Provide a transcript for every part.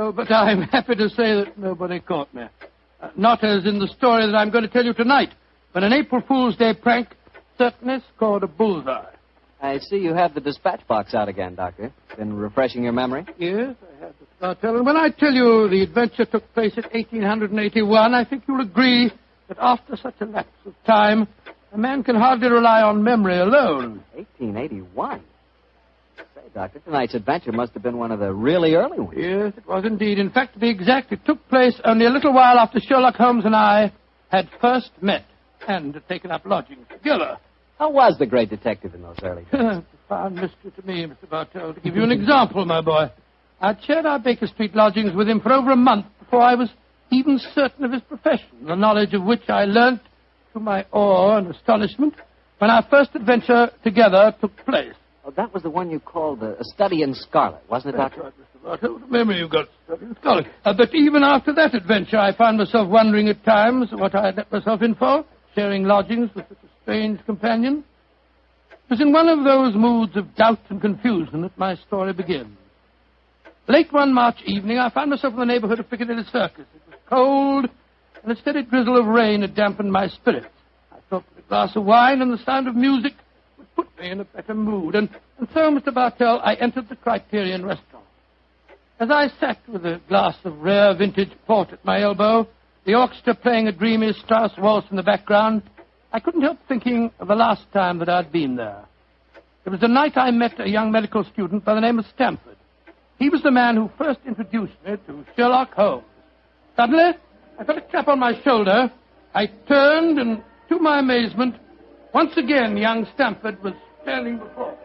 Oh, but I'm happy to say that nobody caught me. Not as in the story that I'm going to tell you tonight, but an April Fool's Day prank certainly scored a bullseye. I see you have the dispatch box out again, Doctor. Been refreshing your memory? Yes, I have to start telling. When I tell you the adventure took place in 1881, I think you'll agree that after such a lapse of time, a man can hardly rely on memory alone. 1881? Say, Doctor, tonight's adventure must have been one of the really early ones. Yes, it was indeed. In fact, to be exact, it took place only a little while after Sherlock Holmes and I had first met and had taken up lodgings together. How was the great detective in those early days? It's a fine mystery to me, Mr. Bartell. To give you an example, my boy, I'd shared our Baker Street lodgings with him for over a month before I was even certain of his profession, the knowledge of which I learnt to my awe and astonishment when our first adventure together took place. Oh, that was the one you called A Study in Scarlet, wasn't it, Doctor? That's right, Mr. Bartell. What a memory you've got, Study in Scarlet. But even after that adventure, I found myself wondering at times what I had let myself in for, sharing lodgings with such a strange companion. It was in one of those moods of doubt and confusion that my story begins. Late one March evening, I found myself in the neighborhood of Piccadilly Circus. It was cold, and a steady drizzle of rain had dampened my spirits. I thought that a glass of wine and the sound of music would put me in a better mood. And so, Mr. Bartell, I entered the Criterion restaurant. As I sat with a glass of rare vintage port at my elbow, the orchestra playing a dreamy Strauss waltz in the background, I couldn't help thinking of the last time that I'd been there. It was the night I met a young medical student by the name of Stamford. He was the man who first introduced me to Sherlock Holmes. Suddenly, I felt a tap on my shoulder. I turned, and to my amazement, once again young Stamford was standing before me.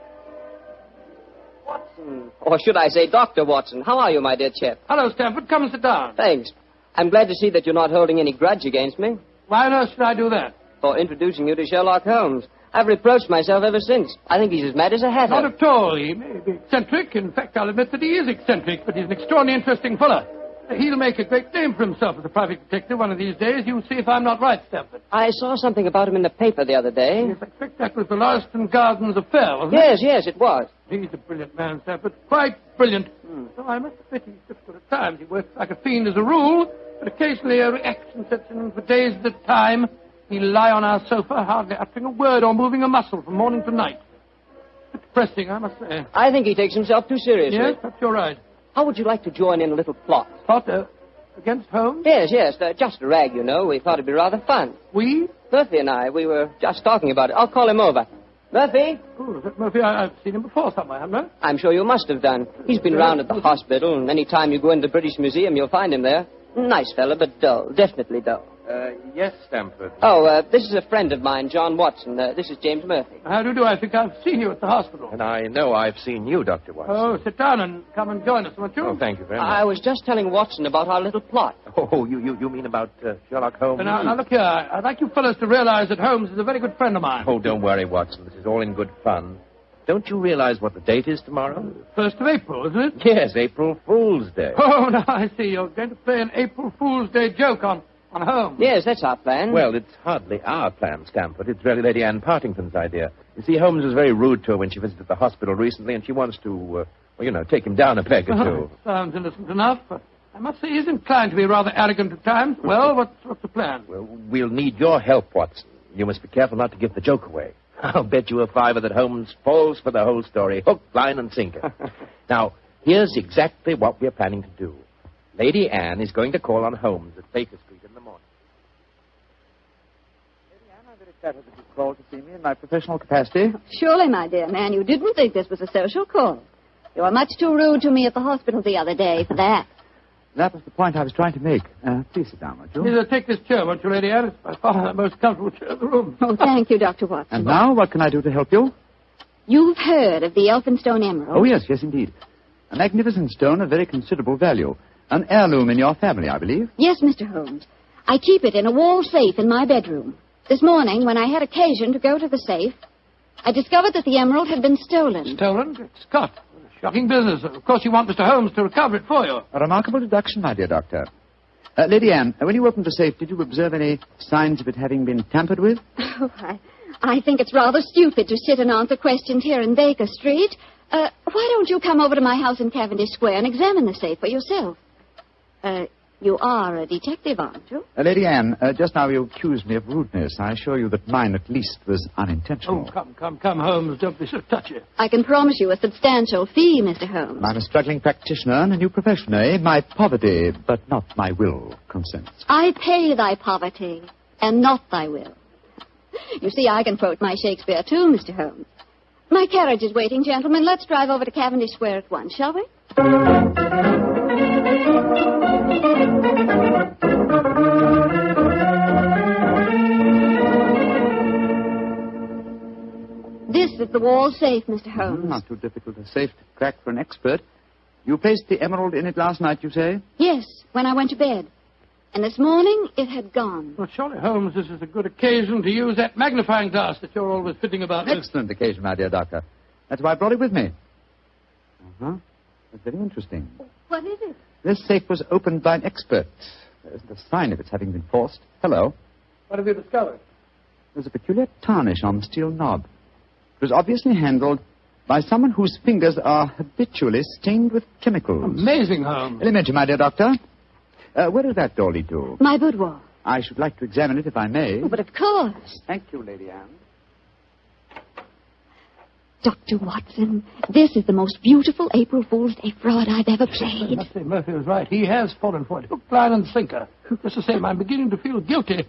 Watson, or should I say Dr. Watson, how are you, my dear chap? Hello, Stamford. Come and sit down. Thanks. I'm glad to see that you're not holding any grudge against me. Why on earth should I do that? For introducing you to Sherlock Holmes. I've reproached myself ever since. I think he's as mad as a hatter. Not at all. He may be eccentric. In fact, I'll admit that he is eccentric, but he's an extraordinarily interesting fellow. He'll make a great name for himself as a private detective one of these days. You'll see if I'm not right, Stamford. I saw something about him in the paper the other day. Yes, I expect that was the Lauriston Gardens affair, wasn't it? Yes, it was. He's a brilliant man, Stamford. Quite brilliant. So I must admit he's difficult at times. He works like a fiend as a rule, but occasionally a reaction sets in for days at a time. He'll lie on our sofa, hardly uttering a word or moving a muscle from morning to night. It's depressing, I must say. I think he takes himself too seriously. Yes, perhaps you're right. How would you like to join in a little plot? Plot against Holmes? Yes, just a rag, you know. We thought it'd be rather fun. We? Murphy and I, we were just talking about it. I'll call him over. Murphy? Oh, is that Murphy? I've seen him before somewhere, haven't I? I'm sure you must have done. He's been round at the hospital, and any time you go into the British Museum, you'll find him there. Nice fella, but dull. Definitely dull. Yes, Stamford. Oh, this is a friend of mine, John Watson. This is James Murphy. How do you do? I think I've seen you at the hospital. And I know I've seen you, Dr. Watson. Oh, sit down and come and join us, won't you? Oh, thank you very much. I was just telling Watson about our little plot. Oh, you mean about Sherlock Holmes? Now, look here. I'd like you fellows to realize that Holmes is a very good friend of mine. Oh, don't worry, Watson. This is all in good fun. Don't you realize what the date is tomorrow? 1st of April, isn't it? Yes, April Fool's Day. Oh, now I see. You're going to play an April Fool's Day joke on Holmes. Yes, that's our plan. Well, it's hardly our plan, Stamford. It's really Lady Anne Partington's idea. You see, Holmes was very rude to her when she visited the hospital recently, and she wants to, take him down a peg or two. Sounds innocent enough, but I must say he's inclined to be rather arrogant at times. Well, what's the plan? Well, we'll need your help, Watson. You must be careful not to give the joke away. I'll bet you a $5 that Holmes falls for the whole story, hook, line, and sinker. Now, here's exactly what we're planning to do. Lady Anne is going to call on Holmes at Baker Street in the morning. Lady Anne, I'm very flattered that you called to see me in my professional capacity. Surely, my dear man, you didn't think this was a social call. You were much too rude to me at the hospital the other day for that. That was the point I was trying to make. Please sit down, won't you? Take this chair, won't you, Lady Anne? It's by far the most comfortable chair in the room. Oh, thank you, Dr. Watson. And now, what can I do to help you? You've heard of the Elphinstone Emerald? Oh, yes, indeed. A magnificent stone of very considerable value. An heirloom in your family, I believe. Yes, Mr. Holmes. I keep it in a wall safe in my bedroom. This morning, when I had occasion to go to the safe, I discovered that the emerald had been stolen. Stolen? Good Scott. Shocking business. Of course, you want Mr. Holmes to recover it for you. A remarkable deduction, my dear doctor. Lady Anne, when you opened the safe, did you observe any signs of it having been tampered with? Oh, I think it's rather stupid to sit and answer questions here in Baker Street. Why don't you come over to my house in Cavendish Square and examine the safe for yourself? You are a detective, aren't you? Lady Anne, just now you accused me of rudeness. I assure you that mine, at least, was unintentional. Oh, come, Holmes. Don't be so touchy. I can promise you a substantial fee, Mr. Holmes. I'm a struggling practitioner in a new profession, eh? My poverty, but not my will, consents. I pay thy poverty, and not thy will. You see, I can quote my Shakespeare, too, Mr. Holmes. My carriage is waiting, gentlemen. Let's drive over to Cavendish Square at once, shall we? This is the wall safe, Mr. Holmes. Not too difficult a safe to crack for an expert. You placed the emerald in it last night, you say? Yes, when I went to bed. And this morning, it had gone. Well, surely, Holmes, this is a good occasion to use that magnifying glass that you're always fitting about with. Excellent occasion, my dear doctor. That's why I brought it with me. Uh-huh. That's very interesting. What is it? This safe was opened by an expert. There isn't a sign of its having been forced. Hello. What have you discovered? There's a peculiar tarnish on the steel knob. It was obviously handled by someone whose fingers are habitually stained with chemicals. Amazing, Holmes. Elementary, my dear doctor. Where does that door lead to? My boudoir. I should like to examine it if I may. Oh, but of course. Thank you, Lady Anne. Dr. Watson, this is the most beautiful April Fool's Day fraud I've ever I played. must say, Murphy was right. He has fallen for it. Hook, line, and sinker. Just the same, I'm beginning to feel guilty.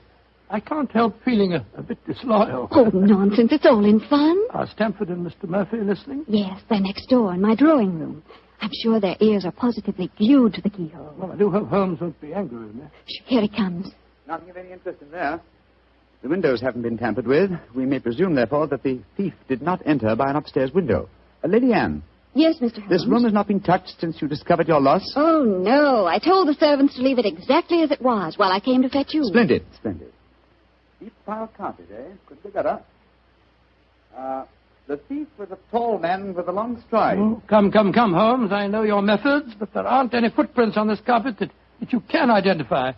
I can't help feeling a bit disloyal. Oh, nonsense. It's all in fun. Are Stamford and Mr. Murphy listening? Yes, they're next door in my drawing room. I'm sure their ears are positively glued to the keyhole. Well, I do hope Holmes won't be angry with me. Shh, here he comes. Nothing of any interest in there. The windows haven't been tampered with. We may presume, therefore, that the thief did not enter by an upstairs window. Lady Anne. Yes, Mr. Holmes. This room has not been touched since you discovered your loss? Oh, no. I told the servants to leave it exactly as it was while I came to fetch you. Splendid, splendid. Deep pile carpet, eh? Could be better. The thief was a tall man with a long stride. Oh, come, Holmes. I know your methods, but there aren't any footprints on this carpet that you can identify,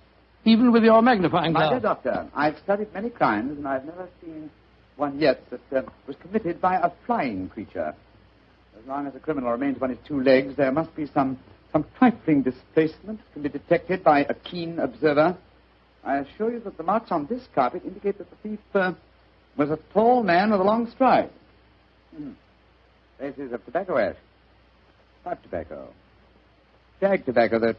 even with your magnifying glass. My dear doctor, I've studied many crimes, and I've never seen one yet that was committed by a flying creature. As long as a criminal remains on his two legs, there must be some trifling displacement can be detected by a keen observer. I assure you that the marks on this carpet indicate that the thief was a tall man with a long stride. Traces of tobacco ash. Pipe tobacco. Shag tobacco that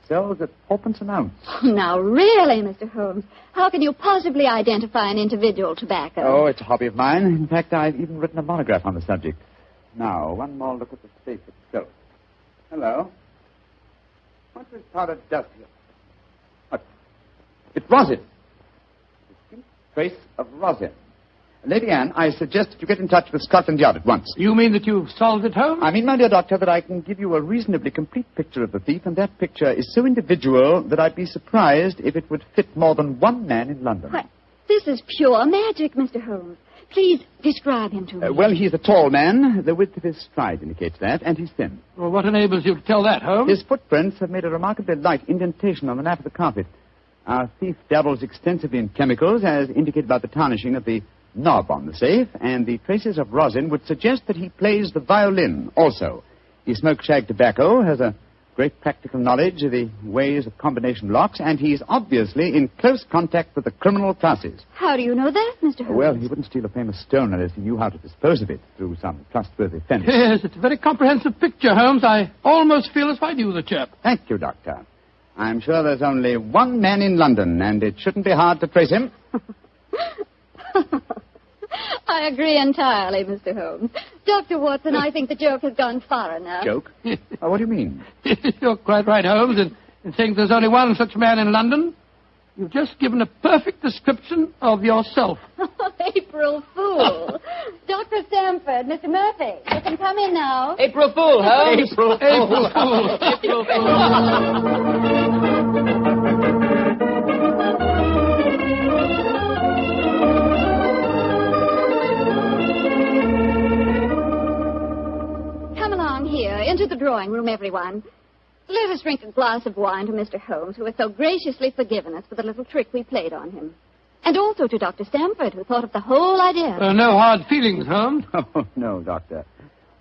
sells at 4p an ounce. Oh, now, really, Mr. Holmes, how can you possibly identify an individual tobacco? Oh, it's a hobby of mine. In fact, I've even written a monograph on the subject. Now, one more look at the safe itself. Hello. What's this powdered dust here? What? It's rosin. Distinct trace of rosin. Lady Anne, I suggest that you get in touch with Scotland Yard at once. You mean that you've solved it, Holmes? I mean, my dear doctor, that I can give you a reasonably complete picture of the thief, and that picture is so individual that I'd be surprised if it would fit more than one man in London. What? This is pure magic, Mr. Holmes. Please describe him to me. Well, he's a tall man. The width of his stride indicates that, and he's thin. Well, what enables you to tell that, Holmes? His footprints have made a remarkably light indentation on the nap of the carpet. Our thief dabbles extensively in chemicals, as indicated by the tarnishing of the knob on the safe, and the traces of rosin would suggest that he plays the violin also. He smokes shag tobacco, has a great practical knowledge of the ways of combination locks, and he's obviously in close contact with the criminal classes. How do you know that, Mr. Holmes? Well, he wouldn't steal a famous stone unless he knew how to dispose of it through some trustworthy fence. Yes, it's a very comprehensive picture, Holmes. I almost feel as if I knew the chap. Thank you, Doctor. I'm sure there's only one man in London, and it shouldn't be hard to trace him. I agree entirely, Mr. Holmes. Dr. Watson, I think the joke has gone far enough. Joke? What do you mean? You're quite right, Holmes, in saying there's only one such man in London. You've just given a perfect description of yourself. April Fool. Dr. Stamford, Mr. Murphy, you can come in now. April Fool, Holmes. April Fool. April Fool. Here, into the drawing room, everyone. Let us drink a glass of wine to Mr. Holmes, who has so graciously forgiven us for the little trick we played on him. And also to Dr. Stamford, who thought of the whole idea. No hard feelings, Holmes. Oh, no, Doctor.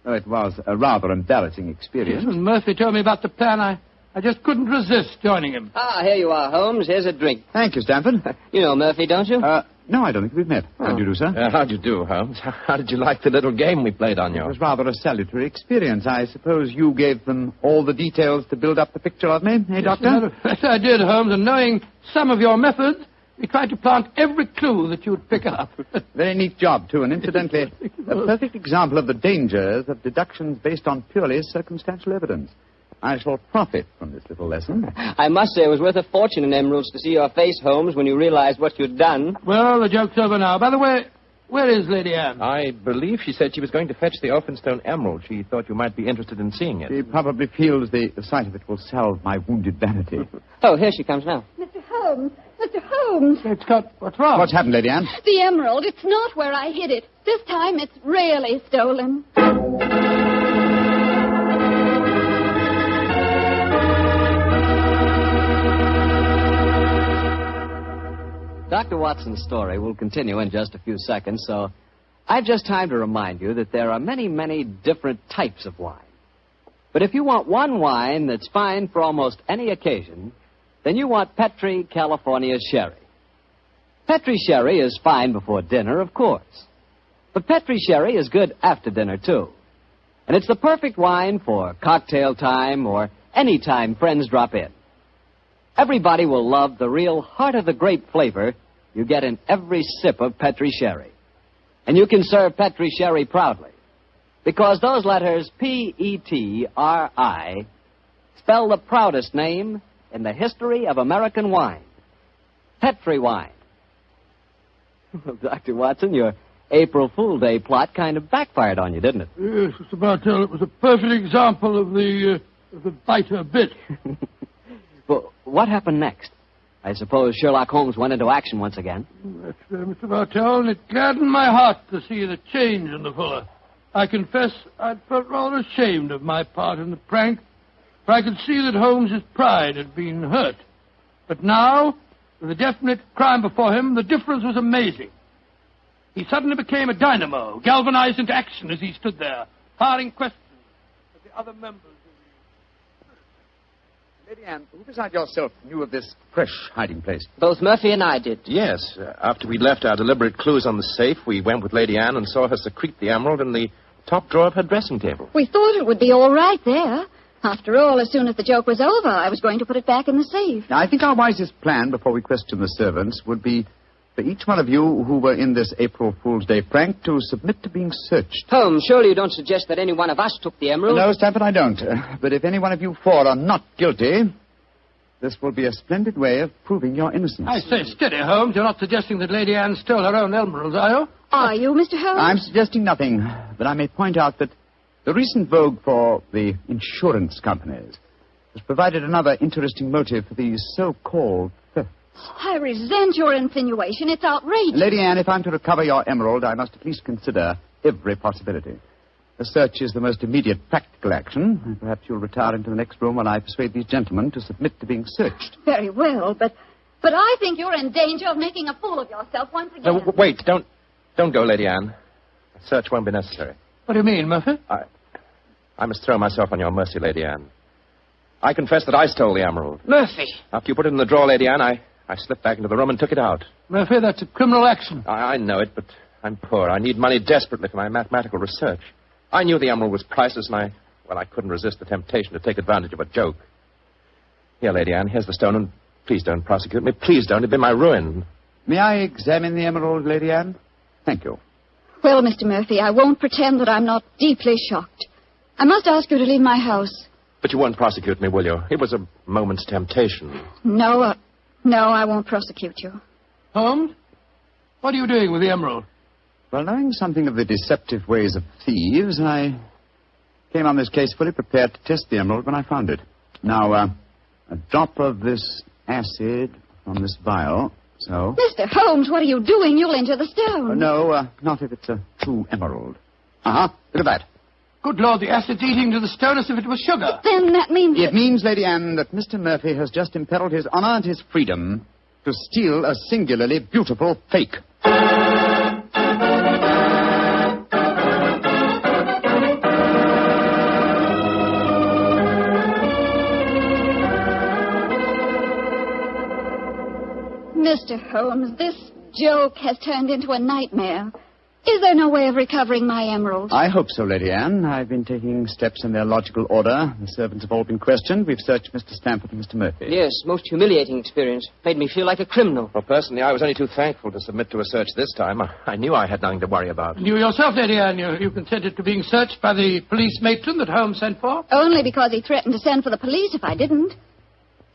Oh, it was a rather embarrassing experience. When Murphy told me about the plan, I I just couldn't resist joining him. Ah, here you are, Holmes. Here's a drink. Thank you, Stanford. You know Murphy, don't you? No, I don't think we've met. How do you do, sir? How'd you do, Holmes? How did you like the little game we played on you? It was rather a salutary experience. I suppose you gave them all the details to build up the picture of me, eh, Doctor? Yes, I did, Holmes, and knowing some of your methods, we tried to plant every clue that you'd pick up. Very neat job, too, and incidentally, a perfect example of the dangers of deductions based on purely circumstantial evidence. I shall profit from this little lesson. I must say it was worth a fortune in emeralds to see your face, Holmes, when you realized what you'd done. Well, the joke's over now. By the way, where is Lady Anne? I believe she said she was going to fetch the Elphinstone emerald. She thought you might be interested in seeing it. She probably feels the sight of it will salve my wounded vanity. Oh, here she comes now. Mr. Holmes! Mr. Holmes! What's wrong? What's happened, Lady Anne? The emerald. It's not where I hid it. This time it's really stolen. Dr. Watson's story will continue in just a few seconds, so I've just time to remind you that there are many, many different types of wine. But if you want one wine that's fine for almost any occasion, then you want Petri California Sherry. Petri Sherry is fine before dinner, of course. But Petri Sherry is good after dinner, too. And it's the perfect wine for cocktail time or any time friends drop in. Everybody will love the real heart-of-the-grape flavor you get in every sip of Petri Sherry. And you can serve Petri Sherry proudly, because those letters P-E-T-R-I spell the proudest name in the history of American wine. Petri wine. Well, Dr. Watson, your April Fool Day plot kind of backfired on you, didn't it? Yes, Mr. Bartell, it was a perfect example of the biter bit. Well, what happened next? I suppose Sherlock Holmes went into action once again. That's Mr. Bartell, and it gladdened my heart to see the change in the fella. I confess I'd felt rather ashamed of my part in the prank, for I could see that Holmes's pride had been hurt. But now, with a definite crime before him, the difference was amazing. He suddenly became a dynamo, galvanized into action as he stood there, firing questions at the other members. Lady Anne, who beside yourself knew of this fresh hiding place? Both Murphy and I did. Yes. After we'd left our deliberate clues on the safe, we went with Lady Anne and saw her secrete the emerald in the top drawer of her dressing table. We thought it would be all right there. After all, as soon as the joke was over, I was going to put it back in the safe. Now, I think our wisest plan before we question the servants would be for each one of you who were in this April Fool's Day prank to submit to being searched. Holmes, surely you don't suggest that any one of us took the emerald? No, Stanford, I don't. But if any one of you four are not guilty, this will be a splendid way of proving your innocence. I say, steady, Holmes. You're not suggesting that Lady Anne stole her own emeralds, are you? Are you, Mr. Holmes? I'm suggesting nothing, but I may point out that the recent vogue for the insurance companies has provided another interesting motive for these so-called thefts. I resent your insinuation. It's outrageous. Lady Anne, if I'm to recover your emerald, I must at least consider every possibility. A search is the most immediate practical action. And perhaps you'll retire into the next room while I persuade these gentlemen to submit to being searched. Very well, but I think you're in danger of making a fool of yourself once again. No, wait, don't go, Lady Anne. A search won't be necessary. What do you mean, Murphy? I must throw myself on your mercy, Lady Anne. I confess that I stole the emerald. Murphy! After you put it in the drawer, Lady Anne, I slipped back into the room and took it out. Murphy, that's a criminal action. I know it, but I'm poor. I need money desperately for my mathematical research. I knew the emerald was priceless, and I couldn't resist the temptation to take advantage of a joke. Here, Lady Anne, here's the stone, and please don't prosecute me. Please don't. It'd be my ruin. May I examine the emerald, Lady Anne? Thank you. Well, Mr. Murphy, I won't pretend that I'm not deeply shocked. I must ask you to leave my house. But you won't prosecute me, will you? It was a moment's temptation. No, I won't prosecute you. Holmes, what are you doing with the emerald? Well, knowing something of the deceptive ways of thieves, I came on this case fully prepared to test the emerald when I found it. Now, a drop of this acid from this vial, so... Mr. Holmes, what are you doing? You'll injure the stone. No, not if it's a true emerald. Uh-huh, look at that. Good Lord, the acid's eating to the stone as if it was sugar. But then that means... It means, Lady Anne, that Mr. Murphy has just imperiled his honor and his freedom to steal a singularly beautiful fake. Mr. Holmes, this joke has turned into a nightmare. Is there no way of recovering my emerald? I hope so, Lady Anne. I've been taking steps in their logical order. The servants have all been questioned. We've searched Mr. Stamford and Mr. Murphy. Yes, most humiliating experience. Made me feel like a criminal. Well, personally, I was only too thankful to submit to a search this time. I knew I had nothing to worry about. You yourself, Lady Anne, you consented to being searched by the police matron that Holmes sent for? Only because he threatened to send for the police if I didn't.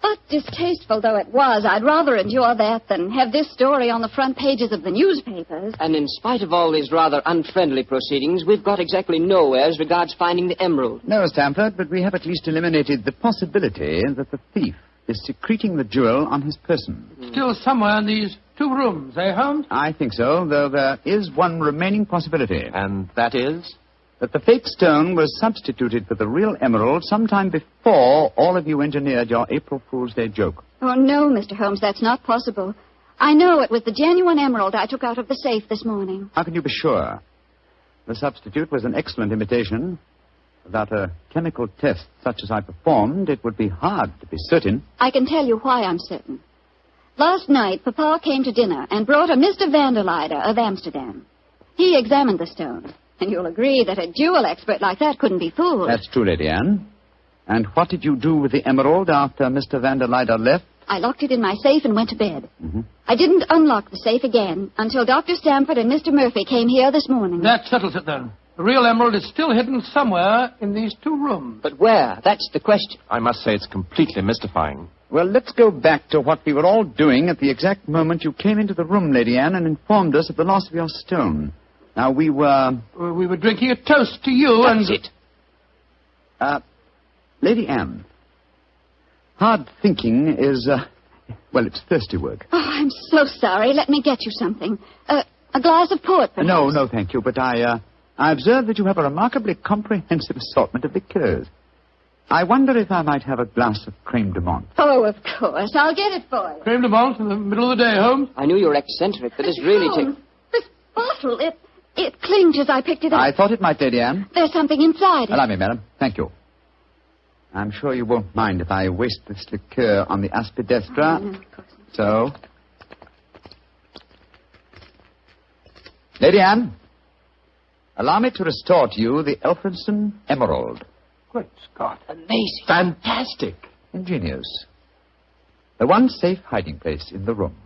But distasteful though it was, I'd rather endure that than have this story on the front pages of the newspapers. And in spite of all these rather unfriendly proceedings, we've got exactly nowhere as regards finding the emerald. No, Stamford, but we have at least eliminated the possibility that the thief is secreting the jewel on his person. Still somewhere in these 2 rooms, eh, Holmes? I think so, though there is one remaining possibility. And that is? That the fake stone was substituted for the real emerald sometime before all of you engineered your April Fool's Day joke. Oh, no, Mr. Holmes, that's not possible. I know it was the genuine emerald I took out of the safe this morning. How can you be sure? The substitute was an excellent imitation. Without a chemical test such as I performed, it would be hard to be certain. I can tell you why I'm certain. Last night, Papa came to dinner and brought a Mr. Vanderleider of Amsterdam. He examined the stone. And you'll agree that a jewel expert like that couldn't be fooled. That's true, Lady Anne. And what did you do with the emerald after Mr. Vanderleider left? I locked it in my safe and went to bed. Mm-hmm. I didn't unlock the safe again until Dr. Stamford and Mr. Murphy came here this morning. That settles it, then. The real emerald is still hidden somewhere in these 2 rooms. But where? That's the question. I must say it's completely mystifying. Well, let's go back to what we were all doing at the exact moment you came into the room, Lady Anne, and informed us of the loss of your stone. Now, we were... We were drinking a toast to you That's and... it. Lady Anne, hard thinking is, well, it's thirsty work. Oh, I'm so sorry. Let me get you something. A glass of port, perhaps? No, thank you, but I observe that you have a remarkably comprehensive assortment of liqueurs. I wonder if I might have a glass of creme de menthe. Oh, of course. I'll get it for you. Creme de menthe in the middle of the day, Holmes. I knew you were eccentric, but this really Holmes, this bottle, it clinged as I picked it up. I thought it might, Lady Anne. There's something inside it. Allow me, madam. Thank you. I'm sure you won't mind if I waste this liqueur on the aspidestra. No, of course not. So... Lady Anne, allow me to restore to you the Elphinstone Emerald. Great Scott. amazing. Fantastic. Ingenious. The one safe hiding place in the room.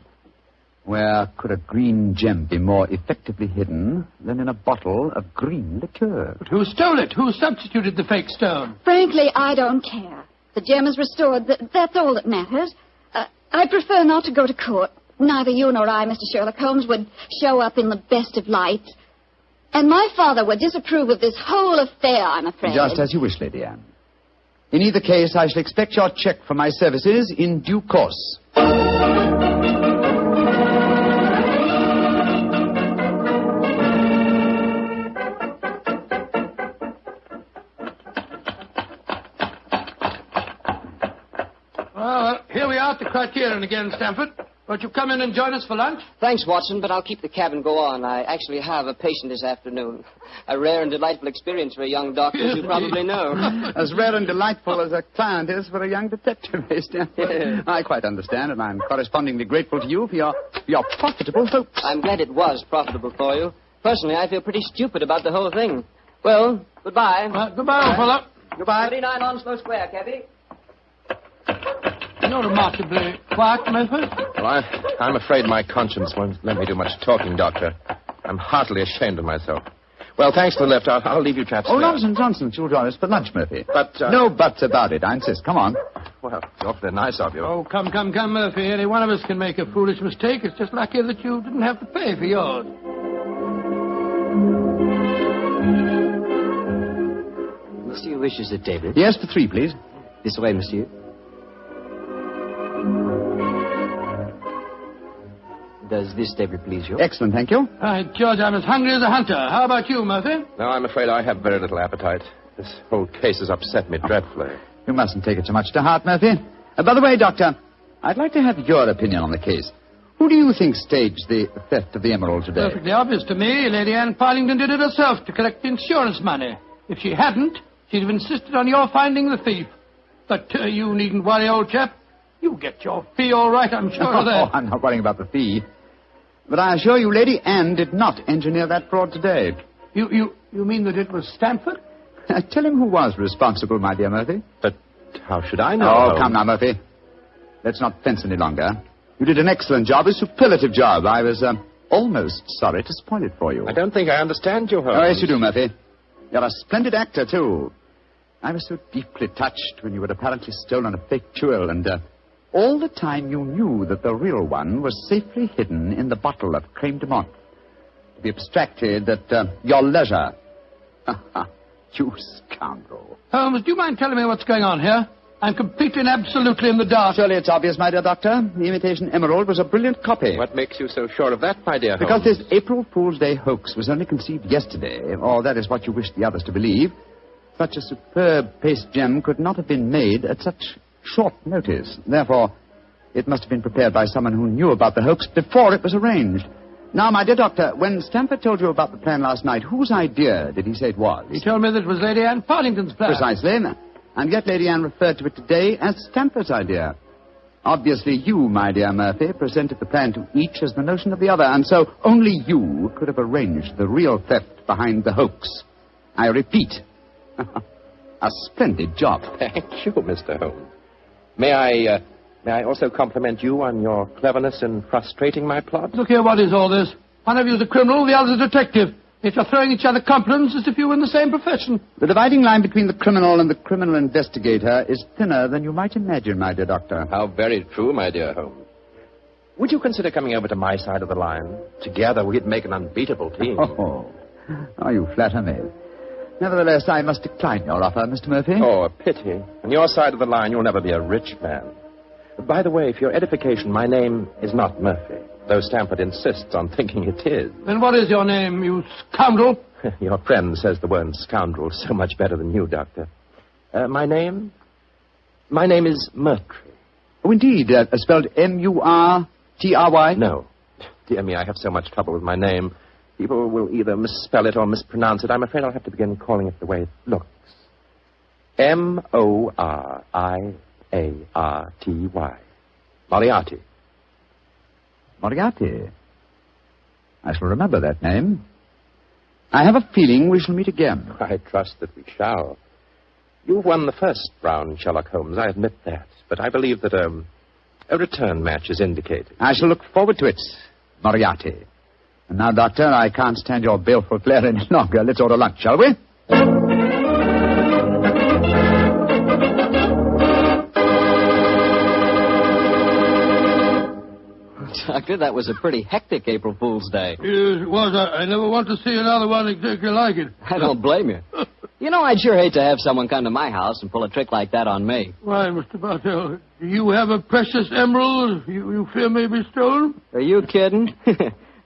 Where could a green gem be more effectively hidden than in a bottle of green liqueur? But who stole it? Who substituted the fake stone? Frankly, I don't care. The gem is restored. That's all that matters. I prefer not to go to court. Neither you nor I, Mr. Sherlock Holmes, would show up in the best of lights. And my father would disapprove of this whole affair, I'm afraid. Just as you wish, Lady Anne. In either case, I shall expect your check for my services in due course. Well, here we are at the Criterion again, Stamford. Won't you come in and join us for lunch? Thanks, Watson, but I'll keep the cab and go on. I actually have a patient this afternoon. A rare and delightful experience for a young doctor, as you probably know. As rare and delightful as a client is for a young detective, eh, Stanford? I quite understand, and I'm correspondingly grateful to you for your profitable hopes. I'm glad it was profitable for you. Personally, I feel pretty stupid about the whole thing. Well, goodbye. Goodbye, old fellow. Goodbye. 39 Onslow Square, cabby. You're remarkably quiet, Murphy. Well, I'm afraid my conscience won't let me do much talking, Doctor. I'm heartily ashamed of myself. Well, thanks for the lift. I'll leave you chaps Oh, there. nonsense. You'll join us for lunch, Murphy. But, No buts about it. I insist. Come on. Well, it's awfully nice of you. Oh, come, Murphy. Any one of us can make a foolish mistake. It's just lucky that you didn't have to pay for yours. Monsieur wishes a table. Yes, for 3, please. This way, monsieur. Does this table please you? Excellent, thank you. George, I'm as hungry as a hunter. How about you, Murphy? No, I'm afraid I have very little appetite. This whole case has upset me dreadfully. You mustn't take it so much to heart, Murphy. By the way, Doctor, I'd like to have your opinion on the case. Who do you think staged the theft of the emerald today? Perfectly obvious to me. Lady Anne Parlington did it herself to collect the insurance money. If she hadn't, she'd have insisted on your finding the thief. But you needn't worry, old chap. You get your fee all right, I'm sure of that. Oh, I'm not worrying about the fee. But I assure you, Lady Anne did not engineer that fraud today. You mean that it was Stamford? Tell him who was responsible, my dear Murphy. But how should I know? Oh, come now, Murphy. Let's not fence any longer. You did an excellent job, a superlative job. I was almost sorry to spoil it for you. I don't think I understand you, Holmes. Oh, yes, you do, Murphy. You're a splendid actor, too. I was so deeply touched when you had apparently stolen a fake jewel, and all the time you knew that the real one was safely hidden in the bottle of creme de menthe, to be abstracted at your leisure. You scoundrel. Holmes, do you mind telling me what's going on here? I'm completely and absolutely in the dark. Surely it's obvious, my dear doctor. The imitation emerald was a brilliant copy. What makes you so sure of that, my dear Because Holmes? this April Fool's Day hoax was only conceived yesterday, or that is what you wish the others to believe. Such a superb paste gem could not have been made at such short notice. Therefore, it must have been prepared by someone who knew about the hoax before it was arranged. Now, my dear doctor, when Stamford told you about the plan last night, whose idea did he say it was? He told me that it was Lady Anne Partington's plan. Precisely. And yet Lady Anne referred to it today as Stamford's idea. Obviously, you, my dear Murphy, presented the plan to each as the notion of the other, and so only you could have arranged the real theft behind the hoax. I repeat, a splendid job. Thank you, Mr. Holmes. May I also compliment you on your cleverness in frustrating my plot? Look here, what is all this? One of you is a criminal, the other is a detective. If you're throwing each other compliments as if you were in the same profession. The dividing line between the criminal and the criminal investigator is thinner than you might imagine, my dear doctor. How very true, my dear Holmes. Would you consider coming over to my side of the line? Together we'd make an unbeatable team. Oh, you flatter me. Nevertheless, I must decline your offer, Mr. Murphy. Oh, a pity. On your side of the line, you'll never be a rich man. By the way, for your edification, my name is not Murphy, though Stamford insists on thinking it is. Then what is your name, you scoundrel? Your friend says the word scoundrel so much better than you, Doctor. My name is Murtry. Oh, indeed. Spelled M-U-R-T-R-Y? No. Dear me, I have so much trouble with my name. People will either misspell it or mispronounce it. I'm afraid I'll have to begin calling it the way it looks. M-O-R-I-A-R-T-Y. Moriarty. Moriarty. I shall remember that name. I have a feeling we shall meet again. I trust that we shall. You've won the first round, Sherlock Holmes, I admit that. But I believe that a return match is indicated. I shall look forward to it, Moriarty. And now, Doctor, I can't stand your baleful glare any longer. Let's order lunch, shall we? Doctor, that was a pretty hectic April Fool's Day. Yes, it was. I never want to see another one exactly like it. I don't blame you. You know, I'd sure hate to have someone come to my house and pull a trick like that on me. Why, Mr. Bartell, do you have a precious emerald you fear may be stolen? Are you kidding?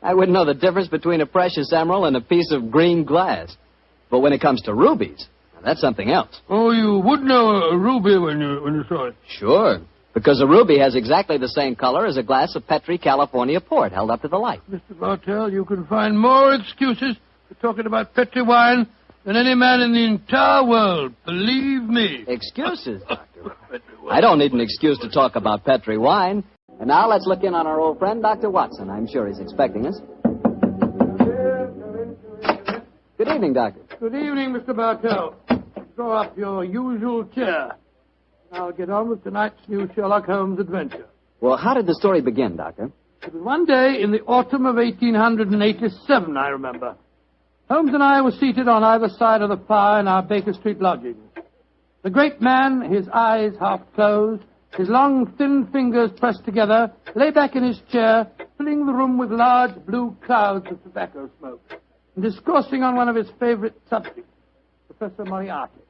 I wouldn't know the difference between a precious emerald and a piece of green glass. But when it comes to rubies, that's something else. Oh, you would know a ruby when you saw it. Sure, because a ruby has exactly the same color as a glass of Petri California port held up to the light. Mr. Bartell, you can find more excuses for talking about Petri wine than any man in the entire world. Believe me. Excuses, Doctor? I don't need an excuse to talk about Petri wine. And now let's look in on our old friend, Dr. Watson. I'm sure he's expecting us. Good evening, Doctor. Good evening, Mr. Bartell. Draw up your usual chair. I'll get on with tonight's new Sherlock Holmes adventure. Well, how did the story begin, Doctor? It was one day in the autumn of 1887, I remember. Holmes and I were seated on either side of the fire in our Baker Street lodgings. The great man, his eyes half closed, his long, thin fingers pressed together, lay back in his chair, filling the room with large blue clouds of tobacco smoke, and discoursing on one of his favorite subjects, Professor Moriarty.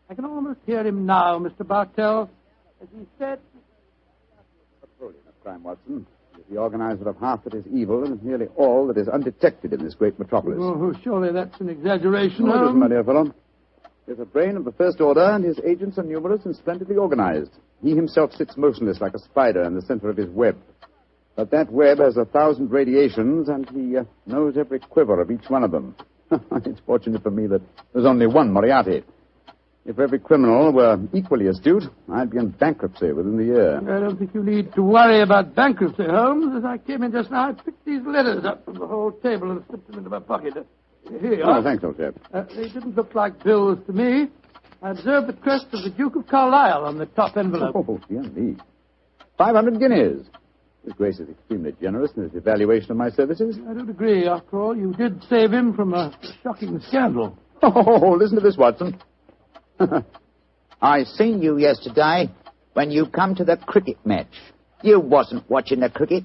I can almost hear him now, Mr. Bartell, as he said... Napoleon of crime, Watson. Is the organizer of half that is evil and nearly all that is undetected in this great metropolis. Oh, surely that's an exaggeration, No, it Holmes. isn't, my dear fellow. He is a brain of the first order, and his agents are numerous and splendidly organized. He himself sits motionless like a spider in the center of his web. But that web has 1,000 radiations, and he knows every quiver of each one of them. It's fortunate for me that there's only one Moriarty. If every criminal were equally astute, I'd be in bankruptcy within the year. I don't think you need to worry about bankruptcy, Holmes. As I came in just now, I picked these letters up from the whole table and slipped them into my pocket. Here you are. Oh, thanks, old chap. They didn't look like bills to me. I observed the crest of the Duke of Carlisle on the top envelope. Oh, dear me. 500 guineas. His Grace is extremely generous in his evaluation of my services. I don't agree. After all, you did save him from a shocking scandal. Oh, listen to this, Watson. I seen you yesterday when you come to the cricket match. You wasn't watching the cricket.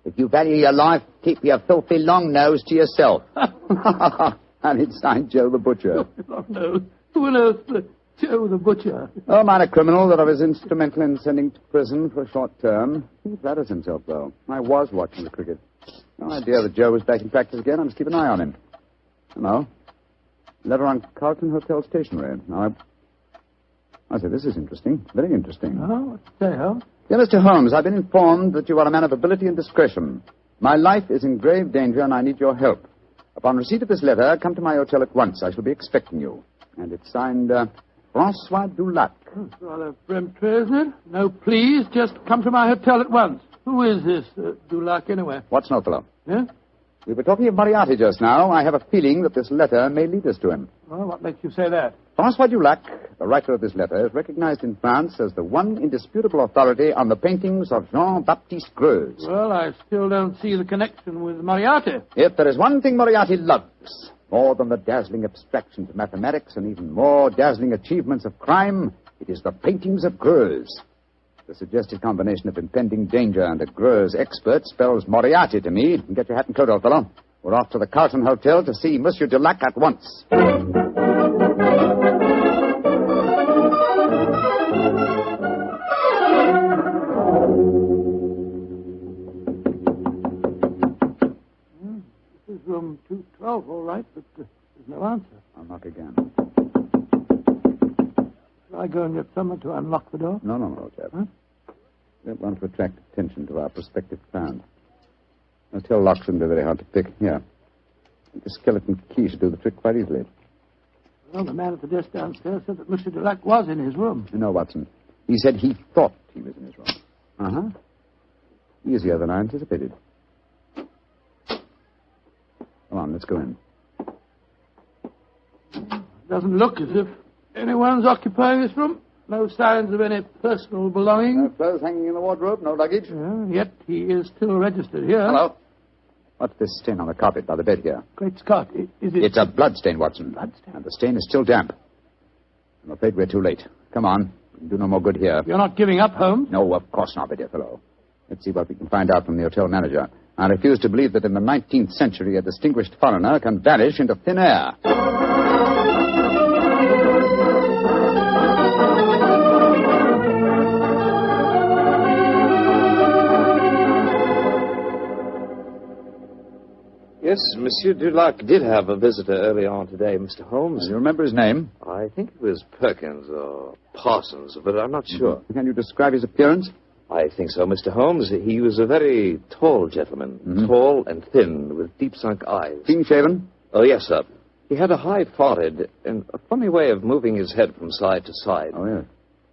If you value your life, keep your filthy long nose to yourself. And it's signed Joe the Butcher. Oh, no. Who on earth, Joe the Butcher? A minor criminal that I was instrumental in sending to prison for a short term. He flatters himself, though. I was watching the cricket. No idea that Joe was back in practice again. I must keep an eye on him. Hello. Letter on Carlton Hotel stationery. Now, I say, this is interesting. Very interesting. Oh, what's it say, Holmes? Dear Mr. Holmes, I've been informed that you are a man of ability and discretion. My life is in grave danger, and I need your help. Upon receipt of this letter, come to my hotel at once. I shall be expecting you. And it's signed, Francois Dulac. That's rather peremptory, isn't it? No, please, just come to my hotel at once. Who is this Dulac, anyway? Watson, old fellow. Yeah? We were talking of Moriarty just now. I have a feeling that this letter may lead us to him. Well, what makes you say that? Francois Dulac, the writer of this letter, is recognized in France as the one indisputable authority on the paintings of Jean-Baptiste Greuze. Well, I still don't see the connection with Moriarty. If there is one thing Moriarty loves, more than the dazzling abstractions of mathematics and even more dazzling achievements of crime, it is the paintings of Greuze. The suggested combination of impending danger and a Greuze expert spells Moriarty to me. Get your hat and coat, old fellow. We're off to the Carlton Hotel to see Monsieur Dulac at once. This is room 212, all right, but there's no answer. I'll knock again. Shall I go and get someone to unlock the door? No, old chap. Huh? Don't want to attract attention to our prospective client. Hotel locks shouldn't be very hard to pick. Here. The skeleton key should do the trick quite easily. Well, the man at the desk downstairs said that Monsieur Dulac was in his room. No, Watson. He said he thought he was in his room. Uh-huh. Easier than I anticipated. Come on, let's go in. Doesn't look as if anyone's occupying this room. No signs of any personal belongings. No clothes hanging in the wardrobe, no luggage. Yet he is still registered here. Hello. What's this stain on the carpet by the bed here? Great Scott, is it... It's a blood stain, Watson. Blood stain? And the stain is still damp. I'm afraid we're too late. Come on. We can do no more good here. You're not giving up, Holmes? No, of course not, my dear fellow. Let's see what we can find out from the hotel manager. I refuse to believe that in the 19th century a distinguished foreigner can vanish into thin air. Yes, Monsieur Dulac did have a visitor early on today, Mr. Holmes. You remember his name? I think it was Perkins or Parsons, but I'm not sure. Can you describe his appearance? I think so, Mr. Holmes. He was a very tall gentleman, tall and thin, with deep-sunk eyes. Clean-shaven? Oh, yes, sir. He had a high forehead and a funny way of moving his head from side to side. Oh, yes.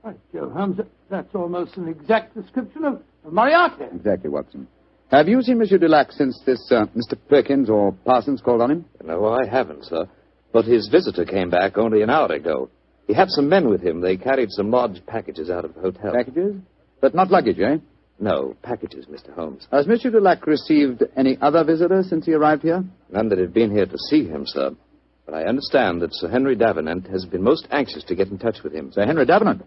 Right, Joe Holmes, that's almost an exact description of Moriarty. Exactly, Watson. Have you seen Monsieur Dulac since this Mr. Perkins or Parsons called on him? No, I haven't, sir. But his visitor came back only an hour ago. He had some men with him. They carried some large packages out of the hotel. Packages? But not luggage, eh? No, packages, Mr. Holmes. Has Monsieur Dulac received any other visitors since he arrived here? None that have been here to see him, sir. But I understand that Sir Henry Davenant has been most anxious to get in touch with him. Sir Henry Davenant?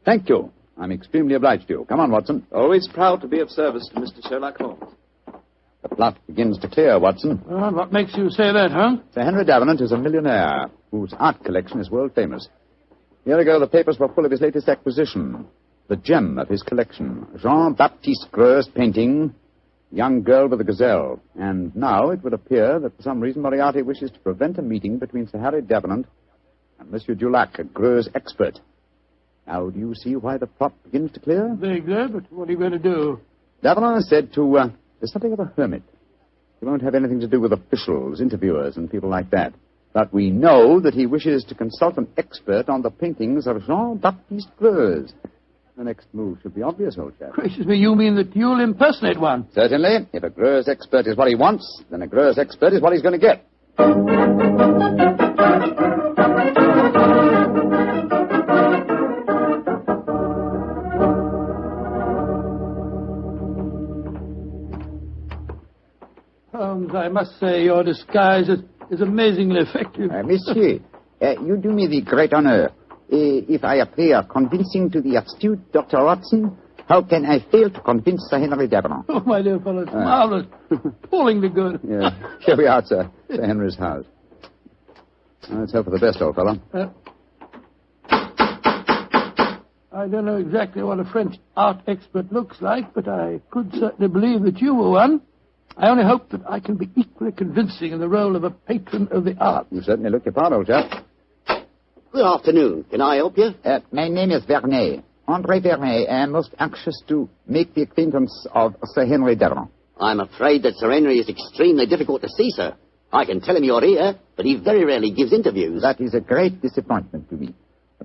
Thank you. I'm extremely obliged to you. Come on, Watson. Always proud to be of service to Mr. Sherlock Holmes. The plot begins to clear, Watson. Well, what makes you say that, huh? Sir Henry Davenant is a millionaire whose art collection is world famous. A year ago, the papers were full of his latest acquisition, the gem of his collection, Jean-Baptiste Greuze painting, Young Girl with a Gazelle. And now it would appear that for some reason Moriarty wishes to prevent a meeting between Sir Harry Davenant and Monsieur Dulac, a Greuze expert. Now, do you see why the plot begins to clear? Vaguely, but what are you going to do? Davenant is said to be something of a hermit. He won't have anything to do with officials, interviewers, and people like that. But we know that he wishes to consult an expert on the paintings of Jean-Baptiste Greuze. The next move should be obvious, old chap. Gracious me, you mean that you'll impersonate one? Certainly. If a Greuze expert is what he wants, then a Greuze expert is what he's going to get. Holmes, I must say your disguise is amazingly effective. Monsieur, you do me the great honor. If I appear convincing to the astute Dr. Watson, how can I fail to convince Sir Henry Devereux? Oh, my dear fellow, it's marvelous. Appallingly good. Yeah. Here we are, sir. Sir Henry's house. Well, let's hope for the best, old fellow. I don't know exactly what a French art expert looks like, but I could certainly believe that you were one. I only hope that I can be equally convincing in the role of a patron of the arts. You certainly look your part, old chap. Good afternoon. Can I help you? My name is Vernet. André Vernet. I am most anxious to make the acquaintance of Sir Henry Devereux. I'm afraid that Sir Henry is extremely difficult to see, sir. I can tell him you're here, but he very rarely gives interviews. That is a great disappointment to me.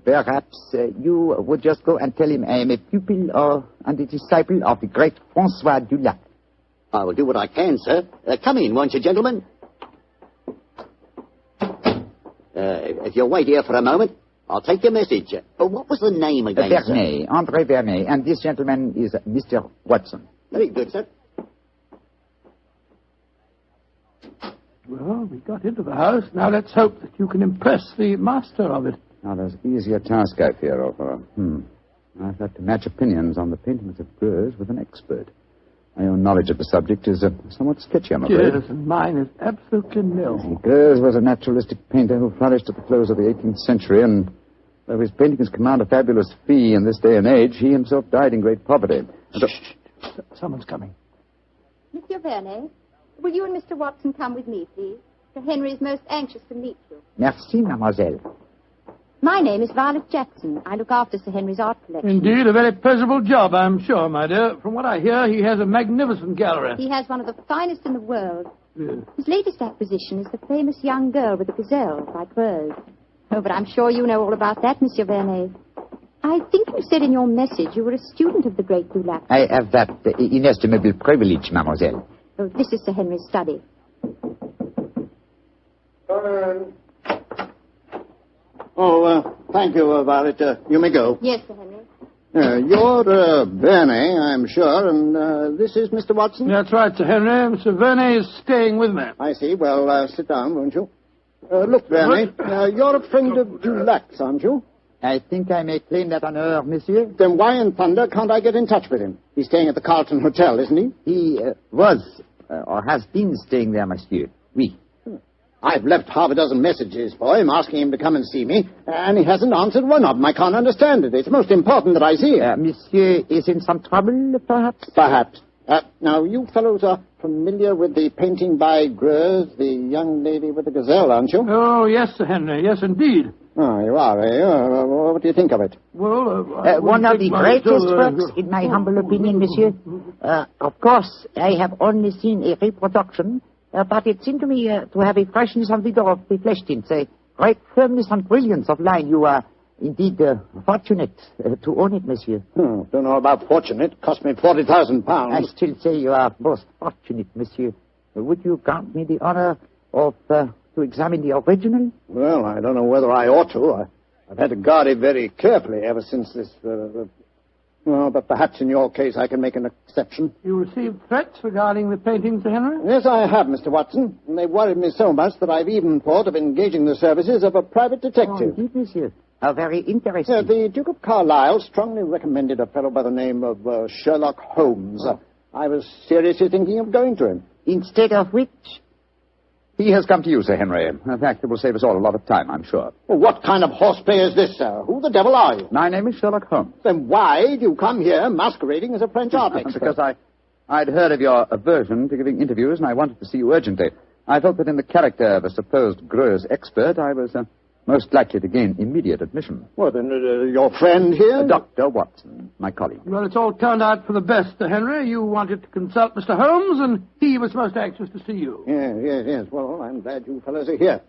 Perhaps you would just go and tell him I am a pupil and a disciple of the great François Dulac. I will do what I can, sir. Come in, won't you, gentlemen? If you'll wait here for a moment, I'll take your message. What was the name again, Vernet, sir? André Vernet, and this gentleman is Mr. Watson. Very good, sir. Well, we got into the house. Now let's hope that you can impress the master of it. Now, there's easier task, I fear, old fellow. I've had to match opinions on the paintings of Greuze with an expert. My own knowledge of the subject is somewhat sketchy, I'm afraid. Yes, and mine is absolutely nil. Greuze was a naturalistic painter who flourished at the close of the 18th century, and though his paintings command a fabulous fee in this day and age, he himself died in great poverty. Someone's coming. Monsieur Vernet, will you and Mr. Watson come with me, please? Sir Henry is most anxious to meet you. Merci, mademoiselle. My name is Violet Jackson. I look after Sir Henry's art collection. Indeed, a very pleasurable job, I'm sure, my dear. From what I hear, he has a magnificent gallery. He has one of the finest in the world. Yes. His latest acquisition is the famous young girl with the Gazelle by Greuze. Oh, but I'm sure you know all about that, Monsieur Vernet. I think you said in your message you were a student of the great Dulac. I have that inestimable privilege, mademoiselle. Oh, this is Sir Henry's study. Thank you, Violet. You may go. Yes, Sir Henry. You're Bernie, I'm sure, and this is Mr. Watson? That's right, Sir Henry. Mr. Vernet is staying with me. I see. Well, sit down, won't you? Look, Bernie, you're a friend of Dulac's, aren't you? I think I may claim that honor, monsieur. Then why in thunder can't I get in touch with him? He's staying at the Carlton Hotel, isn't he? He was, or has been staying there, monsieur. Oui. I've left half a dozen messages for him asking him to come and see me, and he hasn't answered one of them. I can't understand it. It's most important that I see him. Monsieur is in some trouble, perhaps? Perhaps. Now, you fellows are familiar with the painting by Greuze, the young lady with the Gazelle, aren't you? Oh, yes, Sir Henry. Yes, indeed. Oh, you are, eh? What do you think of it? Well, one of the greatest works, in my humble opinion, monsieur. Of course, I have only seen a reproduction, but it seemed to me to have a freshness of vigor of the flesh tints, a great firmness and brilliance of line. You are indeed fortunate to own it, monsieur. Don't know about fortunate. It cost me £40,000. I still say you are most fortunate, monsieur. Would you grant me the honor of to examine the original? Well, I don't know whether I ought to. I've had to guard it very carefully ever since this... Well, but perhaps in your case I can make an exception. You received threats regarding the painting, Sir Henry? Yes, I have, Mr. Watson. And they've worried me so much that I've even thought of engaging the services of a private detective. Oh, indeed, monsieur. How very interesting. The Duke of Carlisle strongly recommended a fellow by the name of Sherlock Holmes. I was seriously thinking of going to him. Instead of which... He has come to you, Sir Henry. In fact, it will save us all a lot of time, I'm sure. Well, what kind of horseplay is this, sir? Who the devil are you? My name is Sherlock Holmes. Then why do you come here masquerading as a French art expert? Because I'd heard of your aversion to giving interviews, and I wanted to see you urgently. I thought that in the character of a supposed Greuze expert, I was most likely to gain immediate admission. Well, then, your friend here? Dr. Watson, my colleague. Well, it's all turned out for the best, Sir Henry. You wanted to consult Mr. Holmes, and he was most anxious to see you. Yes. Well, I'm glad you fellows are here.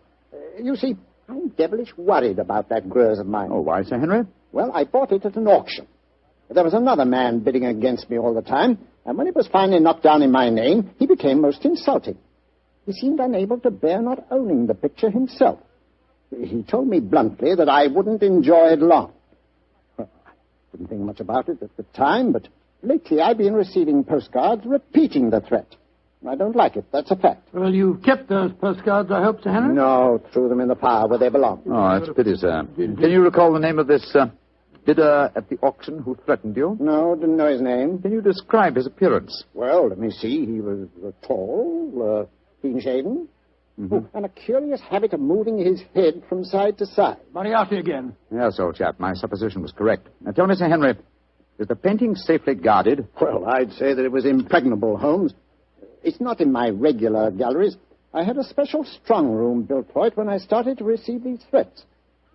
You see, I'm devilish worried about that Greuze of mine. Oh, why, Sir Henry? Well, I bought it at an auction. There was another man bidding against me all the time, and when it was finally knocked down in my name, he became most insulting. He seemed unable to bear not owning the picture himself. He told me bluntly that I wouldn't enjoy it long. Well, I didn't think much about it at the time, but lately I've been receiving postcards repeating the threat. I don't like it, that's a fact. Well, you've kept those postcards, I hope, Sir Henry? No, threw them in the fire where they belong. Oh, that's a pity, sir. Can you recall the name of this bidder at the auction who threatened you? No, didn't know his name. Can you describe his appearance? Well, let me see. He was tall, clean-shaven, and a curious habit of moving his head from side to side. Moriarty again. Yes, old chap, my supposition was correct. Now, tell me, Sir Henry, is the painting safely guarded? Well, I'd say that it was impregnable, Holmes. It's not in my regular galleries. I had a special strong room built for it when I started to receive these threats.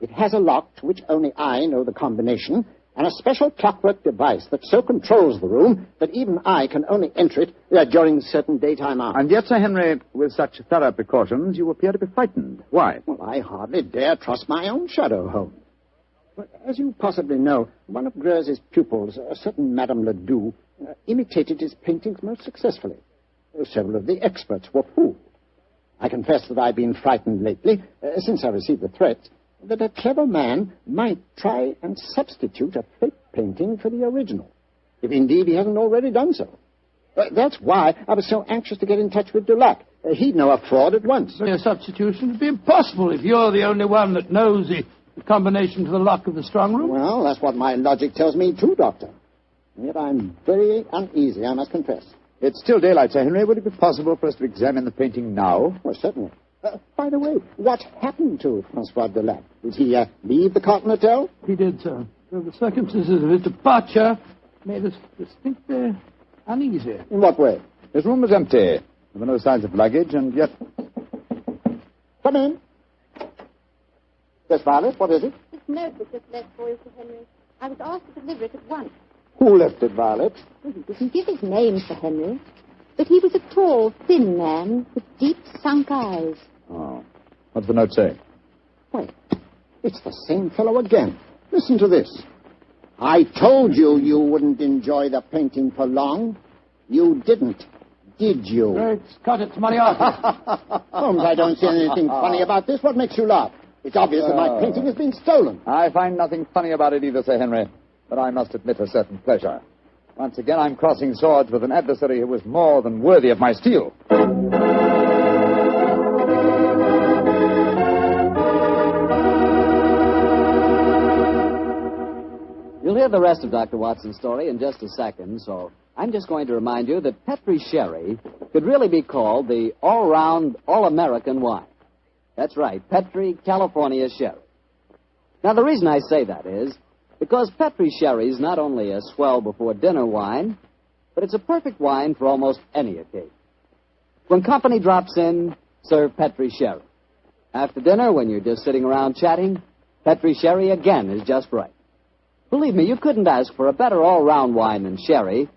It has a lock to which only I know the combination, and a special clockwork device that so controls the room that even I can only enter it during certain daytime hours. And yet, Sir Henry, with such thorough precautions, you appear to be frightened. Why? Well, I hardly dare trust my own shadow, Holmes. Well, as you possibly know, one of Greuze's pupils, a certain Madame Ledoux, imitated his paintings most successfully. Several of the experts were fooled. I confess that I've been frightened lately, since I received the threat, that a clever man might try and substitute a fake painting for the original, if indeed he hasn't already done so. That's why I was so anxious to get in touch with Dulac. He'd know a fraud at once. But a substitution would be impossible if you're the only one that knows the combination to the lock of the strong room. Well, that's what my logic tells me too, Doctor. Yet I'm very uneasy, I must confess. It's still daylight, Sir Henry. Would it be possible for us to examine the painting now? Well, certainly. By the way, what happened to Francois Dulac? Did he leave the Cotton Hotel? He did, sir. So the circumstances of his departure made us distinctly uneasy. In what way? His room was empty. There were no signs of luggage, and yet... Come in. Yes, Violet, what is it? This note was just left for you, Sir Henry. I was asked to deliver it at once. Who left it, Violet? Well, he didn't give his name, Sir Henry. But he was a tall, thin man with deep, sunk eyes. Oh. What's the note say? Why, it's the same fellow again. Listen to this. I told you you wouldn't enjoy the painting for long. You didn't, did you? Great Scott, it's Moriarty. Holmes, I don't see anything funny about this. What makes you laugh? It's obvious that my painting has been stolen. I find nothing funny about it either, Sir Henry. But I must admit a certain pleasure. Once again, I'm crossing swords with an adversary who was more than worthy of my steel. You'll hear the rest of Dr. Watson's story in just a second, so I'm just going to remind you that Petri Sherry could really be called the all-round, all-American wine. That's right, Petri California Sherry. Now, the reason I say that is because Petri Sherry is not only a swell before dinner wine, but it's a perfect wine for almost any occasion. When company drops in, serve Petri Sherry. After dinner, when you're just sitting around chatting, Petri Sherry again is just right. Believe me, you couldn't ask for a better all-round wine than Sherry.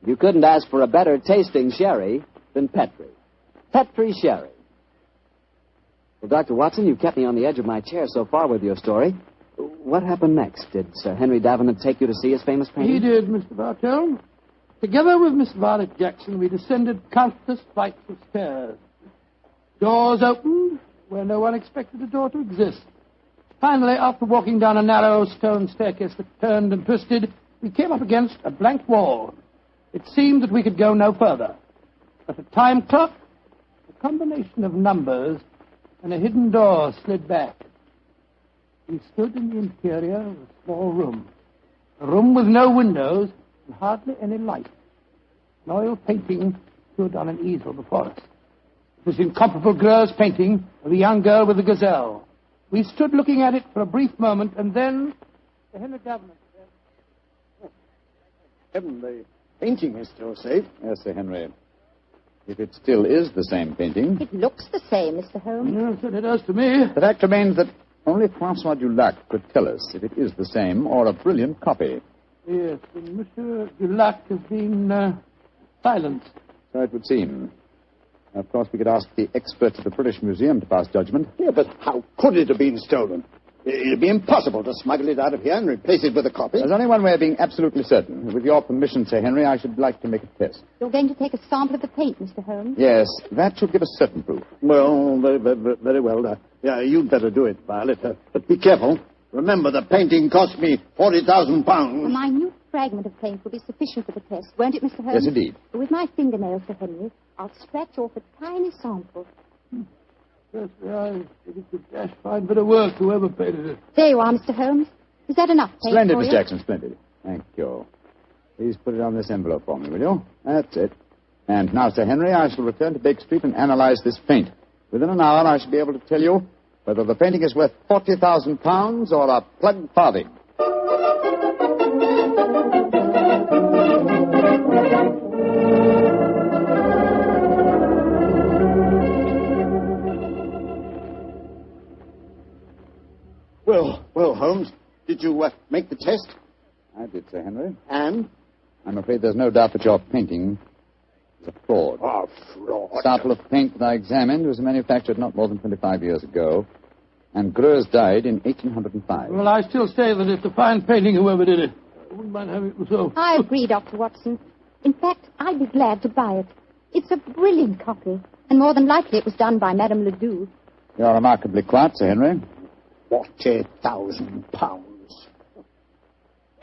You couldn't ask for a better tasting Sherry than Petri. Petri Sherry. Well, Dr. Watson, you've kept me on the edge of my chair so far with your story. What happened next? Did Sir Henry Davenant take you to see his famous painting? He did, Mr. Bartell. Together with Miss Violet Jackson, we descended countless flights of stairs. Doors opened where no one expected a door to exist. Finally, after walking down a narrow stone staircase that turned and twisted, we came up against a blank wall. It seemed that we could go no further. But a time clock, a combination of numbers, and a hidden door slid back. We stood in the interior of a small room. A room with no windows and hardly any light. An oil painting stood on an easel before us. It was the incomparable Greuze painting of the young girl with the Gazelle. We stood looking at it for a brief moment, and then the Henry Davenant said, Heaven, the painting is still safe. Yes, Sir Henry. If it still is the same painting... It looks the same, Mr. Holmes. Yes, it does to me. The fact remains that only Francois Dulac could tell us if it is the same or a brilliant copy. Yes, and Monsieur Dulac has been silenced. So it would seem. Of course, we could ask the experts at the British Museum to pass judgment. Yeah, but how could it have been stolen? It'd be impossible to smuggle it out of here and replace it with a copy. There's only one way of being absolutely certain. With your permission, Sir Henry, I should like to make a test. You're going to take a sample of the paint, Mr. Holmes? Yes, that should give us certain proof. Well, very well. Yeah, you'd better do it, Violet. But be careful. Remember, the painting cost me £40,000. A minute fragment of paint will be sufficient for the test, won't it, Mr. Holmes? Yes, indeed. With my fingernails, Sir Henry, I'll scratch off a tiny sample. Yes, I think it's a dash fine bit of work, whoever painted it. There you are, Mr. Holmes. Is that enough paint Splendid, for Miss you? Jackson, splendid. Thank you. Please put it on this envelope for me, will you? That's it. And now, Sir Henry, I shall return to Baker Street and analyze this paint. Within an hour, I shall be able to tell you whether the painting is worth £40,000 or a plug farthing. Well, Holmes, did you make the test? I did, Sir Henry. And? I'm afraid there's no doubt that your painting is a fraud. Oh, fraud. The sample of paint that I examined was manufactured not more than 25 years ago, and Greuze died in 1805. Well, I still say that it's a fine painting, whoever did it. I wouldn't mind having it so. I agree, Dr. Watson. In fact, I'd be glad to buy it. It's a brilliant copy, and more than likely it was done by Madame Ledoux. You're remarkably quiet, Sir Henry. £40,000.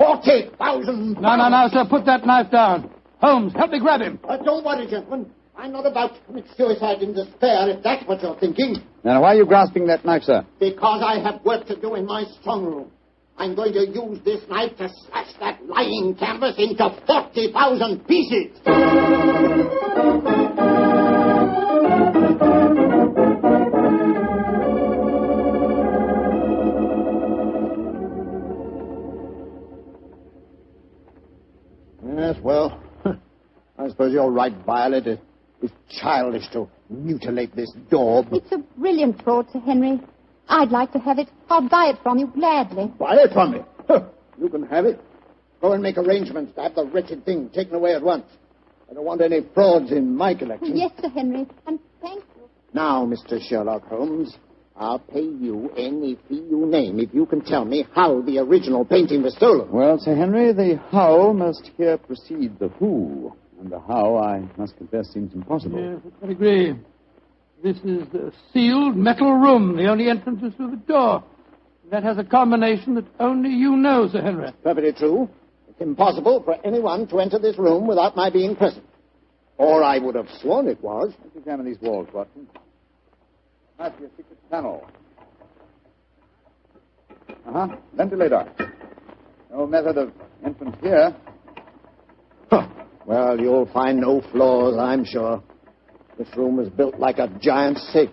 £40,000! No, sir, put that knife down. Holmes, help me grab him. Don't worry, gentlemen. I'm not about to commit suicide in despair, if that's what you're thinking. Now, why are you grasping that knife, sir? Because I have work to do in my strong room. I'm going to use this knife to slash that lying canvas into 40,000 pieces. Yes, well, I suppose you're right, Violet. It's childish to mutilate this daub. It's a brilliant fraud, Sir Henry. I'd like to have it. I'll buy it from you gladly. Buy it from me? You can have it. Go and make arrangements to have the wretched thing taken away at once. I don't want any frauds in my collection. Yes, Sir Henry, and thank you. Now, Mr. Sherlock Holmes, I'll pay you any fee you name if you can tell me how the original painting was stolen. Well, Sir Henry, the how must here precede the who. And the how, I must confess, seems impossible. Yes, I agree. This is a sealed metal room. The only entrance is through the door. That has a combination that only you know, Sir Henry. Perfectly true. It's impossible for anyone to enter this room without my being present. Or I would have sworn it was. Let's examine these walls, Watson. Might be a secret panel. Ventilator. No method of entrance here. Well, you'll find no flaws, I'm sure. This room is built like a giant safe.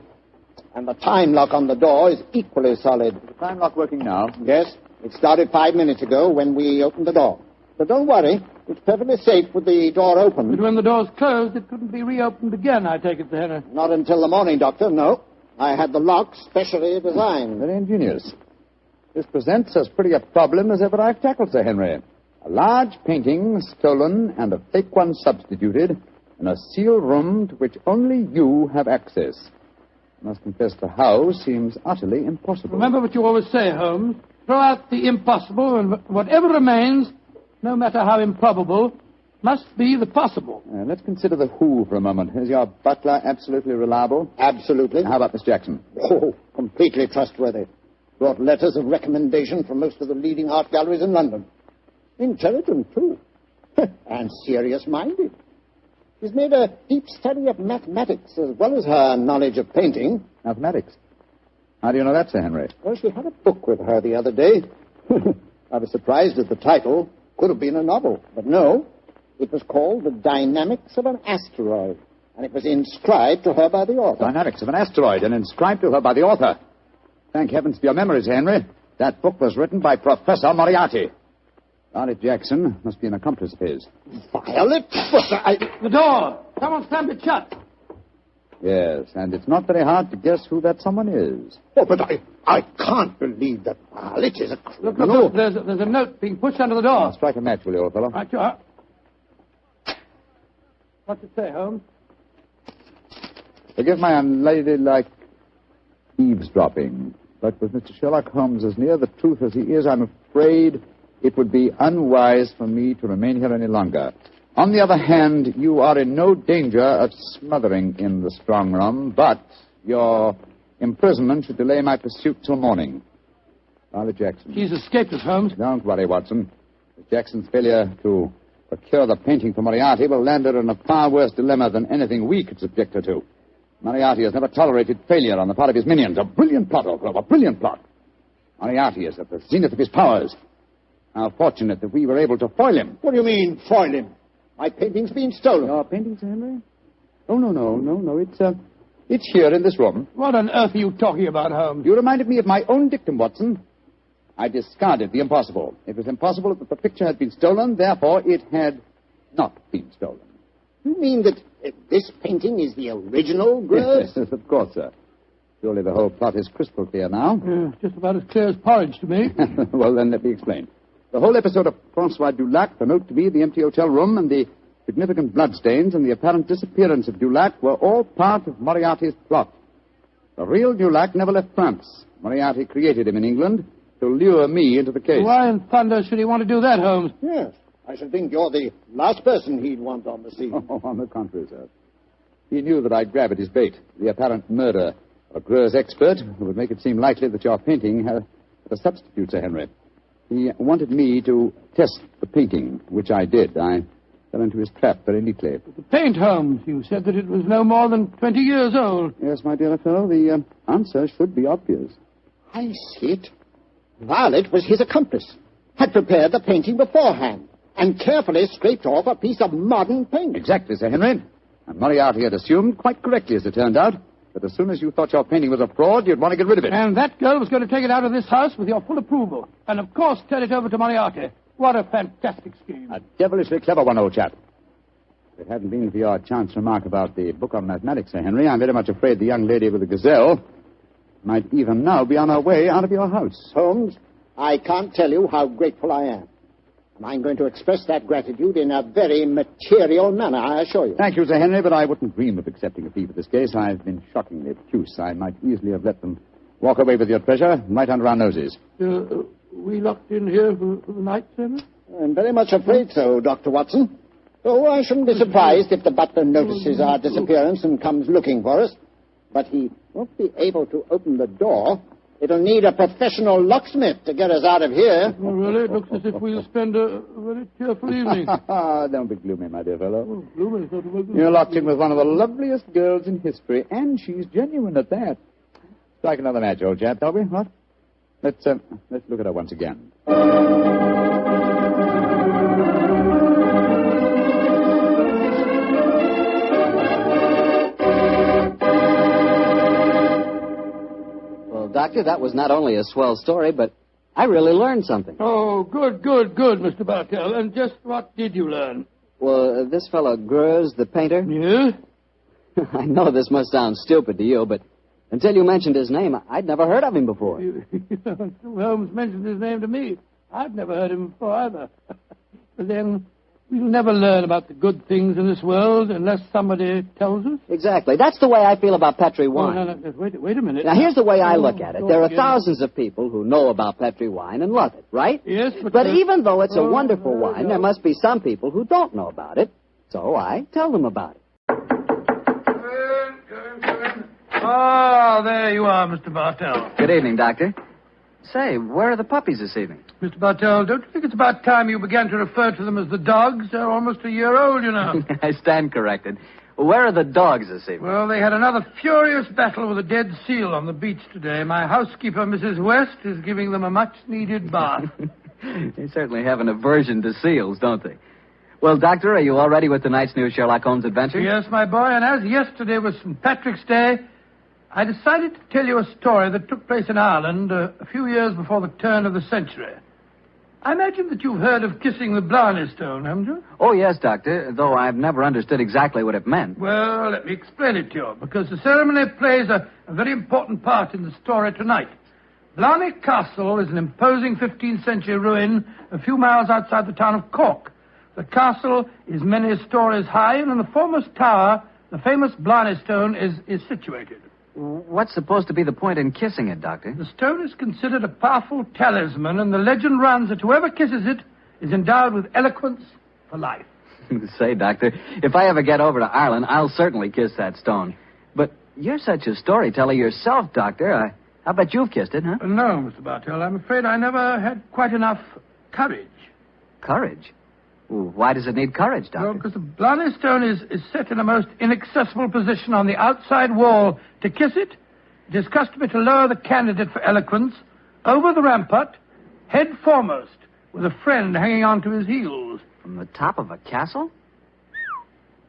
And the time lock on the door is equally solid. Is the time lock working now? Yes. It started 5 minutes ago when we opened the door. But don't worry. It's perfectly safe with the door open. But when the door's closed, it couldn't be reopened again, I take it, Sir Henry. Not until the morning, Doctor, no. I had the lock specially designed. Very ingenious. This presents as pretty a problem as ever I've tackled, Sir Henry. A large painting stolen and a fake one substituted in a sealed room to which only you have access. I must confess the how seems utterly impossible. Remember what you always say, Holmes. Throw out the impossible, and whatever remains, no matter how improbable, must be the possible. Let's consider the who for a moment. Is your butler absolutely reliable? Absolutely. How about Miss Jackson? Oh, completely trustworthy. Brought letters of recommendation from most of the leading art galleries in London. Intelligent, too. And serious-minded. She's made a deep study of mathematics as well as her knowledge of painting. Mathematics? How do you know that, Sir Henry? Well, she had a book with her the other day. I was surprised at the title. Could have been a novel, but no. It was called The Dynamics of an Asteroid, and it was inscribed to her by the author. Dynamics of an Asteroid, and inscribed to her by the author. Thank heavens for your memories, Henry. That book was written by Professor Moriarty. Violet Jackson must be an accomplice of his. Violet? The door! Someone slammed it shut. Yes, and it's not very hard to guess who that someone is. Oh, but I can't believe that Violet is a criminal. Look, there's a note being pushed under the door. Now, strike a match, will you, old fellow? Right, you are. What's it say, Holmes? Forgive my unladylike eavesdropping, but with Mr. Sherlock Holmes as near the truth as he is, I'm afraid it would be unwise for me to remain here any longer. On the other hand, you are in no danger of smothering in the strong room, but your imprisonment should delay my pursuit till morning. Father Jackson. He's escaped us, Holmes. Don't worry, Watson. Jackson's failure to procure the painting for Moriarty will land her in a far worse dilemma than anything we could subject her to. Moriarty has never tolerated failure on the part of his minions. A brilliant plot, Old Grove, a brilliant plot. Moriarty is at the zenith of his powers. How fortunate that we were able to foil him. What do you mean, foil him? My painting's been stolen. Your painting, Sir Henry? Oh, no. It's here in this room. What on earth are you talking about, Holmes? You reminded me of my own dictum, Watson. I discarded the impossible. It was impossible that the picture had been stolen, therefore it had not been stolen. You mean that this painting is the original, Grose? Yes, of course, sir. Surely the whole plot is crystal clear now. Just about as clear as porridge to me. Well, then, let me explain. The whole episode of Francois Dulac, the note to me, the empty hotel room, and the significant bloodstains and the apparent disappearance of Dulac were all part of Moriarty's plot. The real Dulac never left France. Moriarty created him in England to lure me into the case. Why in thunder should he want to do that, Holmes? Yes. I should think you're the last person he'd want on the scene. Oh, on the contrary, sir. He knew that I'd grab at his bait, the apparent murder of a Greuze expert who would make it seem likely that your painting had a substitute, Sir Henry. He wanted me to test the painting, which I did. I fell into his trap very neatly. The paint, Holmes. You said that it was no more than 20 years old. Yes, my dear fellow, the answer should be obvious. I see it. Violet was his accomplice, had prepared the painting beforehand, and carefully scraped off a piece of modern paint. Exactly, Sir Henry. And Moriarty had assumed, quite correctly as it turned out, that as soon as you thought your painting was a fraud, you'd want to get rid of it. And that girl was going to take it out of this house with your full approval. And, of course, turn it over to Moriarty. What a fantastic scheme. A devilishly clever one, old chap. If it hadn't been for your chance remark about the book on mathematics, Sir Henry, I'm very much afraid the young lady with the Gazelle might even now be on her way out of your house. Holmes, I can't tell you how grateful I am. And I'm going to express that gratitude in a very material manner, I assure you. Thank you, Sir Henry, but I wouldn't dream of accepting a fee for this case. I've been shockingly obtuse. I might easily have let them walk away with your treasure right under our noses. We locked in here for the night, Sir Henry? I'm very much afraid so, Dr. Watson. Oh, I shouldn't be surprised if the butler notices our disappearance and comes looking for us. But he won't be able to open the door. It'll need a professional locksmith to get us out of here. Oh, really? It looks as if we'll spend a very cheerful evening. Don't be gloomy, my dear fellow. Oh, gloomy. You're locked in with one of the loveliest girls in history, and she's genuine at that. Strike another match, old chap, shall we? What? Let's look at her once again. Doctor, that was not only a swell story, but I really learned something. Oh, good, Mr. Bartell. And just what did you learn? Well, this fellow Greuze, the painter... Yeah? I know this must sound stupid to you, but until you mentioned his name, I'd never heard of him before. Holmes mentioned his name to me. I've never heard him before either. But then... we'll never learn about the good things in this world unless somebody tells us. Exactly. That's the way I feel about Petri wine. Oh, no, wait a minute. Now, here's the way I look at it. There are thousands of people who know about Petri wine and love it, right? Yes, but even though it's a wonderful wine, there must be some people who don't know about it. So I tell them about it. Ah, there you are, Mr. Bartell. Good evening, Doctor. Say, where are the puppies this evening? Mr. Bartell, don't you think it's about time you began to refer to them as the dogs? They're almost a year old, you know. I stand corrected. Where are the dogs this evening? Well, they had another furious battle with a dead seal on the beach today. My housekeeper, Mrs. West, is giving them a much-needed bath. They certainly have an aversion to seals, don't they? Well, Doctor, are you all ready with tonight's new Sherlock Holmes adventure? Yes, my boy, and as yesterday was St. Patrick's Day, I decided to tell you a story that took place in Ireland a few years before the turn of the century. I imagine that you've heard of kissing the Blarney stone, haven't you? Oh, yes, Doctor, though I've never understood exactly what it meant. Well, let me explain it to you, because the ceremony plays a very important part in the story tonight. Blarney Castle is an imposing 15th century ruin a few miles outside the town of Cork. The castle is many stories high, and in the foremost tower the famous Blarney stone is situated. What's supposed to be the point in kissing it, Doctor? The stone is considered a powerful talisman, and the legend runs that whoever kisses it is endowed with eloquence for life. Say, Doctor, if I ever get over to Ireland, I'll certainly kiss that stone. But you're such a storyteller yourself, Doctor. I bet you've kissed it, huh? No, Mr. Bartell. I'm afraid I never had quite enough courage. Courage? Well, why does it need courage, Doctor? Well, because the Blarney stone is set in a most inaccessible position on the outside wall. To kiss it, it is customary to lower the candidate for eloquence over the rampart, head foremost, with a friend hanging on to his heels. From the top of a castle?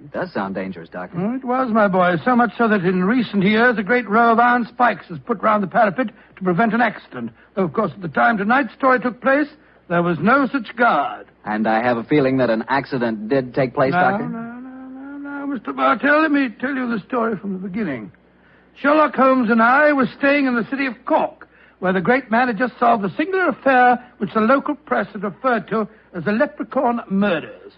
It does sound dangerous, Doctor. Oh, it was, my boy, so much so that in recent years a great row of iron spikes was put round the parapet to prevent an accident. Though, of course, at the time tonight's story took place, there was no such guard. And I have a feeling that an accident did take place, Doctor? No, Mr. Bartell, let me tell you the story from the beginning. Sherlock Holmes and I were staying in the city of Cork, where the great man had just solved a singular affair which the local press had referred to as the Leprechaun Murders.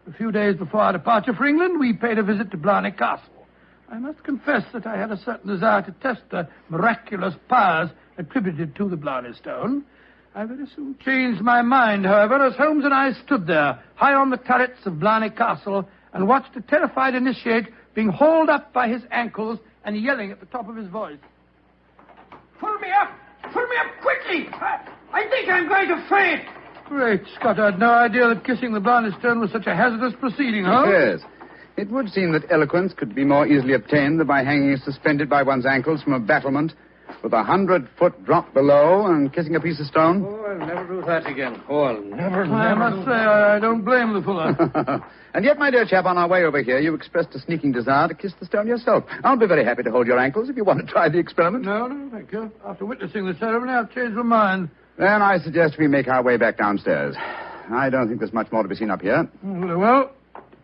A few days before our departure for England, we paid a visit to Blarney Castle. I must confess that I had a certain desire to test the miraculous powers attributed to the Blarney stone. I very soon changed my mind, however, as Holmes and I stood there, high on the turrets of Blarney Castle, and watched a terrified initiate being hauled up by his ankles and yelling at the top of his voice. Pull me up! Pull me up quickly! I think I'm going to faint! Great Scott, I had no idea that kissing the Blarney stone was such a hazardous proceeding, huh? Yes. It would seem that eloquence could be more easily obtained than by hanging suspended by one's ankles from a battlement with 100-foot drop below and kissing a piece of stone. Oh, I'll never do that again. Oh, I'll never. I must say, I don't blame the fuller. And yet, my dear chap, on our way over here, you expressed a sneaking desire to kiss the stone yourself. I'll be very happy to hold your ankles if you want to try the experiment. No, thank you. After witnessing the ceremony, I've changed my mind. Then I suggest we make our way back downstairs. I don't think there's much more to be seen up here. Well,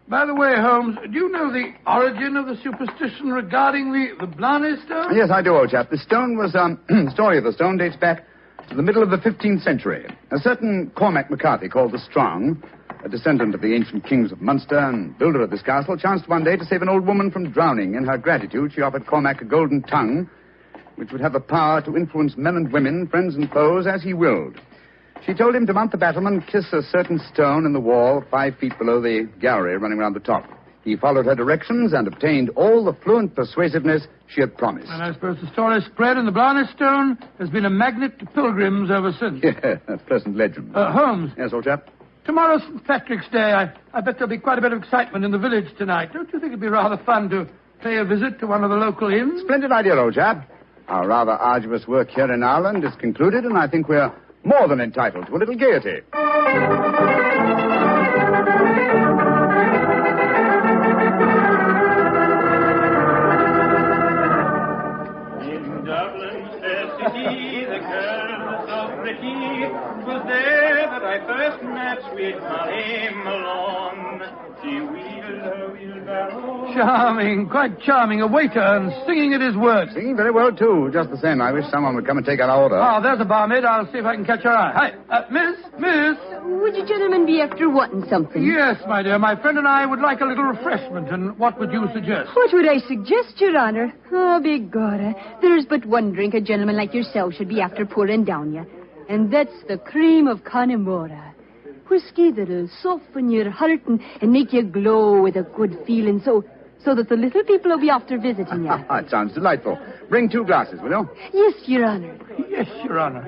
by the way, Holmes, do you know the origin of the superstition regarding the Blarney stone? Yes, I do, old chap. The stone was, story of the stone dates back to the middle of the 15th century. A certain Cormac MacCarthy, called the Strong, a descendant of the ancient kings of Munster and builder of this castle, chanced one day to save an old woman from drowning. In her gratitude, she offered Cormac a golden tongue, which would have the power to influence men and women, friends and foes, as he willed. She told him to mount the battlement, kiss a certain stone in the wall 5 feet below the gallery running round the top. He followed her directions and obtained all the fluent persuasiveness she had promised. And I suppose the story spread, and the Blarney stone has been a magnet to pilgrims ever since. Yeah, a pleasant legend. Holmes. Yes, old chap? Tomorrow's St. Patrick's Day. I bet there'll be quite a bit of excitement in the village tonight. Don't you think it'd be rather fun to pay a visit to one of the local inns? Splendid idea, old chap. Our rather arduous work here in Ireland is concluded, and I think we're more than entitled to a little gaiety. In Dublin's fair city, the girl was so pretty. 'Twas there that I first met sweet Molly Malone. She wheeled her wheelbarrow. Charming, quite charming. A waiter and singing at his work. Singing very well, too. Just the same, I wish someone would come and take our order. Oh, there's a barmaid. I'll see if I can catch her eye. Hi, miss. Would you gentlemen be after wanting something? Yes, my dear. My friend and I would like a little refreshment, and what would you suggest? What would I suggest, Your Honor? Oh, begorra. There's but one drink a gentleman like yourself should be after pouring down you, and that's the cream of Connemara. Whiskey that'll soften your heart and make you glow with a good feeling, so that the little people will be after visiting you. It sounds delightful. Bring 2 glasses, will you? Yes, Your Honor. Yes, Your Honor.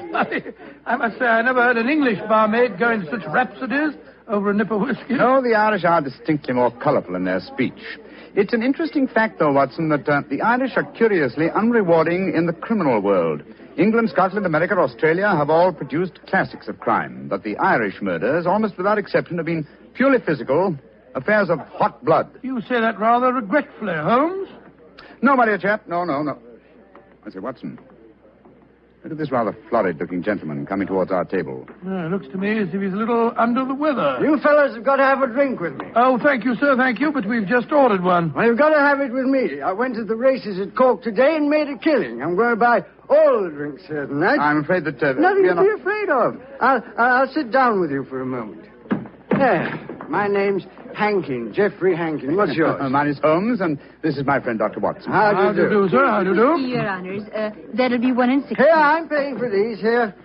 I must say I never heard an English barmaid go into such rhapsodies over a nip of whiskey. No, the Irish are distinctly more colourful in their speech. It's an interesting fact, though, Watson, that the Irish are curiously unrewarding in the criminal world. England, Scotland, America, Australia have all produced classics of crime, but the Irish murders, almost without exception, have been purely physical, affairs of hot blood. You say that rather regretfully, Holmes. No, my dear chap, no. I say, Watson, look at this rather florid-looking gentleman coming towards our table. It looks to me as if he's a little under the weather. You fellas have got to have a drink with me. Oh, thank you, sir, thank you, but we've just ordered one. Well, you've got to have it with me. I went to the races at Cork today and made a killing. I'm going to buy all the drinks here tonight. I'm afraid that... Nothing to be afraid of. I'll sit down with you for a moment. There. My name's Hankin, Geoffrey Hankin. What's yours? Mine is Holmes, and this is my friend, Dr. Watson. How do you do? Sir? How do you do? Your honors, that'll be 1 and 6. Here, I'm paying for these. Here.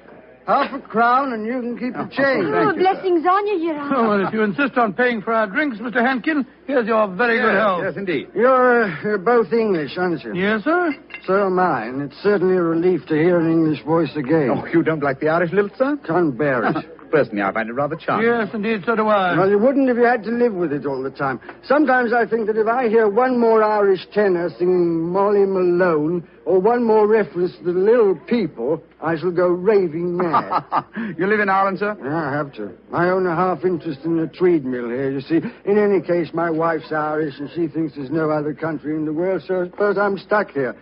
Half a crown, and you can keep the change. Oh, blessings on you, Your Honor. Oh, well, if you insist on paying for our drinks, Mr. Hankin, here's your very good health. Yes, indeed. You're both English, aren't you? Yes, sir? So am I, and it's certainly a relief to hear an English voice again. Oh, you don't like the Irish lilt, sir? Can't bear it. Personally, I find it rather charming. Yes, indeed, so do I. Well, you wouldn't if you had to live with it all the time. Sometimes I think that if I hear one more Irish tenor singing Molly Malone, or one more reference to the little people, I shall go raving mad. You live in Ireland, sir? Yeah, I have to. I own a half interest in the Tweed mill here, you see. In any case, my wife's Irish, and she thinks there's no other country in the world, so I suppose I'm stuck here.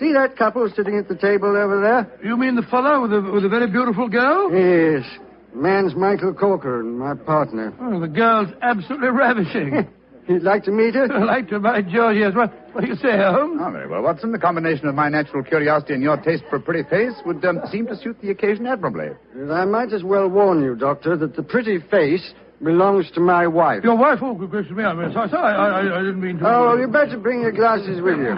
See that couple sitting at the table over there? You mean the fellow with a very beautiful girl? Yes. The man's Michael Corcoran, my partner. Oh, the girl's absolutely ravishing. You'd like to meet her? I'd like to, by George, yes. What do you say, Holmes? Oh, very well, Watson. The combination of my natural curiosity and your taste for a pretty face would seem to suit the occasion admirably. I might as well warn you, Doctor, that the pretty face belongs to my wife. Your wife? Oh, good gracious me. I'm sorry. I didn't mean to... Oh, well, you better bring your glasses with you.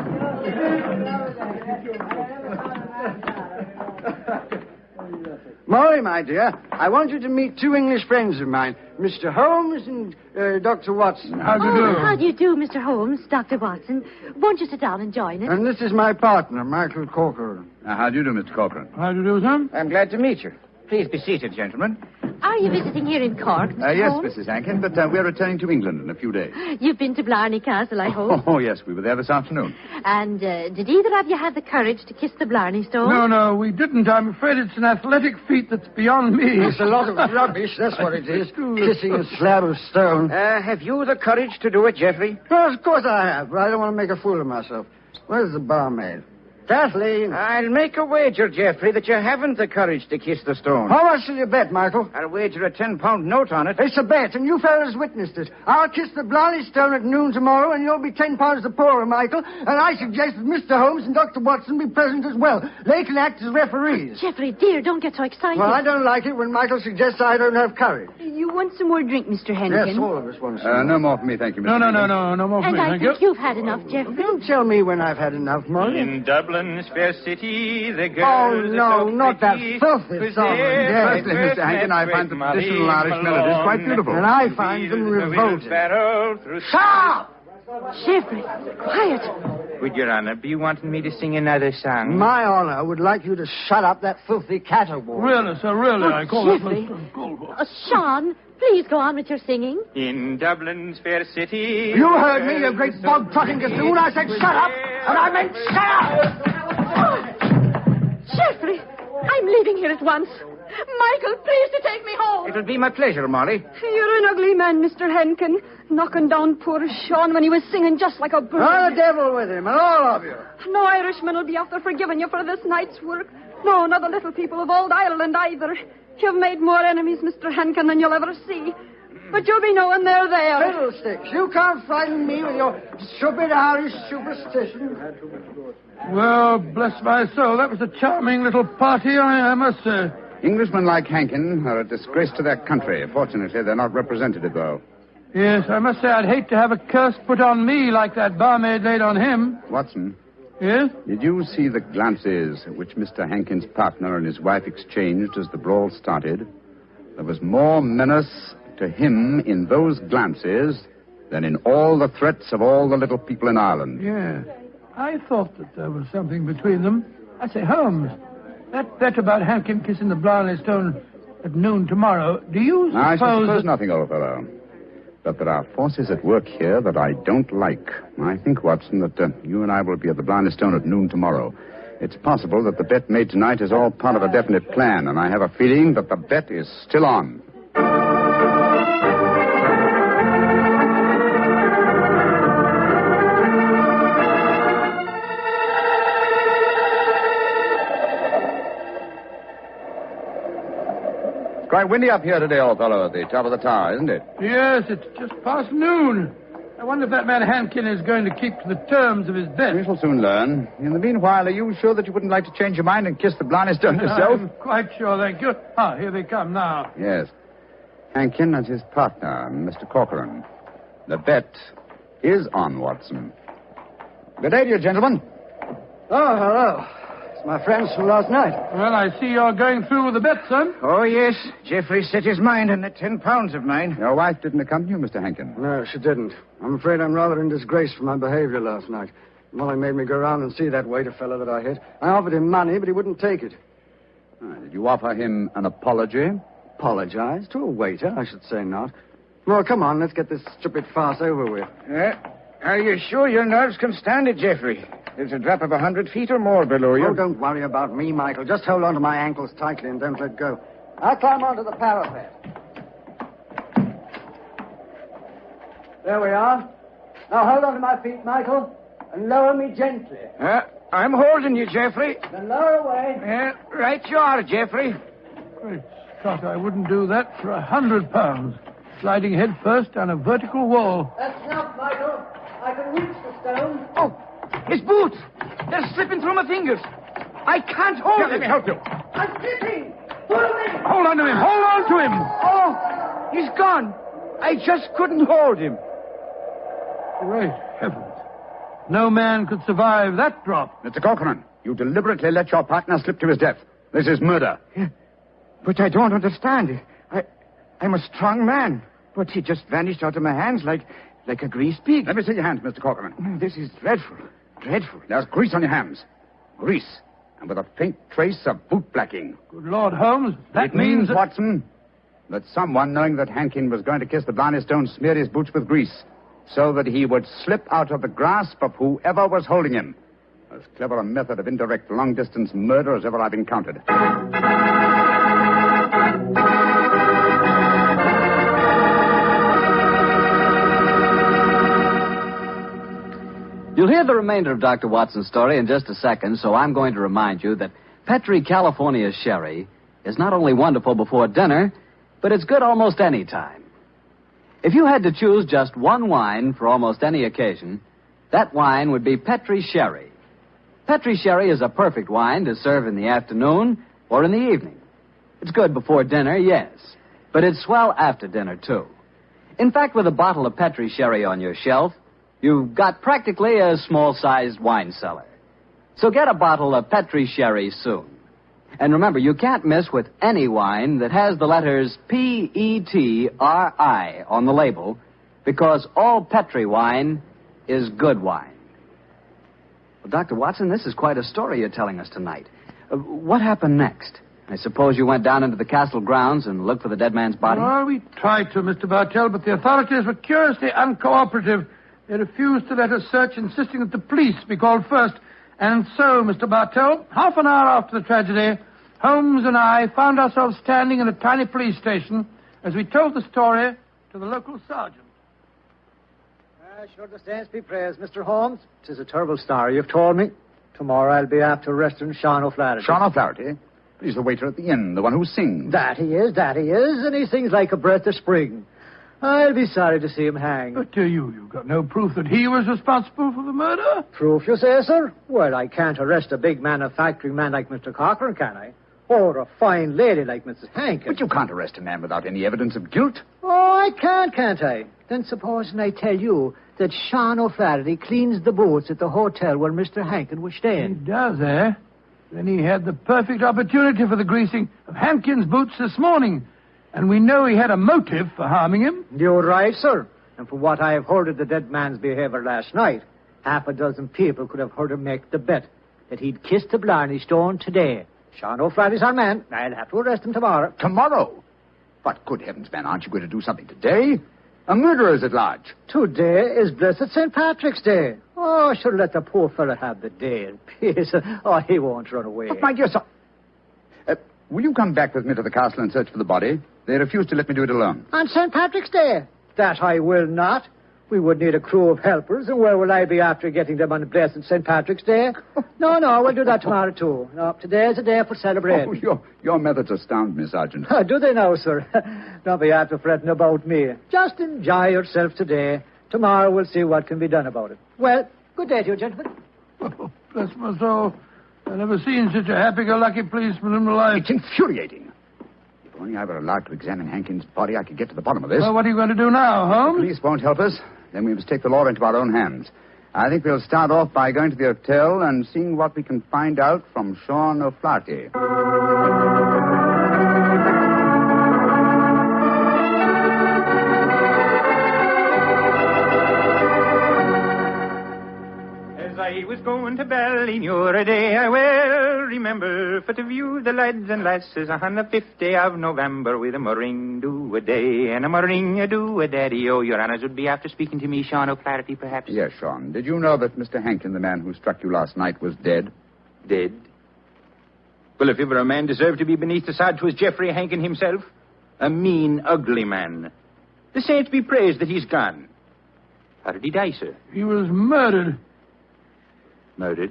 Molly, my dear, I want you to meet 2 English friends of mine, Mr. Holmes and Dr. Watson. How do you do? How do you do, Mr. Holmes, Dr. Watson? Won't you sit down and join us? And this is my partner, Michael Corcoran. How do you do, Mr. Corcoran? How do you do, sir? I'm glad to meet you. Please be seated, gentlemen. Are you visiting here in Cork, Mr. Yes, Holmes? Mrs. Hankin, but we're returning to England in a few days. You've been to Blarney Castle, I hope. Oh, yes, we were there this afternoon. And did either of you have the courage to kiss the Blarney Stone? No, we didn't. I'm afraid it's an athletic feat that's beyond me. It's a lot of rubbish, that's what it is. Kissing a slab of stone. Have you the courage to do it, Geoffrey? Well, of course I have, but I don't want to make a fool of myself. Where's the barmaid? Kathleen. I'll make a wager, Geoffrey, that you haven't the courage to kiss the stone. How much will you bet, Michael? I'll wager a £10 note on it. It's a bet, and you fellas witnessed it. I'll kiss the Blarney Stone at noon tomorrow, and you'll be £10 the poorer, Michael. And I suggest that Mr. Holmes and Dr. Watson be present as well. They can act as referees. Geoffrey, dear, don't get so excited. Well, I don't like it when Michael suggests I don't have courage. You want some more drink, Mr. Henkin? Yes, all of us want some. No more for me, thank you, Mr. No more for And me, I thank you. think you've had enough, Geoffrey. Don't tell me when I've had enough, Molly. In Dublin's fair city, the girls Oh, no, are so not that pretty. filthy Was song. there Yes. Firstly, Mr. Hankin, I find the traditional Irish melodies quite beautiful. And I find them revolting. Stop! Geoffrey, quiet. Would Your Honor be wanting me to sing another song? My honor would like you to shut up that filthy caterwaul. Really, sir, really, I call Geoffrey. that... Sean, please go on with your singing. In Dublin's fair city. You heard me, you great bog-trotting gazoo. I said shut up, and I meant shut up! Geoffrey, I'm leaving here at once. Michael, please to take me home. It'll be my pleasure, Molly. You're an ugly man, Mr. Henkin. Knocking down poor Sean when he was singing just like a bird. Oh, the devil with him, and all of you. No Irishman will be after forgiving you for this night's work. No, not the little people of old Ireland either. You've made more enemies, Mr. Henkin, than you'll ever see. But you'll be knowing they're there. Fiddlesticks, you can't frighten me with your stupid Irish superstition. Well, bless my soul, that was a charming little party, I must say. Englishmen like Hankin are a disgrace to their country. Fortunately, they're not representative, though. Yes, I must say I'd hate to have a curse put on me like that barmaid laid on him. Watson, Yes? did you see the glances which Mr. Hankin's partner and his wife exchanged as the brawl started? There was more menace to him in those glances than in all the threats of all the little people in Ireland. Yeah. I thought that there was something between them. I say, Holmes, that bet about Hankin kissing the Blarney Stone at noon tomorrow, do you suppose... I suppose nothing, old fellow. But there are forces at work here that I don't like. I think, Watson, that you and I will be at the Blarney Stone at noon tomorrow. It's possible that the bet made tonight is all part of a definite plan, and I have a feeling that the bet is still on. Quite windy up here today, old fellow, at the top of the tower, isn't it? Yes, it's just past noon. I wonder if that man Hankin is going to keep to the terms of his bet. We shall soon learn. In the meanwhile, are you sure that you wouldn't like to change your mind and kiss the Blarney Stone yourself? I'm quite sure, thank you. Ah, here they come now. Yes. Hankin and his partner, Mr. Corcoran. The bet is on, Watson. Good day to you, gentlemen. Oh, hello. It's my friends from last night. Well, I see you're going through with the bet, son. Oh, yes. Geoffrey set his mind on the 10 pounds of mine. Your wife didn't accompany you, Mr. Hankin? No, she didn't. I'm afraid I'm rather in disgrace for my behavior last night. Molly made me go round and see that waiter fellow that I hit. I offered him money, but he wouldn't take it. Did you offer him an apology? Apologize? To a waiter? I should say not. Well, come on, let's get this stupid farce over with. Are you sure your nerves can stand it, Geoffrey? There's a drop of 100 feet or more below you. Oh, don't worry about me, Michael. Just hold on to my ankles tightly and don't let go. I'll climb onto the parapet. There we are. Now hold on to my feet, Michael, and lower me gently. I'm holding you, Geoffrey. Then lower away. Right you are, Geoffrey. Great Scott, I wouldn't do that for £100. Sliding head first down a vertical wall. That's enough, Michael. I can reach the stone. Oh, his boots. They're slipping through my fingers. I can't hold him. Let me help you. I'm slipping. Pull me. Hold on to him. Hold on to him. Oh, he's gone. I just couldn't hold him. Great heavens. No man could survive that drop. Mr. Corcoran, you deliberately let your partner slip to his death. This is murder. But I don't understand. I'm a strong man. But he just vanished out of my hands like a greased pig. Let me see your hands, Mr. Corcoran. This is dreadful. Dreadful. There's grease on your hands. Grease. And with a faint trace of boot blacking. Good Lord, Holmes, that It means, that... Watson, that someone, knowing that Hankin was going to kiss the Blarney stone, smeared his boots with grease, so that he would slip out of the grasp of whoever was holding him. As clever a method of indirect long-distance murder as ever I've encountered. You'll hear the remainder of Dr. Watson's story in just a second, so I'm going to remind you that Petri California Sherry is not only wonderful before dinner, but it's good almost any time. If you had to choose just one wine for almost any occasion, that wine would be Petri Sherry. Petri Sherry is a perfect wine to serve in the afternoon or in the evening. It's good before dinner, yes, but it's swell after dinner, too. In fact, with a bottle of Petri Sherry on your shelf, you've got practically a small-sized wine cellar. So get a bottle of Petri Sherry soon. And remember, you can't miss with any wine that has the letters Petri on the label, because all Petri wine is good wine. Well, Dr. Watson, this is quite a story you're telling us tonight. What happened next? I suppose you went down into the castle grounds and looked for the dead man's body? Well, we tried to, Mr. Bartell, but the authorities were curiously uncooperative. They refused to let us search, insisting that the police be called first. And so, Mr. Bartell, half an hour after the tragedy, Holmes and I found ourselves standing in a tiny police station as we told the story to the local sergeant. Sure the saints be praised, Mr. Holmes. 'Tis a terrible story you've told me. Tomorrow I'll be after arresting Sean O'Flaherty. Sean O'Flaherty? He's the waiter at the inn, the one who sings. That he is, and he sings like a breath of spring. I'll be sorry to see him hang. But you've got no proof that he was responsible for the murder? Proof, you say, sir? Well, I can't arrest a big manufacturing man like Mr. Corcoran, can I? Or a fine lady like Mrs. Hankin. But you can't arrest a man without any evidence of guilt. Oh, I can't I? Then supposing I tell you that Sean O'Flaherty cleans the boots at the hotel where Mr. Hankin was staying. He does, eh? Then he had the perfect opportunity for the greasing of Hankin's boots this morning. And we know he had a motive for harming him. You're right, sir. And from what I have heard of the dead man's behavior last night, half a dozen people could have heard him make the bet that he'd kiss the Blarney stone today. Sean O'Flaherty's our man. I'll have to arrest him tomorrow. Tomorrow? But good heavens, man, aren't you going to do something today? A murderer is at large. Today is blessed St. Patrick's Day. Oh, sure, let the poor fellow have the day in peace. Oh, he won't run away. But my dear son... will you come back with me to the castle and search for the body? They refuse to let me do it alone. On St. Patrick's Day? That I will not. We would need a crew of helpers, and where will I be after getting them on blessed St. Patrick's Day? No, we'll do that tomorrow, too. No, today's a day for celebrating. Oh, your methods astound me, Sergeant. Do they now, sir? Don't be after fretting about me. Just enjoy yourself today. Tomorrow we'll see what can be done about it. Well, good day to you, gentlemen. Oh, bless my soul. I've never seen such a happy-go-lucky policeman in my life. It's infuriating. If only I were allowed to examine Hankin's body, I could get to the bottom of this. Well, what are you going to do now, Holmes? The police won't help us. Then we must take the law into our own hands. I think we'll start off by going to the hotel and seeing what we can find out from Sean O'Flaherty. I was going to Ballymure a day, I well remember, for to view the lads and lasses on the 5th day of November with a murring do a day and a murring a do a daddy. Oh, your honors would be after speaking to me, Sean O'Flaherty, perhaps? Yes, Sean. Did you know that Mr. Hankin, the man who struck you last night, was dead? Dead? Well, if ever a man deserved to be beneath the sod, 'twas Geoffrey Hankin himself. A mean, ugly man. The saints be praised that he's gone. How did he die, sir? He was murdered. Murdered?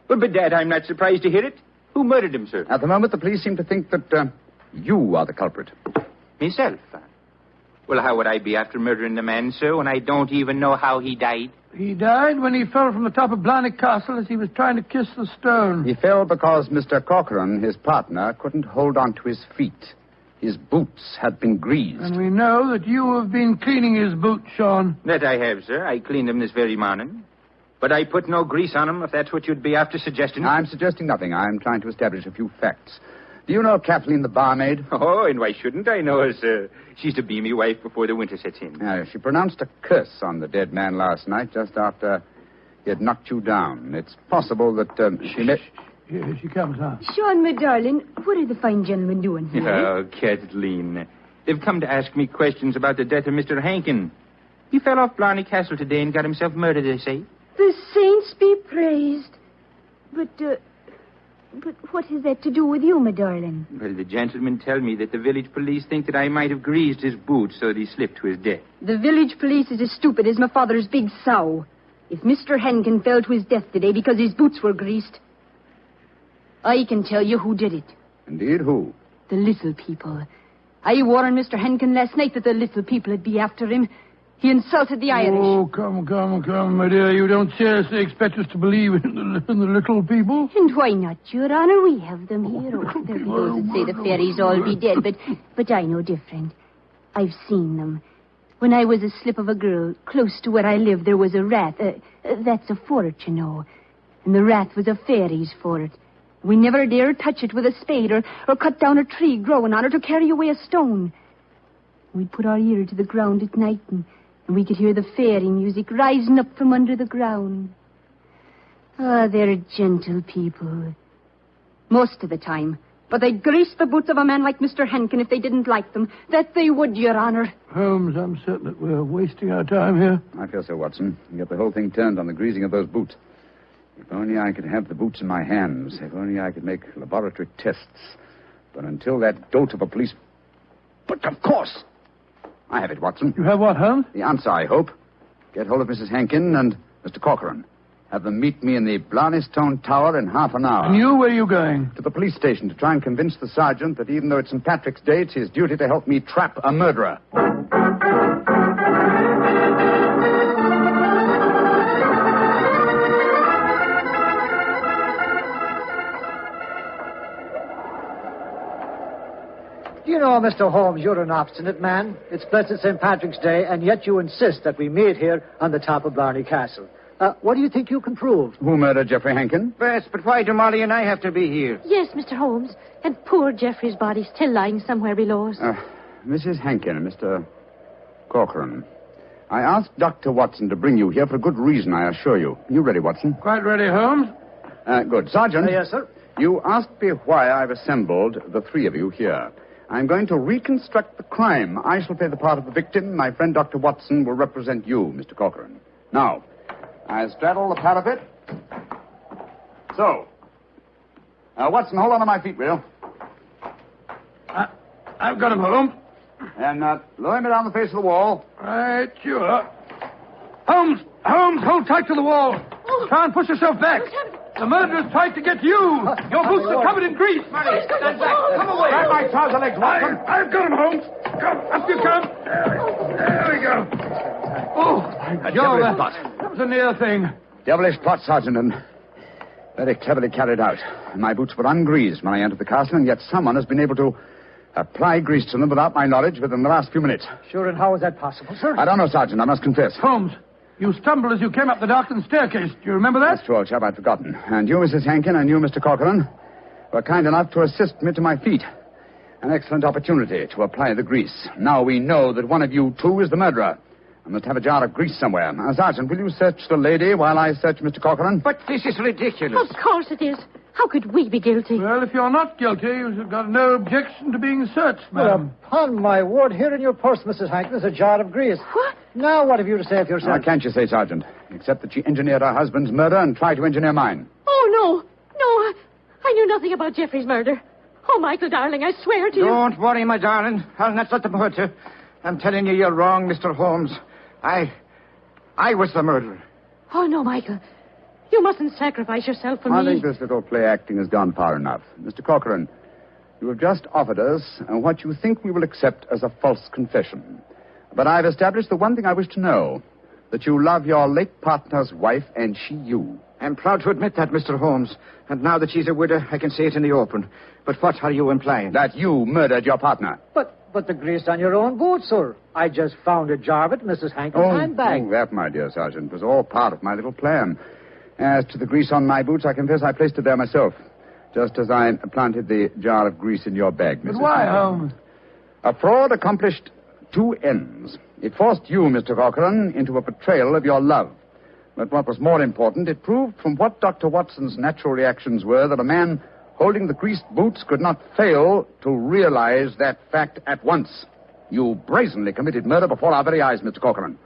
Well, bedad, I'm not surprised to hear it. Who murdered him, sir? At the moment, the police seem to think that you are the culprit. Myself? Well, how would I be after murdering the man, sir, when I don't even know how he died? He died when he fell from the top of Blarney Castle as he was trying to kiss the stone. He fell because Mr. Corcoran, his partner, couldn't hold on to his feet. His boots had been greased. And we know that you have been cleaning his boots, Sean. That I have, sir. I cleaned them this very morning. But I put no grease on them, if that's what you'd be after suggesting. I'm suggesting nothing. I'm trying to establish a few facts. Do you know Kathleen, the barmaid? Oh, and why shouldn't I know her, sir? She's to be me wife before the winter sets in. She pronounced a curse on the dead man last night, just after he had knocked you down. It's possible that she met... Here she comes now. Sean, my darling, what are the fine gentlemen doing here? Oh, Kathleen. They've come to ask me questions about the death of Mr. Hankin. He fell off Blarney Castle today and got himself murdered, they say. The saints be praised. But what has that to do with you, my darling? Well, the gentlemen tell me that the village police think that I might have greased his boots so that he slipped to his death. The village police is as stupid as my father's big sow. If Mr. Hankin fell to his death today because his boots were greased, I can tell you who did it. Indeed, who? The little people. I warned Mr. Hankin last night that the little people would be after him. He insulted the Irish. Oh, come, my dear. You don't seriously expect us to believe in the little people? And why not, Your Honor? We have them here. Oh, there be those that say the fairies all be dead, but I know different. I've seen them. When I was a slip of a girl, close to where I lived, there was a rat. That's a fort, you know. And the rat was a fairy's fort. We never dared touch it with a spade or cut down a tree growing on it or carry away a stone. We'd put our ear to the ground at night and we could hear the fairy music rising up from under the ground. They're gentle people. Most of the time. But they'd grease the boots of a man like Mr. Hankin if they didn't like them. That they would, Your Honor. Holmes, I'm certain that we're wasting our time here. I feel so, Watson. You get the whole thing turned on the greasing of those boots. If only I could have the boots in my hands. If only I could make laboratory tests. But until that dolt of a police... But of course! I have it, Watson. You have what, Holmes? The answer, I hope. Get hold of Mrs. Hankin and Mr. Corcoran. Have them meet me in the Blarney Stone Tower in half an hour. And you, where are you going? To the police station to try and convince the sergeant that even though it's St. Patrick's Day, it's his duty to help me trap a murderer. You know, Mr. Holmes, you're an obstinate man. It's blessed St. Patrick's Day, and yet you insist that we meet here on the top of Blarney Castle. What do you think you can prove? Who murdered Geoffrey Hankin? Yes, but why do Molly and I have to be here? Yes, Mr. Holmes. And poor Geoffrey's body still lying somewhere below us. Mrs. Hankin and Mr. Corcoran, I asked Dr. Watson to bring you here for a good reason, I assure you. You ready, Watson? Quite ready, Holmes. Good. Sergeant. Yes, sir. You asked me why I've assembled the three of you here. I'm going to reconstruct the crime. I shall play the part of the victim. My friend Dr. Watson will represent you, Mr. Corcoran. Now, I straddle the parapet. So. Watson, hold on to my feet, will you? I've got him, Holmes. And lower me down the face of the wall. Right, you are. Holmes, hold tight to the wall. Try and push yourself back. The murderer's tried to get you. Your boots are covered in grease. Stand back. Come away. Grab my trouser legs, Watson. I've got him, Holmes. Come, up you come. There we go. Oh, Joe, that was a near thing. Devilish plot, Sergeant, and very cleverly carried out. My boots were ungreased when I entered the castle, and yet someone has been able to apply grease to them without my knowledge within the last few minutes. Sure, and how is that possible, sir? I don't know, Sergeant. I must confess. Holmes, you stumbled as you came up the darkened staircase. Do you remember that? That's true, old chap. I'd forgotten. And you, Mrs. Hankin, and you, Mr. Corcoran, were kind enough to assist me to my feet. An excellent opportunity to apply the grease. Now we know that one of you two is the murderer. I must have a jar of grease somewhere. Now, Sergeant, will you search the lady while I search Mr. Corcoran? But this is ridiculous. Of course it is. How could we be guilty? Well, if you're not guilty, you've got no objection to being searched, madam. Well, upon my word, here in your purse, Mrs. Hankin, is a jar of grease. What? Now, what have you to say for yourself? Now, can't you say, Sergeant? Except that she engineered her husband's murder and tried to engineer mine. Oh, no, I knew nothing about Geoffrey's murder. Oh, Michael, darling, I swear to you. Don't worry, my darling. I'll not let them hurt you. I'm telling you, you're wrong, Mr. Holmes. I was the murderer. Oh, no, Michael. You mustn't sacrifice yourself for me. I think this little play acting has gone far enough. Mr. Corcoran, you have just offered us what you think we will accept as a false confession. But I've established the one thing I wish to know, that you love your late partner's wife and she you. I'm proud to admit that, Mr. Holmes. And now that she's a widow, I can say it in the open. But what are you implying? That you murdered your partner. But the grease on your own boot, sir. I just found a jar of it in Mrs. Hankin's handbag. Oh, that, my dear Sergeant, was all part of my little plan. As to the grease on my boots, I confess I placed it there myself, just as I planted the jar of grease in your bag, Mrs. But why, Holmes? A fraud accomplished two ends. It forced you, Mr. Corcoran, into a betrayal of your love. But what was more important, it proved from what Dr. Watson's natural reactions were that a man holding the greased boots could not fail to realize that fact at once. You brazenly committed murder before our very eyes, Mr. Corcoran,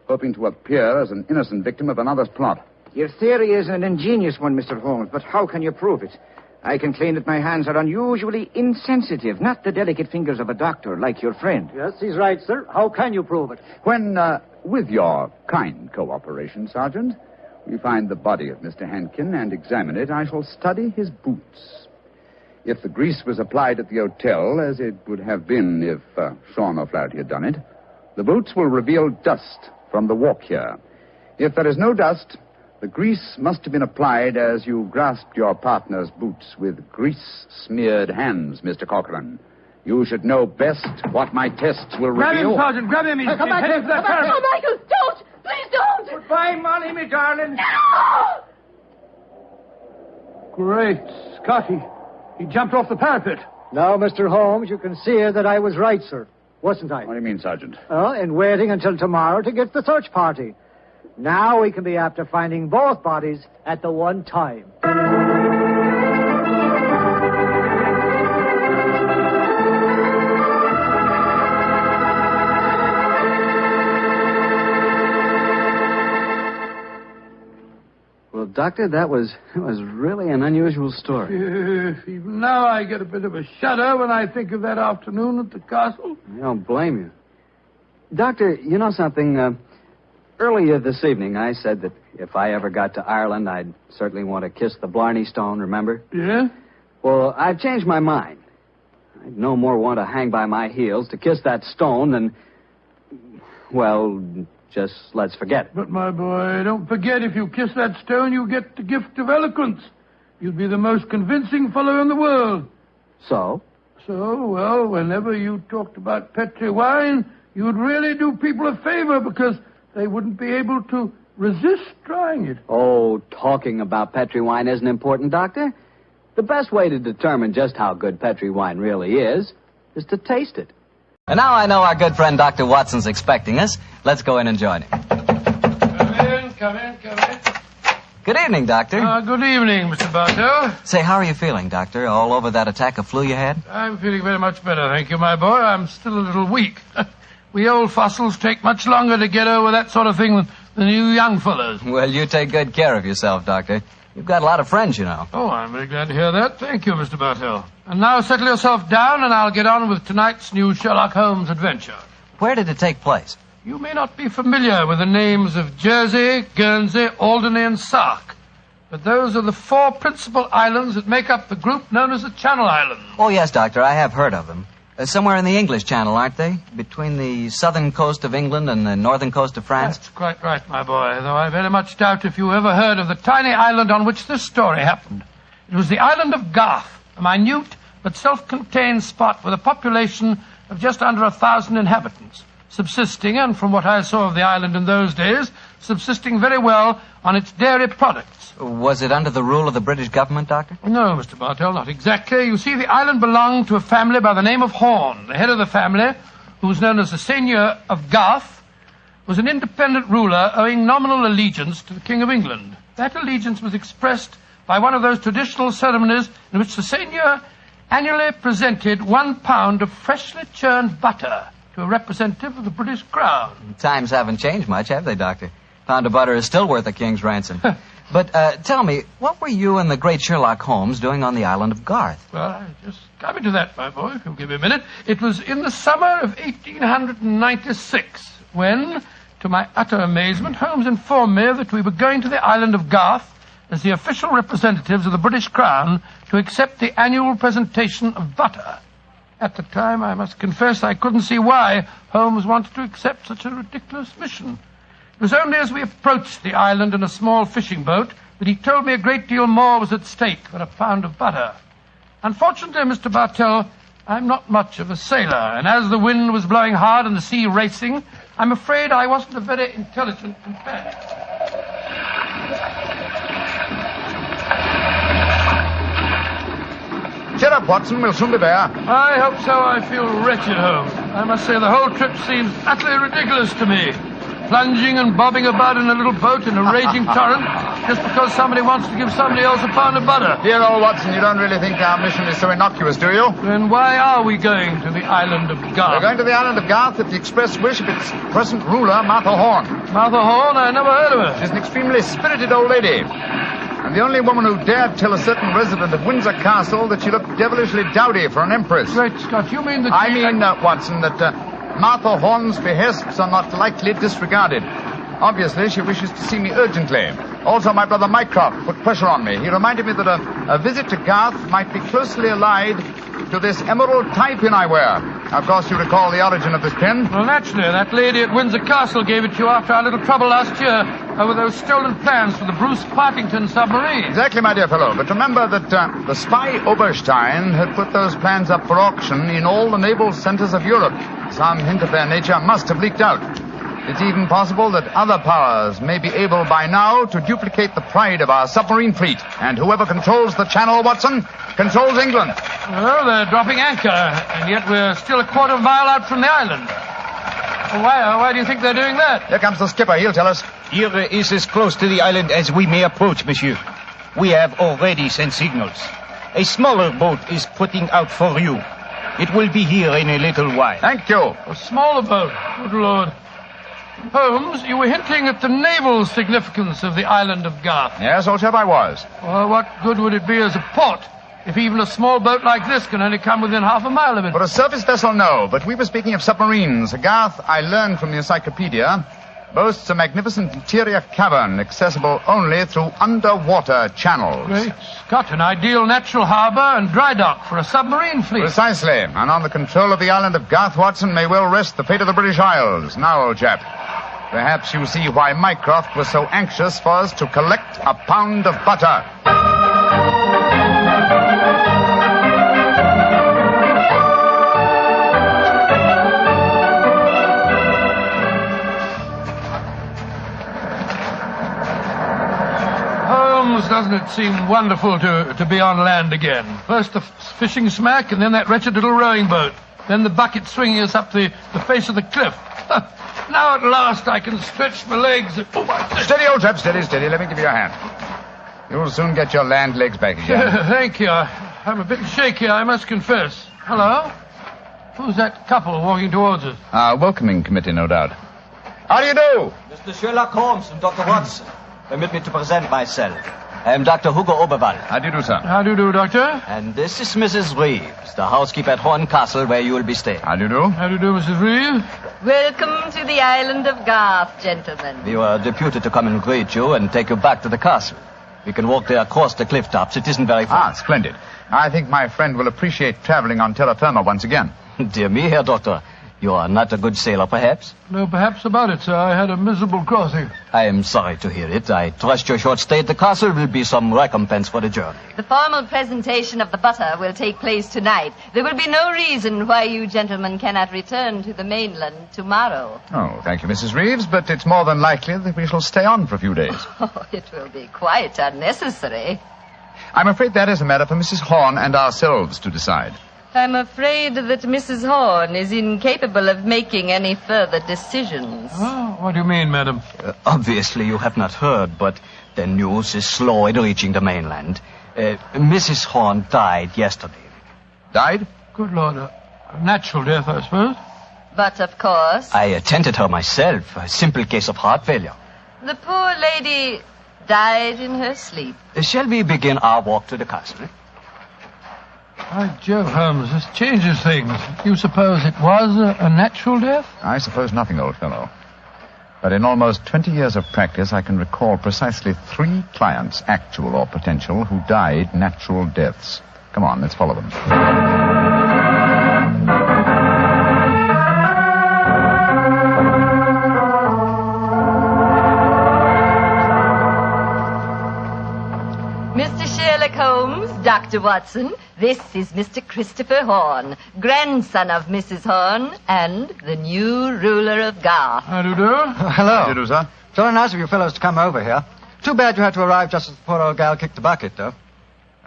hoping to appear as an innocent victim of another's plot. Your theory is an ingenious one, Mr. Holmes, but how can you prove it? I can claim that my hands are unusually insensitive, not the delicate fingers of a doctor like your friend. Yes, he's right, sir. How can you prove it? When, with your kind cooperation, Sergeant, we find the body of Mr. Hankin and examine it, I shall study his boots. If the grease was applied at the hotel, as it would have been if Sean O'Flaherty had done it, the boots will reveal dust from the walk here. If there is no dust, the grease must have been applied as you grasped your partner's boots with grease-smeared hands, Mr. Corcoran. You should know best what my tests will reveal. Grab him, Sergeant. Grab him. Come back. Oh, Michael, don't. Please don't. Goodbye, Molly, me darling. No! Great Scotty. He jumped off the parapet. Now, Mr. Holmes, you can see that I was right, sir. Wasn't I? What do you mean, Sergeant? In waiting until tomorrow to get the search party. Now we can be after finding both bodies at the one time. Well, Doctor, that was really an unusual story. Even now I get a bit of a shudder when I think of that afternoon at the castle. I don't blame you. Doctor, you know something? Earlier this evening, I said that if I ever got to Ireland, I'd certainly want to kiss the Blarney stone, remember? Yeah? Well, I've changed my mind. I'd no more want to hang by my heels to kiss that stone than, well, just let's forget it. But, my boy, don't forget, if you kiss that stone, you get the gift of eloquence. You'd be the most convincing fellow in the world. So? So, well, whenever you talked about Petri wine, you'd really do people a favor because they wouldn't be able to resist trying it. Oh, talking about Petri wine isn't important, Doctor. The best way to determine just how good Petri wine really is to taste it. And now I know our good friend Dr. Watson's expecting us. Let's go in and join him. Come in. Good evening, Doctor. Good evening, Mr. Bartel. Say, how are you feeling, Doctor? All over that attack of flu you had? I'm feeling very much better, thank you, my boy. I'm still a little weak. We old fossils take much longer to get over that sort of thing than you young fellows. Well, you take good care of yourself, Doctor. You've got a lot of friends, you know. Oh, I'm very glad to hear that. Thank you, Mr. Bartel. And now settle yourself down, and I'll get on with tonight's new Sherlock Holmes adventure. Where did it take place? You may not be familiar with the names of Jersey, Guernsey, Alderney, and Sark, but those are the four principal islands that make up the group known as the Channel Islands. Oh, yes, Doctor, I have heard of them. Somewhere in the English Channel, aren't they? Between the southern coast of England and the northern coast of France? That's quite right, my boy, though I very much doubt if you ever heard of the tiny island on which this story happened. It was the island of Garth, a minute but self-contained spot with a population of just under 1,000 inhabitants, subsisting, and from what I saw of the island in those days, subsisting very well on its dairy products. Was it under the rule of the British government, Doctor? No, Mr. Bartell, not exactly. You see, the island belonged to a family by the name of Horn. The head of the family, who was known as the Seigneur of Garth, was an independent ruler owing nominal allegiance to the King of England. That allegiance was expressed by one of those traditional ceremonies in which the Seigneur annually presented 1 pound of freshly churned butter to a representative of the British Crown. Times haven't changed much, have they, Doctor? Pound of butter is still worth a king's ransom. But tell me, what were you and the great Sherlock Holmes doing on the island of Garth? Well, I just coming to that, my boy, if you'll give me a minute. It was in the summer of 1896 when, to my utter amazement, Holmes informed me that we were going to the island of Garth as the official representatives of the British Crown to accept the annual presentation of butter. At the time, I must confess, I couldn't see why Holmes wanted to accept such a ridiculous mission. It was only as we approached the island in a small fishing boat that he told me a great deal more was at stake than a pound of butter. Unfortunately, Mr. Bartell, I'm not much of a sailor, and as the wind was blowing hard and the sea racing, I'm afraid I wasn't a very intelligent companion. Cheer up, Watson. We'll soon be there. I hope so. I feel wretched, Holmes. I must say the whole trip seems utterly ridiculous to me. Plunging and bobbing about in a little boat in a raging torrent just because somebody wants to give somebody else a pound of butter. Dear old Watson, you don't really think our mission is so innocuous, do you? Then why are we going to the island of Garth? We're going to the island of Garth at the express wish of its present ruler, Martha Horn. Martha Horn? I never heard of her. She's an extremely spirited old lady. And the only woman who dared tell a certain resident of Windsor Castle that she looked devilishly dowdy for an empress. Great Scott, you mean that I mean, Watson, that Martha Horn's behests are not lightly disregarded. Obviously, she wishes to see me urgently. Also, my brother Mycroft put pressure on me. He reminded me that a visit to Garth might be closely allied to this emerald tie pin I wear. Of course, you recall the origin of this pin. Well, naturally. That lady at Windsor Castle gave it to you after our little trouble last year over those stolen plans for the Bruce Partington submarine. Exactly, my dear fellow. But remember that the spy Oberstein had put those plans up for auction in all the naval centers of Europe. Some hint of their nature must have leaked out. It's even possible that other powers may be able by now to duplicate the pride of our submarine fleet. And whoever controls the channel, Watson, controls England. Well, they're dropping anchor, and yet we're still a quarter of a mile out from the island. Well, why do you think they're doing that? Here comes the skipper. He'll tell us. Here is as close to the island as we may approach, monsieur. We have already sent signals. A smaller boat is putting out for you. It will be here in a little while. Thank you. A smaller boat? Good Lord. Holmes, you were hinting at the naval significance of the island of Garth. Yes, old chap, I was. Well, what good would it be as a port if even a small boat like this can only come within half a mile of it? For a surface vessel, no. But we were speaking of submarines. Garth, I learned from the encyclopedia, boasts a magnificent interior cavern accessible only through underwater channels. Great Scott, an ideal natural harbor and dry dock for a submarine fleet. Precisely. And on the control of the island of Garth, Watson, may well rest the fate of the British Isles. Now, old chap, perhaps you see why Mycroft was so anxious for us to collect a pound of butter. Doesn't it seem wonderful to be on land again? First the fishing smack, and then that wretched little rowing boat. Then the bucket swinging us up the face of the cliff. Now at last I can stretch my legs. Steady, old chap, steady. Let me give you a hand. You'll soon get your land legs back again. Thank you. I'm a bit shaky, I must confess. Hello? Who's that couple walking towards us? Our welcoming committee, no doubt. How do you do? Mr. Sherlock Holmes and Dr. Watson. Permit me to present myself. I am Dr. Hugo Oberwald. How do you do, sir? How do you do, Doctor? And this is Mrs. Reeves, the housekeeper at Horn Castle, where you will be staying. How do you do? How do you do, Mrs. Reeves? Welcome to the island of Garth, gentlemen. We were deputed to come and greet you and take you back to the castle. We can walk there across the cliff tops. It isn't very far. Splendid. I think my friend will appreciate traveling on terra firma once again. Dear me, Herr Doctor. You are not a good sailor, perhaps? No, perhaps about it, sir. I had a miserable crossing. I am sorry to hear it. I trust your short stay at the castle will be some recompense for the journey. The formal presentation of the butter will take place tonight. There will be no reason why you gentlemen cannot return to the mainland tomorrow. Oh, thank you, Mrs. Reeves, but it's more than likely that we shall stay on for a few days. Oh, it will be quite unnecessary. I'm afraid that is a matter for Mrs. Horn and ourselves to decide. I'm afraid that Mrs. Horn is incapable of making any further decisions. Oh, what do you mean, madam? Obviously, you have not heard, but the news is slow in reaching the mainland. Mrs. Horn died yesterday. Died? Good Lord. A natural death, I suppose. But, of course, I attended her myself. A simple case of heart failure. the poor lady died in her sleep. Shall we begin our walk to the castle? By Jove, Holmes, this changes things. You suppose it was a natural death? I suppose nothing, old fellow. But in almost 20 years of practice, I can recall precisely 3 clients, actual or potential, who died natural deaths. Come on, let's follow them. Mr. Sherlock Holmes, Dr. Watson, this is Mr. Christopher Horn, grandson of Mrs. Horn and the new ruler of Garth. How do you do? Hello. How do you do, sir? So nice of you fellows to come over here. Too bad you had to arrive just as the poor old gal kicked the bucket, though.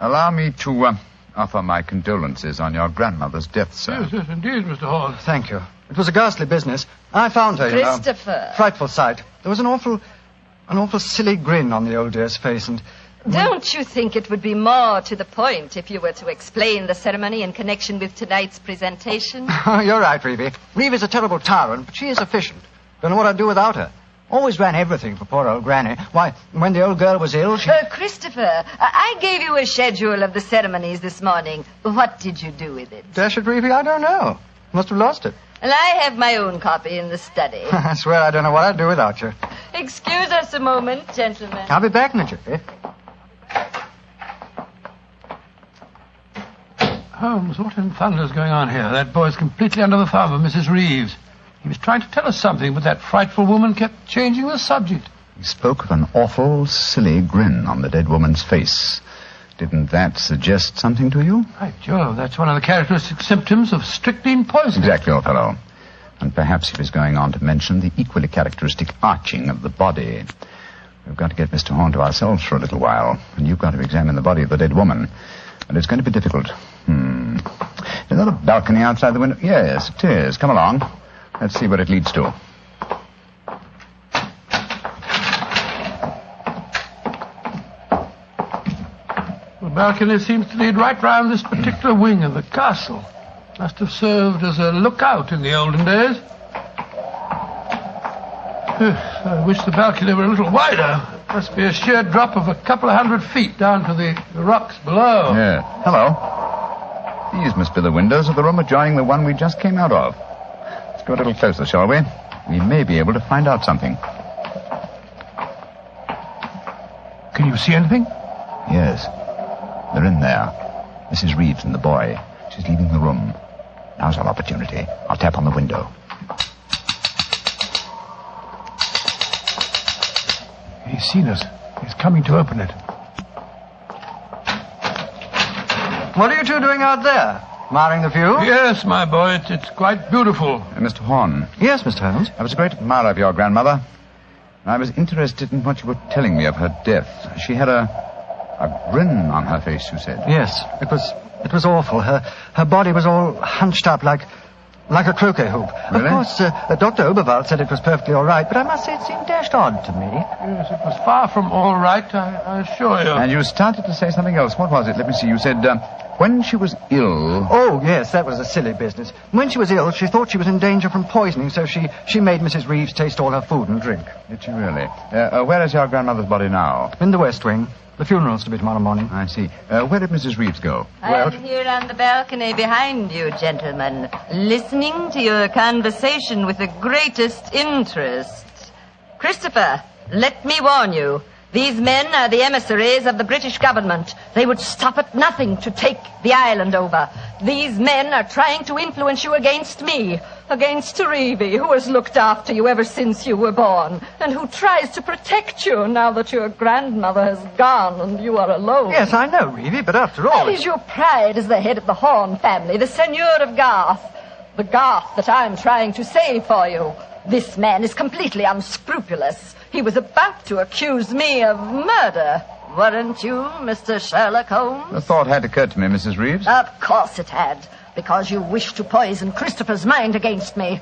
Allow me to offer my condolences on your grandmother's death, sir. Yes, indeed, Mr. Horn. Thank you. It was a ghastly business. I found her, you know. Christopher. Frightful sight. There was an awful silly grin on the old dear's face, and... Don't you think it would be more to the point if you were to explain the ceremony in connection with tonight's presentation? You're right, Reeve. Reeve is a terrible tyrant, but she is efficient. Don't know what I'd do without her. Always ran everything for poor old Granny. Why, when the old girl was ill, she... Christopher, I gave you a schedule of the ceremonies this morning. What did you do with it? Dash it, Reeve, I don't know. Must have lost it. And I have my own copy in the study. I swear I don't know what I'd do without you. Excuse us a moment, gentlemen. I'll be back in a jiffy. Holmes, what in thunder's going on here? That boy's completely under the thumb of Mrs. Reeves. He was trying to tell us something, but that frightful woman kept changing the subject. He spoke of an awful, silly grin on the dead woman's face. Didn't that suggest something to you? By Jove, that's one of the characteristic symptoms of strychnine poisoning. Exactly, old fellow. And perhaps he was going on to mention the equally characteristic arching of the body. We've got to get Mr. Horn to ourselves for a little while, and you've got to examine the body of the dead woman. And it's going to be difficult. Is that a balcony outside the window? Yes, it is. Come along. Let's see what it leads to. The balcony seems to lead right round this particular wing of the castle. Must have served as a lookout in the olden days. I wish the balcony were a little wider. Must be a sheer drop of a couple of 100 feet down to the rocks below. Yeah. Hello. These must be the windows of the room adjoining the one we just came out of. Let's go a little closer, shall we? We may be able to find out something. Can you see anything? Yes. They're in there. Mrs. Reeves and the boy. She's leaving the room. Now's our opportunity. I'll tap on the window. He's seen us. He's coming to open it. What are you two doing out there? Admiring the view? Yes, my boy. It's quite beautiful. Mr. Horn. Yes, Mr. Holmes. I was a great admirer of your grandmother. I was interested in what you were telling me of her death. She had a grin on her face, you said. Yes, it was awful. Her body was all hunched up like a croquet hoop. Really? Of course, Dr. Oberwald said it was perfectly all right, but I must say it seemed dashed odd to me. Yes, it was far from all right, I assure you. And you started to say something else. What was it? Let me see. You said, when she was ill... Oh, yes, that was a silly business. When she was ill, she thought she was in danger from poisoning, so she made Mrs. Reeves taste all her food and drink. Did she really? Where is your grandmother's body now? In the West Wing. The funeral's to be tomorrow morning. I see. Where did Mrs. Reeves go? I'm here on the balcony behind you, gentlemen, listening to your conversation with the greatest interest. Christopher, let me warn you. These men are the emissaries of the British government. They would stop at nothing to take the island over. These men are trying to influence you against me. against Reevy, who has looked after you ever since you were born, and who tries to protect you now that your grandmother has gone and you are alone. Yes, I know, Reevy, but after all... That is your pride as the head of the Horn family, the Seigneur of Garth. The Garth that I'm trying to save for you. This man is completely unscrupulous. He was about to accuse me of murder. Weren't you, Mr. Sherlock Holmes? The thought had occurred to me, Mrs. Reeves. Of course it had, because you wished to poison Christopher's mind against me.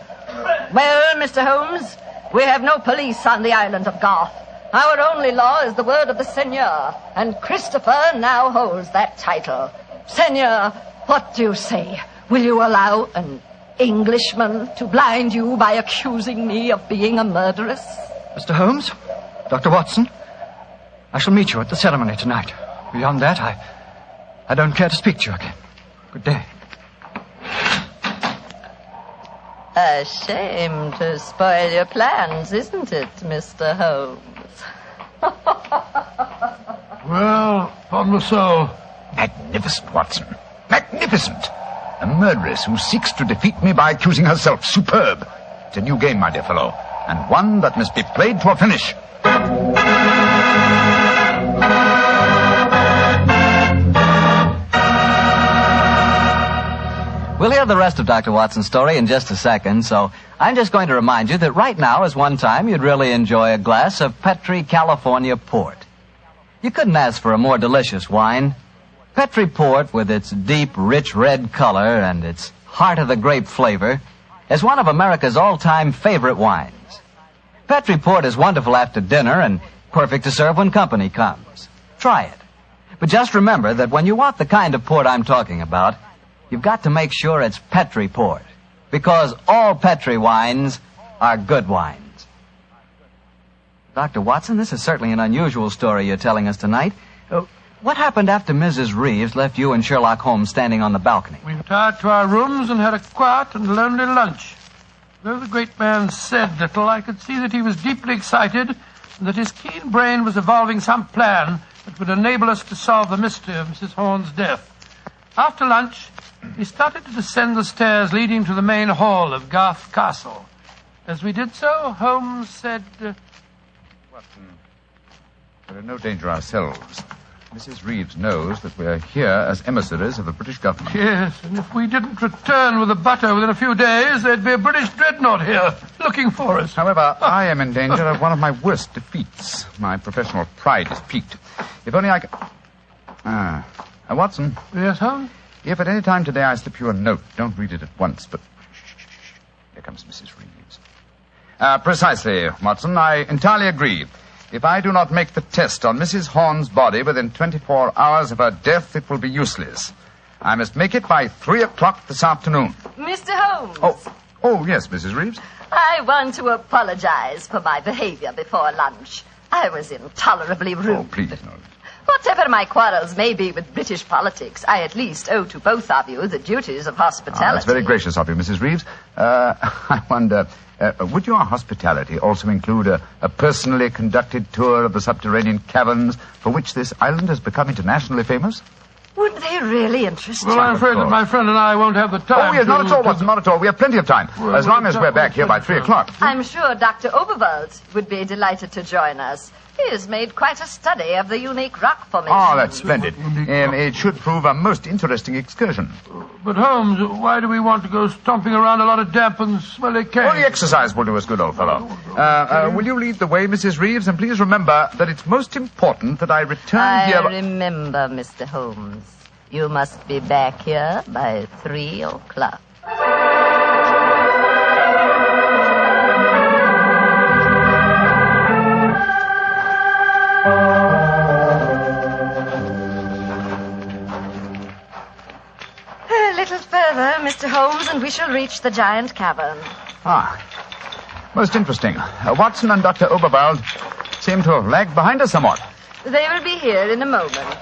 Well, Mr. Holmes, we have no police on the island of Garth. Our only law is the word of the Seigneur, and Christopher now holds that title. Seigneur, what do you say? Will you allow an Englishman to blind you by accusing me of being a murderess? Mr. Holmes, Dr. Watson, I shall meet you at the ceremony tonight. Beyond that, I don't care to speak to you again. Good day. A shame to spoil your plans, isn't it, Mr. Holmes? Well, upon my soul. Magnificent, Watson. Magnificent. A murderess who seeks to defeat me by accusing herself. Superb. It's a new game, my dear fellow, and one that must be played to a finish. We'll hear the rest of Dr. Watson's story in just a second, so I'm just going to remind you that right now is one time you'd really enjoy a glass of Petri California Port. You couldn't ask for a more delicious wine. Petri Port, with its deep, rich red color and its heart-of-the-grape flavor, is one of America's all-time favorite wines. Petri Port is wonderful after dinner and perfect to serve when company comes. Try it. But just remember that when you want the kind of port I'm talking about, you've got to make sure it's Petri Port, because all Petri wines are good wines. Dr. Watson, this is certainly an unusual story you're telling us tonight. What happened after Mrs. Reeves left you and Sherlock Holmes standing on the balcony? We retired to our rooms and had a quiet and lonely lunch. Though the great man said little, I could see that he was deeply excited and that his keen brain was evolving some plan that would enable us to solve the mystery of Mrs. Horne's death. After lunch, we started to descend the stairs leading to the main hall of Garth Castle. As we did so, Holmes said... Watson, we're in no danger ourselves. Mrs. Reeves knows that we're here as emissaries of the British government. Yes, and if we didn't return with the butter within a few days, there'd be a British dreadnought here looking for us. However, I am in danger of one of my worst defeats. My professional pride is piqued. If only I could... Watson. Yes, Holmes? If at any time today I slip you a note, don't read it at once, but... Shh. Here comes Mrs. Reeves. Precisely, Watson. I entirely agree. If I do not make the test on Mrs. Horne's body within 24 hours of her death, it will be useless. I must make it by 3 o'clock this afternoon. Mr. Holmes. Oh, yes, Mrs. Reeves. I want to apologize for my behavior before lunch. I was intolerably rude. Oh, please, no. Whatever my quarrels may be with British politics, I at least owe to both of you the duties of hospitality. That's very gracious of you, Mrs. Reeves. I wonder, would your hospitality also include a personally conducted tour of the subterranean caverns for which this island has become internationally famous? Would they really interest you? Well, I'm afraid that my friend and I won't have the time. Oh, yes, not at all, Watson, not at all. We have plenty of time, as long as we're back here by 3 o'clock. I'm sure Dr. Oberwald would be delighted to join us. He has made quite a study of the unique rock formation. Oh, that's splendid. It should prove a most interesting excursion. But, Holmes, why do we want to go stomping around a lot of damp and smelly cane? Only exercise will do us good, old fellow. Will you lead the way, Mrs. Reeves? And please remember that it's most important that I return here... I remember, Mr. Holmes. You must be back here by 3 o'clock. A little further, Mr. Holmes, and we shall reach the giant cavern. Most interesting. Watson and Dr. Oberwald seem to have lagged behind us somewhat. They will be here in a moment.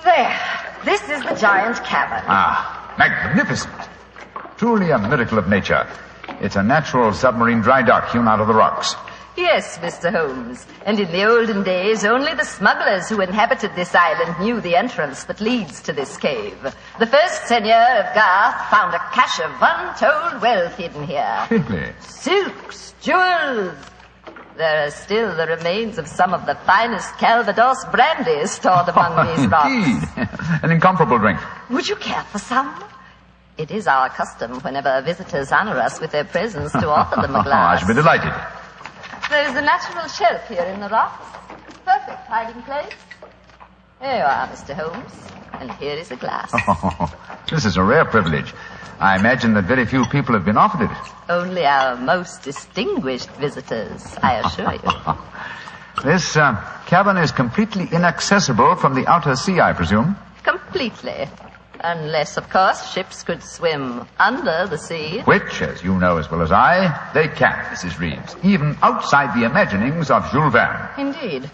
There. This is the giant cavern. Magnificent. Truly a miracle of nature. It's a natural submarine dry dock hewn out of the rocks. Yes, Mr. Holmes. And in the olden days, only the smugglers who inhabited this island knew the entrance that leads to this cave. The first seigneur of Garth found a cache of untold wealth hidden here. Really? Silks, jewels. There are still the remains of some of the finest Calvados brandy stored among these rocks. Indeed. An incomparable drink. Would you care for some? It is our custom whenever visitors honor us with their presence to offer them a I glass. should be delighted. There is a natural shelf here in the rocks. Perfect hiding place. Here you are, Mr. Holmes. And here is a glass. This is a rare privilege. I imagine that very few people have been offered it. Only our most distinguished visitors, I assure you. This cabin is completely inaccessible from the outer sea, I presume. Completely. Unless, of course, ships could swim under the sea. Which, as you know as well as I, they can, Mrs. Reeves, even outside the imaginings of Jules Verne. Indeed.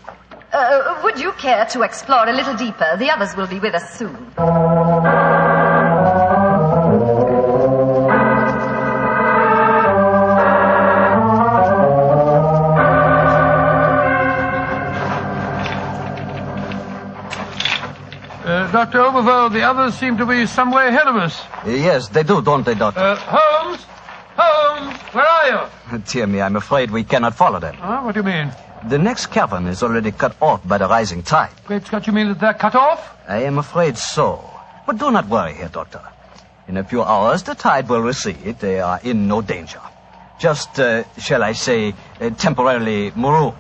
Would you care to explore a little deeper? The others will be with us soon. Dr. Oberville, the others seem to be some way ahead of us. Yes, they do, don't they, Doctor? Holmes! Holmes! Where are you? Dear me, I'm afraid we cannot follow them. What do you mean? The next cavern is already cut off by the rising tide. Great Scott, you mean that they're cut off? I am afraid so. But do not worry here, Doctor. In a few hours, the tide will recede. They are in no danger. Just, shall I say, temporarily marooned.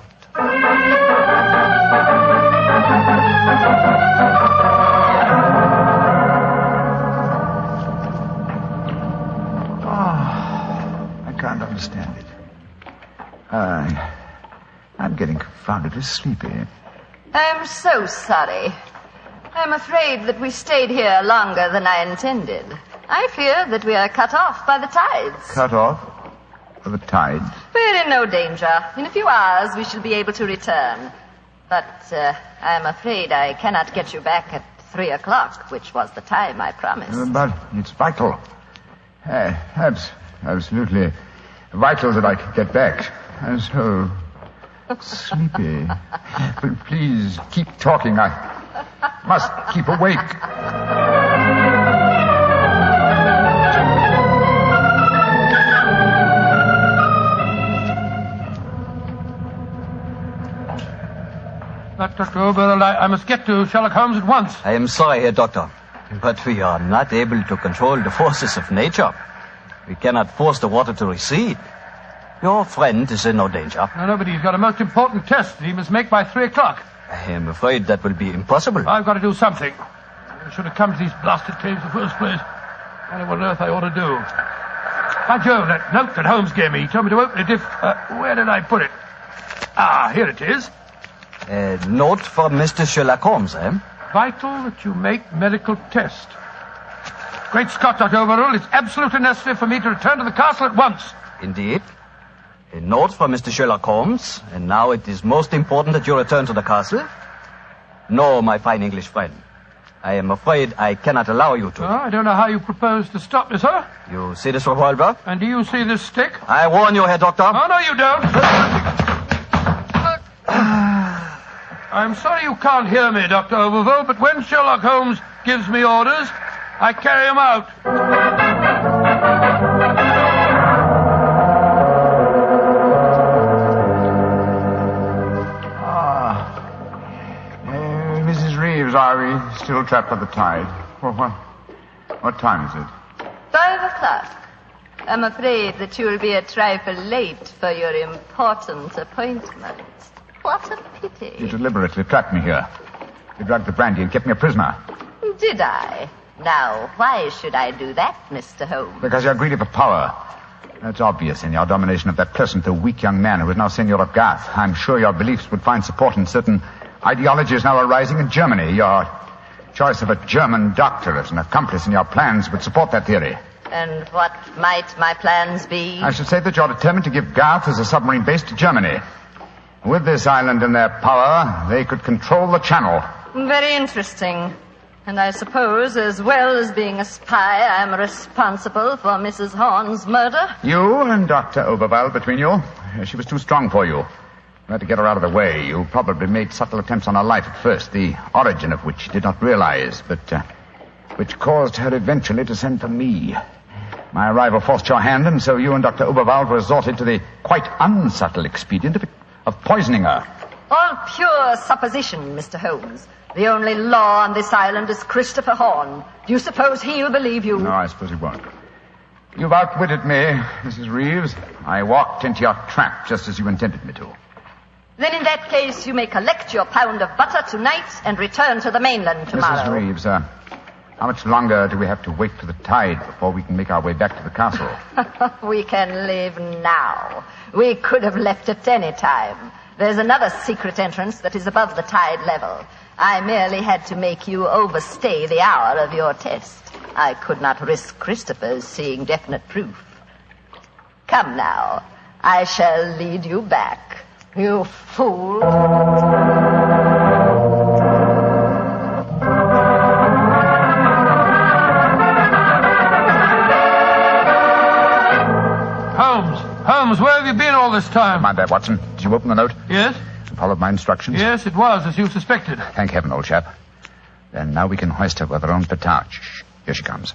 I can't understand it. I'm getting confoundedly sleepy. I'm so sorry. I'm afraid that we stayed here longer than I intended. I fear that we are cut off by the tides. Cut off? For the tides? We're in no danger. In a few hours, we shall be able to return. But I'm afraid I cannot get you back at 3 o'clock, which was the time I promised. But it's vital. Absolutely vital that I can get back. I'm so sleepy. But please keep talking. I must keep awake. Dr. Oberville, I must get to Sherlock Holmes at once. I am sorry here, Doctor, but we are not able to control the forces of nature. We cannot force the water to recede. Your friend is in no danger. No, but he's got a most important test that he must make by 3 o'clock. I am afraid that will be impossible. I've got to do something. I should have come to these blasted caves in the first place. I don't know what on earth I ought to do. By Jove, that note that Holmes gave me, he told me to open it if... where did I put it? Ah, here it is. A note from Mr. Sherlock Holmes, eh? Vital that you make medical test. Great Scott, Dr. Overall, it's absolutely necessary for me to return to the castle at once. Indeed. A note from Mr. Sherlock Holmes, and now it is most important that you return to the castle. No, my fine English friend. I am afraid I cannot allow you to. I don't know how you propose to stop me, sir. You see this revolver? And do you see this stick? I warn you, Herr Doctor. Oh, no, you don't. I'm sorry you can't hear me, Dr. Overville, but when Sherlock Holmes gives me orders, I carry them out. Mrs. Reeves, are we still trapped by the tide? What time is it? 5 o'clock. I'm afraid that you will be a trifle late for your important appointment. What a pity. You deliberately trapped me here. You drugged the brandy and kept me a prisoner. Did I? Now, why should I do that, Mr. Holmes? Because you're greedy for power. That's obvious in your domination of that pleasant though weak young man who is now Seigneur of Garth. I'm sure your beliefs would find support in certain ideologies now arising in Germany. Your choice of a German doctor as an accomplice in your plans would support that theory. And what might my plans be? I should say that you're determined to give Garth as a submarine base to Germany. With this island in their power, they could control the channel. Very interesting. And I suppose, as well as being a spy, I'm responsible for Mrs. Horn's murder? You and Dr. Oberwald between you. She was too strong for you. You had to get her out of the way. You probably made subtle attempts on her life at first, the origin of which you did not realize, but which caused her eventually to send for me. My arrival forced your hand, and so you and Dr. Oberwald resorted to the quite unsubtle expedient of poisoning her. All pure supposition, Mr. Holmes. The only law on this island is Christopher Horn. Do you suppose he'll believe you? No, I suppose he won't. You've outwitted me, Mrs. Reeves. I walked into your trap just as you intended me to. Then in that case, you may collect your pound of butter tonight and return to the mainland tomorrow. Mrs. Reeves, how much longer do we have to wait for the tide before we can make our way back to the castle? We can leave now. We could have left at any time. There's another secret entrance that is above the tide level. I merely had to make you overstay the hour of your test. I could not risk Christopher's seeing definite proof. Come now. I shall lead you back. You fool. Holmes, where have you been all this time? Mind that, Watson. Did you open the note? Yes. And followed my instructions? Yes, it was, as you suspected. Thank heaven, old chap. Then now we can hoist her with our own petard. Shh. Here she comes.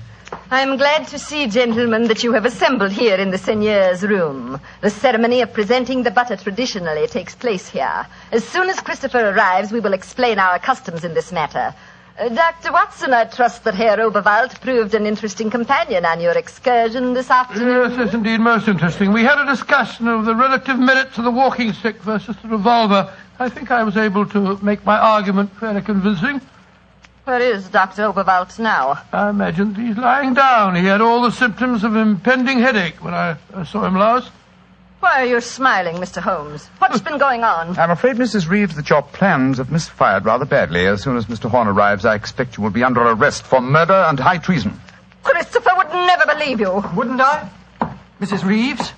I'm glad to see, gentlemen, that you have assembled here in the seigneur's room. The ceremony of presenting the butter traditionally takes place here. As soon as Christopher arrives, we will explain our customs in this matter. Dr. Watson, I trust that Herr Oberwald proved an interesting companion on your excursion this afternoon. Yes, indeed, most interesting. We had a discussion of the relative merits of the walking stick versus the revolver. I think I was able to make my argument fairly convincing. Where is Dr. Oberwald now? I imagine he's lying down. He had all the symptoms of impending headache when I saw him last. Why are you smiling, Mr. Holmes? What's been going on? I'm afraid, Mrs. Reeves, that your plans have misfired rather badly. As soon as Mr. Horn arrives, I expect you will be under arrest for murder and high treason. Christopher would never believe you. Wouldn't I? Mrs. Reeves,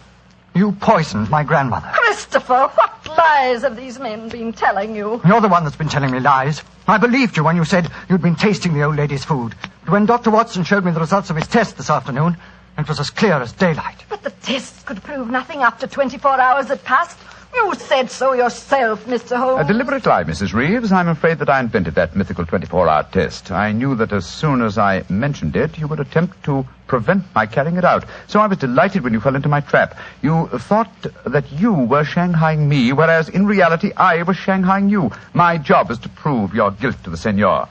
you poisoned my grandmother. Christopher, what lies have these men been telling you? You're the one that's been telling me lies. I believed you when you said you'd been tasting the old lady's food. But when Dr. Watson showed me the results of his test this afternoon, it was as clear as daylight. But the tests could prove nothing after 24 hours had passed. You said so yourself, Mr. Holmes. A deliberate lie, Mrs. Reeves. I'm afraid that I invented that mythical 24-hour test. I knew that as soon as I mentioned it, you would attempt to prevent my carrying it out. So I was delighted when you fell into my trap. You thought that you were shanghaiing me, whereas in reality I was shanghaiing you. My job is to prove your guilt to the senor.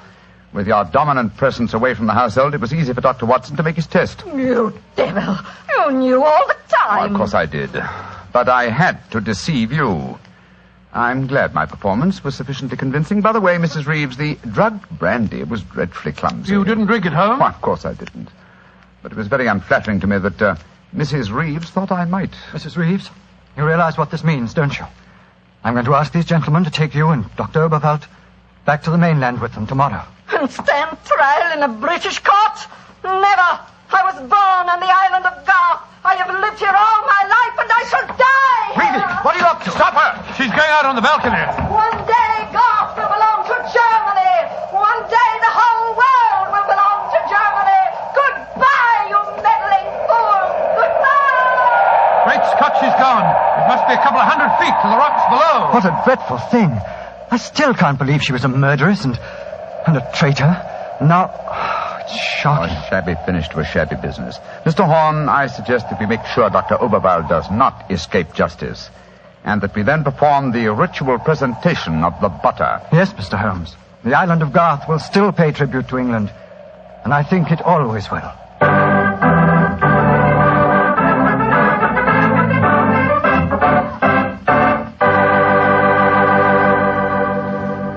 With your dominant presence away from the household, it was easy for Dr. Watson to make his test. You devil! You knew all the time. Oh, of course I did. But I had to deceive you. I'm glad my performance was sufficiently convincing. By the way, Mrs. Reeves, the drugged brandy was dreadfully clumsy. You didn't drink it home? Why, of course I didn't. But it was very unflattering to me that Mrs. Reeves thought I might. Mrs. Reeves, you realize what this means, don't you? I'm going to ask these gentlemen to take you and Dr. Oberwald back to the mainland with them tomorrow. And stand trial in a British court? Never! I was born on the island of Garth. I have lived here all my life, and I shall die! Read it! What are you up to? Stop her! She's going out on the balcony. One day, Garth will belong to Germany. One day, the whole world will belong to Germany. Goodbye, you meddling fool! Goodbye! Great Scott, she's gone. It must be a couple of 100 feet to the rocks below. What a dreadful thing. I still can't believe she was a murderess and a traitor. Now, it's shocking. A shabby finish to a shabby business. Mr. Horn, I suggest that we make sure Dr. Oberwald does not escape justice, and that we then perform the ritual presentation of the butter. Yes, Mr. Holmes. The island of Garth will still pay tribute to England, and I think it always will.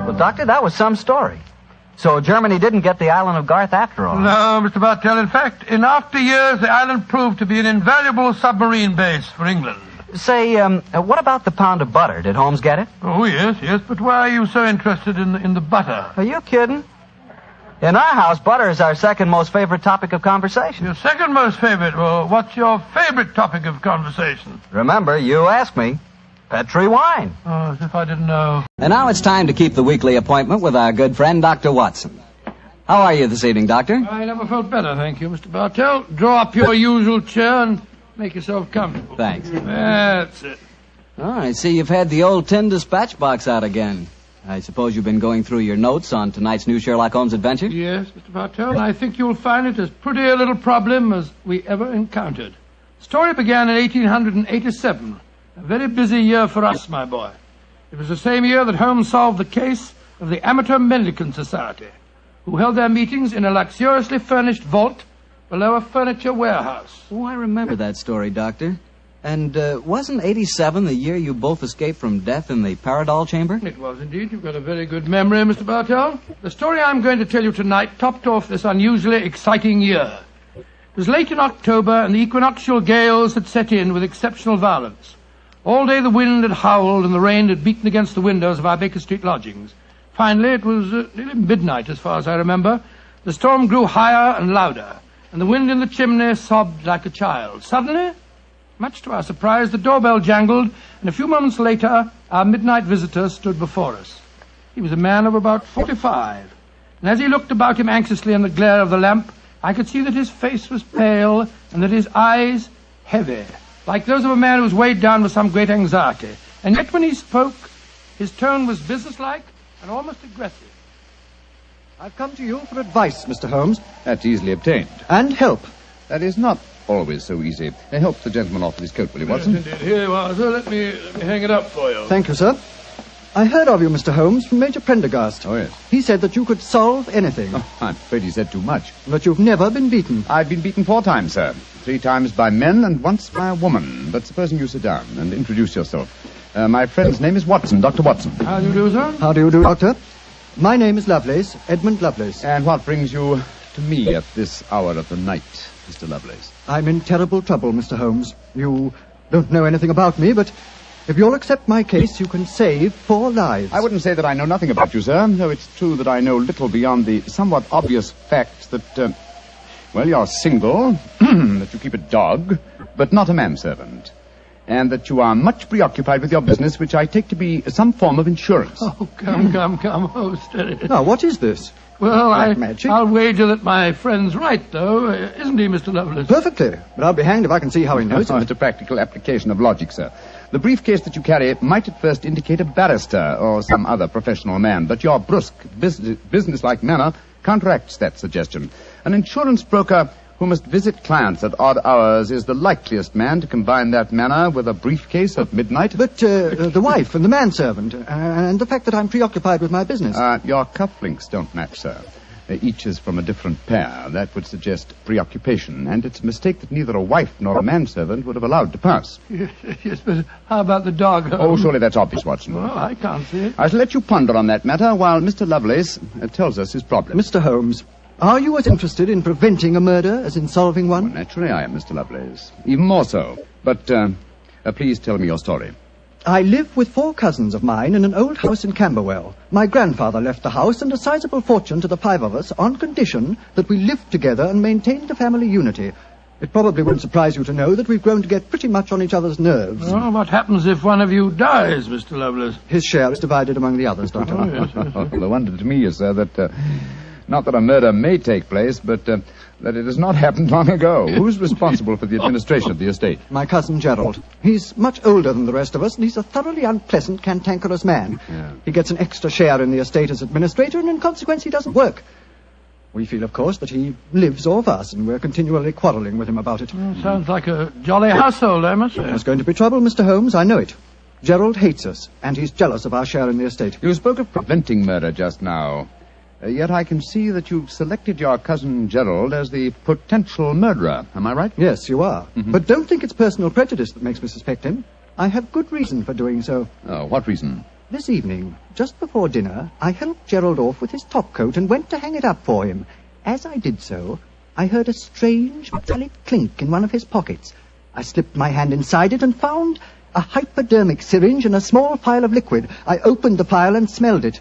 Well, Doctor, that was some story. So Germany didn't get the island of Garth after all. No, Mr. Bartell. In fact, in after years, the island proved to be an invaluable submarine base for England. Say, what about the pound of butter? Did Holmes get it? Oh, yes. But why are you so interested in the butter? Are you kidding? In our house, butter is our second most favorite topic of conversation. Your second most favorite? Well, what's your favorite topic of conversation? Remember, you asked me. Petri wine. Oh, as if I didn't know. And now it's time to keep the weekly appointment with our good friend, Dr. Watson. How are you this evening, Doctor? I never felt better, thank you, Mr. Bartell. Draw up your usual chair and make yourself comfortable. Thanks. That's it. Oh, I see you've had the old tin dispatch box out again. I suppose you've been going through your notes on tonight's new Sherlock Holmes adventure? Yes, Mr. Bartell. I think you'll find it as pretty a little problem as we ever encountered. The story began in 1887. A very busy year for us, my boy. It was the same year that Holmes solved the case of the Amateur Mendicant Society, who held their meetings in a luxuriously furnished vault below a furniture warehouse. Oh, I remember that story, Doctor. And wasn't 87 the year you both escaped from death in the Paradol chamber? It was indeed. You've got a very good memory, Mr. Bartell. The story I'm going to tell you tonight topped off this unusually exciting year. It was late in October, and the equinoctial gales had set in with exceptional violence. All day the wind had howled, and the rain had beaten against the windows of our Baker Street lodgings. Finally, it was nearly midnight, as far as I remember. The storm grew higher and louder, and the wind in the chimney sobbed like a child. Suddenly, much to our surprise, the doorbell jangled, and a few moments later, our midnight visitor stood before us. He was a man of about 45, and as he looked about him anxiously in the glare of the lamp, I could see that his face was pale and that his eyes heavy, like those of a man who was weighed down with some great anxiety. And yet when he spoke, his tone was businesslike and almost aggressive. I've come to you for advice, Mr. Holmes. That's easily obtained. And help. That is not always so easy. Help the gentleman off with his coat, will you, Watson? Yes, indeed. Here you are, sir. Let me hang it up for you. Thank you, sir. I heard of you, Mr. Holmes, from Major Prendergast. Oh, yes. He said that you could solve anything. Oh, I'm afraid he said too much. But you've never been beaten. I've been beaten 4 times, sir. 3 times by men and once by a woman. But supposing you sit down and introduce yourself. My friend's name is Watson, Dr. Watson. How do you do, sir? How do you do, Doctor? My name is Lovelace, Edmund Lovelace. And what brings you to me at this hour of the night, Mr. Lovelace? I'm in terrible trouble, Mr. Holmes. You don't know anything about me, but if you'll accept my case, you can save 4 lives. I wouldn't say that I know nothing about you, sir, though it's true that I know little beyond the somewhat obvious fact that, you're single, that you keep a dog, but not a manservant, and that you are much preoccupied with your business, which I take to be some form of insurance. Oh, come. Oh, steady. Now, what is this? Well, magic? I'll wager that my friend's right, though. Isn't he, Mr. Lovelace? Perfectly. But I'll be hanged if I can see how he knows it. It's a practical application of logic, sir. The briefcase that you carry might at first indicate a barrister or some other professional man, but your brusque, businesslike manner counteracts that suggestion. An insurance broker who must visit clients at odd hours is the likeliest man to combine that manner with a briefcase at midnight. But the wife and the manservant, and the fact that I'm preoccupied with my business. Your cufflinks don't match, sir. Each is from a different pair. That would suggest preoccupation, and it's a mistake that neither a wife nor a manservant would have allowed to pass. Yes, but how about the dog? Oh, surely that's obvious, Watson. Well, I can't see it. I shall let you ponder on that matter while Mr. Lovelace tells us his problem. Mr. Holmes, are you as interested in preventing a murder as in solving one? Well, naturally I am, Mr. Lovelace. Even more so. But please tell me your story. I live with 4 cousins of mine in an old house in Camberwell. My grandfather left the house and a sizable fortune to the 5 of us on condition that we lived together and maintained a family unity. It probably won't surprise you to know that we've grown to get pretty much on each other's nerves. Well, what happens if one of you dies, Mr. Lovelace? His share is divided among the others, Doctor. Yes. The wonder to me is, sir, that not that a murder may take place, but that it has not happened long ago. Who's responsible for the administration of the estate? My cousin Gerald. He's much older than the rest of us, and he's a thoroughly unpleasant, cantankerous man. Yeah. He gets an extra share in the estate as administrator, and in consequence he doesn't work. We feel, of course, that he lives off us, and we're continually quarrelling with him about it. Sounds like a jolly household, I must say. There's going to be trouble, Mr. Holmes, I know it. Gerald hates us, and he's jealous of our share in the estate. You spoke of preventing murder just now. Yet I can see that you've selected your cousin Gerald as the potential murderer. Am I right? Yes, you are. Mm-hmm. But don't think it's personal prejudice that makes me suspect him. I have good reason for doing so. Oh, what reason? This evening, just before dinner, I helped Gerald off with his topcoat and went to hang it up for him. As I did so, I heard a strange metallic clink in one of his pockets. I slipped my hand inside it and found a hypodermic syringe and a small phial of liquid. I opened the phial and smelled it.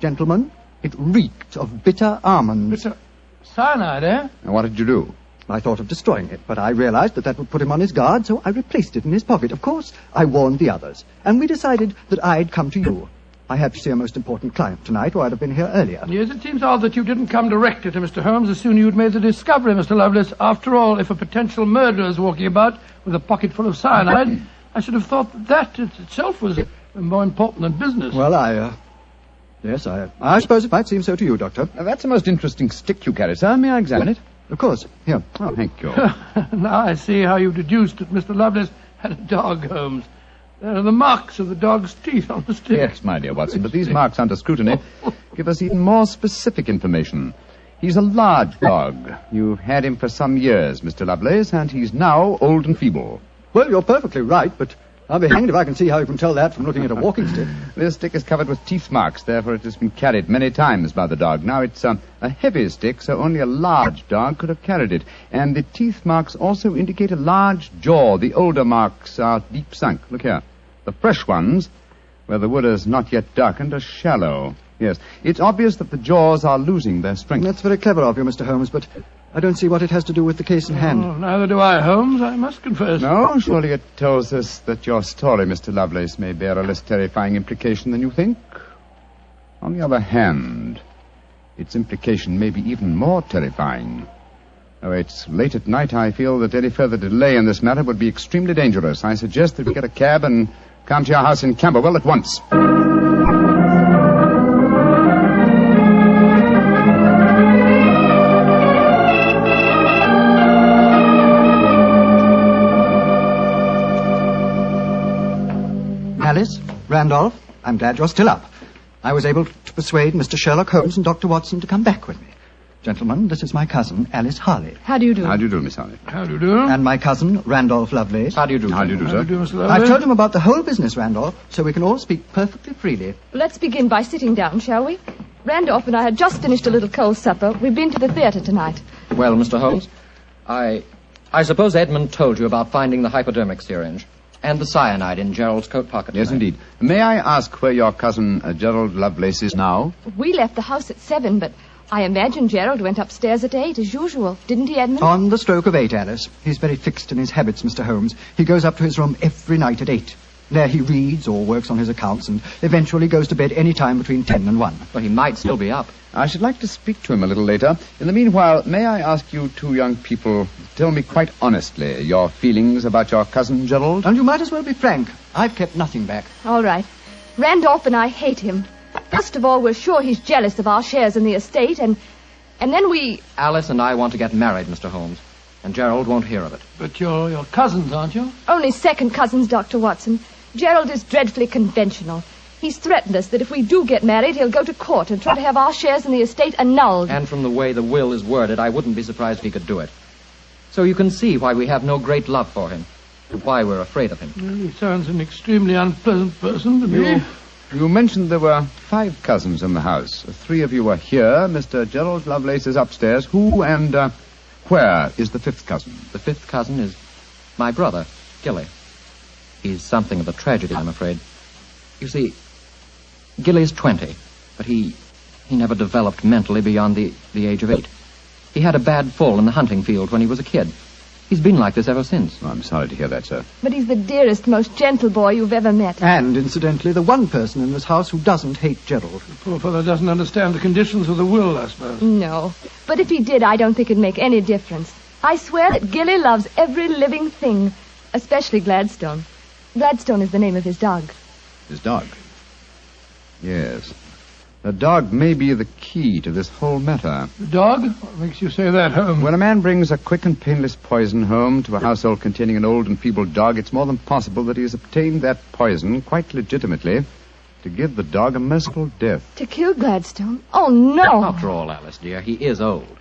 Gentlemen, it reeked of bitter almonds. Bitter cyanide, eh? And what did you do? I thought of destroying it, but I realized that would put him on his guard, so I replaced it in his pocket. Of course, I warned the others, and we decided that I'd come to you. I had to see a most important client tonight, or I'd have been here earlier. Yes, it seems odd that you didn't come directly to Mr. Holmes as soon as you'd made the discovery, Mr. Lovelace. After all, if a potential murderer is walking about with a pocket full of cyanide, I should have thought that itself was more important than business. Well, Yes, I suppose it might seem so to you, Doctor. Now, that's a most interesting stick you carry, sir. May I examine it? Of course. Here. Oh, thank you. Now I see how you deduced that Mr. Lovelace had a dog, Holmes. There are the marks of the dog's teeth on the stick. Yes, my dear Watson, but these marks under scrutiny give us even more specific information. He's a large dog. You've had him for some years, Mr. Lovelace, and he's now old and feeble. Well, you're perfectly right, but I'll be hanged if I can see how you can tell that from looking at a walking stick. This stick is covered with teeth marks, therefore it has been carried many times by the dog. Now, it's a heavy stick, so only a large dog could have carried it. And the teeth marks also indicate a large jaw. The older marks are deep sunk. Look here. The fresh ones, where the wood is not yet darkened, are shallow. Yes, it's obvious that the jaws are losing their strength. That's very clever of you, Mr. Holmes, but I don't see what it has to do with the case in hand. Oh, neither do I, Holmes, I must confess. No, surely it tells us that your story, Mr. Lovelace, may bear a less terrifying implication than you think. On the other hand, its implication may be even more terrifying. Oh, it's late at night. I feel that any further delay in this matter would be extremely dangerous. I suggest that we get a cab and come to your house in Camberwell at once. Alice, Randolph, I'm glad you're still up. I was able to persuade Mr. Sherlock Holmes and Dr. Watson to come back with me. Gentlemen, this is my cousin, Alice Harley. How do you do? How do you do, Miss Harley? How do you do? And my cousin, Randolph Lovelace. How do you do? How do you do, sir? How do you do, Mr. Lovelace? I've told him about the whole business, Randolph, so we can all speak perfectly freely. Let's begin by sitting down, shall we? Randolph and I had just finished a little cold supper. We've been to the theatre tonight. Well, Mr. Holmes, I suppose Edmund told you about finding the hypodermic syringe and the cyanide in Gerald's coat pocket. Yes, indeed. May I ask where your cousin Gerald Lovelace is now? We left the house at 7, but I imagine Gerald went upstairs at 8, as usual. Didn't he, Edmund? On the stroke of 8, Alice. He's very fixed in his habits, Mr. Holmes. He goes up to his room every night at 8. There he reads or works on his accounts and eventually goes to bed any time between 10 and 1. Well, he might still be up. I should like to speak to him a little later. In the meanwhile, may I ask you two young people to tell me quite honestly your feelings about your cousin Gerald? And you might as well be frank. I've kept nothing back. All right. Randolph and I hate him. First of all, we're sure he's jealous of our shares in the estate, and then we... Alice and I want to get married, Mr. Holmes, and Gerald won't hear of it. But you're cousins, aren't you? Only second cousins, Dr. Watson. Gerald is dreadfully conventional. He's threatened us that if we do get married, he'll go to court and try to have our shares in the estate annulled. And from the way the will is worded, I wouldn't be surprised if he could do it. So you can see why we have no great love for him, and why we're afraid of him. Well, he sounds an extremely unpleasant person to me. You mentioned there were 5 cousins in the house. 3 of you were here. Mr. Gerald Lovelace is upstairs. Who and where is the 5th cousin? The 5th cousin is my brother, Gilly. He's something of a tragedy, I'm afraid. You see, Gilly is 20, but he never developed mentally beyond the age of 8. He had a bad fall in the hunting field when he was a kid. He's been like this ever since. Oh, I'm sorry to hear that, sir. But he's the dearest, most gentle boy you've ever met. And, incidentally, the one person in this house who doesn't hate Gerald. The poor fellow doesn't understand the conditions of the will, I suppose. No. But if he did, I don't think it'd make any difference. I swear that Gilly loves every living thing, especially Gladstone. Gladstone is the name of his dog. His dog? Yes. The dog may be the key to this whole matter. The dog? What makes you say that, Holmes? When a man brings a quick and painless poison home to a household containing an old and feeble dog, it's more than possible that he has obtained that poison, quite legitimately, to give the dog a merciful death. To kill Gladstone? Oh, no! After all, Alice, dear, he is old.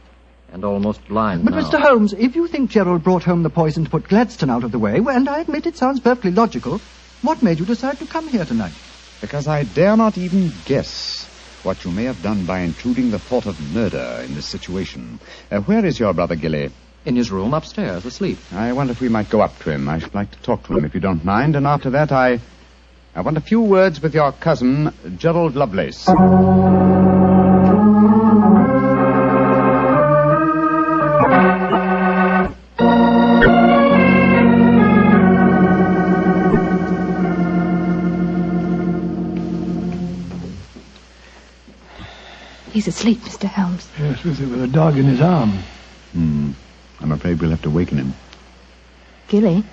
And almost blind But, now. Mr. Holmes, if you think Gerald brought home the poison to put Gladstone out of the way, well, and I admit it sounds perfectly logical, what made you decide to come here tonight? Because I dare not even guess what you may have done by intruding the thought of murder in this situation. Where is your brother Gilly? In his room upstairs, asleep. I wonder if we might go up to him. I should like to talk to him, if you don't mind. And after that, I want a few words with your cousin, Gerald Lovelace. He's asleep, Mr. Holmes. Yes, with a dog in his arm. I'm afraid we'll have to waken him. Gilly?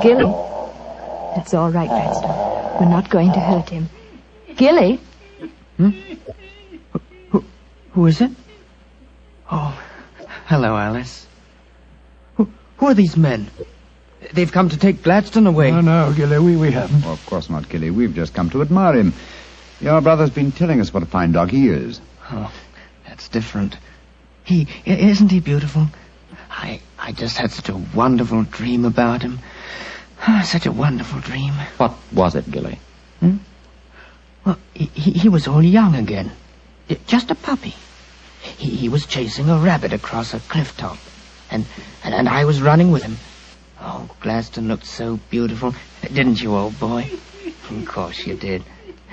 Gilly? It's all right, Gladstone. We're not going to hurt him. Gilly? Who is it? Oh, hello, Alice. Who are these men? They've come to take Gladstone away. No, Gilly, we haven't. Oh, of course not, Gilly. We've just come to admire him. Your brother's been telling us what a fine dog he is. Oh, that's different. Isn't he beautiful? I just had such a wonderful dream about him. Such a wonderful dream. What was it, Gilly? Well, he was all young again. Just a puppy. He was chasing a rabbit across a cliff top. And I was running with him. Oh, Gladstone looked so beautiful. Didn't you, old boy? Of course you did.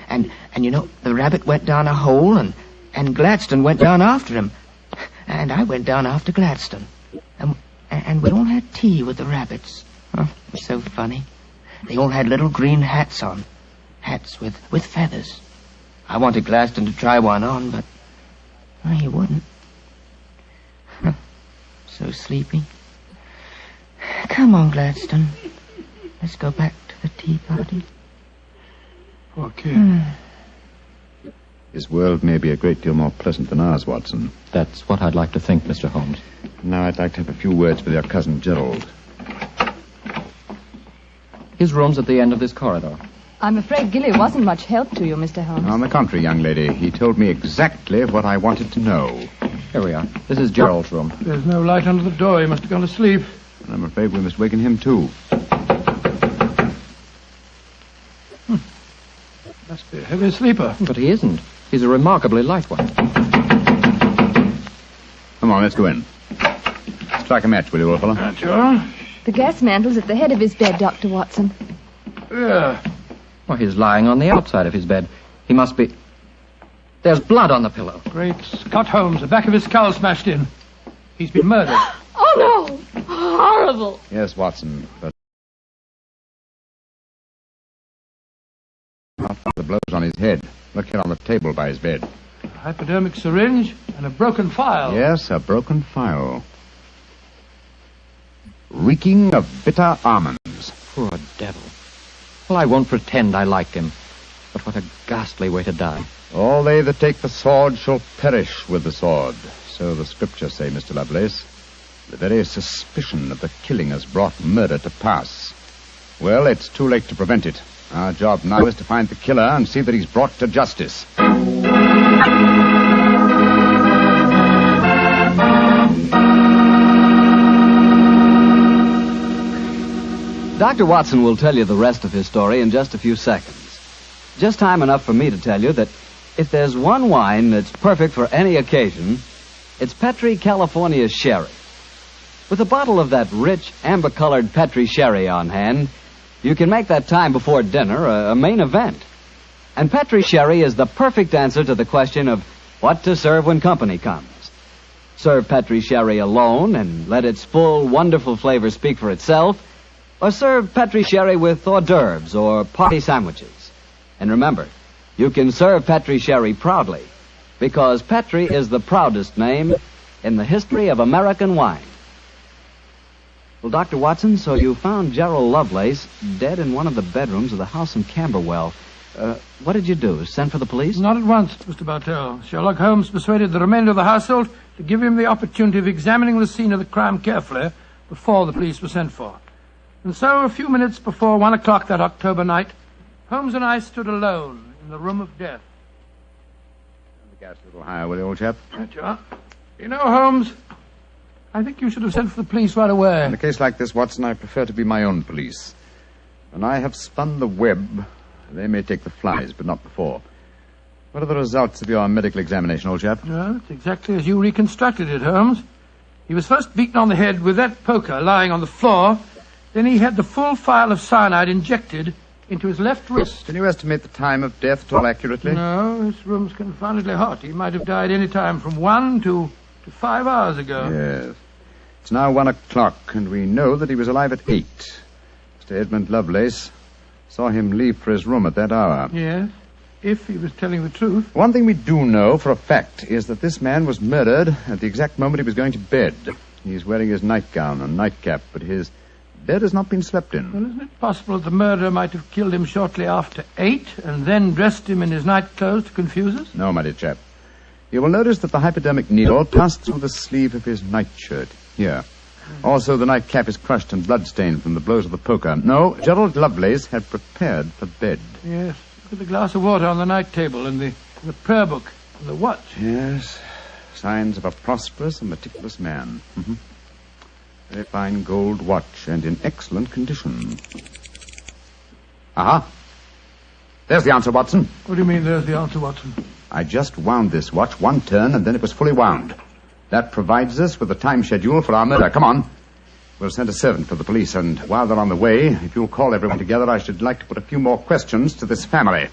And you know, the rabbit went down a hole and Gladstone went down after him. And I went down after Gladstone. And we all had tea with the rabbits. Oh, it was so funny. They all had little green hats on. Hats with feathers. I wanted Gladstone to try one on, but he wouldn't. So sleepy. Come on, Gladstone. Let's go back to the tea party. Poor kid. His world may be a great deal more pleasant than ours, Watson. That's what I'd like to think, Mr. Holmes. Now I'd like to have a few words with your cousin Gerald. His room's at the end of this corridor. I'm afraid Gilly wasn't much help to you, Mr. Holmes. On the contrary, young lady, he told me exactly what I wanted to know. Here we are. This is Gerald's room. There's no light under the door. He must have gone to sleep. And I'm afraid we must waken him, too. Must be a heavy sleeper. But he isn't. He's a remarkably light one. Come on, let's go in. Strike a match, will you, old fellow? Sure. The gas mantle's at the head of his bed, Dr. Watson. Yeah. Well, he's lying on the outside of his bed. He must be... There's blood on the pillow. Great Scott, Holmes. The back of his skull smashed in. He's been murdered. Oh, no! Horrible! Yes, Watson, but... The blows on his head. Look here on the table by his bed. A hypodermic syringe and a broken file. Yes, a broken file. Reeking of bitter almonds. Poor devil. Well, I won't pretend I liked him. But what a ghastly way to die. All they that take the sword shall perish with the sword. So the scriptures say, Mr. Lovelace. The very suspicion of the killing has brought murder to pass. Well, it's too late to prevent it. Our job now is to find the killer and see that he's brought to justice. Dr. Watson will tell you the rest of his story in just a few seconds. Just time enough for me to tell you that if there's one wine that's perfect for any occasion, it's Petri California Sherry. With a bottle of that rich, amber-colored Petri Sherry on hand, you can make that time before dinner a main event. And Petri Sherry is the perfect answer to the question of what to serve when company comes. Serve Petri Sherry alone and let its full, wonderful flavor speak for itself, or serve Petri Sherry with hors d'oeuvres or party sandwiches. And remember, you can serve Petri Sherry proudly, because Petri is the proudest name in the history of American wine. Well, Dr. Watson, so you found Gerald Lovelace dead in one of the bedrooms of the house in Camberwell. What did you do? Send for the police? Not at once, Mr. Bartell. Sherlock Holmes persuaded the remainder of the household to give him the opportunity of examining the scene of the crime carefully before the police were sent for. And so, a few minutes before 1 o'clock that October night, Holmes and I stood alone in the room of death. Turn the gas a little higher, will you, old chap? Right you are. You know, Holmes, I think you should have sent for the police right away. In a case like this, Watson, I prefer to be my own police. When I have spun the web, they may take the flies, but not before. What are the results of your medical examination, old chap? Well, it's exactly as you reconstructed it, Holmes. He was first beaten on the head with that poker lying on the floor. Then he had the full phial of cyanide injected into his left wrist. Can you estimate the time of death at all accurately? No, this room's confoundedly hot. He might have died any time from 1 to 5 hours ago. Yes. It's now 1 o'clock, and we know that he was alive at 8. Mr. Edmund Lovelace saw him leave for his room at that hour. Yes. if he was telling the truth. One thing we do know for a fact is that this man was murdered at the exact moment he was going to bed. He's wearing his nightgown and nightcap, but his bed has not been slept in. Well, isn't it possible that the murderer might have killed him shortly after 8 and then dressed him in his night clothes to confuse us? No, my dear chap. You will notice that the hypodermic needle passed through the sleeve of his nightshirt. Here. Also, the nightcap is crushed and blood-stained from the blows of the poker. No, Gerald Lovelace had prepared for bed. Yes. Look at the glass of water on the night table and the prayer book and the watch. Yes. Signs of a prosperous and meticulous man. Mm-hmm. Very fine gold watch and in excellent condition. Aha. There's the answer, Watson. What do you mean, there's the answer, Watson? I just wound this watch one turn, and then it was fully wound. That provides us with a time schedule for our murder. Come on. We'll send a servant for the police, and while they're on the way, if you'll call everyone together, I should like to put a few more questions to this family.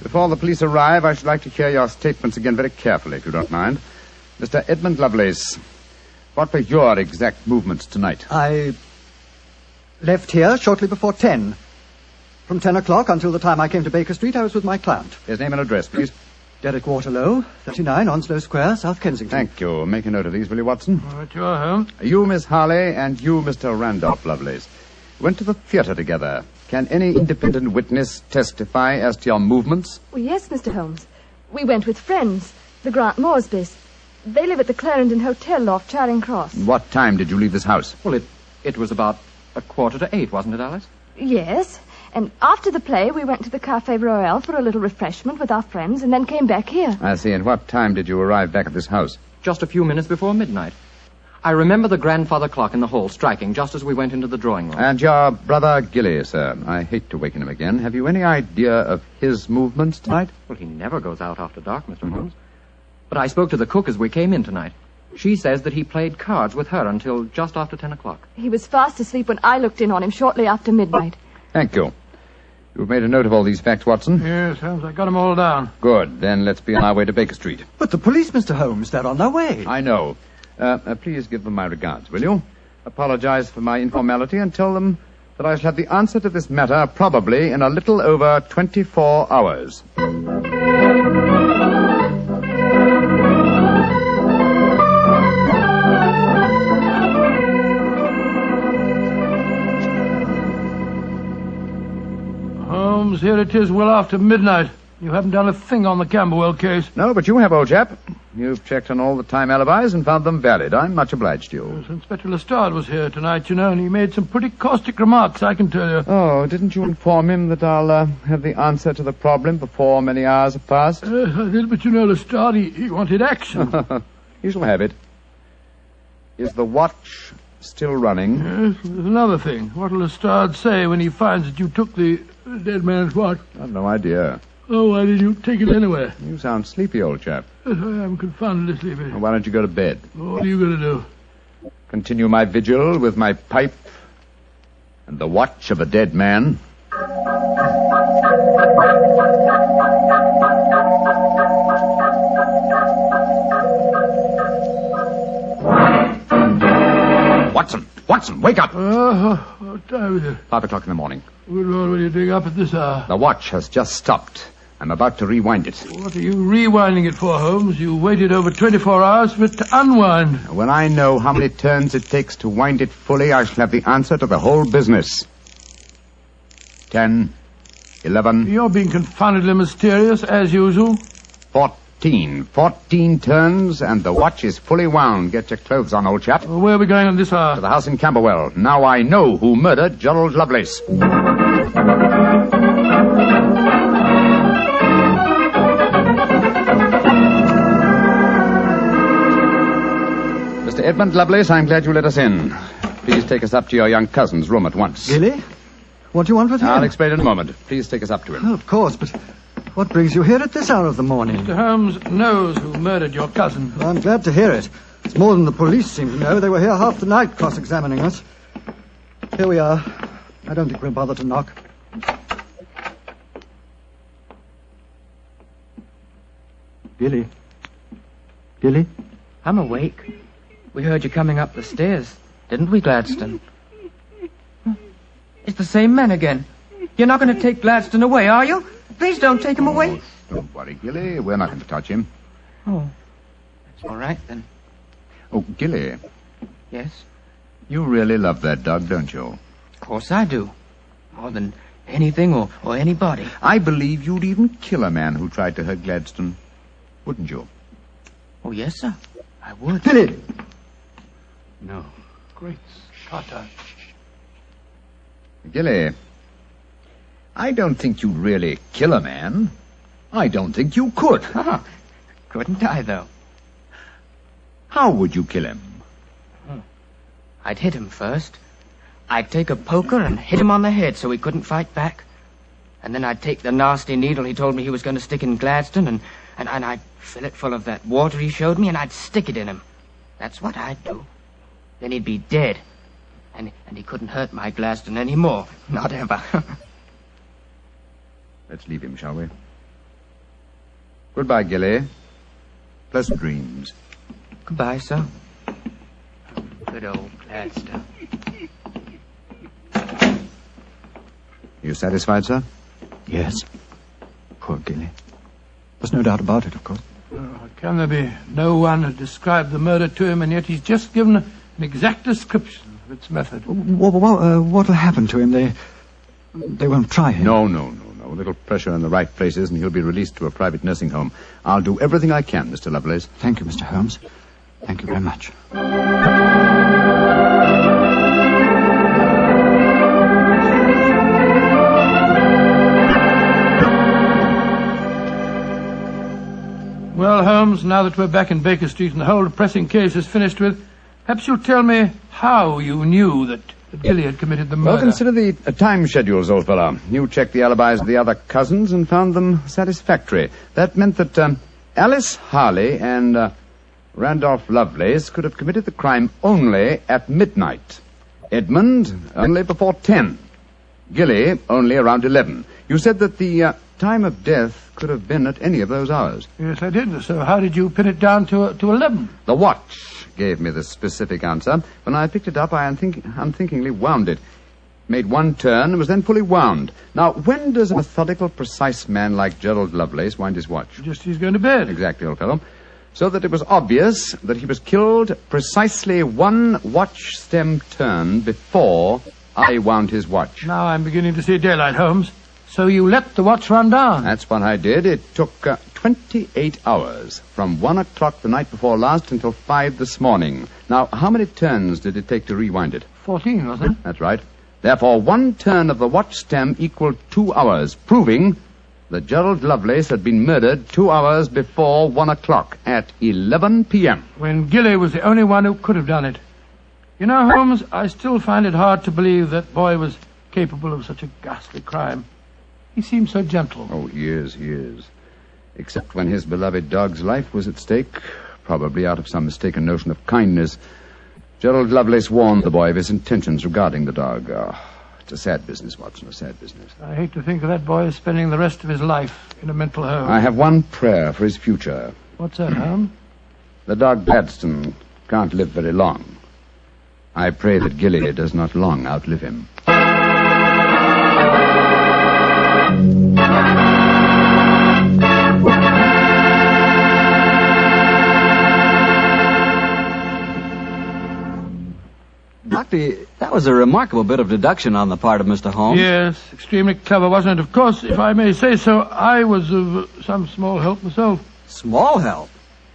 Before the police arrive, I should like to hear your statements again very carefully, if you don't mind. Mr. Edmund Lovelace, what were your exact movements tonight? I left here shortly before 10. From 10 o'clock until the time I came to Baker Street, I was with my client. His name and address, please. Derek Waterlow, 39 Onslow Square, South Kensington. Thank you. Make a note of these, will you, Watson? All right, you're home. You, Miss Harley, and you, Mr. Randolph Lovelace, went to the theatre together. Can any independent witness testify as to your movements? Well, yes, Mr. Holmes. We went with friends, the Grant Moresbys. They live at the Clarendon Hotel off Charing Cross. What time did you leave this house? Well, it was about 7:45, wasn't it, Alice? Yes. And after the play, we went to the Café Royal for a little refreshment with our friends and then came back here. I see. And what time did you arrive back at this house? Just a few minutes before midnight. I remember the grandfather clock in the hall striking just as we went into the drawing room. And your brother Gilly, sir. I hate to waken him again. Have you any idea of his movements tonight? Well, he never goes out after dark, Mr. Holmes. But I spoke to the cook as we came in tonight. She says that he played cards with her until just after 10 o'clock. He was fast asleep when I looked in on him shortly after midnight. Thank you. You've made a note of all these facts, Watson? Yes, Holmes, I got them all down. Good. Then let's be on our way to Baker Street. But the police, Mr. Holmes, they're on their way. I know. Please give them my regards, will you? Apologize for my informality and tell them that I shall have the answer to this matter probably in a little over 24 hours. Holmes, here it is well after midnight. You haven't done a thing on the Camberwell case. No, but you have, old chap. You've checked on all the time alibis and found them valid. I'm much obliged to you. Yes, Inspector Lestrade was here tonight, you know, and he made some pretty caustic remarks, I can tell you. Oh, didn't you inform him that I'll have the answer to the problem before many hours have passed? Yes, I did, but you know, Lestrade, he wanted action. You shall have it. Is the watch still running? Yes, there's another thing. What'll Lestrade say when he finds that you took the dead man's watch? I've no idea. Oh, why did you take it anyway? You sound sleepy, old chap. Yes, I am confoundedly sleepy. Well, why don't you go to bed? What are you going to do? Continue my vigil with my pipe and the watch of a dead man. Watson, wake up! What time is it? 5 o'clock in the morning. Good Lord, will you dig up at this hour? The watch has just stopped. I'm about to rewind it. What are you rewinding it for, Holmes? You waited over 24 hours for it to unwind. When I know how many turns it takes to wind it fully, I shall have the answer to the whole business. 10, 11... You're being confoundedly mysterious, as usual. 14 turns, and the watch is fully wound. Get your clothes on, old chap. Where are we going on this hour? To the house in Camberwell. Now I know who murdered Gerald Lovelace. Mr. Edmund Lovelace, I'm glad you let us in. Please take us up to your young cousin's room at once. Really? What do you want with him? I'll explain in a moment. Please take us up to him. Oh, of course, but what brings you here at this hour of the morning? Mr. Holmes knows who murdered your cousin. Well, I'm glad to hear it. It's more than the police seem to know. They were here half the night cross-examining us. Here we are. I don't think we'll bother to knock. Billy, Gilly? I'm awake. We heard you coming up the stairs, didn't we, Gladstone? It's the same men again. You're not going to take Gladstone away, are you? Please don't take him away. Don't worry, Gilly. We're not going to touch him. Oh, that's all right, then. Oh, Gilly. Yes? You really love that dog, don't you? Of course I do. More than anything or anybody. I believe you'd even kill a man who tried to hurt Gladstone. Wouldn't you? Oh, yes, sir. I would. Gilly! No. Great Scott. Gilly, I don't think you'd really kill a man. I don't think you could. Couldn't I, though? How would you kill him? I'd hit him first. I'd take a poker and hit him on the head so he couldn't fight back. And then I'd take the nasty needle he told me he was going to stick in Gladstone and I'd fill it full of that water he showed me and I'd stick it in him. That's what I'd do. Then he'd be dead. And he couldn't hurt my Gladstone anymore. Not ever. Let's leave him, shall we? Goodbye, Gilly. Pleasant dreams. Goodbye, sir. Good old Gladstone. You satisfied, sir? Yes. Poor Gilly. There's no doubt about it, of course. Can there be no one who described the murder to him, and yet he's just given an exact description of its method? What'll happen to him? They won't try him. No. A little pressure in the right places, and he'll be released to a private nursing home. I'll do everything I can, Mr. Lovelace. Thank you, Mr. Holmes. Thank you very much. Well, Holmes, now that we're back in Baker Street and the whole depressing case is finished with, perhaps you'll tell me how you knew that Gilly had committed the murder. Well, consider the time schedules, old fellow. You checked the alibis of the other cousins and found them satisfactory. That meant that Alice Harley and Randolph Lovelace could have committed the crime only at midnight. Edmund only before 10. Gilly only around 11. You said that the time of death could have been at any of those hours. Yes, I did. So how did you pin it down to 11? The watch gave me the specific answer. When I picked it up, I unthinkingly wound it. Made one turn and was then fully wound. Now, when does a methodical, precise man like Gerald Lovelace wind his watch? Just as he's going to bed. Exactly, old fellow. So that it was obvious that he was killed precisely one watch stem turn before I wound his watch. Now I'm beginning to see daylight, Holmes. So you let the watch run down? That's what I did. It took 28 hours, from 1 o'clock the night before last until 5 this morning. Now, how many turns did it take to rewind it? 14, wasn't it? That's right. Therefore, one turn of the watch stem equaled 2 hours, proving that Gerald Lovelace had been murdered 2 hours before 1 o'clock at 11 p.m. When Gilly was the only one who could have done it. You know, Holmes, I still find it hard to believe that boy was capable of such a ghastly crime. He seemed so gentle. Oh, he is. Except when his beloved dog's life was at stake, probably out of some mistaken notion of kindness. Gerald Lovelace warned the boy of his intentions regarding the dog. Oh, it's a sad business, Watson, a sad business. I hate to think of that boy spending the rest of his life in a mental home. I have one prayer for his future. What's that, Holmes? The dog Gladstone can't live very long. I pray that Gilly does not long outlive him. Doctor, that was a remarkable bit of deduction on the part of Mr. Holmes. Yes, extremely clever, wasn't it? Of course, if I may say so, I was of some small help myself. Small help?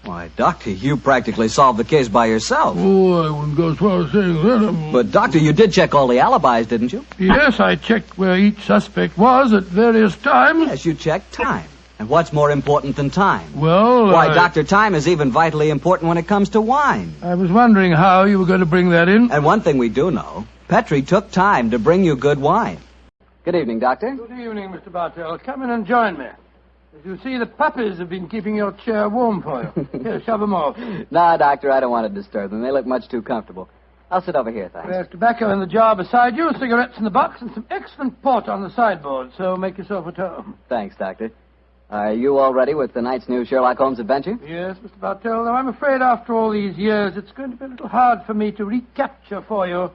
Why, Doctor, you practically solved the case by yourself. Oh, I wouldn't go as far as saying that. But, Doctor, you did check all the alibis, didn't you? Yes, I checked where each suspect was at various times. Yes, you checked time. And what's more important than time? Well, Why, Doctor, time is even vitally important when it comes to wine. I was wondering how you were going to bring that in. And one thing we do know, Petrie took time to bring you good wine. Good evening, Doctor. Good evening, Mr. Bartell. Come in and join me. As you see, the puppies have been keeping your chair warm for you. Here, shove them off. No, Doctor, I don't want to disturb them. They look much too comfortable. I'll sit over here, thanks. There's tobacco in the jar beside you, cigarettes in the box, and some excellent port on the sideboard, so make yourself at home. Thanks, Doctor. Are you all ready with tonight's new Sherlock Holmes adventure? Yes, Mr. Bartell, though I'm afraid after all these years it's going to be a little hard for me to recapture for you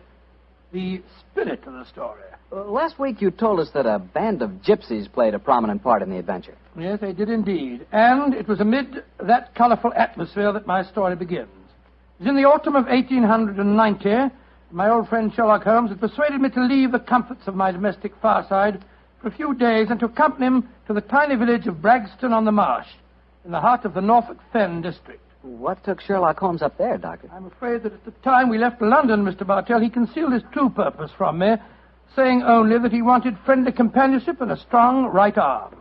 the spirit of the story. Last week you told us that a band of gypsies played a prominent part in the adventure. Yes, they did indeed. And it was amid that colourful atmosphere that my story begins. It was in the autumn of 1890. My old friend Sherlock Holmes had persuaded me to leave the comforts of my domestic fireside for a few days and to accompany him to the tiny village of Bragston-on-the-Marsh, in the heart of the Norfolk Fen district. What took Sherlock Holmes up there, Doctor? I'm afraid that at the time we left London, Mr. Bartell, he concealed his true purpose from me, saying only that he wanted friendly companionship and a strong right arm.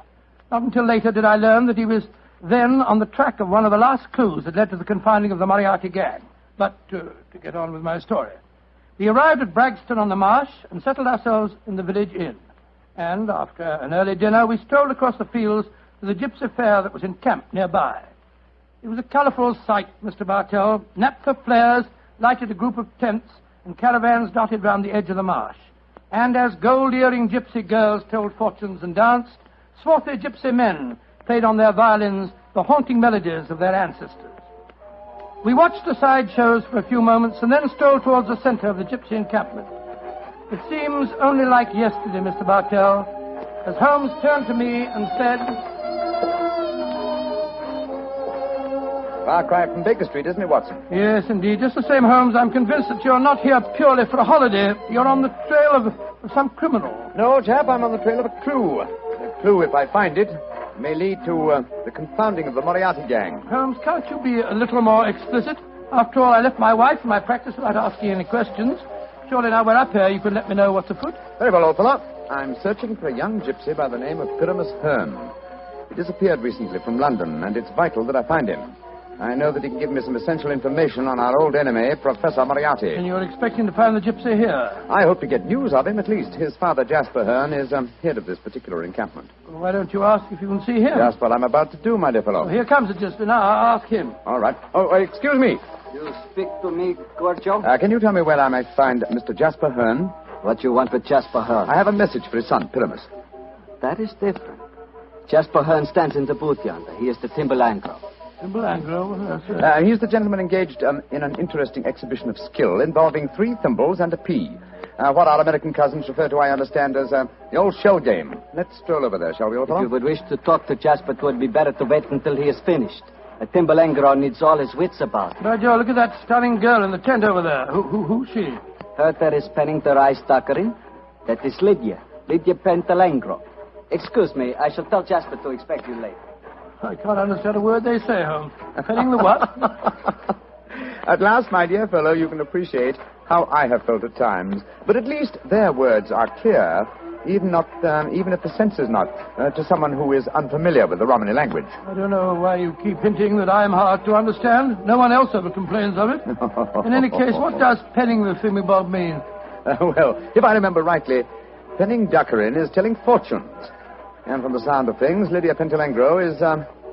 Not until later did I learn that he was then on the track of one of the last clues that led to the confining of the Moriarty gang. But to get on with my story. We arrived at Bragston-on-the-Marsh and settled ourselves in the village inn. And after an early dinner, we strolled across the fields to the gypsy fair that was encamped nearby. It was a colourful sight, Mr. Bartell. Naphtha flares lighted a group of tents and caravans dotted round the edge of the marsh. And as gold-earring gypsy girls told fortunes and danced, swarthy gypsy men played on their violins the haunting melodies of their ancestors. We watched the side shows for a few moments and then strolled towards the centre of the gypsy encampment. It seems only like yesterday, Mr. Bartell, as Holmes turned to me and said... Far cry from Baker Street, isn't it, Watson? Yes, indeed. Just the same, Holmes, I'm convinced that you're not here purely for a holiday. You're on the trail of some criminal. No, chap, I'm on the trail of a clue. A clue, if I find it, may lead to the confounding of the Moriarty gang. Holmes, can't you be a little more explicit? After all, I left my wife and my practice without asking any questions. Surely now we're up here, you can let me know what's afoot. Very well, old fellow. I'm searching for a young gypsy by the name of Pyramus Hearn. He disappeared recently from London, and it's vital that I find him. I know that he can give me some essential information on our old enemy, Professor Moriarty. And you're expecting to find the gypsy here? I hope to get news of him, at least. His father, Jasper Hearn, is head of this particular encampment. Well, why don't you ask if you can see him? Just what I'm about to do, my dear fellow. Well, here comes the gypsy. Now, I'll ask him. All right. Oh, excuse me. You speak to me, Gorgio? Can you tell me where I might find Mr. Jasper Hearn? What you want with Jasper Hearn? I have a message for his son, Pyramus. That is different. Jasper Hearn stands in the booth yonder. He is the Timberlangro. Timberlangro? He's the gentleman engaged in an interesting exhibition of skill involving 3 thimbles and a pea. What our American cousins refer to, I understand, as the old shell game. Let's stroll over there, shall we, old fellow? If you would wish to talk to Jasper, it would be better to wait until he is finished. A Timberlangro needs all his wits about him. By Joe, look at that stunning girl in the tent over there. Who's she? Her that is penning the rice dockerin. That is Lydia. Lydia Pentalangro. Excuse me, I shall tell Jasper to expect you later. I can't understand a word they say, Holmes. Penning the what? At last, my dear fellow, you can appreciate how I have felt at times. But at least their words are clear, even if the sense is not, to someone who is unfamiliar with the Romany language. I don't know why you keep hinting that I'm hard to understand. No one else ever complains of it. In any case, what does penning the thingamabob mean? Well, if I remember rightly, penning duckerin is telling fortunes. And from the sound of things, Lydia Pentalangro is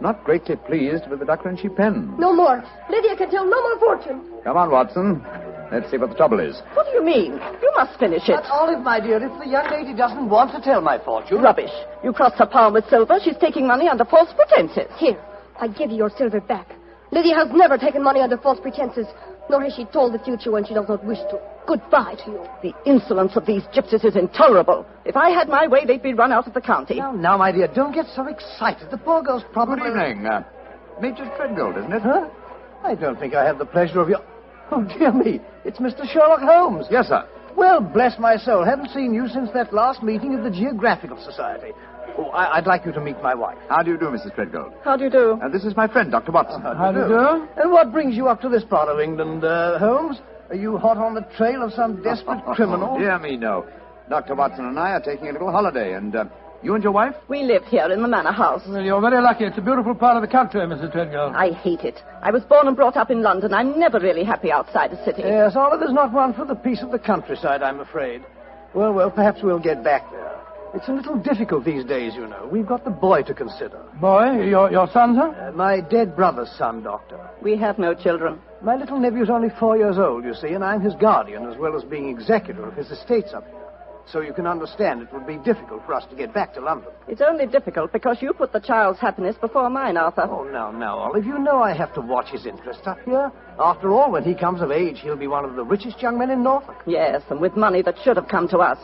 not greatly pleased with the duckerin she pens. No more. Lydia can tell no more fortune. Come on, Watson. Let's see what the trouble is. What do you mean? You must finish it. But Olive, my dear, if the young lady doesn't want to tell my fortune... Rubbish. You crossed her palm with silver. She's taking money under false pretenses. Here, I give you your silver back. Lydia has never taken money under false pretenses, nor has she told the future when she does not wish to. Goodbye to you. The insolence of these gypsies is intolerable. If I had my way, they'd be run out of the county. Now, my dear, don't get so excited. The poor girl's probably... Good evening. Major Treadgold, isn't it? Huh? I don't think I have the pleasure of your... Oh, dear me. It's Mr. Sherlock Holmes. Yes, sir. Well, bless my soul. Haven't seen you since that last meeting of the Geographical Society. Oh, I'd like you to meet my wife. How do you do, Mrs. Treadgold? How do you do? This is my friend, Dr. Watson. How do you do? And what brings you up to this part of England, Holmes? Are you hot on the trail of some desperate criminal? Dear me, no. Dr. Watson and I are taking a little holiday, and you and your wife? We live here in the Manor house. Well, you're very lucky. It's a beautiful part of the country, Mrs. Treadgold. I hate it. I was born and brought up in London. I'm never really happy outside the city. Yes, Oliver's not one for the peace of the countryside, I'm afraid. Well, perhaps we'll get back there. It's a little difficult these days, you know. We've got the boy to consider. Boy? Your son, sir? My dead brother's son, Doctor. We have no children. My little nephew's only 4 years old, you see, and I'm his guardian, as well as being executor of his estates up here. So you can understand it would be difficult for us to get back to London. It's only difficult because you put the child's happiness before mine, Arthur. Oh, now, Olive, you know I have to watch his interests up here. After all, when he comes of age, he'll be one of the richest young men in Norfolk. Yes, and with money that should have come to us.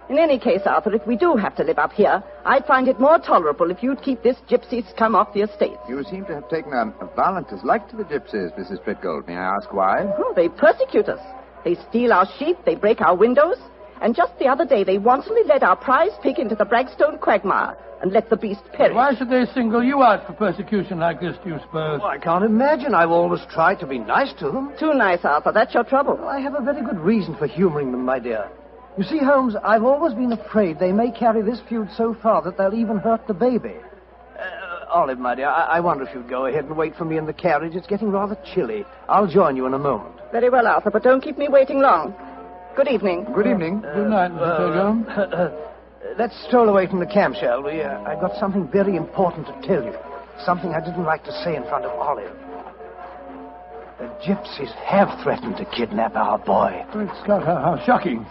In any case, Arthur, if we do have to live up here, I'd find it more tolerable if you'd keep this gypsy scum off the estate. You seem to have taken a violent dislike to the gypsies, Mrs. Speckled. May I ask why? Oh, they persecute us. They steal our sheep, they break our windows, and just the other day they wantonly led our prize pig into the Bragstone quagmire and let the beast perish. Why should they single you out for persecution like this, do you suppose? Well, I can't imagine. I've always tried to be nice to them. Too nice, Arthur. That's your trouble. Well, I have a very good reason for humoring them, my dear. You see, Holmes, I've always been afraid they may carry this feud so far that they'll even hurt the baby. Olive, my dear, I wonder if you'd go ahead and wait for me in the carriage. It's getting rather chilly. I'll join you in a moment. Very well, Arthur, but don't keep me waiting long. Good evening. Good evening. Good night, Mr. Pilgrim. Let's stroll away from the camp, shall we? I've got something very important to tell you. Something I didn't like to say in front of Olive. The gypsies have threatened to kidnap our boy. Great Scott, how shocking.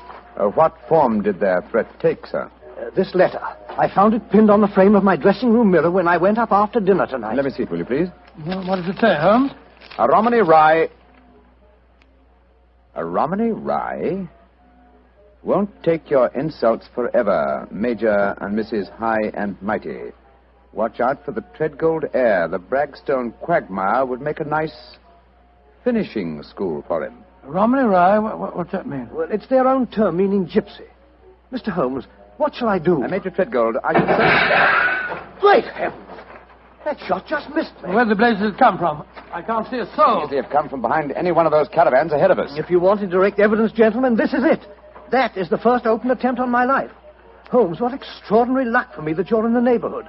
What form did their threat take, sir? This letter. I found it pinned on the frame of my dressing room mirror when I went up after dinner tonight. Let me see it, will you, please? Well, what does it say, Holmes? A Romany Rye... A Romany Rye won't take your insults forever, Major and Mrs. High and Mighty. Watch out for the Treadgold heir. The Bragstone quagmire would make a nice finishing school for him. Romany Rye? What's that mean? Well, it's their own term, meaning gypsy. Mr. Holmes, what shall I do? Major Treadgold, I should say... Great heavens! That shot just missed me. Where the blazes has come from? I can't see a soul. They have come from behind any one of those caravans ahead of us. If you wanted direct evidence, gentlemen, this is it. That is the first open attempt on my life. Holmes, what extraordinary luck for me that you're in the neighborhood.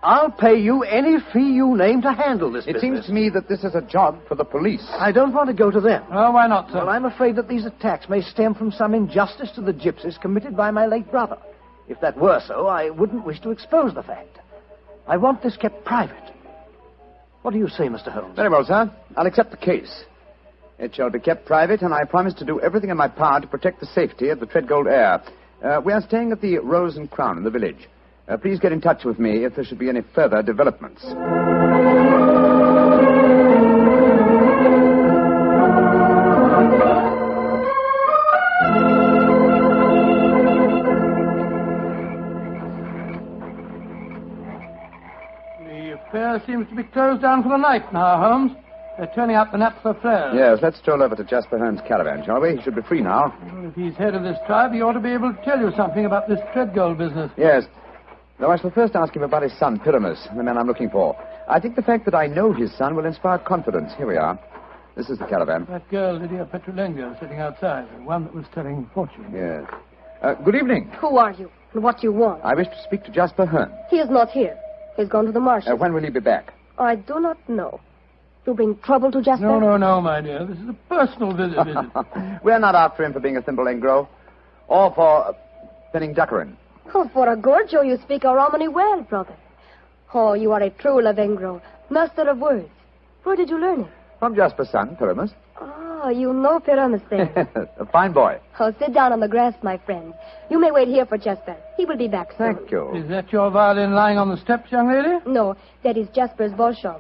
I'll pay you any fee you name to handle this business. It seems to me that this is a job for the police. I don't want to go to them. Oh, why not, sir? Well, I'm afraid that these attacks may stem from some injustice to the gypsies committed by my late brother. If that were so, I wouldn't wish to expose the fact. I want this kept private. What do you say, Mr. Holmes? Very well, sir. I'll accept the case. It shall be kept private, and I promise to do everything in my power to protect the safety of the Treadgold heir. We are staying at the Rose and Crown in the village. Please get in touch with me if there should be any further developments. The affair seems to be closed down for the night now, Holmes. They're turning out the naphtha flares. Yes, let's stroll over to Jasper Hearn's caravan, shall we? He should be free now. Well, if he's head of this tribe, he ought to be able to tell you something about this Treadgold business. Yes. Though I shall first ask him about his son, Pyramus, the man I'm looking for. I think the fact that I know his son will inspire confidence. Here we are. This is the caravan. That girl, Lydia Petrolengo, sitting outside. The one that was telling fortune. Yes. Good evening. Who are you? And what do you want? I wish to speak to Jasper Hearn. He is not here. He's gone to the marshes. When will he be back? I do not know. You bring trouble to Jasper? No, my dear. This is a personal visit. We're not after him for being a thimble engro. Or for penning duckerin. Oh, for a Gorgio, you speak a Romany well, brother. Oh, you are a true Lavengro, master of words. Where did you learn it? From Jasper's son, Pyramus. Ah, you know Pyramus then. A fine boy. Oh, sit down on the grass, my friend. You may wait here for Jasper. He will be back soon. Thank you. Is that your violin lying on the steps, young lady? No, that is Jasper's Bolshoi.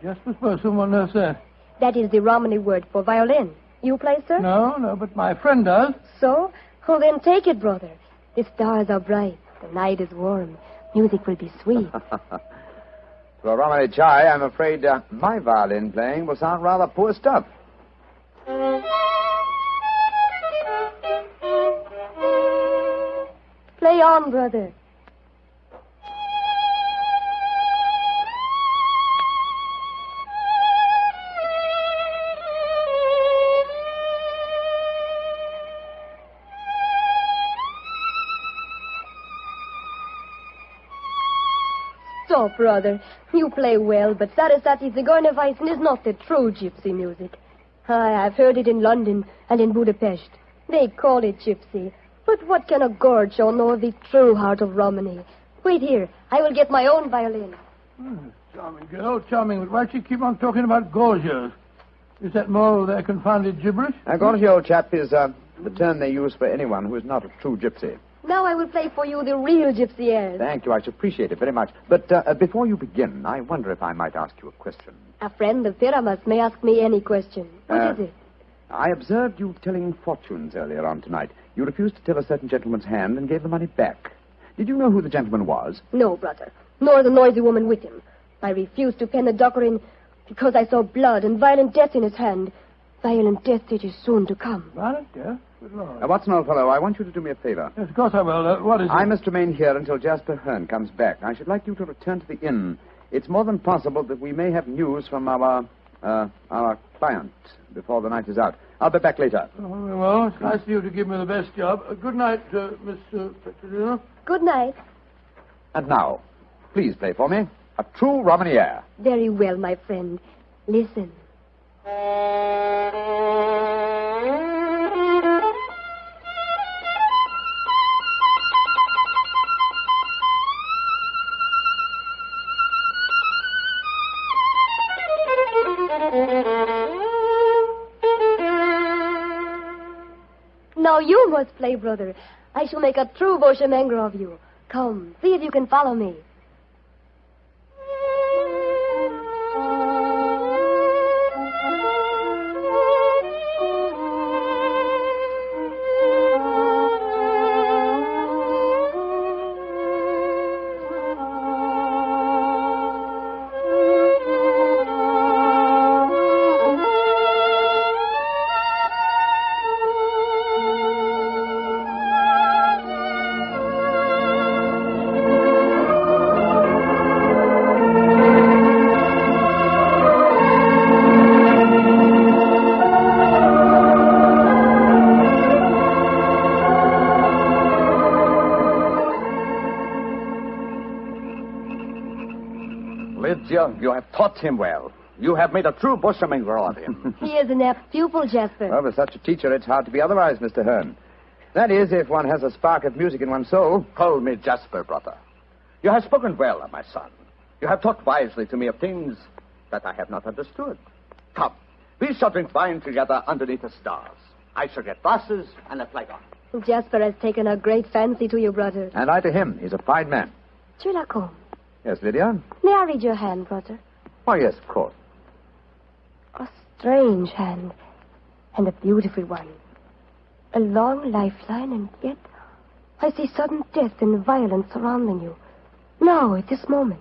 Jasper's Bolshoi, what on earth, sir? That is the Romany word for violin. You play, sir? No, but my friend does. So? Oh, then take it, brother. The stars are bright. The night is warm. Music will be sweet. For a Romany chai, I'm afraid my violin playing will sound rather poor stuff. Play on, brother. Stop, brother. You play well, but Sarasate Zigeunerweisen is not the true gypsy music. I've heard it in London and in Budapest. They call it gypsy. But what can a Gorgio know of the true heart of Romany? Wait here. I will get my own violin. Charming girl, charming. But why does she keep on talking about Gorgios? Is that more of their confounded gibberish? Gorgio, old chap, is the term they use for anyone who is not a true gypsy. Now I will play for you the real gypsy airs. Thank you. I should appreciate it very much. But before you begin, I wonder if I might ask you a question. A friend of Pyramus may ask me any question. What is it? I observed you telling fortunes earlier on tonight. You refused to tell a certain gentleman's hand and gave the money back. Did you know who the gentleman was? No, brother. Nor the noisy woman with him. I refused to pen the dockerin because I saw blood and violent death in his hand. Violent death it is soon to come. Violent death? Good Lord. Watson, old fellow, I want you to do me a favor. Yes, of course I will. What is it? I must remain here until Jasper Hearn comes back. I should like you to return to the inn. It's more than possible that we may have news from our client before the night is out. I'll be back later. Oh, well, it's nice of you to give me the best job. Good night, Miss Petrolina. Good night. And now, please play for me a true Romanier. Very well, my friend. Listen. Now you must play, brother. I shall make a true Boschemengre of you. Come, see if you can follow me. You have taught him well. You have made a true Boschemengre of him. He is an apt pupil, Jasper. Well, with such a teacher, it's hard to be otherwise, Mr. Hearn. That is, if one has a spark of music in one's soul. Call me Jasper, brother. You have spoken well, my son. You have talked wisely to me of things that I have not understood. Come, we shall drink wine together underneath the stars. I shall get glasses and a flagon. Jasper has taken a great fancy to you, brother. And I to him. He's a fine man. Sherlock Holmes. Yes, Lydia? May I read your hand, brother? Oh, yes, of course. A strange hand, and a beautiful one. A long lifeline, and yet I see sudden death and violence surrounding you. Now, at this moment.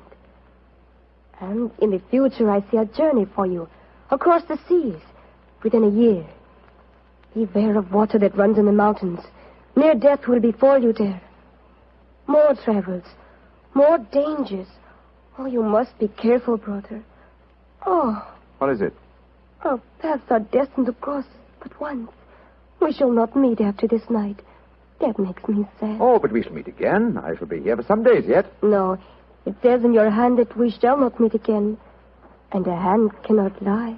And in the future, I see a journey for you, across the seas, within a year. Beware of water that runs in the mountains. Near death will befall you there. More travels, more dangers. Oh, you must be careful, brother. Oh. What is it? Our paths are destined to cross but once. We shall not meet after this night. That makes me sad. Oh, but we shall meet again. I shall be here for some days yet. No, it says in your hand that we shall not meet again. And a hand cannot lie.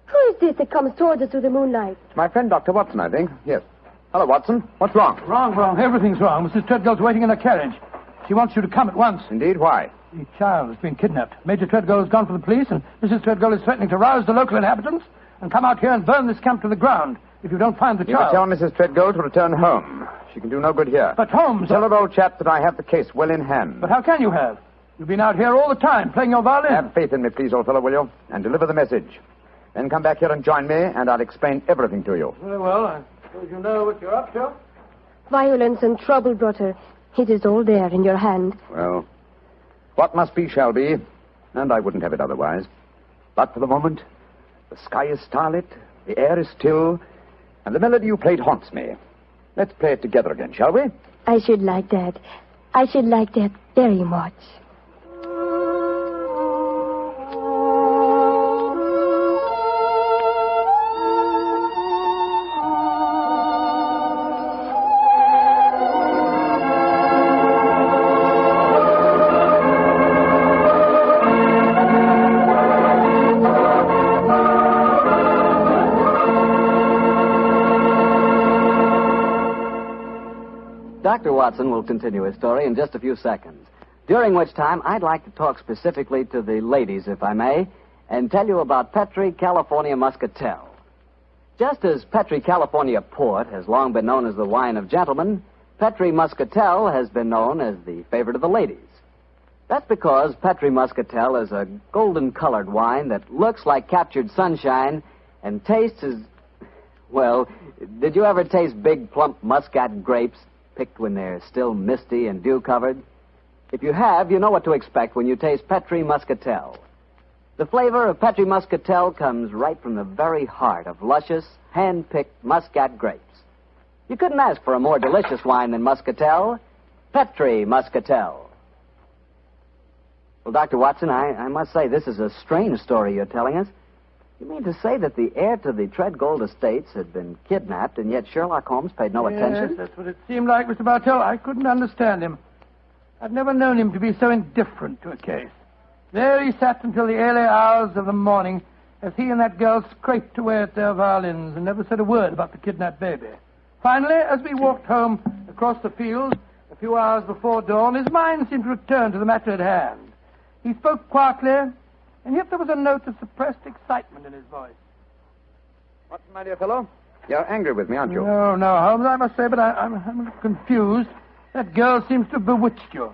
Who is this that comes towards us through the moonlight? It's my friend, Dr. Watson, I think. Yes. Hello, Watson. What's wrong? Wrong. Everything's wrong. Mrs. Treadgold's waiting in a carriage. She wants you to come at once. Indeed? Why? The child has been kidnapped. Major Treadgold has gone for the police, and Mrs. Treadgold is threatening to rouse the local inhabitants and come out here and burn this camp to the ground if you don't find the child. You tell Mrs. Treadgold to return home. She can do no good here. But Holmes... Tell her, old chap, that I have the case well in hand. But how can you have? You've been out here all the time playing your violin. Have faith in me, please, old fellow, will you? And deliver the message. Then come back here and join me, and I'll explain everything to you. Very well. I suppose you know what you're up to. Violence and trouble, brother. It is all there in your hand. Well, what must be shall be, and I wouldn't have it otherwise. But for the moment, the sky is starlit, the air is still, and the melody you played haunts me. Let's play it together again, shall we? I should like that. I should like that very much. Dr. Watson will continue his story in just a few seconds, during which time I'd like to talk specifically to the ladies, if I may, and tell you about Petri California Muscatel. Just as Petri California Port has long been known as the wine of gentlemen, Petri Muscatel has been known as the favorite of the ladies. That's because Petri Muscatel is a golden-colored wine that looks like captured sunshine and tastes as... Well, did you ever taste big, plump muscat grapes picked when they're still misty and dew-covered? If you have, you know what to expect when you taste Petri Muscatel. The flavor of Petri Muscatel comes right from the very heart of luscious, hand-picked muscat grapes. You couldn't ask for a more delicious wine than Muscatel. Petri Muscatel. Well, Dr. Watson, I must say this is a strange story you're telling us. You mean to say that the heir to the Treadgold estates had been kidnapped, and yet Sherlock Holmes paid no attention? Yes, that's what it seemed like, Mr. Bartell. I couldn't understand him. I'd never known him to be so indifferent to a case. There he sat until the early hours of the morning as he and that girl scraped away at their violins and never said a word about the kidnapped baby. Finally, as we walked home across the fields a few hours before dawn, his mind seemed to return to the matter at hand. He spoke quietly, and yet there was a note of suppressed excitement in his voice. Watson, my dear fellow, you're angry with me, aren't you? No, Holmes, I must say, but I'm a little confused. That girl seems to have bewitched you.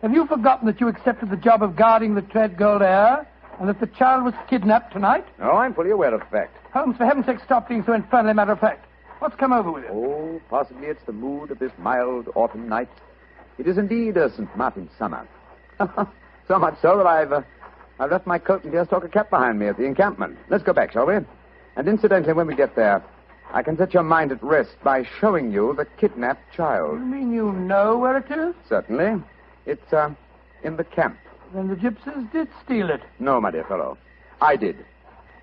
Have you forgotten that you accepted the job of guarding the Treadgold heir, and that the child was kidnapped tonight? No, I'm fully aware of the fact. Holmes, for heaven's sake, stop being so infernally matter-of-fact. What's come over with you? Oh, possibly it's the mood of this mild autumn night. It is indeed a St. Martin's summer. So much so that I've left my coat and deerstalker cap behind me at the encampment. Let's go back, shall we? And incidentally, when we get there, I can set your mind at rest by showing you the kidnapped child. You mean you know where it is? Certainly. It's, in the camp. Then the gypsies did steal it. No, my dear fellow. I did.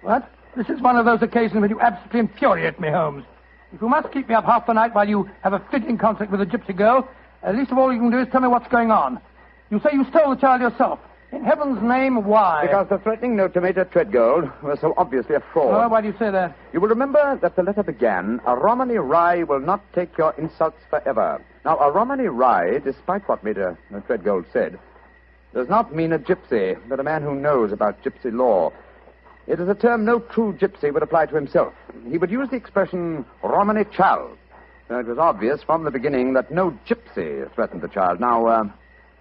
What? This is one of those occasions when you absolutely infuriate me, Holmes. If you must keep me up half the night while you have a flitting concert with a gypsy girl, at least of all you can do is tell me what's going on. You say you stole the child yourself. In heaven's name, why? Because the threatening note to Major Treadgold was so obviously a fraud. Oh, why do you say that? You will remember that the letter began, "A Romany Rye will not take your insults forever." Now, a Romany Rye, despite what Major Treadgold said, does not mean a gypsy, but a man who knows about gypsy law. It is a term no true gypsy would apply to himself. He would use the expression Romany child. So it was obvious from the beginning that no gypsy threatened the child. Now,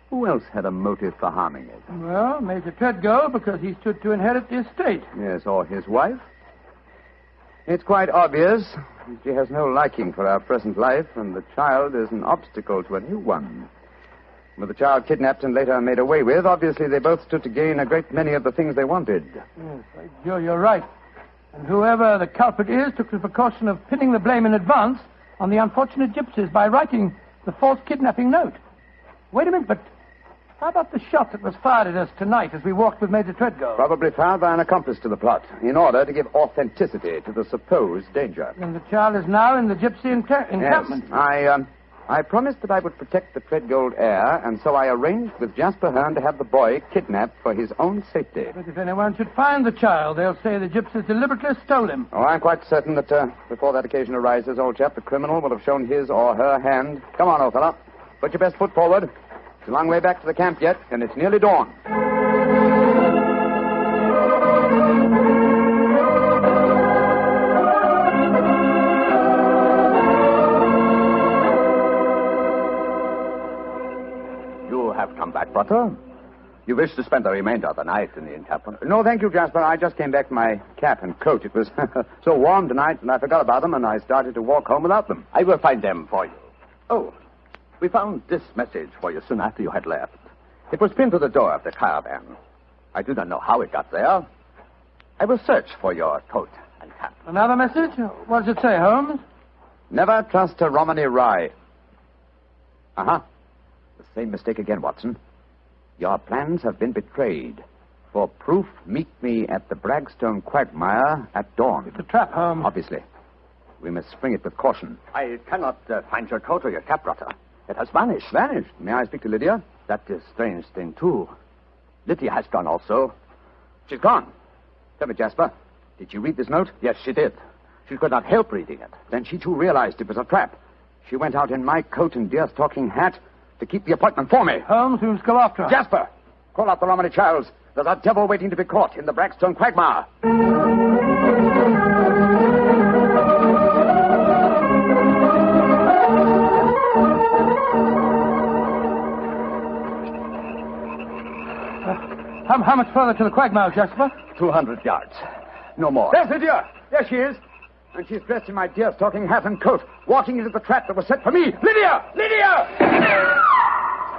who else had a motive for harming it? Well, Major Treadgold, because he stood to inherit the estate. Yes, or his wife. It's quite obvious. She has no liking for our present life, and the child is an obstacle to a new one. With the child kidnapped and later made away with, obviously they both stood to gain a great many of the things they wanted. Yes, you're right. And whoever the culprit is took the precaution of pinning the blame in advance on the unfortunate gypsies by writing the false kidnapping note. Wait a minute, but how about the shot that was fired at us tonight as we walked with Major Treadgold? Probably fired by an accomplice to the plot, in order to give authenticity to the supposed danger. And the child is now in the gypsy encampment. Yes, I promised that I would protect the Treadgold heir, and so I arranged with Jasper Hearn to have the boy kidnapped for his own safety. But if anyone should find the child, they'll say the gypsies deliberately stole him. Oh, I'm quite certain that before that occasion arises, old chap, the criminal will have shown his or her hand. Come on, old fellow. Put your best foot forward. It's a long way back to the camp yet, and it's nearly dawn. You have come back, Butter. You wish to spend the remainder of the night in the encampment? No, thank you, Jasper. I just came back for my cap and coat. It was so warm tonight, and I forgot about them, and I started to walk home without them. I will find them for you. Oh, we found this message for you soon after you had left. It was pinned to the door of the caravan. I do not know how it got there. I will search for your coat and cap. Another message? What does it say, Holmes? Never trust a Romany Rye. Uh-huh. The same mistake again, Watson. Your plans have been betrayed. For proof, meet me at the Bragstone quagmire at dawn. It's a trap, Holmes. Obviously. We must spring it with caution. I cannot find your coat or your cap, Butter. It has vanished. Vanished? May I speak to Lydia? That is a strange thing, too. Lydia has gone also. She's gone. Tell me, Jasper, did she read this note? Yes, she did. She could not help reading it. Then she, too, realized it was a trap. She went out in my coat and deerstalking hat to keep the appointment for me. Holmes, we must go after her. Jasper, call out the Romany Childs. There's a devil waiting to be caught in the Bragstone quagmire. How much further to the quagmire, Jasper? 200 yards. No more. There's Lydia. There she is. And she's dressed in my deer-stalking hat and coat, walking into the trap that was set for me. Lydia! Lydia!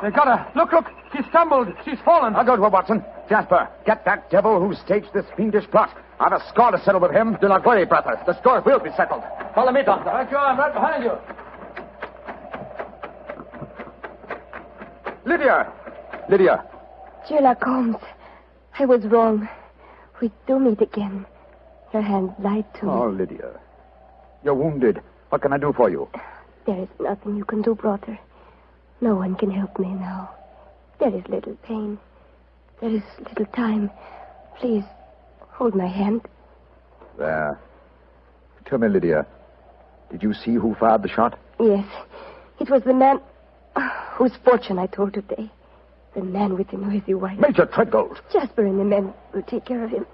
They've got her. Look. She's stumbled. She's fallen. I'll go to her, Watson. Jasper, get that devil who staged this fiendish plot. I've a score to settle with him. Do not worry, brother. The score will be settled. Follow me, Doctor. Thank you. I'm right behind you. Lydia. Sherlock Holmes, I was wrong. We do meet again. Your hand lied to me. Oh, Lydia. You're wounded. What can I do for you? There is nothing you can do, brother. No one can help me now. There is little pain. There is little time. Please, hold my hand. There. Tell me, Lydia, did you see who fired the shot? Yes. It was the man whose fortune I told today. The man with the noisy wife. Major Treadgold. Jasper and the men will take care of him.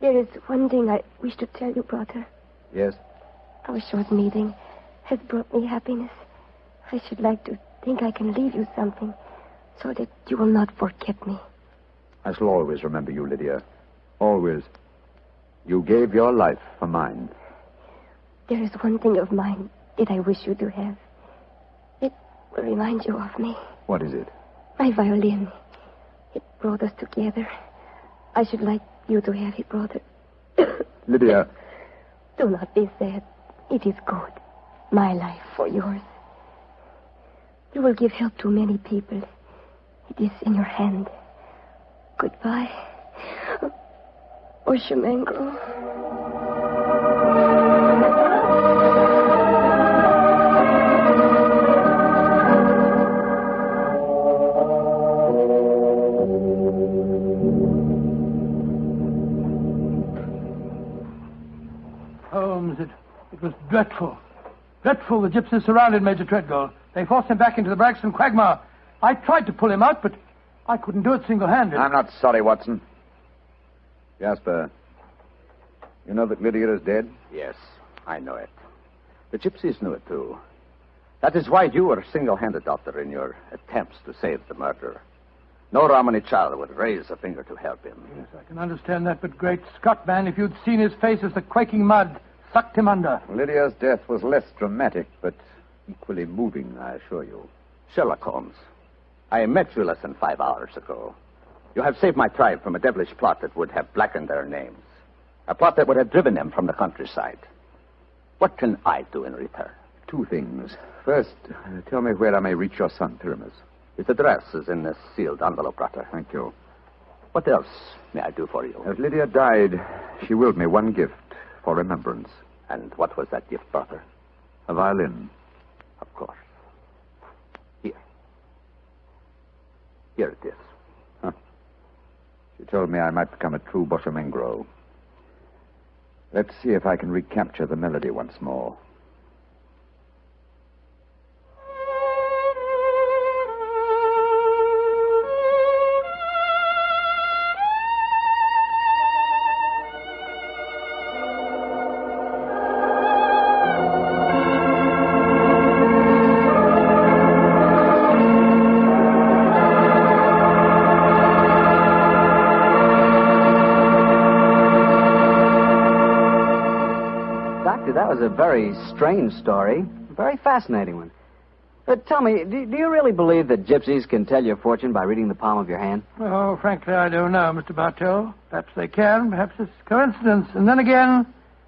There is one thing I wish to tell you, brother. Yes? Our short meeting has brought me happiness. I should like to think I can leave you something so that you will not forget me. I shall always remember you, Lydia. Always. You gave your life for mine. There is one thing of mine that I wish you to have. It will remind you of me. What is it? My violin. It brought us together. I should like you to have it, brother. Lydia. Do not be sad. It is good. My life for yours. You will give help to many people. It is in your hand. Goodbye. Oshamangro. Holmes, it was dreadful. Dreadful. The gypsies surrounded Major Treadgold. They forced him back into the Braxton quagmire. I tried to pull him out, but I couldn't do it single-handed. I'm not sorry, Watson. Jasper, you know that Lydia is dead? Yes, I know it. The gypsies knew it, too. That is why you were single-handed, Doctor, in your attempts to save the murderer. No Romany child would raise a finger to help him. Yes, I can understand that, but great Scott, man, if you'd seen his face as the quaking mud sucked him under. Lydia's death was less dramatic, but equally moving, I assure you. Sherlock Holmes, I met you less than 5 hours ago. You have saved my tribe from a devilish plot that would have blackened their names. A plot that would have driven them from the countryside. What can I do in return? 2 things. First, tell me where I may reach your son, Pyramus. His address is in this sealed envelope, brother. Thank you. What else may I do for you? As Lydia died, she willed me one gift for remembrance. And what was that gift, brother? A violin. Of course. Here it is. Huh. She told me I might become a true Boshamengro. Let's see if I can recapture the melody once more. That was a very strange story. A very fascinating one. But tell me, do you really believe that gypsies can tell your fortune by reading the palm of your hand? Oh, frankly, I don't know, Mr. Bartell. Perhaps they can. Perhaps it's coincidence. And then again,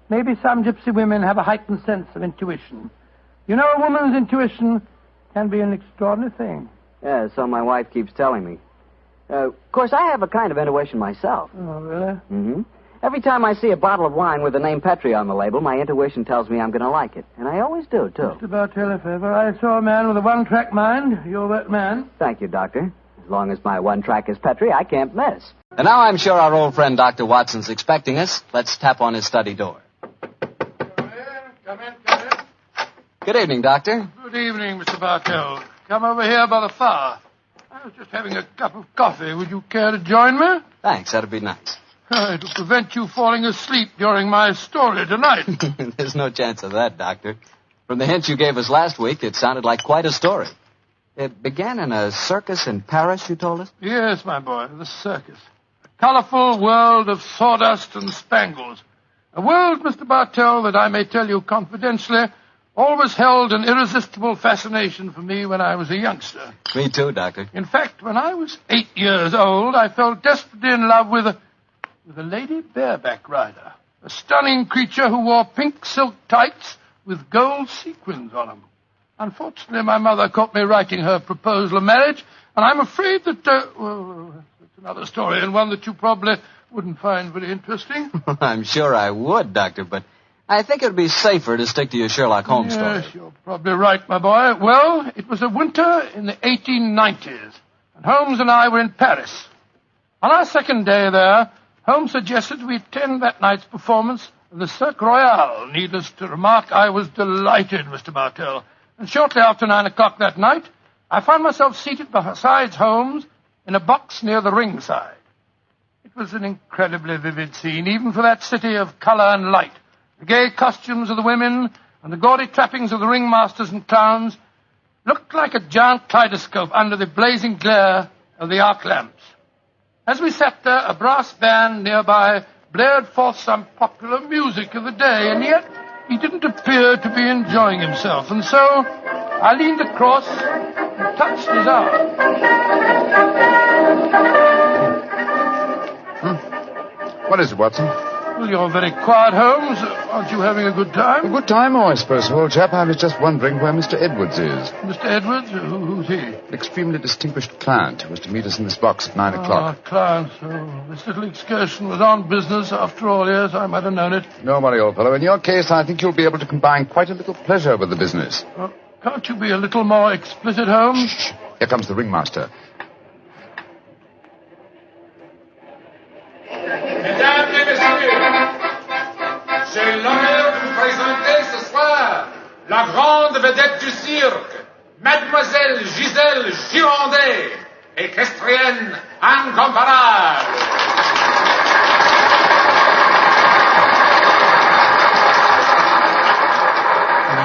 maybe some gypsy women have a heightened sense of intuition. You know, a woman's intuition can be an extraordinary thing. Yeah, so my wife keeps telling me. Of course, I have a kind of intuition myself. Oh, really? Mm-hmm. Every time I see a bottle of wine with the name Petri on the label, my intuition tells me I'm going to like it. And I always do, too. Mr. Bartell, if ever I saw a man with a one-track mind, you're that man. Thank you, Doctor. As long as my one track is Petri, I can't miss. And now I'm sure our old friend Dr. Watson's expecting us. Let's tap on his study door. Come in. Good evening, Doctor. Good evening, Mr. Bartell. Come over here by the fire. I was just having a cup of coffee. Would you care to join me? Thanks, that'd be nice. It'll prevent you falling asleep during my story tonight. There's no chance of that, Doctor. From the hint you gave us last week, it sounded like quite a story. It began in a circus in Paris, you told us? Yes, my boy, the circus. A colourful world of sawdust and spangles. A world, Mr. Bartell, that I may tell you confidentially, always held an irresistible fascination for me when I was a youngster. Me too, Doctor. In fact, when I was 8 years old, I fell desperately in love with a lady bareback rider. A stunning creature who wore pink silk tights with gold sequins on them. Unfortunately, my mother caught me writing her proposal of marriage, and I'm afraid that, that's another story, and one that you probably wouldn't find very interesting. I'm sure I would, Doctor, but I think it would be safer to stick to your Sherlock Holmes story. Yes, you're probably right, my boy. Well, it was a winter in the 1890s, and Holmes and I were in Paris. On our second day there, Holmes suggested we attend that night's performance of the Cirque Royale. Needless to remark, I was delighted, Mr. Bartell. And shortly after 9 o'clock that night, I found myself seated beside Holmes in a box near the ringside. It was an incredibly vivid scene, even for that city of colour and light. The gay costumes of the women and the gaudy trappings of the ringmasters and clowns looked like a giant kaleidoscope under the blazing glare of the arc lamps. As we sat there, a brass band nearby blared forth some popular music of the day, and yet he didn't appear to be enjoying himself, and so I leaned across and touched his arm. What is it, Watson? Well, you're very quiet, Holmes. Aren't you having a good time? A good time, I suppose, old chap. I was just wondering where Mr. Edwards is. Mr. Edwards? Who's he? An extremely distinguished client who was to meet us in this box at 9 o'clock. Client. Oh, this little excursion was on business. After all, yes, I might have known it. Don't worry, old fellow. In your case, I think you'll be able to combine quite a little pleasure with the business. Can't you be a little more explicit, Holmes? Shh. Here comes the ringmaster. Mesdames et messieurs, j'ai l'honneur de vous présenter ce soir la grande vedette du cirque, Mademoiselle Gisèle Girondet, équestrienne incomparable.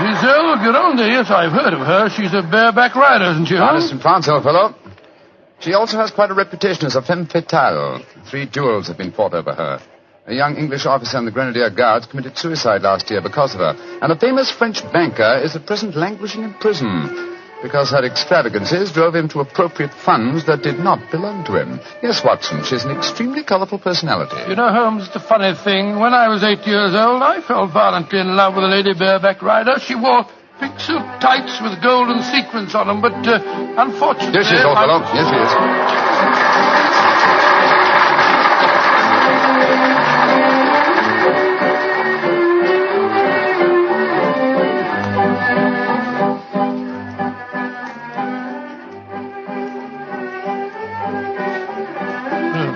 Giselle Girondet, yes, I've heard of her. She's a bareback rider, isn't she, Honest in France, old fellow. She also has quite a reputation as a femme fatale. 3 duels have been fought over her. A young English officer in the Grenadier Guards committed suicide last year because of her. And a famous French banker is at present languishing in prison because her extravagances drove him to appropriate funds that did not belong to him. Yes, Watson, she's an extremely colourful personality. You know, Holmes, the funny thing, when I was 8 years old, I fell violently in love with a lady bareback rider. She wore pink silk tights with golden sequins on them, but unfortunately... Here she is, old fellow. Here she is.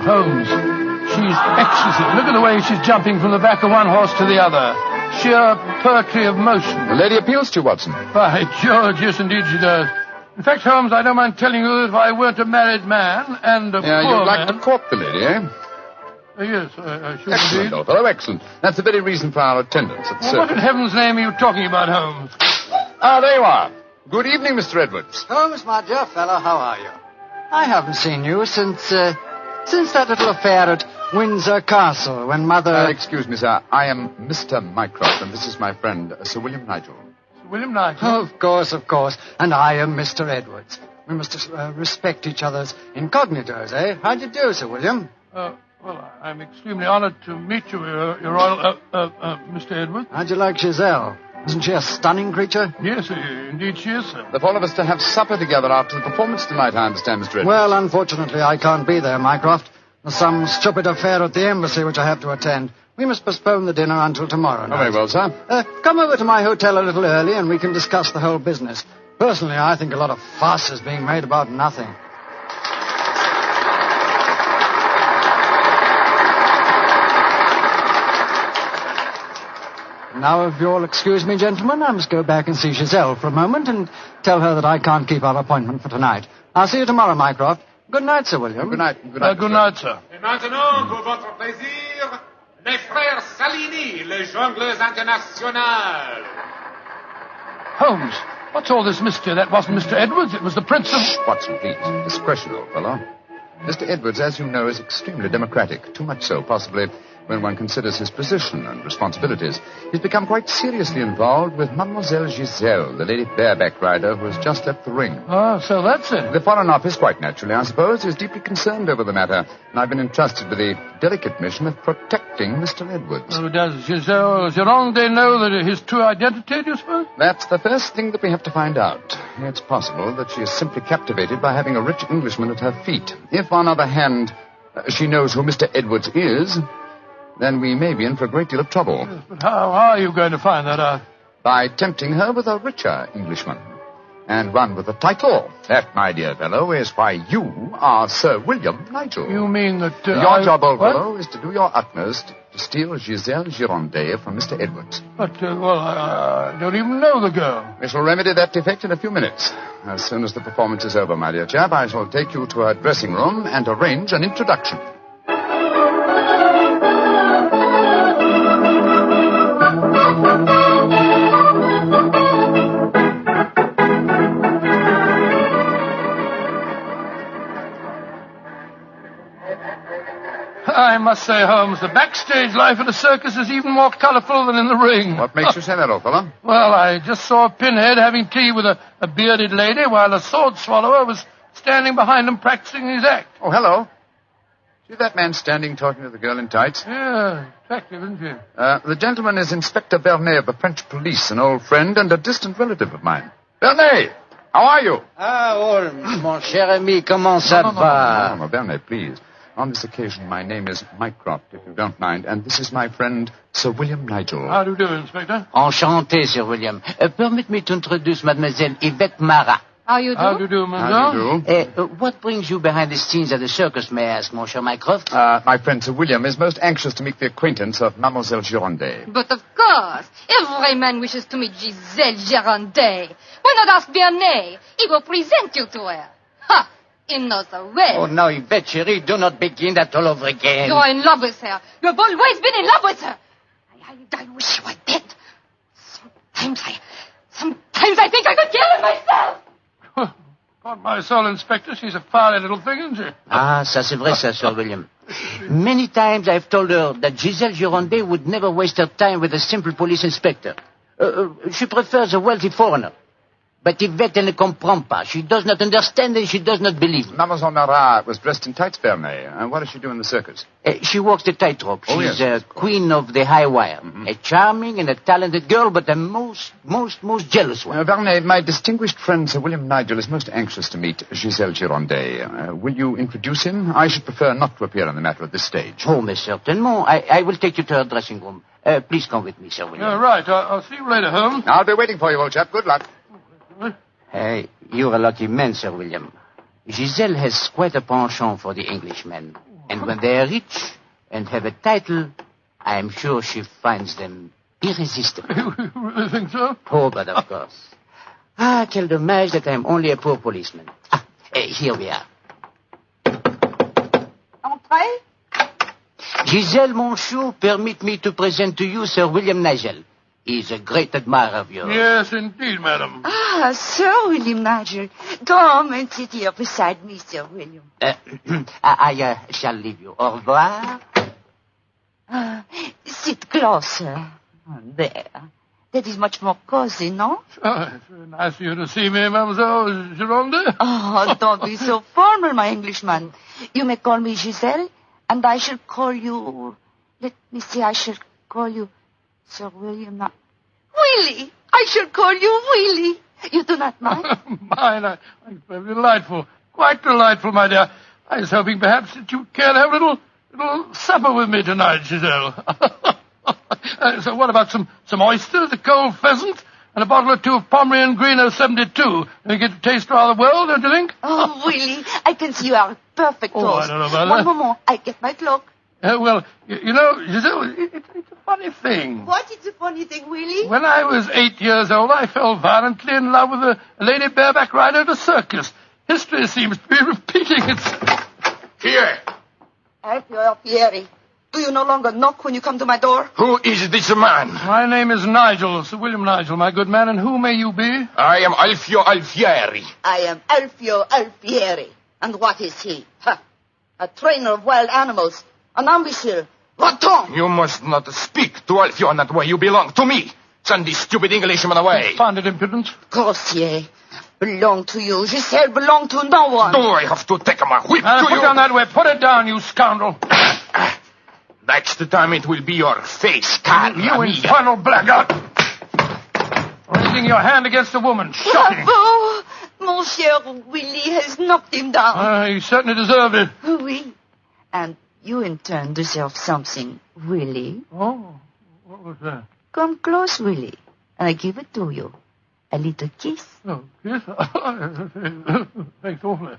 Holmes, she's exquisite. Look at the way she's jumping from the back of one horse to the other. Sheer poetry of motion. The lady appeals to you, Watson. By George, yes, indeed she does. In fact, Holmes, I don't mind telling you that if I weren't a married man and a poor you'd like man... to court the lady, eh? Yes, I should Excellent, indeed. old fellow, excellent. That's the very reason for our attendance at the Well, what in circus. heaven's name are you talking about, Holmes? Ah, there you are. Good evening, Mr. Edwards. Holmes, my dear fellow, how are you? I haven't seen you since that little affair at Windsor Castle when Mother... Excuse me, sir. I am Mr. Mycroft, and this is my friend, Sir William Nigel. Sir William Nigel? Of course. And I am Mr. Edwards. We must respect each other's incognitos, eh? How do you do, Sir William? Well, I'm extremely honored to meet you, Your Royal... Mr. Edwards. How'd you like Giselle? Isn't she a stunning creature? Yes, indeed she is, sir. The four of us to have supper together after the performance tonight, I understand, Mr. Edwards. Well, unfortunately, I can't be there, Mycroft. There's some stupid affair at the embassy which I have to attend. We must postpone the dinner until tomorrow night. Oh, very well, sir. Come over to my hotel a little early and we can discuss the whole business. Personally, I think a lot of fuss is being made about nothing. Now, if you'll excuse me, gentlemen, I must go back and see Giselle for a moment and tell her that I can't keep our appointment for tonight. I'll see you tomorrow, Mycroft. Good night, Sir William. Good night. Good night, sir. Et maintenant, pour votre plaisir, les frères Salini, les jongleurs internationaux. Holmes, What's all this mystery? That wasn't Mr. Edwards. It was the Prince of... Shh, Watson, please. Discretion, old fellow. Mr. Edwards, as you know, is extremely democratic. Too much so, possibly, when one considers his position and responsibilities. He's become quite seriously involved with Mademoiselle Giselle, the lady bareback rider who has just left the ring. Oh, so that's it. The Foreign Office, quite naturally, I suppose, is deeply concerned over the matter, and I've been entrusted with the delicate mission of protecting Mr. Edwards. Oh, does Giselle Gironde know that his true identity, do you suppose? That's the first thing that we have to find out. It's possible that she is simply captivated by having a rich Englishman at her feet. If, on the other hand, she knows who Mr. Edwards is, then we may be in for a great deal of trouble. Yes, but how are you going to find that out? By tempting her with a richer Englishman. And one with a title. That, my dear fellow, is why you are Sir William Nigel. You mean that... Your job, old fellow, is to do your utmost to steal Giselle Gironde from Mr. Edwards. But, I don't even know the girl. We shall remedy that defect in a few minutes. As soon as the performance is over, my dear chap, I shall take you to her dressing room and arrange an introduction. I must say, Holmes, the backstage life at a circus is even more colourful than in the ring. What makes you say that, old fellow? Well, I just saw a pinhead having tea with a bearded lady while a sword swallower was standing behind him practicing his act. Oh, hello. See that man standing talking to the girl in tights? Yeah, attractive, isn't he? The gentleman is Inspector Blarney of the French police, an old friend and a distant relative of mine. Blarney, how are you? Ah, Holmes, mon cher ami, comment ça va? No, Blarney, please. On this occasion, my name is Mycroft, if you don't mind, and this is my friend, Sir William Nigel. How do you do, Inspector? Enchanté, Sir William. Permit me to introduce Mademoiselle Yvette Marat. How you do? How do you do, madame? How do you do? What brings you behind the scenes at the circus, may I ask, mon cher Mycroft? My friend Sir William is most anxious to make the acquaintance of Mademoiselle Gironde. But of course, every man wishes to meet Giselle Gironde. Why not ask Blarney? He will present you to her. Ha! He knows her well. Oh, now, Yvette, chérie, do not begin that all over again. You're in love with her. You've always been in love with her. I wish you were dead. Sometimes I think I could kill her myself. On my soul, Inspector, she's a fiery little thing, isn't she? Ah, ça c'est vrai, ça, Sir William. Many times I've told her that Giselle Gironde would never waste her time with a simple police inspector. She prefers a wealthy foreigner. But Yvette ne comprend pas. She does not understand and she does not believe. Mademoiselle Marat was dressed in tights, Bernay. And what does she do in the circus? She walks the tightrope. Oh, She's yes, queen of the high wire. Mm-hmm. A charming and a talented girl, but a most jealous one. Bernay, my distinguished friend Sir William Nigel is most anxious to meet Giselle Gironde. Will you introduce him? I should prefer not to appear on the matter at this stage. Oh, mais certainement. I will take you to her dressing room. Please come with me, Sir William. Yeah, right. I'll see you later, Holmes. I'll be waiting for you, old chap. Good luck. You're a lucky man, Sir William. Giselle has quite a penchant for the Englishmen. And when they are rich and have a title, I am sure she finds them irresistible. You really think so? Oh, but of course. Ah, quel dommage that I'm only a poor policeman. Here we are. Entrez. Giselle, mon chou, permit me to present to you Sir William Nigel. He's a great admirer of yours. Yes, indeed, madam. Ah, Sir William Nigel. Come and sit here beside me, Sir William. I shall leave you. Au revoir. Sit closer. There. That is much more cozy, no? Oh, it's very nice of you to see me, Mademoiselle Gironde. Oh, don't be so formal, my Englishman. You may call me Giselle, and I shall call you... Let me see, I shall call you... Sir William, Willie! I shall call you Willie. You do not mind? Mine, delightful. Quite delightful, my dear. I was hoping perhaps that you'd care to have a little supper with me tonight, Giselle. So what about some oysters, a cold pheasant, and a bottle or two of Pomeranian Green 072? You get to taste rather well, don't you think? Oh, Willie, I can see you are a perfect host. I don't know about One that. moment, I get my cloak. Well, you know, Giselle, it's a funny thing. What is the funny thing, Willie? When I was 8 years old, I fell violently in love with a lady bareback rider at a circus. History seems to be repeating itself. Here. Help your fury. Do you no longer knock when you come to my door? Who is this man? My name is Nigel, Sir William Nigel, my good man, and who may you be? I am Alfio Alfieri. I am Alfio Alfieri. And what is he? Ha! A trainer of wild animals. An imbecile. Raton! You must not speak to Alfio in that way. You belong to me. Send this stupid Englishman away. Confounded impudence. Grossier. Belong to you. Giselle belong to no one. Do I have to take my whip to Put you? down that whip. Put it down, you scoundrel. Next time it will be your face, Carl. You infernal blackguard. Raising your hand against a woman. Shocking. Bravo! Monsieur Willie has knocked him down. He certainly deserved it. Oui. And you in turn deserve something, Willie. Oh, what was that? Come close, Willie. I give it to you. A little kiss. Oh, kiss? Thanks awfully.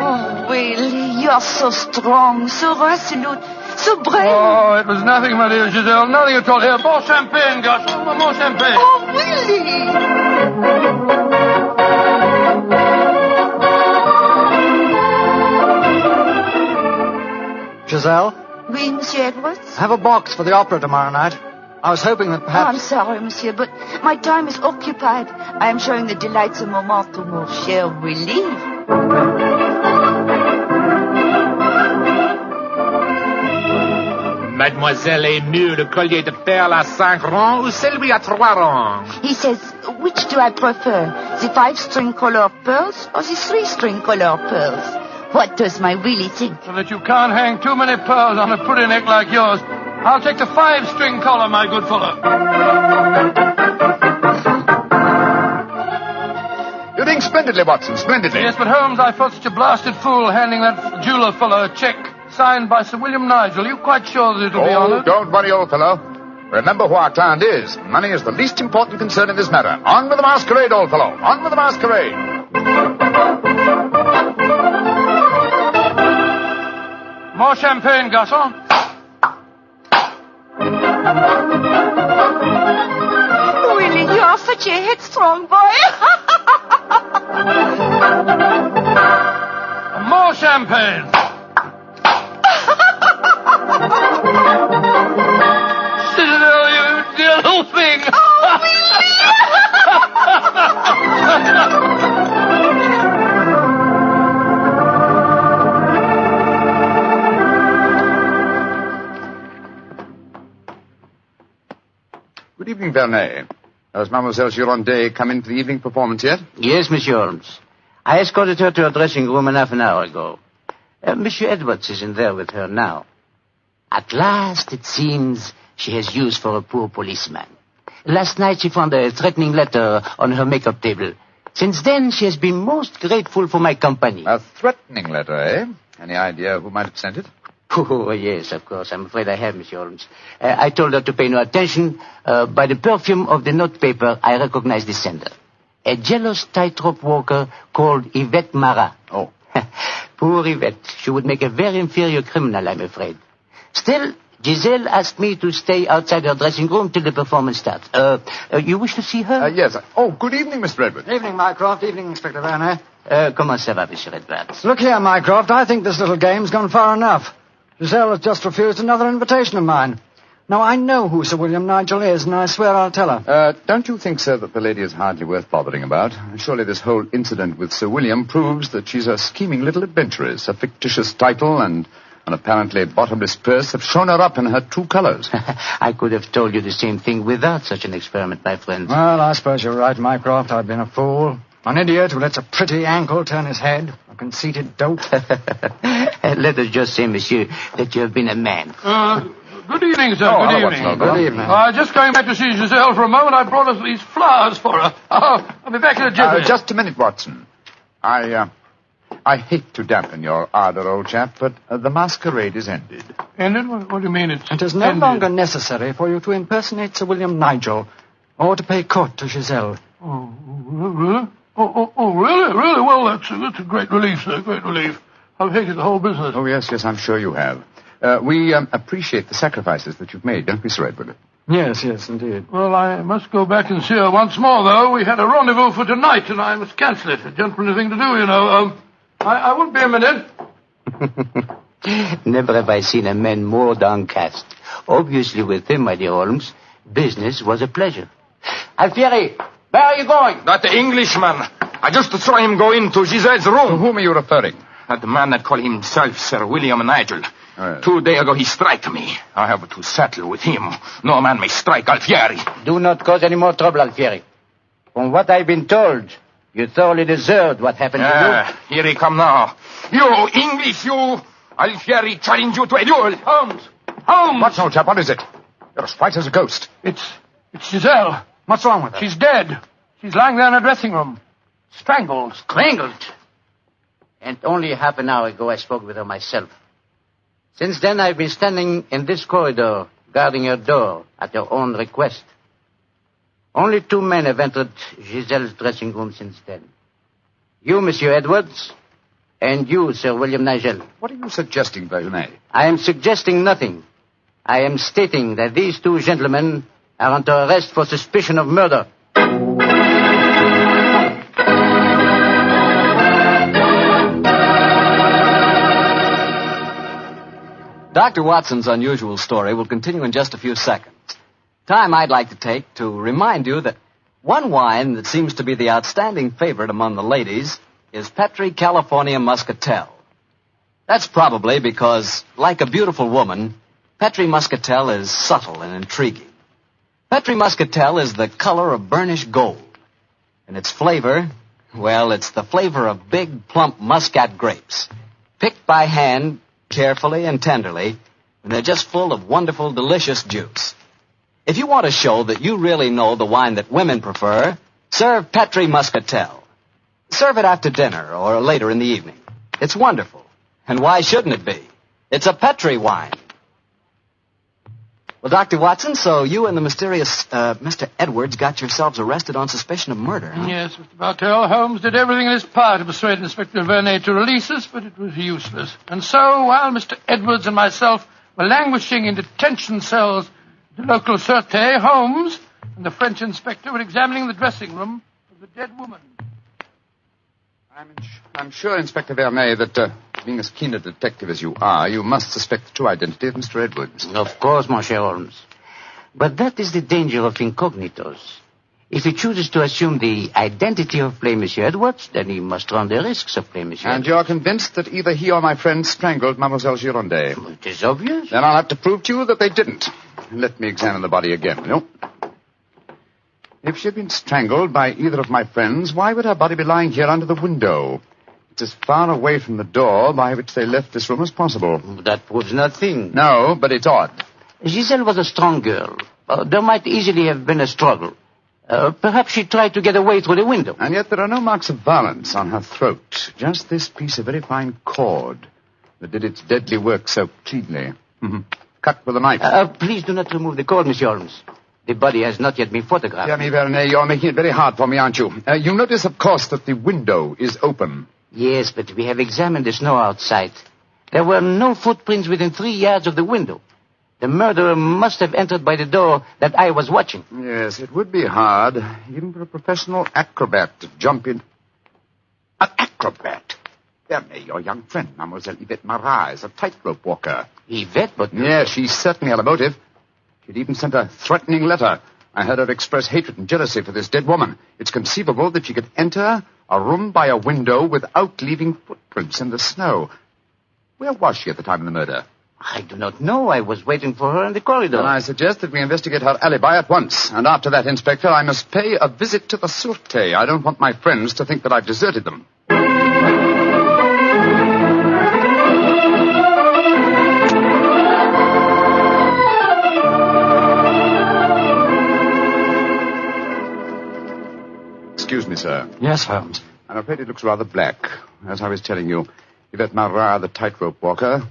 Oh, Willie, you are so strong, so resolute, so brave. Oh, it was nothing, my dear Giselle. Nothing at all. Here, more champagne, Gus. More champagne. Oh, Willie! Giselle? Oui, Monsieur Edwards? I have a box for the opera tomorrow night. I was hoping that Oh, perhaps... I'm sorry, Monsieur, but my time is occupied. I am showing the delightsome moment to mon cher Willie. Mademoiselle aime mieux le collier de perles à 5 rangs ou celui à 3 rangs? He says, which do I prefer, the 5-string color pearls or the 3-string color pearls? What does my Willie think? So that you can't hang too many pearls on a pretty neck like yours. I'll take the 5-string collar, my good fellow. You're doing splendidly, Watson, splendidly. Yes, but Holmes, I felt such a blasted fool handing that jeweler fellow a check signed by Sir William Nigel. You quite sure that it'll be honored? Don't worry, old fellow. Remember who our client is. Money is the least important concern in this matter. On with the masquerade, old fellow. On with the masquerade. More champagne, Garçon. Willie, you are such a headstrong boy. More champagne. Citadel, you dear little thing. Oh, Willie! Good evening, Blarney. Has Mademoiselle Girondet come in for the evening performance yet? Yes, Monsieur Holmes. I escorted her to her dressing room half an hour ago. Monsieur Edwards is in there with her now. At last, it seems, she has use for a poor policeman. Last night she found a threatening letter on her makeup table. Since then, she has been most grateful for my company. A threatening letter, eh? Any idea who might have sent it? Oh, yes, of course. I'm afraid I have, Monsieur Holmes. I told her to pay no attention. By the perfume of the notepaper, I recognized the sender. A jealous tightrope walker called Yvette Marat. Oh. Poor Yvette. She would make a very inferior criminal, I'm afraid. Still, Giselle asked me to stay outside her dressing room till the performance starts. You wish to see her? Yes. Oh, good evening, Mr. Edwards. Evening, Mycroft. Evening, Inspector Werner. Comment ça va, Monsieur Edwards? Look here, Mycroft. I think this little game's gone far enough. Giselle has just refused another invitation of mine. Now, I know who Sir William Nigel is, and I swear I'll tell her. Don't you think, sir, that the lady is hardly worth bothering about? Surely this whole incident with Sir William proves that she's a scheming little adventuress. A fictitious title and an apparently bottomless purse have shown her up in her true colors. I could have told you the same thing without such an experiment, my friend. Well, I suppose you're right, Mycroft. I've been a fool. An idiot who lets a pretty ankle turn his head. A conceited dope. Let us just say, monsieur, that you have been a man. Good evening, sir. Oh, good evening. Good evening. Just going back to see Giselle for a moment. I brought us these flowers for her. I'll be back in a jiffy. Just a minute, Watson. I hate to dampen your ardor, old chap, but the masquerade is ended. Ended? What do you mean it's It is no longer necessary for you to impersonate Sir William Nigel or to pay court to Giselle. Oh, really? Oh, really? Really? Well, that's a great relief, sir. Great relief. I've hated the whole business. Oh, yes, I'm sure you have. We appreciate the sacrifices that you've made, don't we, Sir Edward? Yes, indeed. Well, I must go back and see her once more, though. We had a rendezvous for tonight, and I must cancel it. A gentlemanly thing to do, you know. I won't be a minute. Never have I seen a man more downcast. Obviously, with him, my dear Holmes, business was a pleasure. Alfieri, where are you going? That Englishman. I just saw him go into Giselle's room. To whom are you referring? That man that called himself Sir William Nigel. 2 days ago he struck me. I have to settle with him. No man may strike Alfieri. Do not cause any more trouble, Alfieri. From what I've been told, you thoroughly deserved what happened to you. Here he come now. You, English, you. Alfieri challenge you to a duel. Holmes! What's old chap? What is it? You're as white as a ghost. It's Giselle. What's wrong with her? She's dead. She's lying there in her dressing room. Strangled. Strangled? And only half an hour ago I spoke with her myself. Since then I've been standing in this corridor, guarding her door at her own request. Only 2 men have entered Giselle's dressing room since then. You, Monsieur Edwards, and you, Sir William Nigel. What are you suggesting, Basil? I am suggesting nothing. I am stating that these 2 gentlemen are under arrest for suspicion of murder. Dr. Watson's unusual story will continue in just a few seconds. Time I'd like to take to remind you that one wine that seems to be the outstanding favorite among the ladies is Petri California Muscatel. That's probably because, like a beautiful woman, Petri Muscatel is subtle and intriguing. Petri Muscatel is the color of burnished gold. And its flavor, well, it's the flavor of big, plump Muscat grapes, picked by hand carefully and tenderly, and they're just full of wonderful, delicious juice. If you want to show that you really know the wine that women prefer, serve Petri Muscatel. Serve it after dinner or later in the evening. It's wonderful. And why shouldn't it be? It's a Petri wine. Well, Dr. Watson, so you and the mysterious Mr. Edwards got yourselves arrested on suspicion of murder, huh? Yes, Mr. Bartell. Holmes did everything in his power to persuade Inspector Vernet to release us, but it was useless. And so, while Mr. Edwards and myself were languishing in detention cells at the local Sûreté, Holmes and the French inspector were examining the dressing room of the dead woman. I'm sure, Inspector Vernet, that being as keen a detective as you are, you must suspect the true identity of Mr. Edwards. Of course, Monsieur Holmes. But that is the danger of incognitos. If he chooses to assume the identity of plain Monsieur Edwards, then he must run the risks of plain Monsieur And you're convinced that either he or my friend strangled Mademoiselle Girondet? It is obvious. Then I'll have to prove to you that they didn't. Let me examine the body again. No. If she had been strangled by either of my friends, why would her body be lying here under the window? It's as far away from the door by which they left this room as possible. That proves nothing. No, but it's odd. Giselle was a strong girl. There might easily have been a struggle. Perhaps she tried to get away through the window. And yet there are no marks of violence on her throat. Just this piece of very fine cord that did its deadly work so cleanly. Cut with a knife. Please do not remove the cord, Monsieur Holmes. The body has not yet been photographed. Dear me, Vernet, you're making it very hard for me, aren't you? You notice, of course, that the window is open. Yes, but we have examined the snow outside. There were no footprints within 3 yards of the window. The murderer must have entered by the door that I was watching. Yes, it would be hard, even for a professional acrobat to jump in. An acrobat? Vernet, your young friend, Mademoiselle Yvette Marat, is a tightrope walker. Yvette, but... Yes, she certainly had a motive. She'd even sent a threatening letter. I heard her express hatred and jealousy for this dead woman. It's conceivable that she could enter a room by a window without leaving footprints in the snow. Where was she at the time of the murder? I do not know. I was waiting for her in the corridor. Then I suggest that we investigate her alibi at once. And after that, Inspector, I must pay a visit to the Sûreté. I don't want my friends to think that I've deserted them. Excuse me, sir. Yes, Holmes. I'm afraid it looks rather black. As I was telling you, Yvette Marat, the tightrope walker,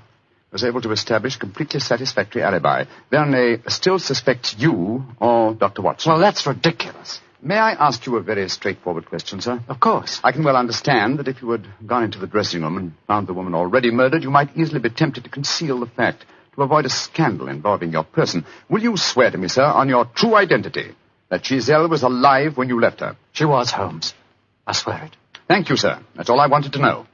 was able to establish a completely satisfactory alibi. Vernet still suspects you or Dr. Watson. Well, that's ridiculous. May I ask you a very straightforward question, sir? Of course. I can well understand that if you had gone into the dressing room and found the woman already murdered, you might easily be tempted to conceal the fact. to avoid a scandal involving your person. Will you swear to me, sir, on your true identity, that Giselle was alive when you left her? She was, Holmes. I swear it. Thank you, sir. That's all I wanted to know.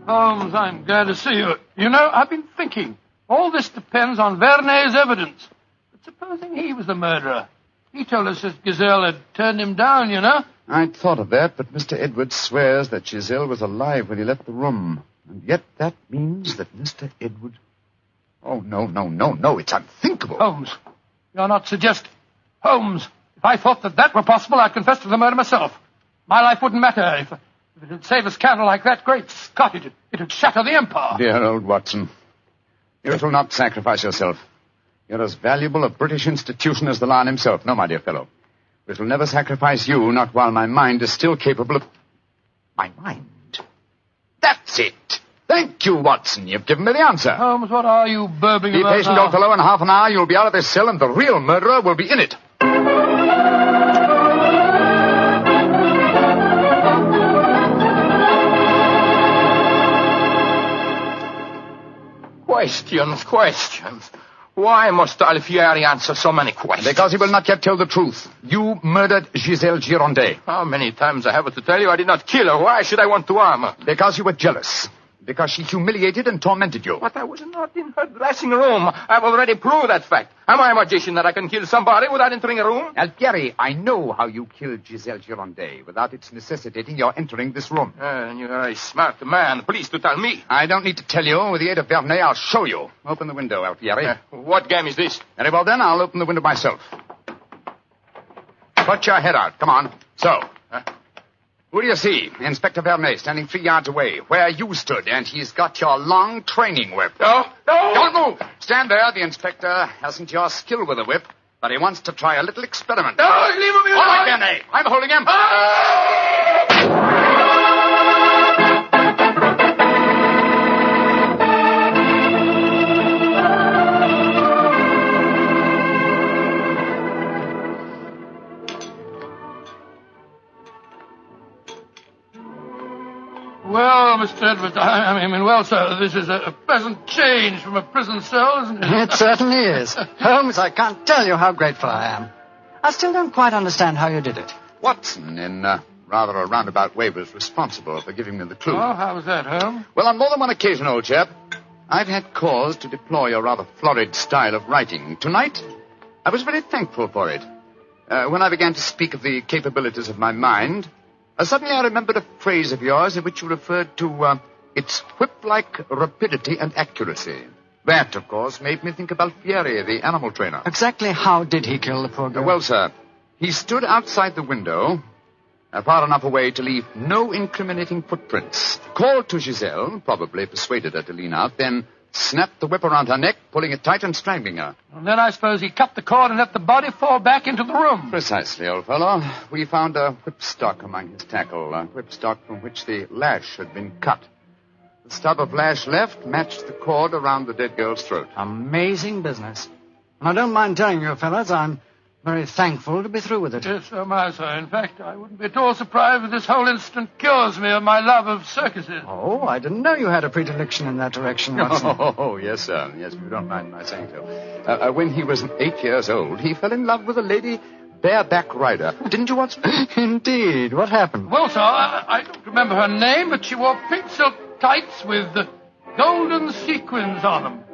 Holmes, I'm glad to see you. You know, I've been thinking. All this depends on Vernet's evidence. But supposing he was the murderer. He told us that Gazelle had turned him down, you know. I'd thought of that, but Mr. Edwards swears that Giselle was alive when he left the room. And yet that means that Mr. Edwards... Oh, no, it's unthinkable. Holmes, you're not suggesting. Holmes, if I thought that were possible, I'd confess to the murder myself. My life wouldn't matter if it'd save a scandal like that. Great Scott, it'd shatter the empire. Dear old Watson, you shall not sacrifice yourself. You're as valuable a British institution as the Lion himself. No, my dear fellow. We shall never sacrifice you, not while my mind is still capable of... My mind? That's it. Thank you, Watson. You've given me the answer. Holmes, what are you burbling Be about patient, now? old fellow. In half an hour, you'll be out of this cell, and the real murderer will be in it. Questions. Why must Alfieri answer so many questions? Because he will not yet tell the truth. You murdered Giselle Girondet. How many times I have to tell you I did not kill her? Why should I want to harm her? Because you were jealous. Because she humiliated and tormented you. But I was not in her dressing room. I've already proved that fact. Am I a magician that I can kill somebody without entering a room? Alfieri, I know how you killed Giselle Girondet without its necessitating your entering this room. You're a smart man. Please to tell me. I don't need to tell you. With the aid of Vernet, I'll show you. Open the window, Alfieri. What game is this? Very well, then. I'll open the window myself. Put your head out. Come on. So. Who do you see? Inspector Vernet standing 3 yards away, where you stood, and he's got your long training whip. No! Don't move! Stand there. The inspector hasn't your skill with a whip, but he wants to try a little experiment. No, leave him alone! All right, Vernet. I'm holding him. Well, Mr. Edwards, well, sir, this is a pleasant change from a prison cell, isn't it? It certainly is. Holmes, I can't tell you how grateful I am. I still don't quite understand how you did it. Watson, in rather a roundabout way, was responsible for giving me the clue. Oh, how was that, Holmes? Well, on more than one occasion, old chap, I've had cause to deplore your rather florid style of writing. Tonight, I was very thankful for it. When I began to speak of the capabilities of my mind... suddenly I remembered a phrase of yours in which you referred to its whip-like rapidity and accuracy. That, of course, made me think of Alfieri, the animal trainer. Exactly how did he kill the poor girl? Well, sir, he stood outside the window, far enough away to leave no incriminating footprints. Called to Giselle, probably persuaded her to lean out, then snapped the whip around her neck, pulling it tight and strangling her. And then I suppose he cut the cord and let the body fall back into the room. Precisely, old fellow. We found a whipstock among his tackle, a whipstock from which the lash had been cut. The stub of lash left matched the cord around the dead girl's throat. Amazing business. And I don't mind telling you, fellas, I'm very thankful to be through with it. Yes, so am I, sir. In fact, I wouldn't be at all surprised if this whole incident cures me of my love of circuses. Oh, I didn't know you had a predilection in that direction, Watson. Oh, yes, sir. Yes, if you don't mind my saying so. When he was 8 years old, he fell in love with a lady bareback rider. Didn't you, Watson? Indeed. What happened? Well, sir, I don't remember her name, but she wore pink silk tights with golden sequins on them.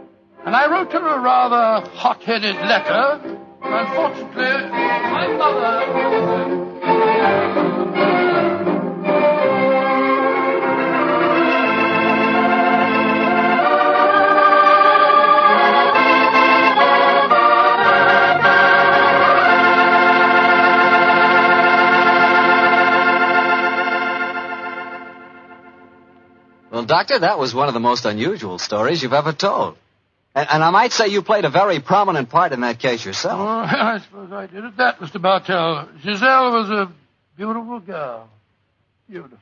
And I wrote her a rather hot-headed letter. Unfortunately, my mother... Well, Doctor, that was one of the most unusual stories you've ever told. And I might say you played a very prominent part in that case yourself. Oh, I suppose I did at that, Mr. Bartell. Giselle was a beautiful girl. Beautiful.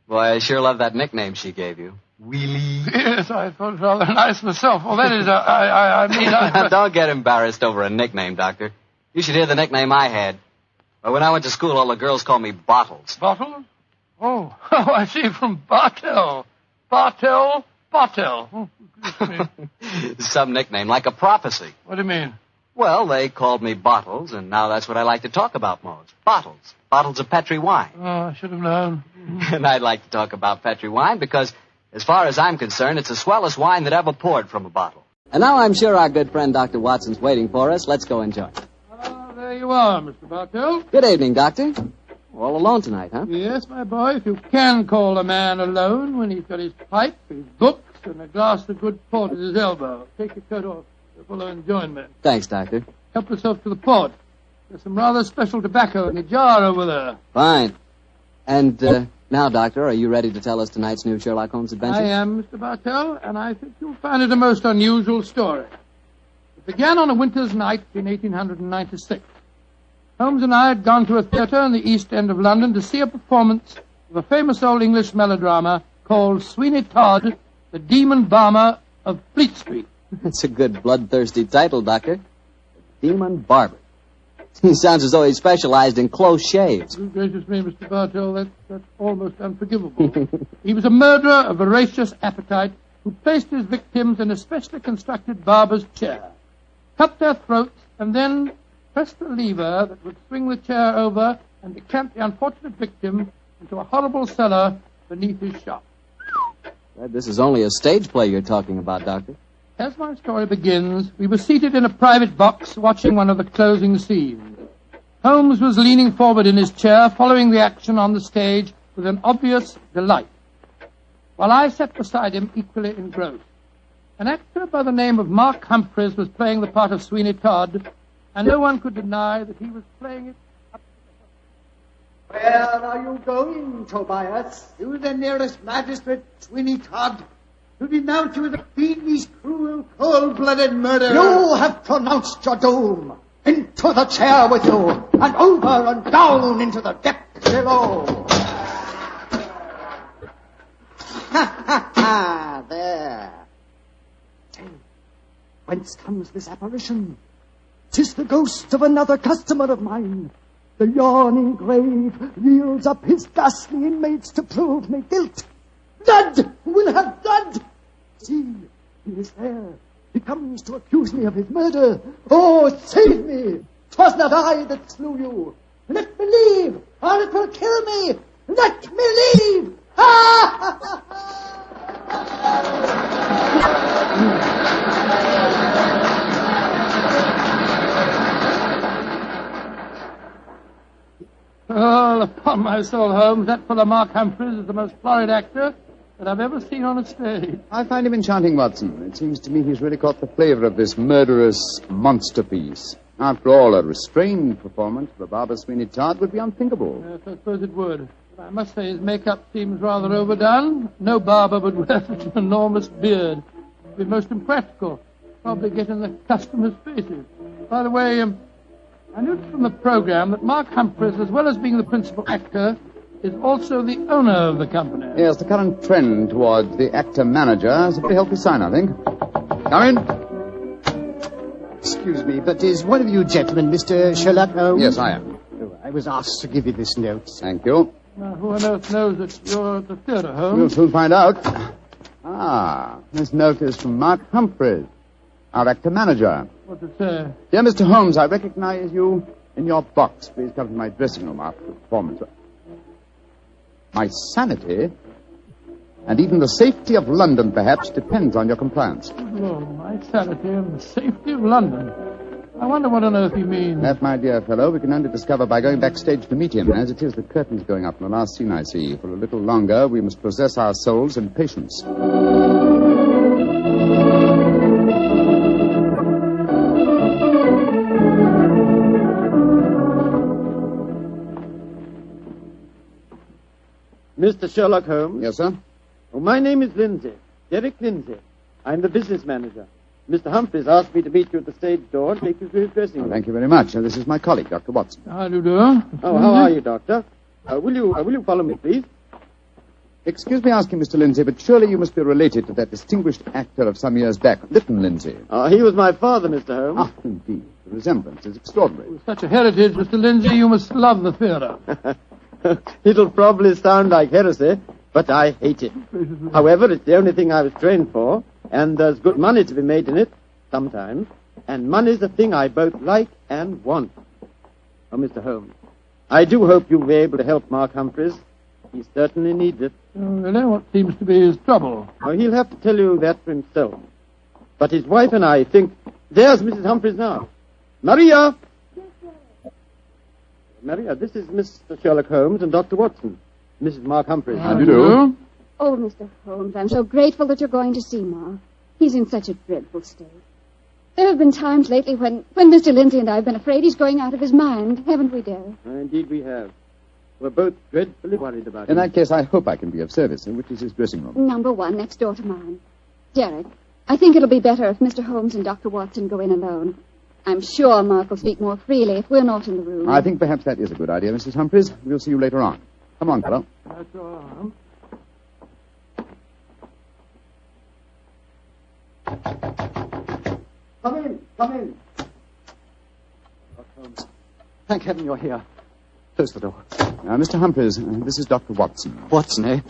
Boy, I sure love that nickname she gave you. Wheelie. Yes, I thought it rather nice myself. Well, that is, I mean... Don't get embarrassed over a nickname, Doctor. You should hear the nickname I had. Well, when I went to school, all the girls called me Bottles. Bottles? Oh, I see, from Bartel. Bartel. Oh, Some nickname, like a prophecy. what do you mean? Well, they called me Bottles, and now that's what I like to talk about most. Bottles. Bottles of Petri wine. Oh, I should have known. And I'd like to talk about Petri wine because, as far as I'm concerned, it's the swellest wine that ever poured from a bottle. And now I'm sure our good friend Dr. Watson's waiting for us. Let's go enjoy. There you are, Mr. Bartel. Good evening, Doctor. All alone tonight, huh? Yes, my boy, if you can call a man alone when he's got his pipe, his books, and a glass of good port at his elbow. Take your coat off. You're full of enjoyment. Thanks, Doctor. Help yourself to the port. There's some rather special tobacco in the jar over there. Fine. And, now, Doctor, are you ready to tell us tonight's new Sherlock Holmes adventure? I am, Mr. Bartel, and I think you'll find it a most unusual story. It began on a winter's night in 1896. Holmes and I had gone to a theatre in the East End of London to see a performance of a famous old English melodrama called Sweeney Todd, the Demon Barber of Fleet Street. That's a good bloodthirsty title, Doctor. Demon Barber. He sounds as though he specialized in close shaves. Good gracious me, Mr. Bartel, that's almost unforgivable. He was a murderer of voracious appetite who placed his victims in a specially constructed barber's chair, cut their throats, and then pressed the lever that would swing the chair over and decamp the unfortunate victim into a horrible cellar beneath his shop. This is only a stage play you're talking about, Doctor. As my story begins, we were seated in a private box watching one of the closing scenes. Holmes was leaning forward in his chair, following the action on the stage with an obvious delight, while I sat beside him equally engrossed. An actor by the name of Mark Humphreys was playing the part of Sweeney Todd, and no one could deny that he was playing it up to the... Where are you going, Tobias? To the nearest magistrate, Sweeney Todd, to denounce you as a fiendish, cruel, cold-blooded murderer. You have pronounced your doom. Into the chair with you, and over and down into the depths below. Ha, ha, ha, there. Say, whence comes this apparition? 'Tis the ghost of another customer of mine. The yawning grave yields up his ghastly inmates to prove me guilt. Blood will have blood. See, he is there. He comes to accuse me of his murder. Oh, save me! 'Twas not I that slew you. Let me leave, or it will kill me. Let me leave! Ha ha ha Oh, upon my soul, Holmes, that fellow Mark Humphreys is the most florid actor that I've ever seen on a stage. I find him enchanting, Watson. It seems to me he's really caught the flavor of this murderous monster piece. After all, a restrained performance of the Barber Sweeney Todd would be unthinkable. Yes, I suppose it would. But I must say his makeup seems rather overdone. No barber would wear such an enormous beard. It would be most impractical. Probably get in the customers' faces. By the way, I noticed from the program that Mark Humphreys, as well as being the principal actor, is also the owner of the company. Yes, the current trend towards the actor-manager is a very healthy sign, I think. Come in. Excuse me, but is one of you gentlemen Mr. Sherlock Holmes? Yes, I am. Oh, I was asked to give you this note. Thank you. Now, who on earth knows that you're at the theatre, Holmes? We'll soon find out. Ah, this note is from Mark Humphreys, our actor-manager. What's it say? Dear Mr. Holmes, I recognize you in your box. Please come to my dressing room after the performance. My sanity, and even the safety of London, perhaps, depends on your compliance. Oh, my sanity and the safety of London. I wonder what on earth he means. That, my dear fellow, we can only discover by going backstage to meet him. As it is, the curtain's going up in the last scene I see. For a little longer, we must possess our souls in patience. Mr. Sherlock Holmes? Yes, sir? Oh, my name is Lindsay. Derek Lindsay. I'm the business manager. Mr. Humphreys asked me to meet you at the stage door and take you through his dressing room. Thank you very much. This is my colleague, Dr. Watson. How do you do? Oh, how are you, Doctor? Will you follow me, please? Excuse me asking, Mr. Lindsay, but surely you must be related to that distinguished actor of some years back, Leyton Lindsay. He was my father, Mr. Holmes. Ah, indeed. The resemblance is extraordinary. With such a heritage, Mr. Lindsay, you must love the theatre. It'll probably sound like heresy, but I hate it. However, it's the only thing I was trained for, and there's good money to be made in it, sometimes. And money's the thing I both like and want. Oh, Mr. Holmes, I do hope you'll be able to help Mark Humphreys. He certainly needs it. Oh, really? What seems to be his trouble? Oh, he'll have to tell you that for himself. But his wife and I think... There's Mrs. Humphreys now. Maria! Maria, this is Mr. Sherlock Holmes and Dr. Watson. Mrs. Mark Humphreys. How do you do? Oh, Mr. Holmes, I'm so grateful that you're going to see Mark. He's in such a dreadful state. There have been times lately when Mr. Lindsay and I have been afraid he's going out of his mind, haven't we, dear? Indeed we have. We're both dreadfully worried about In him. that case, I hope I can be of service. Which is his dressing room? Number 1, next door to mine. Derek, I think it'll be better if Mr. Holmes and Dr. Watson go in alone. I'm sure Mark will speak more freely if we're not in the room. I think perhaps that is a good idea, Mrs. Humphreys. We'll see you later on. Come on, fellow. That's all. Come in, come in. Holmes, thank heaven you're here. Close the door. Now, Mr. Humphreys, this is Dr. Watson. Watson, eh?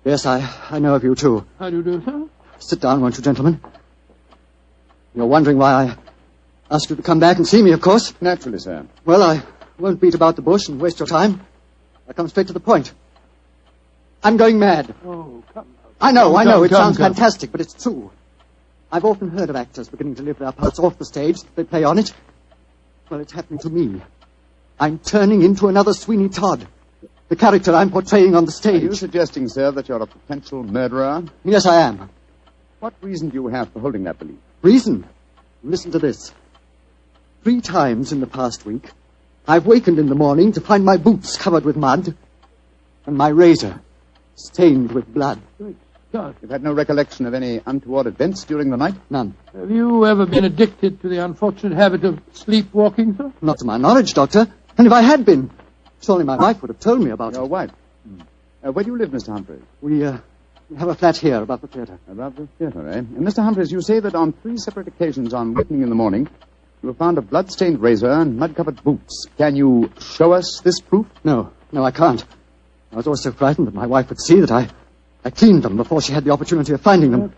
Yes, I know of you, too. How do you do, sir? Sit down, won't you, gentlemen? You're wondering why I asked you to come back and see me, of course. Naturally, sir. Well, I won't beat about the bush and waste your time. I come straight to the point. I'm going mad. Oh, come now. I know. Come, It sounds come. fantastic, but it's true. I've often heard of actors beginning to live their parts off the stage. They play on it. Well, it's happening to me. I'm turning into another Sweeney Todd. The character I'm portraying on the stage. Are you suggesting, sir, that you're a potential murderer? Yes, I am. What reason do you have for holding that belief? Reason? Listen to this. 3 times in the past week, I've wakened in the morning to find my boots covered with mud and my razor stained with blood. God. You've had no recollection of any untoward events during the night? None. Have you ever been addicted to the unfortunate habit of sleepwalking, sir? Not to my knowledge, Doctor. And if I had been, surely my wife would have told me about it. Your wife? Where do you live, Mr. Humphreys? We have a flat here above the theatre. Above the theatre, eh? And Mr. Humphreys, you say that on 3 separate occasions on wakening in the morning, you have found a blood-stained razor and mud-covered boots. Can you show us this proof? No, I can't. I was always so frightened that my wife would see that I cleaned them before she had the opportunity of finding them.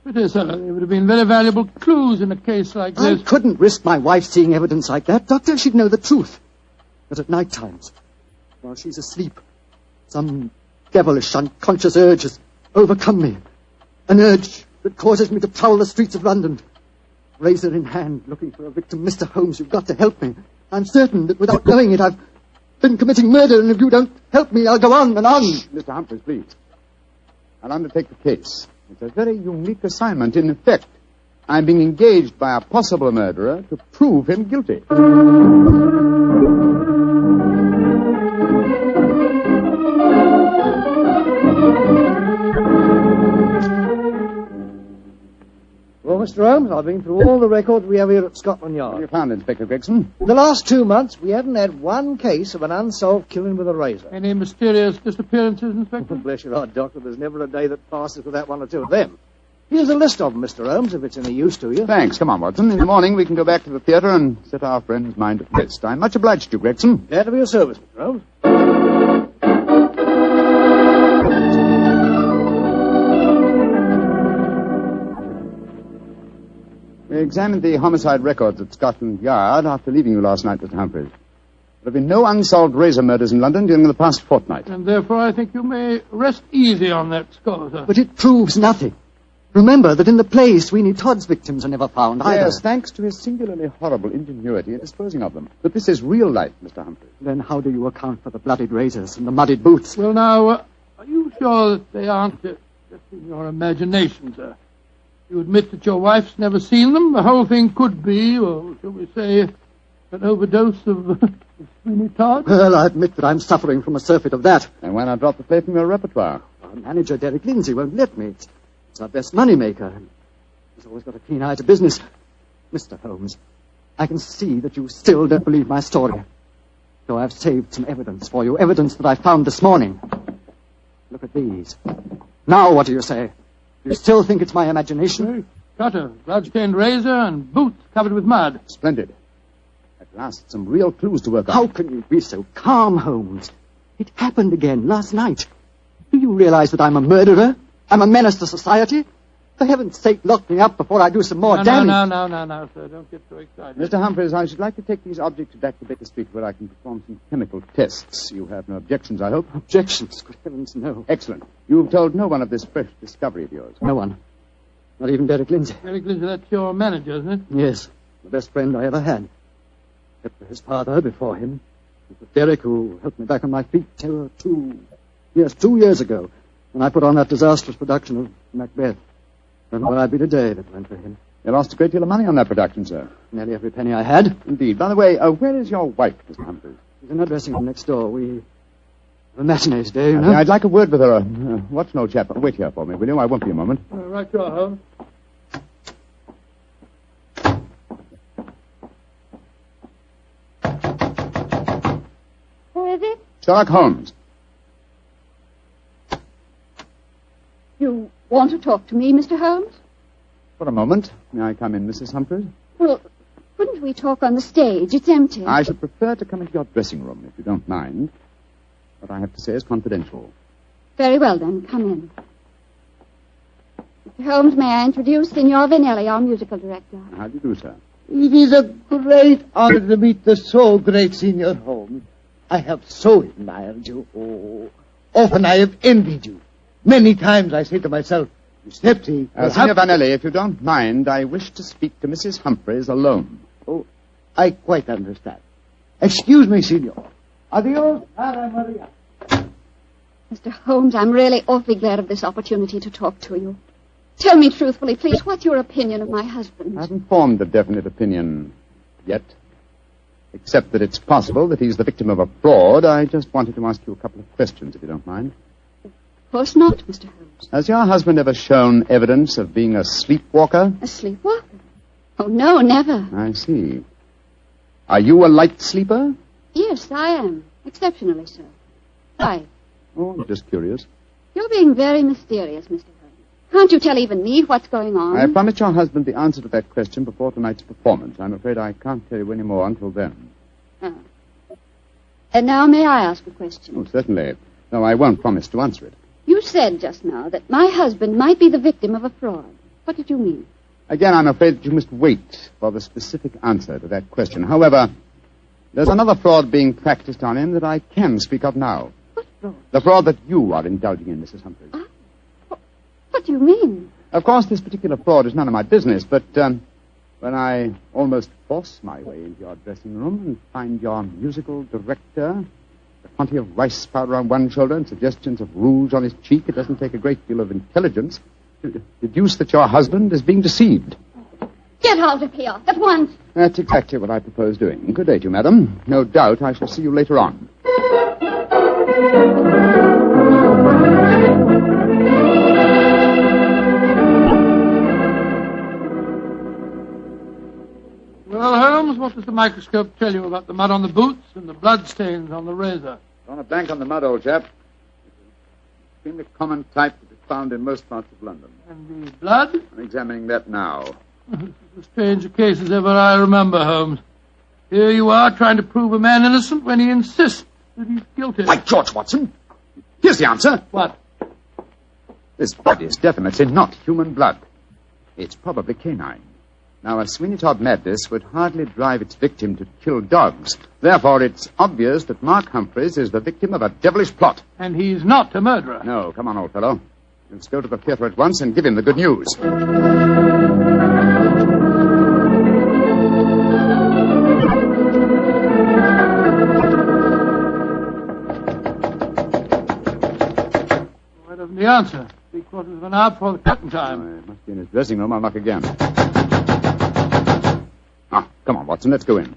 It is, sir. They would have been very valuable clues in a case like this. I couldn't risk my wife seeing evidence like that. Doctor, she'd know the truth. But at night times, while she's asleep, some devilish, unconscious urge has overcome me. An urge that causes me to prowl the streets of London. Razor in hand, looking for a victim. Mr. Holmes, you've got to help me. I'm certain that without knowing it, I've been committing murder, and if you don't help me, I'll go on and on. Mr. Humphreys, please. I'll undertake the case. It's a very unique assignment. In effect, I'm being engaged by a possible murderer to prove him guilty. Well, Mr. Holmes, I've been through all the records we have here at Scotland Yard. What have you found, Inspector Gregson? In the last 2 months, we haven't had one case of an unsolved killing with a razor. Any mysterious disappearances, Inspector? Bless your heart, Doctor. There's never a day that passes without 1 or 2 of them. Here's a list of them, Mr. Holmes, if it's any use to you. Thanks. Come on, Watson. In the morning, we can go back to the theatre and set our friend's mind at rest. I'm much obliged to you, Gregson. Glad to be of service, Mr. Holmes. We examined the homicide records at Scotland Yard after leaving you last night, Mr. Humphreys. There have been no unsolved razor murders in London during the past fortnight. And therefore I think you may rest easy on that score, sir. But it proves nothing. Remember that in the play, Sweeney Todd's victims are never found either. Yes, thanks to his singularly horrible ingenuity in disposing of them. But this is real life, Mr. Humphreys. Then how do you account for the bloodied razors and the muddied boots? Well, now, are you sure that they aren't just in your imagination, sir? You admit that your wife's never seen them? The whole thing could be, or shall we say, an overdose of Sweeney Todd? Well, I admit that I'm suffering from a surfeit of that. And why not drop the play from your repertoire? Our manager, Derek Lindsay, won't let me. It's our best money-maker. He's always got a keen eye to business. Mr. Holmes, I can see that you still don't believe my story. So I've saved some evidence for you, evidence that I found this morning. Look at these. Now what do you say? Do you still think it's my imagination? Cutter, blood-stained razor, and boots covered with mud. Splendid. Last, some real clues to work on. How can you be so calm, Holmes? It happened again last night. Do you realize that I'm a murderer? I'm a menace to society? For heaven's sake, lock me up before I do some more damage. No, sir. Don't get so excited. Mr. Humphreys, I should like to take these objects back to Baker Street where I can perform some chemical tests. You have no objections, I hope? Objections? Good heavens, no. Excellent. You've told no one of this fresh discovery of yours? No one. Not even Derek Lindsay. Derek Lindsay, that's your manager, isn't it? Yes. The best friend I ever had. Except for his father before him. It was Derek who helped me back on my feet 2 years ago, when I put on that disastrous production of Macbeth. Don't know where I'd be today if it went for him. You lost a great deal of money on that production, sir. Nearly every penny I had. Indeed. By the way, where is your wife, Mr. Humphreys? She's in her dressing room next door. We have a matinee today, you know. I'd like a word with her. Watch, no chap. Wait here for me, will you? I won't be a moment. Right you are, Holmes. Who is it? Sherlock Holmes. You want to talk to me, Mr. Holmes? For a moment. May I come in, Mrs. Humphreys? Well, couldn't we talk on the stage? It's empty. I should prefer to come into your dressing room, if you don't mind. What I have to say is confidential. Very well, then. Come in. Mr. Holmes, may I introduce Signor Vanelli, our musical director? How do you do, sir? It is a great honor to meet the so great Signor Holmes. I have so admired you. Oh, often I have envied you. Many times I say to myself, Giuseppe... Signor Vanelli, if you don't mind, I wish to speak to Mrs. Humphreys alone. Oh, I quite understand. Excuse me, Signor. Adios, Cara Maria. Mr. Holmes, I'm really awfully glad of this opportunity to talk to you. Tell me truthfully, please, what's your opinion of my husband? I haven't formed a definite opinion yet. Except that it's possible that he's the victim of a fraud. I just wanted to ask you a couple of questions, if you don't mind. Of course not, Mr. Holmes. Has your husband ever shown evidence of being a sleepwalker? A sleepwalker? Oh, no, never. I see. Are you a light sleeper? Yes, I am. Exceptionally so. Why? Oh, I'm just curious. You're being very mysterious, Mr. Holmes. Can't you tell even me what's going on? I promised your husband the answer to that question before tonight's performance. I'm afraid I can't tell you any more until then. Oh. And now may I ask a question? Oh, certainly. No, I won't promise to answer it. You said just now that my husband might be the victim of a fraud. What did you mean? Again, I'm afraid that you must wait for the specific answer to that question. However, there's another fraud being practiced on him that I can speak of now. What fraud? The fraud that you are indulging in, Mrs. Humphreys. What do you mean? Of course, this particular fraud is none of my business, but when I almost force my way into your dressing room and find your musical director, a quantity of rice powder on one shoulder and suggestions of rouge on his cheek, it doesn't take a great deal of intelligence to deduce that your husband is being deceived. Get out of here, at once. That's exactly what I propose doing. Good day to you, madam. No doubt I shall see you later on. Well, Holmes, what does the microscope tell you about the mud on the boots and the blood stains on the razor? On a blank on the mud, old chap. It's an extremely common type that is found in most parts of London. And the blood? I'm examining that now. As strange a case as ever I remember, Holmes. Here you are trying to prove a man innocent when he insists that he's guilty. By George, Watson! Here's the answer. What? This blood is definitely not human blood. It's probably canine. Now, a Sweeney Todd madness would hardly drive its victim to kill dogs. Therefore, it's obvious that Mark Humphreys is the victim of a devilish plot. And he's not a murderer. No, come on, old fellow. Let's go to the theater at once and give him the good news. Why doesn't he answer? 3/4 of an hour before the curtain time. Oh, he must be in his dressing room. I'll knock again. Come on, Watson, let's go in.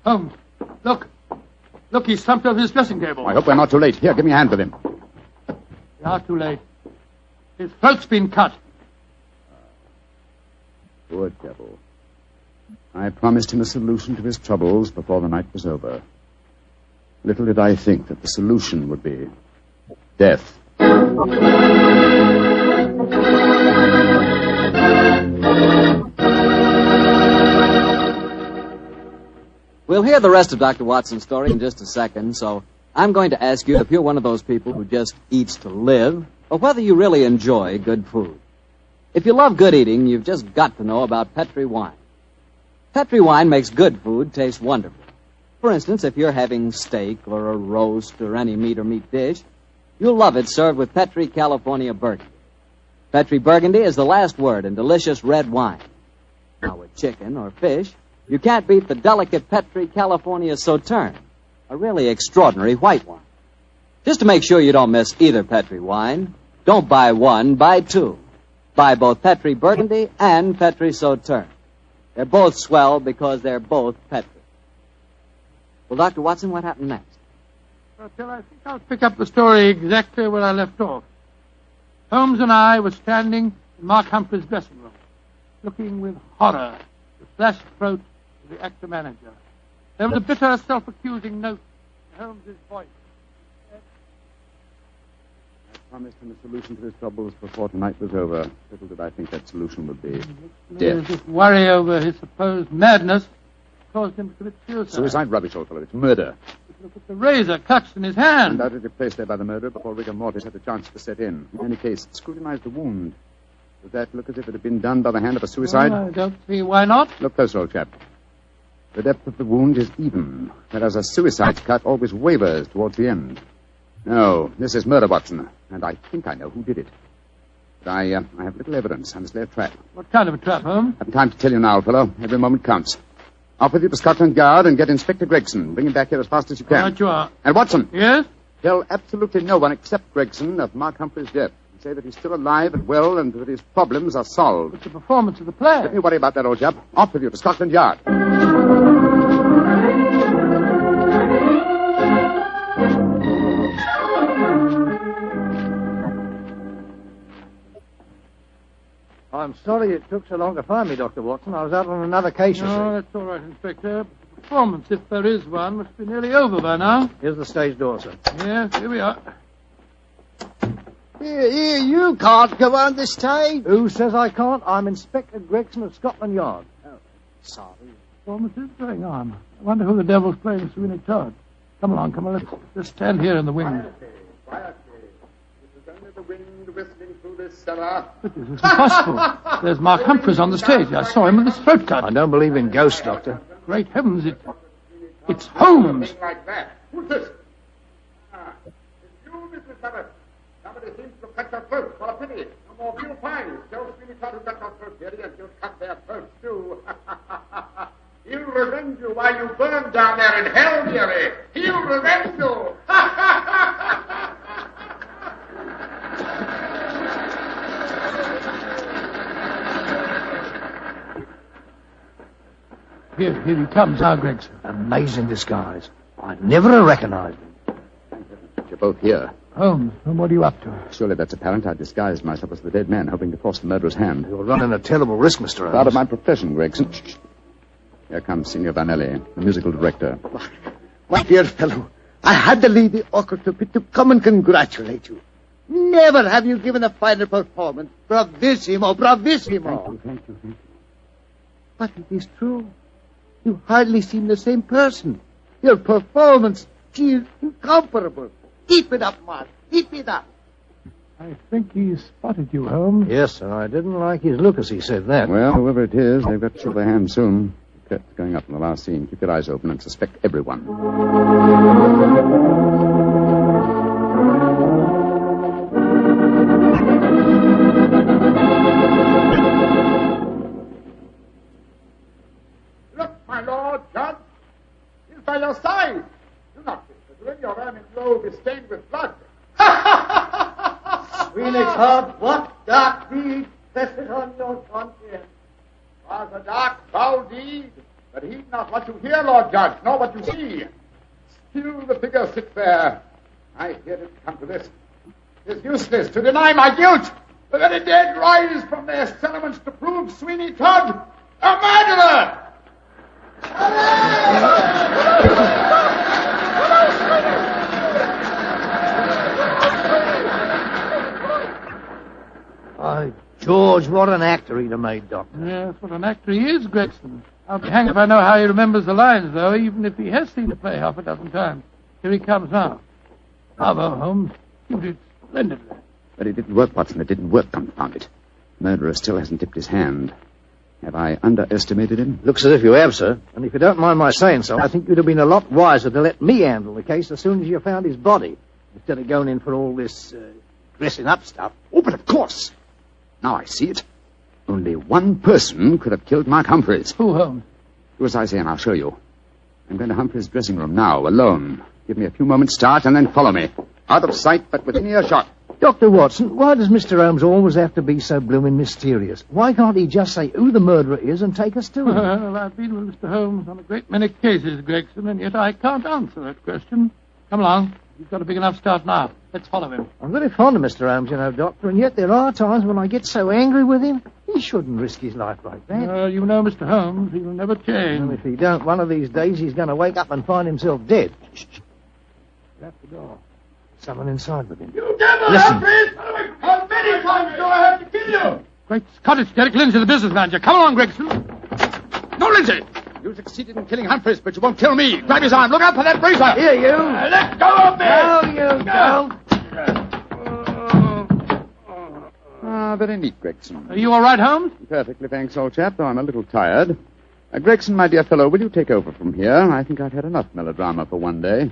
Holmes, look. Look, he's slumped over his dressing table. I hope we're not too late. Here, give me a hand with him. We are too late. His throat's been cut. Poor devil. I promised him a solution to his troubles before the night was over. Little did I think that the solution would be death. we'll hear the rest of Dr. Watson's story in just a second, so I'm going to ask you if you're one of those people who just eats to live, or whether you really enjoy good food. If you love good eating, you've just got to know about Petri wine. Petri wine makes good food taste wonderful. For instance, if you're having steak or a roast or any meat or meat dish, you'll love it served with Petri California Burgundy. Petri Burgundy is the last word in delicious red wine. Now, with chicken or fish, you can't beat the delicate Petri California Sauterne, a really extraordinary white wine. Just to make sure you don't miss either Petri wine, don't buy one, buy two. Buy both Petri Burgundy and Petri Sauterne. They're both swell because they're both Petri. Well, Dr. Watson, what happened next? Well, I think I'll pick up the story exactly where I left off. Holmes and I were standing in Mark Humphrey's dressing room, looking with horror at the flashed throat of the actor-manager. There was a bitter, self-accusing note in Holmes's voice. I promised him a solution to his troubles before tonight was over. Little did I think that solution would be death. This worry over his supposed madness caused him to commit suicide. Suicide? Rubbish, old fellow. It's murder. Look at the razor clutched in his hand. Undoubtedly placed there by the murderer before rigor mortis had the chance to set in. In any case, scrutinize the wound. Does that look as if it had been done by the hand of a suicide? Well, I don't see why not. Look closer, old chap. The depth of the wound is even, whereas a suicide cut always wavers towards the end. No, this is murder, Watson, and I think I know who did it. But I have little evidence. I must lay a trap. What kind of a trap, Holmes? I haven't time to tell you now, old fellow. Every moment counts. Off with you to Scotland Yard and get Inspector Gregson. Bring him back here as fast as you can. Right you are. And Watson. Yes? Tell absolutely no one except Gregson of Mark Humphrey's death. And say that he's still alive and well and that his problems are solved. It's the performance of the play. Don't you worry about that, old chap. Off with you to Scotland Yard. I'm sorry it took so long to find me, Dr. Watson. I was out on another case, you see. Oh, that's all right, Inspector. The performance, if there is one, must be nearly over by now. Here's the stage door, sir. Yes, here we are. Here, you can't go on the stage. Who says I can't? I'm Inspector Gregson of Scotland Yard. Oh, sorry. Performance is going on. I wonder who the devil's playing Sweeney Todd. Come along. Let's just stand here in the wings. Quietly. This is only the wind whistling through this cellar. But this isn't possible. There's Mark Humphreys on the stage. I saw him with his throat cut. I don't believe in ghosts, Doctor. Great heavens, it's Holmes. Like that. Who's this? It's you, Mrs. Summers. Somebody seems to cut your throat. For a pity. No more veal pies. Joe Sweeney thought who cut your throat, dearie, and you'll cut their throats, too. He'll revenge you while you burn down there in hell, dearie. He'll revenge you. Here he comes now, Gregson. Amazing disguise. I never have recognized him. You're both here. Holmes, what are you up to? Surely that's apparent. I disguised myself as the dead man, hoping to force the murderer's hand. You're running a terrible risk, Mr. Holmes. Part of my profession, Gregson. Shh. Here comes Signor Vanelli, the musical director. My dear fellow, I had to leave the orchestra pit to come and congratulate you. Never have you given a finer performance. Bravissimo, bravissimo. Thank you. But it is true. You hardly seem the same person. Your performance, she is incomparable. Keep it up, Mark. Keep it up. I think he spotted you, Holmes. Yes, sir. I didn't like his look as he said that. Well, whoever it is, they've got to show their hands soon. The curtain's going up in the last scene. Keep your eyes open and suspect everyone. Look, my lord, Judge. He's by your side. Do not think that when your ermine robe is stained with blood. Sweeney Todd, what dark deed presses on your conscience? Was a dark, foul deed, but heed not what you hear, Lord Judge, nor what you see. Still the figure sits there. I hear it come to this. It is useless to deny my guilt. The very dead rise from their settlements to prove Sweeney Todd a murderer. By George, what an actor he'd have made, Doctor. Yes, what an actor he is, Gregson. I'll be hanged if I know how he remembers the lines, though, even if he has seen the play half a dozen times. Here he comes now. Bravo, Holmes. You did splendidly. But it didn't work, Watson. It didn't work, confound it. Murderer still hasn't tipped his hand. Have I underestimated him? Looks as if you have, sir. And if you don't mind my saying so, I think you'd have been a lot wiser to let me handle the case as soon as you found his body, instead of going in for all this dressing up stuff. Oh, but of course. Now I see it. Only one person could have killed Mark Humphreys. Who, Holmes? Do as I say, and I'll show you. I'm going to Humphreys' dressing room now, alone. Give me a few moments' start, and then follow me. Out of sight, but within earshot. Dr. Watson, why does Mr. Holmes always have to be so blooming mysterious? Why can't he just say who the murderer is and take us to him? Well, I've been with Mr. Holmes on a great many cases, Gregson, and yet I can't answer that question. Come along. You've got a big enough start now. Let's follow him. I'm very fond of Mr. Holmes, you know, Doctor, and yet there are times when I get so angry with him. He shouldn't risk his life like that. Well, you know Mr. Holmes. He'll never change. Well, if he don't, one of these days he's going to wake up and find himself dead. Shut the door. Someone inside with him. You devil, Listen. Humphreys! How many times do I have to kill you? Great Scott, it's Derek Lindsay, the business manager. Come along, Gregson. No, Lindsay! You succeeded in killing Humphreys, but you won't kill me. Grab his arm. Look out for that razor. Here, you. Let go of me! No, you don't. Ah, very neat, Gregson. Are you all right, Holmes? Perfectly, thanks, old chap, though I'm a little tired. Gregson, my dear fellow, will you take over from here? I think I've had enough melodrama for one day.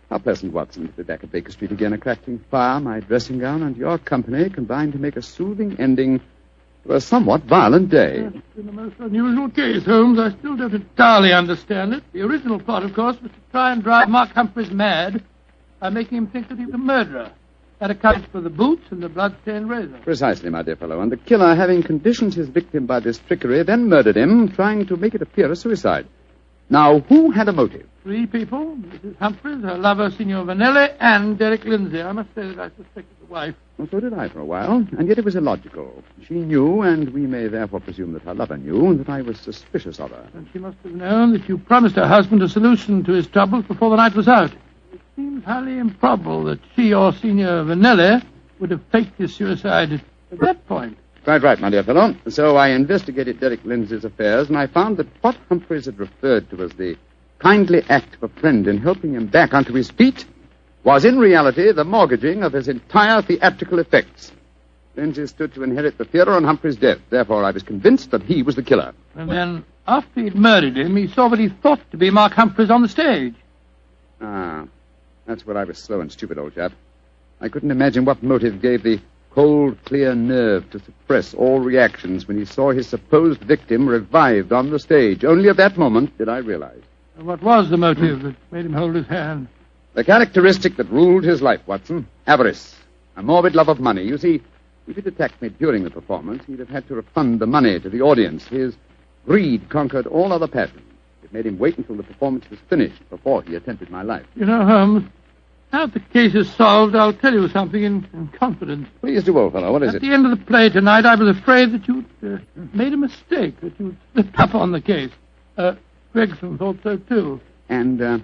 How pleasant, Watson, to be back at Baker Street again, a crackling fire, my dressing gown, and your company combined to make a soothing ending to a somewhat violent day. It's been a most unusual case, Holmes. I still don't entirely understand it. The original plot, of course, was to try and drive Mark Humphreys mad by making him think that he was a murderer. That accounts for the boots and the blood-stained razor. Precisely, my dear fellow. And the killer, having conditioned his victim by this trickery, then murdered him, trying to make it appear a suicide. Now, who had a motive? 3 people. Mrs. Humphreys, her lover, Signor Vanelli, and Derek Lindsay. I must say that I suspected the wife. Well, so did I for a while, and yet it was illogical. She knew, and we may therefore presume that her lover knew, that I was suspicious of her. And she must have known that you promised her husband a solution to his troubles before the night was out. It seems highly improbable that she or Signor Vanelli would have faked his suicide at that point. Quite right, my dear fellow. So I investigated Derek Lindsay's affairs, and I found that what Humphreys had referred to as the kindly act of a friend in helping him back onto his feet was in reality the mortgaging of his entire theatrical effects. Lindsay stood to inherit the theatre on Humphreys' death. Therefore, I was convinced that he was the killer. And then, after he'd murdered him, he saw what he thought to be Mark Humphreys on the stage. Ah, that's where I was slow and stupid, old chap. I couldn't imagine what motive gave the cold, clear nerve to suppress all reactions when he saw his supposed victim revived on the stage. Only at that moment did I realize. And what was the motive that made him hold his hand? The characteristic that ruled his life, Watson. Avarice. A morbid love of money. You see, if he'd attacked me during the performance, he'd have had to refund the money to the audience. His greed conquered all other passions. It made him wait until the performance was finished before he attempted my life. You know, Holmes, now that the case is solved, I'll tell you something in confidence. Please do, old fellow. What is it? At the end of the play tonight, I was afraid that you'd made a mistake, that you'd slipped up on the case. Gregson thought so, too. And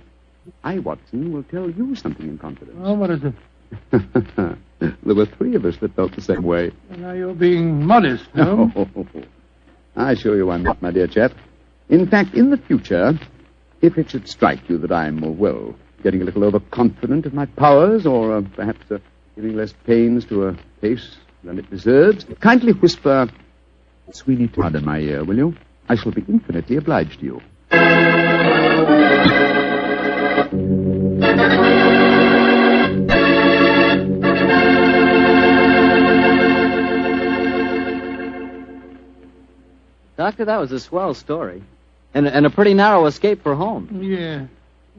I, Watson, will tell you something in confidence. Oh, what is it? There were 3 of us that felt the same way. Well, now you're being modest, no? I assure you I'm not, my dear chap. In fact, in the future, if it should strike you that I'm, well, getting a little overconfident of my powers, or perhaps giving less pains to a case than it deserves, kindly whisper Sweeney Todd in my ear, will you? I shall be infinitely obliged to you. Doctor, that was a swell story. And a pretty narrow escape for Holmes. Yeah.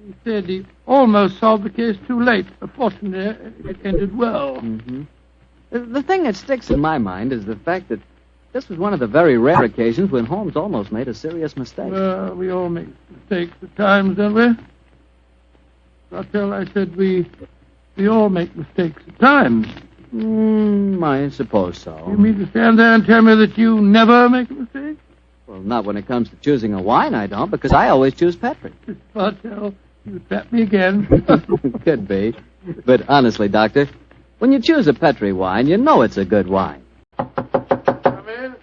He said he almost solved the case too late. Fortunately, it ended well. Mm-hmm. The thing that sticks in my mind is the fact that this was one of the very rare occasions when Holmes almost made a serious mistake. Well, we all make mistakes at times, don't we? Raquel, I said we all make mistakes at times. I suppose so. You mean to stand there and tell me that you never make a mistake? Well, not when it comes to choosing a wine, I don't, because I always choose Petri. Well, you trapped me again. Could be. But honestly, Doctor, when you choose a Petri wine, you know it's a good wine. Come in.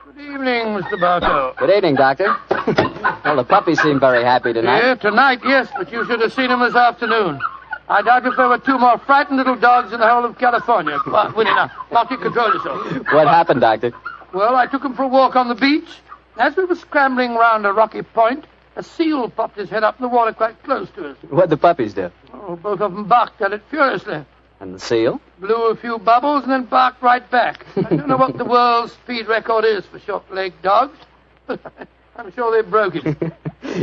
Good evening, Mr. Bartow. Good evening, Doctor. Well, the puppies seem very happy tonight. Yeah, tonight, yes, but you should have seen them this afternoon. I doubt if there were two more frightened little dogs in the whole of California. Come on, Winnie, now you control yourself. What happened, Doctor? Well, I took them for a walk on the beach. As we were scrambling round a rocky point, a seal popped his head up in the water quite close to us. What'd the puppies do? Oh, both of them barked at it furiously. And the seal? Blew a few bubbles and then barked right back. I don't know what the world's speed record is for short-legged dogs, but I'm sure they broke it.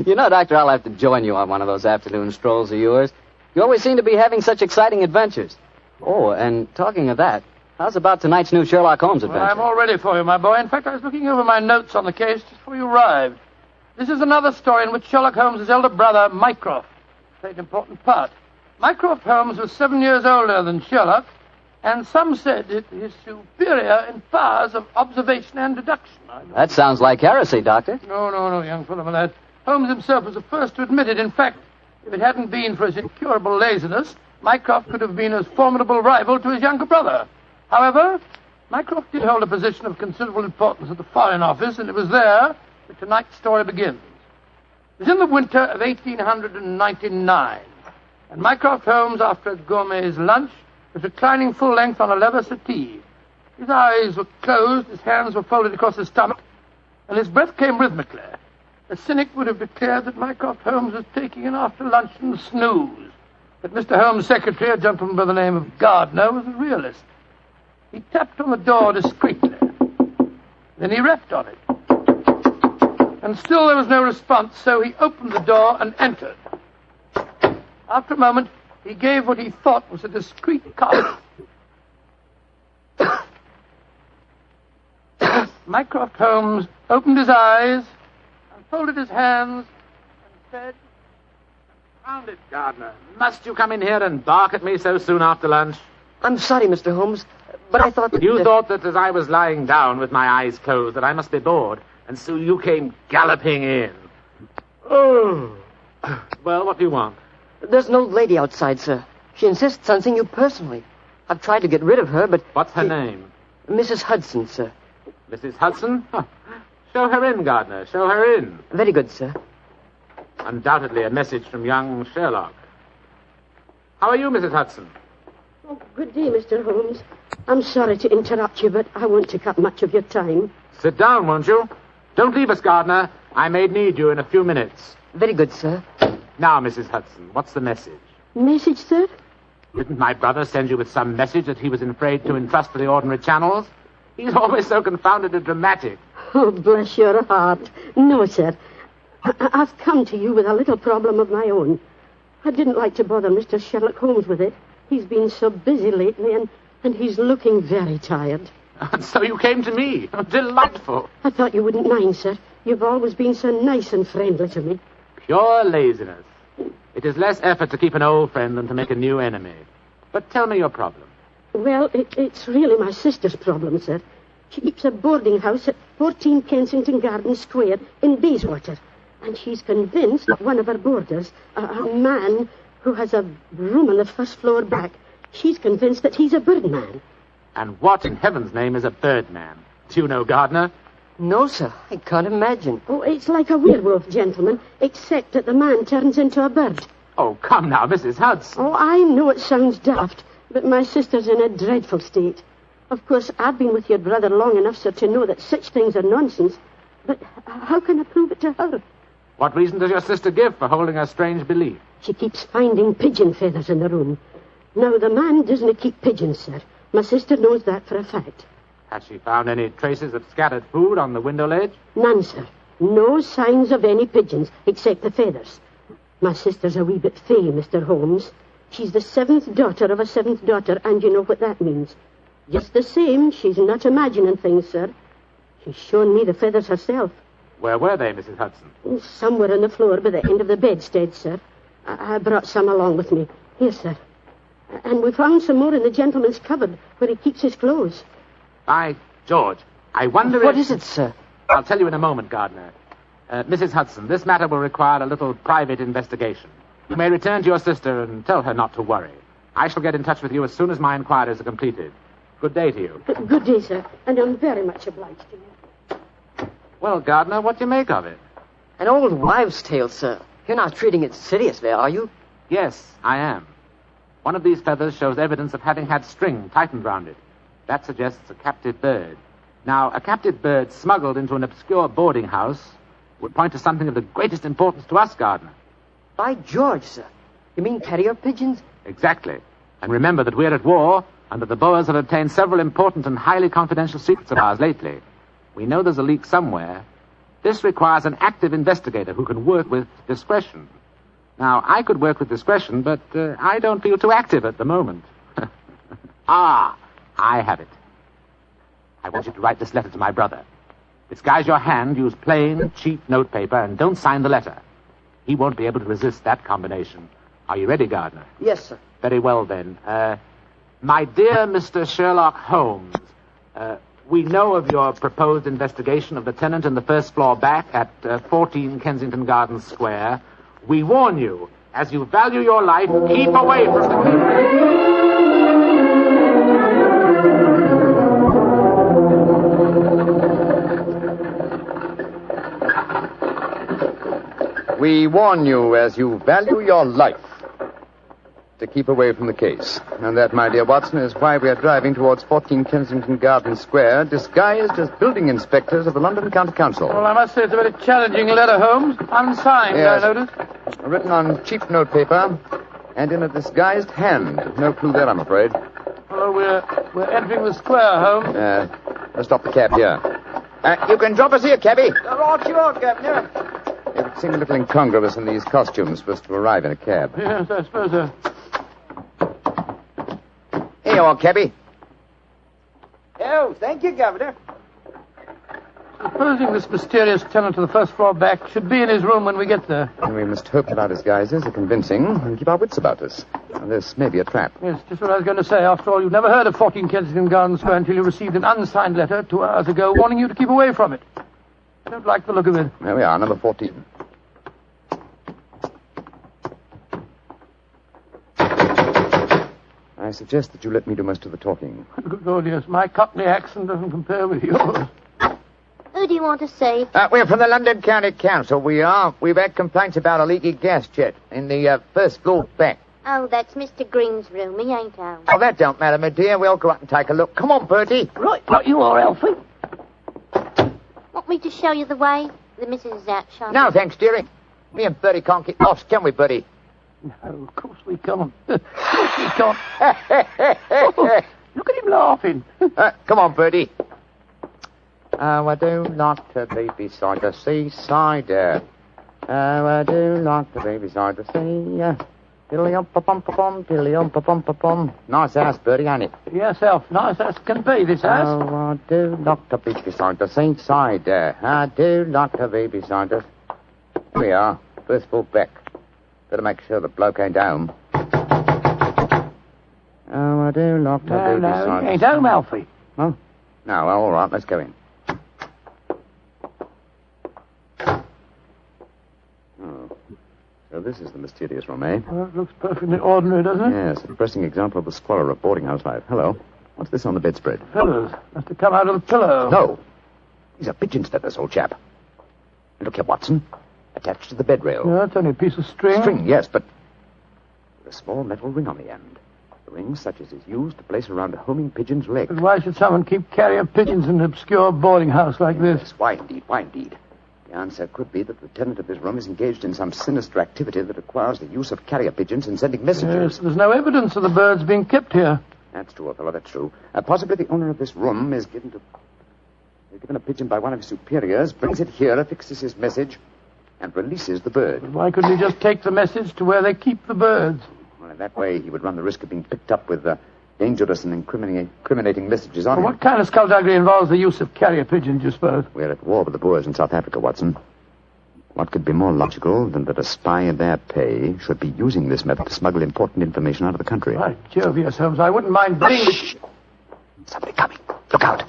You know, Doctor, I'll have to join you on one of those afternoon strolls of yours. You always seem to be having such exciting adventures. Oh, and talking of that, how's about tonight's new Sherlock Holmes adventure? Well, I'm all ready for you, my boy. In fact, I was looking over my notes on the case just before you arrived. This is another story in which Sherlock Holmes' elder brother, Mycroft, played an important part. Mycroft Holmes was 7 years older than Sherlock, and some said it is superior in powers of observation and deduction. That sounds like heresy, Doctor. No, young fellow, my lad. Holmes himself was the first to admit it. In fact, if it hadn't been for his incurable laziness, Mycroft could have been a formidable rival to his younger brother. However, Mycroft did hold a position of considerable importance at the Foreign Office, and it was there that tonight's story begins. It was in the winter of 1899, and Mycroft Holmes, after a gourmet's lunch, was reclining full length on a leather settee. His eyes were closed, his hands were folded across his stomach, and his breath came rhythmically. A cynic would have declared that Mycroft Holmes was taking an after-luncheon snooze. But Mr. Holmes' secretary, a gentleman by the name of Gardner, was a realist. He tapped on the door discreetly. Then he rapped on it. And still there was no response, so he opened the door and entered. After a moment, he gave what he thought was a discreet cough. Mycroft Holmes opened his eyes, folded his hands, and said, "Found it, Gardner. Must you come in here and bark at me so soon after lunch?" I'm sorry, Mr. Holmes, but I thought that... You thought that as I was lying down with my eyes closed that I must be bored, and so you came galloping in. Oh. Well, what do you want? There's an old lady outside, sir. She insists on seeing you personally. I've tried to get rid of her, but... What's her name? Mrs. Hudson, sir. Mrs. Hudson? Huh. Show her in, Gardner. Show her in. Very good, sir. Undoubtedly a message from young Sherlock. How are you, Mrs. Hudson? Oh, good day, Mr. Holmes. I'm sorry to interrupt you, but I won't take up much of your time. Sit down, won't you? Don't leave us, Gardner. I may need you in a few minutes. Very good, sir. Now, Mrs. Hudson, what's the message? Message, sir? Didn't my brother send you with some message that he was afraid to entrust to the ordinary channels? He's always so confounded dramatic. Oh, bless your heart. No, sir. I've come to you with a little problem of my own. I didn't like to bother Mr. Sherlock Holmes with it. He's been so busy lately, and he's looking very tired. And so you came to me. Delightful. I thought you wouldn't mind, sir. You've always been so nice and friendly to me. Pure laziness. It is less effort to keep an old friend than to make a new enemy. But tell me your problem. Well, it's really my sister's problem, sir. She keeps a boarding house at 14 Kensington Gardens Square in Bayswater. And she's convinced that one of her boarders, a man who has a room on the first floor back, she's convinced that he's a birdman. And what in heaven's name is a birdman? Do you know, Gardner? No, sir. I can't imagine. Oh, it's like a werewolf, gentlemen, except that the man turns into a bird. Oh, come now, Mrs. Hudson. Oh, I know it sounds daft, but my sister's in a dreadful state. Of course, I've been with your brother long enough, sir, to know that such things are nonsense. But how can I prove it to her? What reason does your sister give for holding a strange belief? She keeps finding pigeon feathers in the room. Now, the man doesn't keep pigeons, sir. My sister knows that for a fact. Has she found any traces of scattered food on the window ledge? None, sir. No signs of any pigeons, except the feathers. My sister's a wee bit fey, Mr. Holmes. She's the seventh daughter of a seventh daughter, and you know what that means. Just the same, she's not imagining things, sir. She's shown me the feathers herself. Where were they, Mrs. Hudson? Somewhere on the floor by the end of the bedstead, sir. I brought some along with me. Here, sir. And we found some more in the gentleman's cupboard where he keeps his clothes. By George, I wonder What is it, sir? I'll tell you in a moment, Gardner. Mrs. Hudson, this matter will require a little private investigation. You may return to your sister and tell her not to worry. I shall get in touch with you as soon as my inquiries are completed. Good day to you. Good day, sir, and I'm very much obliged to you. Well, Gardner, what do you make of it? An old wives' tale, sir. You're not treating it seriously, are you? Yes, I am. One of these feathers shows evidence of having had string tightened round it. That suggests a captive bird. Now, a captive bird smuggled into an obscure boarding house would point to something of the greatest importance to us, Gardner. By George, sir. You mean carrier pigeons? Exactly. And remember that we're at war, and that the Boers have obtained several important and highly confidential secrets of ours lately. We know there's a leak somewhere. This requires an active investigator who can work with discretion. Now, I could work with discretion, but I don't feel too active at the moment. I have it. I want you to write this letter to my brother. Disguise your hand, use plain, cheap notepaper, and don't sign the letter. He won't be able to resist that combination. Are you ready, Gardner? Yes, sir. Very well, then. My dear Mr. Sherlock Holmes, we know of your proposed investigation of the tenant in the first floor back at 14 Kensington Gardens Square. We warn you, as you value your life, keep away from the... We warn you, as you value your life, to keep away from the case. And that, my dear Watson, is why we are driving towards 14 Kensington Gardens Square, disguised as building inspectors of the London County Council. Well, I must say it's a very challenging letter, Holmes. Unsigned, yes. I notice. Written on cheap notepaper and in a disguised hand. No clue there, I'm afraid. Well, we're entering the square, Holmes. Let's stop the cab here. You can drop us here, cabby. Right you are, Governor. It would seem a little incongruous in these costumes for us to arrive in a cab. Yes, I suppose so. Here you are, cabby. Oh, thank you, Governor. Supposing this mysterious tenant of the first floor back should be in his room when we get there. And we must hope that our disguises are convincing and keep our wits about us. Now, this may be a trap. Yes, just what I was going to say. After all, you've never heard of 14 Kensington Gardens Square until you received an unsigned letter 2 hours ago warning you to keep away from it. I don't like the look of it. There we are, number 14. I suggest that you let me do most of the talking. Good Lord, yes. My Cockney accent doesn't compare with yours. Who do you want to see? We're from the London County Council, we are. We've had complaints about a leaky gas jet in the first floor back. Oh, that's Mr. Green's room. He ain't home. Oh, that don't matter, my dear. We'll go up and take a look. Come on, Bertie. Right you are, Alfie. Want me to show you the way? The missus is out shopping. No, thanks, dearie. Me and Bertie can't get lost, can we, Bertie? No, of course we can't. Of course we can't. Oh, look at him laughing. Come on, Bertie. Oh, I do like to be beside the seaside. Oh, I do like to be beside the sea. Dilly-um-pa-pum-pa-pum, dilly-um-pa-pum-pa-pum. Nice house, Bertie, ain't it? Yes, Alf. Nice as can be, this house. Oh, I do like to be beside the seaside. I do like to be beside the... Here we are. First floor back. Better make sure the bloke ain't home. Oh, I do like to be beside... No, he ain't home, Alfie. Huh? No, well, all right, let's go in. So this is the mysterious room, eh? Well, it looks perfectly ordinary, doesn't it? Yes, a depressing example of the squalor of boarding house life. Hello. What's this on the bedspread? Feathers. Must have come out of the pillow. No. These are pigeon's feathers, old chap. And look here, Watson. Attached to the bed rail. Yeah, it's only a piece of string. String, yes, but with a small metal ring on the end. A ring such as is used to place around a homing pigeon's leg. But why should someone keep carrier pigeons in an obscure boarding house like this? Yes, why indeed, why indeed? The answer could be that the tenant of this room is engaged in some sinister activity that requires the use of carrier pigeons in sending messages. Yes, there's no evidence of the birds being kept here. That's true, fellow, that's true. Possibly the owner of this room is given a pigeon by one of his superiors, brings it here, affixes his message, and releases the bird. But why couldn't he just take the message to where they keep the birds? Well, in that way, he would run the risk of being picked up with dangerous and incriminating messages on him. What kind of skullduggery involves the use of carrier pigeons, you suppose? We're at war with the Boers in South Africa, Watson. What could be more logical than that a spy in their pay should be using this method to smuggle important information out of the country? By Jove, yes, Holmes. I wouldn't mind being... Shh! Somebody coming. Look out.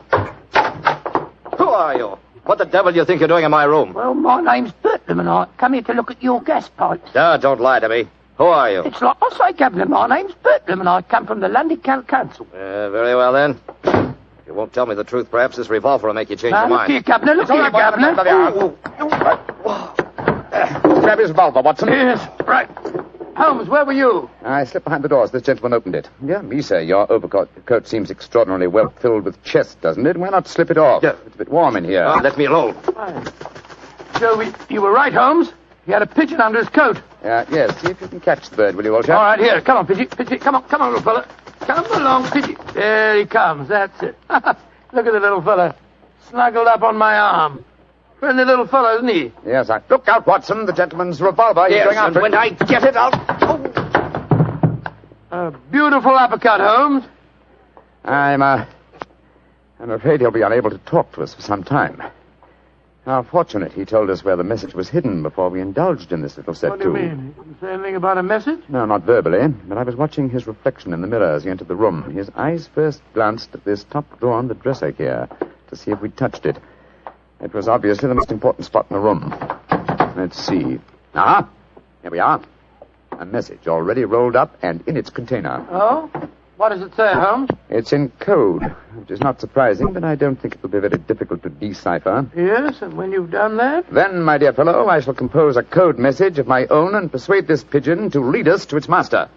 are you? What the devil do you think you're doing in my room? Well, my name's Bertram, and I come here to look at your gas pipes. Don't lie to me. Who are you? It's like I say, Governor, my name's Bertram, and I come from the London County Council. Very well, then. If you won't tell me the truth, perhaps this revolver will make you change your Look mind. here, Governor, look here, Governor. Grab his revolver, Watson. Yes, right. Holmes, where were you? I slipped behind the doors. This gentleman opened it. Yeah, me, sir. Your overcoat seems extraordinarily well filled with chest, doesn't it? Why not slip it off? Yeah. It's a bit warm in here. Let me alone. So you were right, Holmes. He had a pigeon under his coat. Yes. See if you can catch the bird, will you, old chap? All right, here. Come on, Pigeon. Come on, little fella. Come along, Pigeon. There he comes. That's it. Look at the little fella. Snuggled up on my arm. Friendly little fellow, isn't he? Yes, Look out, Watson. The gentleman's revolver. He's Yes, going after and when I get it, I'll... A beautiful uppercut, Holmes. I'm afraid he'll be unable to talk to us for some time. How fortunate he told us where the message was hidden before we indulged in this little set, What do you mean? He didn't say anything about a message? No, not verbally, but I was watching his reflection in the mirror as he entered the room. His eyes first glanced at this top drawer on the dresser here to see if we'd touched it. It was obviously the most important spot in the room. Let's see. Here we are. A message already rolled up and in its container. Oh? What does it say, Holmes? It's in code, which is not surprising, but I don't think it will be very difficult to decipher. Yes, and when you've done that? Then, my dear fellow, I shall compose a code message of my own and persuade this pigeon to lead us to its master.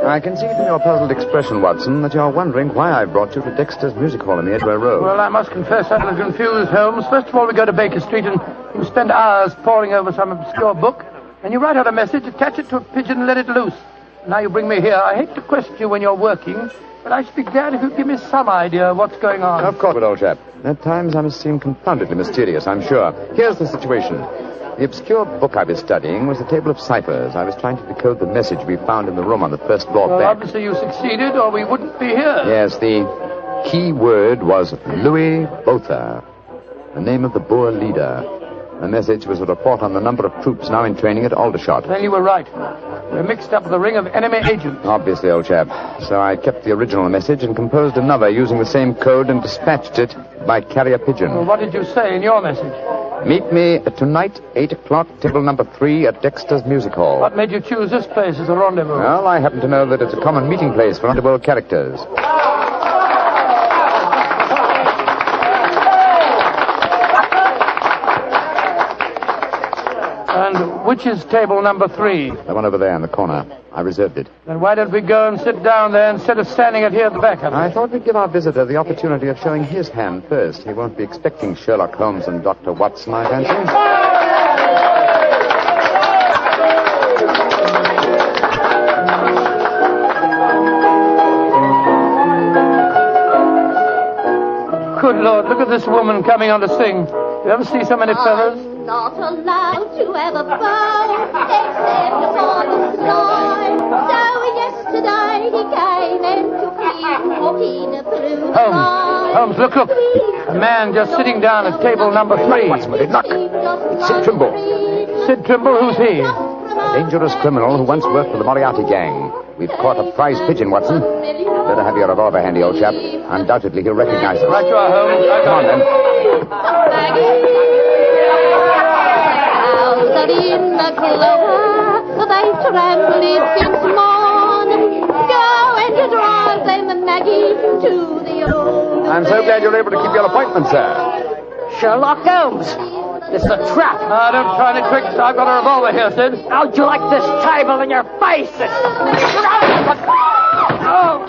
I can see from your puzzled expression, Watson, that you're wondering why I brought you to Dexter's Music Hall in the Edgware Road. Well, I must confess I'm a little confused, Holmes. First of all, we go to Baker Street and you spend hours poring over some obscure book, and you write out a message, attach it to a pigeon, and let it loose. Now you bring me here. I hate to question you when you're working, but I should be glad if you'd give me some idea of what's going on. Of course, old chap. At times I must seem confoundedly mysterious, I'm sure. Here's the situation. The obscure book I was studying was a table of ciphers. I was trying to decode the message we found in the room on the first floor Well, back. obviously you succeeded, or we wouldn't be here. Yes, the key word was Louis Botha, the name of the Boer leader. The message was a report on the number of troops now in training at Aldershot. Then you were right. We're mixed up with a ring of enemy agents. Obviously, old chap. So I kept the original message and composed another using the same code and dispatched it by carrier pigeon. Well, what did you say in your message? Meet me tonight, 8 o'clock, table number 3 at Dexter's Music Hall. What made you choose this place as a rendezvous? Well, I happen to know that it's a common meeting place for underworld characters. And which is table number 3? The one over there in the corner. I reserved it. Then why don't we go and sit down there instead of standing it here at the back of it? I thought we'd give our visitor the opportunity of showing his hand first. He won't be expecting Sherlock Holmes and Dr. Watson, I fancy. Good Lord, look at this woman coming on to sing. You ever see so many fellas? Not allowed to have a bow except upon the sly. So yesterday he came and took him walking through the Holmes, look. A man just sitting down at table number 3. What's with it? Look. It's Sid Trimble. Sid Trimble? Who's he? A dangerous criminal who once worked for the Moriarty gang. We've caught a prize pigeon, Watson. Better have your revolver handy, old chap. Undoubtedly he'll recognize us. Right you are, Holmes. Come on, then. In the clover, they tremble since morning. Go and drive them, Maggie, to the old. I'm so glad you're able to keep your appointment, sir. Sherlock Holmes. This is a trap. Now, don't try any tricks. I've got a revolver here, Sid. How'd you like this table in your face? Oh!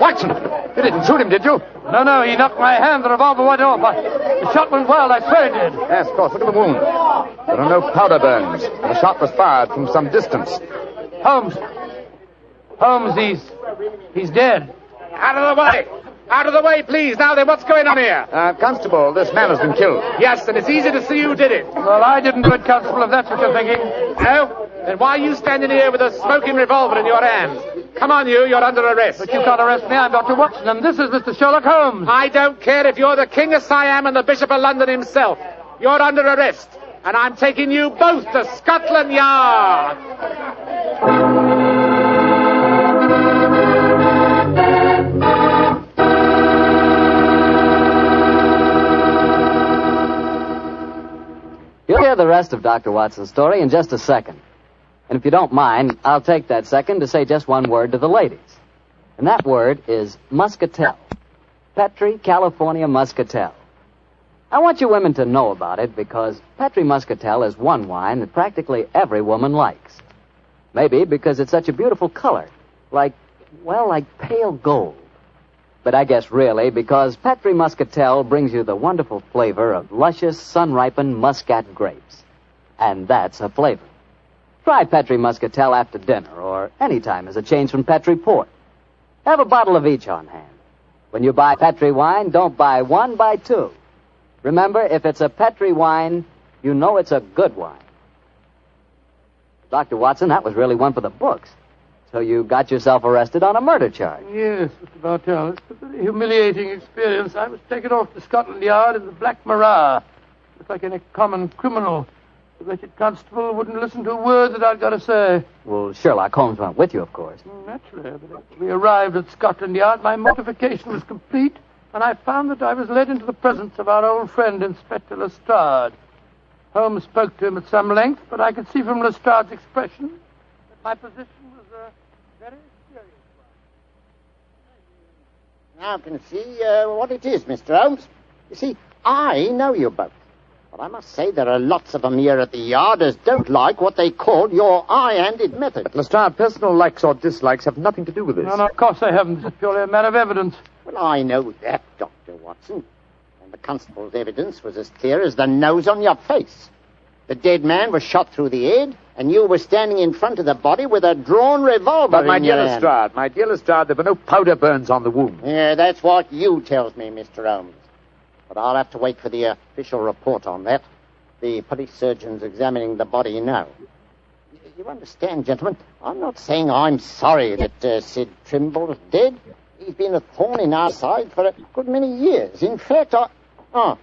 Watson! You didn't shoot him, did you? No, he knocked my hand. The revolver went off. The shot went well. I swear it did. Yes, of course. Look at the wound. There are no powder burns. The shot was fired from some distance. Holmes, he's dead. Out of the way! Out of the way, please. Now then, what's going on here? Constable, this man has been killed. Yes, and it's easy to see who did it. Well, I didn't do it, Constable, if that's what you're thinking. No? Then why are you standing here with a smoking revolver in your hand? Come on, you're under arrest. But you can't arrest me. I'm Dr. Watson, and this is Mr. Sherlock Holmes. I don't care if you're the King of Siam and the Bishop of London himself. You're under arrest, and I'm taking you both to Scotland Yard. You'll hear the rest of Dr. Watson's story in just a second. And if you don't mind, I'll take that second to say just one word to the ladies. And that word is muscatel. Petri California Muscatel. I want you women to know about it because Petri Muscatel is one wine that practically every woman likes. Maybe because it's such a beautiful color. Like pale gold. But I guess really because Petri Muscatel brings you the wonderful flavor of luscious, sun-ripened muscat grapes. And that's a flavor. Try Petri Muscatel after dinner or any time as a change from Petri port. Have a bottle of each on hand. When you buy Petri wine, don't buy one, buy two. Remember, if it's a Petri wine, you know it's a good wine. Dr. Watson, that was really one for the books. So you got yourself arrested on a murder charge. Yes, Mr. Bartell. It's a very humiliating experience. I was taken off to Scotland Yard in the Black Marat. Just like any common criminal. The wretched constable wouldn't listen to a word that I'd got to say. Well, Sherlock Holmes went with you, of course. Naturally. But after we arrived at Scotland Yard, my mortification was complete, and I found that I was led into the presence of our old friend, Inspector Lestrade. Holmes spoke to him at some length, but I could see from Lestrade's expression that my position was very serious. Now I can see what it is, Mr. Holmes. You see, I know you both. But I must say there are lots of them here at the Yard as don't like what they call your high-handed method. But Lestrade, personal likes or dislikes have nothing to do with this. No, of course they haven't. It's purely a matter of evidence. Well, I know that, Dr. Watson. And the constable's evidence was as clear as the nose on your face. The dead man was shot through the head, and you were standing in front of the body with a drawn revolver But my in dear your hand. Lestrade, my dear Lestrade, there were no powder burns on the wound. Yeah, that's what you tells me, Mr. Holmes. But I'll have to wait for the official report on that. The police surgeon's examining the body now. You understand, gentlemen, I'm not saying I'm sorry that Sid Trimble's dead. He's been a thorn in our side for a good many years. In fact,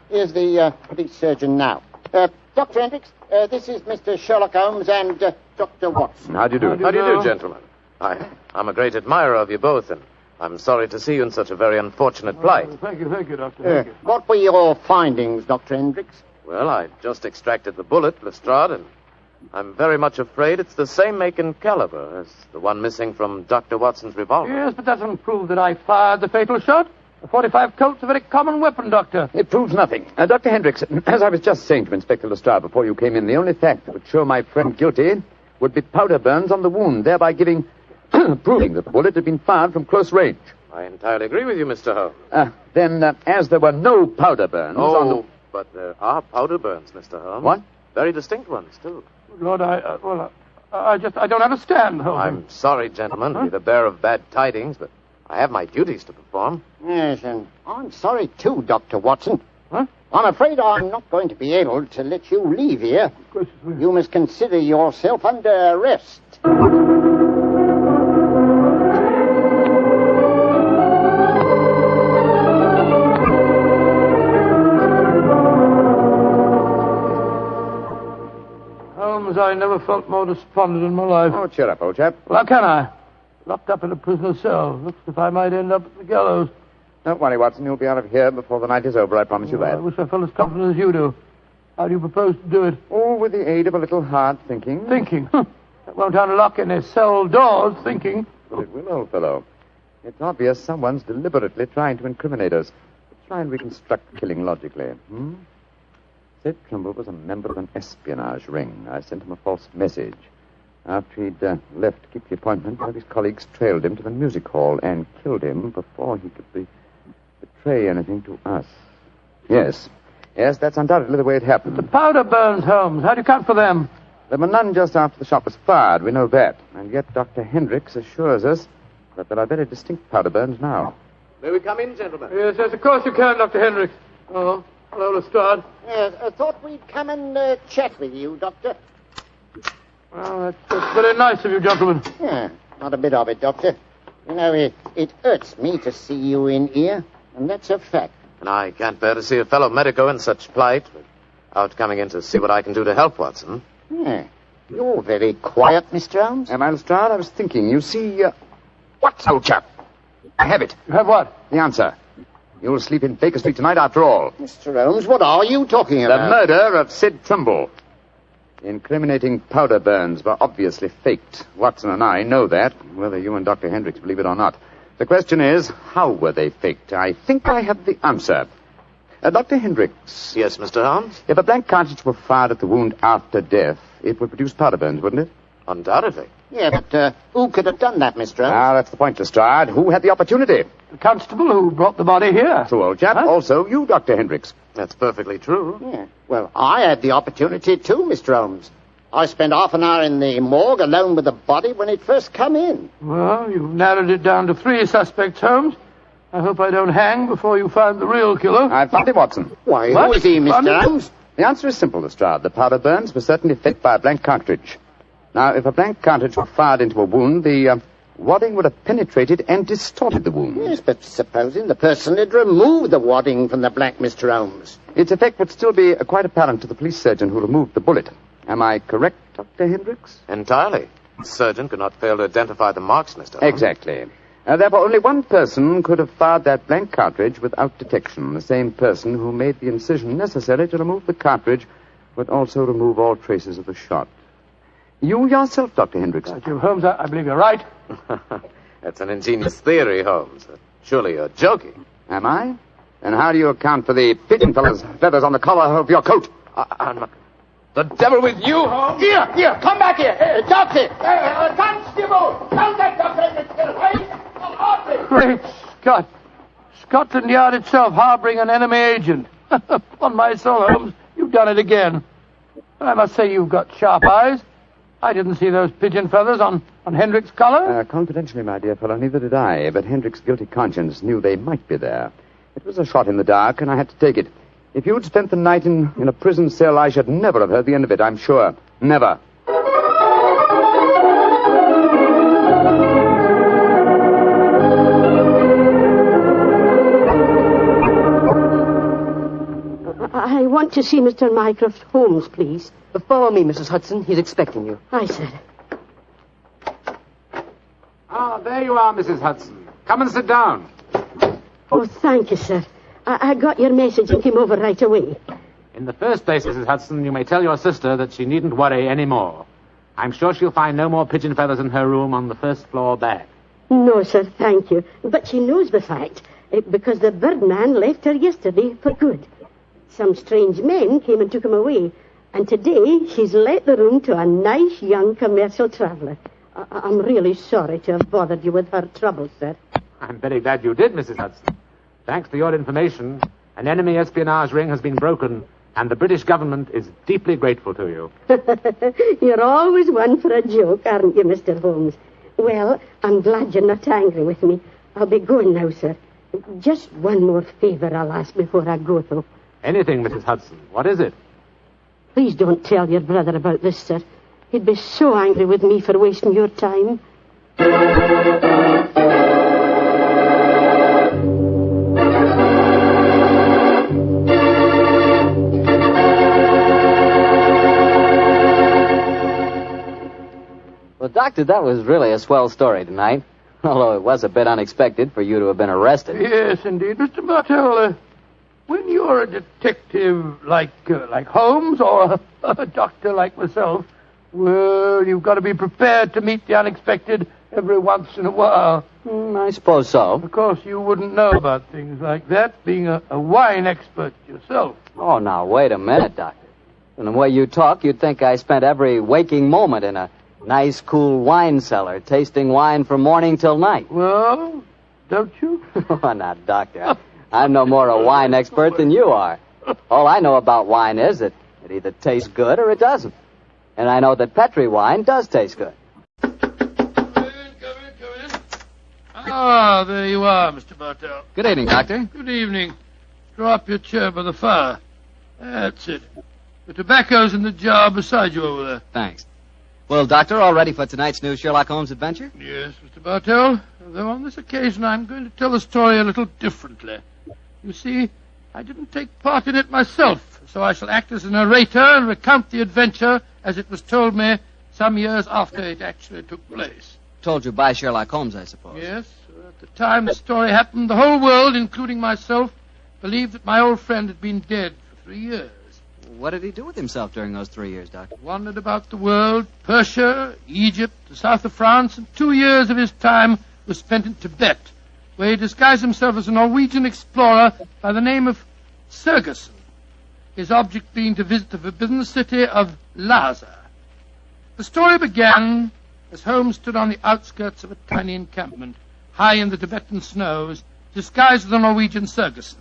here's the police surgeon now. Dr. Hendricks, this is Mr. Sherlock Holmes and Dr. Watson. How do you do? How do you do, gentlemen? I'm a great admirer of you both, and I'm sorry to see you in such a very unfortunate plight. Thank you, Doctor. Thank you. What were your findings, Dr. Hendricks? Well, I just extracted the bullet, Lestrade, and I'm very much afraid it's the same make and caliber as the one missing from Dr. Watson's revolver. Yes, but that doesn't prove that I fired the fatal shot. A .45 Colt's a very common weapon, Doctor. It proves nothing. Dr. Hendricks, as I was just saying to Inspector Lestrade before you came in, the only fact that would show my friend guilty would be powder burns on the wound, thereby proving that the bullet had been fired from close range. I entirely agree with you, Mr. Holmes. Then, as there were no powder burns on the... But there are powder burns, Mr. Holmes. What? Very distinct ones, too. Lord, I don't understand. I'm sorry, gentlemen, to be the bearer of bad tidings, but I have my duties to perform. Yes, and I'm sorry, too, Dr. Watson. Huh? I'm afraid I'm not going to be able to let you leave here. You must consider yourself under arrest. I never felt more despondent in my life. Oh, cheer up, old chap. Well, how can I? Locked up in a prisoner's cell. Looks as if I might end up at the gallows. Don't worry, Watson. You'll be out of here before the night is over, I promise you that. I wish I felt as confident as you do. How do you propose to do it? Oh, with the aid of a little hard thinking. Thinking? That won't unlock any cell doors, thinking. Well, it will, old fellow. It's obvious someone's deliberately trying to incriminate us. Let's try and reconstruct the killing logically. Sid Trimble was a member of an espionage ring. I sent him a false message. After he'd left to keep the appointment, one of his colleagues trailed him to the music hall and killed him before he could betray anything to us. Yes, that's undoubtedly the way it happened. The powder burns, Holmes. How do you account for them? There were none just after the shot was fired. We know that. And yet Dr. Hendricks assures us that there are very distinct powder burns now. May we come in, gentlemen? Yes, of course you can, Dr. Hendricks. Oh, hello, Lestrade. I thought we'd come and chat with you, Doctor. Well, that's very nice of you, gentlemen. Yeah, not a bit of it, Doctor. You know, it hurts me to see you in here, and that's a fact. And I can't bear to see a fellow medico in such plight without coming in to see what I can do to help, Watson. Yeah. You're very quiet, Mr. Holmes. My Lestrade, I was thinking. You see, What, old chap? I have it. You have what? The answer. You'll sleep in Baker Street tonight after all. Mr. Holmes, what are you talking about? The murder of Sid Trimble. The incriminating powder burns were obviously faked. Watson and I know that, whether you and Dr. Hendricks believe it or not. The question is, how were they faked? I think I have the answer. Dr. Hendricks. Yes, Mr. Holmes? If a blank cartridge were fired at the wound after death, it would produce powder burns, wouldn't it? Undoubtedly. Yeah, but who could have done that, Mr. Holmes? Ah, that's the point, Lestrade. Who had the opportunity? The constable who brought the body here. True, old chap. Huh? Also, you, Dr. Hendricks. That's perfectly true. Yeah. Well, I had the opportunity too, Mr. Holmes. I spent half an hour in the morgue alone with the body when it first come in. Well, you've narrowed it down to 3 suspects, Holmes. I hope I don't hang before you find the real killer. I found him, Watson. Why, who is he, Mr. Holmes? The answer is simple, Lestrade. The powder burns were certainly faked by a blank cartridge. Now, if a blank cartridge were fired into a wound, the wadding would have penetrated and distorted the wound. Yes, but supposing the person had removed the wadding from the blank, Mr. Holmes. Its effect would still be quite apparent to the police surgeon who removed the bullet. Am I correct, Dr. Hendricks? Entirely. The surgeon could not fail to identify the marks, Mr. Holmes. Exactly. Therefore, only one person could have fired that blank cartridge without detection. The same person who made the incision necessary to remove the cartridge would also remove all traces of the shot. You yourself, Dr. Hendricks. Holmes, I believe you're right. That's an ingenious theory, Holmes. Surely you're joking. Am I? And how do you account for the pigeon feathers on the collar of your coat? I'm not... The devil with you, Holmes! Here, come back here. Doctor! Constable! Don't let Dr. Hendricks get away! Great Scott. Scotland Yard itself harboring an enemy agent. Upon my soul, Holmes, you've done it again. I must say you've got sharp eyes. I didn't see those pigeon feathers on Hendricks' collar. Confidentially, my dear fellow, neither did I. But Hendricks' guilty conscience knew they might be there. It was a shot in the dark, and I had to take it. If you'd spent the night in a prison cell, I should never have heard the end of it, I'm sure. Never. I want to see Mr. Mycroft Holmes, please. Follow me, Mrs. Hudson. He's expecting you. Aye, sir. Ah, there you are, Mrs. Hudson. Come and sit down. Oh, thank you, sir. I got your message and came over right away. In the first place, Mrs. Hudson, you may tell your sister that she needn't worry any more. I'm sure she'll find no more pigeon feathers in her room on the first floor back. No, sir, thank you. But she knows the fact, because the birdman left her yesterday for good. Some strange men came and took him away, and today she's let the room to a nice young commercial traveller. I'm really sorry to have bothered you with her troubles, sir. I'm very glad you did, Mrs. Hudson. Thanks to your information, an enemy espionage ring has been broken, and the British government is deeply grateful to you. You're always one for a joke, aren't you, Mr. Holmes? Well, I'm glad you're not angry with me. I'll be going now, sir. Just one more favour I'll ask before I go, though. Anything, Mrs. Hudson. What is it? Please don't tell your brother about this, sir. He'd be so angry with me for wasting your time. Well, Doctor, that was really a swell story tonight. Although it was a bit unexpected for you to have been arrested. Yes, indeed. Mr. Bartell, when you're a detective like Holmes or a doctor like myself, well, you've got to be prepared to meet the unexpected every once in a while. I suppose so. Of course, you wouldn't know about things like that, being a wine expert yourself. Oh, now, wait a minute, Doctor. From the way you talk, you'd think I spent every waking moment in a nice, cool wine cellar, tasting wine from morning till night. Well, don't you? Oh, now, Doctor, I'm no more a wine expert than you are. All I know about wine is that it either tastes good or it doesn't. And I know that Petri wine does taste good. Come in. Ah, there you are, Mr. Bartell. Good evening, Doctor. Good evening. Draw up your chair by the fire. That's it. The tobacco's in the jar beside you over there. Thanks. Well, Doctor, all ready for tonight's new Sherlock Holmes adventure? Yes, Mr. Bartell. Though on this occasion I'm going to tell the story a little differently. You see, I didn't take part in it myself, so I shall act as a narrator and recount the adventure as it was told me some years after it actually took place. Told you by Sherlock Holmes, I suppose. Yes. At the time the story happened, the whole world, including myself, believed that my old friend had been dead for 3 years. What did he do with himself during those 3 years, Doctor? Wandered about the world, Persia, Egypt, the south of France, and 2 years of his time was spent in Tibet, where he disguised himself as a Norwegian explorer by the name of Sergerson, his object being to visit the forbidden city of Lhasa. The story began as Holmes stood on the outskirts of a tiny encampment, high in the Tibetan snows, disguised as the Norwegian Sergerson.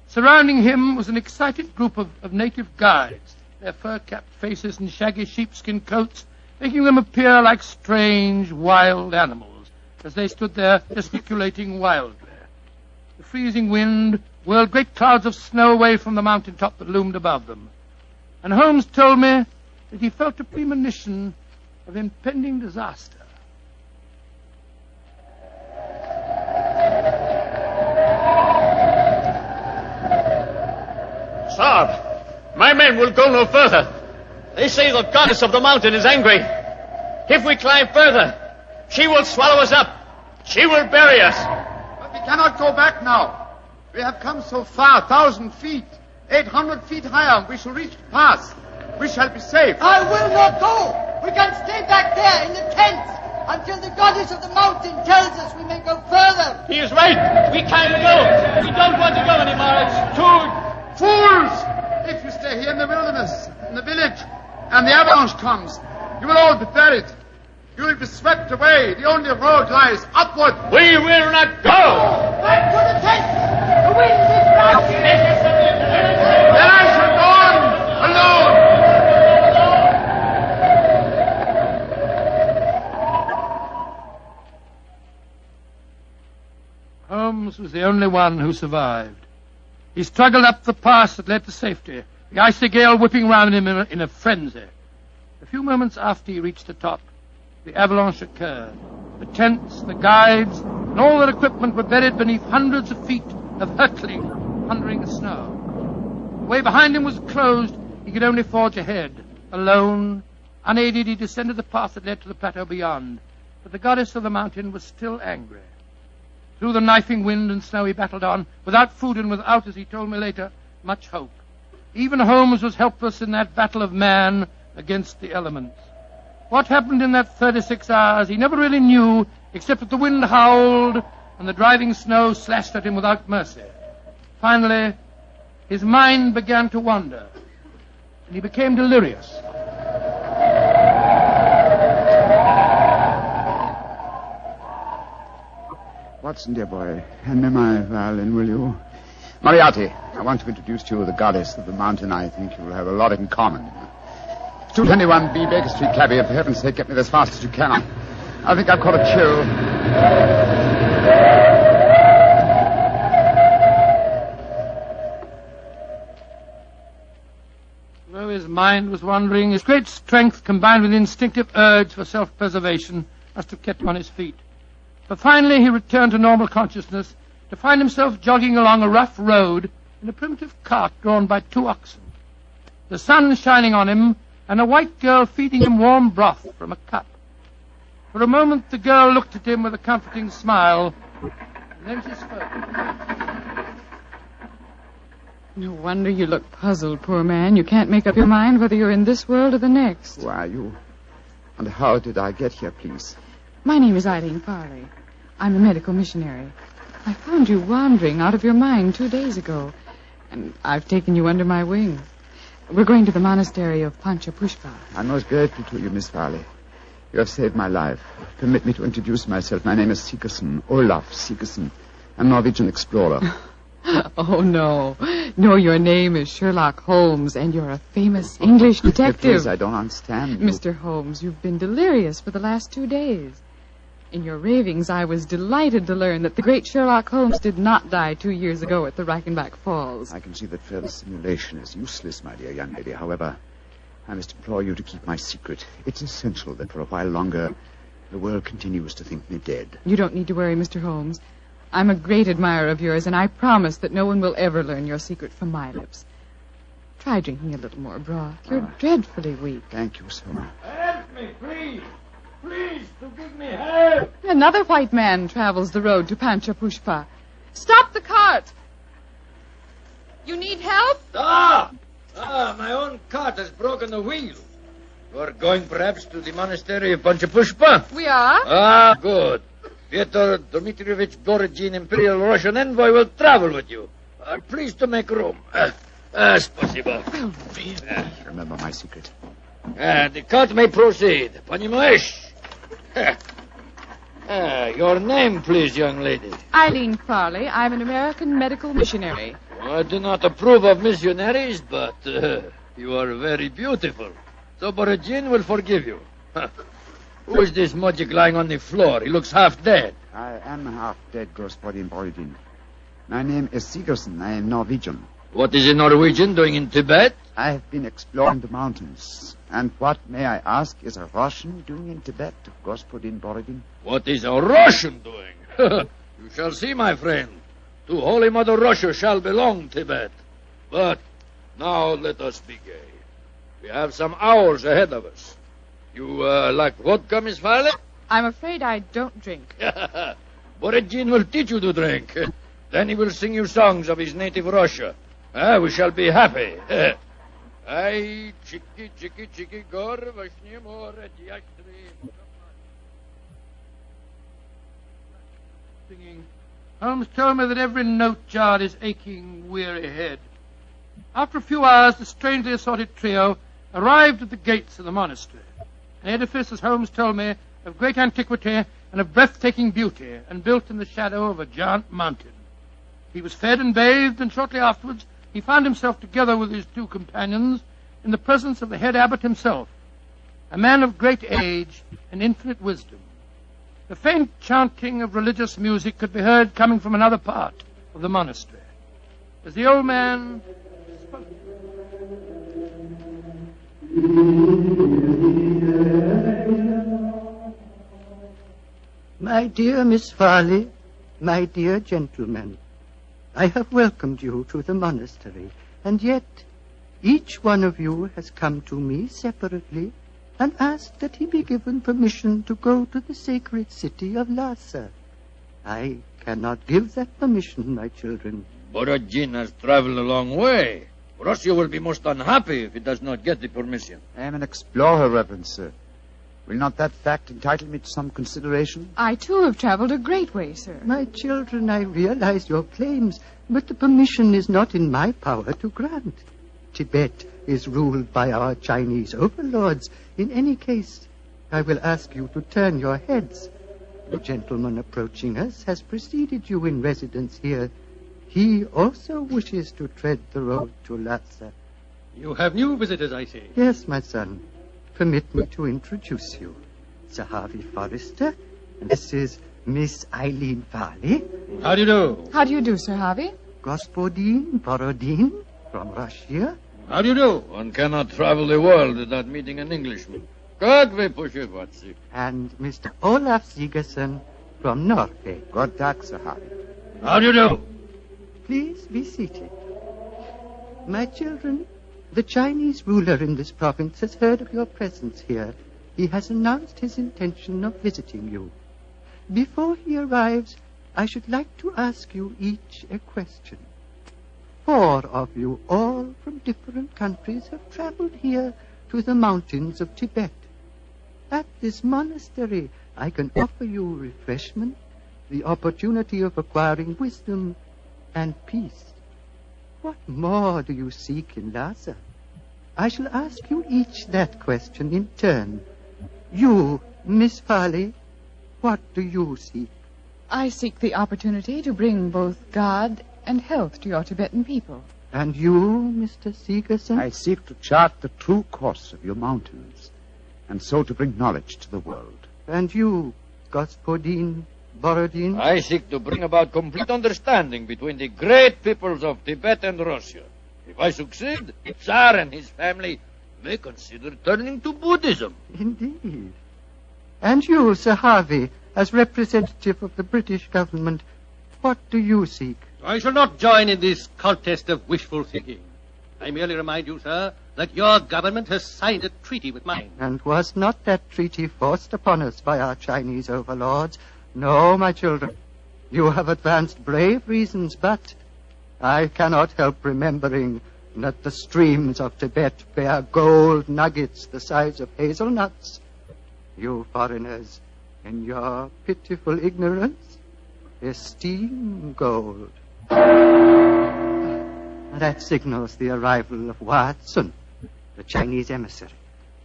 Surrounding him was an excited group of native guides, their fur-capped faces and shaggy sheepskin coats making them appear like strange, wild animals as they stood there gesticulating wildly. The freezing wind whirled great clouds of snow away from the mountaintop that loomed above them. And Holmes told me that he felt a premonition of impending disaster. Sir, my men will go no further. They say the goddess of the mountain is angry. If we climb further, she will swallow us up. She will bury us. But we cannot go back now. We have come so far, 1,000 feet, 800 feet higher. We shall reach the pass. We shall be safe. I will not go. We can stay back there in the tents until the goddess of the mountain tells us we may go further. He is right. We can't go. We don't want to go anymore. It's too... Fools! If you stay here in the wilderness, in the village, and the avalanche comes, you will all be buried. You will be swept away. The only road lies upward. We will not go! Back to the tent! The wind is rising! Then I shall go on, alone. Holmes was the only one who survived. He struggled up the pass that led to safety, the icy gale whipping round him in a frenzy. A few moments after he reached the top, the avalanche occurred. The tents, the guides, and all their equipment were buried beneath hundreds of feet of hurtling, thundering snow. The way behind him was closed. He could only forge ahead. Alone, unaided, he descended the path that led to the plateau beyond. But the goddess of the mountain was still angry. Through the knifing wind and snow he battled on, without food and without, as he told me later, much hope. Even Holmes was helpless in that battle of man against the elements. What happened in that 36 hours he never really knew, except that the wind howled and the driving snow slashed at him without mercy. Finally, his mind began to wander, and he became delirious. Watson, dear boy, hand me my violin, will you? Moriarty, I want to introduce to you the goddess of the mountain. I think you will have a lot in common. 221B Baker Street, cabby. For heaven's sake, get me there as fast as you can. I think I've caught a chill. Though his mind was wandering, his great strength combined with instinctive urge for self-preservation must have kept him on his feet. But finally he returned to normal consciousness to find himself jogging along a rough road in a primitive cart drawn by 2 oxen. The sun shining on him and a white girl feeding him warm broth from a cup. For a moment the girl looked at him with a comforting smile, and then she spoke. No wonder you look puzzled, poor man. You can't make up your mind whether you're in this world or the next. Who are you? And how did I get here, please? My name is Eileen Farley. I'm a medical missionary. I found you wandering out of your mind 2 days ago, and I've taken you under my wing. We're going to the monastery of Panchapushpa. I'm most grateful to you, Miss Farley. You have saved my life. Permit me to introduce myself. My name is Sigerson, Olaf Sigerson. I'm a Norwegian explorer. Oh, no. No, your name is Sherlock Holmes, and you're a famous English detective. Please, I don't understand you. Mr. Holmes, you've been delirious for the last 2 days. In your ravings, I was delighted to learn that the great Sherlock Holmes did not die 2 years ago at the Reichenbach Falls. I can see that further simulation is useless, my dear young lady. However, I must implore you to keep my secret. It's essential that for a while longer the world continues to think me dead. You don't need to worry, Mr. Holmes. I'm a great admirer of yours, and I promise that no one will ever learn your secret from my lips. Try drinking a little more broth. You're dreadfully weak. Thank you so much. Help me, please. Please, to give me help. Another white man travels the road to Panchapushpa. Stop the cart! You need help? My own cart has broken the wheel. You're going perhaps to the monastery of Panchapushpa? We are. Good. Pyotr Dmitrievich Borodin, Imperial Russian envoy, will travel with you. Please to make room. Spasibo. Remember my secret. The cart may proceed. Понимаешь? Your name, please, young lady. Eileen Farley. I'm an American medical missionary. I do not approve of missionaries, but you are very beautiful. So Borodin will forgive you. Who is this mujik lying on the floor? He looks half dead. I am half dead, Господин Borodin. My name is Sigerson. I am Norwegian. What is a Norwegian doing in Tibet? I have been exploring the mountains. And what, may I ask, is a Russian doing in Tibet, Господин Borodin? What is a Russian doing? You shall see, my friend. To Holy Mother Russia shall belong Tibet. But now let us be gay. We have some hours ahead of us. You like vodka, Miss Farley? I'm afraid I don't drink. Borodin will teach you to drink. Then he will sing you songs of his native Russia. We shall be happy. Ay, chiki, chiki, chiki, gor, vashni, more, diastri. Singing. Holmes told me that every note jarred his aching, weary head. After a few hours, the strangely assorted trio arrived at the gates of the monastery. An edifice, as Holmes told me, of great antiquity and of breathtaking beauty, and built in the shadow of a giant mountain. He was fed and bathed, and shortly afterwards he found himself together with his two companions in the presence of the head abbot himself, a man of great age and infinite wisdom. The faint chanting of religious music could be heard coming from another part of the monastery. As the old man spoke, My dear Miss Farley, my dear gentlemen, I have welcomed you to the monastery, and yet each one of you has come to me separately and asked that he be given permission to go to the sacred city of Lhasa. I cannot give that permission, my children. Borodin has traveled a long way. Russia will be most unhappy if he does not get the permission. I am an explorer, Reverend Sir. Will not that fact entitle me to some consideration? I, too, have traveled a great way, sir. My children, I realize your claims, but the permission is not in my power to grant. Tibet is ruled by our Chinese overlords. In any case, I will ask you to turn your heads. The gentleman approaching us has preceded you in residence here. He also wishes to tread the road to Lhasa. You have new visitors, I see. Yes, my son. Permit me to introduce you. Sir Harvey Forrester, and this is Miss Eileen Farley. How do you do? How do you do, Sir Harvey? Господин Borodin from Russia. How do you do? One cannot travel the world without meeting an Englishman. God we push it, Watsy. And Mr. Olaf Sigerson from Norway. God dag, Sir Harvey. How do you do? Please be seated. My children, the Chinese ruler in this province has heard of your presence here. He has announced his intention of visiting you. Before he arrives, I should like to ask you each a question. 4 of you, all from different countries, have traveled here to the mountains of Tibet. At this monastery, I can offer you refreshment, the opportunity of acquiring wisdom, and peace. What more do you seek in Lhasa? I shall ask you each that question in turn. You, Miss Farley, what do you seek? I seek the opportunity to bring both God and health to your Tibetan people. And you, Mr. Sigerson? I seek to chart the true course of your mountains, and so to bring knowledge to the world. And you, Господин Borodin? I seek to bring about complete understanding between the great peoples of Tibet and Russia. If I succeed, the Tsar and his family may consider turning to Buddhism. Indeed. And you, Sir Harvey, as representative of the British government, what do you seek? I shall not join in this contest of wishful thinking. I merely remind you, sir, that your government has signed a treaty with mine. And was not that treaty forced upon us by our Chinese overlords? No, my children. You have advanced brave reasons, but I cannot help remembering that the streams of Tibet bear gold nuggets the size of hazelnuts. You foreigners, in your pitiful ignorance, esteem gold. That signals the arrival of Watson, the Chinese emissary.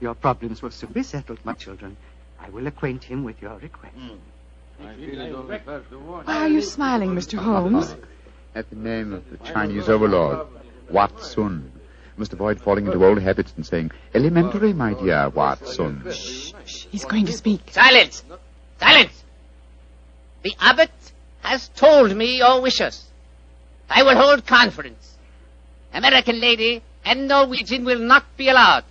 Your problems will soon be settled, my children. I will acquaint him with your request. Why are you smiling, Mr. Holmes? At the name of the Chinese overlord, Watson. Must avoid falling into old habits and saying, elementary, my dear Watson. Shh. He's going to speak. Silence! Silence! The abbot has told me your wishes. I will hold conference. American lady and Norwegian will not be allowed.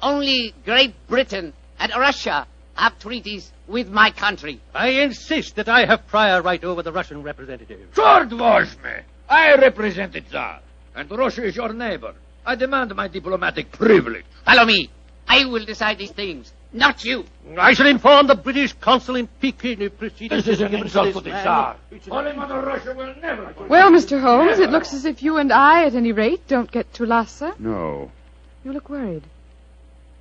Only Great Britain and Russia have treaties with my country. I insist that I have prior right over the Russian representative. Short wash me. I represent the Tsar, and Russia is your neighbor. I demand my diplomatic privilege. Follow me. I will decide these things, not you. I shall inform the British consul in Peking if proceedings... This is an insult to the Tsar. Holy Mother Russia will never... Well, Mr. Holmes, it looks as if you and I, at any rate, don't get to Lhasa. No. You look worried.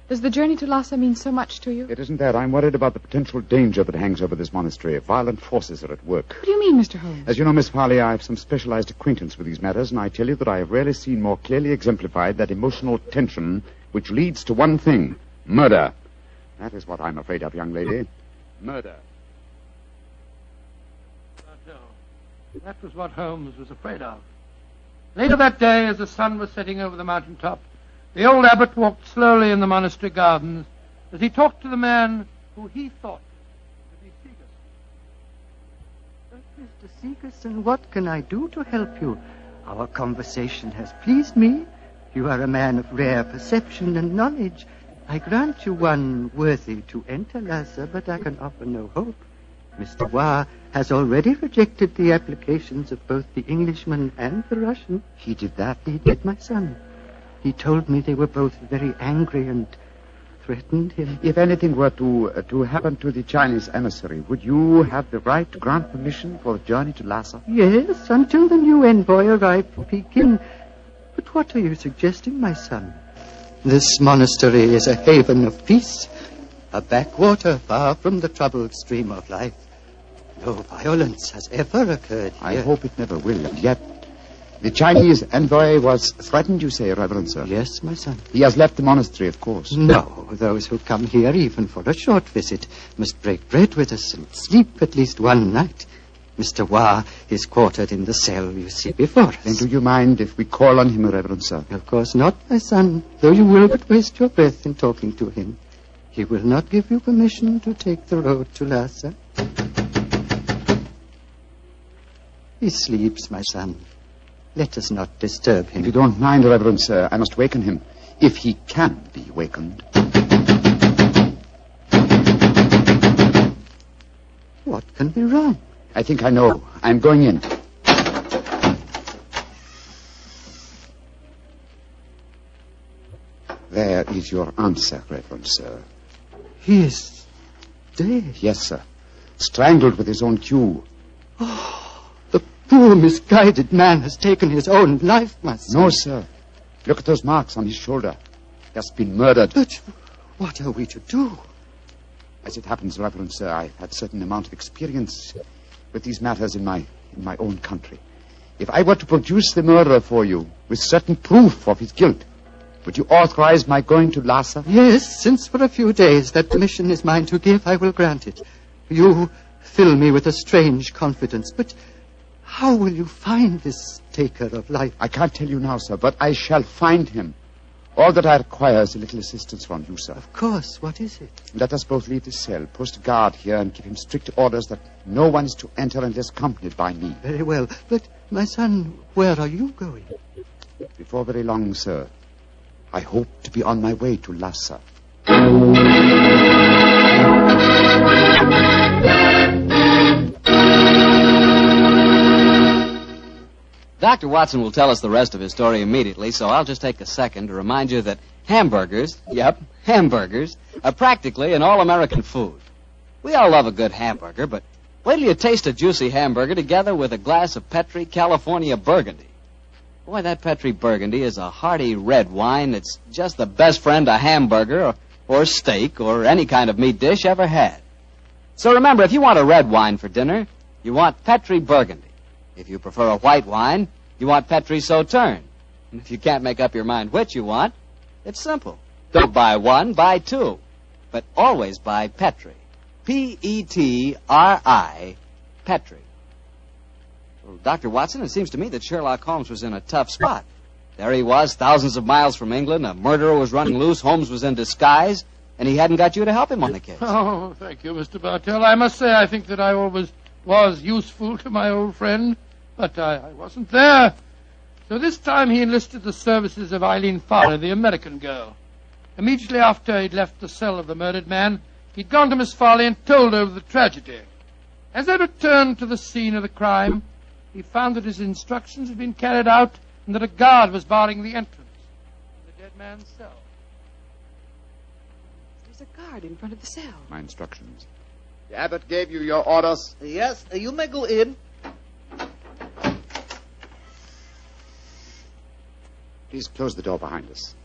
Does the journey to Lhasa mean so much to you? It isn't that. I'm worried about the potential danger that hangs over this monastery. Violent forces are at work. What do you mean, Mr. Holmes? As you know, Miss Farley, I have some specialized acquaintance with these matters, and I tell you that I have rarely seen more clearly exemplified that emotional tension which leads to one thing, murder. That is what I'm afraid of, young lady. Murder. That was what Holmes was afraid of. Later that day, as the sun was setting over the mountain top, the old abbot walked slowly in the monastery gardens as he talked to the man who he thought to be Segerson. Mr. Segerson, what can I do to help you? Our conversation has pleased me. You are a man of rare perception and knowledge. I grant you one worthy to enter Lhasa, but I can offer no hope. Mr. Wa has already rejected the applications of both the Englishman and the Russian. He did that? He did, my son. He told me they were both very angry and threatened him. If anything were to happen to the Chinese emissary, would you have the right to grant permission for the journey to Lhasa? Yes, until the new envoy arrived from Peking. But what are you suggesting, my son? This monastery is a haven of peace, a backwater far from the troubled stream of life. No violence has ever occurred here. I hope it never will, and yet the Chinese envoy was threatened, you say, Reverend Sir? Yes, my son. He has left the monastery, of course. No, those who come here, even for a short visit, must break bread with us and sleep at least one night. Mr. Wa is quartered in the cell you see before us. Then do you mind if we call on him, Reverend Sir? Of course not, my son, though you will but waste your breath in talking to him. He will not give you permission to take the road to Lhasa. He sleeps, my son. Let us not disturb him. If you don't mind, Reverend Sir, I must waken him, if he can be wakened. What can be wrong? I think I know. I'm going in. There is your answer, Reverend Sir. He is dead. Yes, sir. Strangled with his own cue. Oh, the poor misguided man has taken his own life, my son. No, sir. Look at those marks on his shoulder. He has been murdered. But what are we to do? As it happens, Reverend Sir, I've had certain amount of experience with these matters in my own country. If I were to produce the murderer for you with certain proof of his guilt, would you authorize my going to Lhasa? Yes, since for a few days that permission is mine to give, I will grant it. You fill me with a strange confidence, but how will you find this taker of life? I can't tell you now, sir, but I shall find him. All that I require is a little assistance from you, sir. Of course. What is it? Let us both leave the cell, post a guard here, and give him strict orders that no one is to enter unless accompanied by me. Very well. But, my son, where are you going? Before very long, sir, I hope to be on my way to Lhasa. Dr. Watson will tell us the rest of his story immediately, so I'll just take a second to remind you that hamburgers, hamburgers, are practically an all-American food. We all love a good hamburger, but wait till you taste a juicy hamburger together with a glass of Petri California Burgundy. Boy, that Petri Burgundy is a hearty red wine that's just the best friend a hamburger or steak or any kind of meat dish ever had. So remember, if you want a red wine for dinner, you want Petri Burgundy. If you prefer a white wine, you want Petri Sauterne. And if you can't make up your mind which you want, it's simple. Don't buy one, buy two. But always buy Petri. Petri, Petri. Well, Dr. Watson, it seems to me that Sherlock Holmes was in a tough spot. There he was, thousands of miles from England. A murderer was running loose. Holmes was in disguise. And he hadn't got you to help him on the case. Oh, thank you, Mr. Bartell. I must say I think that I always was useful to my old friend. But I wasn't there. So this time he enlisted the services of Eileen Farley, the American girl. Immediately after he'd left the cell of the murdered man, he'd gone to Miss Farley and told her of the tragedy. As they returned to the scene of the crime, he found that his instructions had been carried out and that a guard was barring the entrance to the dead man's cell. There's a guard in front of the cell. My instructions. The abbot gave you your orders. Yes, you may go in. Please close the door behind us.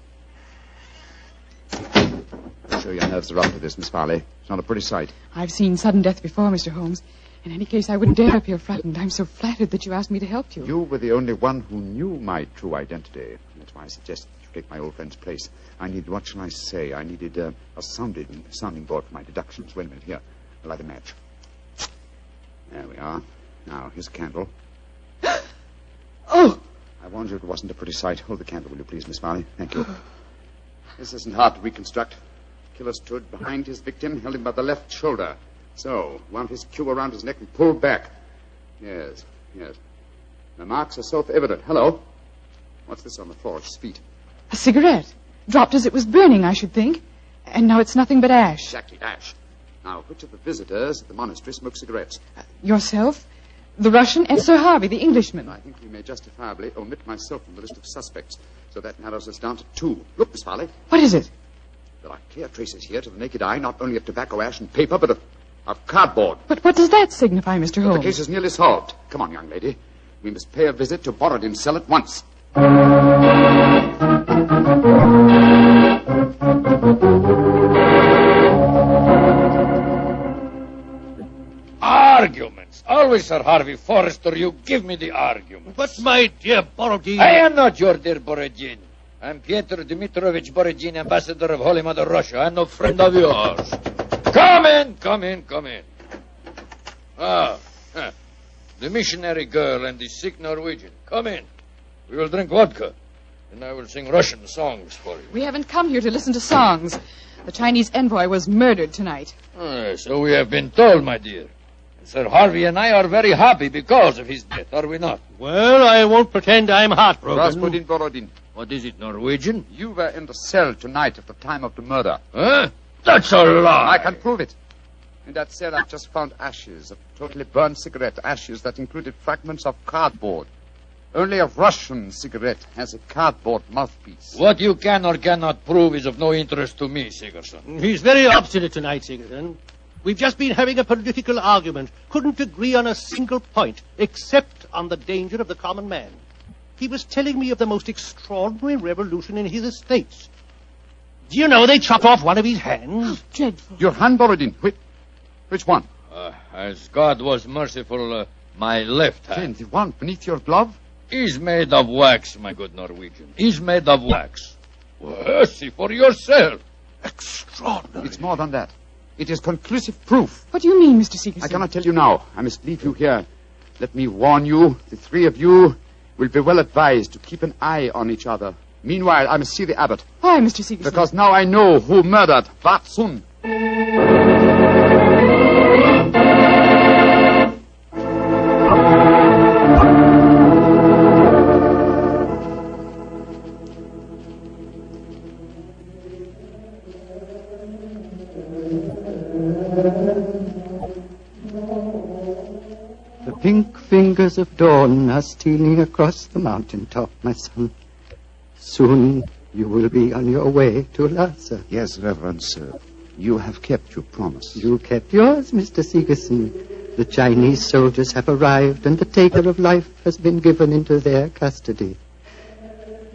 I'm sure your nerves are up to this, Miss Farley. It's not a pretty sight. I've seen sudden death before, Mr. Holmes. In any case, I wouldn't dare appear frightened. I'm so flattered that you asked me to help you. You were the only one who knew my true identity. That's why I suggested you take my old friend's place. I needed, what shall I say? I needed a sounding board for my deductions. Wait a minute, here. I'll light a match. There we are. Now, here's a candle. Oh! I warned you it wasn't a pretty sight. Hold the candle, will you please, Miss Farley? Thank you. This isn't hard to reconstruct. The killer stood behind his victim, held him by the left shoulder. So, wound his cue around his neck and pulled back. Yes. The marks are self-evident. Hello? What's this on the floor at his feet? A cigarette. Dropped as it was burning, I should think. And now it's nothing but ash. Exactly, ash. Now, which of the visitors at the monastery smoke cigarettes? Yourself, the Russian, and Sir Harvey, the Englishman. I think we may justifiably omit myself from the list of suspects. So that narrows us down to two. Look, Miss Farley. What is it? There are clear traces here to the naked eye, not only of tobacco ash and paper, but of cardboard. But what does that signify, Mr. Holmes? The case is nearly solved. Come on, young lady. We must pay a visit to Borodin's cell at once. Arguments. Always, Sir Harvey Forrester, you give me the argument. But, my dear Borodin... I am not your dear Borodin. I'm Pyotr Dmitrovich Borodin, ambassador of Holy Mother Russia. I'm no friend of yours. Come in. The missionary girl and the sick Norwegian. Come in. We will drink vodka, and I will sing Russian songs for you. We haven't come here to listen to songs. The Chinese envoy was murdered tonight. So we have been told, my dear. And Sir Harvey and I are very happy because of his death, are we not? Well, I won't pretend I'm heartbroken. Rasputin Borodin. What is it, Norwegian? You were in the cell tonight at the time of the murder. Huh? That's a lie. I can prove it. In that cell, I've just found ashes of totally burned cigarette ashes that included fragments of cardboard. Only a Russian cigarette has a cardboard mouthpiece. What you can or cannot prove is of no interest to me, Sigerson. He's very obstinate tonight, Sigerson. We've just been having a political argument. Couldn't agree on a single point, except on the danger of the common man. He was telling me of the most extraordinary revolution in his estates. Do you know they chopped off one of his hands? Dreadful. Your hand, Borodin. Which one? As God was merciful, my left hand. The one beneath your glove? Is made of wax, my good Norwegian. Is made of wax. Well, see for yourself. Extraordinary. It's more than that. It is conclusive proof. What do you mean, Mr. Sigerson? I cannot tell you now. I must leave you here. Let me warn you, the three of you will be well advised to keep an eye on each other. Meanwhile, I must see the abbot. Why, Mr. Sigerson? Because now I know who murdered Bat Sun. of dawn are stealing across the mountaintop, my son. Soon you will be on your way to Lhasa. Yes, Reverend Sir. You have kept your promise. You kept yours, Mr. Sigerson. The Chinese soldiers have arrived, and the taker of life has been given into their custody.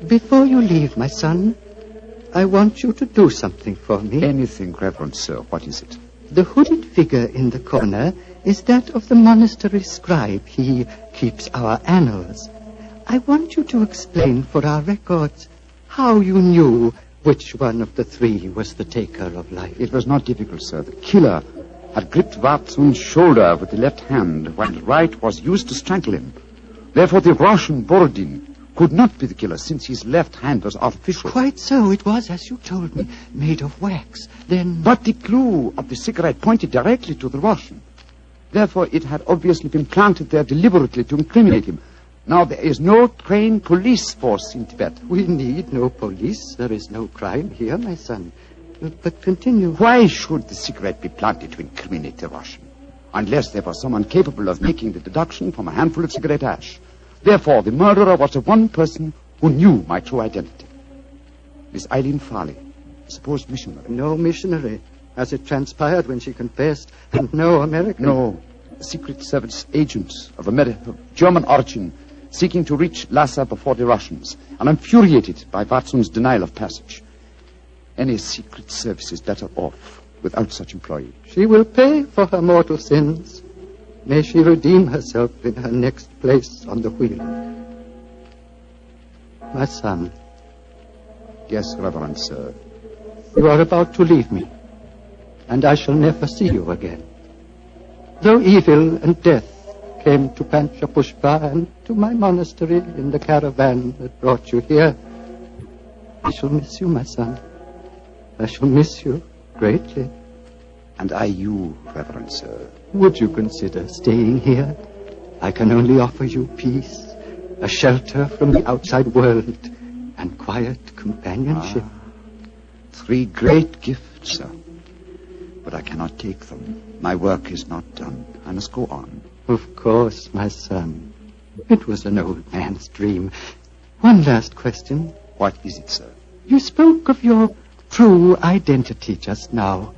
Before you leave, my son, I want you to do something for me. Anything, Reverend Sir. What is it? The hooded figure in the corner is that of the monastery scribe. He keeps our annals. I want you to explain for our records how you knew which one of the three was the taker of life. It was not difficult, sir. The killer had gripped Watson's shoulder with the left hand, while the right was used to strangle him. Therefore, the Russian Borodin could not be the killer, since his left hand was artificial. Quite so. It was, as you told me, made of wax. Then... But the clue of the cigarette pointed directly to the Russian. Therefore, it had obviously been planted there deliberately to incriminate him. Now, there is no trained police force in Tibet. We need no police. There is no crime here, my son. But continue. Why should the cigarette be planted to incriminate the Russian? Unless there was someone capable of making the deduction from a handful of cigarette ash. Therefore, the murderer was the one person who knew my true identity. Miss Eileen Farley, supposed missionary. No missionary, as it transpired when she confessed, and no American. No, Secret Service agent of German origin, seeking to reach Lhasa before the Russians, and infuriated by Watson's denial of passage. Any Secret Service is better off without such employee. She will pay for her mortal sins. May she redeem herself in her next place on the wheel. My son. Yes, Reverend Sir. You are about to leave me, and I shall never see you again. Though evil and death came to Panchapushpa and to my monastery in the caravan that brought you here, I shall miss you, my son. I shall miss you greatly. And I you, Reverend Sir. Would you consider staying here? I can only offer you peace, a shelter from the outside world, and quiet companionship. 3 great gifts, sir. But I cannot take them. My work is not done. I must go on. Of course, my son. It was an old man's dream. One last question. What is it, sir? You spoke of your true identity just now.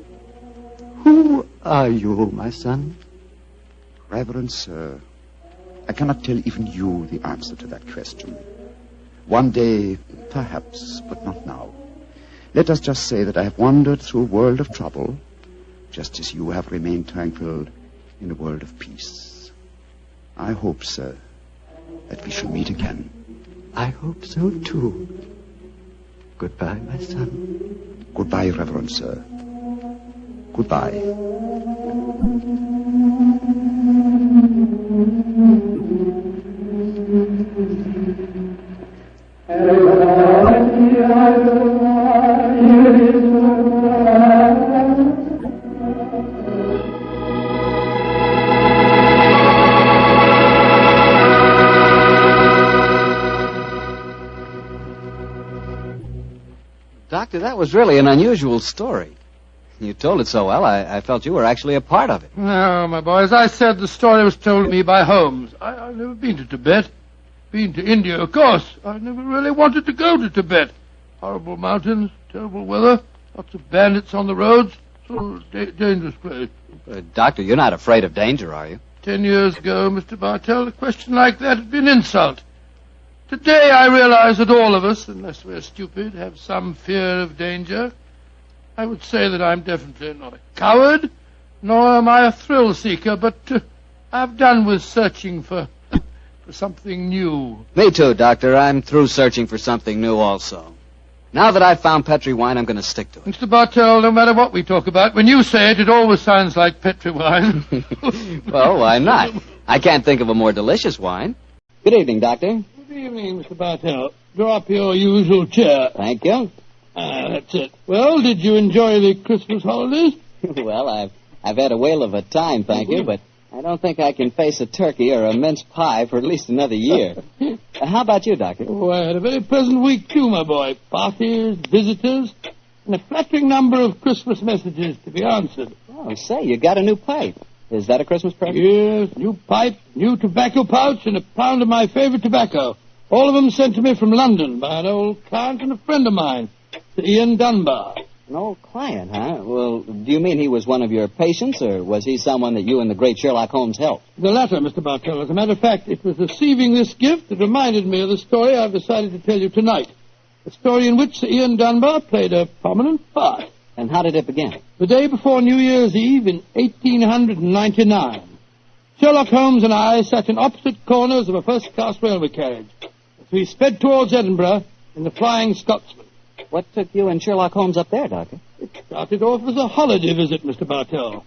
Who are you, my son? Reverend Sir, I cannot tell even you the answer to that question. One day, perhaps, but not now. Let us just say that I have wandered through a world of trouble, just as you have remained tranquil in a world of peace. I hope, sir, that we shall meet again. I hope so, too. Goodbye, my son. Goodbye, Reverend Sir. Goodbye. Doctor, that was really an unusual story. You told it so well, I felt you were actually a part of it. No, my boy, as I said, the story was told to me by Holmes. I've never been to Tibet. Been to India, of course. I never really wanted to go to Tibet. Horrible mountains, terrible weather, lots of bandits on the roads. Sort of dangerous place. Doctor, you're not afraid of danger, are you? 10 years ago, Mr. Bartell, a question like that would be an insult. Today I realize that all of us, unless we're stupid, have some fear of danger. I would say that I'm definitely not a coward, nor am I a thrill seeker, but I've done with searching for something new. Me too, Doctor. I'm through searching for something new also. Now that I've found Petri wine, I'm going to stick to it. Mr. Bartell, no matter what we talk about, when you say it, it always sounds like Petri wine. Well, why not? I can't think of a more delicious wine. Good evening, Doctor. Good evening, Mr. Bartell. Draw up your usual chair. Thank you. That's it. Well, did you enjoy the Christmas holidays? Well, I've had a whale of a time, thank you, but I don't think I can face a turkey or a mince pie for at least another year. How about you, Doctor? Oh, I had a very pleasant week, too, my boy. Parties, visitors, and a flattering number of Christmas messages to be answered. Oh, say, you got a new pipe. Is that a Christmas present? Yes, new pipe, new tobacco pouch, and a pound of my favorite tobacco. All of them sent to me from London by an old client and a friend of mine, Sir Ian Dunbar. An old client, huh? Well, do you mean he was one of your patients, or was he someone that you and the great Sherlock Holmes helped? The latter, Mr. Bartell. As a matter of fact, it was receiving this gift that reminded me of the story I've decided to tell you tonight. A story in which Sir Ian Dunbar played a prominent part. And how did it begin? The day before New Year's Eve in 1899. Sherlock Holmes and I sat in opposite corners of a first-class railway carriage as we sped towards Edinburgh in the Flying Scotsman. What took you and Sherlock Holmes up there, Doctor? It started off as a holiday visit, Mr. Bartell.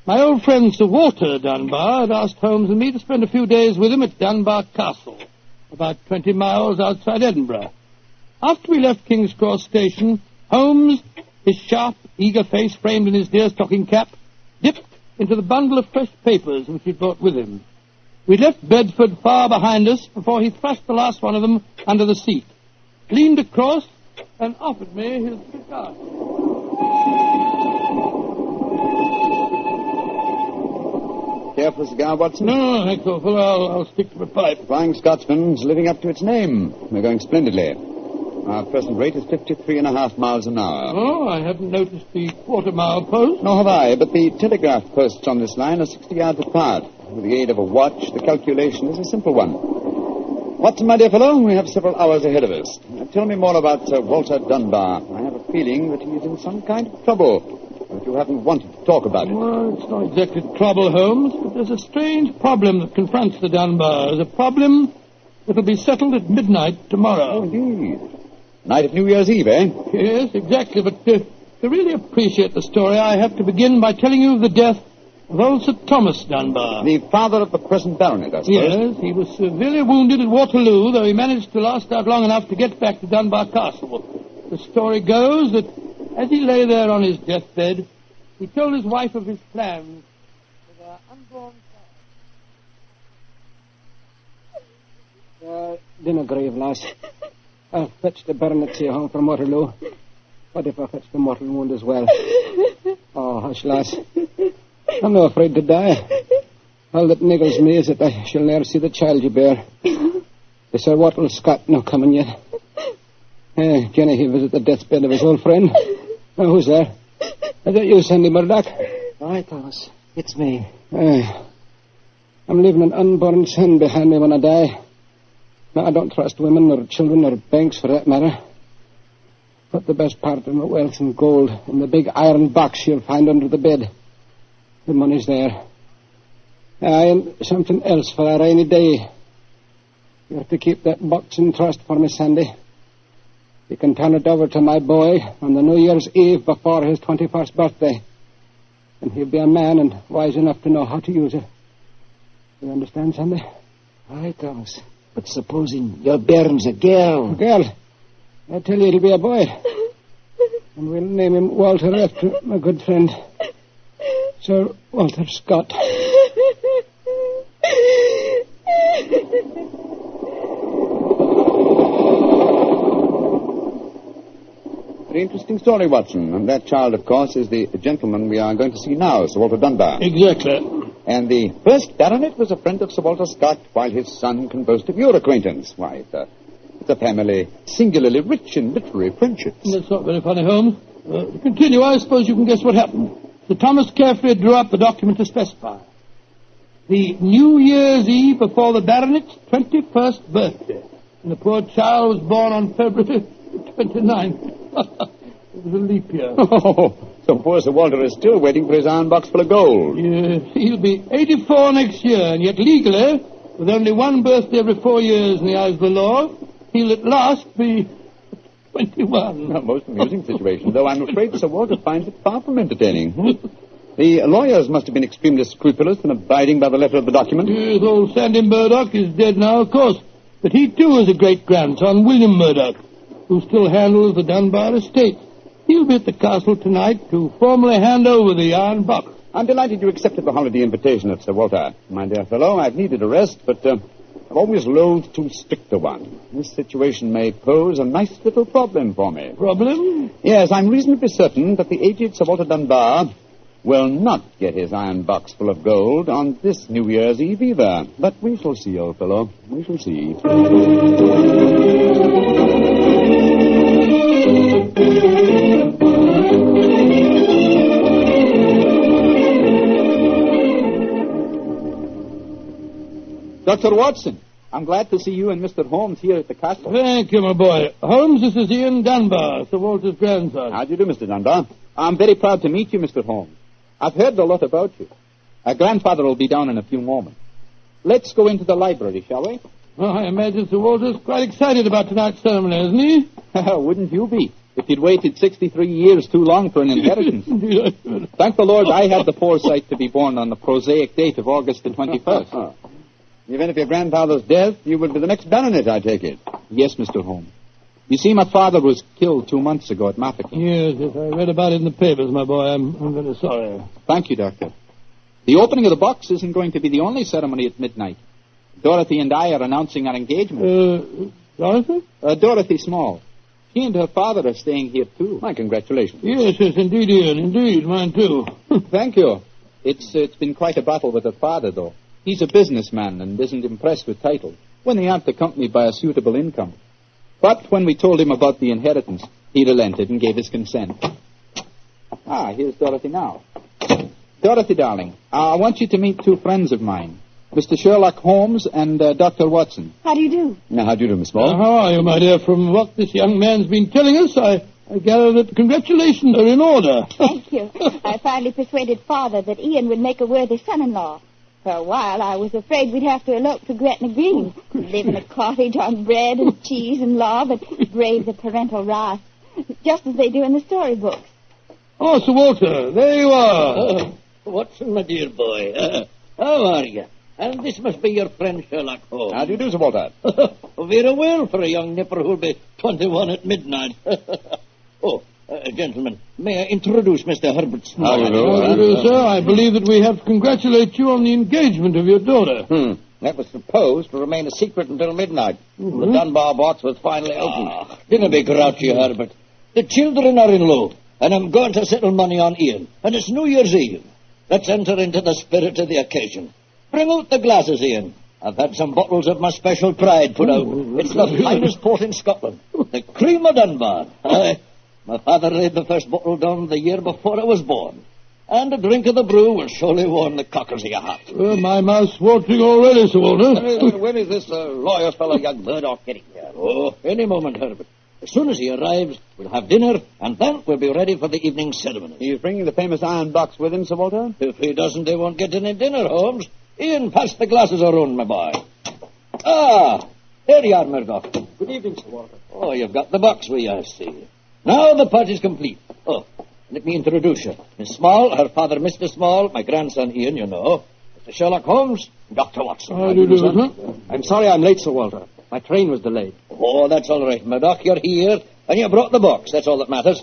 My old friend Sir Walter Dunbar had asked Holmes and me to spend a few days with him at Dunbar Castle, about 20 miles outside Edinburgh. After we left King's Cross Station, Holmes, his sharp, eager face framed in his deer-stocking cap, dipped into the bundle of fresh papers which he'd brought with him. We left Bedford far behind us before he thrust the last one of them under the seat, leaned across, and offered me his cigar. Care for a cigar, Watson? No, thanks awful. I'll stick to my pipe. Flying Scotsman's living up to its name. We're going splendidly. Our present rate is 53.5 miles an hour. Oh, I hadn't noticed the quarter-mile post. Nor have I, but the telegraph posts on this line are 60 yards apart. With the aid of a watch, the calculation is a simple one. Watson, my dear fellow, we have several hours ahead of us. Tell me more about Sir Walter Dunbar. I have a feeling that he is in some kind of trouble, but you haven't wanted to talk about it. Well, it's not exactly trouble, Holmes, but there's a strange problem that confronts the Dunbars. A problem that'll be settled at midnight tomorrow. Oh, indeed. Night of New Year's Eve, eh? Yes, exactly. But to really appreciate the story, I have to begin by telling you of the death of old Sir Thomas Dunbar. The father of the present baronet, I suppose. Yes, he was severely wounded at Waterloo, though he managed to last out long enough to get back to Dunbar Castle. The story goes that as he lay there on his deathbed, he told his wife of his plans for their unborn child. Dinna grieve, lass. I'll fetch the baronetcy home from Waterloo. What if I fetch the mortal wound as well? Oh, hush, lass. I'm not afraid to die. All that niggles me is that I shall ne'er see the child you bear. The Sir Walter Scott no coming yet. Jenny, he visit the deathbed of his old friend. Oh, who's there? Is that you, Sandy Murdoch? Aye, Thomas. It's me. I'm leaving an unborn son behind me when I die. Now, I don't trust women or children or banks for that matter. Put the best part of my wealth and gold in the big iron box you'll find under the bed. The money's there. Aye, and something else for a rainy day. You have to keep that box in trust for me, Sandy. You can turn it over to my boy on the New Year's Eve before his 21st birthday. And he'll be a man and wise enough to know how to use it. You understand, Sandy? Aye, Thomas. But supposing your bairn's a girl. A girl? I tell you, it'll be a boy. And we'll name him Walter after my good friend, Sir Walter Scott. Very interesting story, Watson. And that child, of course, is the gentleman we are going to see now, Sir Walter Dunbar. Exactly. And the first baronet was a friend of Sir Walter Scott, while his son can boast of your acquaintance. Why, it's a family singularly rich in literary friendships. That's not very funny, Holmes. To continue, I suppose you can guess what happened. Sir Thomas carefully drew up the document to specify. The New Year's Eve before the baronet's 21st birthday. And the poor child was born on February 29th. It was a leap year. Oh, so poor Sir Walter is still waiting for his iron box full of gold. Yes, he'll be 84 next year, and yet legally, with only one birthday every 4 years in the eyes of the law, he'll at last be 21. A most amusing situation, though I'm afraid Sir Walter finds it far from entertaining. The lawyers must have been extremely scrupulous in abiding by the letter of the document. Yes, old Sandy Murdoch is dead now, of course. But he, too, is a great-grandson, William Murdoch, who still handles the Dunbar estate. He'll be at the castle tonight to formally hand over the iron box. I'm delighted you accepted the holiday invitation of Sir Walter. My dear fellow, I've needed a rest, but I've always loathed too strict a one. This situation may pose a nice little problem for me. Problem? Yes, I'm reasonably certain that the aged Sir Walter Dunbar will not get his iron box full of gold on this New Year's Eve either. But we shall see, old fellow. We shall see. Dr. Watson, I'm glad to see you and Mr. Holmes here at the castle. Thank you, my boy. Holmes, this is Ian Dunbar, Sir Walter's grandson. How do you do, Mr. Dunbar? I'm very proud to meet you, Mr. Holmes. I've heard a lot about you. Grandfather will be down in a few moments. Let's go into the library, shall we? Well, I imagine Sir Walter's quite excited about tonight's ceremony, isn't he? Wouldn't you be, if you'd waited 63 years too long for an inheritance? Thank the Lord I had the foresight to be born on the prosaic date of August the 21st. Even if your grandfather's death, you would be the next baronet, I take it. Yes, Mr. Holmes. You see, my father was killed 2 months ago at Mafeking. Yes, I read about it in the papers, my boy. I'm very sorry. Thank you, Doctor. The opening of the box isn't going to be the only ceremony at midnight. Dorothy and I are announcing our engagement. Dorothy? Dorothy Small. She and her father are staying here, too. My congratulations. Yes, indeed, Ian. Indeed, mine, too. Thank you. It's been quite a battle with her father, though. He's a businessman and isn't impressed with titles when they aren't accompanied by a suitable income. But when we told him about the inheritance, he relented and gave his consent. Here's Dorothy now. Dorothy, darling, I want you to meet 2 friends of mine, Mr. Sherlock Holmes and Dr. Watson. How do you do? Now, how do you do, Miss Small? How are you, my dear? From what this young man's been telling us, I gather that congratulations are in order. Thank you. I finally persuaded Father that Ian would make a worthy son-in-law. For a while, I was afraid we'd have to elope to Gretna Green, live in a cottage on bread and cheese and law, but brave the parental wrath, just as they do in the storybooks. Oh, Sir Walter, there you are. Watson, my dear boy. How are you? And this must be your friend Sherlock Holmes. How do you do, Sir Walter? Very well for a young nipper who'll be 21 at midnight. Gentlemen, may I introduce Mr. Herbert Small? How do you do, sir? I believe that we have to congratulate you on the engagement of your daughter. That was supposed to remain a secret until midnight. The Dunbar box was finally opened. Didn't be grouchy, Herbert. The children are in love, and I'm going to settle money on Ian. And it's New Year's Eve. Let's enter into the spirit of the occasion. Bring out the glasses, Ian. I've had some bottles of my special pride put out. It's the finest port in Scotland. The cream of Dunbar. My father laid the first bottle down the year before I was born. And a drink of the brew will surely warm the cockles of your heart. Well, my mouth's watering already, Sir Walter. When is this lawyer's fellow, young Murdoch, getting here? Oh, any moment, Herbert. As soon as he arrives, we'll have dinner, and then we'll be ready for the evening ceremony. He's bringing the famous iron box with him, Sir Walter? If he doesn't, they won't get any dinner, Holmes. Ian, pass the glasses around, my boy. There you are, Murdoch. Good evening, Sir Walter. Oh, you've got the box with you, I see. Now the party's complete. Let me introduce you. Miss Small, her father, Mr. Small, my grandson, Ian, you know. Mr. Sherlock Holmes, Dr. Watson. How do you do, sir? I'm sorry I'm late, Sir Walter. My train was delayed. Oh, that's all right, Murdoch. You're here, and you brought the box. That's all that matters.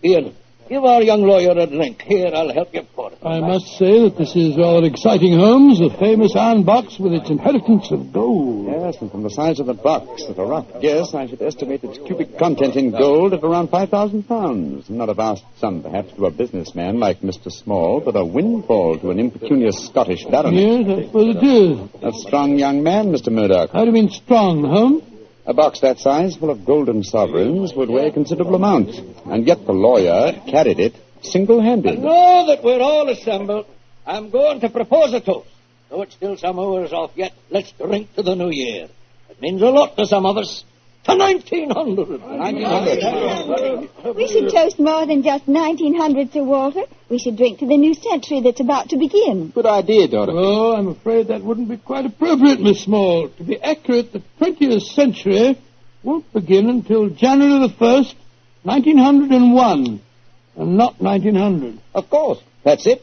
Ian, give our young lawyer a drink. Here, I'll help you pour it. I must say that this is rather exciting, Holmes. The famous iron box with its inheritance of gold. Yes, and from the size of the box, at a rough guess, I should estimate its cubic content in gold at around 5,000 pounds. Not a vast sum, perhaps, to a businessman like Mr. Small, but a windfall to an impecunious Scottish baronet. Yes, I suppose it is. A strong young man, Mr. Murdoch. How do you mean strong, Holmes? A box that size, full of golden sovereigns, would weigh a considerable amount. And yet the lawyer carried it single-handed. Now that we're all assembled, I'm going to propose a toast. Though it's still some hours off yet, let's drink to the new year. It means a lot to some of us. To 1900. 1900. We should toast more than just 1900, Sir Walter. We should drink to the new century that's about to begin. Good idea, Dorothy. Oh, I'm afraid that wouldn't be quite appropriate, Miss Small. To be accurate, the 20th century won't begin until January the 1st, 1901, and not 1900. Of course. That's it.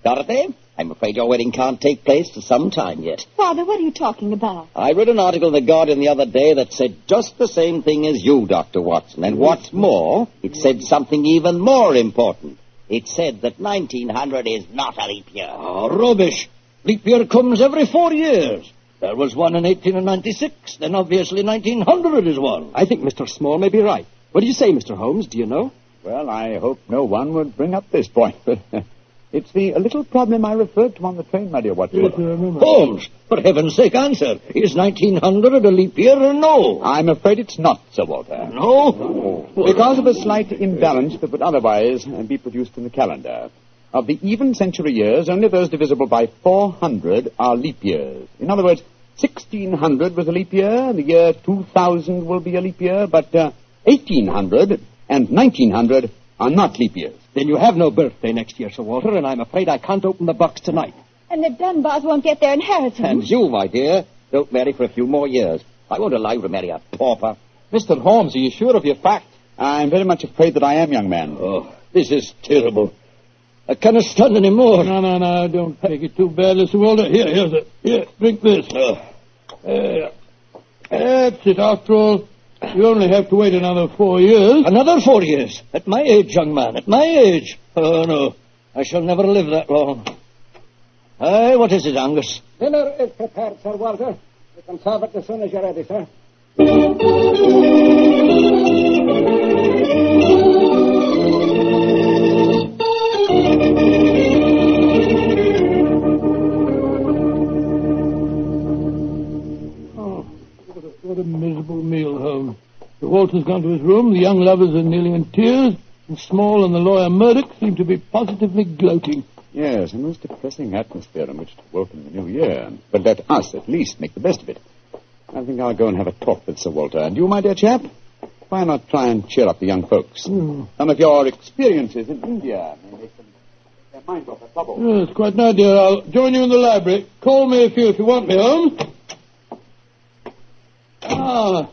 Dorothy, I'm afraid your wedding can't take place for some time yet. Father, what are you talking about? I read an article in The Guardian the other day that said just the same thing as you, Dr. Watson. And what's more, it said something even more important. It said that 1900 is not a leap year. Oh, rubbish. Leap year comes every 4 years. There was one in 1896. Then obviously 1900 is one. I think Mr. Small may be right. What do you say, Mr. Holmes? Do you know? Well, I hope no one would bring up this point, but It's the little problem I referred to on the train, my dear Watson. Yes, I remember. Holmes, for heaven's sake, answer. Is 1900 a leap year or no? I'm afraid it's not, Sir Walter. No? Because of a slight imbalance that would otherwise be produced in the calendar. Of the even century years, only those divisible by 400 are leap years. In other words, 1600 was a leap year, the year 2000 will be a leap year, but 1800 and 1900 are not leap years. Then you have no birthday next year, Sir Walter, and I'm afraid I can't open the box tonight. And the Dunbars won't get their inheritance. And you, my dear, don't marry for a few more years. I won't allow you to marry a pauper. Mr. Holmes, are you sure of your fact? I'm very much afraid that I am, young man. Oh, this is terrible. I cannot stand any more. No, don't take it too badly, Sir Walter. Here, drink this. That's it. After all, you only have to wait another 4 years. Another 4 years? At my age, young man, at my age. Oh, no, I shall never live that long. Aye, what is it, Angus? Dinner is prepared, Sir Walter. You can serve it as soon as you're ready, sir. What a miserable meal, Holmes. Sir Walter's gone to his room, the young lovers are nearly in tears, and Small and the lawyer Murdoch seem to be positively gloating. Yes, a most depressing atmosphere in which to welcome the new year. But let us, at least, make the best of it. I think I'll go and have a talk with Sir Walter. And you, my dear chap, why not try and cheer up the young folks? Some of your experiences in India may make them their minds off their trouble. Yes, quite an idea. I'll join you in the library. Call me if you want me, Holmes. Ah,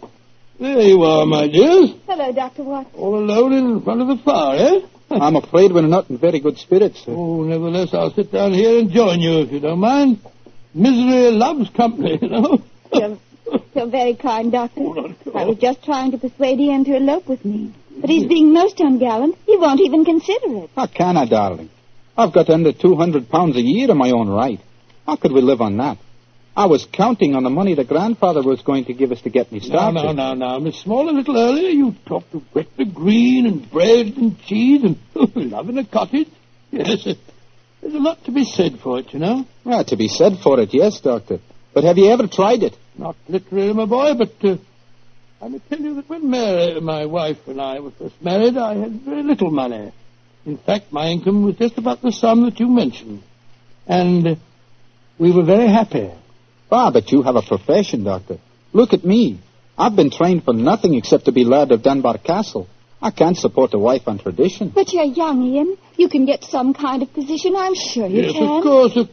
there you are, my dears. Hello, Dr. Watson. All alone in front of the fire, eh? I'm afraid we're not in very good spirits, sir. Oh, nevertheless, I'll sit down here and join you, if you don't mind. Misery loves company, you know. You're very kind, Doctor. I was just trying to persuade Ian to elope with me. But he's being most ungallant. He won't even consider it. How can I, darling? I've got under 200 pounds a year in my own right. How could we live on that? I was counting on the money the grandfather was going to give us to get me started. Now, Miss Small, a little earlier you talked of Gretna Green and bread and cheese and loving a cottage. Yes, there's a lot to be said for it, you know. Well, to be said for it, yes, Doctor. But have you ever tried it? Not literally, my boy, but I may tell you that when Mary, my wife, and I were first married, I had very little money. In fact, my income was just about the sum that you mentioned. And we were very happy. Ah, but you have a profession, Doctor. Look at me. I've been trained for nothing except to be Laird of Dunbar Castle. I can't support a wife on tradition. But you're young, Ian. You can get some kind of position, I'm sure you yes, can. Of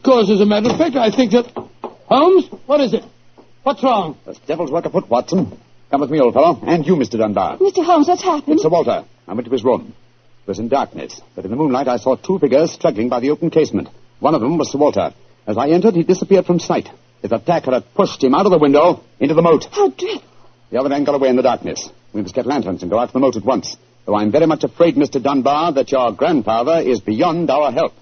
course. As a matter of fact, I think that... Holmes, what is it? What's wrong? There's devil's work afoot, Watson. Come with me, old fellow. And you, Mr. Dunbar. Mr. Holmes, what's happened? It's Sir Walter. I went to his room. It was in darkness, but in the moonlight I saw two figures struggling by the open casement. One of them was Sir Walter. As I entered, he disappeared from sight. His attacker had pushed him out of the window into the moat. How dreadful. The other man got away in the darkness. We must get lanterns and go out to the moat at once. Though I'm very much afraid, Mr. Dunbar, that your grandfather is beyond our help.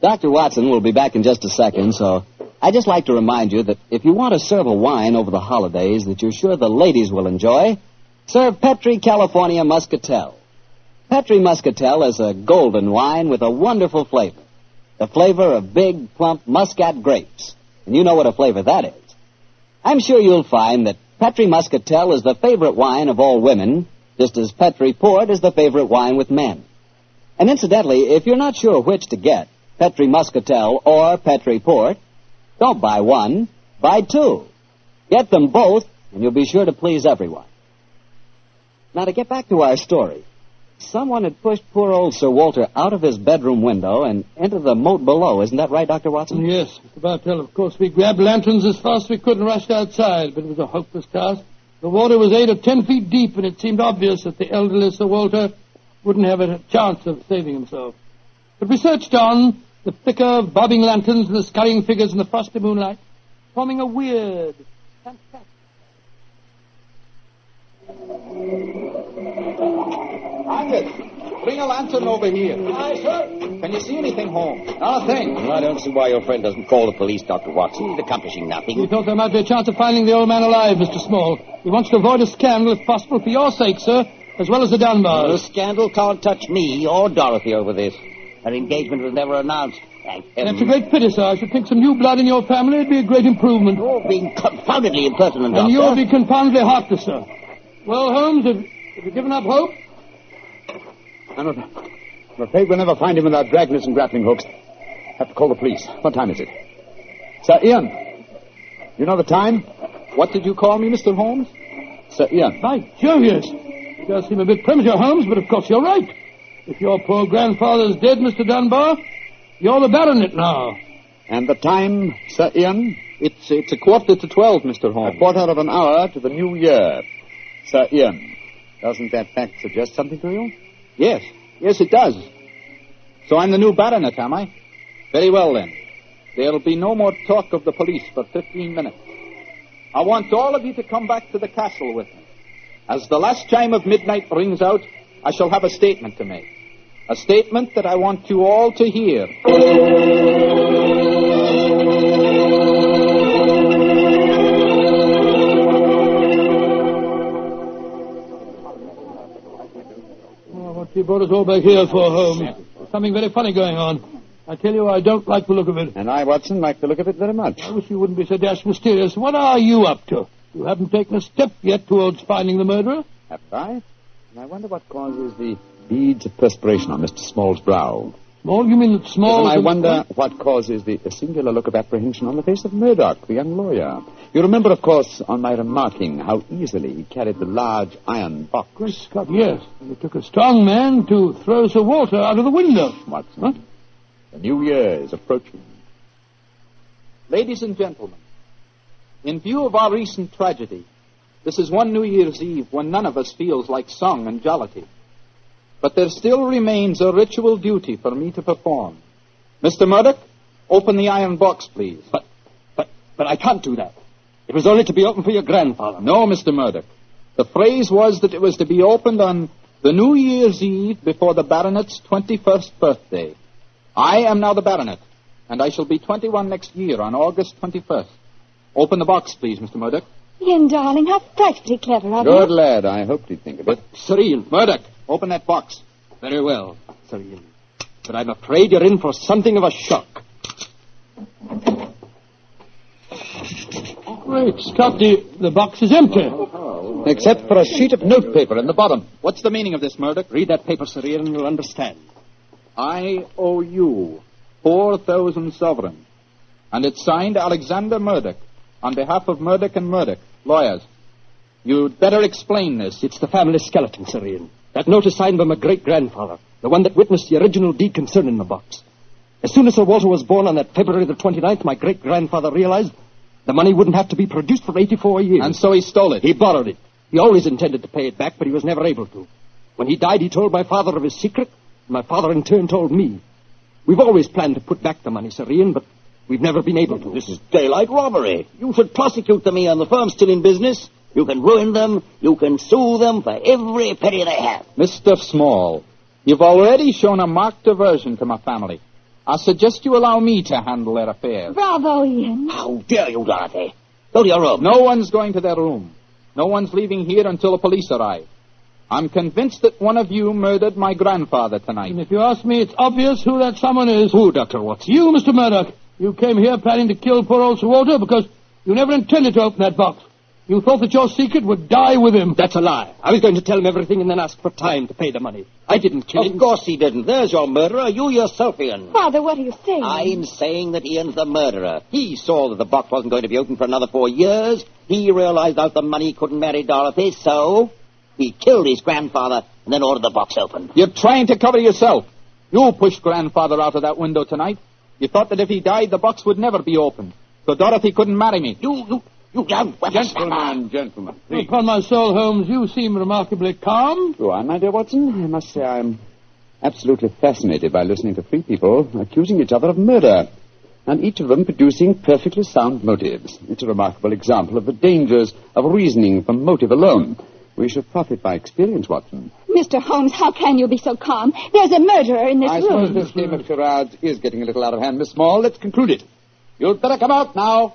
Dr. Watson will be back in just a second, so I'd just like to remind you that if you want to serve a wine over the holidays that you're sure the ladies will enjoy, serve Petri California Muscatel. Petri Muscatel is a golden wine with a wonderful flavor. The flavor of big, plump Muscat grapes. And you know what a flavor that is. I'm sure you'll find that Petri Muscatel is the favorite wine of all women, just as Petri Port is the favorite wine with men. And incidentally, if you're not sure which to get, Petri Muscatel or Petri Port, don't buy one, buy two. Get them both, and you'll be sure to please everyone. Now, to get back to our story, someone had pushed poor old Sir Walter out of his bedroom window and into the moat below. Isn't that right, Dr. Watson? Yes, Mr. Bartell. Of course, we grabbed lanterns as fast as we could and rushed outside, but it was a hopeless task. The water was 8 or 10 feet deep, and it seemed obvious that the elderly Sir Walter wouldn't have a chance of saving himself. But we searched on, the thicker, bobbing lanterns and the scurrying figures in the frosty moonlight, forming a weird, fantastic... Angus! Bring a lantern over here. Aye, sir. Can you see anything, Holmes? Not a thing. I don't see why your friend doesn't call the police, Dr. Watson. He's accomplishing nothing. We thought there might be a chance of finding the old man alive, Mr. Small. He wants to avoid a scandal, if possible, for your sake, sir, as well as the Dunbars. The scandal can't touch me or Dorothy over this. Her engagement was never announced. Thank heaven. That's a great pity, sir. I should think some new blood in your family would be a great improvement. You're being confoundedly impertinent, Doctor. And you'll be confoundedly heartless, sir. Well, Holmes, have you given up hope? I'm afraid we'll never find him without dragnets and grappling hooks. Have to call the police. What time is it? Sir Ian. You know the time? What did you call me, Mr. Holmes? Sir Ian. By Jove, yes. It does seem a bit premature, Holmes, but of course you're right. If your poor grandfather's dead, Mr. Dunbar, you're the baronet now. And the time, Sir Ian? It's 11:45, Mr. Holmes. A quarter of an hour to the new year. Sir Ian, doesn't that fact suggest something to you? Yes, it does. So I'm the new baronet, am I? Very well, then. There'll be no more talk of the police for 15 minutes. I want all of you to come back to the castle with me. As the last chime of midnight rings out, I shall have a statement to make. A statement that I want you all to hear. What you brought us all back here for, Holmes? There's something very funny going on. I tell you, I don't like the look of it. And I, Watson, like the look of it very much. I wish you wouldn't be so dashed mysterious. What are you up to? You haven't taken a step yet towards finding the murderer. Have I? And I wonder what causes the beads of perspiration on Mr. Small's brow. Small? You mean that Small... And I wonder what causes the singular look of apprehension on the face of Murdoch, the young lawyer. You remember, of course, on my remarking how easily he carried the large iron box. Great Scott, yes. And it took a strong man to throw Sir Walter out of the window. Watson, what? The new year is approaching. Ladies and gentlemen, in view of our recent tragedy, this is one New Year's Eve when none of us feels like song and jollity. But there still remains a ritual duty for me to perform. Mr. Murdoch, open the iron box, please. But I can't do that. It was only to be opened for your grandfather. No, Mr. Murdoch. The phrase was that it was to be opened on the New Year's Eve before the baronet's 21st birthday. I am now the baronet, and I shall be 21 next year on August 21st. Open the box, please, Mr. Murdoch. Ian, darling, how frightfully clever of you. Good lad. I hoped he'd think of it. Sir Ian. Murdoch, open that box. Very well, Sir Ian. But I'm afraid you're in for something of a shock. Great Scott, the box is empty. Except for a sheet of notepaper in the bottom. What's the meaning of this, Murdoch? Read that paper, Sir Ian, and you'll understand. I owe you 4,000 sovereigns. And it's signed Alexander Murdoch, on behalf of Murdoch and Murdoch, lawyers. You'd better explain this. It's the family skeleton, Sir Ian. That note is signed by my great-grandfather, the one that witnessed the original deed concerning the box. As soon as Sir Walter was born on that February the 29th, my great-grandfather realized the money wouldn't have to be produced for 84 years. And so he stole it. He borrowed it. He always intended to pay it back, but he was never able to. When he died, he told my father of his secret, and my father in turn told me. We've always planned to put back the money, Sir Ian, but we've never been able to. This is daylight robbery. You should prosecute them, Ian. The firm's still in business. You can ruin them. You can sue them for every penny they have. Mr. Small, you've already shown a marked aversion to my family. I suggest you allow me to handle their affairs. Bravo, Ian. How dare you, Dorothy? Go to your room. No one's going to their room. No one's leaving here until the police arrive. I'm convinced that one of you murdered my grandfather tonight. And if you ask me, it's obvious who that someone is. Who, Dr. Watson? You, Mr. Murdoch. You came here planning to kill poor old Sir Walter because you never intended to open that box. You thought that your secret would die with him. That's a lie. I was going to tell him everything and then ask for time to pay the money. I didn't kill him. Of course he didn't. There's your murderer. You yourself, Ian. Father, what are you saying? I'm saying that Ian's the murderer. He saw that the box wasn't going to be opened for another 4 years. He realized out the money couldn't marry Dorothy, so he killed his grandfather and then ordered the box opened. You're trying to cover yourself. You pushed grandfather out of that window tonight. You thought that if he died, the box would never be opened. So Dorothy couldn't marry me. You young Gentlemen. Well, upon my soul, Holmes, you seem remarkably calm. Go on, my dear Watson. I must say I'm absolutely fascinated by listening to three people accusing each other of murder, and each of them producing perfectly sound motives. It's a remarkable example of the dangers of reasoning from motive alone. We should profit by experience, Watson. Mr. Holmes, how can you be so calm? There's a murderer in this I room. suppose this game of charades is getting a little out of hand, Miss Small. Let's conclude it. You'd better come out now.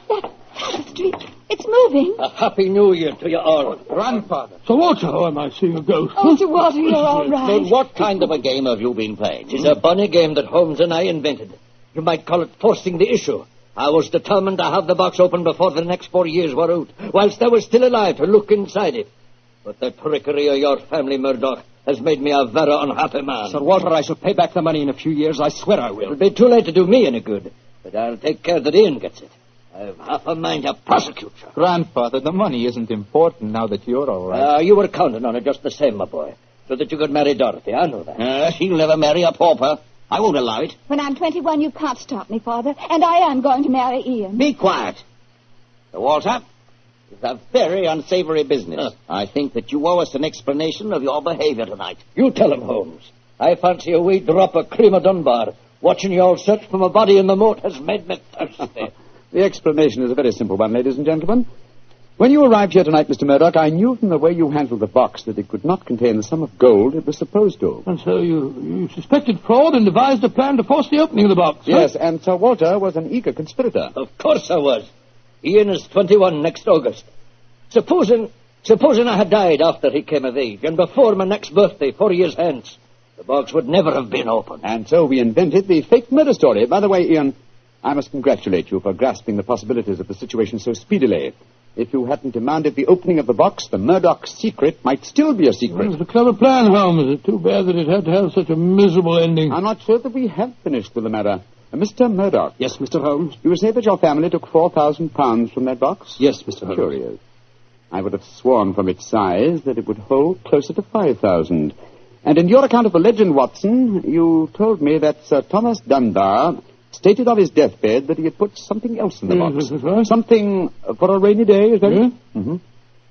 That tapestry, it's moving. A happy new year to you all. Grandfather. Sir Walter, oh, am I seeing a ghost? Oh, Sir Walter, you're all But right. what kind of a game have you been playing? It's a bunny game that Holmes and I invented. You might call it forcing the issue. I was determined to have the box open before the next 4 years were out, whilst I was still alive to look inside it. But the trickery of your family, Murdoch, has made me a very unhappy man. Sir Walter, I shall pay back the money in a few years. I swear I will. It'll be too late to do me any good, but I'll take care that Ian gets it. I've half a mind to prosecute you. Grandfather, the money isn't important now that you're all right. You were counting on it just the same, my boy, so that you could marry Dorothy. I know that. She'll never marry a pauper. I won't allow it. When I'm 21, you can't stop me, Father. And I am going to marry Ian. Be quiet. Sir Walter, it's a very unsavory business. I think that you owe us an explanation of your behavior tonight. You tell him, Holmes. I fancy a wee drop of cream of Dunbar. Watching you all search for my body in the moat has made me thirsty. The explanation is a very simple one, ladies and gentlemen. When you arrived here tonight, Mr. Murdoch, I knew from the way you handled the box that it could not contain the sum of gold it was supposed to. And so you suspected fraud and devised a plan to force the opening of the box, Yes, huh? and Sir Walter was an eager conspirator. Of course I was. Ian is 21 next August. Supposing I had died after he came of age, and before my next birthday, 4 years hence, the box would never have been opened. And so we invented the fake murder story. By the way, Ian, I must congratulate you for grasping the possibilities of the situation so speedily. If you hadn't demanded the opening of the box, the Murdoch secret might still be a secret. It was a clever plan, Holmes. It's too bad that it had to have such a miserable ending. I'm not sure that we have finished with the matter. Mr. Murdoch. Yes, Mr. Holmes? You say that your family took £4,000 from that box? Yes, Mr. Holmes. Curious. I would have sworn from its size that it would hold closer to 5,000. And in your account of the legend, Watson, you told me that Sir Thomas Dunbar stated on his deathbed that he had put something else in the box. Right. Something for a rainy day, is that it? Mm-hmm.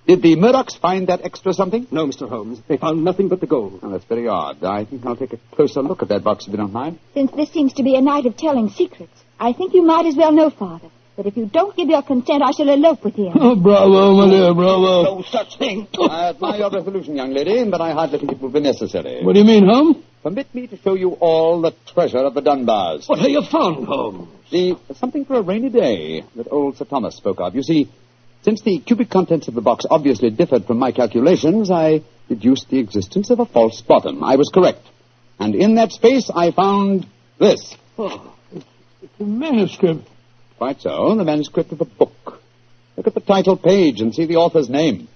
Did the Murdochs find that extra something? No, Mr. Holmes. They found nothing but the gold. Oh, that's very odd. I think I'll take a closer look at that box if you don't mind. Since this seems to be a night of telling secrets, I think you might as well know, Father, that if you don't give your consent, I shall elope with him. Oh, bravo, my dear, bravo. No such thing. I admire your resolution, young lady, but I hardly think it will be necessary. What do you mean, Holmes? Permit me to show you all the treasure of the Dunbars. What have you found, Holmes? Something for a rainy day that old Sir Thomas spoke of. You see, since the cubic contents of the box obviously differed from my calculations, I deduced the existence of a false bottom. I was correct. And in that space, I found this. Oh, it's a manuscript. Quite so, the manuscript of a book. Look at the title page and see the author's name.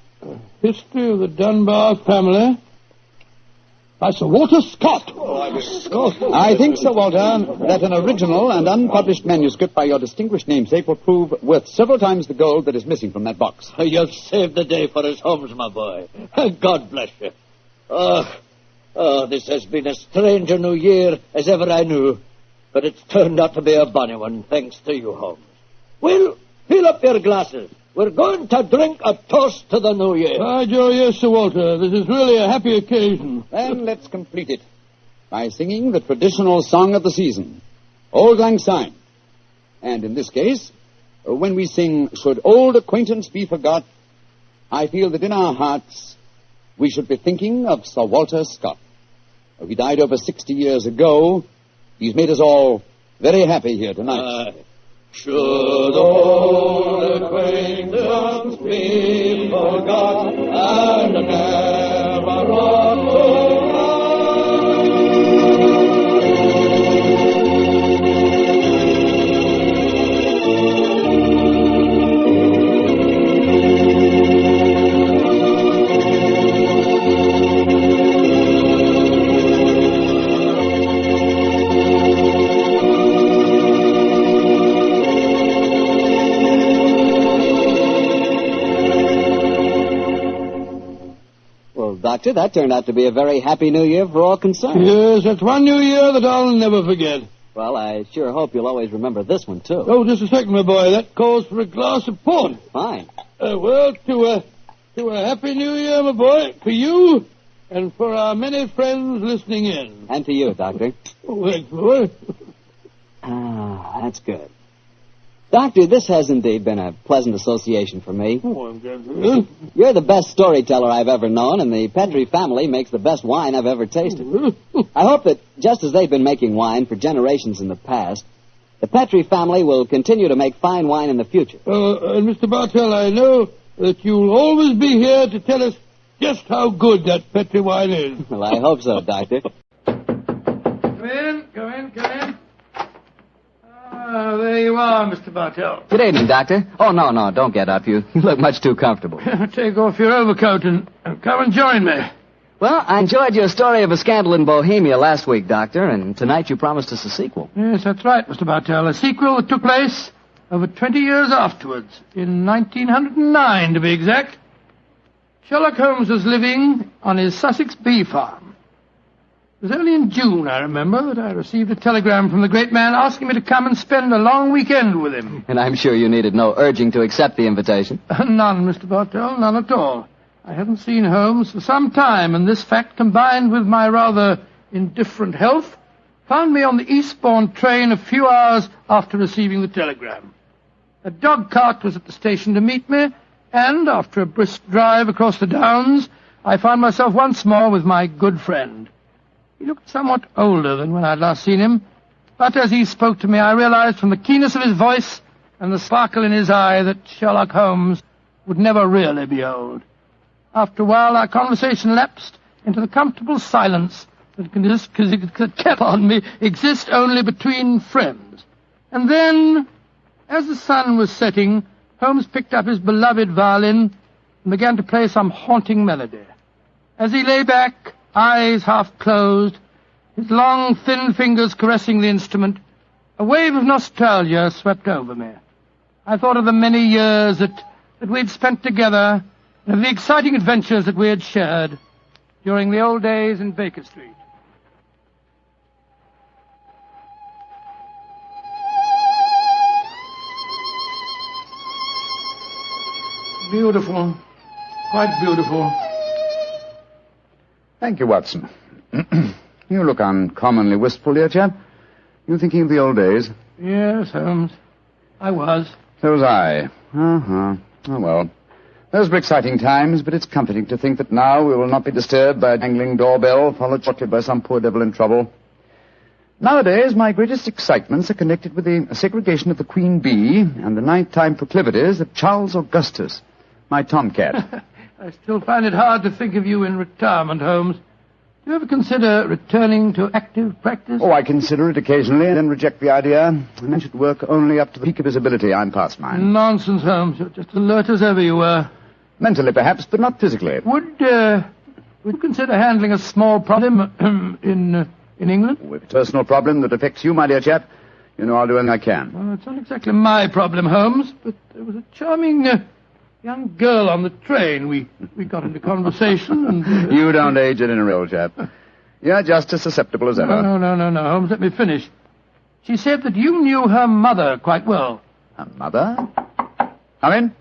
History of the Dunbar Family by Sir Walter Scott. Scott. I think, Sir Walter, that an original and unpublished manuscript by your distinguished namesake will prove worth several times the gold that is missing from that box. You've saved the day for us, Holmes, my boy. God bless you. Oh, this has been as strange a new year as ever I knew. But it's turned out to be a bonny one, thanks to you, Holmes. Well, fill up your glasses. We're going to drink a toast to the new year. Ah, Joe, yes, Sir Walter. This is really a happy occasion. Then let's complete it by singing the traditional song of the season, Auld Lang Syne. And in this case, when we sing, Should Old Acquaintance Be Forgot, I feel that in our hearts we should be thinking of Sir Walter Scott. He died over 60 years ago. He's made us all very happy here tonight. Should old acquaintance be forgot and never brought to Doctor, that turned out to be a very happy new year for all concerned. Yes, that's one new year that I'll never forget. Well, I sure hope you'll always remember this one, too. Oh, just a second, my boy. That calls for a glass of port. Fine. Well, to a happy new year, my boy, for you and for our many friends listening in. And to you, Doctor. Oh, thanks, boy. Ah, that's good. Doctor, this has indeed been a pleasant association for me. Oh, I'm glad to hear it. You're the best storyteller I've ever known, and the Petrie family makes the best wine I've ever tasted. I hope that, just as they've been making wine for generations in the past, the Petrie family will continue to make fine wine in the future. Mr. Bartell, I know that you'll always be here to tell us just how good that Petrie wine is. Well, I hope so, Doctor. Come in. There you are, Mr. Bartell. Good evening, Doctor. Oh, no, don't get up. You look much too comfortable. Take off your overcoat and come and join me. Well, I enjoyed your story of a scandal in Bohemia last week, Doctor, and tonight you promised us a sequel. Yes, that's right, Mr. Bartell. A sequel that took place over 20 years afterwards, in 1909 to be exact. Sherlock Holmes was living on his Sussex bee farm. It was only in June, I remember, that I received a telegram from the great man asking me to come and spend a long weekend with him. And I'm sure you needed no urging to accept the invitation. None, Mr. Bartell, none at all. I hadn't seen Holmes for some time, and this fact, combined with my rather indifferent health, found me on the eastbourne train a few hours after receiving the telegram. A dog cart was at the station to meet me, and after a brisk drive across the downs, I found myself once more with my good friend. He looked somewhat older than when I'd last seen him, but as he spoke to me, I realized from the keenness of his voice and the sparkle in his eye that Sherlock Holmes would never really be old. After a while, our conversation lapsed into the comfortable silence that can exist only between friends. And then, as the sun was setting, Holmes picked up his beloved violin and began to play some haunting melody. As he lay back, eyes half closed, his long, thin fingers caressing the instrument, a wave of nostalgia swept over me. I thought of the many years that we'd spent together, and of the exciting adventures that we had shared during the old days in Baker Street. Beautiful. Quite beautiful. Thank you, Watson. You look uncommonly wistful, dear chap. You thinking of the old days? Yes, Holmes. I was. So was I. Oh, well. Those were exciting times, but it's comforting to think that now we will not be disturbed by a jangling doorbell, followed shortly by some poor devil in trouble. Nowadays, my greatest excitements are connected with the segregation of the queen bee and the nighttime proclivities of Charles Augustus, my tomcat. I still find it hard to think of you in retirement, Holmes. Do you ever consider returning to active practice? Oh, I consider it occasionally, and then reject the idea. And I should work only up to the peak of his ability. I'm past mine. Nonsense, Holmes. You're just alert as ever you were. Mentally, perhaps, but not physically. Would you consider handling a small problem in England? Oh, if it's a personal problem that affects you, my dear chap, you know I'll do anything I can. Well, it's not exactly my problem, Holmes, but there was a charming young girl on the train. We got into conversation and... You don't age it in a real chap. You're just as susceptible as ever. No, Holmes, let me finish. She said that you knew her mother quite well. Her mother? Come in.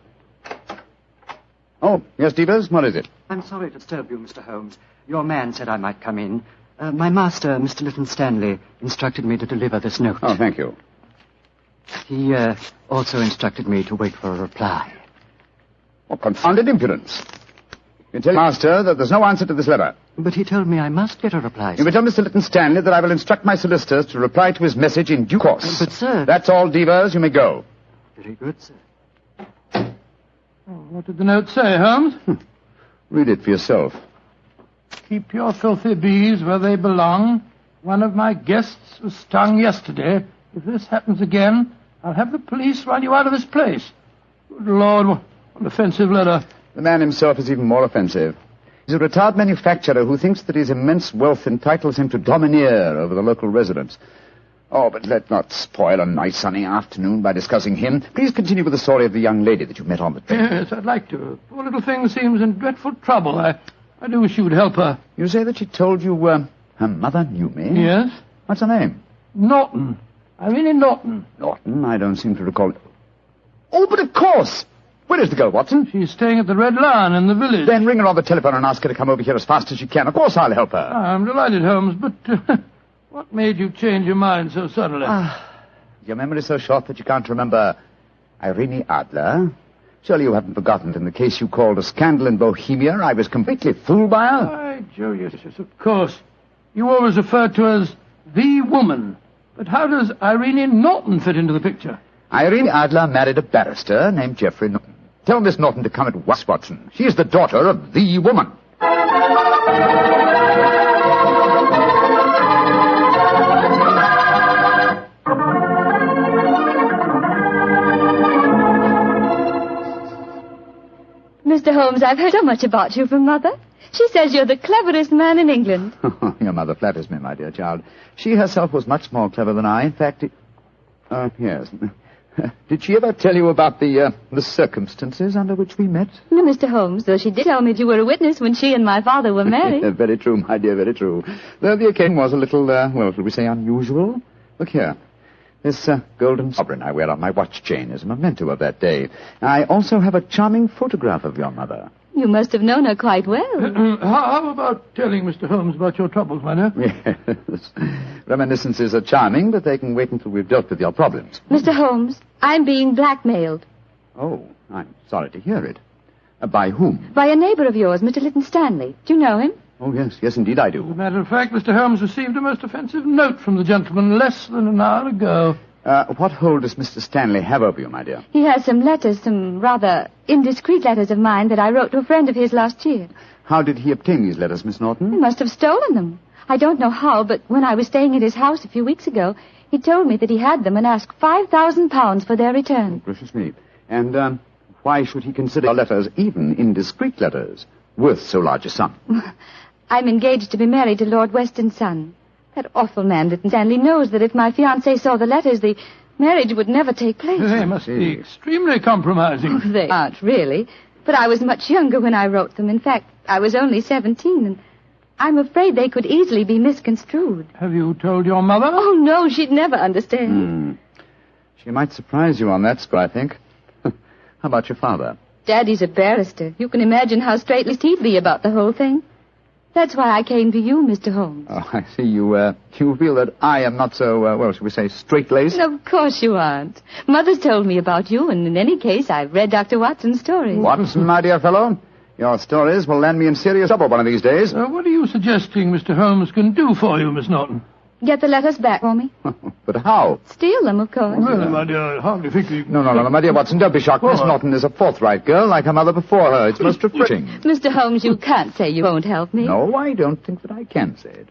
Oh, yes, Devers, what is it? I'm sorry to disturb you, Mr. Holmes. Your man said I might come in. My master, Mr. Leyton Stanley, instructed me to deliver this note. Oh, thank you. He also instructed me to wait for a reply. What confounded impudence. You tell Master that there's no answer to this letter. But he told me I must get a reply, sir. You may tell Mr. Leyton Stanley that I will instruct my solicitors to reply to his message in due course. But, sir... That's all, Devers. You may go. Very good, sir. Oh, what did the note say, Holmes? Read it for yourself. Keep your filthy bees where they belong. One of my guests was stung yesterday. If this happens again, I'll have the police run you out of this place. Good Lord, what an offensive letter. The man himself is even more offensive. He's a retired manufacturer who thinks that his immense wealth entitles him to domineer over the local residents. Oh, but let's not spoil a nice sunny afternoon by discussing him. Please continue with the story of the young lady that you met on the train. Yes, I'd like to. Poor little thing seems in dreadful trouble. I do wish you would help her. You say that she told you her mother knew me? Yes. What's her name? Norton. Irene Norton. Norton? I don't seem to recall it. Oh, but of course! Where is the girl, Watson? She's staying at the Red Lion in the village. Then ring her on the telephone and ask her to come over here as fast as she can. Of course I'll help her. I'm delighted, Holmes, but what made you change your mind so suddenly? Your memory's so short that you can't remember Irene Adler? Surely you haven't forgotten that in the case you called a scandal in Bohemia, I was completely fooled by her? Why, Julius, yes, of course. You always refer to her as the woman. But how does Irene Norton fit into the picture? Irene Adler married a barrister named Geoffrey Norton. Tell Miss Norton to come at once, Watson. She is the daughter of the woman. Mr. Holmes, I've heard so much about you from Mother. She says you're the cleverest man in England. Your mother flatters me, my dear child. She herself was much more clever than I. In fact, yes. Did she ever tell you about the circumstances under which we met? No, Mr. Holmes, though she did tell me that you were a witness when she and my father were married. Very true, my dear, very true. Though the occasion was a little, well, shall we say unusual? Look here. This golden sovereign I wear on my watch chain is a memento of that day. I also have a charming photograph of your mother. You must have known her quite well. How about telling Mr. Holmes about your troubles, Manor? Yes. Reminiscences are charming, but they can wait until we've dealt with your problems. Mr. Holmes, I'm being blackmailed. Oh, I'm sorry to hear it. By whom? By a neighbor of yours, Mr. Leyton Stanley. Do you know him? Oh, yes, indeed I do. As a matter of fact, Mr. Holmes received a most offensive note from the gentleman less than an hour ago. What hold does Mr. Stanley have over you, my dear? He has some letters, some rather indiscreet letters of mine that I wrote to a friend of his last year. How did he obtain these letters, Miss Norton? He must have stolen them. I don't know how, but when I was staying at his house a few weeks ago, he told me that he had them and asked £5,000 for their return. Oh, gracious me. And why should he consider your letters, even indiscreet letters, worth so large a sum? I'm engaged to be married to Lord Weston's son. That awful man, Leyton Stanley, knows that if my fiancé saw the letters, the marriage would never take place. They must be extremely compromising. Oh, they aren't, really. But I was much younger when I wrote them. In fact, I was only 17, and I'm afraid they could easily be misconstrued. Have you told your mother? Oh, no, she'd never understand. She might surprise you on that score, I think. How about your father? Daddy's a barrister. You can imagine how straight-laced he'd be about the whole thing. That's why I came to you, Mr. Holmes. Oh, I see. You feel that I am not so, well, shall we say, straight-laced? Of course you aren't. Mother's told me about you, and in any case, I've read Dr. Watson's stories. Watson, my dear fellow, your stories will land me in serious trouble one of these days. What are you suggesting Mr. Holmes can do for you, Miss Norton? Get the letters back for me. But how? Steal them, of course. Well, my dear, I hardly think you... No, my dear Watson, don't be shocked. Miss Norton is a forthright girl, like her mother before her. It's most refreshing. Mr. Holmes, you can't say you won't help me. No, I don't think that I can say it.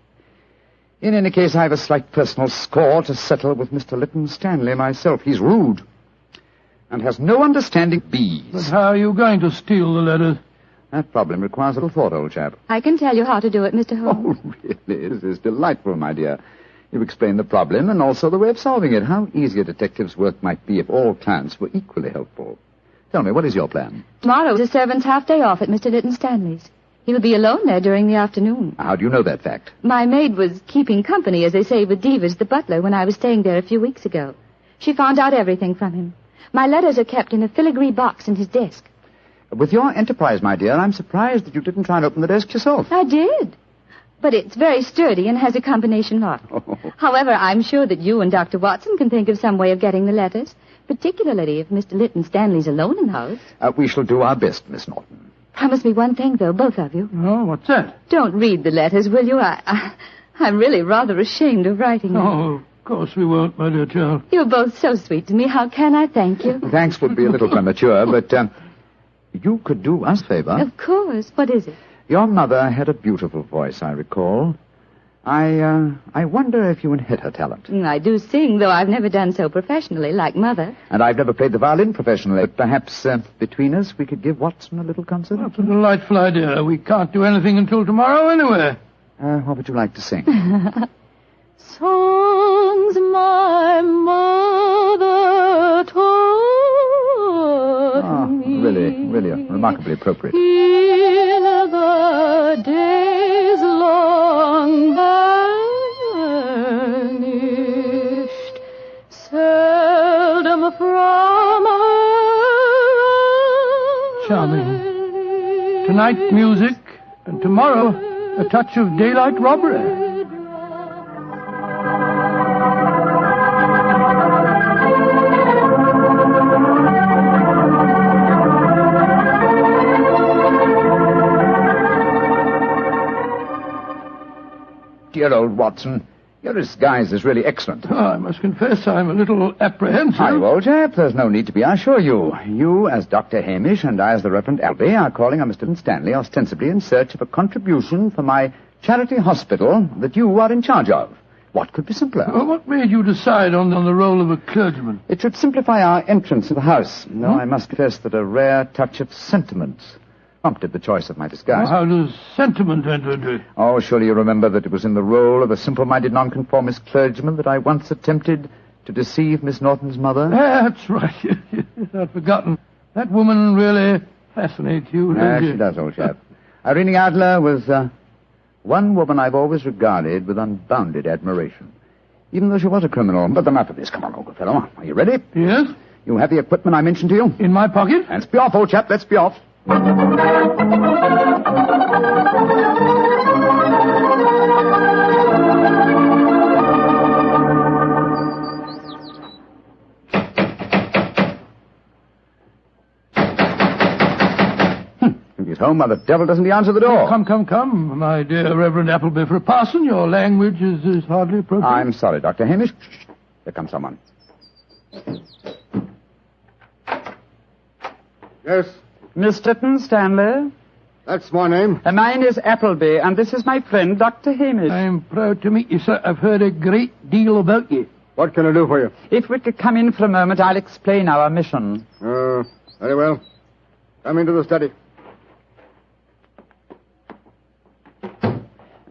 In any case, I have a slight personal score to settle with Mr. Leyton Stanley myself. He's rude and has no understanding of bees. But how are you going to steal the letters? That problem requires a little thought, old chap. I can tell you how to do it, Mr. Holmes. Oh, really? This is delightful, my dear. You've explained the problem and also the way of solving it. How easy a detective's work might be if all clients were equally helpful. Tell me, what is your plan? Tomorrow's the servant's half-day off at Mr. Leyton Stanley's. He'll be alone there during the afternoon. How do you know that fact? My maid was keeping company, as they say, with Divas, the butler, when I was staying there a few weeks ago. She found out everything from him. My letters are kept in a filigree box in his desk. With your enterprise, my dear, I'm surprised that you didn't try and open the desk yourself. I did. But it's very sturdy and has a combination lock. However, I'm sure that you and Dr. Watson can think of some way of getting the letters, particularly if Mr. Leyton Stanley's alone in the house. We shall do our best, Miss Norton. Promise me one thing, though, both of you. Oh, what's that? Don't read the letters, will you? I'm really rather ashamed of writing them. Oh, of course we won't, my dear child. You're both so sweet to me. How can I thank you? Thanks would be a little premature, but you could do us a favor. Of course. What is it? Your mother had a beautiful voice, I recall. I wonder if you inherit her talent. I do sing, though I've never done so professionally, like Mother. And I've never played the violin professionally. But perhaps between us we could give Watson a little concert? That's a delightful idea. We can't do anything until tomorrow anyway. What would you like to sing? Songs my mother taught me. Really remarkably appropriate. In the days long vanished, seldom from her. Charming. Tonight, music, and tomorrow, a touch of daylight robbery. dear old Watson. Your disguise is really excellent. Oh, I must confess I'm a little apprehensive. Hi, old chap. There's no need to be, I assure you. You, as Dr. Hamish, and I, as the Reverend Albee, are calling on Mr. Stanley ostensibly in search of a contribution for my charity hospital that you are in charge of. What could be simpler? Well, what made you decide on the role of a clergyman? It should simplify our entrance to the house, though I must confess that a rare touch of sentiment prompted the choice of my disguise. Well, how does sentiment enter into it? Oh, surely you remember that it was in the role of a simple-minded nonconformist clergyman that I once attempted to deceive Miss Norton's mother. That's right. I'd forgotten. That woman really fascinates you, doesn't She does, old chap. Irene Adler was one woman I've always regarded with unbounded admiration, even though she was a criminal. But enough of this. Come on, old fellow. Are you ready? Yes. You have the equipment I mentioned to you? In my pocket. Let's be off, old chap. Let's be off. If he's home, why the devil doesn't he answer the door? Come, my dear Reverend Appleby. For a parson, your language is hardly appropriate. I'm sorry, Dr. Hamish. Shh. Here comes someone. Yes? Miss Lytton Stanley? That's my name. Mine is Appleby, and this is my friend, Dr. Hamish. I'm proud to meet you, sir. I've heard a great deal about you. What can I do for you? If we could come in for a moment, I'll explain our mission. Very well. Come into the study.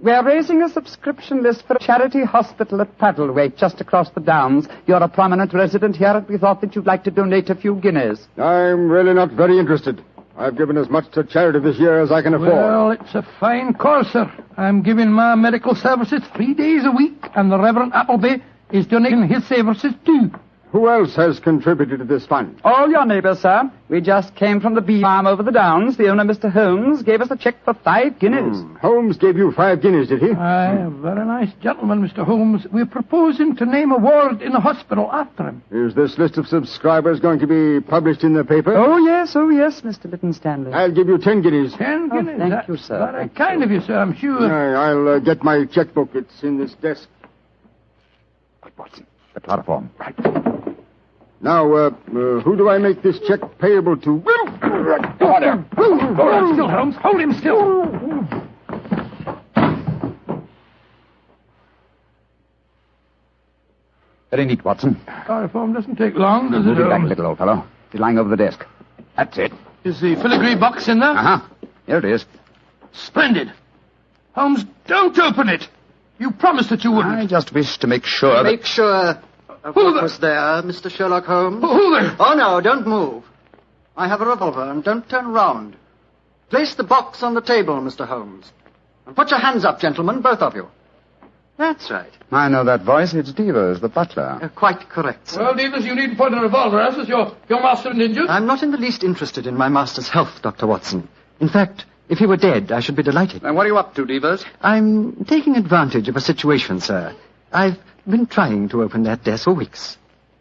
We are raising a subscription list for a charity hospital at Paddlewaite, just across the downs. You're a prominent resident here, and we thought that you'd like to donate a few guineas. I'm really not very interested. I've given as much to charity this year as I can afford. Well, it's a fine cause, sir. I'm giving my medical services 3 days a week, and the Reverend Appleby is donating his services too. Who else has contributed to this fund? All your neighbours, sir. We just came from the bee farm over the downs. The owner, Mr. Holmes, gave us a cheque for 5 guineas. Holmes gave you 5 guineas, did he? Aye, a very nice gentleman, Mr. Holmes. We're proposing to name a ward in the hospital after him. Is this list of subscribers going to be published in the paper? Oh, yes, Mr. Lytton Stanley. I'll give you 10 guineas. 10 guineas? Thank you, sir. Very kind of you, sir, I'm sure. I'll get my checkbook. It's in this desk. Watson, the chloroform. Right. Now, who do I make this check payable to? Go on there. Hold him still, Holmes. Hold him still. Very neat, Watson. Chloroform doesn't take long, does it, Move it back a Holmes? little, old fellow. It's lying over the desk. That's it. Is the filigree box in there? Uh-huh. Here it is. Splendid. Holmes, don't open it. You promised that you wouldn't. I just wish to make sure that... Make sure of what was there, Mr. Sherlock Holmes. Who there? Oh, no, don't move. I have a revolver, and don't turn round. Place the box on the table, Mr. Holmes. And put your hands up, gentlemen, both of you. That's right. I know that voice. It's Devers, the butler. Quite correct, sir. Well, Davis, you needn't point a revolver at us. Your master isn't injured. I'm not in the least interested in my master's health, Dr. Watson. In fact, if he were dead, I should be delighted. And what are you up to, Devers? I'm taking advantage of a situation, sir. I've been trying to open that desk for weeks.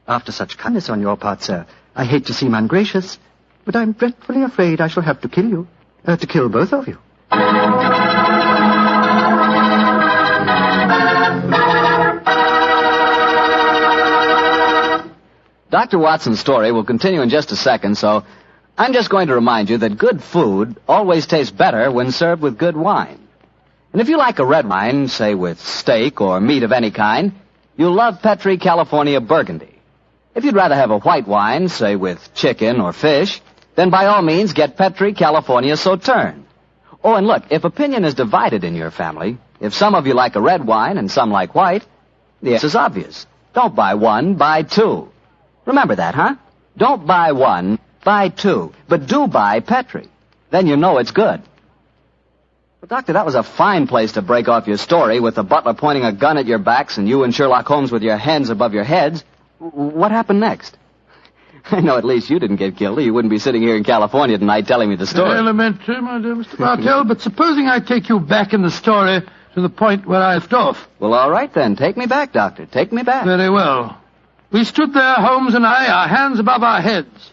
After such kindness on your part, sir, I hate to seem ungracious, but I'm dreadfully afraid I shall have to kill you. To kill both of you. Dr. Watson's story will continue in just a second, so I'm just going to remind you that good food always tastes better when served with good wine. And if you like a red wine, say with steak or meat of any kind, you'll love Petri California Burgundy. If you'd rather have a white wine, say with chicken or fish, then by all means get Petri California Sauterne. Oh, and look, if opinion is divided in your family, if some of you like a red wine and some like white, the answer is obvious. Don't buy one, buy two. Remember that, huh? Don't buy one, buy two. But do buy Petri. Then you know it's good. Well, Doctor, that was a fine place to break off your story with the butler pointing a gun at your backs and you and Sherlock Holmes with your hands above your heads. What happened next? I know at least you didn't get killed, or you wouldn't be sitting here in California tonight telling me the story. Elementary, my dear Mr. Bartell, but supposing I take you back in the story to the point where I left off. Well, all right then. Take me back, Doctor. Take me back. Very well. We stood there, Holmes and I, our hands above our heads.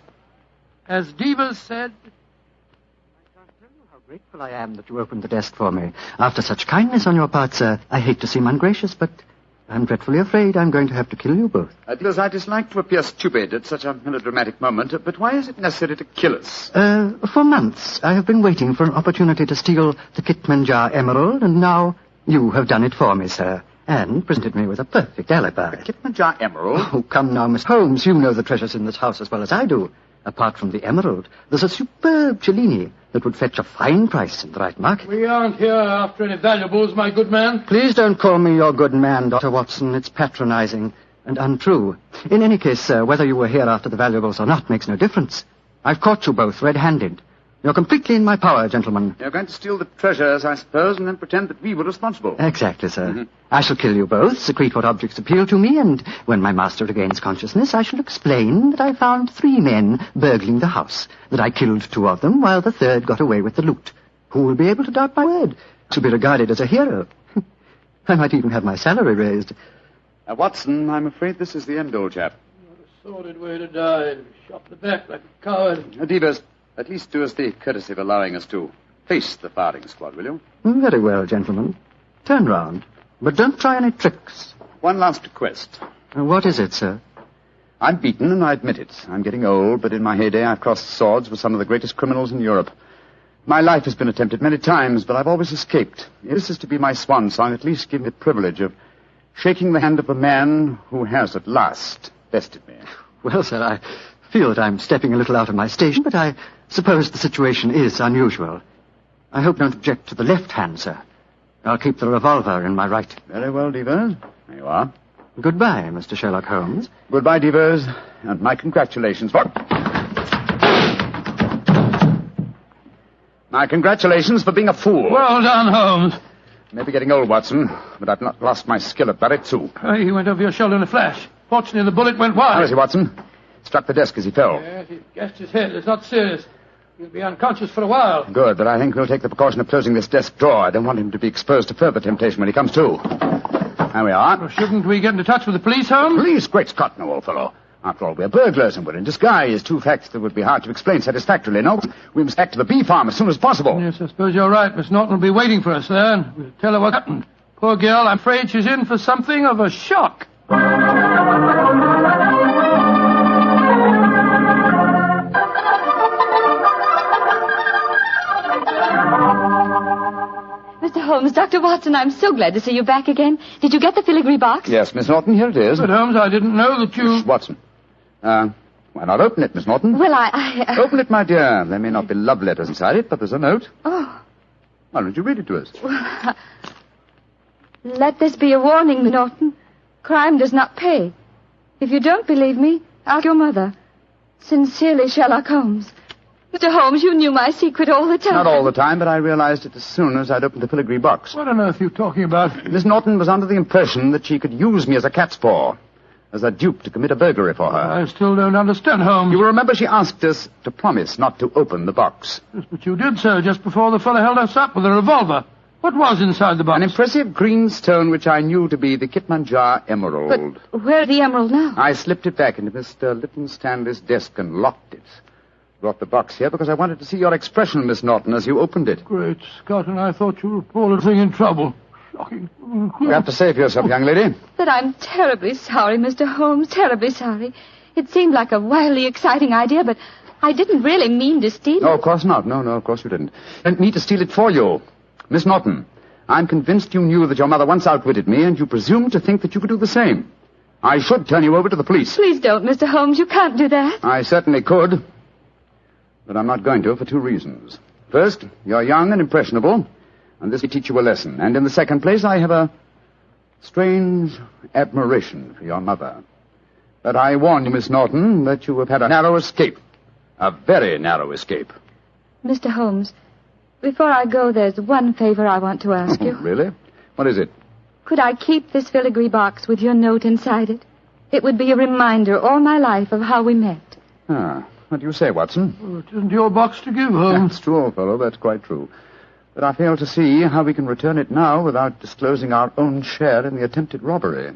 As Devers said... Grateful I am that you opened the desk for me. After such kindness on your part, sir, I hate to seem ungracious, but I'm dreadfully afraid I'm going to have to kill you both. Because I dislike to appear stupid at such a melodramatic moment, but why is it necessary to kill us? For months, I have been waiting for an opportunity to steal the Kitmanjar emerald, and now you have done it for me, sir, and presented me with a perfect alibi. The Kitmanjar emerald? Oh, come now, Miss Holmes, you know the treasures in this house as well as I do. Apart from the emerald, there's a superb Cellini that would fetch a fine price in the right market. We aren't here after any valuables, my good man. Please don't call me your good man, Dr. Watson. It's patronizing and untrue. In any case, sir, whether you were here after the valuables or not makes no difference. I've caught you both red-handed. You're completely in my power, gentlemen. You're going to steal the treasures, I suppose, and then pretend that we were responsible. Exactly, sir. I shall kill you both, secrete what objects appeal to me, and when my master regains consciousness, I shall explain that I found 3 men burgling the house, that I killed 2 of them, while the third got away with the loot. Who will be able to doubt my word? To be regarded as a hero. I might even have my salary raised. Watson, I'm afraid this is the end, old chap. What a sordid way to die. Shot in the back like a coward. Divers, at least do us the courtesy of allowing us to face the firing squad, will you? Very well, gentlemen. Turn round. But don't try any tricks. One last request. What is it, sir? I'm beaten, and I admit it. I'm getting old, but in my heyday I've crossed swords with some of the greatest criminals in Europe. My life has been attempted many times, but I've always escaped. If this is to be my swan song, at least give me the privilege of shaking the hand of the man who has at last bested me. Well, sir, I feel that I'm stepping a little out of my station, but I suppose the situation is unusual. I hope you don't object to the left hand, sir. I'll keep the revolver in my right. Very well, Devers. There you are. Goodbye, Mr. Sherlock Holmes. Goodbye, Devers, and my congratulations for... My congratulations for being a fool. Well done, Holmes. Maybe getting old, Watson, but I've not lost my skill at that, too. He went over your shoulder in a flash. Fortunately, the bullet went wide. How is he, Watson? Struck the desk as he fell. Yes, he gassed his head. It's not serious. He'll be unconscious for a while. Good, but I think we'll take the precaution of closing this desk drawer. I don't want him to be exposed to further temptation when he comes to. There we are. Well, shouldn't we get into touch with the police, Holmes? Police? Great Scott, no, old fellow. After all, we're burglars and we're in disguise. 2 facts that would be hard to explain satisfactorily. No, we must back to the bee farm as soon as possible. Yes, I suppose you're right. Miss Norton will be waiting for us there, and we'll tell her what happened. Poor girl, I'm afraid she's in for something of a shock. Mr. Holmes, Dr. Watson, I'm so glad to see you back again. Did you get the filigree box? Yes, Miss Norton, here it is. But, Holmes, I didn't know that you... Shh, Watson. Why not open it, Miss Norton? Well, I... Open it, my dear. There may not be love letters inside it, but there's a note. Oh. Why don't you read it to us? Well, let this be a warning, Miss Norton. Crime does not pay. If you don't believe me, ask your mother. Sincerely, Sherlock Holmes. Mr. Holmes, you knew my secret all the time. Not all the time, but I realized it as soon as I'd opened the filigree box. What on earth are you talking about? Miss Norton was under the impression that she could use me as a cat's paw, as a dupe to commit a burglary for her. I still don't understand, Holmes. You will remember she asked us to promise not to open the box. Yes, but you did, sir, just before the fellow held us up with a revolver. What was inside the box? An impressive green stone which I knew to be the Kitmanjar emerald. But where's the emerald now? I slipped it back into Mr. Leyton Stanley's desk and locked it. Brought the box here because I wanted to see your expression, Miss Norton, as you opened it. Great Scott, and I thought you were poor little thing in trouble. Shocking. You have to save yourself, young lady. But I'm terribly sorry, Mr. Holmes, terribly sorry. It seemed like a wildly exciting idea, but I didn't really mean to steal it. No, of course not. No, of course you didn't. I didn't mean to steal it for you. Miss Norton, I'm convinced you knew that your mother once outwitted me, and you presumed to think that you could do the same. I should turn you over to the police. Please don't, Mr. Holmes. You can't do that. I certainly could. But I'm not going to for 2 reasons. First, you're young and impressionable, and this will teach you a lesson. And in the second place, I have a strange admiration for your mother. But I warn you, Miss Norton, that you have had a narrow escape. A very narrow escape. Mr. Holmes, before I go, there's one favor I want to ask you. Really? What is it? Could I keep this filigree box with your note inside it? It would be a reminder all my life of how we met. What do you say, Watson? Well, it isn't your box to give, Holmes. That's true, old fellow. That's quite true. But I fail to see how we can return it now without disclosing our own share in the attempted robbery.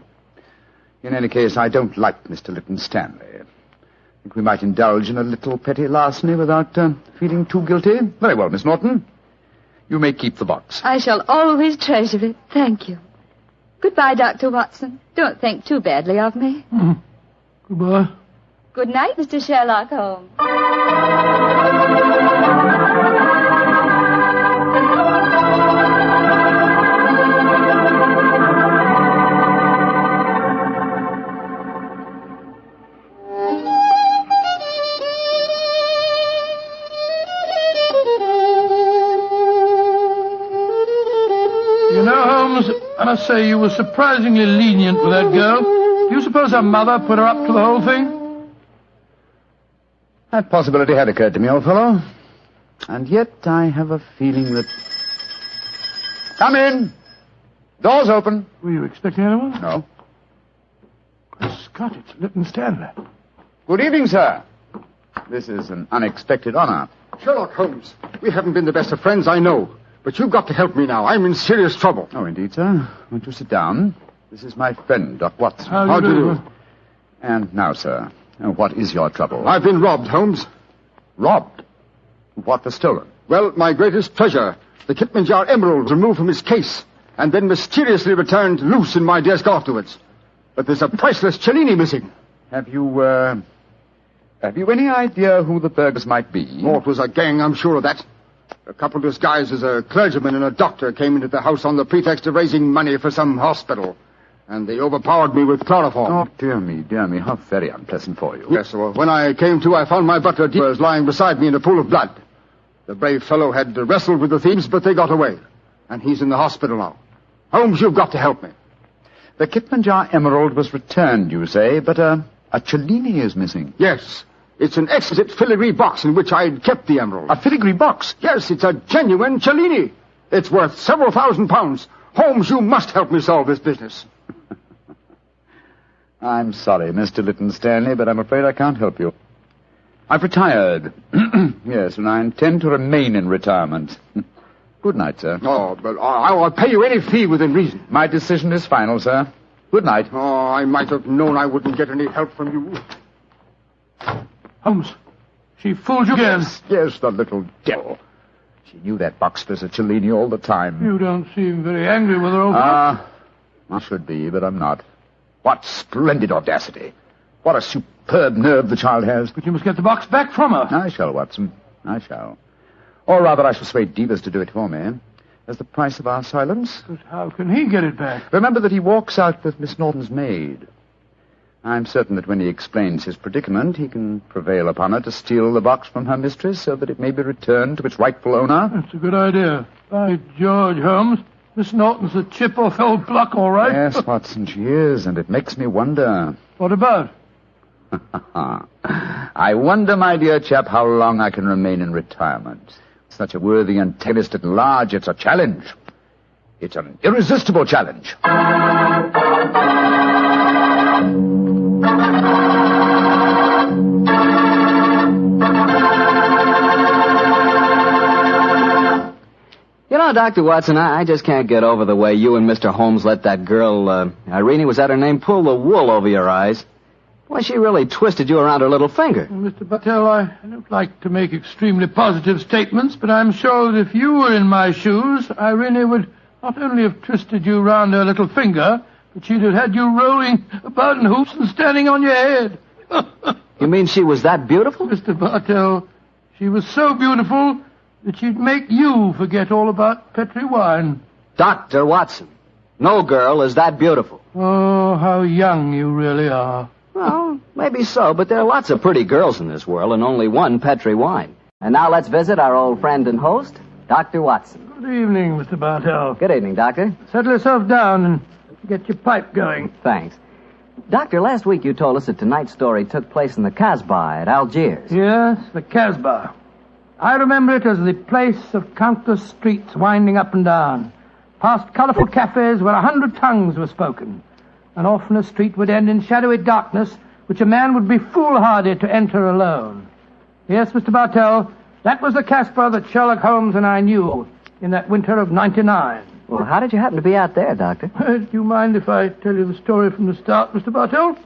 In any case, I don't like Mr. Leyton Stanley. I think we might indulge in a little petty larceny without feeling too guilty. Very well, Miss Norton. You may keep the box. I shall always treasure it. Thank you. Goodbye, Dr. Watson. Don't think too badly of me. Goodbye. Good night, Mr. Sherlock Holmes. I must say you were surprisingly lenient with that girl. Do you suppose her mother put her up to the whole thing? That possibility had occurred to me, old fellow. And yet I have a feeling that... Come in. Door's open. Were you expecting anyone? No. Good Scott, it's Leyton Stanley. Good evening, sir. This is an unexpected honor. Sherlock Holmes, we haven't been the best of friends, I know. But you've got to help me now. I'm in serious trouble. Oh, indeed, sir. Won't you sit down? This is my friend, Doc Watson. How do you do? And now, sir, what is your trouble? I've been robbed, Holmes. Robbed? What was stolen? Well, my greatest treasure, the Kipmanjar emerald, removed from his case, and then mysteriously returned loose in my desk afterwards. But there's a priceless Cellini missing. Have you any idea who the burglars might be? Oh, it was a gang, I'm sure of that. A couple disguised as a clergyman and a doctor came into the house on the pretext of raising money for some hospital. And they overpowered me with chloroform. Oh, dear me, how very unpleasant for you. Yes, well, when I came to, I found my butler was lying beside me in a pool of blood. The brave fellow had wrestled with the thieves, but they got away. And he's in the hospital now. Holmes, you've got to help me. The Kipmanjar emerald was returned, you say, but a Cellini is missing. Yes. It's an exquisite filigree box in which I'd kept the emerald. A filigree box? Yes, it's a genuine Cellini. It's worth several £1,000s. Holmes, you must help me solve this business. I'm sorry, Mr. Leyton Stanley, but I'm afraid I can't help you. I've retired. Yes, and I intend to remain in retirement. Good night, sir. Oh, but I'll pay you any fee within reason. My decision is final, sir. Good night. Oh, I might have known I wouldn't get any help from you. Holmes, she fooled you again. Yes, the little devil. She knew that box was a Cellini all the time. You don't seem very angry with her, old fellow. I should be, but I'm not. What splendid audacity. What a superb nerve the child has. But you must get the box back from her. I shall, Watson. I shall. Or rather, I shall sway Devers to do it for me. As the price of our silence. But how can he get it back? Remember that he walks out with Miss Norton's maid. I'm certain that when he explains his predicament, he can prevail upon her to steal the box from her mistress so that it may be returned to its rightful owner. That's a good idea. By George, Holmes, Miss Norton's a chip off old Pluck, all right. Yes, Watson, she is, and it makes me wonder. What about? I wonder, my dear chap, how long I can remain in retirement. Such a worthy antagonist at large, it's a challenge. It's an irresistible challenge. You know, Dr. Watson, I just can't get over the way you and Mr. Holmes let that girl, Irene, was that her name, pull the wool over your eyes. Why, she really twisted you around her little finger. Well, Mr. Bartell, I don't like to make extremely positive statements, but I'm sure that if you were in my shoes, Irene would not only have twisted you round her little finger, but she'd have had you rolling about in hoops and standing on your head. You mean she was that beautiful? Mr. Bartell, she was so beautiful that she'd make you forget all about Petri wine. Dr. Watson, no girl is that beautiful. Oh, how young you really are. Well, maybe so, but there are lots of pretty girls in this world and only one Petri wine. And now let's visit our old friend and host, Dr. Watson. Good evening, Mr. Bartell. Good evening, Doctor. Settle yourself down and get your pipe going. Thanks. Doctor, last week you told us that tonight's story took place in the Casbah at Algiers. Yes, the Casbah. I remember it as the place of countless streets winding up and down, past colourful cafes where 100 tongues were spoken, and often a street would end in shadowy darkness which a man would be foolhardy to enter alone. Yes, Mr. Bartell, that was the Casbah that Sherlock Holmes and I knew in that winter of '99. Well, how did you happen to be out there, Doctor? Do you mind if I tell you the story from the start, Mr. Bartell?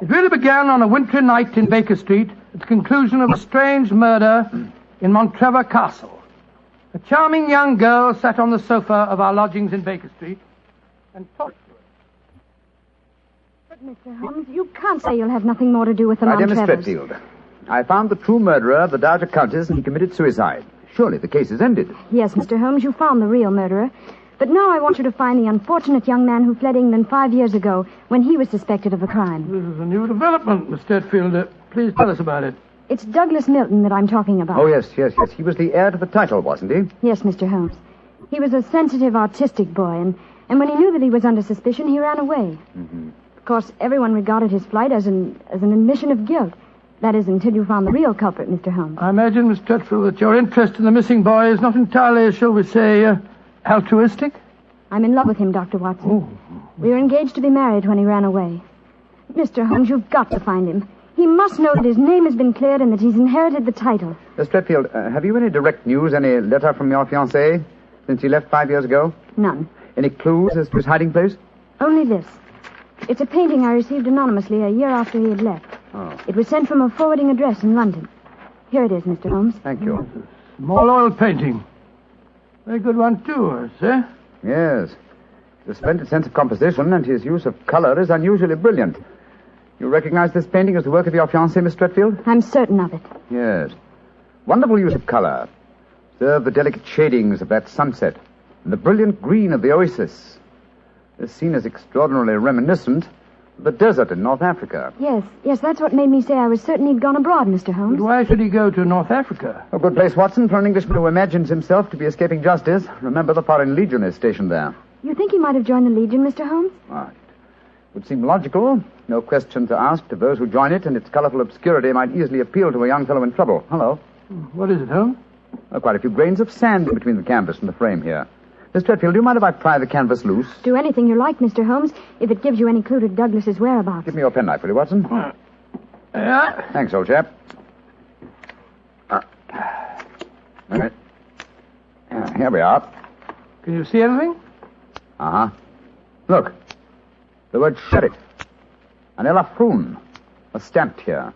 It really began on a wintry night in Baker Street at the conclusion of a strange murder in Montrevor Castle. A charming young girl sat on the sofa of our lodgings in Baker Street and talked to us. But, Mr. Holmes, you can't say you'll have nothing more to do with the My dear Miss Montrevors. Stretfield, I found the true murderer of the Dowager Countess and he committed suicide. Surely the case is ended. Yes, Mr. Holmes, you found the real murderer. But now I want you to find the unfortunate young man who fled England 5 years ago when he was suspected of a crime. This is a new development, Miss Stretfield. Please tell us about it. It's Douglas Milton that I'm talking about. Oh, yes. He was the heir to the title, wasn't he? Yes, Mr. Holmes. He was a sensitive, artistic boy, and when he knew that he was under suspicion, he ran away. Mm-hmm. Of course, everyone regarded his flight as an admission of guilt. That is, until you found the real culprit, Mr. Holmes. I imagine, Miss Stretfield, that your interest in the missing boy is not entirely, shall we say, altruistic? I'm in love with him, Dr. Watson. Oh. We were engaged to be married when he ran away. Mr. Holmes, you've got to find him. He must know that his name has been cleared and that he's inherited the title. Miss Stretfield, have you any direct news, any letter from your fiancé since he left 5 years ago? None. Any clues as to his hiding place? Only this. It's a painting I received anonymously a year after he had left. Oh. It was sent from a forwarding address in London. Here it is, Mr. Holmes. Thank you. Small oil painting. Very good one, too, sir. Yes. His splendid sense of composition and his use of color is unusually brilliant. You recognize this painting as the work of your fiancé, Miss Stretfield? I'm certain of it. Yes. Wonderful use of color. Observe the delicate shadings of that sunset and the brilliant green of the oasis. This scene is extraordinarily reminiscent of the desert in North Africa. Yes, that's what made me say I was certain he'd gone abroad, Mr. Holmes. But why should he go to North Africa? A good place, Watson, for an Englishman who imagines himself to be escaping justice. Remember, the Foreign Legion is stationed there. You think he might have joined the Legion, Mr. Holmes? Right. Would seem logical. No questions are asked of those who join it, and its colorful obscurity might easily appeal to a young fellow in trouble. Hello. What is it, Holmes? Quite a few grains of sand in between the canvas and the frame here. Miss Stretfield, do you mind if I pry the canvas loose? Do anything you like, Mr. Holmes, if it gives you any clue to Douglas's whereabouts. Give me your penknife, will you, Watson? Yeah? Thanks, old chap. Here we are. Can you see anything? Uh-huh. Look. The word sheriff. An Elafroun. Stamped here.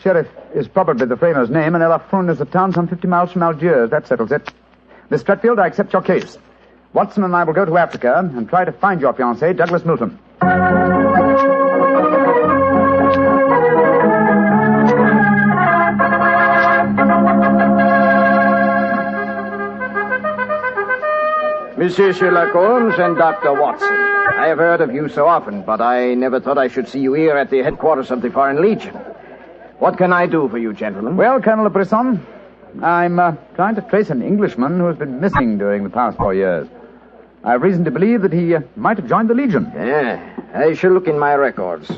Sheriff is probably the framer's name, and Elafroun is a town some 50 miles from Algiers. That settles it. Miss Stretfield, I accept your case. Watson and I will go to Africa and try to find your fiancé, Douglas Milton. Monsieur Sherlock Holmes and Dr. Watson. I have heard of you so often, but I never thought I should see you here at the headquarters of the Foreign Legion. What can I do for you, gentlemen? Well, Colonel Brisson, I'm trying to trace an Englishman who has been missing during the past 4 years. I have reason to believe that he might have joined the Legion. Yeah, I shall look in my records.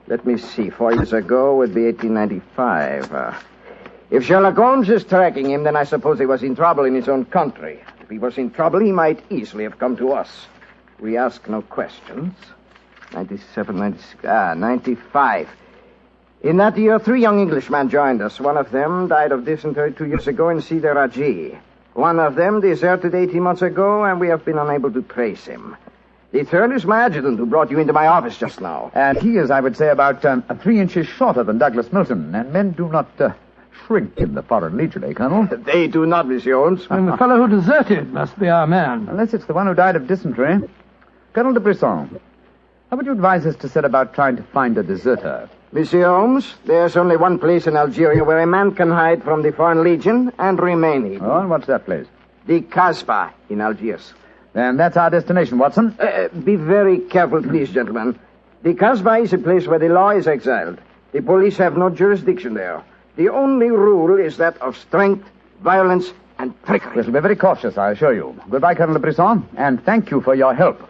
Let me see. 4 years ago would be 1895. If Sherlock Holmes is tracking him, then I suppose he was in trouble in his own country. If he was in trouble, he might easily have come to us. We ask no questions. 97, 96, 95. In that year, 3 young Englishmen joined us. One of them died of dysentery 2 years ago in Sidi Raji. One of them deserted 18 months ago, and we have been unable to trace him. The third is my adjutant who brought you into my office just now. And he is, I would say, about 3 inches shorter than Douglas Milton. And men do not shrink in the Foreign Legion, eh, Colonel? They do not, Monsieur Holmes. And the fellow who deserted must be our man. Unless it's the one who died of dysentery. Colonel de Brisson, how would you advise us to set about trying to find a deserter? Monsieur Holmes, there's only one place in Algeria where a man can hide from the Foreign Legion and remain hidden. Oh, and what's that place? The Casbah in Algiers. Then that's our destination, Watson. Be very careful, please, gentlemen. The Casbah is a place where the law is exiled. The police have no jurisdiction there. The only rule is that of strength, violence, and trickery. We shall be very cautious, I assure you. Goodbye, Colonel de Brisson, and thank you for your help.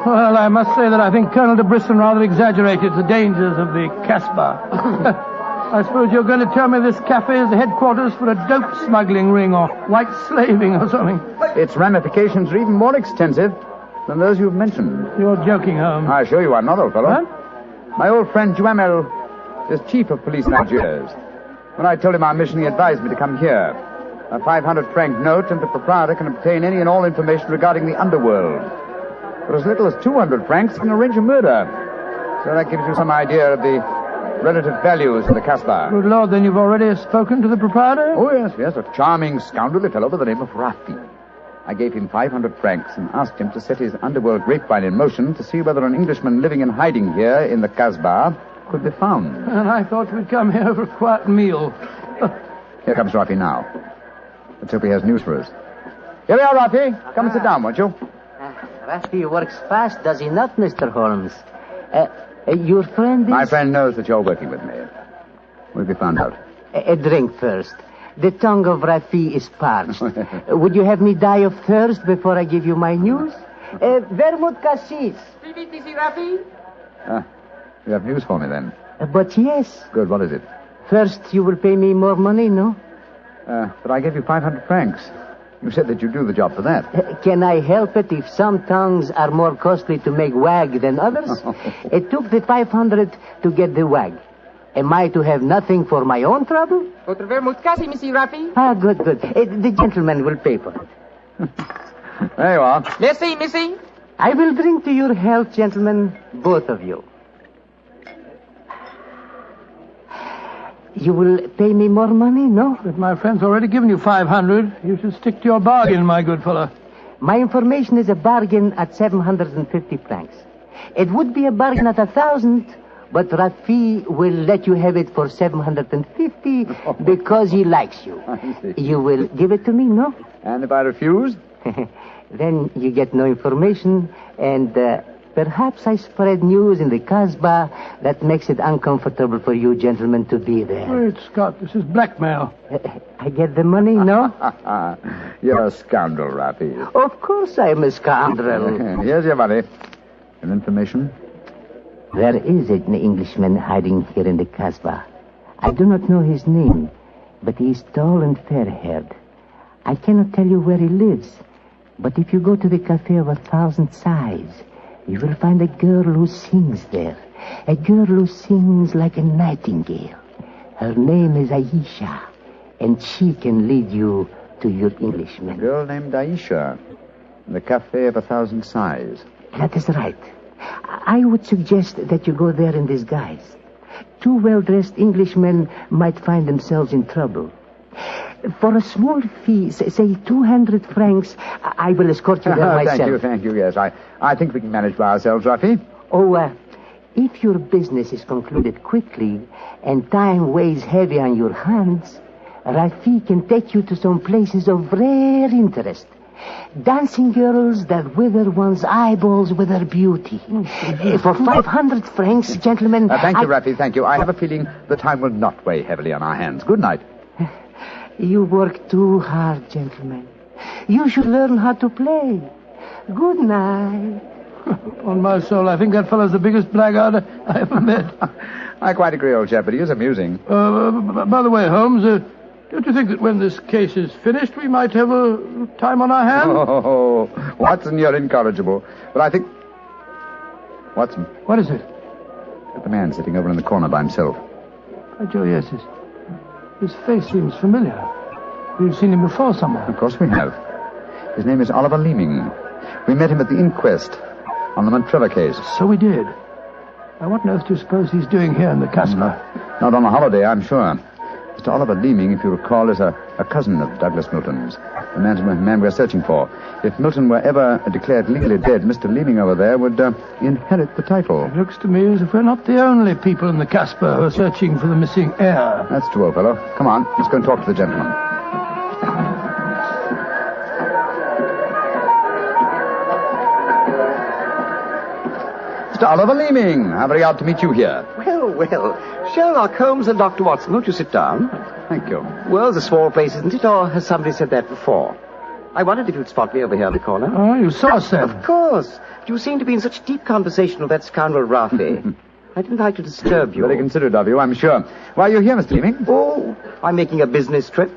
Well, I must say that I think Colonel de Brisson rather exaggerated the dangers of the Casbah. I suppose you're going to tell me this cafe is the headquarters for a dope smuggling ring or white slaving or something. Its ramifications are even more extensive than those you've mentioned. You're joking, Holmes. I assure you I'm not, old fellow. What? My old friend Duhamel is chief of police in Algiers. When I told him our mission, he advised me to come here. A 500-franc note, and the proprietor can obtain any and all information regarding the underworld. For as little as 200 francs, he can arrange a murder. So that gives you some idea of the relative values of the Casbah. Good Lord, then you've already spoken to the proprietor? Oh, yes, a charming, scoundrelly fellow by the name of Rafi. I gave him 500 francs and asked him to set his underworld grapevine in motion to see whether an Englishman living and hiding here in the Casbah could be found. And I thought we'd come here for a quiet meal. Here comes Rafi now. Let's hope he has news for us. Here we are, Rafi. Come and sit down, won't you? Rafi works fast, does he not, Mr. Holmes? Your friend is... My friend knows that you're working with me. We'll be found out. A drink first. The tongue of Rafi is parched. Would you have me die of thirst before I give you my news? Vermouth cassis. You have news for me, then? But yes. Good, what is it? First, you will pay me more money, no? But I gave you 500 francs. You said that you'd do the job for that. Can I help it if some tongues are more costly to make wag than others? It took the 500 to get the wag. Am I to have nothing for my own trouble? Votre vermouth cassis, Monsieur Rafi. Ah, good. The gentleman will pay for it. There you are. Merci, Missy. I will drink to your health, gentlemen, both of you. You will pay me more money, no? But my friend's already given you 500. You should stick to your bargain, my good fellow. My information is a bargain at 750 francs. It would be a bargain at 1,000, but Rafi will let you have it for 750 because he likes you. You will give it to me, no? And if I refuse? Then you get no information, and perhaps I spread news in the Casbah that makes it uncomfortable for you gentlemen to be there. Wait, Scott, this is blackmail. I get the money, no? You're a scoundrel, Rafi. Of course I'm a scoundrel. Here's your money. And information? There is an Englishman hiding here in the Casbah. I do not know his name, but he is tall and fair-haired. I cannot tell you where he lives, but if you go to the Cafe of 1,000 Sighs, you will find a girl who sings there. A girl who sings like a nightingale. Her name is Aisha, and she can lead you to your Englishman. A girl named Aisha, in the Cafe of 1,000 Sighs. That is right. I would suggest that you go there in disguise. Two well-dressed Englishmen might find themselves in trouble. For a small fee, say 200 francs, I will escort you there myself. Thank you, yes. I think we can manage by ourselves, Rafi. If your business is concluded quickly and time weighs heavy on your hands, Rafi can take you to some places of rare interest. Dancing girls that wither one's eyeballs with their beauty. For 500 francs, gentlemen... Thank you, Rafi, thank you. I have a feeling the time will not weigh heavily on our hands. Good night. You work too hard, gentlemen. You should learn how to play. Good night. On my soul, I think that fellow's the biggest blackguard I ever met. I quite agree, old chap, but he is amusing. By the way, Holmes, don't you think that when this case is finished, we might have a time on our hands? Oh, Watson, you're incorrigible. But I think... Watson. What is it? The man sitting over in the corner by himself. By Joe, yes, his face seems familiar. We've seen him before somewhere. Of course we have. His name is Oliver Leeming. We met him at the inquest on the Montrevor case. So we did. Now, what on earth do you suppose he's doing here in the Casbah? Not on a holiday, I'm sure. Mr. Oliver Leeming, if you recall, is a cousin of Douglas Milton's, the man we're searching for. If Milton were ever declared legally dead, Mr. Leeming over there would inherit the title. It looks to me as if we're not the only people in the Casbah who are searching for the missing heir. That's true, old fellow. Come on, let's go and talk to the gentleman. Mr. Oliver Leeming, how very odd to meet you here. Well, Sherlock Holmes and Dr. Watson, won't you sit down? Thank you. Well, it's a small place, isn't it? Or has somebody said that before? I wondered if you'd spot me over here in the corner. Oh, you saw us then? Of course. You seem to be in such deep conversation with that scoundrel Rafi. I didn't like to disturb you. Very considerate of you, I'm sure. Why are you here, Mr. Leeming? Oh, I'm making a business trip.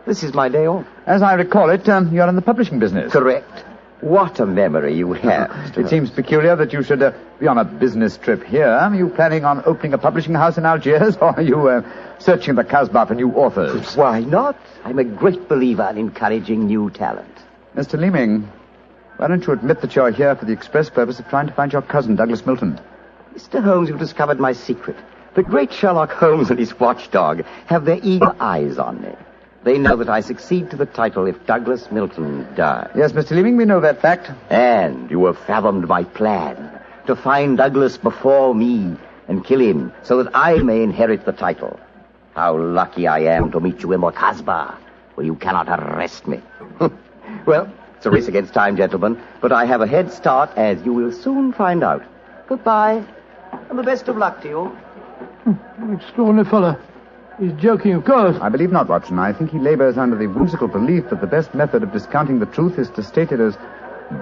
This is my day off. As I recall it, you're in the publishing business. Correct. What a memory you have. It seems peculiar that you should be on a business trip here. Are you planning on opening a publishing house in Algiers, or are you searching the Casbah for new authors? Why not? I'm a great believer in encouraging new talent. Mr. Leeming, why don't you admit that you're here for the express purpose of trying to find your cousin, Douglas Milton? Mr. Holmes, you've discovered my secret. The great Sherlock Holmes and his watchdog have their eager eyes on me. They know that I succeed to the title if Douglas Milton dies. Yes, Mr. Leeming, we know that fact. And you have fathomed my plan to find Douglas before me and kill him so that I may inherit the title. How lucky I am to meet you in the Casbah, where you cannot arrest me. Well, it's a race against time, gentlemen, but I have a head start, as you will soon find out. Goodbye, and the best of luck to you. Extraordinary fellow. He's joking, of course. I believe not, Watson. I think he labors under the whimsical belief that the best method of discounting the truth is to state it as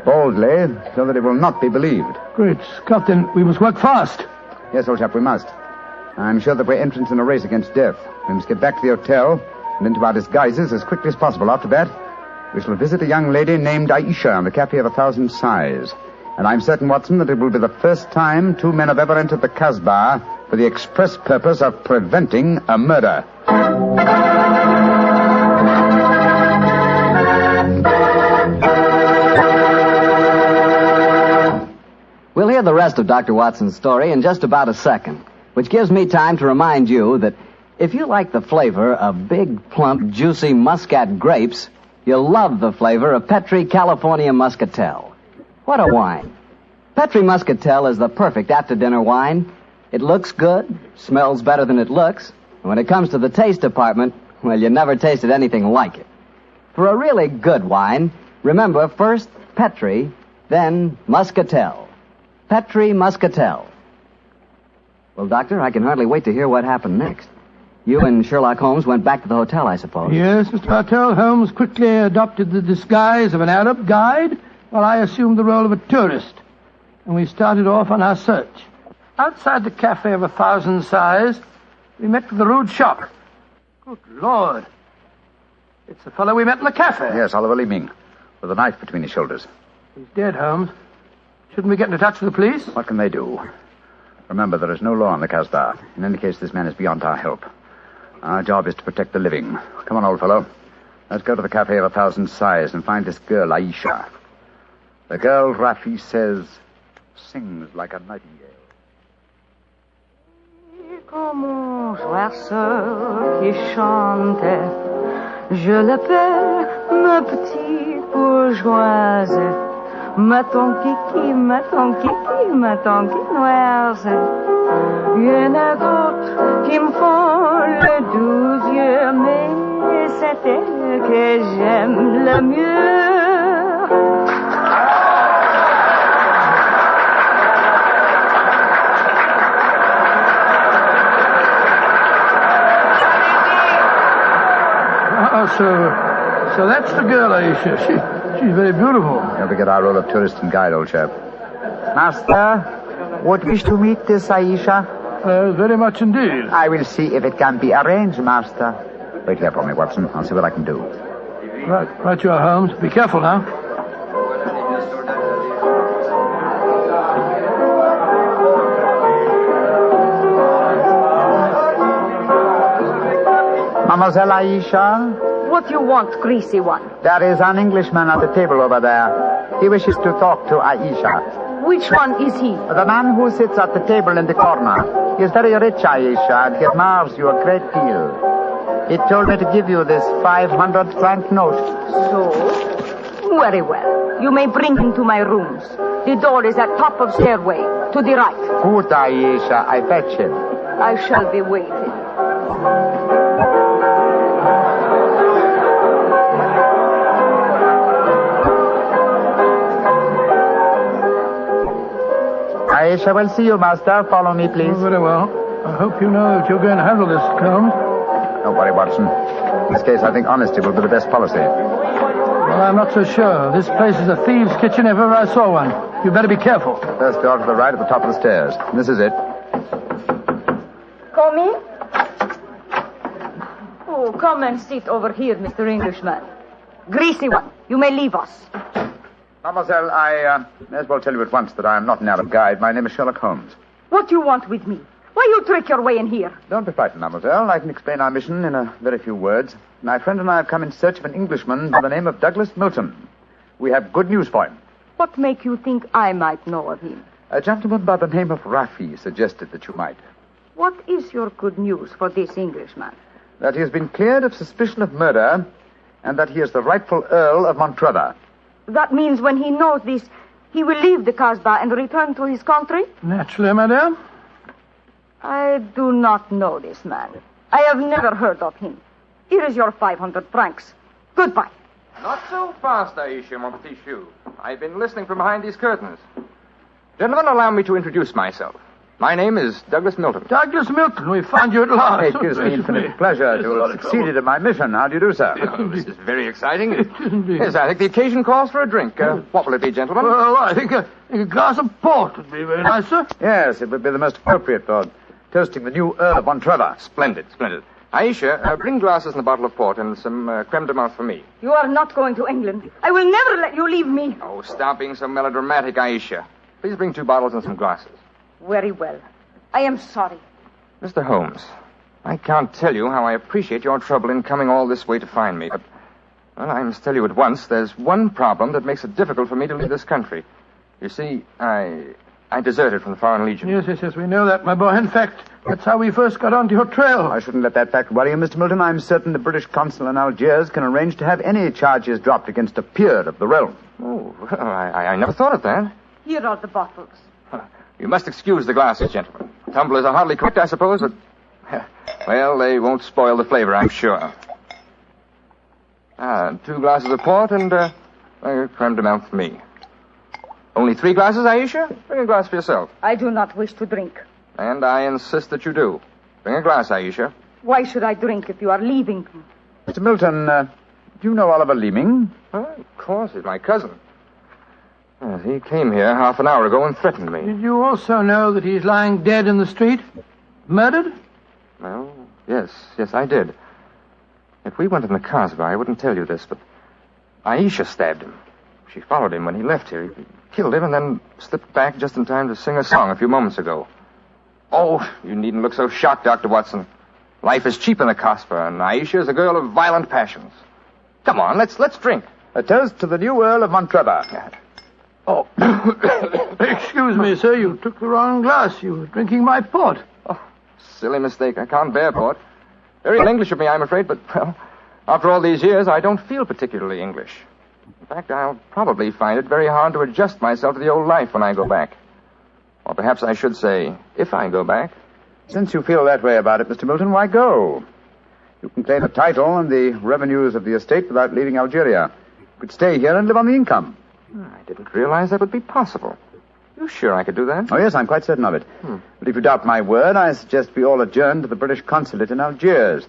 baldly, so that it will not be believed. Great Scott, then we must work fast. Yes, old chap, we must. I'm sure that we're entrants in a race against death. We must get back to the hotel and into our disguises as quickly as possible. After that, we shall visit a young lady named Aisha in the Cafe of 1,000 Sighs. And I'm certain, Watson, that it will be the first time two men have ever entered the Casbah for the express purpose of preventing a murder. We'll hear the rest of Dr. Watson's story in just about a second, which gives me time to remind you that if you like the flavor of big, plump, juicy Muscat grapes, you'll love the flavor of Petri California Muscatel. What a wine. Petri Muscatel is the perfect after-dinner wine. It looks good, smells better than it looks, and when it comes to the taste department, well, you never tasted anything like it. For a really good wine, remember first Petri, then Muscatel. Petri Muscatel. Well, Doctor, I can hardly wait to hear what happened next. You and Sherlock Holmes went back to the hotel, I suppose. Yes, Mr. Bartell. Holmes quickly adopted the disguise of an Arab guide, while I assumed the role of a tourist. And we started off on our search. Outside the Cafe of 1,000 Sighs, we met with a rude shock. Good Lord. It's the fellow we met in the cafe. Yes, Oliver Leeming, with a knife between his shoulders. He's dead, Holmes. Shouldn't we get into touch with the police? What can they do? Remember, there is no law on the Casbah. In any case, this man is beyond our help. Our job is to protect the living. Come on, old fellow. Let's go to the Cafe of 1,000 Sighs and find this girl, Aisha. The girl, Rafi says, sings like a nightingale. Comme un oiseau qui chante, je l'appelle ma petite bourgeoise, ma tonquiki, ma tonquiki, ma tonquinoise. Il y en a d'autres qui me font le doux yeux, mais c'est elle que j'aime le mieux. So that's the girl, Aisha. She's very beautiful. Don't forget our role of tourist and guide, old chap. Master, would wish to meet this Aisha? Very much indeed. I will see if it can be arranged, Master. Wait here for me, Watson. I'll see what I can do. Right you are, Holmes. Be careful now. Mademoiselle Aisha? What you want, greasy one? There is an Englishman at the table over there. He wishes to talk to Aisha. Which one is he? The man who sits at the table in the corner. He is very rich, Aisha, and he admires you a great deal. He told me to give you this 500-franc note. So? Very well. You may bring him to my rooms. The door is at top of stairway, to the right. Good, Aisha. I fetch him. I shall be waiting. Aisha will see you, Master. Follow me, please. Oh, very well. I hope you know that you're going to handle this, Holmes. Don't worry, Watson. In this case, I think honesty will be the best policy. Well, I'm not so sure. This place is a thieves' kitchen if ever I saw one. You better be careful. First door to the right at the top of the stairs. This is it. Come in. Oh, come and sit over here, Mr. Englishman. Greasy one, you may leave us. Mademoiselle, I may as well tell you at once that I am not an Arab guide. My name is Sherlock Holmes. What do you want with me? Why you trick your way in here? Don't be frightened, mademoiselle. I can explain our mission in a very few words. My friend and I have come in search of an Englishman by the name of Douglas Milton. We have good news for him. What make you think I might know of him? A gentleman by the name of Rafi suggested that you might. What is your good news for this Englishman? That he has been cleared of suspicion of murder, and that he is the rightful Earl of Montrevor. That means when he knows this, he will leave the Casbah and return to his country? Naturally, madame. I do not know this man. I have never heard of him. Here is your 500 francs. Goodbye. Not so fast, Aisha, mon petit chou. I've been listening from behind these curtains. Gentlemen, allow me to introduce myself. My name is Douglas Milton. Douglas Milton, we found you at last. It gives me infinite pleasure to have succeeded in my mission. How do you do, sir? Oh, this is very exciting. Yes, I think the occasion calls for a drink. What will it be, gentlemen? Well, I think a glass of port would be very nice, sir. Yes, it would be the most appropriate for toasting the new Earl of Montrevor. Splendid, splendid. Aisha, bring glasses and a bottle of port and some creme de menthe for me. You are not going to England. I will never let you leave me. Oh, stop being so melodramatic, Aisha. Please bring 2 bottles and some glasses. Very well. I am sorry. Mr. Holmes, I can't tell you how I appreciate your trouble in coming all this way to find me, but, well, I must tell you at once, there's one problem that makes it difficult for me to leave this country. You see, I deserted from the Foreign Legion. Yes, we know that, my boy. In fact, that's how we first got onto your trail. I shouldn't let that fact worry you, Mr. Milton. I'm certain the British consul in Algiers can arrange to have any charges dropped against a peer of the realm. Oh, well, I never thought of that. Here are the bottles. You must excuse the glasses, gentlemen. Tumblers are hardly cooked, I suppose, but... Well, they won't spoil the flavor, I'm sure. 2 glasses of port and creme de menthe for me. Only 3 glasses, Aisha? Bring a glass for yourself. I do not wish to drink. And I insist that you do. Bring a glass, Aisha. Why should I drink if you are leaving? Mr. Milton, do you know Oliver Leeming? Of course, he's my cousin. Yes, he came here half an hour ago and threatened me. Did you also know that he's lying dead in the street? Murdered? Well, yes, I did. If we went in the Casbah, I wouldn't tell you this, but Aisha stabbed him. She followed him when he left here. He killed him and then slipped back just in time to sing a song a few moments ago. Oh, you needn't look so shocked, Dr. Watson. Life is cheap in the Casbah, and Aisha is a girl of violent passions. Come on, let's drink. A toast to the new Earl of Montrevor. Oh, excuse me, sir. You took the wrong glass. You were drinking my port. Oh, silly mistake. I can't bear port. Very English of me, I'm afraid, but, well, after all these years, I don't feel particularly English. In fact, I'll probably find it very hard to adjust myself to the old life when I go back. Or perhaps I should say, if I go back. Since you feel that way about it, Mr. Milton, why go? You can claim the title and the revenues of the estate without leaving Algeria. You could stay here and live on the income. I didn't realize that would be possible. You sure I could do that? Oh, yes, I'm quite certain of it. But if you doubt my word, I suggest we all adjourn to the British consulate in Algiers.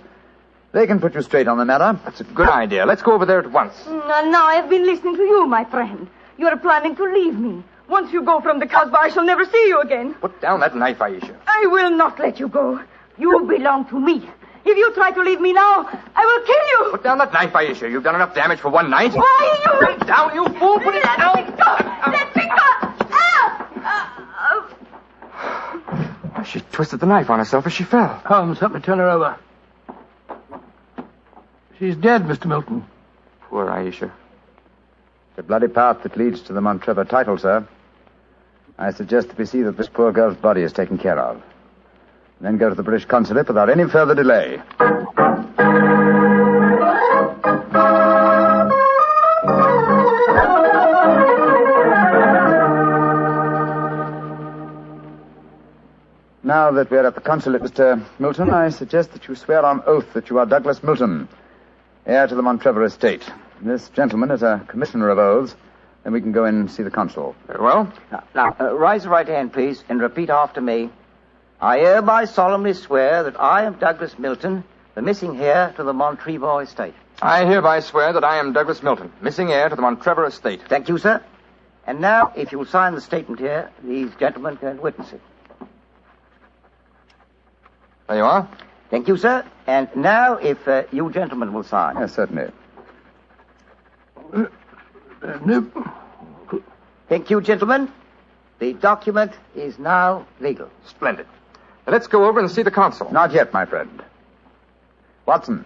They can put you straight on the matter. That's a good idea. Let's go over there at once. Now I have been listening to you, my friend. You are planning to leave me. Once you go from the Casbah, I shall never see you again. Put down that knife, Aisha. I will not let you go. You belong to me. If you try to leave me now, I will kill you. Put down that knife, Aisha. You've done enough damage for one night. Why, you... Put it down, you fool. Put it down. Let me go. Let me go. She twisted the knife on herself as she fell. Holmes, help me turn her over. She's dead, Mr. Milton. Poor Aisha. The bloody path that leads to the Montrevor title, sir. I suggest that we see that this poor girl's body is taken care of. Then go to the British consulate without any further delay. Now that we're at the consulate, Mr. Milton, I suggest that you swear on oath that you are Douglas Milton, heir to the Montrevor estate. This gentleman is a commissioner of oaths. Then we can go in and see the consul. Very well. Now, raise your right hand, please, and repeat after me. I hereby solemnly swear that I am Douglas Milton, the missing heir to the Montrevor estate. I hereby swear that I am Douglas Milton, missing heir to the Montrevor estate. Thank you, sir. And now, if you'll sign the statement here, these gentlemen can witness it. There you are. Thank you, sir. And now, if you gentlemen will sign. Yes, certainly. Thank you, gentlemen. The document is now legal. Splendid. Now let's go over and see the consul. Not yet, my friend. Watson,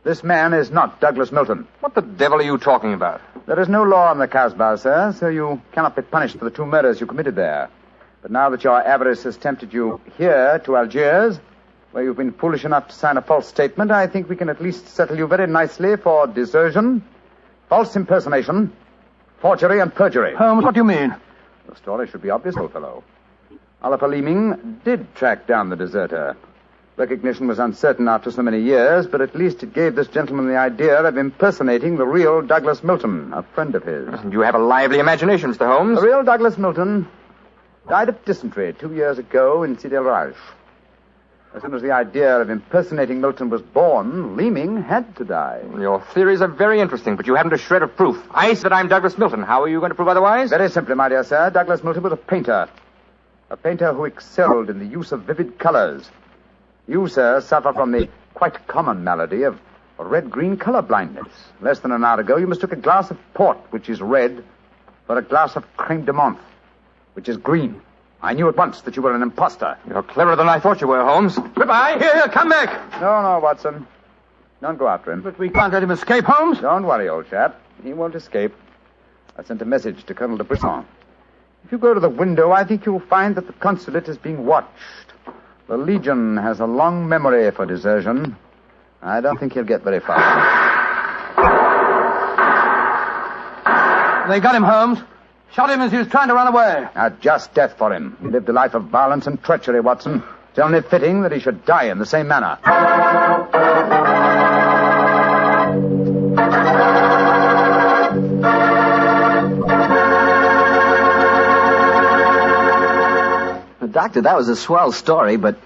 this man is not Douglas Milton. What the devil are you talking about? There is no law in the Casbah, sir, so you cannot be punished for the 2 murders you committed there. But now that your avarice has tempted you here to Algiers, where you've been foolish enough to sign a false statement, I think we can at least settle you very nicely for desertion, false impersonation, forgery, and perjury. Holmes, what do you mean? The story should be obvious, old fellow. Oliver Leeming did track down the deserter. Recognition was uncertain after so many years, but at least it gave this gentleman the idea of impersonating the real Douglas Milton, a friend of his. You have a lively imagination, Mr. Holmes. The real Douglas Milton died of dysentery 2 years ago in Sidi El Raj. As soon as the idea of impersonating Milton was born, Leeming had to die. Your theories are very interesting, but you haven't a shred of proof. I said I'm Douglas Milton. How are you going to prove otherwise? Very simply, my dear sir. Douglas Milton was a painter. A painter who excelled in the use of vivid colors. You, sir, suffer from the quite common malady of red-green color blindness. Less than an hour ago, you mistook a glass of port, which is red, for a glass of creme de menthe, which is green. I knew at once that you were an imposter. You're cleverer than I thought you were, Holmes. Goodbye. Here, come back. No, Watson. Don't go after him. But we can't let him escape, Holmes. Don't worry, old chap. He won't escape. I sent a message to Colonel de Brisson. If you go to the window, I think you'll find that the consulate is being watched. The Legion has a long memory for desertion. I don't think he'll get very far. They got him, Holmes. Shot him as he was trying to run away. A just death for him. He lived a life of violence and treachery, Watson. It's only fitting that he should die in the same manner. Doctor, that was a swell story, but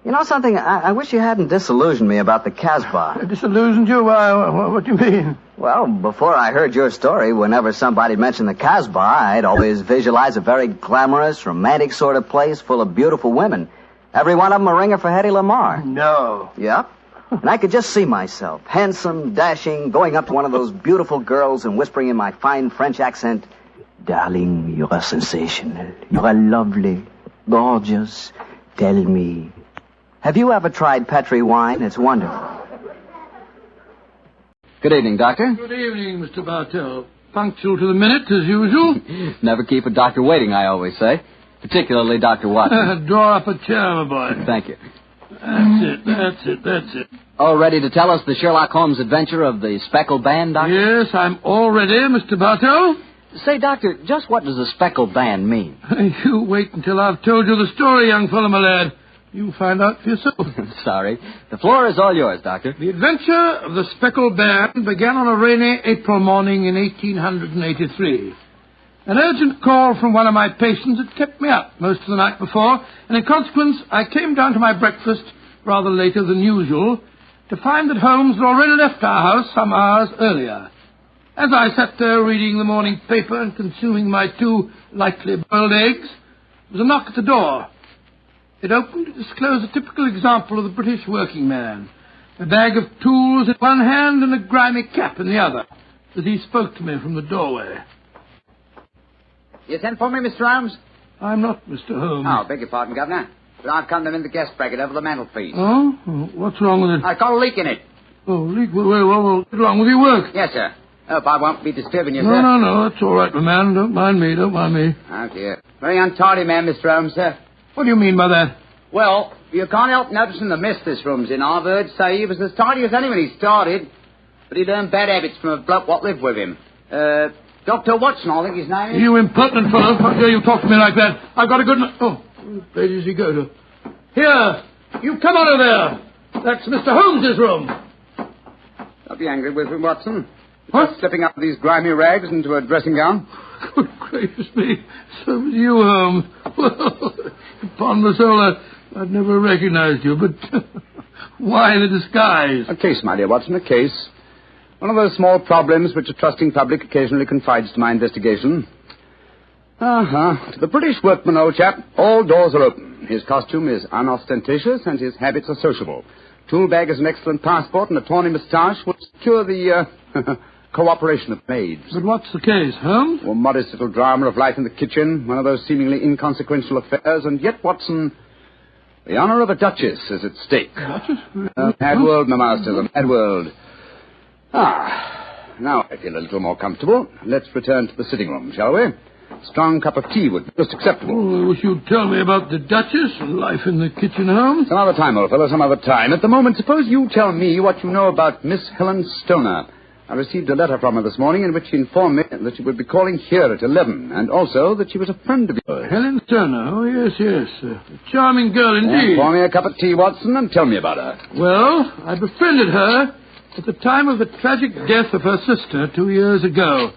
you know something? I wish you hadn't disillusioned me about the Casbah. Disillusioned you? What do you mean? Well, before I heard your story, whenever somebody mentioned the Casbah, I'd always visualize a very glamorous, romantic sort of place full of beautiful women. Every one of them a ringer for Hedy Lamarr. No. Yep. And I could just see myself, handsome, dashing, going up to one of those beautiful girls and whispering in my fine French accent, "Darling, you're a sensational. You're lovely, gorgeous. Tell me. Have you ever tried Petri wine? It's wonderful." Good evening, Doctor. Good evening, Mr. Bartell. Punctual to the minute, as usual. Never keep a doctor waiting, I always say. Particularly Dr. Watson. Draw up a chair, my boy. Thank you. That's it. All ready to tell us the Sherlock Holmes adventure of the Speckled Band, Doctor? Yes, I'm all ready, Mr. Bartell. Say, Doctor, just what does a Speckled Band mean? You wait until I've told you the story, young fellow, my lad. You'll find out for yourself. Sorry. The floor is all yours, Doctor. The adventure of the Speckled Band began on a rainy April morning in 1883. An urgent call from one of my patients had kept me up most of the night before, and in consequence I came down to my breakfast rather later than usual to find that Holmes had already left our house some hours earlier. As I sat there reading the morning paper and consuming my 2 lightly boiled eggs, there was a knock at the door. It opened to disclose a typical example of the British working man, a bag of tools in one hand and a grimy cap in the other, as he spoke to me from the doorway. You sent for me, Mr. Holmes? I'm not Mr. Holmes. Oh, beg your pardon, Governor. But I've come them in the guest bracket over the mantelpiece. Oh? What's wrong with it? I've got a leak in it. Oh, leak? Well, what's wrong with your work? Yes, sir. Hope I won't be disturbing you, No, sir. no, it's all right, my man. Don't mind me. Oh, dear. Very untidy man, Mr. Holmes, sir. What do you mean by that? Well, you can't help noticing the mess this room's in. I've heard say he was as tidy as any when he started, but he learned bad habits from a bloke what lived with him. Dr. Watson, I think his name is. You impertinent fellow. How dare you talk to me like that? I've got a good... Oh, where does he go to? Here, you come out of there. That's Mr. Holmes's room. Don't be angry with me, Watson. What? Slipping out of these grimy rags into a dressing gown. Good gracious me. So was you, Holmes. Well, upon my soul, I'd never recognized you, but why the disguise? A case, my dear Watson, a case. One of those small problems which a trusting public occasionally confides to my investigation. To the British workman, old chap, all doors are open. His costume is unostentatious and his habits are sociable. Tool bag is an excellent passport, and a tawny moustache will secure the cooperation of maids. But what's the case, Holmes? Well, modest little drama of life in the kitchen, one of those seemingly inconsequential affairs, and yet, Watson, the honor of a duchess is at stake. Duchess? Mad world, my master, the mad world. Now I feel a little more comfortable. Let's return to the sitting room, shall we? A strong cup of tea would be most acceptable. Oh, I wish you'd tell me about the Duchess and life in the kitchen, Holmes. Some other time, old fellow, some other time. At the moment, suppose you tell me what you know about Miss Helen Stoner. I received a letter from her this morning in which she informed me that she would be calling here at 11, and also that she was a friend of yours. Helen Stoner, oh, yes. A charming girl indeed. Pour me a cup of tea, Watson, and tell me about her. Well, I befriended her at the time of the tragic death of her sister 2 years ago.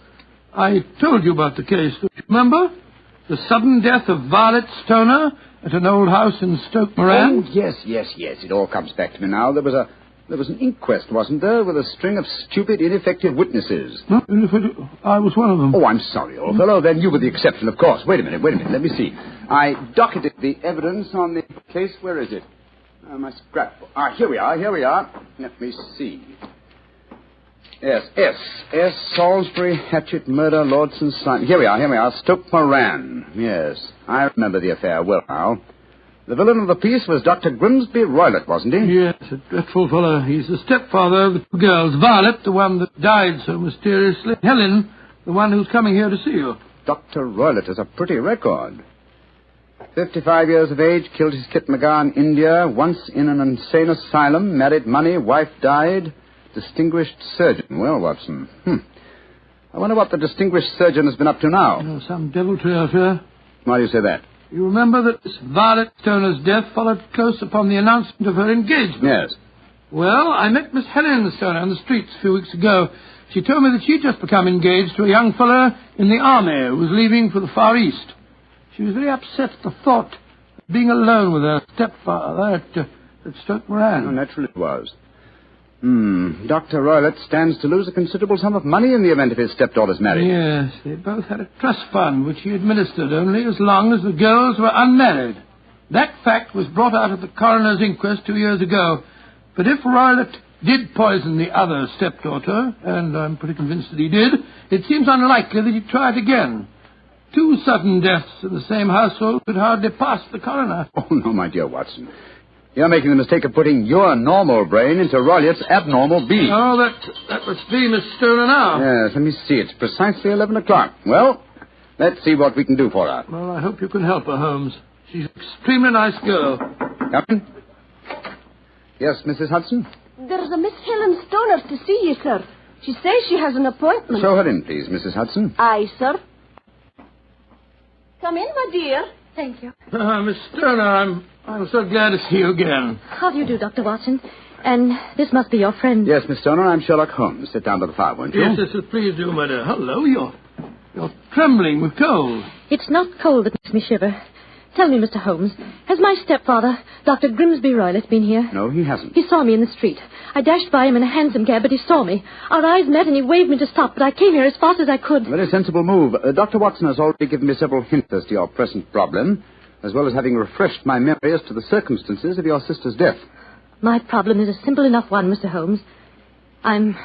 I told you about the case, don't you remember? The sudden death of Violet Stoner at an old house in Stoke Moran. Oh, yes. It all comes back to me now. There was an inquest, wasn't there, with a string of stupid, ineffective witnesses. Huh? I was one of them. Oh, I'm sorry, old fellow. Then you were the exception, of course. Wait a minute. Let me see. I docketed the evidence on the case. Where is it? My scrapbook. Here we are. Let me see. Yes, S. Salisbury, Hatchet, Murder, Lordson, Simon. Here we are. Stoke Moran. Yes, I remember the affair well now. The villain of the piece was Dr. Grimsby Roylott, wasn't he? Yes, a dreadful fellow. He's the stepfather of the two girls. Violet, the one that died so mysteriously. Helen, the one who's coming here to see you. Dr. Roylott has a pretty record. 55 years of age, killed his kit McGar in India, once in an insane asylum, married money, wife died, distinguished surgeon. Well, Watson, I wonder what the distinguished surgeon has been up to now. Oh, some deviltry affair. Why do you say that? You remember that Miss Violet Stoner's death followed close upon the announcement of her engagement? Yes. Well, I met Miss Helen Stoner on the streets a few weeks ago. She told me that she'd just become engaged to a young fellow in the army who was leaving for the Far East. She was very upset at the thought of being alone with her stepfather at Stoke Moran. Oh, naturally it was. Dr. Roylott stands to lose a considerable sum of money in the event of his stepdaughter's marriage. Yes, they both had a trust fund which he administered only as long as the girls were unmarried. That fact was brought out at the coroner's inquest 2 years ago. But if Roylott did poison the other stepdaughter, and I'm pretty convinced that he did, it seems unlikely that he'd try it again. 2 sudden deaths in the same household could hardly pass the coroner. Oh, no, my dear Watson. You're making the mistake of putting your normal brain into Rollitt's abnormal being. Oh, that must be Miss Stoner now. Yes, let me see. It's precisely 11 o'clock. Well, let's see what we can do for her. Well, I hope you can help her, Holmes. She's an extremely nice girl. Come in. Yes, Mrs. Hudson? There's a Miss Helen Stoner to see you, sir. She says she has an appointment. Show her in, please, Mrs. Hudson. Aye, sir. Come in, my dear. Thank you. Miss Stoner, I'm so glad to see you again. How do you do, Dr. Watson? And this must be your friend. Yes, Miss Stoner, I'm Sherlock Holmes. Sit down by the fire, won't you? Yes, please do, my dear. Hello, you're trembling with cold. It's not cold that makes me shiver. Tell me, Mr. Holmes, has my stepfather, Dr. Grimsby Roylott, been here? No, he hasn't. He saw me in the street. I dashed by him in a hansom cab, but he saw me. Our eyes met and he waved me to stop, but I came here as fast as I could. Very sensible move. Dr. Watson has already given me several hints as to your present problem, as well as having refreshed my memory as to the circumstances of your sister's death. My problem is a simple enough one, Mr. Holmes. I'm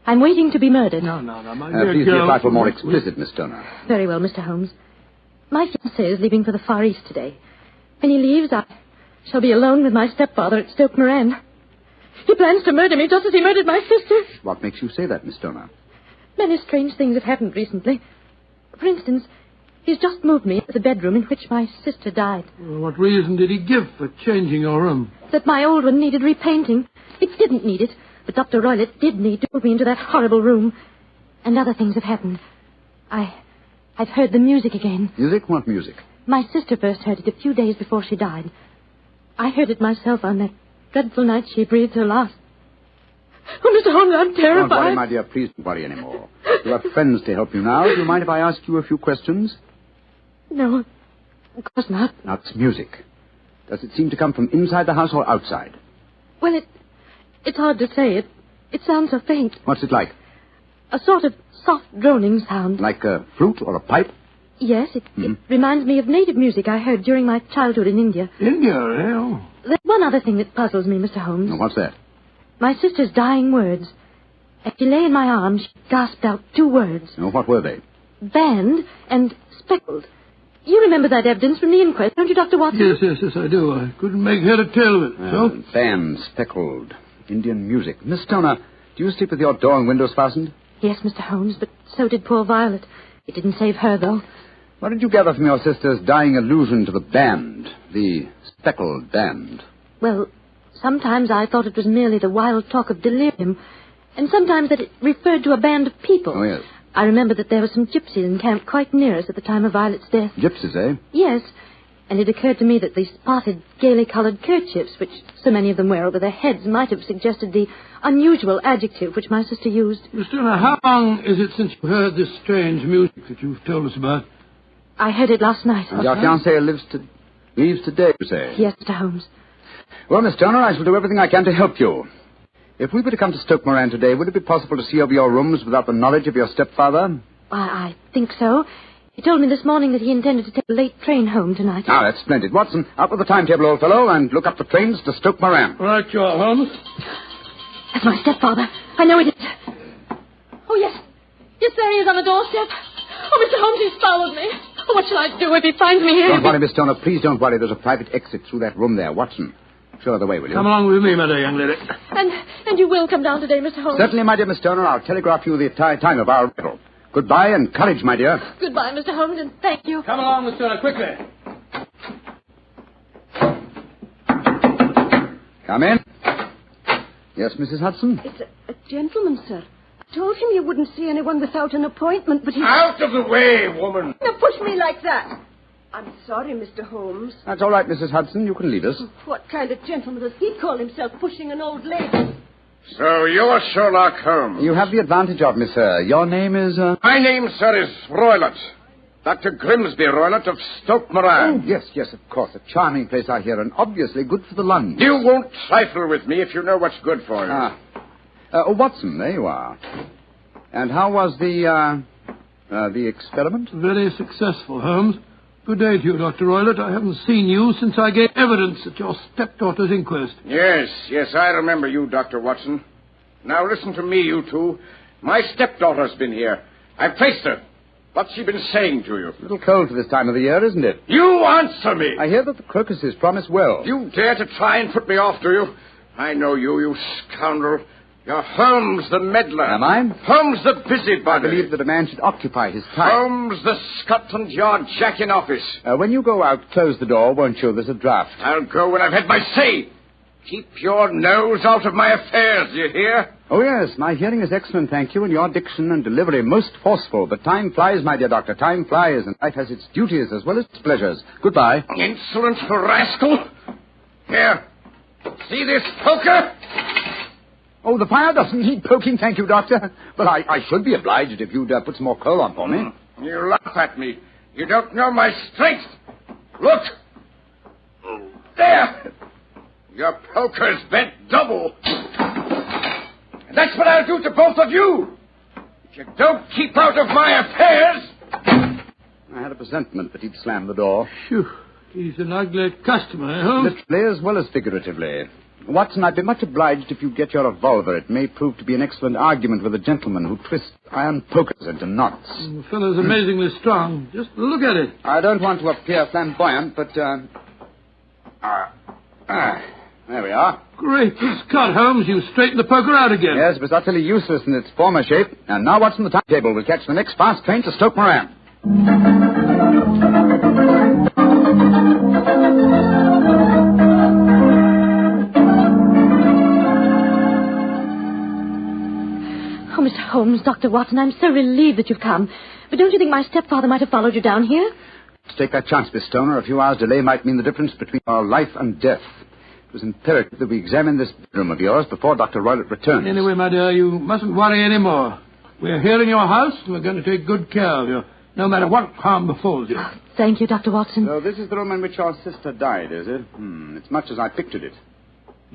waiting to be murdered. No, my dear please girl. be a trifle more explicit, Miss Stoner. Very well, Mr. Holmes. My fiancé is leaving for the Far East today. When he leaves, I shall be alone with my stepfather at Stoke Moran. He plans to murder me just as he murdered my sister. What makes you say that, Miss Stoner? Many strange things have happened recently. For instance, he's just moved me into the bedroom in which my sister died. Well, what reason did he give for changing your room? That my old one needed repainting. It didn't need it, but Dr. Roylott did need to move me into that horrible room. And other things have happened. I've heard the music again. Music? What music? My sister first heard it a few days before she died. I heard it myself on that dreadful night she breathed her last. Oh, Mr. Holmes, I'm terrified. Don't worry, my dear. Please don't worry anymore. You have friends to help you now. Do you mind if I ask you a few questions? No, of course not. Now, it's music. Does it seem to come from inside the house or outside? Well, it's hard to say. It sounds so faint. What's it like? A sort of soft droning sound. Like a flute or a pipe? Yes, it reminds me of native music I heard during my childhood in India. India, eh? Oh. There's one other thing that puzzles me, Mr. Holmes. What's that? My sister's dying words. As she lay in my arms, she gasped out 2 words. Oh, what were they? Banned and speckled. You remember that evidence from the inquest, don't you, Dr. Watson? Yes, I do. I couldn't make head or tail of it. So? Band, speckled, Indian music. Miss Stoner, do you sleep with your door and windows fastened? Yes, Mr. Holmes, but so did poor Violet. It didn't save her, though. What did you gather from your sister's dying allusion to the band, the speckled band? Well, sometimes I thought it was merely the wild talk of delirium, and sometimes that it referred to a band of people. Oh, yes. I remember that there were some gypsies encamped quite near us at the time of Violet's death. Gypsies, eh? Yes, and it occurred to me that the spotted, gaily coloured kerchiefs, which so many of them wear over their heads, might have suggested the unusual adjective which my sister used. Miss Turner, how long is it since you heard this strange music that you've told us about? I heard it last night. And your fiancé leaves today, you say? Yes, Mr. Holmes. Well, Miss Turner, I shall do everything I can to help you. If we were to come to Stoke Moran today, would it be possible to see over your rooms without the knowledge of your stepfather? I think so. He told me this morning that he intended to take a late train home tonight. Ah, that's splendid. Watson, out with the timetable, old fellow, and look up the trains to Stoke Moran. Right, you are, Holmes. That's my stepfather. I know it is. Oh, yes. Yes, there he is on the doorstep. Oh, Mr. Holmes, he's followed me. Oh, what shall I do if he finds me here? Don't worry, Miss Turner. Please don't worry. There's a private exit through that room there. Watson, show her the way, will you? Come along with me, my dear young lady. And you will come down today, Mr. Holmes? Certainly, my dear Miss Turner. I'll telegraph you the time of our arrival. Goodbye and courage, my dear. Goodbye, Mr. Holmes, and thank you. Come along, Miss Turner, quickly. Come in. Yes, Mrs. Hudson? It's a gentleman, sir. I told him you wouldn't see anyone without an appointment, but he... Out of the way, woman! Now push me like that. I'm sorry, Mr. Holmes. That's all right, Mrs. Hudson. You can leave us. What kind of gentleman does he call himself, pushing an old lady? So you're Sherlock Holmes. You have the advantage of me, sir. Your name is, My name, sir, is Roylott. Dr. Grimsby Roylott of Stoke Moran. Oh, yes, of course. A charming place, I hear, and obviously good for the lungs. You won't trifle with me if you know what's good for you. Watson, there you are. And how was the experiment? Very successful, Holmes. Good day to you, Dr. Roylott. I haven't seen you since I gave evidence at your stepdaughter's inquest. Yes, I remember you, Dr. Watson. Now listen to me, you two. My stepdaughter's been here. I've traced her. What's she been saying to you? A little cold for this time of the year, isn't it? You answer me! I hear that the crocuses promise well. You dare to try and put me off, do you? I know you, you scoundrel. You're Holmes the meddler. Am I? Holmes the busybody. I believe that a man should occupy his time. Holmes the Scotland Yard Jack in office. When you go out, close the door, won't you? There's a draft. I'll go when I've had my say. Keep your nose out of my affairs, you hear? Oh, yes, my hearing is excellent, thank you, and your diction and delivery most forceful. But time flies, my dear doctor, time flies, and life has its duties as well as its pleasures. Goodbye. Insolent rascal. Here, see this poker? Oh, the fire doesn't need poking, thank you, Doctor. But I should be obliged if you'd put some more coal on for me. You laugh at me. You don't know my strength. Look. There. Your poker's bent double. And that's what I'll do to both of you. If you don't keep out of my affairs. I had a presentiment that he'd slam the door. Phew. He's an ugly customer, eh, Holmes? Literally as well as figuratively. Watson, I'd be much obliged if you'd get your revolver. It may prove to be an excellent argument with a gentleman who twists iron pokers into knots. The fellow's amazingly strong. Just look at it. I don't want to appear flamboyant, but, there we are. Great Scott, Holmes. You straightened the poker out again. Yes, but it's utterly useless in its former shape. And now, Watson, the timetable. We'll catch the next fast train to Stoke Moran. Oh, Mr. Holmes, Dr. Watson, I'm so relieved that you've come. But don't you think my stepfather might have followed you down here? Let's take that chance, Miss Stoner. A few hours' delay might mean the difference between our life and death. It was imperative that we examine this bedroom of yours before Dr. Roylott returns. Anyway, my dear, you mustn't worry any more. We're here in your house, and we're going to take good care of you, no matter what harm befalls you. Oh, thank you, Dr. Watson. So this is the room in which your sister died, is it? It's much as I pictured it.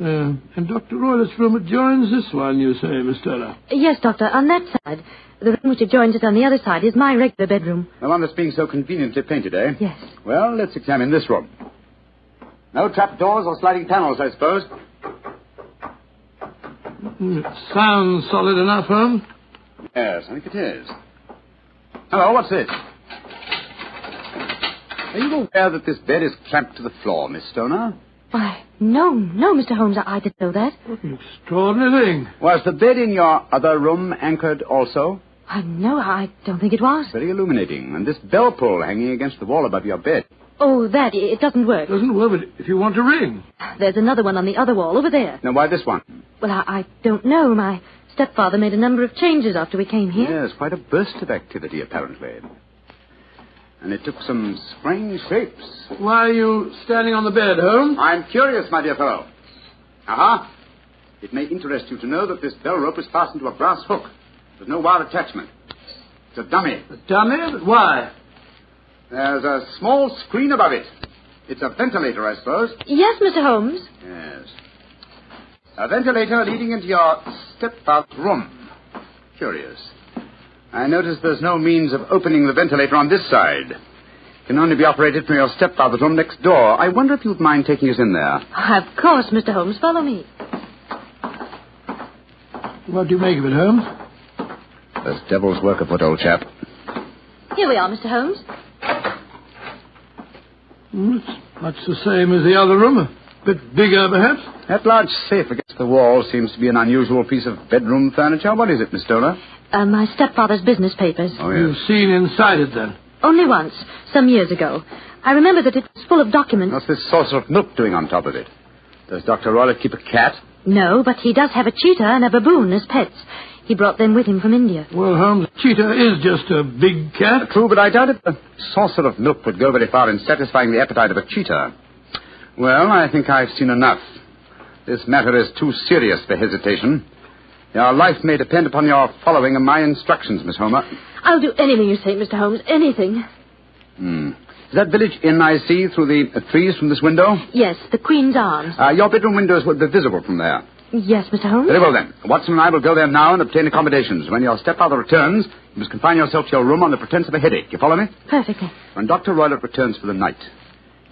And Dr. Roylott's room adjoins this one, you say, Miss Turner? Yes, Doctor, on that side. The room which adjoins it on the other side is my regular bedroom. The one that's being so conveniently painted, eh? Yes. Well, let's examine this room. No trapdoors or sliding panels, I suppose. Sounds solid enough, Holmes. Yes, I think it is. Hello, what's this? Are you aware that this bed is clamped to the floor, Miss Stoner? Why, no, Mr. Holmes, I didn't know that. What an extraordinary thing. Was the bed in your other room anchored also? No, I don't think it was. Very illuminating. And this bell pull hanging against the wall above your bed. Oh, that, it doesn't work. Doesn't work, but if you want to ring. There's another one on the other wall over there. Now, why this one? Well, I don't know. My stepfather made a number of changes after we came here. Yes, quite a burst of activity, apparently. And it took some strange shapes. Why are you standing on the bed, Holmes? I'm curious, my dear fellow. Aha. It may interest you to know that this bell rope is fastened to a brass hook. There's no wire attachment. It's a dummy. A dummy? Why? There's a small screen above it. It's a ventilator, I suppose. Yes, Mr. Holmes. Yes. A ventilator leading into your stepfather's room. Curious. I notice there's no means of opening the ventilator on this side. It can only be operated from your stepfather's room next door. I wonder if you'd mind taking us in there. Of course, Mr. Holmes. Follow me. What do you make of it, Holmes? There's devil's work afoot, old chap. Here we are, Mr. Holmes. It's much the same as the other room. A bit bigger, perhaps. That large safe against the wall seems to be an unusual piece of bedroom furniture. What is it, Miss Stoner? My stepfather's business papers. Oh, yes. You've seen inside it, then? Only once, some years ago. I remember that it was full of documents. What's this saucer of milk doing on top of it? Does Dr. Roylott keep a cat? No, but he does have a cheetah and a baboon as pets. He brought them with him from India. Well, Holmes, cheetah is just a big cat. True, but I doubt if a saucer of milk would go very far in satisfying the appetite of a cheetah. Well, I think I've seen enough. This matter is too serious for hesitation. Your life may depend upon your following of my instructions, Miss Homer. I'll do anything you say, Mr. Holmes, anything. Is that village inn I see through the trees from this window? Yes, the Queen's Arms. Your bedroom windows would be visible from there. Yes, Mr. Holmes. Very well, then. Watson and I will go there now and obtain accommodations. When your stepfather returns, you must confine yourself to your room on the pretense of a headache. You follow me? Perfectly. When Dr. Roylott returns for the night,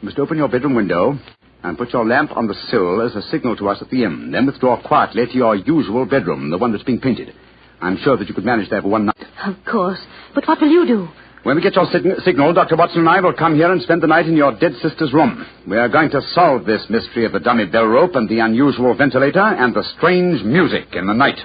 you must open your bedroom window and put your lamp on the sill as a signal to us at the inn. Then withdraw quietly to your usual bedroom, the one that's being painted. I'm sure that you could manage there for one night. Of course. But what will you do? When we get your signal, Dr. Watson and I will come here and spend the night in your dead sister's room. We are going to solve this mystery of the dummy bell rope and the unusual ventilator and the strange music in the night.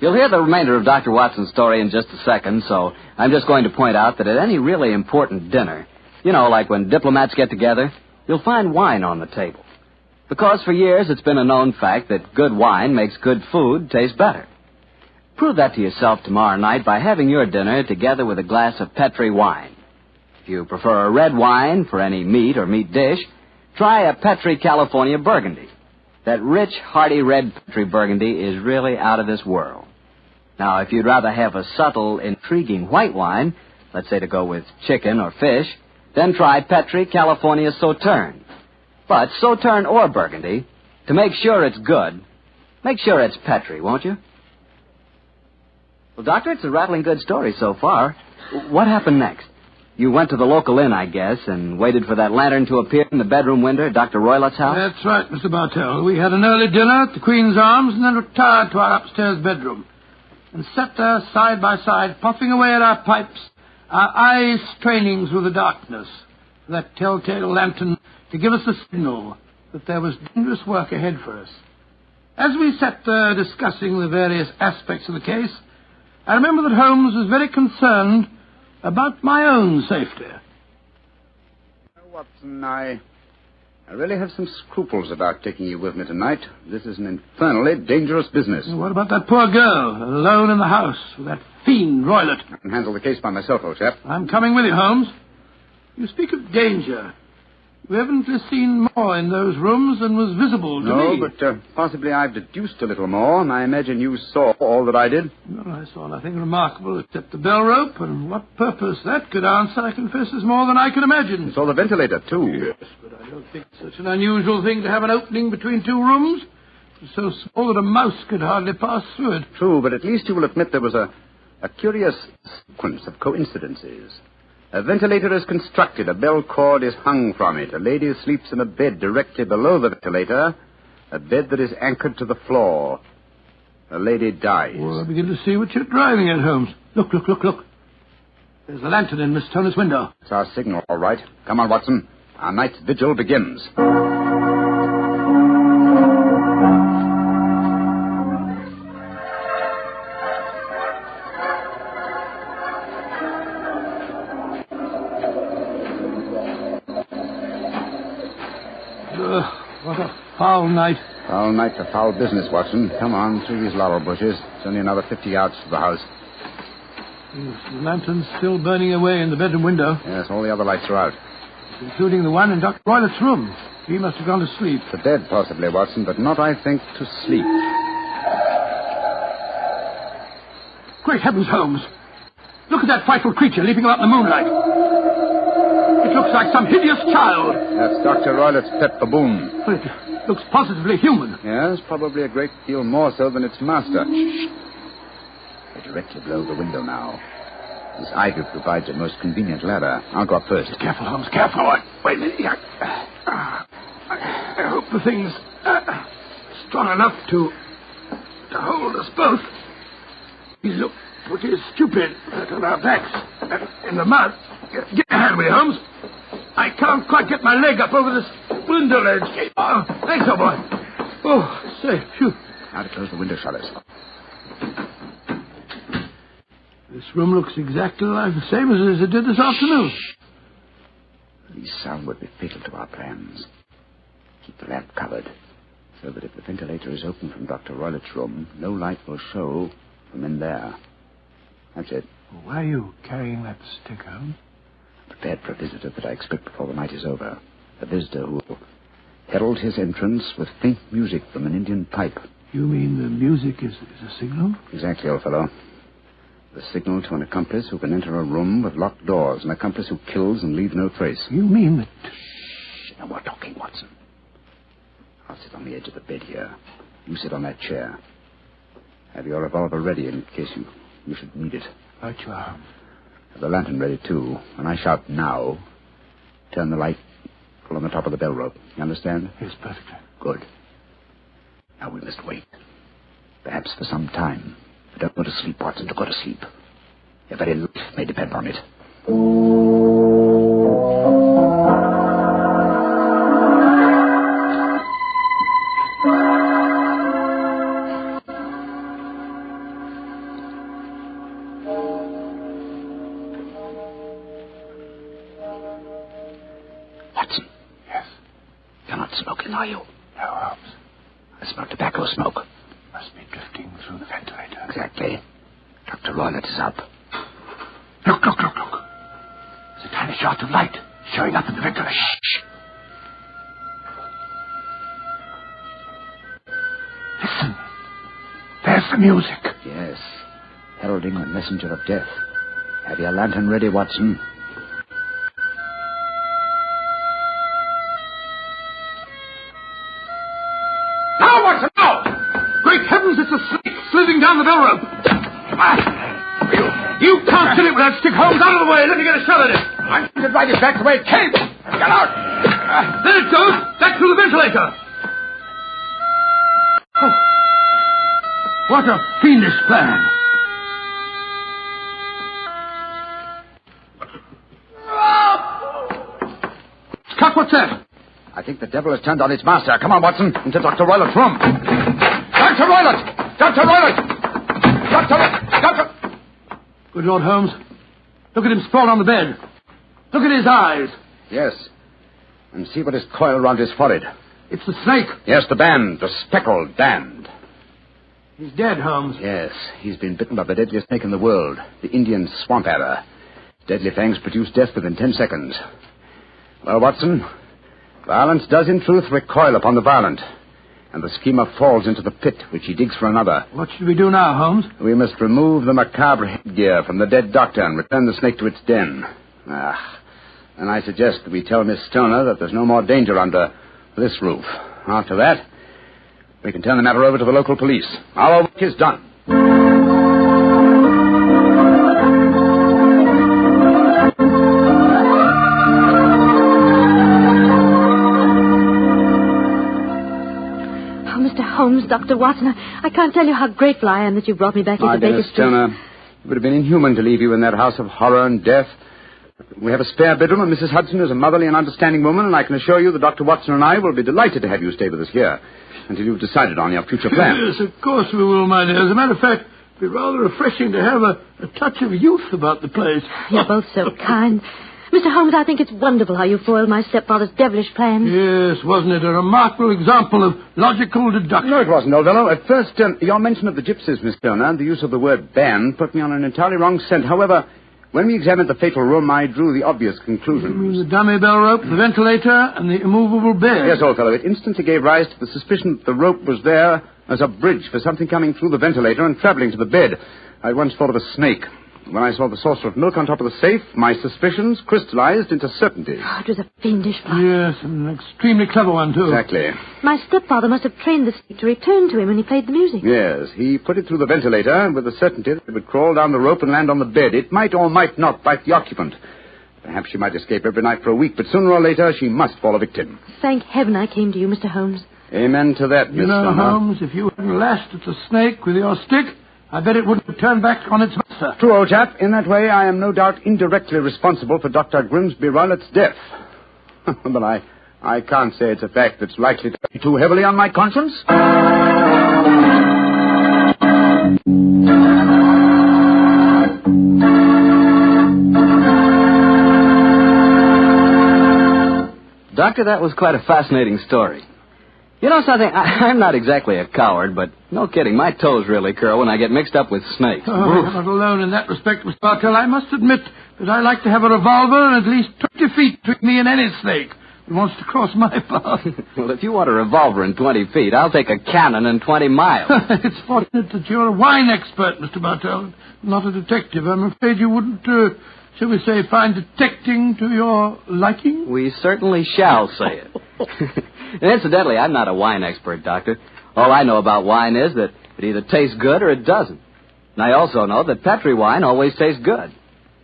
You'll hear the remainder of Dr. Watson's story in just a second, so I'm just going to point out that at any really important dinner, you know, like when diplomats get together, you'll find wine on the table. Because for years it's been a known fact that good wine makes good food taste better. Prove that to yourself tomorrow night by having your dinner together with a glass of Petri wine. If you prefer a red wine for any meat or meat dish, try a Petri California Burgundy. That rich, hearty red Petri Burgundy is really out of this world. Now, if you'd rather have a subtle, intriguing white wine, let's say to go with chicken or fish, then try Petri California Sauterne. But Sauterne or Burgundy, to make sure it's good, make sure it's Petri, won't you? Well, Doctor, it's a rattling good story so far. What happened next? You went to the local inn, I guess, and waited for that lantern to appear in the bedroom window at Dr. Roylott's house? That's right, Mr. Bartell. We had an early dinner at the Queen's Arms and then retired to our upstairs bedroom and sat there side by side, puffing away at our pipes, our eyes straining through the darkness for that telltale lantern to give us the signal that there was dangerous work ahead for us. As we sat there discussing the various aspects of the case, I remember that Holmes was very concerned about my own safety. Watson, I really have some scruples about taking you with me tonight. This is an infernally dangerous business. What about that poor girl, alone in the house with that fiend Roylott? I can handle the case by myself, old chap. I'm coming with you, Holmes. You speak of danger. You evidently seen more in those rooms than was visible to me. No, but possibly I've deduced a little more, and I imagine you saw all that I did. Well, I saw nothing remarkable except the bell rope, and what purpose that could answer, I confess, is more than I could imagine. You saw the ventilator, too. Yes, but I don't think it's such an unusual thing to have an opening between two rooms. It's so small that a mouse could hardly pass through it. True, but at least you will admit there was a curious sequence of coincidences. A ventilator is constructed. A bell cord is hung from it. A lady sleeps in a bed directly below the ventilator, a bed that is anchored to the floor. The lady dies. Well, I begin to see what you're driving at, Holmes. Look. There's a lantern in Miss Turner's window. It's our signal, all right. Come on, Watson. Our night's vigil begins. What a foul night. Foul night for foul business, Watson. Come on, through these laurel bushes. It's only another 50 yards to the house. The lantern's still burning away in the bedroom window. Yes, all the other lights are out. Including the one in Dr. Roylett's room. He must have gone to sleep. To bed, possibly, Watson, but not, I think, to sleep. Great heavens, Holmes. Look at that frightful creature leaping about in the moonlight. It looks like some hideous child. That's Dr. Roylett's pet baboon. Well, it looks positively human. Yes, probably a great deal more so than its master. Shh. They're directly below the window now. This ivy provides a most convenient ladder. I'll go up first. Careful, Holmes, careful. Wait a minute. I hope the thing's strong enough to hold us both. We look pretty stupid on our backs in the mud. Get a hand with me, Holmes. I can't quite get my leg up over this window ledge. Oh, thanks, old boy. Oh, say, phew. Now to close the window shutters. This room looks exactly like the same as it did this afternoon. These sound would be fatal to our plans. Keep the lamp covered, so that if the ventilator is open from Dr. Roylett's room, no light will show from in there. That's it. Why are you carrying that stick, Holmes? Prepared for a visitor that I expect before the night is over. A visitor who will herald his entrance with faint music from an Indian pipe. You mean the music is a signal? Exactly, old fellow. The signal to an accomplice who can enter a room with locked doors, an accomplice who kills and leaves no trace. You mean that... Shh, no more talking, Watson. I'll sit on the edge of the bed here. You sit on that chair. Have your revolver ready in case you should need it. Right you are. Have the lantern ready, too. When I shout now, turn the light full on the top of the bell rope. You understand? Yes, perfectly. Good. Now we must wait. Perhaps for some time. But don't go to sleep, Watson. Don't go to sleep. Your very life may depend on it. Watson. Yes? You're not smoking, are you? No, Holmes. I smell tobacco smoke. Must be drifting through the ventilator. Exactly. Dr. Roylett is up. Look. There's a tiny shaft of light showing up in the ventilator. Shh. Listen. There's the music. Yes. Heralding the messenger of death. Have your lantern ready, Watson. Now, Watson, now! Great heavens, it's a snake slithing down the bell rope. You can't kill it with that stick, Holmes. Out of the way. Let me get a shot at it. I'm going to drive it back the way it came. Get out. There it goes. Back through the ventilator. Oh. What a fiendish plan. Scott, what's that? I think the devil has turned on its master. Come on, Watson, into Dr. Roylett's room. Dr. Roylett! Dr. Roylett! Doctor! Good Lord, Holmes. Look at him sprawled on the bed. Look at his eyes. Yes. And see what is coiled round his forehead. It's the snake. Yes, the band. The speckled band. He's dead, Holmes. Yes. He's been bitten by the deadliest snake in the world. The Indian swamp adder. Deadly fangs produce death within 10 seconds. Well, Watson, violence does in truth recoil upon the violent. And the schemer falls into the pit, which he digs for another. What should we do now, Holmes? We must remove the macabre headgear from the dead doctor and return the snake to its den. And I suggest that we tell Miss Stoner that there's no more danger under this roof. After that, we can turn the matter over to the local police. Our work is done. Holmes, Dr. Watson. I can't tell you how grateful I am that you brought me back into Baker Street. Stoner, it would have been inhuman to leave you in that house of horror and death. We have a spare bedroom, and Mrs. Hudson is a motherly and understanding woman, and I can assure you that Dr. Watson and I will be delighted to have you stay with us here until you've decided on your future plans. Yes, of course we will, my dear. As a matter of fact, it'd be rather refreshing to have a touch of youth about the place. You're both so kind. Mr. Holmes, I think it's wonderful how you foiled my stepfather's devilish plans. Yes, wasn't it a remarkable example of logical deduction? No, it wasn't, old fellow. At first, your mention of the gypsies, Miss Stoner, and the use of the word band put me on an entirely wrong scent. However, when we examined the fatal room, I drew the obvious conclusion. You mean the dummy bell rope, the ventilator, and the immovable bed? Yes, old fellow. It instantly gave rise to the suspicion that the rope was there as a bridge for something coming through the ventilator and traveling to the bed. I once thought of a snake. When I saw the saucer of milk on top of the safe, my suspicions crystallized into certainty. Oh, it was a fiendish plot. Yes, and an extremely clever one, too. Exactly. My stepfather must have trained the snake to return to him when he played the music. Yes, he put it through the ventilator with the certainty that it would crawl down the rope and land on the bed. It might or might not bite the occupant. Perhaps she might escape every night for a week, but sooner or later she must fall a victim. Thank heaven I came to you, Mr. Holmes. Amen to that, Miss You know, Stoner. Holmes, if you hadn't lashed at the snake with your stick, I bet it wouldn't have turned back on its master. True, old chap. In that way, I am no doubt indirectly responsible for Dr. Grimsby Roylett's death. But I can't say it's a fact that's likely to be too heavily on my conscience. Doctor, that was quite a fascinating story. You know something? I'm not exactly a coward, but no kidding, my toes really curl when I get mixed up with snakes. Oh, I'm not alone in that respect, Mr. Bartell. I must admit that I like to have a revolver and at least 20 feet between me and any snake who wants to cross my path. Well, if you want a revolver in 20 feet, I'll take a cannon in 20 miles. It's fortunate that you're a wine expert, Mr. Bartell, not a detective. I'm afraid you wouldn't, shall we say, find detecting to your liking? We certainly shall say it. And incidentally, I'm not a wine expert, Doctor. All I know about wine is that it either tastes good or it doesn't. And I also know that Petri wine always tastes good.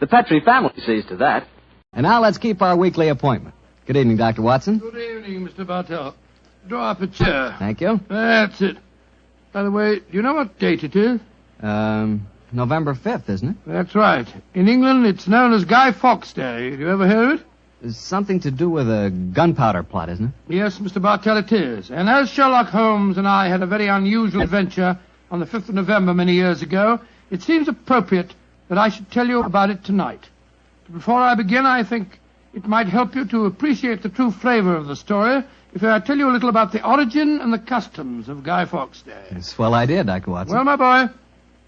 The Petri family sees to that. And now let's keep our weekly appointment. Good evening, Dr. Watson. Good evening, Mr. Bartell. Draw up a chair. Thank you. That's it. By the way, do you know what date it is? November 5th, isn't it? That's right. In England, it's known as Guy Fawkes Day. Have you ever heard of it? It's something to do with a gunpowder plot, isn't it? Yes, Mr. Bartell, it is. And as Sherlock Holmes and I had a very unusual adventure on the 5th of November many years ago, it seems appropriate that I should tell you about it tonight. But before I begin, I think it might help you to appreciate the true flavor of the story if I tell you a little about the origin and the customs of Guy Fawkes Day. It's a swell idea, Dr. Watson. Well, my boy,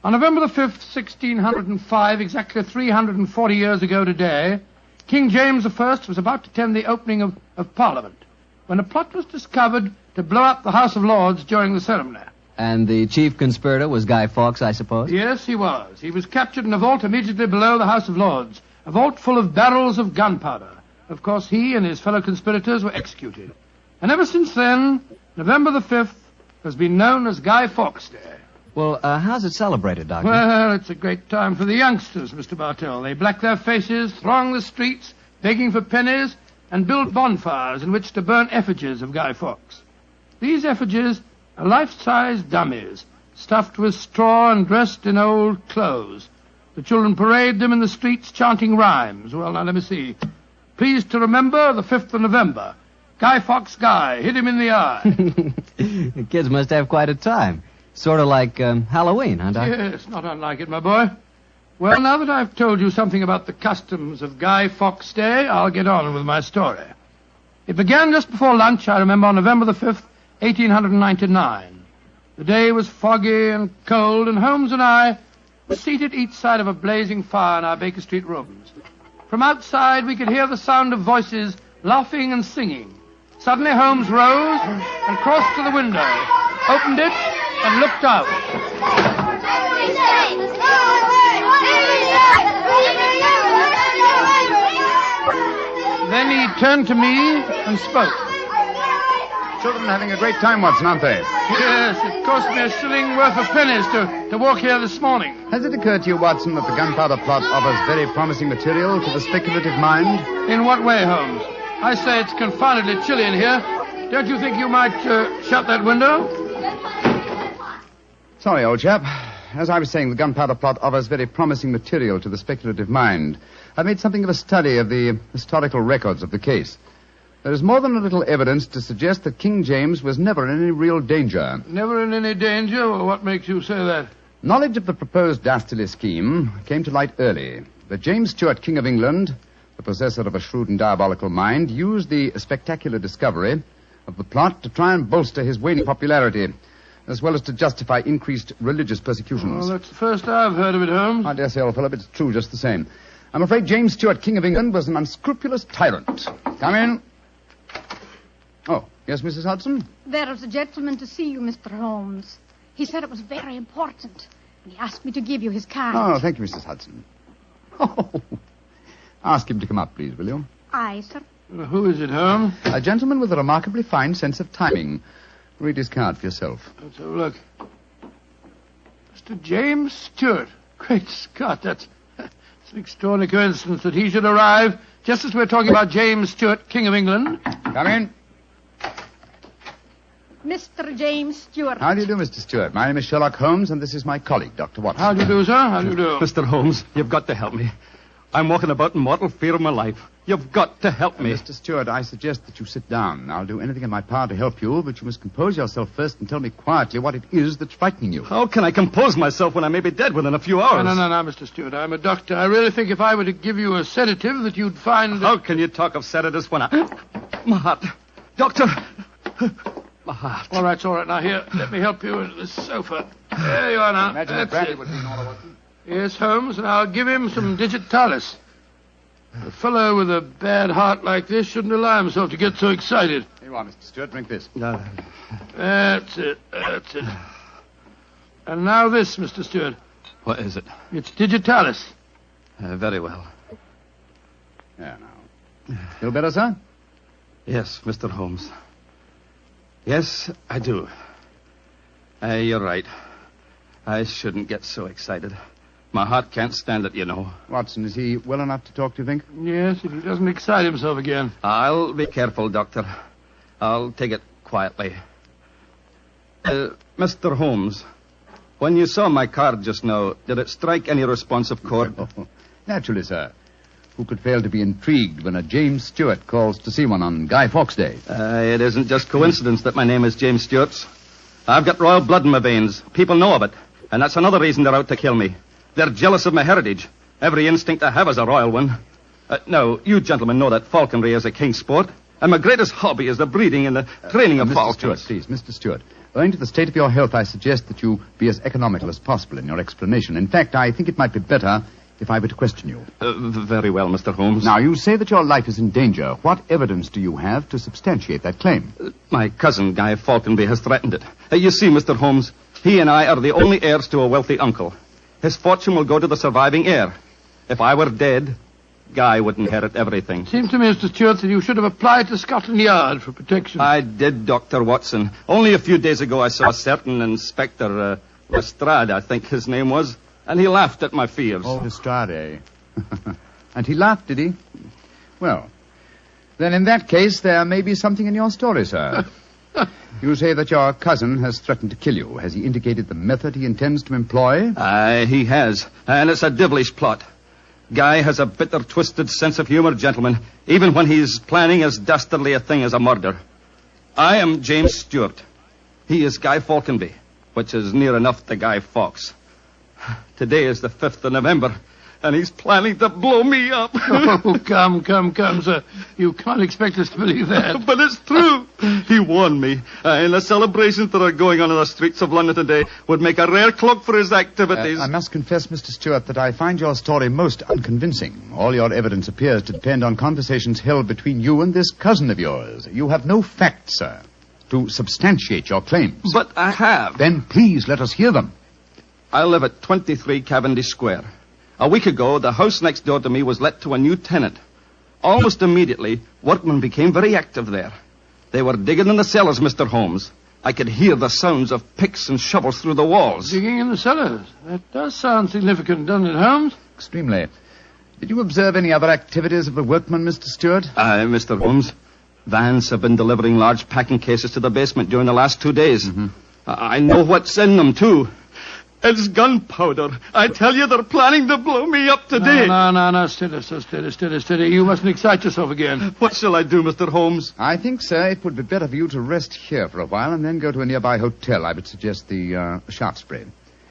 on November the 5th, 1605, exactly 340 years ago today, King James I was about to attend the opening of Parliament when a plot was discovered to blow up the House of Lords during the ceremony. And the chief conspirator was Guy Fawkes, I suppose? Yes, he was. He was captured in a vault immediately below the House of Lords, a vault full of barrels of gunpowder. Of course, he and his fellow conspirators were executed. And ever since then, November the 5th has been known as Guy Fawkes Day. Well, how's it celebrated, Doctor? Well, it's a great time for the youngsters, Mr. Bartell. They black their faces, throng the streets, begging for pennies, and build bonfires in which to burn effigies of Guy Fawkes. These effigies are life-size dummies, stuffed with straw and dressed in old clothes. The children parade them in the streets chanting rhymes. Well, now, let me see. Pleased to remember the 5th of November. Guy Fawkes Guy, hit him in the eye. The kids must have quite a time. Sort of like Halloween, huh, Doctor? Yes, not unlike it, my boy. Well, now that I've told you something about the customs of Guy Fawkes Day, I'll get on with my story. It began just before lunch, I remember, on November the 5th, 1899. The day was foggy and cold, and Holmes and I were seated each side of a blazing fire in our Baker Street rooms. From outside, we could hear the sound of voices laughing and singing. Suddenly, Holmes rose and crossed to the window, opened it, and looked out. Then he turned to me and spoke. Children having a great time, Watson, aren't they? Yes, it cost me a shilling worth of pennies to walk here this morning. Has it occurred to you, Watson, that the gunpowder plot offers very promising material to the speculative mind? In what way, Holmes? I say it's confoundedly chilly in here. Don't you think you might shut that window? Sorry, old chap. As I was saying, the gunpowder plot offers very promising material to the speculative mind. I've made something of a study of the historical records of the case. There is more than a little evidence to suggest that King James was never in any real danger. Never in any danger? Well, what makes you say that? Knowledge of the proposed dastardly scheme came to light early. But James Stuart, King of England, the possessor of a shrewd and diabolical mind, used the spectacular discovery of the plot to try and bolster his waning popularity, as well as to justify increased religious persecutions. Well, that's the first I've heard of it, Holmes. I dare say, old fellow, but it's true just the same. I'm afraid James Stuart, King of England, was an unscrupulous tyrant. Come in. Oh, yes, Mrs. Hudson? There is a gentleman to see you, Mr. Holmes. He said it was very important, and he asked me to give you his card. Oh, thank you, Mrs. Hudson. Oh, ask him to come up, please, will you? Aye, sir. Who is it, Holmes? A gentleman with a remarkably fine sense of timing. Read his card for yourself. Let's have a look. Mr. James Stuart. Great Scott, that's an extraordinary coincidence that he should arrive just as we're talking about James Stuart, King of England. Come in. Mr. James Stuart. How do you do, Mr. Stuart? My name is Sherlock Holmes, and this is my colleague, Dr. Watson. How do you do, sir? How do you do? Mr. Holmes, you've got to help me. I'm walking about in mortal fear of my life. You've got to help me. Mr. Stuart, I suggest that you sit down. I'll do anything in my power to help you, but you must compose yourself first and tell me quietly what it is that's frightening you. How can I compose myself when I may be dead within a few hours? No, Mr. Stuart. I'm a doctor. I really think if I were to give you a sedative that you'd find... How can you talk of sedatives when I... My heart. Doctor... My heart. All right. Now, here, let me help you into this sofa. There you are now. Imagine That's Bradley it. would be in order, Watson. Yes, Holmes, and I'll give him some digitalis. A fellow with a bad heart like this shouldn't allow himself to get so excited. Here you are, Mr. Stuart. Drink this. That's it. And now this, Mr. Stuart. What is it? It's digitalis. Very well. There now. Feel better, sir? Yes, Mr. Holmes. Yes, I do. You're right. I shouldn't get so excited. My heart can't stand it, you know. Watson, is he well enough to talk, do you think? Yes, if he doesn't excite himself again. I'll be careful, Doctor. I'll take it quietly. Mr. Holmes, when you saw my card just now, did it strike any responsive chord? Naturally, sir. Who could fail to be intrigued when a James Stuart calls to see one on Guy Fawkes Day? It isn't just coincidence that my name is James Stuart. I've got royal blood in my veins. People know of it. And that's another reason they're out to kill me. They're jealous of my heritage. Every instinct I have is a royal one. Now, you gentlemen know that falconry is a king's sport. And my greatest hobby is the breeding and the training of falcons. Stuart, please, Mr. Stuart. Owing to the state of your health, I suggest that you be as economical as possible in your explanation. In fact, I think it might be better if I were to question you. Very well, Mr. Holmes. Now, you say that your life is in danger. What evidence do you have to substantiate that claim? My cousin, Guy Falconby, has threatened it. You see, Mr. Holmes, he and I are the only heirs to a wealthy uncle. His fortune will go to the surviving heir. If I were dead, Guy would inherit everything. Seems to me, Mr. Stuart, that you should have applied to Scotland Yard for protection. I did, Dr. Watson. Only a few days ago I saw a certain Inspector Lestrade, I think his name was, and he laughed at my fears. Oh, Lestrade. And he laughed, did he? Well, then in that case, there may be something in your story, sir. You say that your cousin has threatened to kill you. Has he indicated the method he intends to employ? He has, and it's a devilish plot. Guy has a bitter, twisted sense of humor, gentlemen, even when he's planning as dastardly a thing as a murder. I am James Stuart. He is Guy Falconby, which is near enough to Guy Fawkes. Today is the 5th of November, and he's planning to blow me up. Oh, come, sir. You can't expect us to believe that. But it's true. He warned me. And the celebrations that are going on in the streets of London today would make a rare cloak for his activities. I must confess, Mr. Stuart, that I find your story most unconvincing. All your evidence appears to depend on conversations held between you and this cousin of yours. You have no facts, sir, to substantiate your claims. But I have. Then please let us hear them. I live at 23 Cavendish Square. A week ago, the house next door to me was let to a new tenant. Almost immediately, workmen became very active there. They were digging in the cellars, Mr. Holmes. I could hear the sounds of picks and shovels through the walls. Digging in the cellars? That does sound significant, doesn't it, Holmes? Extremely. Did you observe any other activities of the workmen, Mr. Stuart? Mr. Holmes, vans have been delivering large packing cases to the basement during the last 2 days. Mm-hmm. I know what's in them, too. It's gunpowder. I tell you, they're planning to blow me up today. No. Steady. You mustn't excite yourself again. What shall I do, Mr. Holmes? I think, sir, it would be better for you to rest here for a while and then go to a nearby hotel. I would suggest the Shaftesbury.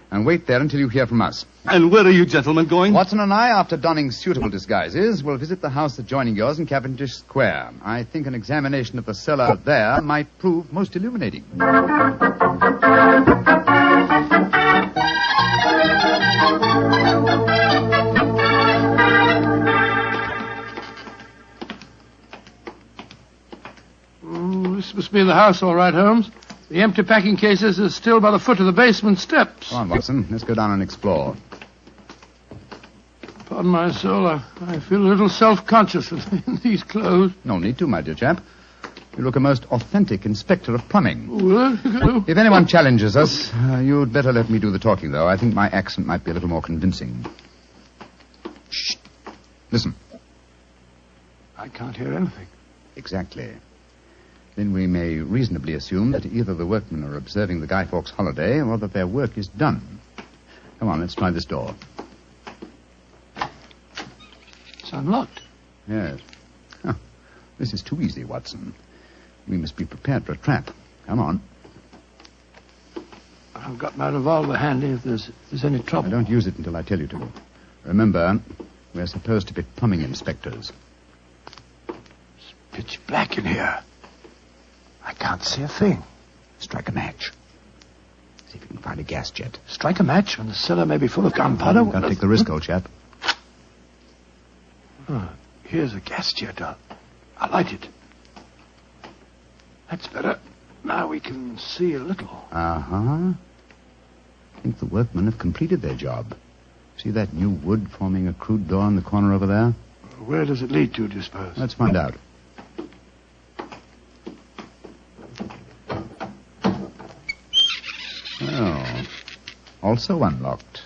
And wait there until you hear from us. And where are you gentlemen going? Watson and I, after donning suitable disguises, will visit the house adjoining yours in Cavendish Square. I think an examination of the cellar there might prove most illuminating. This must be the house, all right, Holmes. The empty packing cases are still by the foot of the basement steps. Come on, Watson. Let's go down and explore. Upon my soul, I feel a little self-conscious in these clothes. No need to, my dear chap. You look a most authentic inspector of plumbing. Well, if anyone challenges us, you'd better let me do the talking, though. I think my accent might be a little more convincing. Shh. Listen. I can't hear anything. Exactly. Then we may reasonably assume that either the workmen are observing the Guy Fawkes holiday or that their work is done. Come on, let's try this door. It's unlocked. Yes. Huh. This is too easy, Watson. We must be prepared for a trap. Come on. I've got my revolver handy if there's any trouble. I don't use it until I tell you to. Remember, we're supposed to be plumbing inspectors. It's pitch black in here. I can't see a thing. Strike a match. See if you can find a gas jet. Strike a match when the cellar may be full of gunpowder? Can't take the risk, old chap. Oh, here's a gas jet. I'll light it. That's better. Now we can see a little. Uh-huh. I think the workmen have completed their job. See that new wood forming a crude door in the corner over there? Where does it lead to, do you suppose? Let's find out. Oh, also unlocked.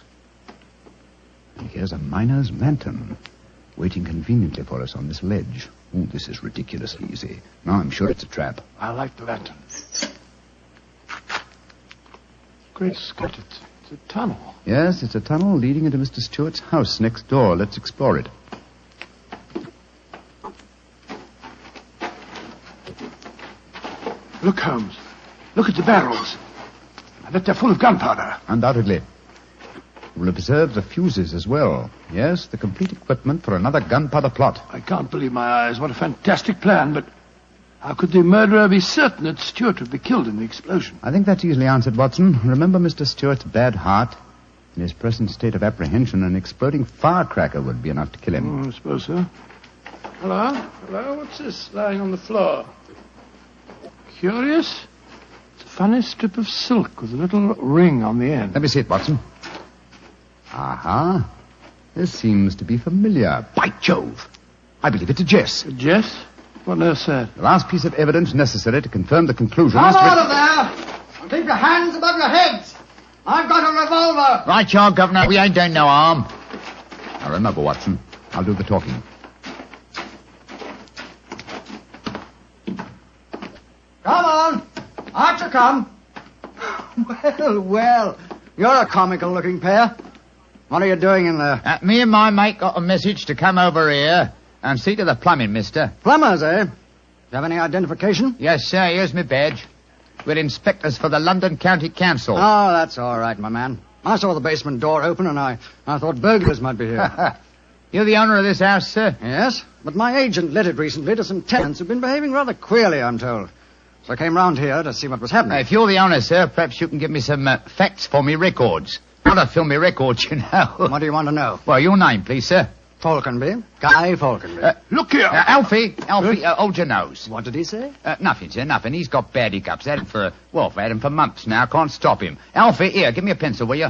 And here's a miner's lantern, waiting conveniently for us on this ledge. Oh, this is ridiculously easy. Now I'm sure it's a trap. I like the lantern. Great Scott, it's a tunnel. Yes, it's a tunnel leading into Mr. Stewart's house next door. Let's explore it. Look, Holmes. Look at the barrels. I bet they're full of gunpowder. Undoubtedly. We'll observe the fuses as well. Yes, the complete equipment for another gunpowder plot. I can't believe my eyes. What a fantastic plan, but how could the murderer be certain that Stewart would be killed in the explosion? I think that's easily answered, Watson. Remember Mr. Stewart's bad heart? In his present state of apprehension, an exploding firecracker would be enough to kill him. I suppose so. Hello? What's this lying on the floor? Curious. It's a funny strip of silk with a little ring on the end. Let me see it, Watson. Aha. This seems to be familiar. By Jove! I believe it's a Jess. A Jess? What nurse said? The last piece of evidence necessary to confirm the conclusion Come is... out of there! And keep your hands above your heads! I've got a revolver! Right, you are, Governor. We ain't doing no harm. Now remember, Watson, I'll do the talking. Come on! Out you come! Well, you're a comical-looking pair. What are you doing in there? Me and my mate got a message to come over here and see to the plumbing, mister. Plumbers, eh? Do you have any identification? Yes, sir. Here's my badge. We're inspectors for the London County Council. Oh, that's all right, my man. I saw the basement door open and I thought burglars might be here. You're the owner of this house, sir? Yes, but my agent let it recently to some tenants who've been behaving rather queerly, I'm told. So I came round here to see what was happening. If you're the owner, sir, perhaps you can give me some facts for me records. Not to film me records, you know. What do you want to know? Well, your name, please, sir. Falconby. Guy Falconby. Look here. Alfie, hold your nose. What did he say? Nothing, sir, nothing. He's got bad hiccups. I've had him for months now. Can't stop him. Alfie, here, give me a pencil, will you?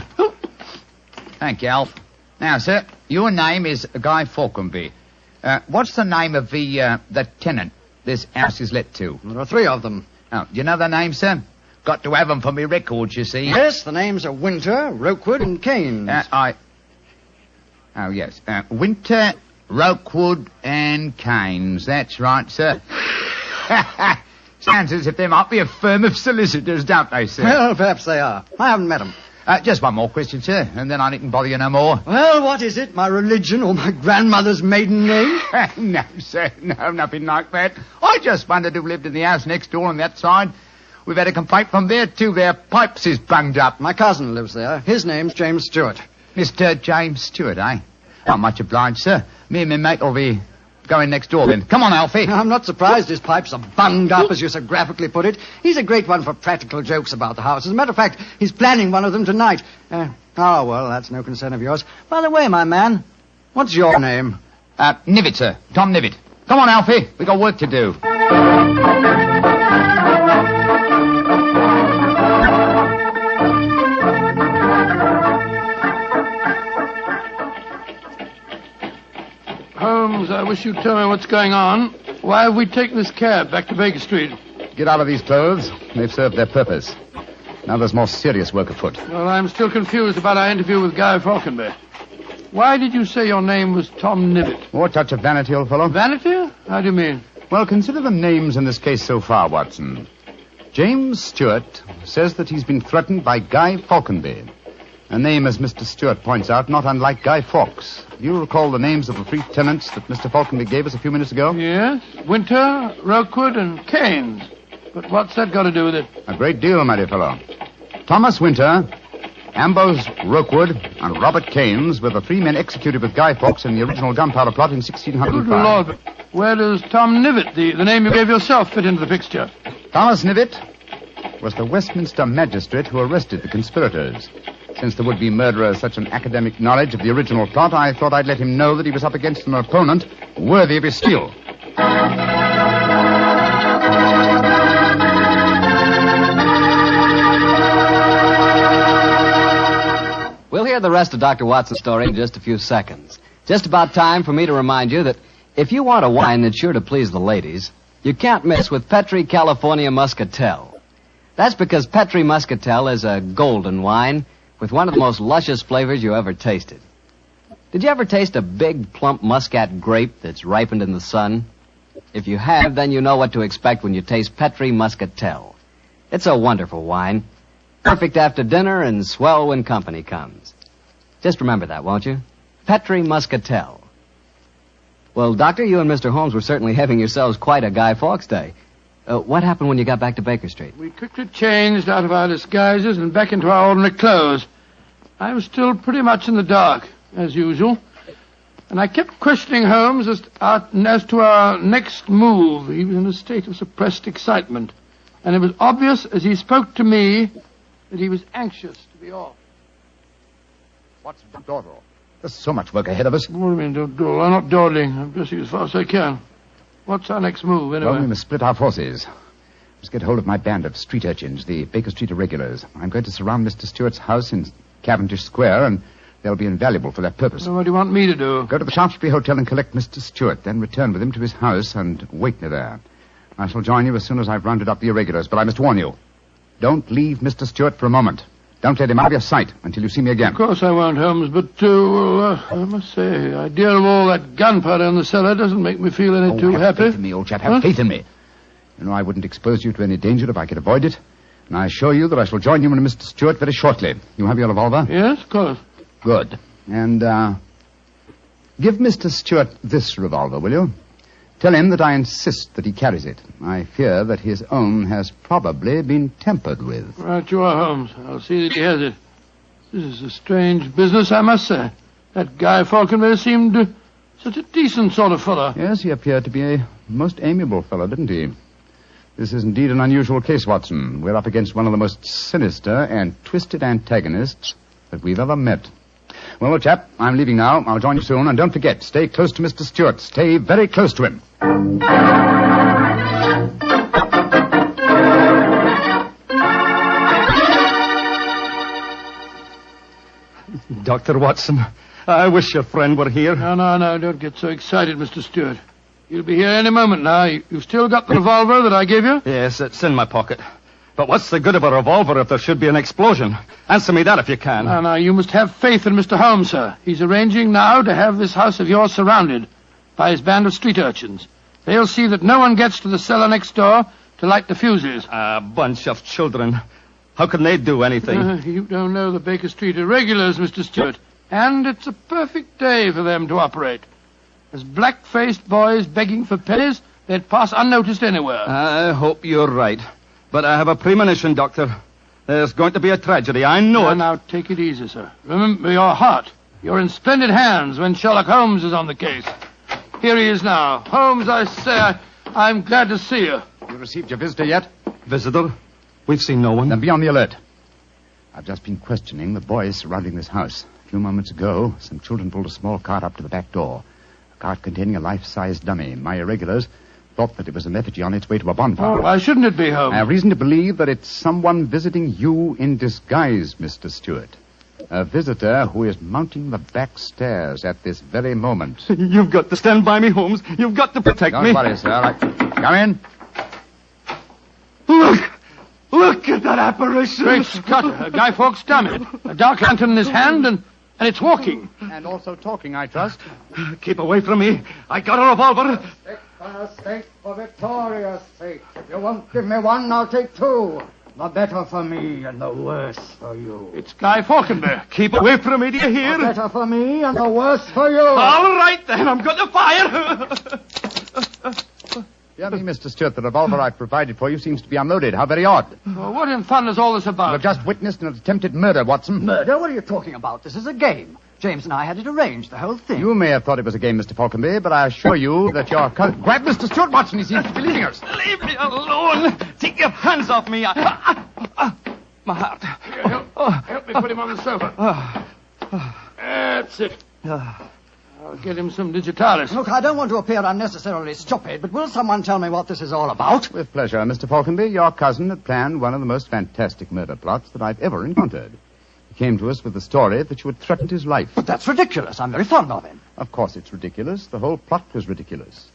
Thank you, Alf. Now, sir, your name is Guy Falconby. What's the name of the tenant this house is let to? There are 3 of them. Oh, do you know their names, sir? Got to have them for me records, you see. Yes, the names are Winter, Rokewood, and Keynes. Oh, yes. Winter, Rokewood, and Keynes. That's right, sir. Sounds as if they might be a firm of solicitors, don't they, sir? Well, perhaps they are. I haven't met them. Just one more question, sir, and then I needn't bother you no more. Well, what is it? My religion or my grandmother's maiden name? No, sir, no, nothing like that. I just wondered who lived in the house next door on that side. We've had a complaint from there, too. Their pipes is bunged up. My cousin lives there. His name's James Stewart. Mr. James Stewart, eh? Not much obliged, sir. Me and my mate will be going next door then. Come on, Alfie. I'm not surprised his pipes are bunged up, as you so graphically put it. He's a great one for practical jokes about the house. As a matter of fact, he's planning one of them tonight. Well, that's no concern of yours. By the way, my man, what's your name? Nivet, sir. Tom Nivet. Come on, Alfie. We got work to do. Holmes, I wish you'd tell me what's going on. Why have we taken this cab back to Baker Street? Get out of these clothes. They've served their purpose. Now there's more serious work afoot. Well, I'm still confused about our interview with Guy Falconby. Why did you say your name was Tom Nivet? More touch of vanity, old fellow. Vanity? How do you mean? Well, consider the names in this case so far, Watson. James Stewart says that he's been threatened by Guy Falconby. A name, as Mr. Stewart points out, not unlike Guy Fawkes. Do you recall the names of the three tenants that Mr. Falconby gave us a few minutes ago? Yes. Winter, Rokewood, and Keynes. But what's that got to do with it? A great deal, my dear fellow. Thomas Winter, Ambrose Rokewood, and Robert Keynes were the three men executed with Guy Fawkes in the original Gunpowder plot in 1605. Good Lord. Where does Tom Nivet, the name you gave yourself, fit into the picture? Thomas Nivet was the Westminster magistrate who arrested the conspirators. Since the would-be murderer has such an academic knowledge of the original plot, I thought I'd let him know that he was up against an opponent worthy of his skill. We'll hear the rest of Dr. Watson's story in just a few seconds. Just about time for me to remind you that if you want a wine that's sure to please the ladies, you can't miss with Petri California Muscatel. That's because Petri Muscatel is a golden wine with one of the most luscious flavors you ever tasted. Did you ever taste a big, plump muscat grape that's ripened in the sun? If you have, then you know what to expect when you taste Petri Muscatel. It's a wonderful wine. Perfect after dinner and swell when company comes. Just remember that, won't you? Petri Muscatel. Well, Doctor, you and Mr. Holmes were certainly having yourselves quite a Guy Fawkes day. What happened when you got back to Baker Street? We quickly changed out of our disguises and back into our ordinary clothes. I was still pretty much in the dark, as usual. And I kept questioning Holmes as to our next move. He was in a state of suppressed excitement. And it was obvious as he spoke to me that he was anxious to be off. What's dawdle? There's so much work ahead of us. What do you mean, don't dawdle? I'm not dawdling. I'm dressing as fast as I can. What's our next move, anyway? Well, we must split our forces. Let's get hold of my band of street urchins, the Baker Street Irregulars. I'm going to surround Mr. Stewart's house in Cavendish Square, and they'll be invaluable for that purpose. So what do you want me to do? Go to the Shaftesbury Hotel and collect Mr. Stewart, then return with him to his house and wait me there. I shall join you as soon as I've rounded up the irregulars, but I must warn you. Don't leave Mr. Stewart for a moment. Don't let him out of your sight until you see me again. Of course I won't, Holmes, but, I must say, the idea of all that gunpowder in the cellar doesn't make me feel any too have happy. Faith in me, old chap. Have faith in me. You know, I wouldn't expose you to any danger if I could avoid it. And I assure you that I shall join you and Mr. Stewart very shortly. You have your revolver? Yes, of course. Good. And, give Mr. Stewart this revolver, will you? Tell him that I insist that he carries it. I fear that his own has probably been tampered with. Right you are, Holmes. I'll see that he has it. This is a strange business, I must say. That Guy Falconby seemed such a decent sort of fellow. Yes, he appeared to be a most amiable fellow, didn't he? This is indeed an unusual case, Watson. We're up against one of the most sinister and twisted antagonists that we've ever met. Well, old chap, I'm leaving now. I'll join you soon. And don't forget, stay close to Mr. Stewart. Stay very close to him. Dr. Watson, I wish your friend were here. No, don't get so excited, Mr. Stewart. You'll be here any moment now. You've still got the revolver that I gave you? Yes, it's in my pocket. But what's the good of a revolver if there should be an explosion? Answer me that if you can. No, you must have faith in Mr. Holmes, sir. He's arranging now to have this house of yours surrounded by his band of street urchins. They'll see that no one gets to the cellar next door to light the fuses. A bunch of children. How can they do anything? You don't know the Baker Street irregulars, Mr. Stewart. And it's a perfect day for them to operate. As black-faced boys begging for pennies, they'd pass unnoticed anywhere. I hope you're right. But I have a premonition, Doctor. There's going to be a tragedy. I know it. Now, take it easy, sir. Remember your heart. You're in splendid hands when Sherlock Holmes is on the case. Here he is now. Holmes, I say, I'm glad to see you. You received your visitor yet? Visitor? We've seen no one. Then be on the alert. I've just been questioning the boys surrounding this house. A few moments ago, some children pulled a small cart up to the back door. A cart containing a life-size dummy. My irregulars thought that it was an effigy on its way to a bonfire. Oh, why shouldn't it be, Holmes? I have reason to believe that it's someone visiting you in disguise, Mr. Stewart. A visitor who is mounting the back stairs at this very moment. You've got to stand by me, Holmes. You've got to protect me. Don't worry, sir. Come in. Look at that apparition. Great Scott, Guy Fawkes' dummy. A dark lantern in his hand, and it's walking. And also talking, I trust. Keep away from me. I got a revolver. For sake, for Victoria's sake. If you won't give me one, I'll take two. The better for me and the worse for you. It's Guy Falkenberg. Keep away from me, do you hear? The better for me and the worse for you. All right, then. I'm going to fire. Dear me, Mr. Stewart, the revolver I provided for you seems to be unloaded. How very odd. Well, what in thunder is all this about? You've just witnessed an attempted murder, Watson. Murder? What are you talking about? This is a game. James and I had it arranged, the whole thing. You may have thought it was a game, Mr. Falconby, but I assure you that your cousin... Grab Mr. Stewart, Watson. He seems to be leaving us. Leave me alone. Take your hands off me. My heart. Help me put him on the sofa. That's it. I'll get him some digitalis. Look, I don't want to appear unnecessarily stupid, but will someone tell me what this is all about? With pleasure, Mr. Falconby. Your cousin had planned one of the most fantastic murder plots that I've ever encountered. He came to us with the story that you had threatened his life. But that's ridiculous. I'm very fond of him. Of course it's ridiculous. The whole plot was ridiculous.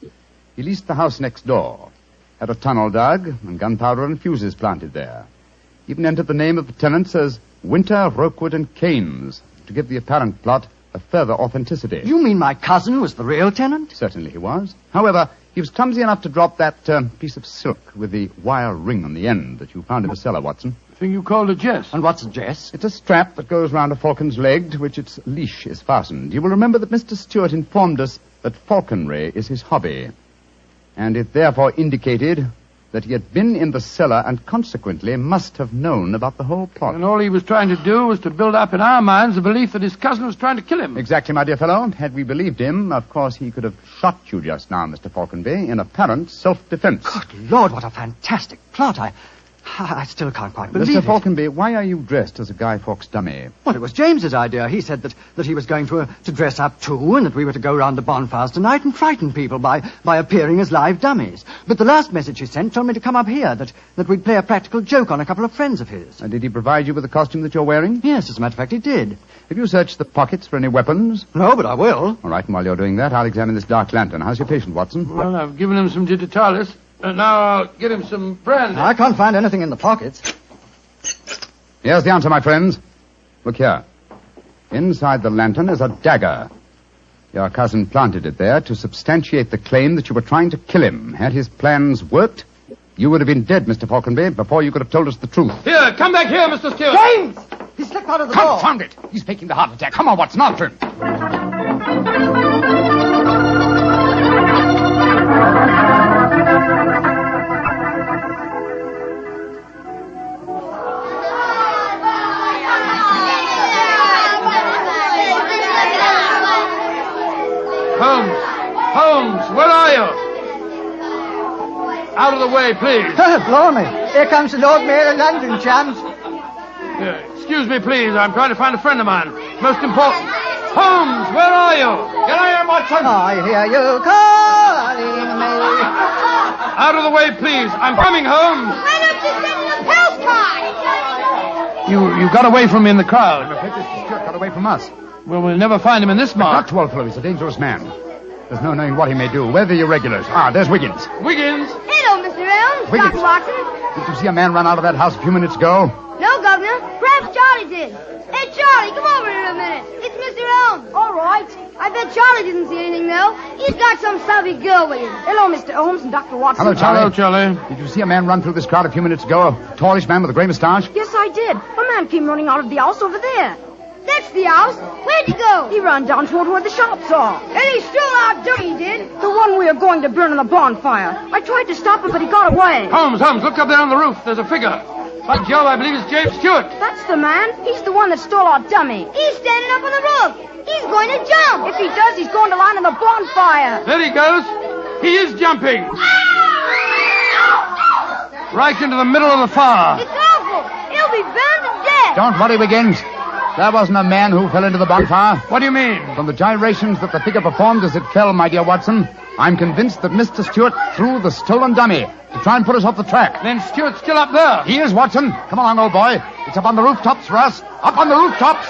He leased the house next door, had a tunnel dug, and gunpowder and fuses planted there. Even entered the name of the tenants as Winter, Rokewood, and Keynes, to give the apparent plot a further authenticity. You mean my cousin was the real tenant? Certainly he was. However, he was clumsy enough to drop that piece of silk with the wire ring on the end that you found in the cellar, Watson. The thing you called a jess. And what's a jess? It's a strap that goes round a falcon's leg to which its leash is fastened. You will remember that Mr. Stewart informed us that falconry is his hobby, and it therefore indicated that he had been in the cellar and consequently must have known about the whole plot. And all he was trying to do was to build up in our minds the belief that his cousin was trying to kill him. Exactly, my dear fellow. Had we believed him, of course he could have shot you just now, Mr. Falconby, in apparent self-defense. Good Lord, what a fantastic plot. I still can't quite believe Mr. Falconby, why are you dressed as a Guy Fawkes dummy? Well, it was James's idea. He said that he was going to dress up too, and that we were to go round the bonfires tonight and frighten people by appearing as live dummies. But the last message he sent told me to come up here, that we'd play a practical joke on a couple of friends of his. And did he provide you with the costume that you're wearing? Yes, as a matter of fact, he did. Have you searched the pockets for any weapons? No, but I will. All right, and while you're doing that, I'll examine this dark lantern. How's your patient, Watson? Well, I've given him some digitalis. And now I'll get him some brandy. I can't find anything in the pockets. Here's the answer, my friends. Look here. Inside the lantern is a dagger. Your cousin planted it there to substantiate the claim that you were trying to kill him. Had his plans worked, you would have been dead, Mr. Falconby, before you could have told us the truth. Here, come back here, Mr. Stewart. James! He slipped out of the door. Confound it! He's faking the heart attack. Come on, Watson, after him. Holmes, where are you? Out of the way, please. Blarney, here comes the Lord Mayor of London, chums. Excuse me, please. I'm trying to find a friend of mine. Most important. Holmes, where are you? Get out here, Watson. I hear you calling me. Out of the way, please. I'm coming, Holmes. Why don't you send the postcard? You got away from me in the crowd. I'm afraid Mr. Stewart got away from us. Well, we'll never find him in this mark. Not too old fellow. He's a dangerous man. There's no knowing what he may do. Where are the irregulars? There's Wiggins. Wiggins? Hello, Mr. Holmes. Wiggins. Dr. Watson. Did you see a man run out of that house a few minutes ago? No, Governor. Perhaps Charlie did. Hey, Charlie, come over here a minute. It's Mr. Holmes. All right. I bet Charlie didn't see anything, though. He's got some savvy girl with him. Hello, Mr. Holmes and Dr. Watson. Hello, Charlie. Hello, Charlie. Did you see a man run through this crowd a few minutes ago? A tallish man with a grey moustache? Yes, I did. A man came running out of the house over there. That's the house. Where'd he go? He ran down toward where the shops are. And he stole our dummy, he did? The one we were going to burn in the bonfire. I tried to stop him, but he got away. Holmes, look up there on the roof. There's a figure. By Jove, I believe it's James Stewart. That's the man. He's the one that stole our dummy. He's standing up on the roof. He's going to jump. If he does, he's going to land in the bonfire. There he goes. He is jumping. Right into the middle of the fire. It's awful. He'll be burned to death. Don't worry, Wiggins. There wasn't a man who fell into the bonfire. What do you mean? From the gyrations that the figure performed as it fell, my dear Watson, I'm convinced that Mr. Stewart threw the stolen dummy to try and put us off the track. Then Stewart's still up there. He is, Watson. Come along, old boy. It's up on the rooftops for us. Up on the rooftops.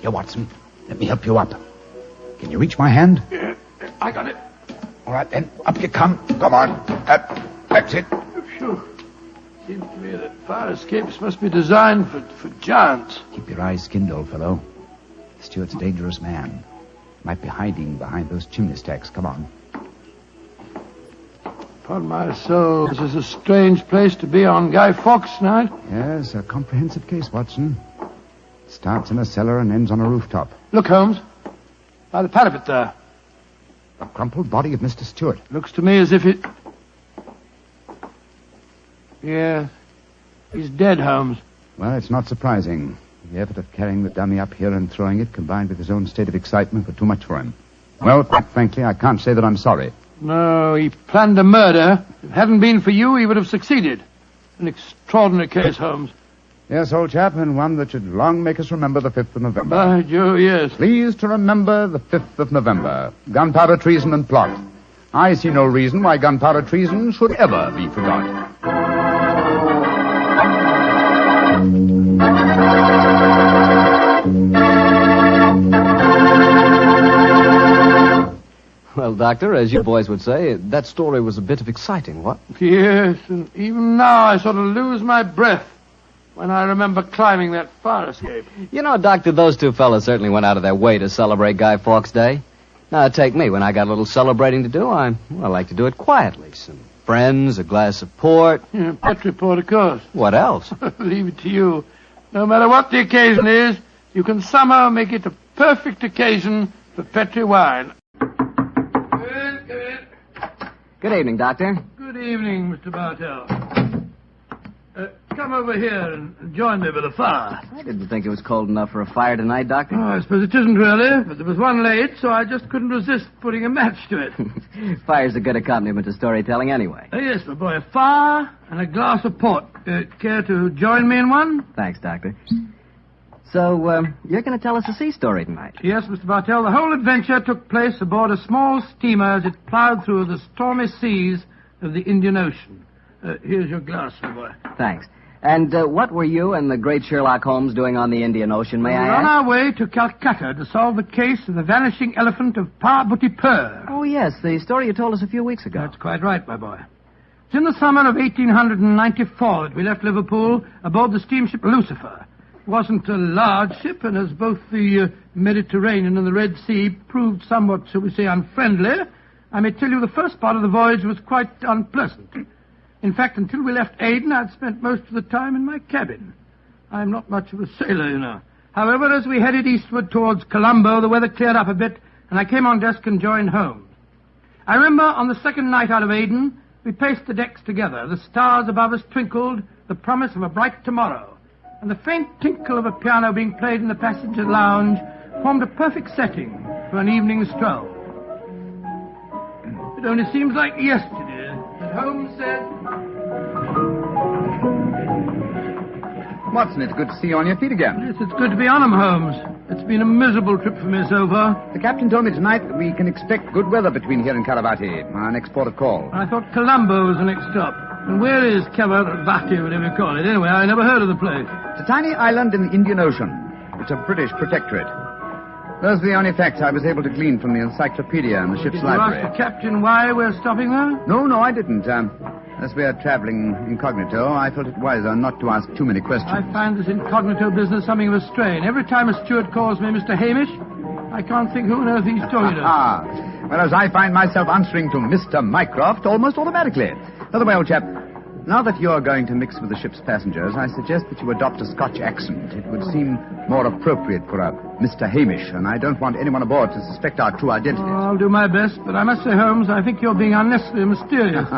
Here, Watson. Let me help you up. Can you reach my hand? Yeah, I got it. All right, then. Up you come. Come on. That's it. Phew. Seems to me that fire escapes must be designed for giants. Keep your eyes skinned, old fellow. Stewart's a dangerous man. Might be hiding behind those chimney stacks. Come on. Upon my soul, this is a strange place to be on Guy Fawkes night. Yes, a comprehensive case, Watson. Starts in a cellar and ends on a rooftop. Look, Holmes. By the parapet there. The crumpled body of Mr. Stewart. Looks to me as if it... Yeah. He's dead, Holmes. Well, it's not surprising. The effort of carrying the dummy up here and throwing it, combined with his own state of excitement, were too much for him. Well, quite frankly, I can't say that I'm sorry. No, he planned a murder. If it hadn't been for you, he would have succeeded. An extraordinary case, Holmes. Yes, old chap, and one that should long make us remember the 5th of November. By Joe, yes. Please to remember the 5th of November. Gunpowder treason and plot. I see no reason why gunpowder treason should ever be forgot. Well, Doctor, as you boys would say, that story was a bit of exciting, what? Yes, and even now I sort of lose my breath when I remember climbing that fire escape. You know, Doctor, those two fellas certainly went out of their way to celebrate Guy Fawkes Day. Now, take me. When I got a little celebrating to do, I like to do it quietly. Some friends, a glass of port. Yeah, Petri port, of course. What else? Leave it to you. No matter what the occasion is, you can somehow make it a perfect occasion for Petri wine. Good evening, Doctor. Good evening, Mr. Bartell. Come over here and join me by the fire. I didn't think it was cold enough for a fire tonight, Doctor. Oh, I suppose it isn't really, but there was one late, so I just couldn't resist putting a match to it. Fire's a good accompaniment to storytelling anyway. Yes, my boy, a fire and a glass of port. Care to join me in one? Thanks, Doctor. So, you're going to tell us a sea story tonight? Yes, Mr. Bartell. The whole adventure took place aboard a small steamer as it plowed through the stormy seas of the Indian Ocean. Here's your glass, my boy. Thanks. And what were you and the great Sherlock Holmes doing on the Indian Ocean, may I ask? We're on our way to Calcutta to solve the case of the vanishing elephant of Parbutipur. Oh, yes, the story you told us a few weeks ago. That's quite right, my boy. It's in the summer of 1894 that we left Liverpool aboard the steamship Lucifer. It wasn't a large ship, and as both the Mediterranean and the Red Sea proved somewhat, shall we say, unfriendly, I may tell you the first part of the voyage was quite unpleasant. In fact, until we left Aden, I'd spent most of the time in my cabin. I'm not much of a sailor, you know. However, as we headed eastward towards Colombo, the weather cleared up a bit, and I came on deck and joined Holmes. I remember on the second night out of Aden, we paced the decks together. The stars above us twinkled, the promise of a bright tomorrow, and the faint tinkle of a piano being played in the passenger lounge formed a perfect setting for an evening stroll. It only seems like yesterday that Holmes said... Watson, it's good to see you on your feet again. Yes, it's good to be on 'em, Holmes. It's been a miserable trip for me so far. The captain told me tonight that we can expect good weather between here and Karavati, our next port of call. I thought Colombo was the next stop. And where is Camberwell, whatever you call it? Anyway, I never heard of the place. It's a tiny island in the Indian Ocean. It's a British protectorate. Those are the only facts I was able to glean from the encyclopedia in the ship's library. Did you ask the captain why we're stopping there? No, I didn't. As we are traveling incognito, I felt it wiser not to ask too many questions. I find this incognito business something of a strain. Every time a steward calls me Mr. Hamish, I can't think who on earth he's talking to. Whereas I find myself answering to Mr. Mycroft almost automatically. By the way, old chap, now that you're going to mix with the ship's passengers, I suggest that you adopt a Scotch accent. It would seem more appropriate for a Mr. Hamish, and I don't want anyone aboard to suspect our true identities. I'll do my best, but I must say, Holmes, I think you're being unnecessarily mysterious.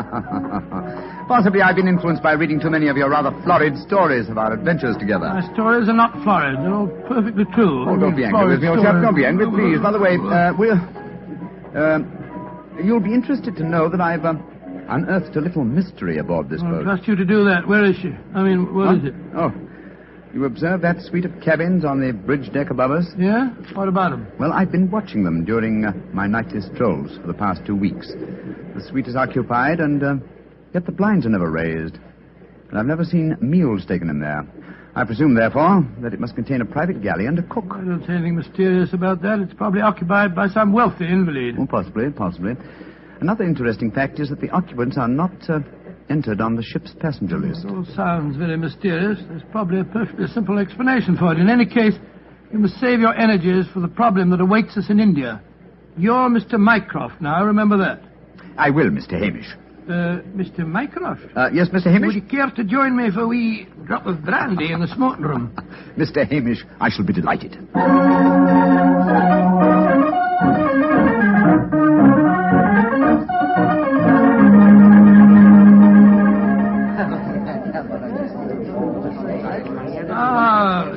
Possibly I've been influenced by reading too many of your rather florid stories of our adventures together. My stories are not florid. They're all perfectly true. Oh, don't be angry with me, old chap. Don't be angry, please. By the way, you'll be interested to know that I've unearthed a little mystery aboard this boat. I trust you to do that. Where is she? I mean, what is it? Oh, you observe that suite of cabins on the bridge deck above us? Yeah? What about them? Well, I've been watching them during my nightly strolls for the past 2 weeks. The suite is occupied, and yet the blinds are never raised. And I've never seen meals taken in there. I presume, therefore, that it must contain a private galley and a cook. I don't see anything mysterious about that. It's probably occupied by some wealthy invalid. Oh, possibly. Another interesting fact is that the occupants are not entered on the ship's passenger list. It all sounds very mysterious. There's probably a perfectly simple explanation for it. In any case, you must save your energies for the problem that awaits us in India. You're Mr. Mycroft now, remember that. I will, Mr. Hamish. Mr. Mycroft? Yes, Mr. Hamish? Would you care to join me for a wee drop of brandy in the smoking room? Mr. Hamish, I shall be delighted.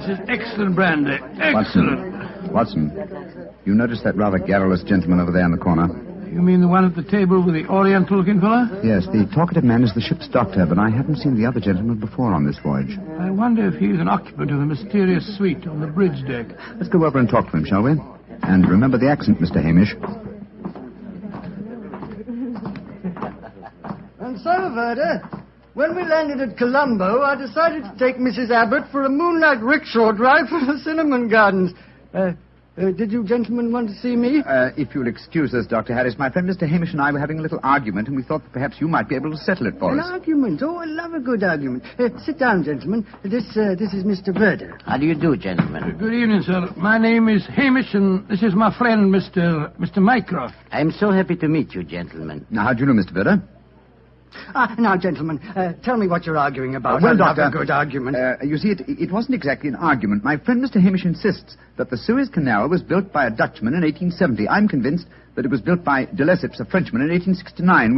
This is excellent brandy. Excellent. Watson, you notice that rather garrulous gentleman over there in the corner? You mean the one at the table with the oriental-looking fellow? Yes, the talkative man is the ship's doctor, but I haven't seen the other gentleman before on this voyage. I wonder if he's an occupant of the mysterious suite on the bridge deck. Let's go over and talk to him, shall we? And remember the accent, Mr. Hamish. And so, Verda, when we landed at Colombo, I decided to take Mrs. Abbott for a moonlight rickshaw drive through the cinnamon gardens. Did you gentlemen want to see me? If you'll excuse us, Dr. Harris, my friend Mr. Hamish and I were having a little argument, and we thought that perhaps you might be able to settle it for us. An argument? Oh, I love a good argument. Sit down, gentlemen. This is Mr. Verda. How do you do, gentlemen? Good evening, sir. My name is Hamish, and this is my friend, Mr. Mycroft. I'm so happy to meet you, gentlemen. Now, how do you know, Mr. Verda? Now, gentlemen, tell me what you're arguing about. Well, Doctor, Doctor, a good argument. You see, it wasn't exactly an argument. My friend Mr. Hamish insists that the Suez Canal was built by a Dutchman in 1870. I'm convinced that it was built by de Lesseps, a Frenchman, in 1869.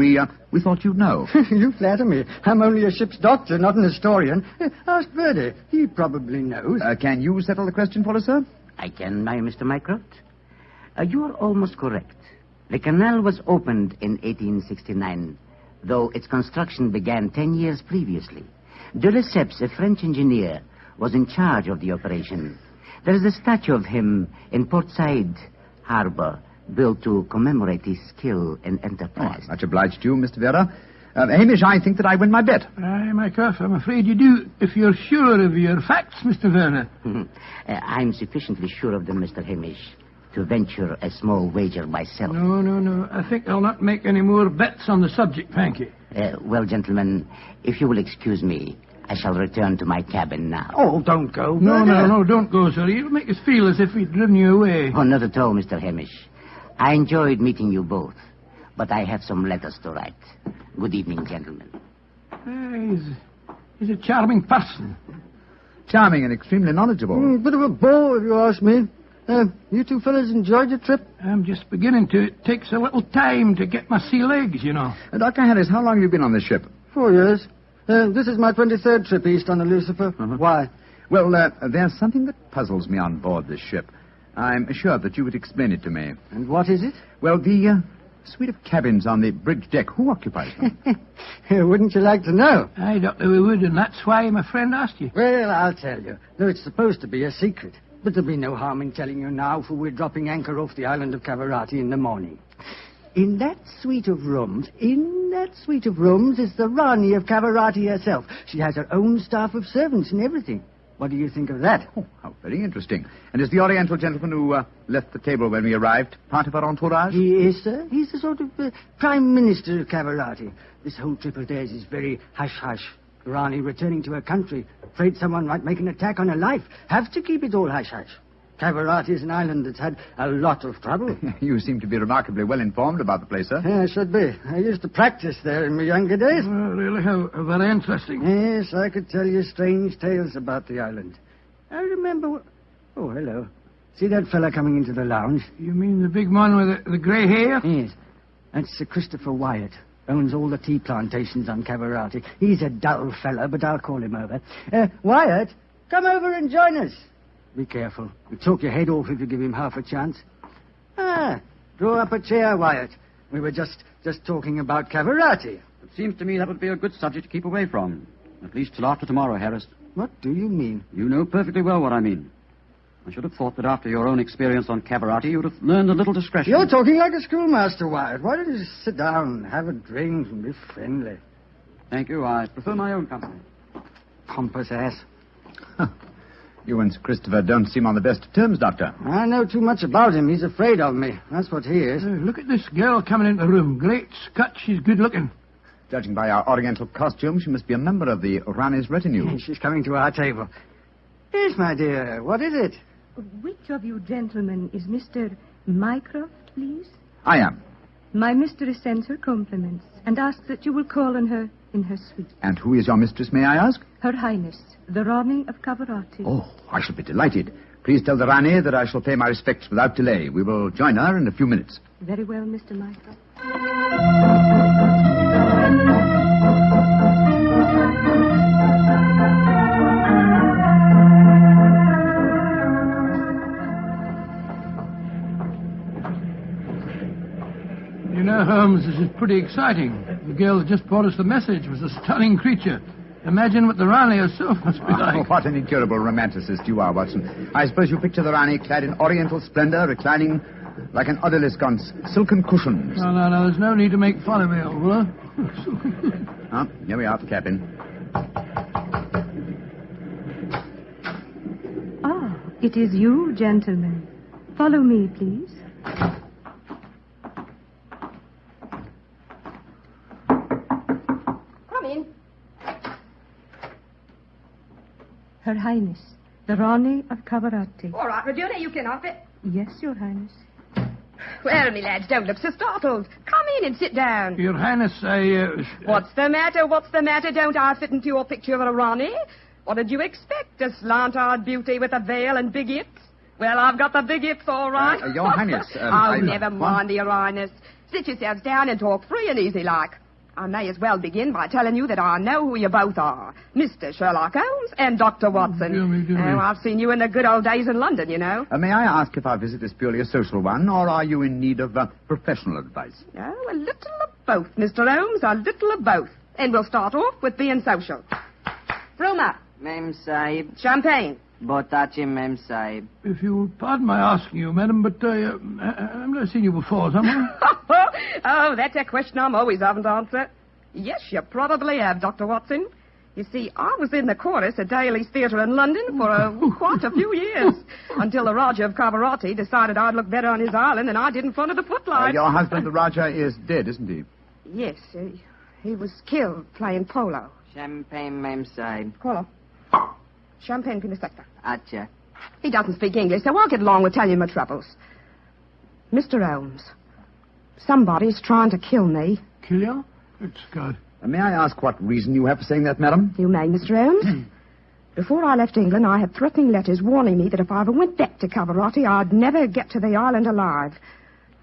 We thought you'd know. You flatter me. I'm only a ship's doctor, not an historian. Ask Verdi. He probably knows. Can you settle the question for us, sir? I can, Mr. Mycroft. You are almost correct. The canal was opened in 1869. Though its construction began 10 years previously. De Lesseps, a French engineer, was in charge of the operation. There is a statue of him in Port Said Harbor, built to commemorate his skill and enterprise. Much obliged to you, Mr. Vera. Hamish, I think that I win my bet. Mycroft, I'm afraid you do, if you're sure of your facts, Mr. Werner. I'm sufficiently sure of them, Mr. Hamish, to venture a small wager myself. No. I think I'll not make any more bets on the subject, thank you. Well, gentlemen, if you will excuse me, I shall return to my cabin now. Oh, don't go. No, don't go, sir. You'll make us feel as if we'd driven you away. Oh, not at all, Mr. Hamish. I enjoyed meeting you both, but I have some letters to write. Good evening, gentlemen. He's a charming person. Charming and extremely knowledgeable. Bit of a bore, if you ask me. You two fellas enjoyed your trip? I'm just beginning to. It takes a little time to get my sea legs, you know. Dr. Harris, how long have you been on this ship? 4 years. This is my 23rd trip east on the Lucifer. Why? Well, there's something that puzzles me on board this ship. I'm sure that you would explain it to me. And what is it? Well, the suite of cabins on the bridge deck, who occupies them? Wouldn't you like to know? I doubt we would, and that's why my friend asked you. Well, I'll tell you. Though it's supposed to be a secret. But there'll be no harm in telling you now, for we're dropping anchor off the island of Cavarati in the morning. In that suite of rooms, in that suite of rooms is the Rani of Cavarati herself. She has her own staff of servants and everything. What do you think of that? Oh, how very interesting. And is the Oriental gentleman who left the table when we arrived part of our entourage? He is, sir. He's the sort of Prime Minister of Cavarati. This whole trip of theirs is very hush-hush. Rani returning to her country, afraid someone might make an attack on her life. Have to keep it all hush-hush. Cavarati is an island that's had a lot of trouble. You seem to be remarkably well informed about the place, sir. Yeah, should be. I used to practice there in my younger days. Really? How very interesting. Yes, I could tell you strange tales about the island. I remember... Oh, hello. See that fella coming into the lounge? You mean the big man with the grey hair? Yes. That's Sir Christopher Wyatt. Owns all the tea plantations on Cavarati. He's a dull fella, but I'll call him over. Wyatt, come over and join us. Be careful. He'll talk your head off if you give him half a chance. Draw up a chair, Wyatt. We were just talking about Cavarati. It seems to me that would be a good subject to keep away from. At least till after tomorrow, Harris. What do you mean? You know perfectly well what I mean. I should have thought that after your own experience on Cavarati, you would have learned a little discretion. You're talking like a schoolmaster, Wyatt. Why don't you just sit down, have a drink, and be friendly? Thank you. I prefer my own company. Pompous ass. You and Sir Christopher don't seem on the best of terms, Doctor. I know too much about him. He's afraid of me. That's what he is. Look at this girl coming into the room. Great Scott, she's good looking. Judging by our Oriental costume, she must be a member of the Rani's retinue. She's coming to our table. Yes, my dear. What is it? Which of you gentlemen is Mr. Mycroft, please? I am. My mistress sends her compliments and asks that you will call on her in her suite. And who is your mistress, may I ask? Her Highness, the Rani of Cavarati. Oh, I shall be delighted. Please tell the Rani that I shall pay my respects without delay. We will join her in a few minutes. Very well, Mr. Mycroft. You know, Holmes, this is pretty exciting. The girl that just brought us the message was a stunning creature. Imagine what the Rani herself must be like. Oh, what an incurable romanticist you are, Watson. I suppose you picture the Rani clad in oriental splendor, reclining like an odalisque on silken cushions. No, there's no need to make fun of me, old fellow. Here we are, the cabin. Ah, it is you, gentlemen. Follow me, please. Her Highness, the Rani of Cavarati. All right, Regina, you can off it. Yes, Your Highness. Well, me lads, don't look so startled. Come in and sit down. Your Highness, What's the matter? Don't I fit into your picture of a Rani? What did you expect? A slant-eyed beauty with a veil and big hips? Well, I've got the big hips, all right. Your Highness... never mind, Your Highness. Sit yourselves down and talk free and easy like. I may as well begin by telling you that I know who you both are. Mr. Sherlock Holmes and Dr. Watson. Do me. I've seen you in the good old days in London, you know. May I ask if our visit is purely a social one, or are you in need of professional advice? Oh, a little of both, Mr. Holmes, a little of both. And we'll start off with being social. Roma. Mem Sahib. Champagne. Botachi, Mem Sahib. If you'll pardon my asking you, madam, but I've never seen you before, have I? Oh, that's a question I'm always having to answer. Yes, you probably have, Dr. Watson. You see, I was in the chorus at Daly's Theatre in London for quite a few years, until the Raja of Cavarati decided I'd look better on his island than I did in front of the footlights. Your husband, the Raja, is dead, isn't he? Yes, he was killed playing polo. Champagne, Mem Sahib. Polo. Champagne Pinasecta. Acha. He doesn't speak English, so I'll get along with telling you my troubles. Mr. Holmes, somebody's trying to kill me. Kill you? It's good. May I ask what reason you have for saying that, madam? You may, Mr. Holmes. Before I left England, I had threatening letters warning me that if I ever went back to Cavarati, I'd never get to the island alive.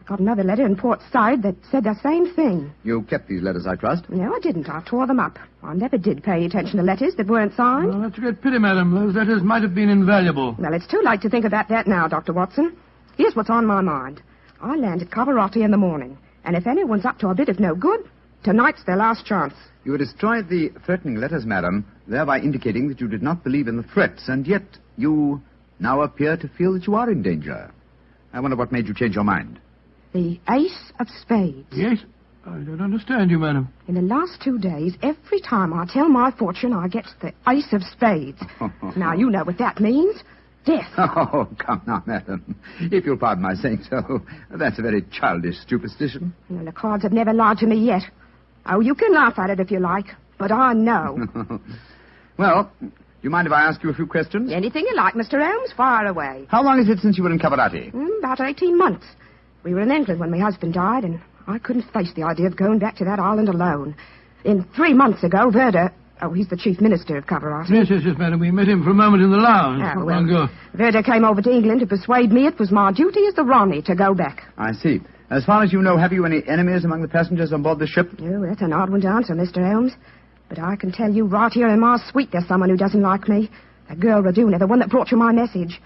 I got another letter in Port Said that said the same thing. You kept these letters, I trust? No, I didn't. I tore them up. I never did pay attention to letters that weren't signed. Well, that's a great pity, madam. Those letters might have been invaluable. Well, it's too late to think about that now, Dr. Watson. Here's what's on my mind. I land at Cavarati in the morning, and if anyone's up to a bit of no good, tonight's their last chance. You destroyed the threatening letters, madam, thereby indicating that you did not believe in the threats, and yet you now appear to feel that you are in danger. I wonder what made you change your mind. The Ace of Spades. Yes? I don't understand you, madam. In the last 2 days, every time I tell my fortune, I get the ace of spades. Now, you know what that means. Death. Oh, come now, madam. If you'll pardon my saying so, that's a very childish superstition. Well, the cards have never lied to me yet. Oh, you can laugh at it if you like, but I know. Well, do you mind if I ask you a few questions? Anything you like, Mr. Holmes, fire away. How long is it since you were in Cavarati? About 18 months. We were in England when my husband died, and I couldn't face the idea of going back to that island alone. 3 months ago, Verda... Oh, he's the chief minister of Cavarati. Yes, madam. We met him for a moment in the lounge. Oh, well, Verda came over to England to persuade me it was my duty as the Ronnie to go back. I see. As far as you know, have you any enemies among the passengers on board the ship? Oh, that's an odd one to answer, Mr. Holmes. But I can tell you right here in my suite there's someone who doesn't like me. That girl Raduna, the one that brought you my message.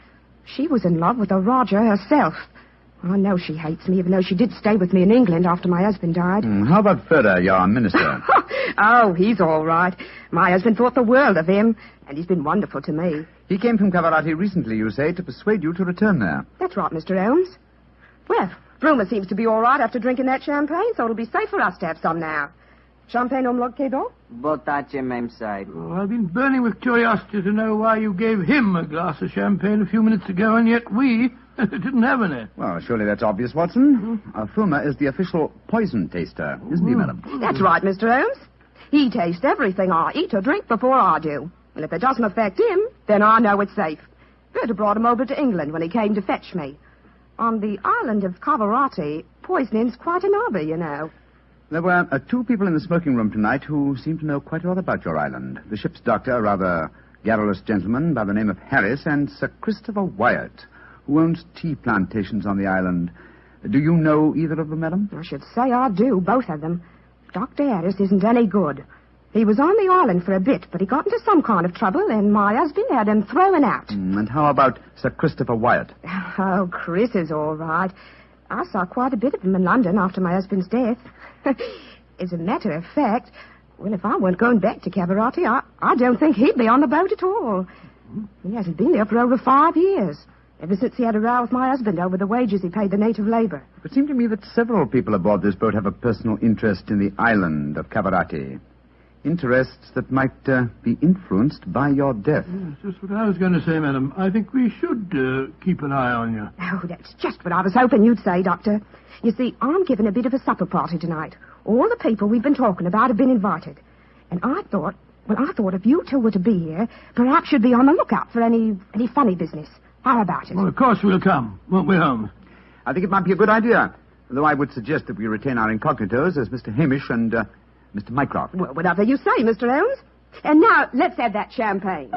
She was in love with the Roger herself. I know she hates me, even though she did stay with me in England after my husband died. How about Ferda, your minister? Oh, he's all right. My husband thought the world of him, and he's been wonderful to me. He came from Cavarati recently, you say, to persuade you to return there. That's right, Mr. Holmes. Well, Brumer seems to be all right after drinking that champagne, so it'll be safe for us to have some now. Champagne au bloc quedon? Botace, Mem Sahib. Oh, I've been burning with curiosity to know why you gave him a glass of champagne a few minutes ago, and yet we didn't have any. Well, surely that's obvious, Watson. Fulmer is the official poison taster, isn't he, madam? That's right, Mr. Holmes. He tastes everything I eat or drink before I do. And if it doesn't affect him, then I know it's safe. Berta brought him over to England when he came to fetch me. On the island of Cavarati, poisoning's quite an hobby, you know. There were 2 people in the smoking room tonight who seemed to know quite a lot about your island. The ship's doctor, a rather garrulous gentleman by the name of Harris, and Sir Christopher Wyatt, who owns tea plantations on the island. Do you know either of them, madam? I should say I do, both of them. Dr. Harris isn't any good. He was on the island for a bit, but he got into some kind of trouble, and my husband had him thrown out. And how about Sir Christopher Wyatt? Oh, Chris is all right. I saw quite a bit of him in London after my husband's death. As a matter of fact, well, if I weren't going back to Cavarati, I don't think he'd be on the boat at all. He hasn't been there for over 5 years, ever since he had a row with my husband over the wages he paid the native labor. It seemed to me that several people aboard this boat have a personal interest in the island of Cavarati. Interests that might be influenced by your death. Yes, just what I was going to say, madam. I think we should keep an eye on you. Oh, that's just what I was hoping you'd say, Doctor. You see, I'm giving a bit of a supper party tonight. All the people we've been talking about have been invited. And I thought if you two were to be here, perhaps you'd be on the lookout for any funny business. How about it? Well, of course we'll come, won't we, Holmes? I think it might be a good idea, though I would suggest that we retain our incognitos as Mr. Hamish and Mr. Mycroft. Well, whatever you say, Mr. Holmes. And now, let's have that champagne.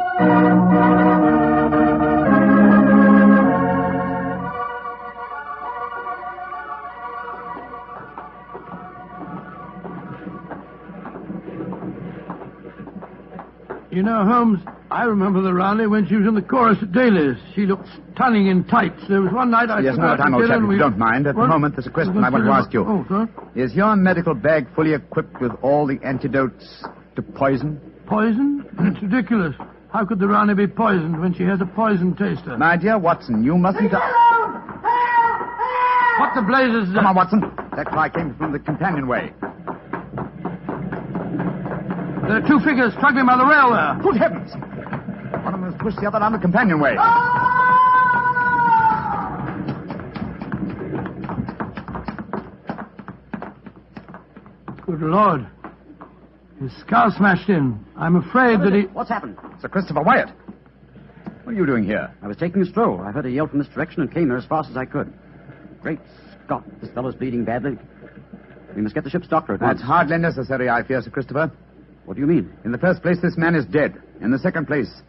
You know, Holmes, I remember the Rani when she was in the chorus at Daly's. She looked stunning in tights. There was one night I... Yes, no time, old chap, if you don't mind. At the moment, there's a question I want to ask you. Oh, sir? Is your medical bag fully equipped with all the antidotes to poison? Poison? That's ridiculous. How could the Rani be poisoned when she has a poison taster? My dear Watson, you mustn't... What the blazes... Come on, Watson. That cry came from the companionway. There are 2 figures struggling by the rail there. Good heavens! One of them has pushed the other down the companionway. Good Lord. His skull smashed in. I'm afraid that he... What's happened? Sir Christopher Wyatt. What are you doing here? I was taking a stroll. I heard a yell from this direction and came there as fast as I could. Great Scott, this fellow's bleeding badly. We must get the ship's doctor at once. That's hardly necessary, I fear, Sir Christopher. What do you mean? In the first place, this man is dead. In the second place,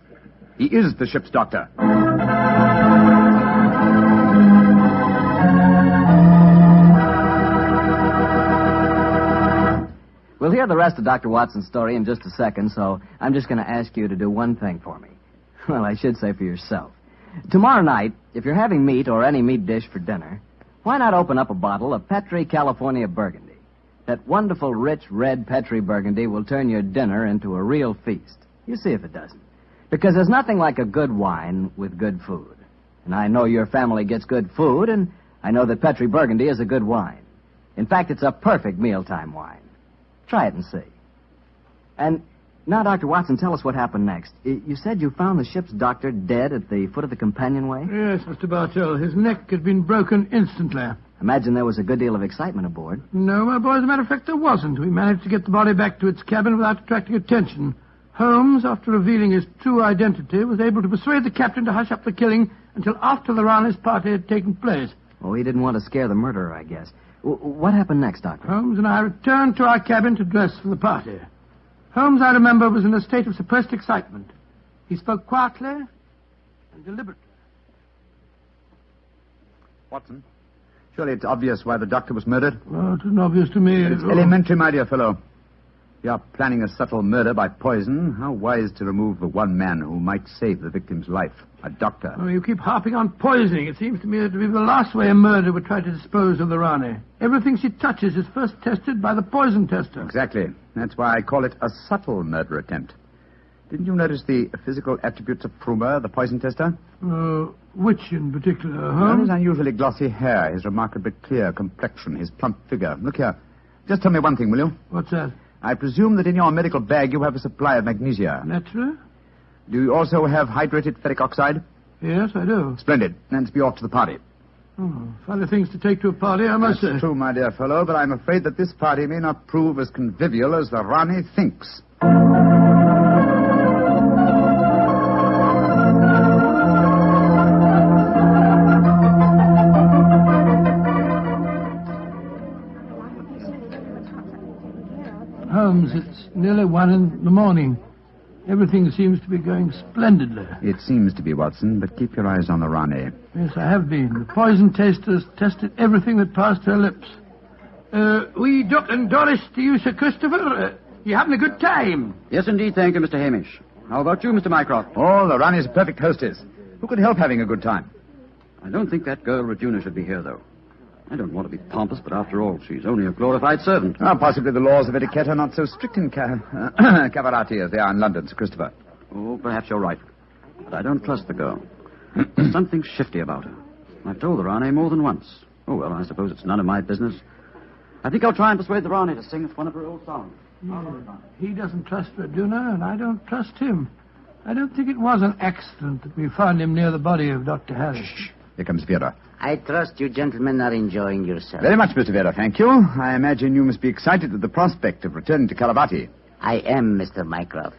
he is the ship's doctor. We'll hear the rest of Dr. Watson's story in just a second, so I'm just going to ask you to do one thing for me. Well, I should say for yourself. Tomorrow night, if you're having meat or any meat dish for dinner, why not open up a bottle of Petri California Burgundy? That wonderful, rich, red Petri Burgundy will turn your dinner into a real feast. You see if it doesn't. Because there's nothing like a good wine with good food. And I know your family gets good food, and I know that Petri Burgundy is a good wine. In fact, it's a perfect mealtime wine. Try it and see. And now, Dr. Watson, tell us what happened next. You said you found the ship's doctor dead at the foot of the companionway? Yes, Mr. Bartell. His neck had been broken instantly. Imagine there was a good deal of excitement aboard. No, my boy, as a matter of fact, there wasn't. We managed to get the body back to its cabin without attracting attention. Holmes, after revealing his true identity, was able to persuade the captain to hush up the killing until after the Rani's party had taken place. Oh, he didn't want to scare the murderer, I guess. What happened next, Doctor? Holmes and I returned to our cabin to dress for the party. Holmes, I remember, was in a state of suppressed excitement. He spoke quietly and deliberately. Watson, surely it's obvious why the doctor was murdered. Oh, it isn't obvious to me. It's elementary, my dear fellow. You are planning a subtle murder by poison. How wise to remove the one man who might save the victim's life, a doctor. Oh, you keep harping on poisoning. It seems to me that to be the last way a murderer would try to dispose of the Rani. Everything she touches is first tested by the poison tester. Exactly. That's why I call it a subtle murder attempt. Didn't you notice the physical attributes of Frumer, the poison tester? Which in particular, Well, Holmes? his unusually glossy hair, his remarkably clear complexion, his plump figure. Look here. Just tell me one thing, will you? What's that? I presume that in your medical bag you have a supply of magnesia. Naturally. Do you also have hydrated ferric oxide? Yes, I do. Splendid. Let's be off to the party. Oh, funny things to take to a party, I must say. That's true, my dear fellow, but I'm afraid that this party may not prove as convivial as the Rani thinks. Holmes, it's nearly 1 in the morning. Everything seems to be going splendidly. It seems to be, Watson, but keep your eyes on the Rani. Yes, I have been. The poison testers tested everything that passed her lips. We Duck and Doris to you, Sir Christopher. You having a good time? Yes, indeed, thank you, Mr. Hamish. How about you, Mr. Mycroft? Oh, the Rani's a perfect hostess. Who could help having a good time? I don't think that girl, Regina, should be here, though. I don't want to be pompous, but after all, she's only a glorified servant. Possibly the laws of etiquette are not so strict in Cavarati as they are in London, Sir Christopher. Oh, perhaps you're right. But I don't trust the girl. There's something shifty about her. I've told the Rani more than once. Oh, well, I suppose it's none of my business. I think I'll try and persuade the Rani to sing us one of her old songs. He doesn't trust Raduna, and I don't trust him. I don't think it was an accident that we found him near the body of Dr. Harris. Shh. Here comes Vera. I trust you gentlemen are enjoying yourselves. Very much, Mr. Vera, thank you. I imagine you must be excited at the prospect of returning to Caravati. I am, Mr. Mycroft.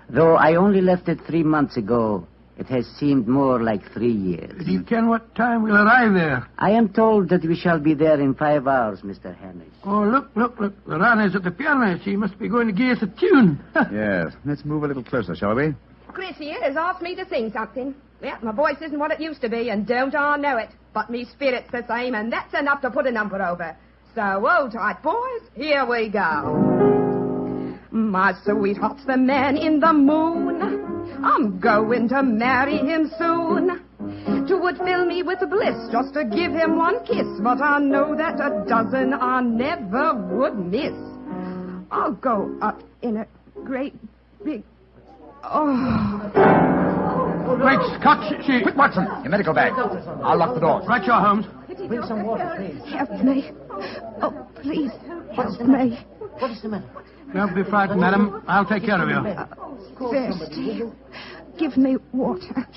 Though I only left it 3 months ago, it has seemed more like 3 years. Do you ken what time we'll arrive there? I am told that we shall be there in 5 hours, Mr. Hamish. Oh, look. The Rani's at the piano. She must be going to give us a tune. Yes. Let's move a little closer, shall we? Chris here has asked me to sing something. Yeah, my voice isn't what it used to be, and don't I know it. But me spirit's the same, and that's enough to put a number over. So, hold tight, boys. Here we go. My sweetheart's the man in the moon. I'm going to marry him soon. 'Twould fill me with bliss just to give him one kiss, but I know that a dozen I never would miss. I'll go up in a great big... Great Scott, she... Quick, Watson, your medical bag. I'll lock the door. Right, your Holmes. Bring some water, please. Help me. Oh, please, help me. What is the matter? Don't be frightened, madam. I'll take care of you. Thirsty. Give me water.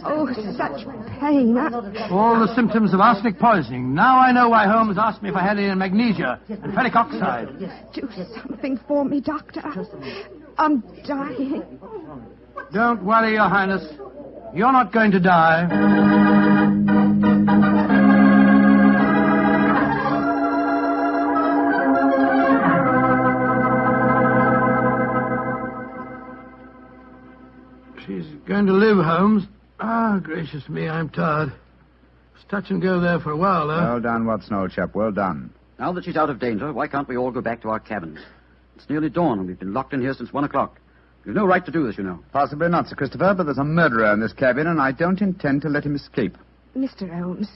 Oh, such pain. All the symptoms of arsenic poisoning. Now I know why Holmes asked me if I had any magnesia and ferric oxide. Do something for me, Doctor. I'm dying. Don't worry, Your Highness. You're not going to die. She's going to live, Holmes. Ah, gracious me, I'm tired. It's touch and go there for a while, though. Well done, Watson, old chap. Well done. Now that she's out of danger, why can't we all go back to our cabins? It's nearly dawn, and we've been locked in here since 1 o'clock. You've no right to do this, you know. Possibly not, Sir Christopher, but there's a murderer in this cabin, and I don't intend to let him escape. Mr. Holmes,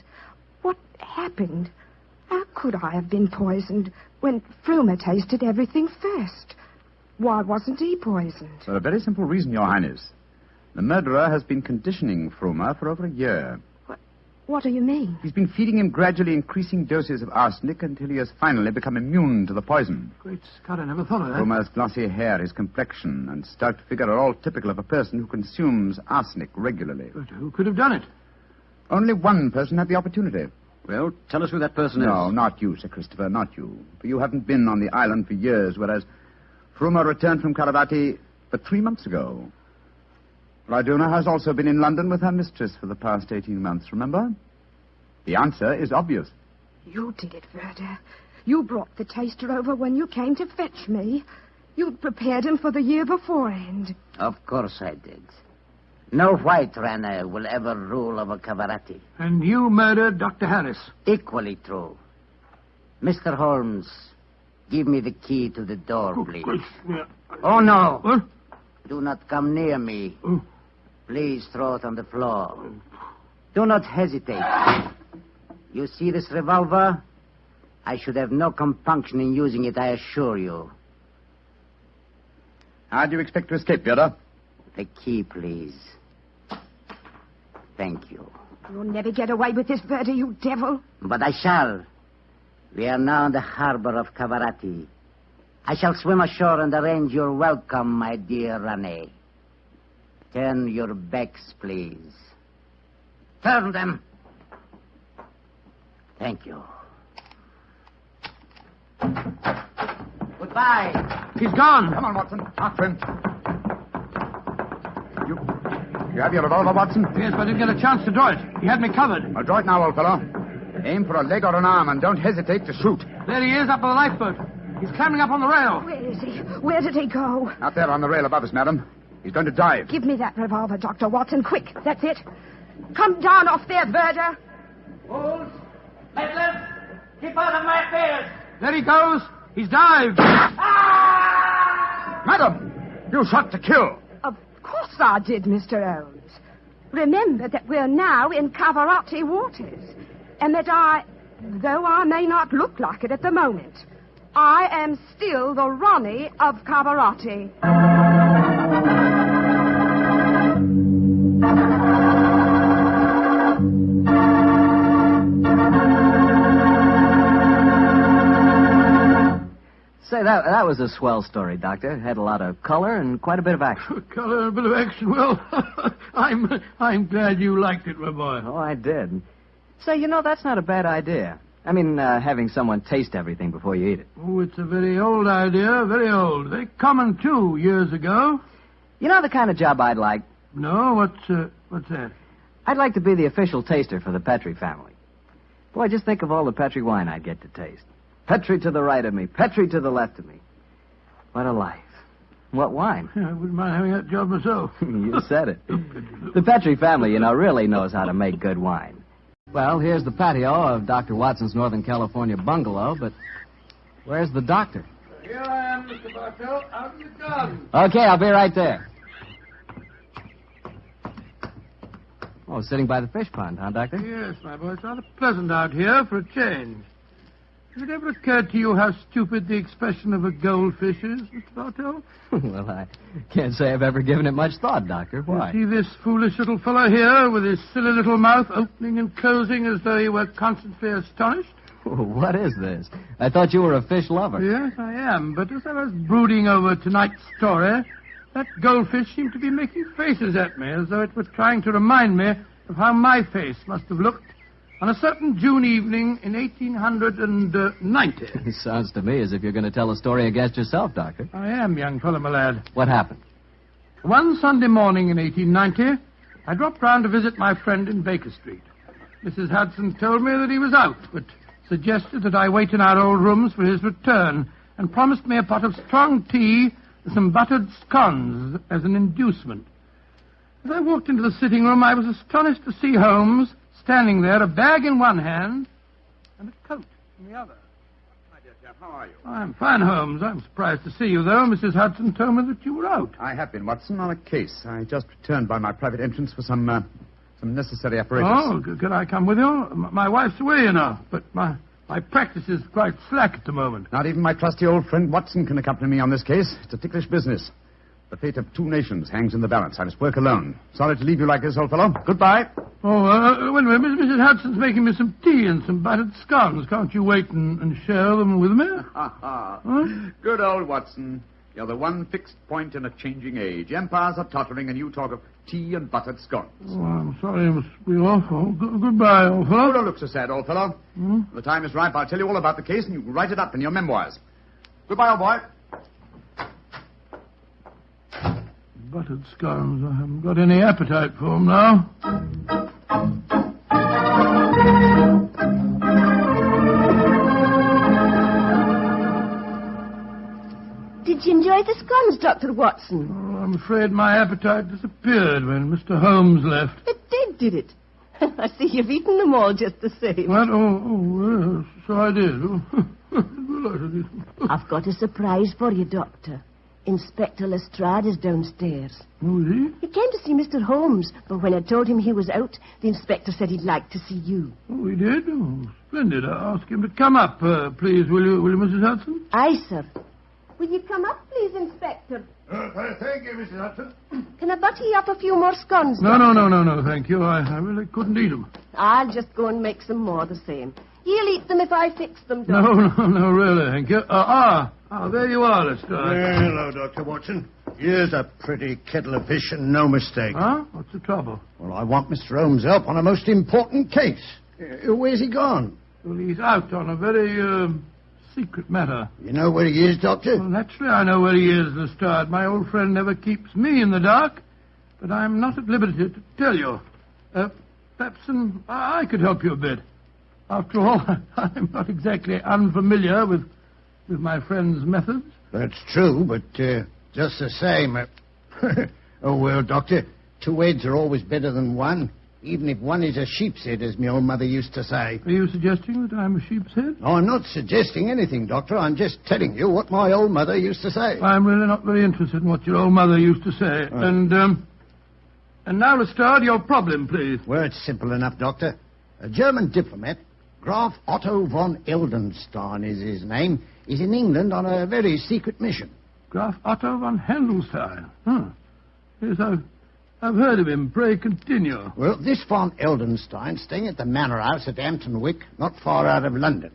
what happened? How could I have been poisoned when Frumer tasted everything first? Why wasn't he poisoned? For a very simple reason, Your Highness. The murderer has been conditioning Frumer for over a year. What do you mean? He's been feeding him gradually increasing doses of arsenic until he has finally become immune to the poison. Great Scott, I never thought of that. Homer's glossy hair, his complexion, and stout figure are all typical of a person who consumes arsenic regularly. But who could have done it? Only one person had the opportunity. Well, tell us who that person is. No, not you, Sir Christopher, not you. For you haven't been on the island for years, whereas Fruma returned from Karavati but 3 months ago. Ryduna has also been in London with her mistress for the past 18 months, remember? The answer is obvious. You did it, Verda. You brought the taster over when you came to fetch me. You'd prepared him for the year beforehand. Of course I did. No white runner will ever rule over Cavarati. And you murdered Dr. Harris. Equally true. Mr. Holmes, give me the key to the door, please. Oh, no. What? Do not come near me. Please throw it on the floor. Do not hesitate. You see this revolver? I should have no compunction in using it, I assure you. How do you expect to escape, Yoda? The key, please. Thank you. You'll never get away with this, Verda, you devil. But I shall. We are now in the harbor of Cavarati. I shall swim ashore and arrange your welcome, my dear Rane. Turn your backs, please. Turn them. Thank you. Goodbye. He's gone. Come on, Watson. After him. You have your revolver, Watson? Yes, but I didn't get a chance to draw it. He had me covered. I'll draw it now, old fellow. Aim for a leg or an arm and don't hesitate to shoot. There he is, up on the lifeboat. He's climbing up on the rail. Where is he? Where did he go? Out there on the rail above us, madam. He's going to dive. Give me that revolver, Dr. Watson, quick. That's it. Come down off there, Verda. Wolves, Maitland, keep out of my affairs. There he goes. He's dived. Madam, you shot to kill. Of course I did, Mr. Holmes. Remember that we're now in Cavarati waters, and that though I may not look like it at the moment, I am still the Ronnie of Cavarati. Say, that was a swell story, Doctor. It had a lot of color and quite a bit of action. Color and a bit of action. Well, I'm glad you liked it, my boy. Oh, I did. Say, that's not a bad idea. I mean, having someone taste everything before you eat it. Oh, it's a very old idea, very old. Very common, too, years ago. You know the kind of job I'd like? No, what's that? I'd like to be the official taster for the Petrie family. Boy, just think of all the Petrie wine I'd get to taste. Petrie to the right of me, Petrie to the left of me. What a life. What wine? Yeah, I wouldn't mind having that job myself. You said it. The Petrie family, really knows how to make good wine. Well, here's the patio of Dr. Watson's Northern California bungalow, but where's the doctor? Here I am, Mr. Bartell, out in the garden. Okay, I'll be right there. Oh, sitting by the fish pond, huh, Doctor? Yes, my boy. It's rather pleasant out here for a change. Has it ever occurred to you how stupid the expression of a goldfish is, Mr. Bartell? Well, I can't say I've ever given it much thought, Doctor. Why? You see this foolish little fellow here with his silly little mouth opening and closing as though he were constantly astonished? What is this? I thought you were a fish lover. Yes, I am. But as I was brooding over tonight's story, that goldfish seemed to be making faces at me as though it was trying to remind me of how my face must have looked on a certain June evening in 1890. It sounds to me as if you're going to tell a story against yourself, Doctor. I am, young fellow, my lad. What happened? One Sunday morning in 1890, I dropped round to visit my friend in Baker Street. Mrs. Hudson told me that he was out, but suggested that I wait in our old rooms for his return, and promised me a pot of strong tea and some buttered scones as an inducement. As I walked into the sitting room, I was astonished to see Holmes standing there, a bag in one hand and a coat in the other. My dear chap, how are you? I'm fine, Holmes. I'm surprised to see you, though. Mrs. Hudson told me that you were out. I have been, Watson, on a case. I just returned by my private entrance for some necessary apparatus. Oh, could I come with you? My wife's away, but my practice is quite slack at the moment. Not even my trusty old friend Watson can accompany me on this case. It's a ticklish business. The fate of 2 nations hangs in the balance. I must work alone. Sorry to leave you like this, old fellow. Goodbye. Oh, wait a minute. Mrs. Hudson's making me some tea and some buttered scones. Can't you wait and share them with me? Good old Watson. You're the one fixed point in a changing age. Empires are tottering, and you talk of tea and buttered scones. Oh, I'm sorry I must be off. Goodbye, old fellow. Oh, don't look so sad, old fellow. When the time is ripe, I'll tell you all about the case, and you can write it up in your memoirs. Goodbye, old boy. Buttered scones. I haven't got any appetite for them now. Did you enjoy the scones, Dr. Watson? Oh, I'm afraid my appetite disappeared when Mr. Holmes left. It did it? I see you've eaten them all just the same. What? Oh, yes, so I did. I've got a surprise for you, Doctor. Inspector Lestrade is downstairs. Oh, is he? He came to see Mr. Holmes, but when I told him he was out, the inspector said he'd like to see you. Oh, he did? Oh, splendid. I'll ask him to come up, please, will you, Mrs. Hudson? Aye, sir. Will you come up, please, Inspector? Thank you, Mrs. Hudson. Can I butter you up a few more scones? No, thank you. I really couldn't eat them. I'll just go and make some more the same. You'll eat them if I fix them, Doctor. No, really, thank you. There you are, Lestrade. Hello, Dr. Watson. Here's a pretty kettle of fish and no mistake. Huh? What's the trouble? Well, I want Mr. Holmes' help on a most important case. Where's he gone? Well, he's out on a very, secret matter. You know where he is, Doctor? Well, naturally I know where he is, Lestrade. My old friend never keeps me in the dark, but I'm not at liberty to tell you. Perhaps I could help you a bit. After all, I'm not exactly unfamiliar with my friend's methods. That's true, but just the same... Oh, well, Doctor, 2 heads are always better than one, even if one is a sheep's head, as my old mother used to say. Are you suggesting that I'm a sheep's head? No, I'm not suggesting anything, Doctor. I'm just telling you what my old mother used to say. I'm really not very interested in what your old mother used to say. Oh. And now, Lestrade, your problem, please. Well, it's simple enough, Doctor. A German diplomat, Graf Otto von Heldenstein is his name, is in England on a very secret mission. Graf Otto von Heldenstein? Yes, I've heard of him. Pray continue. Well, this von Heldenstein staying at the Manor House at Hampton Wick, not far out of London.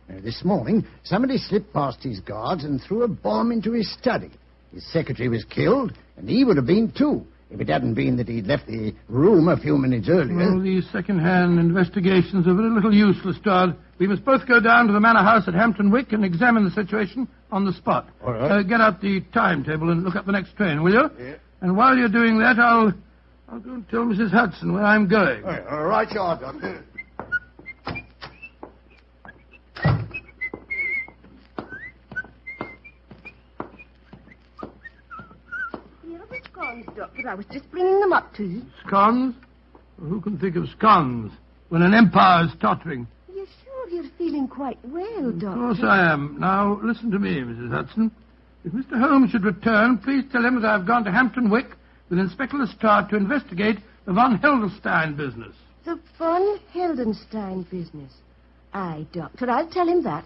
This morning, somebody slipped past his guards and threw a bomb into his study. His secretary was killed, and he would have been too, if it hadn't been that he'd left the room a few minutes earlier. Well, these second-hand investigations are very little use, Lestrade. We must both go down to the Manor House at Hampton Wick and examine the situation on the spot. All right. Get out the timetable and look up the next train, will you? Yeah. And while you're doing that, I'll go and tell Mrs. Hudson where I'm going. All right, you are, Doctor. Here are the scones, Doctor. I was just bringing them up to you. Scones? Well, who can think of scones when an empire's tottering? Are you sure you're feeling quite well, Doctor? Of course I am. Now, listen to me, Mrs. Hudson. If Mr. Holmes should return, please tell him that I've gone to Hampton Wick with Inspector Lestrade to investigate the von Heldenstein business. The von Heldenstein business. Aye, Doctor, I'll tell him that.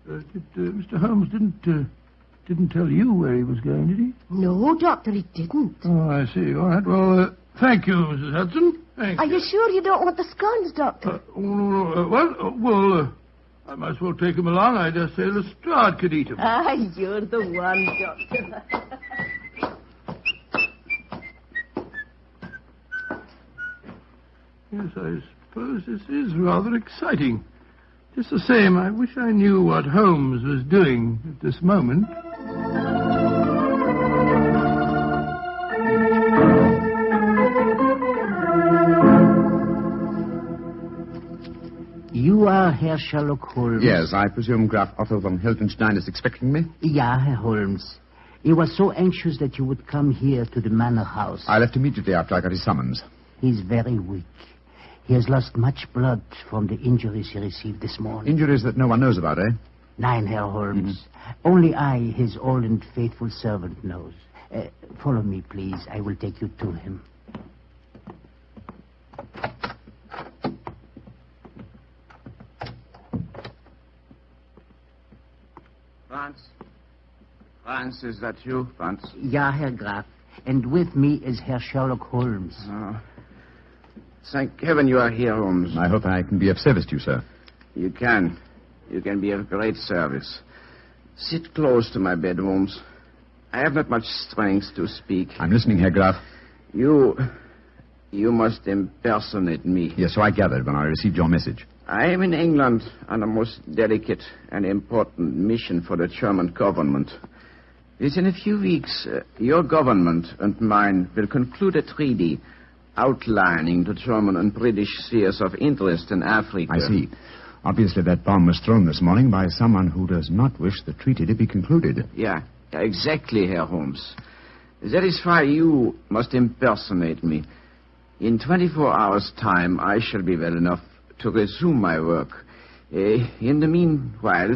Mr. Holmes didn't tell you where he was going, did he? No, Doctor, he didn't. Oh, I see. All right. Well, thank you, Mrs. Hudson. Thank Are you sure you don't want the scones, Doctor? I might as well take them along. I dare say Lestrade could eat them. Aye, you're the one, Doctor. Yes, I suppose this is rather exciting. Just the same, I wish I knew what Holmes was doing at this moment. You are Herr Sherlock Holmes? Yes, I presume Graf Otto von Heldenstein is expecting me? Yeah, Herr Holmes. He was so anxious that you would come here to the Manor House. I left immediately after I got his summons. He's very weak. He has lost much blood from the injuries he received this morning. Injuries that no one knows about, eh? Nein, Herr Holmes. Only I, his old and faithful servant, knows. Follow me, please. I will take you to him. Franz, is that you, Franz? Ja, Herr Graf. And with me is Herr Sherlock Holmes. Oh. Thank heaven you are here, Holmes. I hope I can be of service to you, sir. You can. You can be of great service. Sit close to my bed, Holmes. I have not much strength to speak. I'm listening, Herr Graf. You must impersonate me. Yes, so I gathered when I received your message. I am in England on a most delicate and important mission for the German government. Within a few weeks, your government and mine will conclude a treaty outlining the German and British spheres of interest in Africa. I see. Obviously, that bomb was thrown this morning by someone who does not wish the treaty to be concluded. Yeah, exactly, Herr Holmes. That is why you must impersonate me. In 24 hours' time, I shall be well enough to resume my work. In the meanwhile,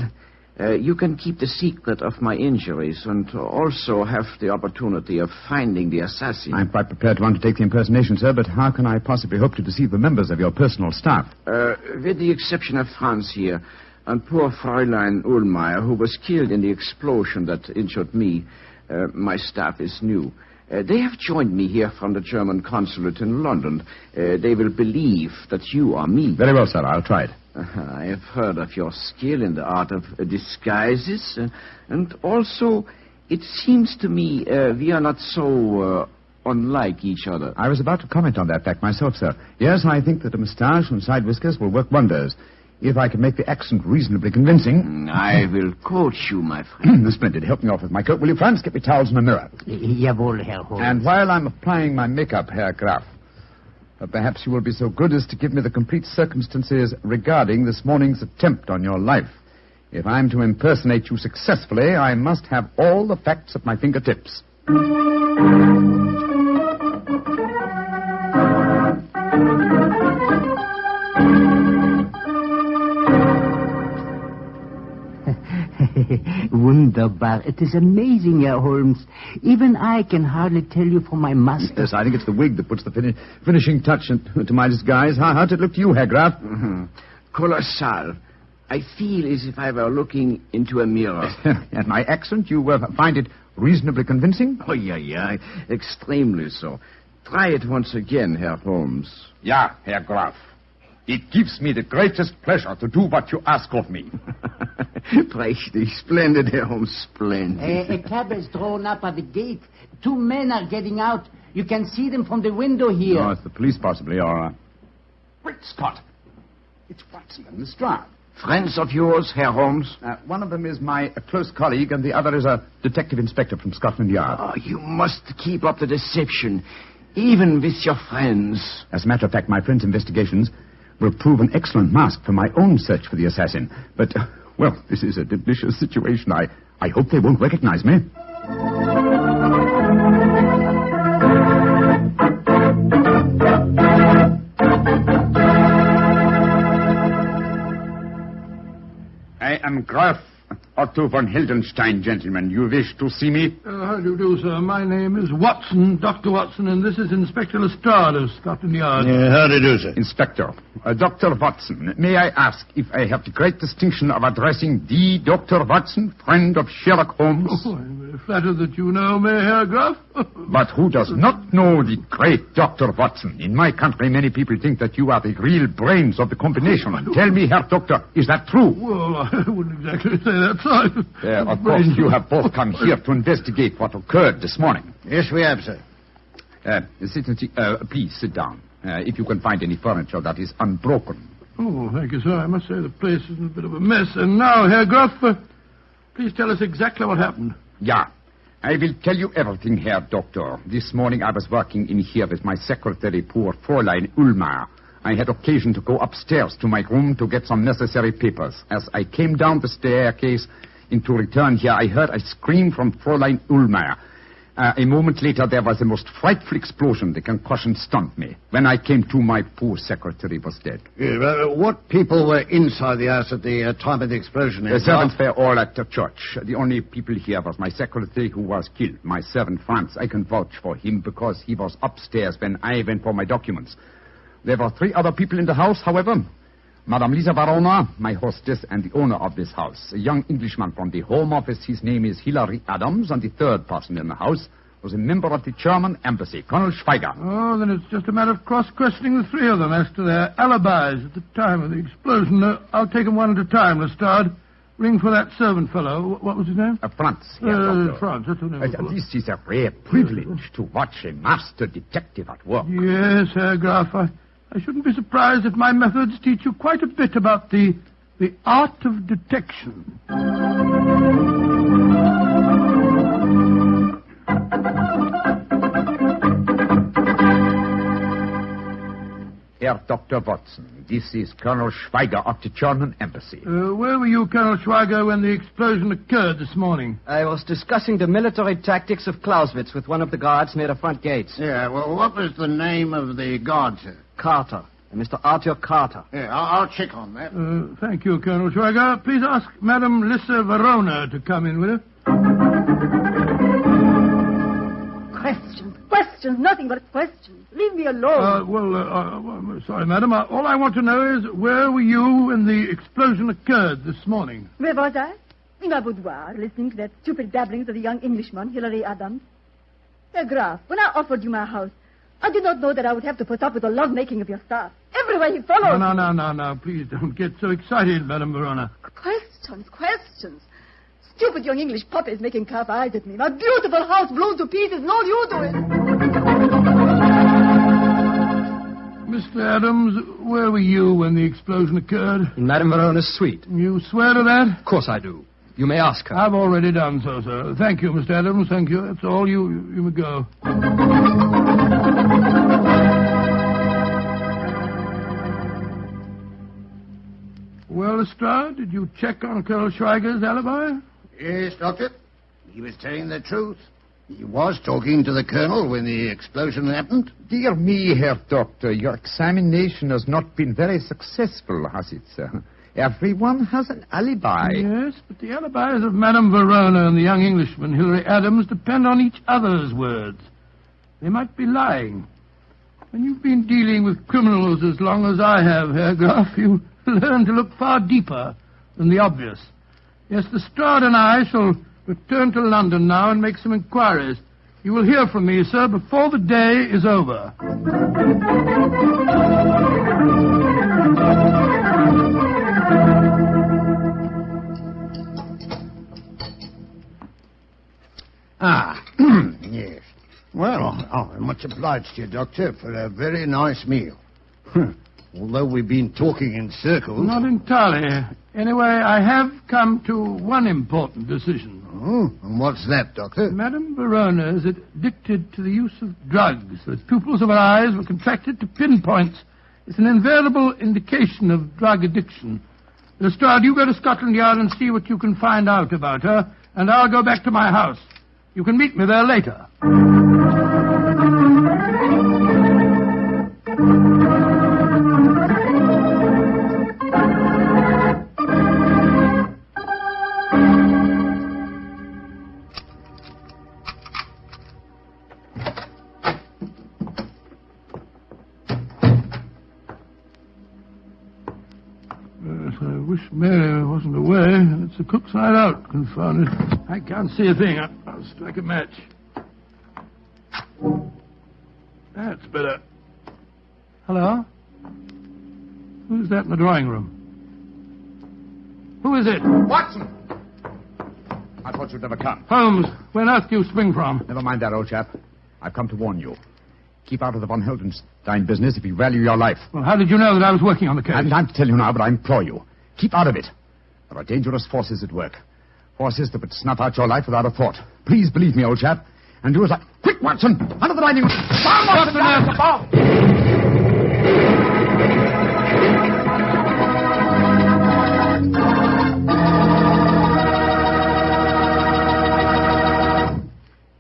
you can keep the secret of my injuries and also have the opportunity of finding the assassin. I'm quite prepared to undertake the impersonation, sir, but how can I possibly hope to deceive the members of your personal staff? With the exception of Franz here and poor Fräulein Ullmeyer, who was killed in the explosion that injured me, my staff is new. They have joined me here from the German consulate in London. They will believe that you are me. Very well, sir. I'll try it. I have heard of your skill in the art of disguises, and also it seems to me we are not so unlike each other. I was about to comment on that fact myself, sir. Yes, I think that a moustache and side whiskers will work wonders. If I can make the accent reasonably convincing... I will coach you, my friend. Splendid. Help me off with my coat, will you, Franz? Get me towels and a mirror. Jawohl, Herr Holmes. And while I'm applying my makeup, Herr Graf, perhaps you will be so good as to give me the complete circumstances regarding this morning's attempt on your life. If I'm to impersonate you successfully, I must have all the facts at my fingertips. Wunderbar. It is amazing, Herr Holmes. Even I can hardly tell you from my master. Yes, I think it's the wig that puts the finishing touch to my disguise. How did it look to you, Herr Graf? Mm-hmm. Colossal. I feel as if I were looking into a mirror. And my accent, you find it reasonably convincing? Oh, yeah. Extremely so. Try it once again, Herr Holmes. Ja, Herr Graf. It gives me the greatest pleasure to do what you ask of me. Prächtig. Splendid, Herr Holmes. Splendid. A cab is drawn up at the gate. 2 men are getting out. You can see them from the window here. Oh, it's the police, possibly, or... Great Scott! It's Watson and Lestrade. Friends of yours, Herr Holmes? One of them is my close colleague, and the other is a detective inspector from Scotland Yard. Oh, you must keep up the deception, even with your friends. As a matter of fact, my friend's investigations will prove an excellent mask for my own search for the assassin. But, well, this is a delicious situation. I hope they won't recognize me. I am Graf Otto von Heldenstein, gentlemen. You wish to see me? How do you do, sir? My name is Watson, Dr. Watson, and this is Inspector Lestrade of Scotland Yard. How do you do, sir? Inspector, Dr. Watson, may I ask if I have the great distinction of addressing the Dr. Watson, friend of Sherlock Holmes? Oh, I'm very flattered that you know me, Herr Graf. But who does not know the great Dr. Watson? In my country, many people think that you are the real brains of the combination. Tell me, Herr Doctor, is that true? Well, I wouldn't exactly say that, sir. Of course, you have both come here to investigate what occurred this morning. Yes, we have, sir. Please sit down. If you can find any furniture that is unbroken. Oh, thank you, sir. I must say the place is in a bit of a mess. And now, Herr Graf, please tell us exactly what happened. Yeah. I will tell you everything, Herr Doctor. This morning I was working in here with my secretary, poor Fräulein Ullmeyer. I had occasion to go upstairs to my room to get some necessary papers. As I came down the staircase to return here, I heard a scream from Fräulein Ullmeyer. A moment later, there was a most frightful explosion. The concussion stunned me. When I came to, my poor secretary was dead. What people were inside the house at the time of the explosion? The servants were all at the church. The only people here was my secretary who was killed. My servant, Franz, I can vouch for him because he was upstairs when I went for my documents. There were 3 other people in the house, however. Madame Lisa Verona, my hostess and the owner of this house. A young Englishman from the Home Office. His name is Hilary Adams, and the third person in the house was a member of the German embassy, Colonel Schweiger. Oh, then it's just a matter of cross-questioning the three of them as to their alibis at the time of the explosion. I'll take them one at a time, Lestrade. Ring for that servant fellow. What was his name? Franz. Doctor. Franz, that's the name. This is a rare privilege to watch a master detective at work. Yes, Herr Graf. I shouldn't be surprised if my methods teach you quite a bit about the art of detection. Herr Dr. Watson, this is Colonel Schweiger of the German embassy. Where were you, Colonel Schweiger, when the explosion occurred this morning? I was discussing the military tactics of Clausewitz with one of the guards near the front gates. Yeah, well, what was the name of the guard, sir? Carter. Mr. Arthur Carter. Yeah, I'll check on that. Thank you, Colonel Schweiger. Please ask Madame Lisa Verona to come in with you. Questions, nothing but questions. Leave me alone. I'm sorry, madam. All I want to know is where were you when the explosion occurred this morning? Where was I? In my boudoir, listening to that stupid babblings of the young Englishman, Hilary Adams. Herr Graf, when I offered you my house, I did not know that I would have to put up with the love-making of your staff. Everywhere he followed. No. Please don't get so excited, Madame Verona. Questions. Stupid young English puppies making calf eyes at me. My beautiful house blown to pieces. No, you do it. Mr. Adams, where were you when the explosion occurred? In Madame Verona's suite. You swear to that? Of course I do. You may ask her. I've already done so, sir. Thank you, Mr. Adams. Thank you. That's all. You may go. Well, Lestrade, did you check on Colonel Schweiger's alibi? Yes, Doctor. He was telling the truth. He was talking to the Colonel when the explosion happened. Dear me, Herr Doctor, your examination has not been very successful, has it, sir? Everyone has an alibi. Yes, but the alibis of Madame Verona and the young Englishman, Hilary Adams, depend on each other's words. They might be lying. When you've been dealing with criminals as long as I have, Herr Graf, you learn to look far deeper than the obvious. Yes, Lestrade and I shall return to London now and make some inquiries. You will hear from me, sir, before the day is over. Yes. Well, I'm much obliged to you, Doctor, for a very nice meal. Although we've been talking in circles. Not entirely. Anyway, I have come to one important decision. Oh, and what's that, Doctor? Madame Verona is addicted to the use of drugs. The pupils of her eyes were contracted to pinpoints. It's an invariable indication of drug addiction. Lestrade, you go to Scotland Yard and see what you can find out about her, and I'll go back to my house. You can meet me there later. I wish Mary wasn't away. It's the cook's night out, confound it. I can't see a thing. I'll strike a match. That's better. Hello? Who's that in the drawing room? Who is it? Watson! I thought you'd never come. Holmes, where on earth do you spring from? Never mind that, old chap. I've come to warn you. Keep out of the von Heldenstein business if you value your life. Well, how did you know that I was working on the case? I have time to tell you now, but I implore you. Keep out of it. There are dangerous forces at work. Forces that would snuff out your life without a thought. Please believe me, old chap. And do as I... Quick, Watson! Under the dining room!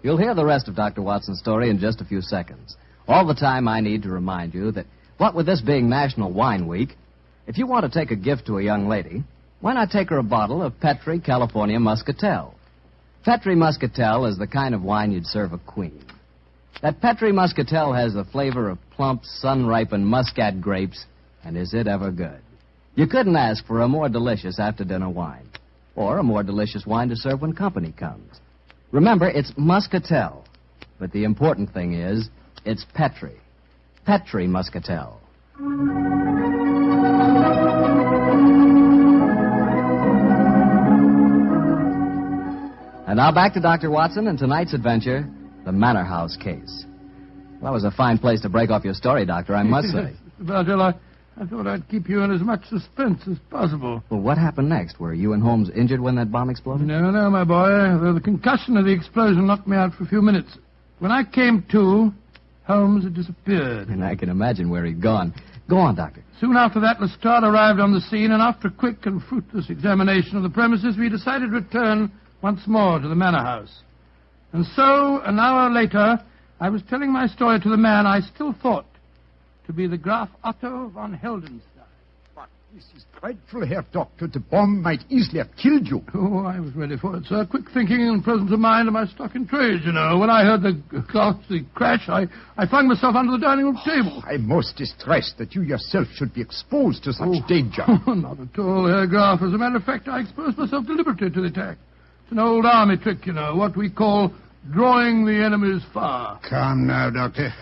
You'll hear the rest of Dr. Watson's story in just a few seconds. All the time I need to remind you that, what with this being National Wine Week, if you want to take a gift to a young lady, why not take her a bottle of Petri California Muscatel? Petri Muscatel is the kind of wine you'd serve a queen. That Petri Muscatel has the flavor of plump, sun-ripened muscat grapes, and is it ever good? You couldn't ask for a more delicious after-dinner wine, or a more delicious wine to serve when company comes. Remember, it's Muscatel, but the important thing is, it's Petri. Petri Muscatel. And now back to Dr. Watson and tonight's adventure, the Manor House case. Well, that was a fine place to break off your story, Doctor, I must say. Basil, I thought I'd keep you in as much suspense as possible. Well, what happened next? Were you and Holmes injured when that bomb exploded? No, my boy. The concussion of the explosion knocked me out for a few minutes. When I came to, Holmes had disappeared. And I can imagine where he'd gone. Go on, Doctor. Soon after that, Lestrade arrived on the scene, and after a quick and fruitless examination of the premises, we decided to return once more to the Manor House. And so, an hour later, I was telling my story to the man I still thought to be the Graf Otto von Heldenstein. But this is dreadful, Herr Doctor. The bomb might easily have killed you. Oh, I was ready for it, sir. Quick thinking and presence of mind are my stock in trade, you know. When I heard the crash, I flung myself under the dining room table. I'm most distressed that you yourself should be exposed to such danger. Not at all, Herr Graf. As a matter of fact, I exposed myself deliberately to the attack. It's an old army trick, you know, what we call drawing the enemy's fire. Calm now, Doctor.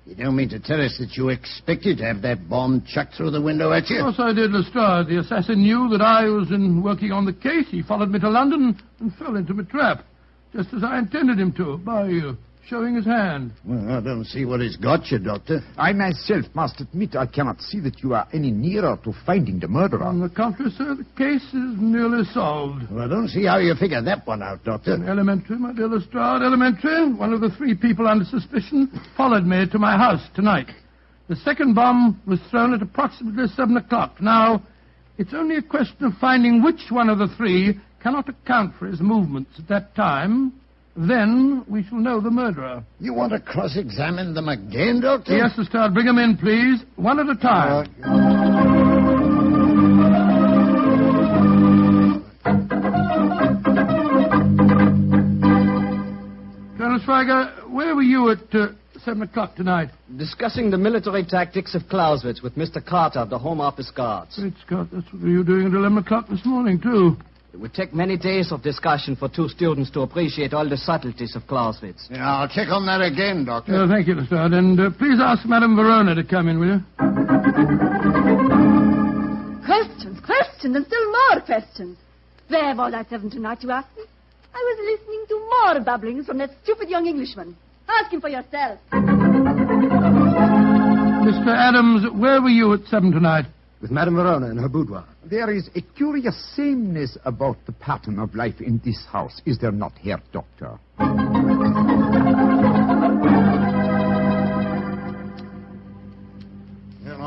You don't mean to tell us that you expected to have that bomb chucked through the window at you? Of course I did, Lestrade. The assassin knew that I was working on the case. He followed me to London and fell into my trap, just as I intended him to, by showing his hand. Well, I don't see what he's got you, Doctor. I myself must admit I cannot see that you are any nearer to finding the murderer. On the contrary, sir, the case is nearly solved. Well, I don't see how you figure that one out, Doctor. Elementary, my dear Lestrade, elementary. One of the three people under suspicion followed me to my house tonight. The second bomb was thrown at approximately 7 o'clock. Now, it's only a question of finding which one of the three cannot account for his movements at that time. Then we shall know the murderer. You want to cross-examine them again, Doctor? Yes, Lestrade. Bring them in, please. One at a time. Colonel Schweiger, where were you at 7 o'clock tonight? Discussing the military tactics of Clausewitz with Mr. Carter of the Home Office Guards. Great Scott, that's what you were doing at 11 o'clock this morning, too. It would take many days of discussion for two students to appreciate all the subtleties of Clausewitz. Yeah, I'll check on that again, Doctor. Thank you, Lestrade. And please ask Madame Verona to come in, will you? Questions, and still more questions. Where was I 7 tonight, you ask me? I was listening to more babblings from that stupid young Englishman. Ask him for yourself. Mr. Adams, where were you at 7 tonight? With Madame Verona in her boudoir. There is a curious sameness about the pattern of life in this house, is there not, Herr Doctor? Well,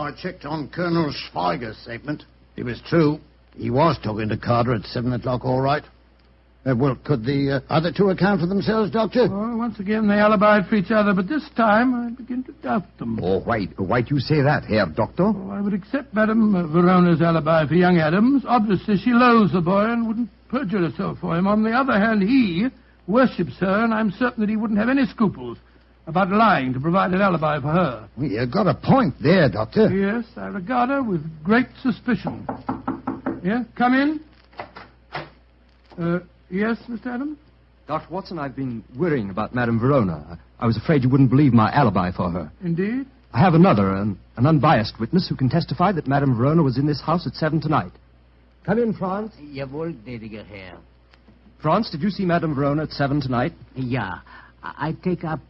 I checked on Colonel Schweiger's statement. It was true. He was talking to Carter at 7 o'clock, all right. Well, could the other two account for themselves, Doctor? Oh, once again, they alibied for each other, but this time I begin to doubt them. Oh, why do you say that, Herr Doctor? Oh, I would accept Madame Verona's alibi for young Adams. Obviously, she loathes the boy and wouldn't perjure herself for him. On the other hand, he worships her, and I'm certain that he wouldn't have any scruples about lying to provide an alibi for her. Well, you've got a point there, Doctor. Yes, I regard her with great suspicion. Yeah, come in. Yes, Mr. Adams? Dr. Watson, I've been worrying about Madame Verona. I was afraid you wouldn't believe my alibi for her. Indeed? I have another, an unbiased witness who can testify that Madame Verona was in this house at 7 tonight. Come in, Franz. Jawohl, gnädiger Herr. Franz, did you see Madame Verona at 7 tonight? Ja. I take up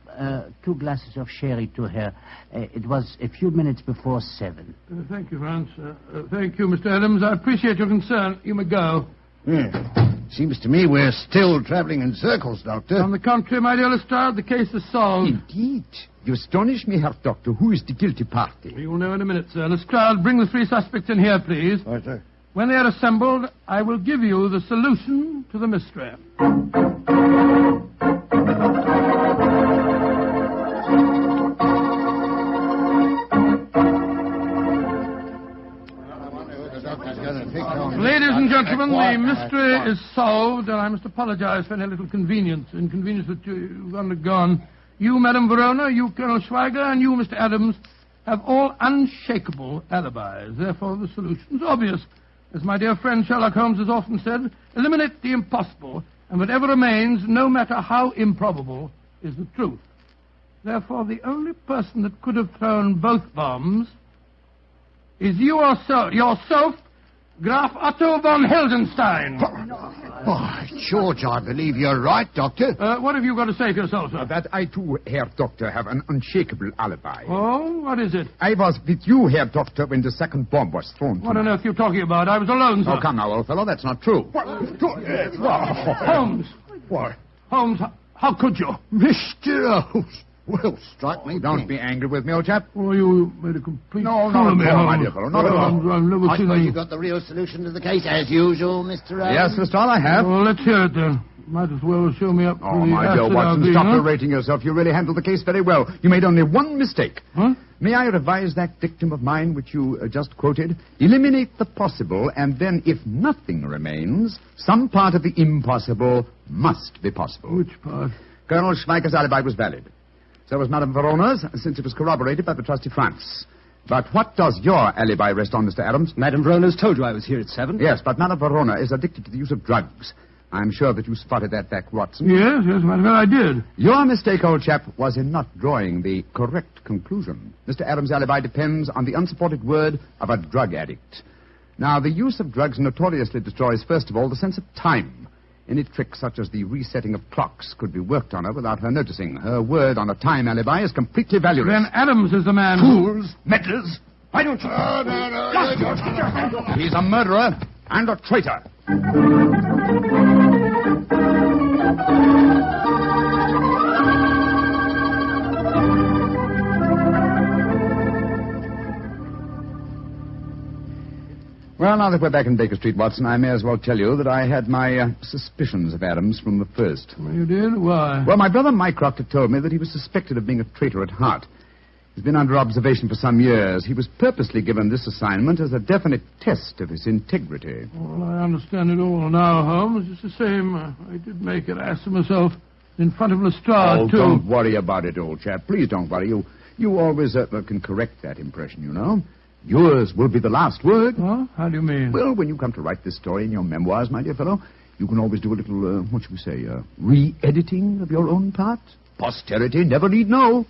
2 glasses of sherry to her. It was a few minutes before 7. Thank you, Franz. Thank you, Mr. Adams. I appreciate your concern. You may go. Seems to me we're still traveling in circles, Doctor. On the contrary, my dear Lestrade, the case is solved. Indeed. You astonish me, Herr Doctor. Who is the guilty party? You'll know in a minute, sir. Lestrade, bring the 3 suspects in here, please. Right, sir. When they are assembled, I will give you the solution to the mystery. Ladies and gentlemen, the mystery is solved, and I must apologize for any little inconvenience that you've undergone. You, Madame Verona, you, Colonel Schweiger, and you, Mr. Adams, have all unshakable alibis. Therefore, the solution's obvious. As my dear friend Sherlock Holmes has often said, eliminate the impossible, and whatever remains, no matter how improbable, is the truth. Therefore, the only person that could have thrown both bombs is yourself, Graf Otto von Heldenstein. Oh, George, I believe you're right, Doctor. What have you got to say for yourself, sir? That I too, Herr Doctor, have an unshakable alibi. Oh, what is it? I was with you, Herr Doctor, when the second bomb was thrown. What on earth are you talking about? I was alone, sir. Oh, come now, old fellow, that's not true. Holmes. What? Holmes, how could you? Mr. Holmes. Well, strike me. Don't be angry with me, old chap. Oh, you made a complete fool of me, my dear fellow, not at all. I've never I seen suppose you. you got the real solution to the case, as usual, Mr. Holmes? Yes, Mr. Hall, I have. Well, let's hear it, then. Might as well show me up Oh, for the my dear acid Watson, I've stop been, huh? berating yourself. You really handled the case very well. You made only one mistake. Huh? May I revise that dictum of mine which you just quoted? Eliminate the possible, and then, if nothing remains, some part of the impossible must be possible. Which part? Colonel Schweiker's alibi was valid. So was Madame Verona's, since it was corroborated by the trusty France. But what does your alibi rest on, Mr. Adams? Madame Verona's told you I was here at 7. Yes, but Madame Verona is addicted to the use of drugs. I'm sure that you spotted that fact, Watson. Yes, well, I did. Your mistake, old chap, was in not drawing the correct conclusion. Mr. Adams' alibi depends on the unsupported word of a drug addict. Now, the use of drugs notoriously destroys, first of all, the sense of time. Any trick such as the resetting of clocks could be worked on her without her noticing. Her word on a time alibi is completely valueless. Then Adams is the man. Fools! Meddlers! Why don't you... No. He's a murderer and a traitor. Well, now that we're back in Baker Street, Watson, I may as well tell you that I had my suspicions of Adams from the first. Well, you did? Why? Well, my brother Mycroft had told me that he was suspected of being a traitor at heart. He's been under observation for some years. He was purposely given this assignment as a definite test of his integrity. Well, I understand it all now, Holmes. It's the same. I did make an ass of myself in front of Lestrade, too. Don't worry about it, old chap. Please don't worry. You always can correct that impression, you know. Yours will be the last word. Huh? How do you mean? Well, when you come to write this story in your memoirs, my dear fellow, you can always do a little, what should we say, re-editing of your own part. Posterity never need know.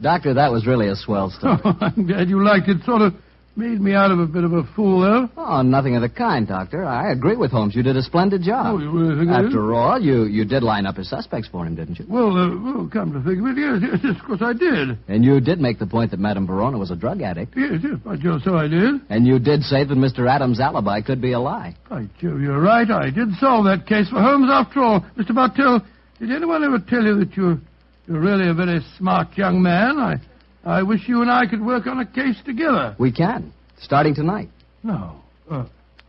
Doctor, that was really a swell story. Oh, I'm glad you liked it. Sort of made me out of a bit of a fool, though. Oh, nothing of the kind, Doctor. I agree with Holmes. You did a splendid job. Oh, you really think I did? After all, you did line up his suspects for him, didn't you? Well, come to think of it, yes, of course I did. And you did make the point that Madame Verona was a drug addict. Yes, by Jove, so I did. And you did say that Mr. Adams' alibi could be a lie. By Jove, you're right. I did solve that case for Holmes after all. Mr. Bartell, did anyone ever tell you that you're really a very smart young man? I wish you and I could work on a case together. We can. Starting tonight. No.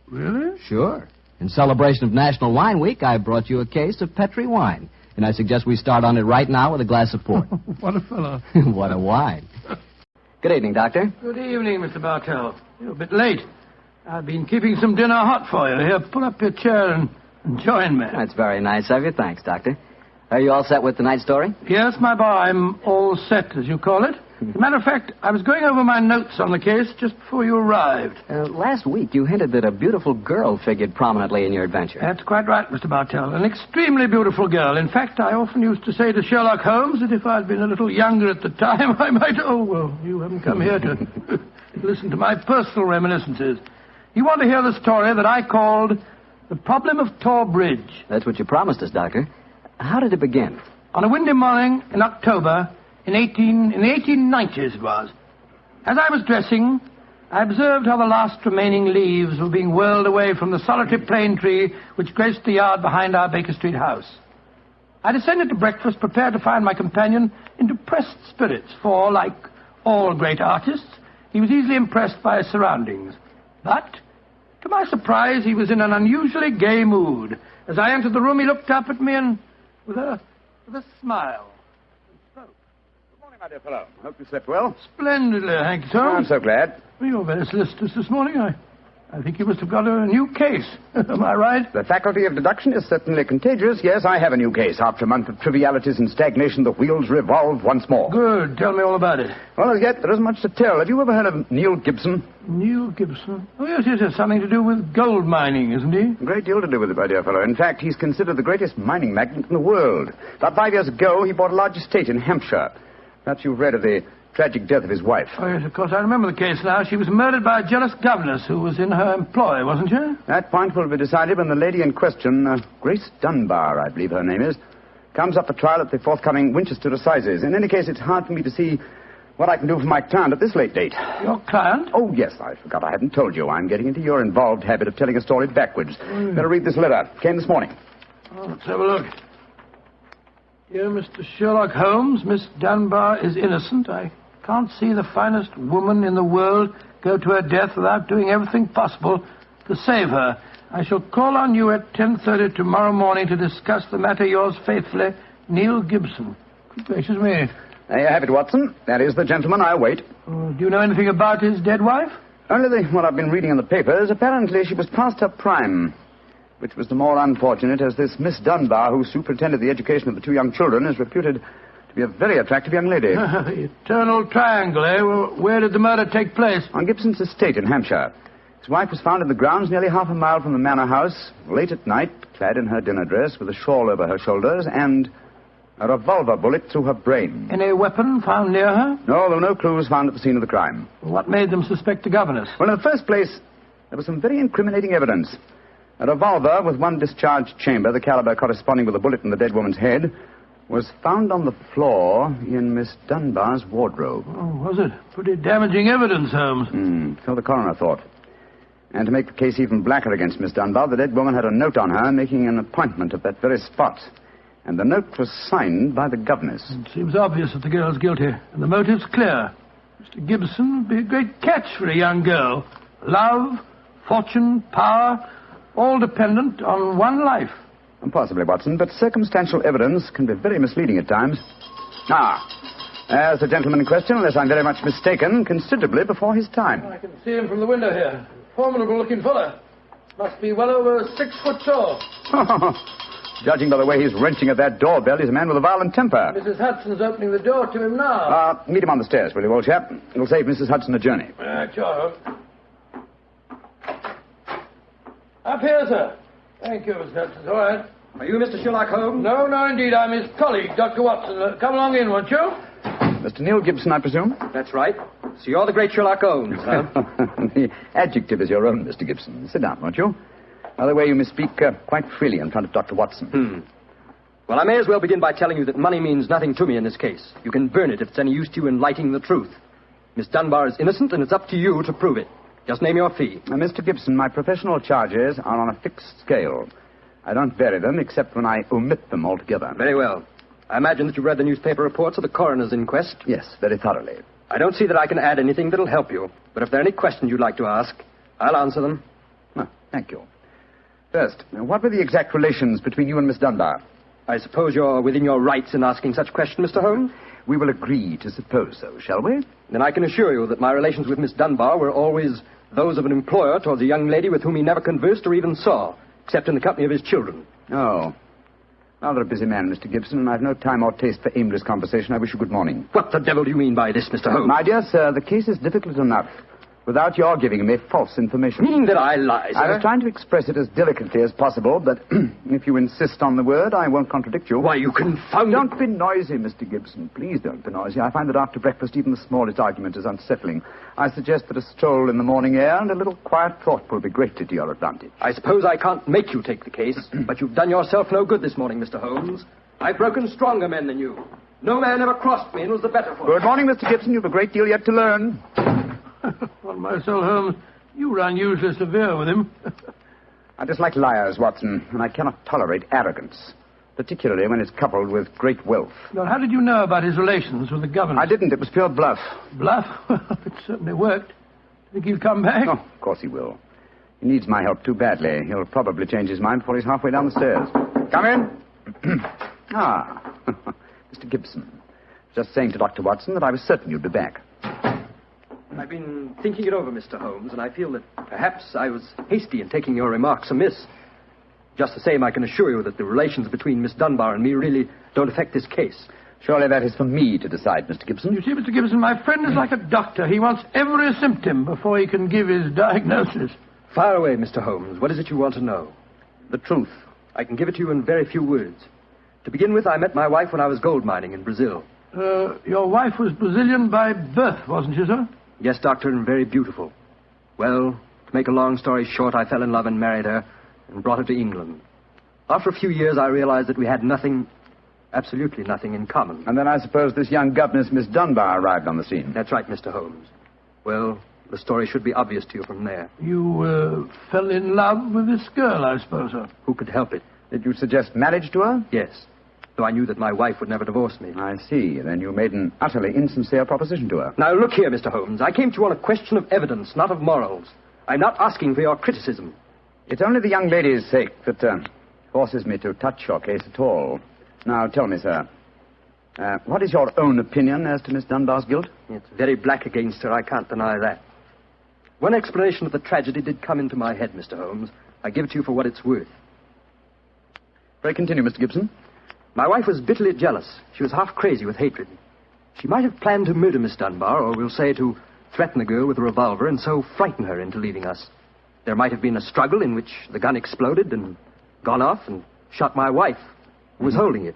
Really? Sure. In celebration of National Wine Week, I brought you a case of Petri wine. And I suggest we start on it right now with a glass of port. What a fellow. What a wine. Good evening, Doctor. Good evening, Mr. Bartell. You're a bit late. I've been keeping some dinner hot for you. Here, pull up your chair and join me. That's very nice of you. Thanks, Doctor. Are you all set with tonight's story? Yes, my boy. I'm all set, as you call it. As a matter of fact, I was going over my notes on the case just before you arrived. Last week, you hinted that a beautiful girl figured prominently in your adventure. That's quite right, Mr. Bartell. An extremely beautiful girl. In fact, I often used to say to Sherlock Holmes that if I'd been a little younger at the time, I might... Oh, well, you haven't come here to listen to my personal reminiscences. You want to hear the story that I called The Problem of Tor Bridge. That's what you promised us, Doctor. How did it begin? On a windy morning in October... In the 1890s it was. As I was dressing, I observed how the last remaining leaves were being whirled away from the solitary plane tree which graced the yard behind our Baker Street house. I descended to breakfast, prepared to find my companion in depressed spirits, for, like all great artists, he was easily impressed by his surroundings. But, to my surprise, he was in an unusually gay mood. As I entered the room, he looked up at me and, with a smile, my dear fellow. Hope you slept well. Splendidly, thank you, sir. I'm so glad. Well, you're very solicitous this morning. I think you must have got a new case. Am I right? The faculty of deduction is certainly contagious. Yes, I have a new case. After a month of trivialities and stagnation, the wheels revolve once more. Good. Tell me all about it. Well, as yet, there isn't much to tell. Have you ever heard of Neil Gibson? Neil Gibson? Oh, yes, it has something to do with gold mining, isn't he? A great deal to do with it, my dear fellow. In fact, he's considered the greatest mining magnate in the world. About 5 years ago, he bought a large estate in Hampshire. Perhaps you've read of the tragic death of his wife. Oh, yes, of course, I remember the case now. She was murdered by a jealous governess who was in her employ, wasn't she? That point will be decided when the lady in question, Grace Dunbar, I believe her name is, comes up for trial at the forthcoming Winchester Assizes. In any case, it's hard for me to see what I can do for my client at this late date. Your client? Oh, yes, I forgot. I hadn't told you. I'm getting into your involved habit of telling a story backwards. Better read this letter. Came this morning. Oh, let's have a look. Dear Mr. Sherlock Holmes, Miss Dunbar is innocent. I can't see the finest woman in the world go to her death without doing everything possible to save her. I shall call on you at 10:30 tomorrow morning to discuss the matter. Yours faithfully, Neil Gibson. Good gracious me. There you have it, Watson. That is the gentleman. I'll wait. Do you know anything about his dead wife? Only what I've been reading in the papers. Apparently she was past her prime, which was the more unfortunate as this Miss Dunbar, who superintended the education of the two young children, is reputed to be a very attractive young lady. The eternal triangle, eh? Well, where did the murder take place? On Gibson's estate in Hampshire. His wife was found in the grounds nearly half a mile from the manor house, late at night, clad in her dinner dress, with a shawl over her shoulders, and a revolver bullet through her brain. Any weapon found near her? No, there were no clues found at the scene of the crime. What made them suspect the governess? Well, in the first place, there was some very incriminating evidence. A revolver with one discharged chamber, the caliber corresponding with a bullet in the dead woman's head, was found on the floor in Miss Dunbar's wardrobe. Oh, was it? Pretty damaging evidence, Holmes. So the coroner thought. And to make the case even blacker against Miss Dunbar, the dead woman had a note on her making an appointment at that very spot. And the note was signed by the governess. It seems obvious that the girl's guilty, and the motive's clear. Mr. Gibson would be a great catch for a young girl. Love, fortune, power, all dependent on one life. Possibly, Watson, but circumstantial evidence can be very misleading at times. There's the gentleman in question, unless I'm very much mistaken, considerably before his time. I can see him from the window here. Formidable-looking fellow. Must be well over 6 foot tall. Judging by the way he's wrenching at that doorbell, he's a man with a violent temper. Mrs. Hudson's opening the door to him now. Meet him on the stairs, will you, old chap? It'll save Mrs. Hudson a journey. Sure. Up here, sir. Thank you, Mr. Hudson. All right. Are you Mr. Sherlock Holmes? No, indeed. I'm his colleague, Dr. Watson. Come along in, won't you? Mr. Neil Gibson, I presume? That's right. So you're the great Sherlock Holmes, huh? The adjective is your own, Mr. Gibson. Sit down, won't you? By the way, you may speak quite freely in front of Dr. Watson. Well, I may as well begin by telling you that money means nothing to me in this case. You can burn it if it's any use to you in lighting the truth. Miss Dunbar is innocent, and it's up to you to prove it. Just name your fee. Mr. Gibson, my professional charges are on a fixed scale. I don't vary them except when I omit them altogether. Very well. I imagine that you read the newspaper reports of the coroner's inquest? Yes, very thoroughly. I don't see that I can add anything that'll help you. But if there are any questions you'd like to ask, I'll answer them. Well, thank you. First, what were the exact relations between you and Miss Dunbar? I suppose you're within your rights in asking such questions, Mr. Holmes? We will agree to suppose so, shall we? Then I can assure you that my relations with Miss Dunbar were always those of an employer towards a young lady with whom he never conversed or even saw, except in the company of his children. Oh. Rather a busy man, Mr. Gibson, and I've no time or taste for aimless conversation. I wish you good morning. What the devil do you mean by this, Mr. Holmes? My dear sir, the case is difficult enough without your giving me false information. Meaning that I lie, sir? I was trying to express it as delicately as possible, but if you insist on the word, I won't contradict you. Why, you confounded... Don't be noisy, Mr. Gibson. Please don't be noisy. I find that after breakfast, even the smallest argument is unsettling. I suggest that a stroll in the morning air and a little quiet thought will be greatly to your advantage. I suppose I can't make you take the case, but you've done yourself no good this morning, Mr. Holmes. I've broken stronger men than you. No man ever crossed me and was the better for it. Good morning, Mr. Gibson. You've a great deal yet to learn. On my soul, Holmes, you were unusually severe with him. I dislike liars, Watson, and I cannot tolerate arrogance, particularly when it's coupled with great wealth. Well, how did you know about his relations with the governor? I didn't. It was pure bluff. Bluff? Well, it certainly worked. Think he'll come back? Oh, of course he will. He needs my help too badly. He'll probably change his mind before he's halfway down the stairs. Come in. Mr. Gibson. Just saying to Dr. Watson that I was certain you'd be back. I've been thinking it over, Mr. Holmes, and I feel that perhaps I was hasty in taking your remarks amiss. Just the same, I can assure you that the relations between Miss Dunbar and me really don't affect this case. Surely that is for me to decide, Mr. Gibson. You see, Mr. Gibson, my friend is like a doctor. He wants every symptom before he can give his diagnosis. Fire away, Mr. Holmes. What is it you want to know? The truth. I can give it to you in very few words. To begin with, I met my wife when I was gold mining in Brazil. Your wife was Brazilian by birth, wasn't she, sir? Yes, Doctor, and very beautiful. Well, to make a long story short, I fell in love and married her and brought her to England. After a few years, I realized that we had nothing, absolutely nothing in common. And then I suppose this young governess, Miss Dunbar, arrived on the scene. That's right, Mr. Holmes. Well, the story should be obvious to you from there. You fell in love with this girl, I suppose, sir? Who could help it? Did you suggest marriage to her? Yes, though I knew that my wife would never divorce me. I see. Then you made an utterly insincere proposition to her. Now, look here, Mr. Holmes. I came to you on a question of evidence, not of morals. I'm not asking for your criticism. It's only the young lady's sake that forces me to touch your case at all. Now, tell me, sir, what is your own opinion as to Miss Dunbar's guilt? It's very black against her, I can't deny that. One explanation of the tragedy did come into my head, Mr. Holmes. I give it to you for what it's worth. Pray continue, Mr. Gibson. My wife was bitterly jealous. She was half crazy with hatred. She might have planned to murder Miss Dunbar, or we'll say to threaten the girl with a revolver and so frighten her into leaving us. There might have been a struggle in which the gun exploded and gone off and shot my wife, who was holding it.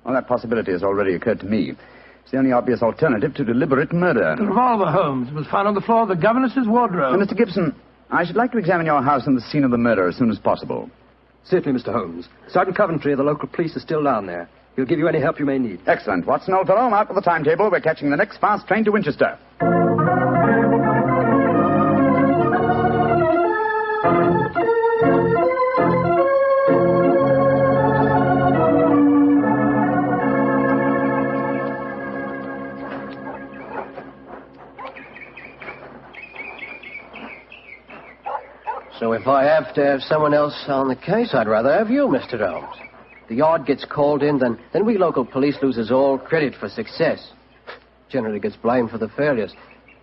Well, that possibility has already occurred to me. It's the only obvious alternative to deliberate murder. The revolver, Holmes, was found on the floor of the governess's wardrobe. Mr. Gibson, I should like to examine your house and the scene of the murder as soon as possible. Certainly, Mr. Holmes. Sergeant Coventry of the local police is still down there. He'll give you any help you may need. Excellent. Watson, old fellow, mark for the timetable. We're catching the next fast train to Winchester. So if I have to have someone else on the case, I'd rather have you, Mr. Holmes. The yard gets called in, then we local police loses all credit for success. Generally gets blamed for the failures.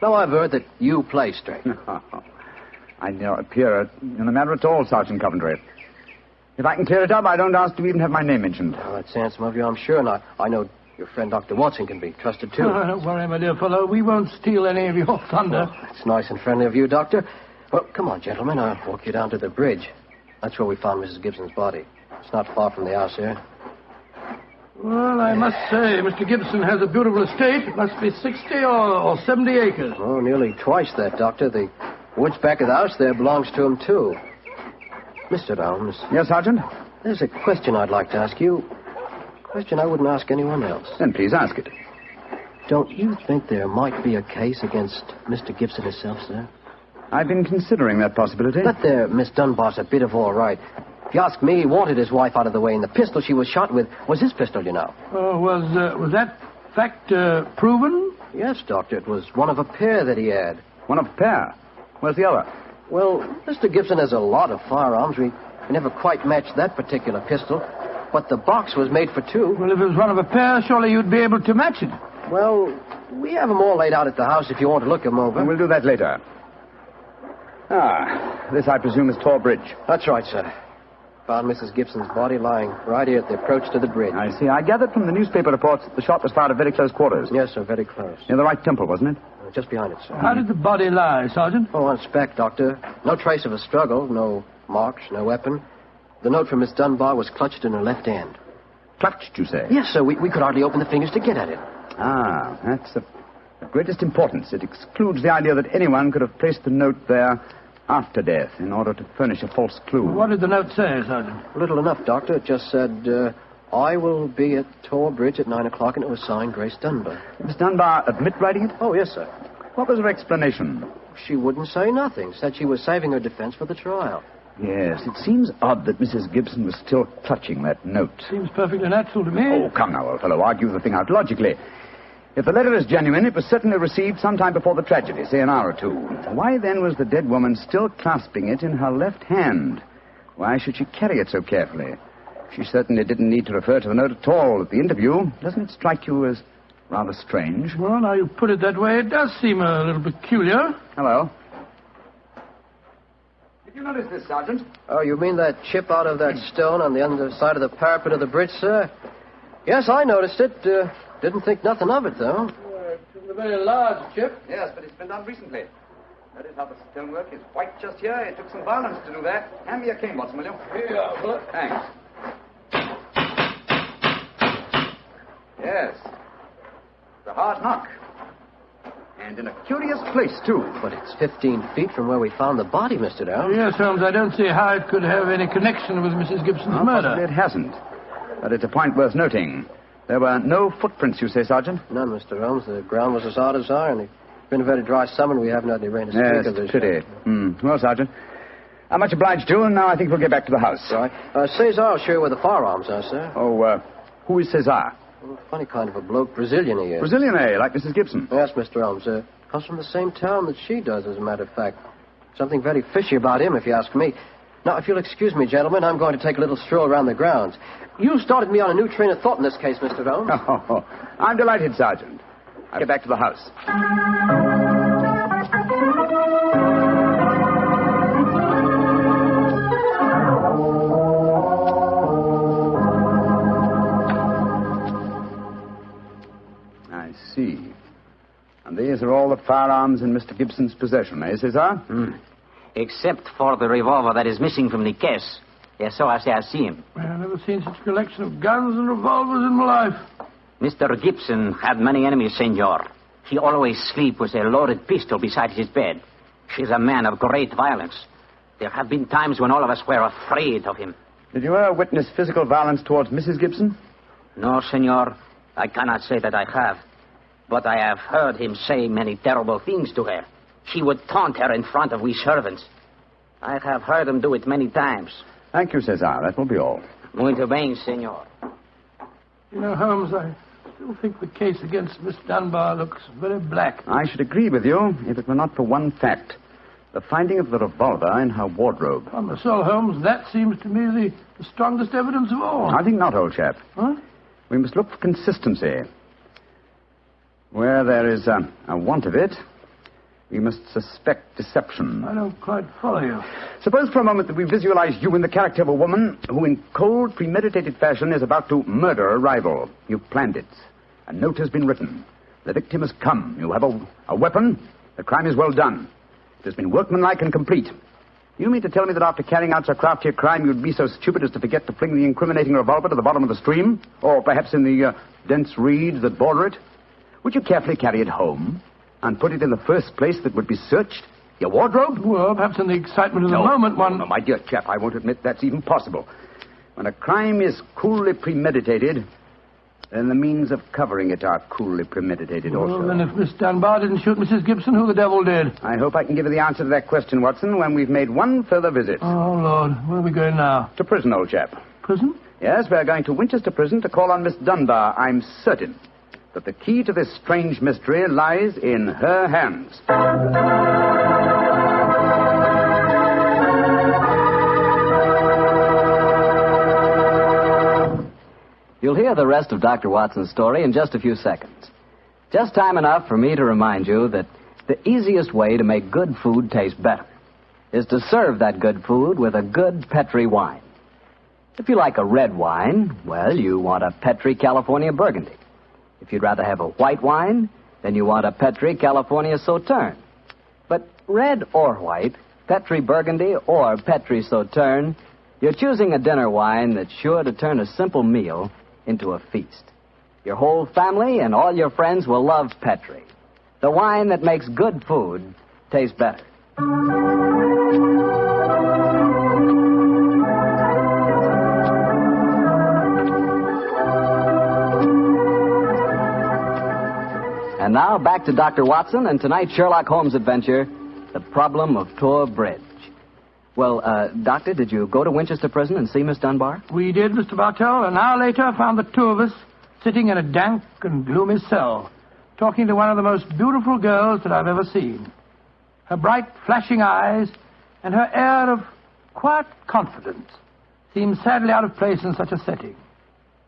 Now I've heard that you play straight. I don't appear in the matter at all, Sergeant Coventry. If I can clear it up, I don't ask to even have my name mentioned. Oh, that's handsome of you, I'm sure, and I know your friend Dr. Watson can be trusted, too. Oh, don't worry, my dear fellow. We won't steal any of your thunder. Oh, that's nice and friendly of you, Doctor. Well, come on, gentlemen. I'll walk you down to the bridge. That's where we found Mrs. Gibson's body. It's not far from the house here. Well, I must say, Mr. Gibson has a beautiful estate. It must be 60 or 70 acres. Oh, nearly twice that, Doctor. The woods back of the house there belongs to him, too. Mr. Holmes. Yes, Sergeant? There's a question I'd like to ask you. A question I wouldn't ask anyone else. Then please ask it. Don't you think there might be a case against Mr. Gibson himself, sir? I've been considering that possibility. That there, Miss Dunbar's a bit of all right. If you ask me, he wanted his wife out of the way, and the pistol she was shot with was his pistol, you know. Oh, was that fact proven? Yes, Doctor. It was one of a pair that he had. One of a pair? Where's the other? Well, Mr. Gibson has a lot of firearms. We never quite matched that particular pistol. But the box was made for two. Well, if it was one of a pair, surely you'd be able to match it. Well, we have them all laid out at the house if you want to look them over. Well, we'll do that later. This, I presume, is Thor Bridge. That's right, sir. Found Mrs. Gibson's body lying right here at the approach to the bridge. I see. I gathered from the newspaper reports that the shot was fired at very close quarters. Yes, sir, very close. Near the right temple, wasn't it? Just behind it, sir. How did the body lie, Sergeant? Oh, on spec, Doctor. No trace of a struggle, no marks, no weapon. The note from Miss Dunbar was clutched in her left hand. Clutched, you say? Yes, sir. We could hardly open the fingers to get at it. Ah, that's of greatest importance. It excludes the idea that anyone could have placed the note there after death in order to furnish a false clue. What did the note say, Sergeant? Little enough, Doctor. It just said, I will be at Tor Bridge at 9 o'clock, and it was signed Grace Dunbar. Did Miss Dunbar admit writing it? Oh, yes, sir. What was her explanation? She wouldn't say nothing. Said she was saving her defense for the trial. Yes, it seems odd that Mrs. Gibson was still clutching that note. Seems perfectly natural to me. Oh, come now, old fellow. Argue the thing out logically. If the letter is genuine, it was certainly received sometime before the tragedy, say an hour or two. Why, then, was the dead woman still clasping it in her left hand? Why should she carry it so carefully? She certainly didn't need to refer to the note at all at the interview. Doesn't it strike you as Rather strange. Well, now you put it that way, it does seem a little peculiar. Hello. Did you notice this, Sergeant? Oh, you mean that chip out of that stone on the underside of the parapet of the bridge, sir? Yes, I noticed it. Didn't think nothing of it, though. It's a very large chip. Yes, but it's been done recently. That is how the stonework is white just here. It took some violence to do that. Hand me your cane, Watson, will you? Here you are, Bullet. Thanks. Yes. It's a hard knock. And in a curious place, too. But it's 15 feet from where we found the body, Mr. Downs. Yes, Holmes, I don't see how it could have any connection with Mrs. Gibson's murder. Possibly it hasn't. But it's a point worth noting. There were no footprints, you say, Sergeant? None, Mr. Holmes. The ground was as hard as iron. It's been a very dry summer, and we haven't had any rain to speak of this. Pity. Well, Sergeant, I'm much obliged to you, and now I think we'll get back to the house. Right. Cesar will show you where the firearms are, sir. Oh, who is Cesar? Well, funny kind of a bloke. Brazilian he is. Brazilian, eh? Like Mrs. Gibson? Yes, Mr. Holmes. Comes from the same town that she does, as a matter of fact. Something very fishy about him, if you ask me. Now, if you'll excuse me, gentlemen, I'm going to take a little stroll around the grounds. You started me on a new train of thought in this case, Mr. Holmes. Oh, I'm delighted, Sergeant. I'll get back to the house. I see. And these are all the firearms in Mr. Gibson's possession, eh, Cesar? Except for the revolver that is missing from the case. Yes, so I say I see him. I've never seen such a collection of guns and revolvers in my life. Mr. Gibson had many enemies, senor. He always sleep with a loaded pistol beside his bed. He's a man of great violence. There have been times when all of us were afraid of him. Did you ever witness physical violence towards Mrs. Gibson? No, senor. I cannot say that I have. But I have heard him say many terrible things to her. He would taunt her in front of we servants. I have heard him do it many times. Thank you, Cesar. That will be all. Muito bem, senor. You know, Holmes, I still think the case against Miss Dunbar looks very black. I should agree with you if it were not for one fact. The finding of the revolver in her wardrobe. On the soul, Holmes, that seems to me the strongest evidence of all. I think not, old chap. Huh? We must look for consistency. Where there is a want of it, we must suspect deception. I don't quite follow you. Suppose for a moment that we visualize you in the character of a woman who in cold, premeditated fashion is about to murder a rival. You've planned it. A note has been written. The victim has come. You have a weapon. The crime is well done. It has been workmanlike and complete. You mean to tell me that after carrying out so crafty a crime, you'd be so stupid as to forget to fling the incriminating revolver to the bottom of the stream? Or perhaps in the dense reeds that border it? Would you carefully carry it home and put it in the first place that would be searched? Your wardrobe? Well, perhaps in the excitement of the moment, one... No, my dear chap, I won't admit that's even possible. When a crime is coolly premeditated, then the means of covering it are coolly premeditated also. Well, then if Miss Dunbar didn't shoot Mrs. Gibson, who the devil did? I hope I can give you the answer to that question, Watson, when we've made one further visit. Oh, Lord. Where are we going now? To prison, old chap. Prison? Yes, we're going to Winchester Prison to call on Miss Dunbar. I'm certain that the key to this strange mystery lies in her hands. You'll hear the rest of Dr. Watson's story in just a few seconds. Just time enough for me to remind you that the easiest way to make good food taste better is to serve that good food with a good Petri wine. If you like a red wine, well, you want a Petri California Burgundy. If you'd rather have a white wine, then you want a Petri California Sauterne. But red or white, Petri Burgundy or Petri Sauterne, you're choosing a dinner wine that's sure to turn a simple meal into a feast. Your whole family and all your friends will love Petri, the wine that makes good food taste better. And now back to Dr. Watson and tonight's Sherlock Holmes adventure, The Problem of Tor Bridge. Well, Doctor, did you go to Winchester Prison and see Miss Dunbar? We did, Mr. Bartell. An hour later, I found the two of us sitting in a dank and gloomy cell, talking to one of the most beautiful girls that I've ever seen. Her bright, flashing eyes and her air of quiet confidence seemed sadly out of place in such a setting.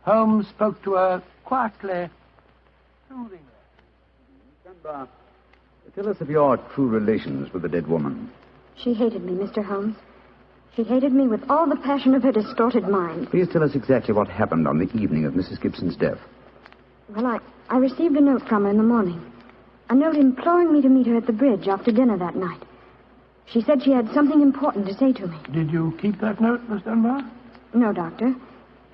Holmes spoke to her quietly soothing her. Dunbar, tell us of your true relations with the dead woman. She hated me, Mr. Holmes. She hated me with all the passion of her distorted mind. Please tell us exactly what happened on the evening of Mrs. Gibson's death. Well, I received a note from her in the morning. A note imploring me to meet her at the bridge after dinner that night. She said she had something important to say to me. Did you keep that note, Miss Dunbar? No, Doctor.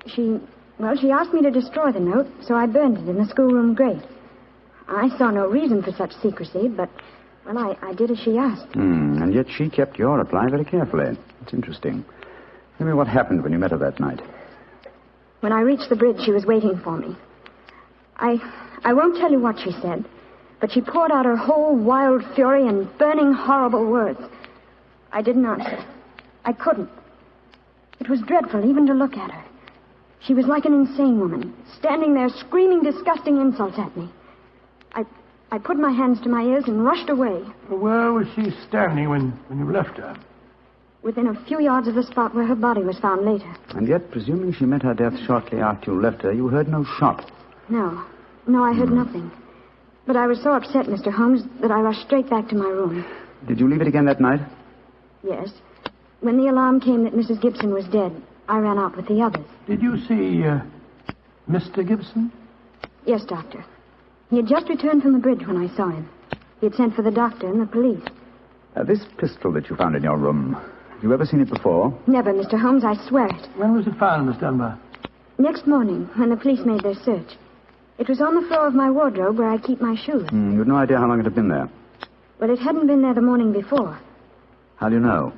She asked me to destroy the note, so I burned it in the schoolroom grate. I saw no reason for such secrecy, but, well, I did as she asked. And yet she kept your reply very carefully. It's interesting. Tell me what happened when you met her that night. When I reached the bridge, she was waiting for me. I won't tell you what she said, but she poured out her whole wild fury in burning, horrible words. I didn't answer. I couldn't. It was dreadful even to look at her. She was like an insane woman, standing there screaming disgusting insults at me. I put my hands to my ears and rushed away. Where was she standing when you left her? Within a few yards of the spot where her body was found later. And yet, presuming she met her death shortly after you left her, you heard no shot. No, I heard nothing. But I was so upset, Mr. Holmes, that I rushed straight back to my room. Did you leave it again that night? Yes. When the alarm came that Mrs. Gibson was dead, I ran out with the others. Did you see Mr. Gibson? Yes, Doctor. He had just returned from the bridge when I saw him. He had sent for the doctor and the police. This pistol that you found in your room, have you ever seen it before? Never, Mr. Holmes, I swear it. When was it found, Miss Dunbar? Next morning, when the police made their search. It was on the floor of my wardrobe where I keep my shoes. You had no idea how long it had been there? Well, it hadn't been there the morning before. How do you know?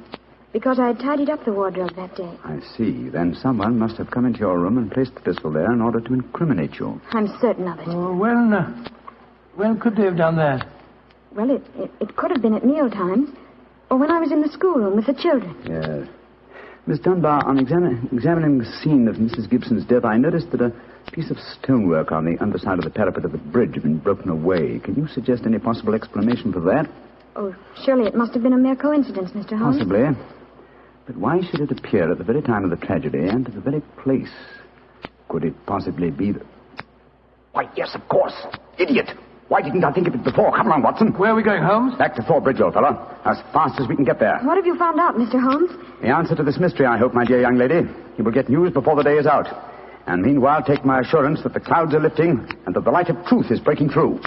Because I had tidied up the wardrobe that day. I see. Then someone must have come into your room and placed the pistol there in order to incriminate you. I'm certain of it. When could they have done that? Well, it could have been at meal times, or when I was in the schoolroom with the children. Yes. Miss Dunbar, on examining the scene of Mrs. Gibson's death, I noticed that a piece of stonework on the underside of the parapet of the bridge had been broken away. Can you suggest any possible explanation for that? Oh, surely it must have been a mere coincidence, Mr. Holmes. Possibly. But why should it appear at the very time of the tragedy and at the very place? Could it possibly be that... Why, yes, of course. Idiot. Why didn't I think of it before? Come along, Watson. Where are we going, Holmes? Back to Thor Bridge, old fellow. As fast as we can get there. What have you found out, Mr. Holmes? The answer to this mystery, I hope, my dear young lady. You will get news before the day is out. And meanwhile, take my assurance that the clouds are lifting and that the light of truth is breaking through.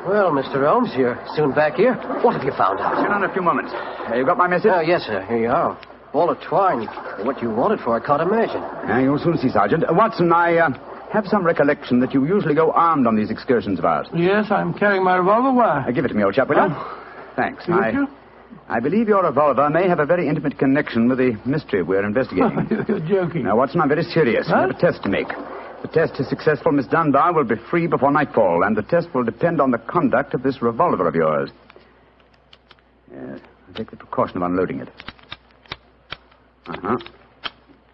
Well, Mr. Holmes, you're soon back here. What have you found out? Sit down a few moments. You got my message? Yes, sir. Here you are. Ball of twine. What you wanted for, I can't imagine. You'll soon see, Sergeant. Watson, I have some recollection that you usually go armed on these excursions of ours. Yes, I'm carrying my revolver. Why? Give it to me, old chap, will you? Thanks. I believe your revolver may have a very intimate connection with the mystery we're investigating. You're joking. Now, Watson, I'm very serious. We have a test to make. If the test is successful, Miss Dunbar will be free before nightfall, and the test will depend on the conduct of this revolver of yours. Yes, I'll take the precaution of unloading it.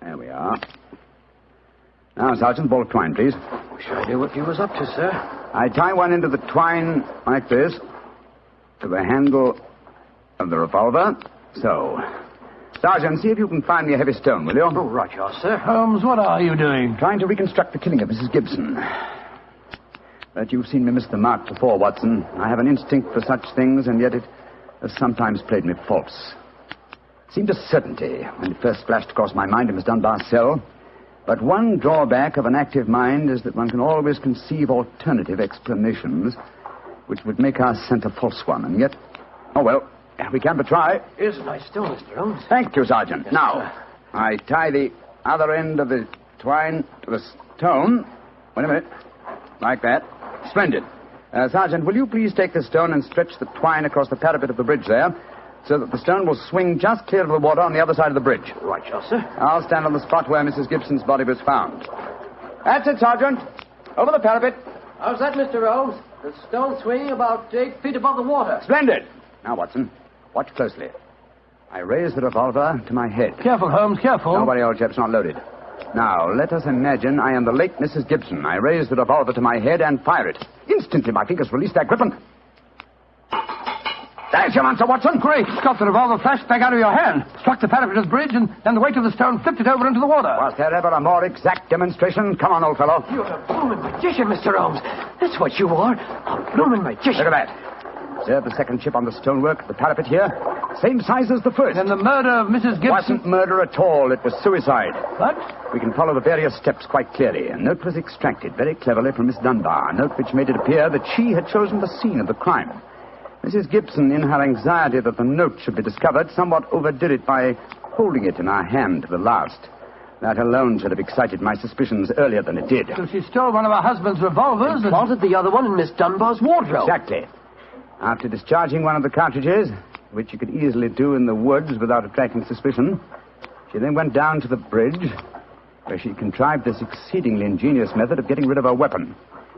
There we are. Now, Sergeant, ball of twine, please. Wish I knew what you was up to, sir. I tie one end of the twine like this to the handle of the revolver. So. Sergeant, see if you can find me a heavy stone, will you? Oh, right, you are, sir. Holmes, what are you doing? Trying to reconstruct the killing of Mrs. Gibson. But you've seen me miss the mark before, Watson. I have an instinct for such things, and yet it has sometimes played me false. It seemed a certainty when it first flashed across my mind in Miss Dunbar's cell. But one drawback of an active mind is that one can always conceive alternative explanations which would make our scent a false one. And yet, oh well, we can but try. Here's a nice stone, Mr. Holmes. Thank you, Sergeant. Yes, now, sir. I tie the other end of the twine to the stone. Wait a minute. Like that. Splendid. Sergeant, will you please take the stone and stretch the twine across the parapet of the bridge there, so that the stone will swing just clear of the water on the other side of the bridge? Right, sir. I'll stand on the spot where Mrs. Gibson's body was found. That's it, Sergeant. Over the parapet. How's that, Mr. Holmes? The stone swinging about 8 feet above the water. Splendid. Now, Watson, watch closely. I raise the revolver to my head. Careful, Holmes, careful. Don't worry, old chap's not loaded. Now, let us imagine I am the late Mrs. Gibson. I raise the revolver to my head and fire it. Instantly, my fingers release their grip and... There's your answer, Watson. Great. Scott, the revolver flashed back out of your hand. Struck the parapet of the bridge, and the weight of the stone flipped it over into the water. Was there ever a more exact demonstration? Come on, old fellow. You're a blooming magician, Mr. Holmes. That's what you are. A blooming magician. Look at that. Observe the second chip on the stonework, the parapet here. Same size as the first. And the murder of Mrs. Gibson... Wasn't murder at all. It was suicide. What? We can follow the various steps quite clearly. A note was extracted very cleverly from Miss Dunbar, a note which made it appear that she had chosen the scene of the crime. Mrs. Gibson, in her anxiety that the note should be discovered, somewhat overdid it by holding it in her hand to the last. That alone should have excited my suspicions earlier than it did. So she stole one of her husband's revolvers and planted the other one in Miss Dunbar's wardrobe. Exactly. After discharging one of the cartridges, which you could easily do in the woods without attracting suspicion, she then went down to the bridge, where she contrived this exceedingly ingenious method of getting rid of her weapon.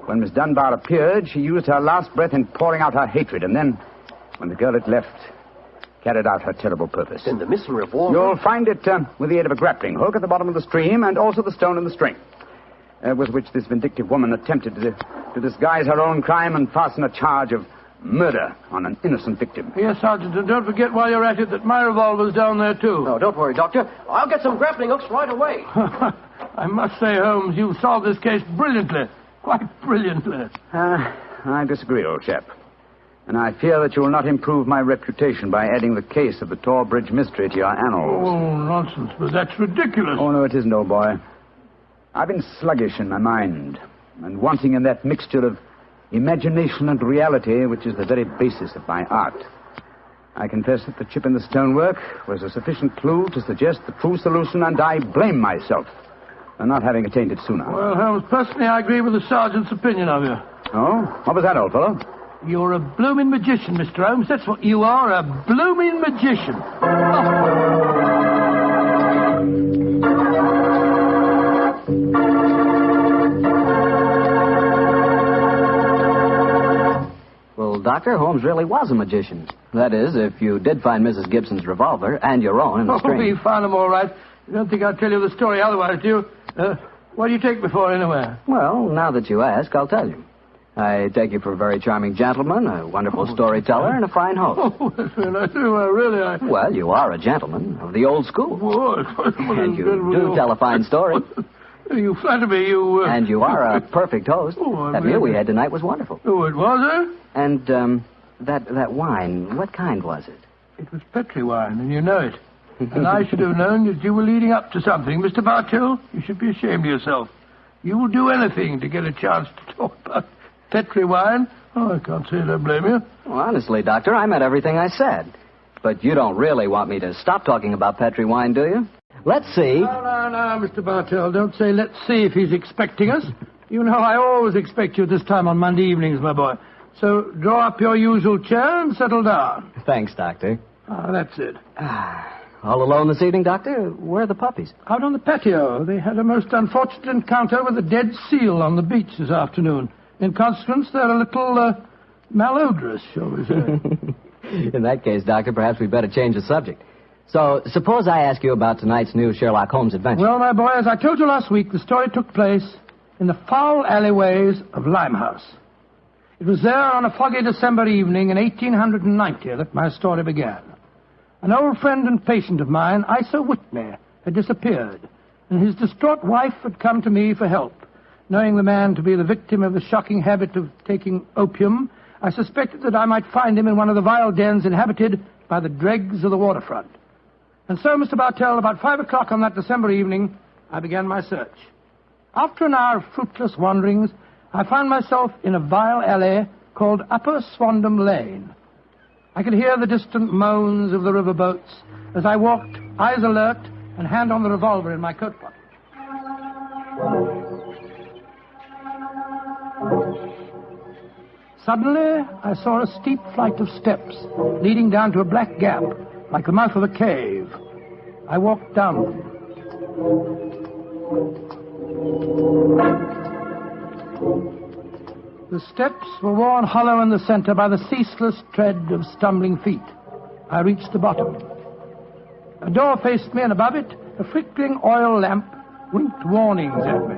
When Miss Dunbar appeared, she used her last breath in pouring out her hatred, and then, when the girl had left, carried out her terrible purpose. Then the missing revolver... You'll find it with the aid of a grappling hook at the bottom of the stream, and also the stone in the string, with which this vindictive woman attempted to disguise her own crime and fasten a charge of murder on an innocent victim. Yes, Sergeant, and don't forget while you're at it that my revolver's down there, too. No, don't worry, Doctor. I'll get some grappling hooks right away. I must say, Holmes, you've solved this case brilliantly. Quite brilliantly. I disagree, old chap. And I fear that you will not improve my reputation by adding the case of the Tor Bridge mystery to your annals. Oh, nonsense, but that's ridiculous. Oh, no, it isn't, old boy. I've been sluggish in my mind, and wanting in that mixture of imagination and reality, which is the very basis of my art. I confess that the chip in the stonework was a sufficient clue to suggest the true solution, and I blame myself for not having attained it sooner. Well, Holmes, personally, I agree with the sergeant's opinion of you. Oh? What was that, old fellow? You're a blooming magician, Mr. Holmes. That's what you are, a blooming magician. Well, Doctor, Holmes really was a magician. That is, if you did find Mrs. Gibson's revolver and your own in the string. Oh, we found them all right. You don't think I'd tell you the story otherwise, do you? What do you take me for, anyway? Well, now that you ask, I'll tell you. I take you for a very charming gentleman, a wonderful storyteller, and a fine host. Oh, that's very nice. Really, Well, you are a gentleman of the old school. And you do tell a fine story. You flatter me, you... And you are a perfect host. That meal we had tonight was wonderful. Oh, it was, eh? And, that wine, what kind was it? It was Petri wine, and you know it. And I should have known that you were leading up to something. Mr. Bartell, you should be ashamed of yourself. You will do anything to get a chance to talk about Petri wine. Oh, I can't say I blame you. Well, honestly, Doctor, I meant everything I said. But you don't really want me to stop talking about Petri wine, do you? Let's see. No, Mr. Bartell, don't say let's see if he's expecting us. You know I always expect you at this time on Monday evenings, my boy. So draw up your usual chair and settle down. Thanks, Doctor. That's it. All alone this evening, Doctor? Where are the puppies? Out on the patio. They had a most unfortunate encounter with a dead seal on the beach this afternoon. In consequence, they're a little malodorous, shall we say. In that case, Doctor, perhaps we'd better change the subject. So, suppose I ask you about tonight's new Sherlock Holmes adventure. Well, my boy, as I told you last week, the story took place in the foul alleyways of Limehouse. It was there on a foggy December evening in 1890 that my story began. An old friend and patient of mine, Isa Whitney, had disappeared, and his distraught wife had come to me for help. Knowing the man to be the victim of the shocking habit of taking opium, I suspected that I might find him in one of the vile dens inhabited by the dregs of the waterfront. And so, Mr. Bartell, about 5 o'clock on that December evening, I began my search. After an hour of fruitless wanderings, I found myself in a vile alley called Upper Swandam Lane. I could hear the distant moans of the river boats as I walked, eyes alert, and hand on the revolver in my coat pocket. Suddenly, I saw a steep flight of steps leading down to a black gap, like the mouth of a cave. I walked down them. The steps were worn hollow in the center by the ceaseless tread of stumbling feet. I reached the bottom. A door faced me, and above it, a flickering oil lamp winked warnings at me.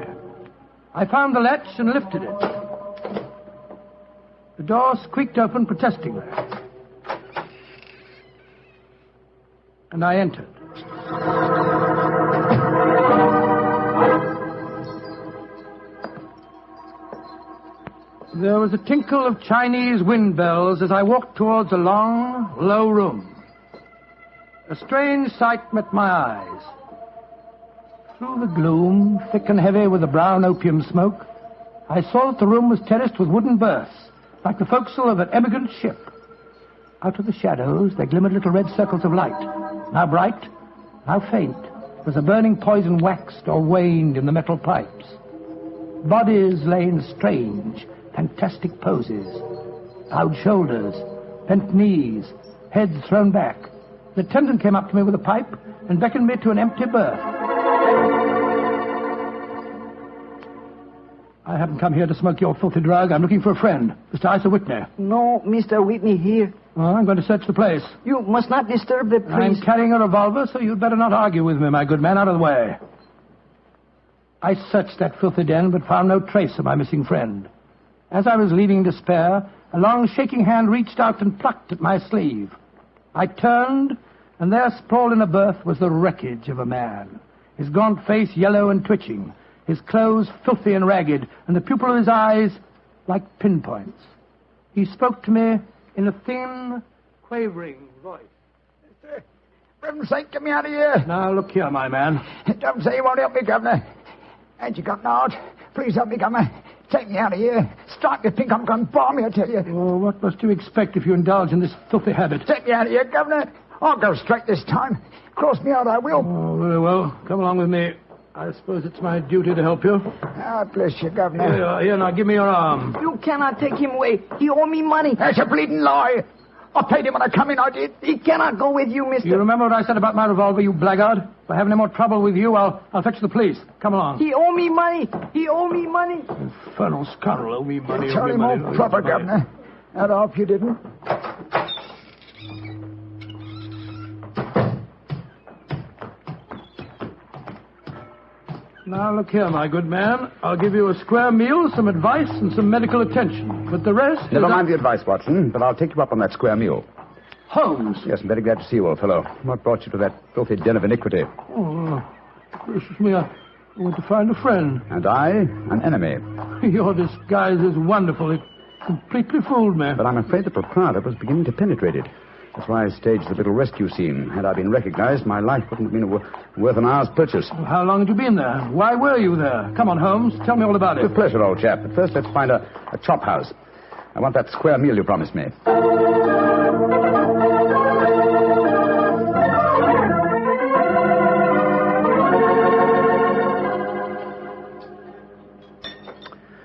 I found the latch and lifted it. The door squeaked open protestingly. And I entered. There was a tinkle of Chinese wind bells as I walked towards a long, low room. A strange sight met my eyes. Through the gloom, thick and heavy with the brown opium smoke, I saw that the room was terraced with wooden berths, like the forecastle of an emigrant ship. Out of the shadows, there glimmered little red circles of light, now bright, now faint, as the burning poison waxed or waned in the metal pipes. Bodies lay in strange, fantastic poses. Bowed shoulders, bent knees, heads thrown back. The attendant came up to me with a pipe and beckoned me to an empty berth. I haven't come here to smoke your filthy drug. I'm looking for a friend, Mr. Isa Whitney. No, Mr. Whitney here. Oh, I'm going to search the place. You must not disturb the priest. I'm carrying a revolver, so you'd better not argue with me, my good man. Out of the way. I searched that filthy den, but found no trace of my missing friend. As I was leaving in despair, a long shaking hand reached out and plucked at my sleeve. I turned, and there sprawled in a berth was the wreckage of a man, his gaunt face yellow and twitching, his clothes filthy and ragged, and the pupil of his eyes like pinpoints. He spoke to me in a thin, quavering voice. For heaven's sake, get me out of here. Now, look here, my man. Don't say you won't help me, Governor. Ain't you got naught? Please help me, Governor. Take me out of here. Strike me, think I'm going to bomb you, I tell you. Oh, what must you expect if you indulge in this filthy habit? Take me out of here, Governor. I'll go straight this time. Cross me out, I will. Oh, very well. Come along with me. I suppose it's my duty to help you. God bless you, Governor. Here, now, give me your arm. You cannot take him away. He owe me money. That's a bleeding lie. I paid him when I come in, I did. He cannot go with you, mister. You remember what I said about my revolver, you blackguard? If I have any more trouble with you, I'll fetch the police. Come along. He owe me money. He owe me money. Infernal scoundrel, owe me money. Tell him all proper, Governor. That off you didn't. Now, look here, my good man. I'll give you a square meal, some advice, and some medical attention. But the rest... Never mind the advice, Watson, but I'll take you up on that square meal. Holmes. Yes, I'm very glad to see you, old fellow. What brought you to that filthy den of iniquity? Oh, gracious me, I want to find a friend. And I, an enemy. Your disguise is wonderful. It completely fooled me. But I'm afraid the proprietor was beginning to penetrate it. That's why I staged the little rescue scene. Had I been recognized, my life wouldn't have been worth an hour's purchase. Well, how long had you been there? Why were you there? Come on, Holmes. Tell me all about it. With pleasure, old chap. But first, let's find a chop house. I want that square meal you promised me.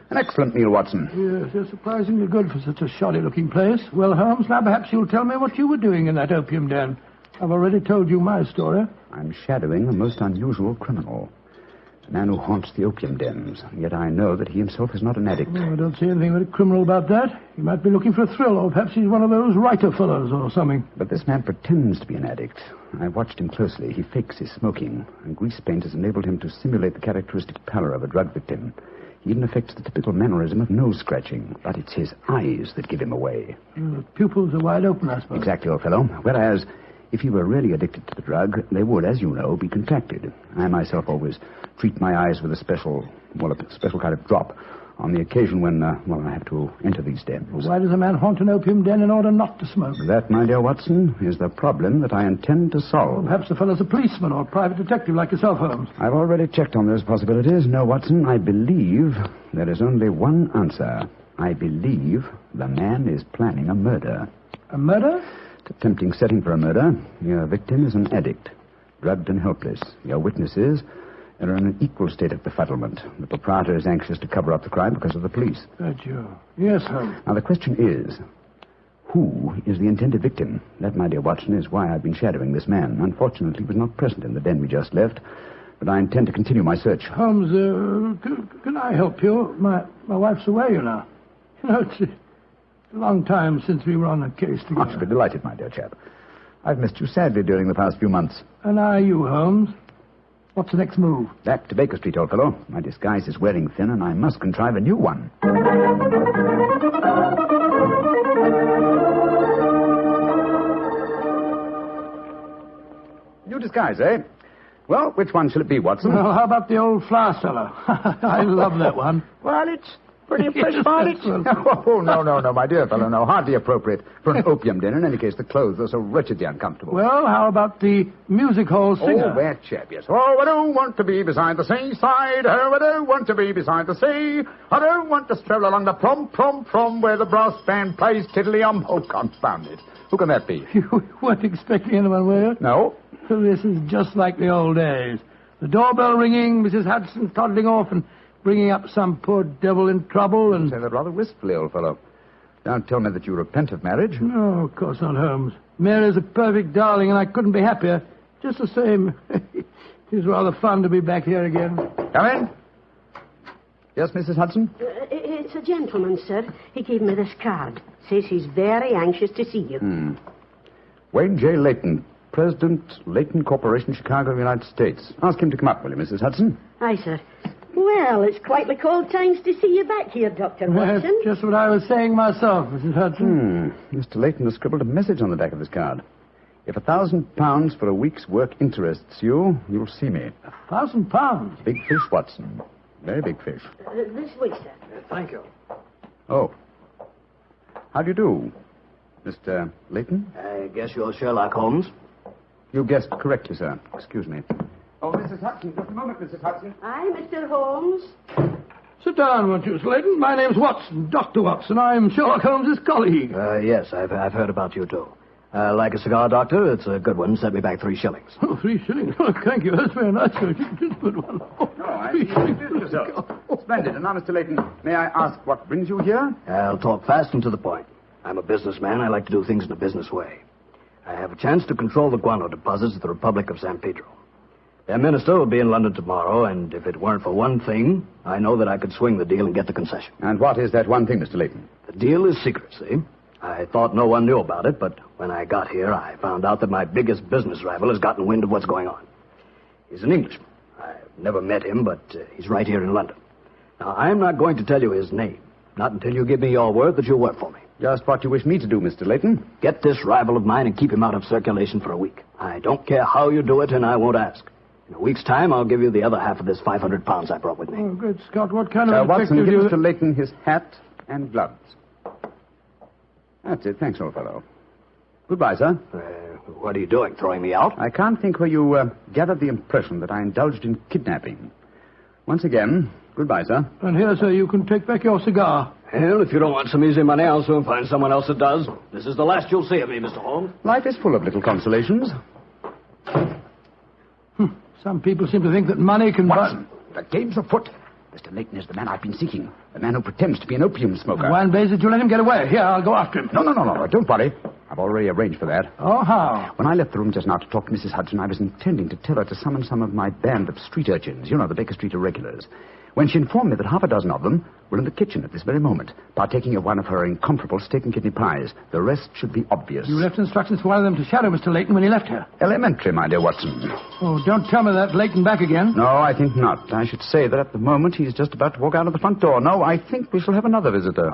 An excellent meal, Watson. Yes, you're surprisingly good for such a shoddy-looking place. Well, Holmes, now perhaps you'll tell me what you were doing in that opium den. I've already told you my story. I'm shadowing a most unusual criminal. A man who haunts the opium dens. Yet I know that he himself is not an addict. Oh, I don't see anything very criminal about that. He might be looking for a thrill, or perhaps he's one of those writer fellows or something. But this man pretends to be an addict. I watched him closely. He fakes his smoking, and grease paint has enabled him to simulate the characteristic pallor of a drug victim. He even affects the typical mannerism of nose-scratching, but it's his eyes that give him away. The pupils are wide open, I suppose. Exactly, old fellow. Whereas, if he were really addicted to the drug, they would, as you know, be contracted. I myself always treat my eyes with a special kind of drop on the occasion when, I have to enter these dens. Well, why does a man haunt an opium den in order not to smoke? That, my dear Watson, is the problem that I intend to solve. Well, perhaps the fellow's a policeman or a private detective like yourself, Holmes. I've already checked on those possibilities. No, Watson, I believe there is only one answer. I believe the man is planning a murder. A murder? It's a tempting setting for a murder. Your victim is an addict, drugged and helpless. Your witnesses are in an equal state of befuddlement. The proprietor is anxious to cover up the crime because of the police. That you? Yes, Holmes. Now, the question is, who is the intended victim? That, my dear Watson, is why I've been shadowing this man. Unfortunately, he was not present in the den we just left, but I intend to continue my search. Holmes, can I help you? My wife's away, you know. You know, it's a long time since we were on a case together. I should be delighted, my dear chap. I've missed you sadly during the past few months. And are you, Holmes? What's the next move? Back to Baker Street, old fellow. My disguise is wearing thin, and I must contrive a new one. New disguise, eh? Well, which one shall it be, Watson? Well, how about the old flour cellar? I love that one. Well, it's pretty fresh, Barnett. Oh, no, my dear fellow, no. Hardly appropriate for an opium dinner. In any case, the clothes are so wretchedly uncomfortable. Well, how about the music hall singer? Oh, that chap, yes. Oh, I don't want to be beside the seaside. Oh, I don't want to be beside the sea. I don't want to stroll along the prom, where the brass band plays tiddly-um. Oh, confound it. Who can that be? You weren't expecting anyone, were you? No. Well, this is just like the old days. The doorbell ringing, Mrs. Hudson toddling off and bringing up some poor devil in trouble and... Say that rather wistfully, old fellow. Don't tell me that you repent of marriage. No, of course not, Holmes. Mary's a perfect darling, and I couldn't be happier. Just the same. It is rather fun to be back here again. Come in. Yes, Mrs. Hudson? It's a gentleman, sir. He gave me this card. Says he's very anxious to see you. Wayne J. Leyton, President, Leyton Corporation, Chicago, United States. Ask him to come up, will you, Mrs. Hudson? Aye, sir. Well, it's quite like old times to see you back here, Dr. Watson. Just what I was saying myself, Mrs. Hudson. Mr. Leyton has scribbled a message on the back of his card. If £1,000 for a week's work interests you, you'll see me. £1,000? Big fish, Watson. Very big fish. This way, sir. Thank you. Oh. How do you do, Mr. Leyton? I guess you're Sherlock Holmes. You guessed correctly, sir. Excuse me. Oh, Mrs. Hudson, just a moment, Mrs. Hudson. Aye, Mr. Holmes. Sit down, won't you, Mr. Leyton? My name's Watson, Dr. Watson. I'm Sherlock Holmes' colleague. Yes, I've heard about you, too. Like a cigar, Doctor? It's a good one. Set me back 3 shillings. Oh, 3 shillings? Oh, thank you. That's very nice. It's a good one. Oh, no, I introduced yourself. Splendid. And now, Mr. Leyton, may I ask what brings you here? I'll talk fast and to the point. I'm a businessman. I like to do things in a business way. I have a chance to control the guano deposits of the Republic of San Pedro. Their minister will be in London tomorrow, and if it weren't for one thing, I know that I could swing the deal and get the concession. And what is that one thing, Mr. Leyton? The deal is secret, see? I thought no one knew about it, but when I got here, I found out that my biggest business rival has gotten wind of what's going on. He's an Englishman. I've never met him, but he's right here in London. Now, I'm not going to tell you his name, not until you give me your word that you'll work for me. Just what you wish me to do, Mr. Leyton. Get this rival of mine and keep him out of circulation for a week. I don't care how you do it, and I won't ask. In a week's time, I'll give you the other half of this £500 I brought with me. Oh, good Scott. What kind of Watson, detective give Mr. Leyton his hat and gloves. That's it. Thanks, old fellow. Goodbye, sir. What are you doing, throwing me out? I can't think where you gathered the impression that I indulged in kidnapping. Once again, goodbye, sir. And here, sir, you can take back your cigar. Well, if you don't want some easy money, I'll soon find someone else that does. This is the last you'll see of me, Mr. Holmes. Life is full of little consolations. Some people seem to think that money can Watson, the game's afoot. Mr. Leyton is the man I've been seeking. The man who pretends to be an opium smoker. Why in blazes did you let him get away? Here, I'll go after him. No. Don't worry. I've already arranged for that. Oh, how? When I left the room just now to talk to Mrs. Hudson, I was intending to tell her to summon some of my band of street urchins. You know, the Baker Street irregulars. When she informed me that half a dozen of them were in the kitchen at this very moment, partaking of one of her incomparable steak and kidney pies. The rest should be obvious. You left instructions for one of them to shadow Mr. Leyton when he left here. Elementary, my dear Watson. Oh, don't tell me that Leyton back again. No, I think not. I should say that at the moment he's just about to walk out of the front door. No, I think we shall have another visitor.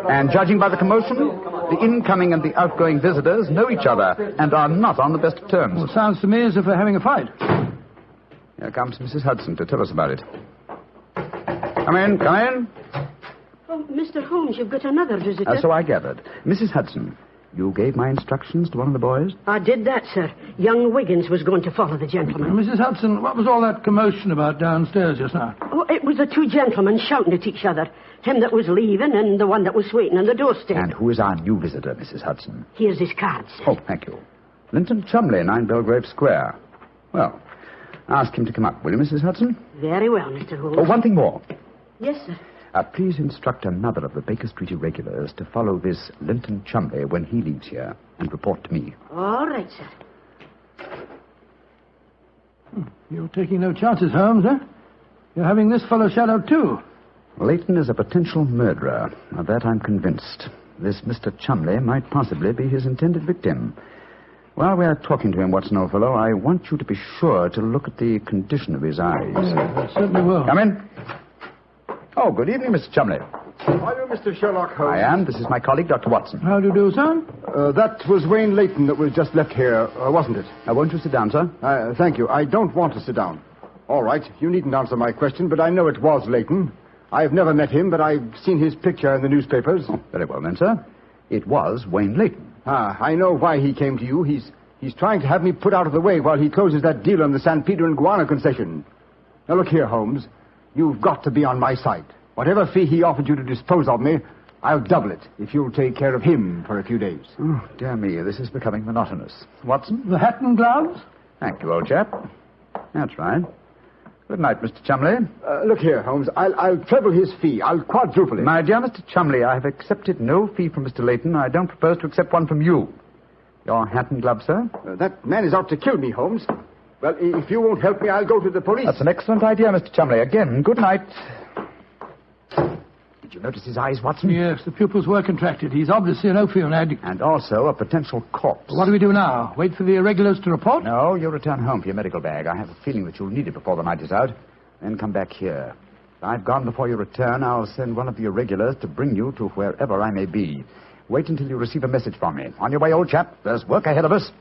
And judging by the commotion, the incoming and the outgoing visitors know each other and are not on the best of terms. Well, it sounds to me as if they're having a fight. Here comes Mrs. Hudson to tell us about it. Come in. Oh, Mr. Holmes, you've got another visitor. So I gathered. Mrs. Hudson, you gave my instructions to one of the boys? I did that, sir. Young Wiggins was going to follow the gentleman. Mrs. Hudson, what was all that commotion about downstairs just now? Oh, it was the 2 gentlemen shouting at each other. Him that was leaving and the one that was waiting on the doorstep. And who is our new visitor, Mrs. Hudson? Here's his card, sir. Oh, thank you. Linton Chumley, 9 Belgrave Square. Well, ask him to come up, will you, Mrs. Hudson? Very well, Mr. Holmes. Oh, one thing more. Yes, sir. Please instruct another of the Baker Street irregulars to follow this Linton Chumley when he leaves here and report to me. All right, sir. You're taking no chances, Holmes, eh? You're having this fellow shadowed, too. Leyton is a potential murderer. Of that I'm convinced. This Mr. Chumley might possibly be his intended victim. While we're talking to him, Watson, old fellow, I want you to be sure to look at the condition of his eyes. I certainly will. Come in. Oh, good evening, Mr. Chumley. Are you Mr. Sherlock Holmes? I am. This is my colleague, Dr. Watson. How do you do, sir? That was Wayne Leyton that was just left here, wasn't it? Won't you sit down, sir? Thank you. I don't want to sit down. All right, you needn't answer my question, but I know it was Leyton. I've never met him, but I've seen his picture in the newspapers. Oh, very well, then, sir. It was Wayne Leyton. I know why he came to you. He's trying to have me put out of the way while he closes that deal on the San Pedro and Guana concession. Now, look here, Holmes. You've got to be on my side. Whatever fee he offered you to dispose of me, I'll double it if you'll take care of him for a few days. Oh, dear me, this is becoming monotonous. Watson? The hat and gloves? Thank you, old chap. That's right. Good night, Mr. Chumley. Look here, Holmes. I'll treble his fee. I'll quadruple it. My dear Mr. Chumley, I have accepted no fee from Mr. Leyton. I don't propose to accept one from you. Your hat and gloves, sir? That man is out to kill me, Holmes. Well, if you won't help me, I'll go to the police. That's an excellent idea, Mr. Chumley. Again, good night. Did you notice his eyes, Watson? Yes, the pupils were contracted. He's obviously an opium addict. And also a potential corpse. What do we do now? Wait for the irregulars to report? No, you'll return home for your medical bag. I have a feeling that you'll need it before the night is out. Then come back here. If I've gone before you return, I'll send one of the irregulars to bring you to wherever I may be. Wait until you receive a message from me. On your way, old chap. There's work ahead of us.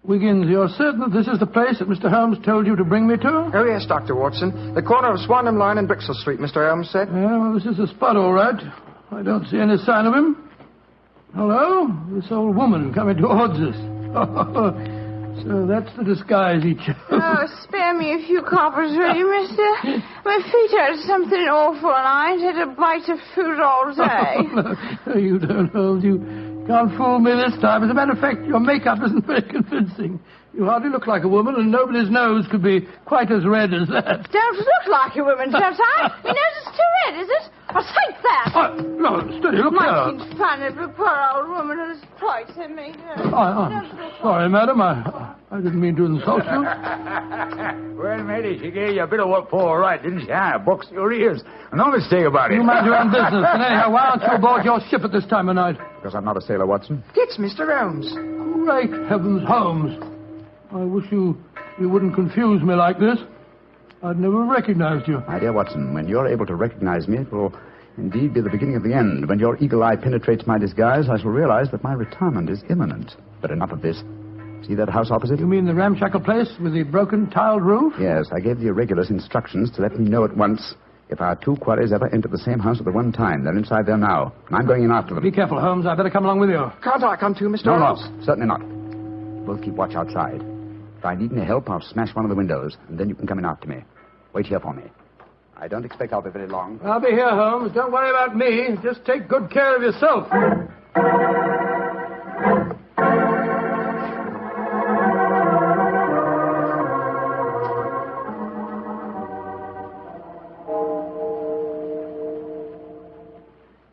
Wiggins, you're certain that this is the place that Mr. Holmes told you to bring me to? Oh, yes, Dr. Watson. The corner of Swanham Line and Brixton Street, Mr. Holmes said. Yeah, well, this is the spot, all right. I don't see any sign of him. Hello? This old woman coming towards us. So that's the disguise he chose. Oh, spare me a few coppers, will you, mister? My feet hurt something awful, and I ain't had a bite of food all day. No, you don't, Holmes. You can't fool me this time. As a matter of fact, your makeup isn't very convincing. You hardly look like a woman, and nobody's nose could be quite as red as that. Don't look like a woman, don't I? My nose is too red, is it? I'll take that. No, steady, look Might here. seem funny, but poor old woman who's poison me. I'm sorry, madam. I didn't mean to insult you. Well, matey, she gave you a bit of what for, all right, didn't she? Ah, boxed your ears. No mistake about it. You mind your own business. And anyhow, why aren't you aboard your ship at this time of night? Because I'm not a sailor, Watson. It's Mr. Holmes. Great heavens, Holmes. I wish you wouldn't confuse me like this. I'd never recognized you. My dear Watson, when you're able to recognize me, it will indeed be the beginning of the end. When your eagle eye penetrates my disguise, I shall realize that my retirement is imminent. But enough of this. See that house opposite? You mean the ramshackle place with the broken tiled roof? Yes, I gave the irregulars instructions to let me know at once if our two quarries ever enter the same house at the one time. They're inside there now, and I'm going in after them. Be careful, Holmes. I better come along with you. Can't I come too, Mr. No, Holmes? certainly not. We'll keep watch outside. If I need any help, I'll smash one of the windows, and then you can come in after me. Wait here for me. I don't expect I'll be very long. I'll be here, Holmes. Don't worry about me. Just take good care of yourself.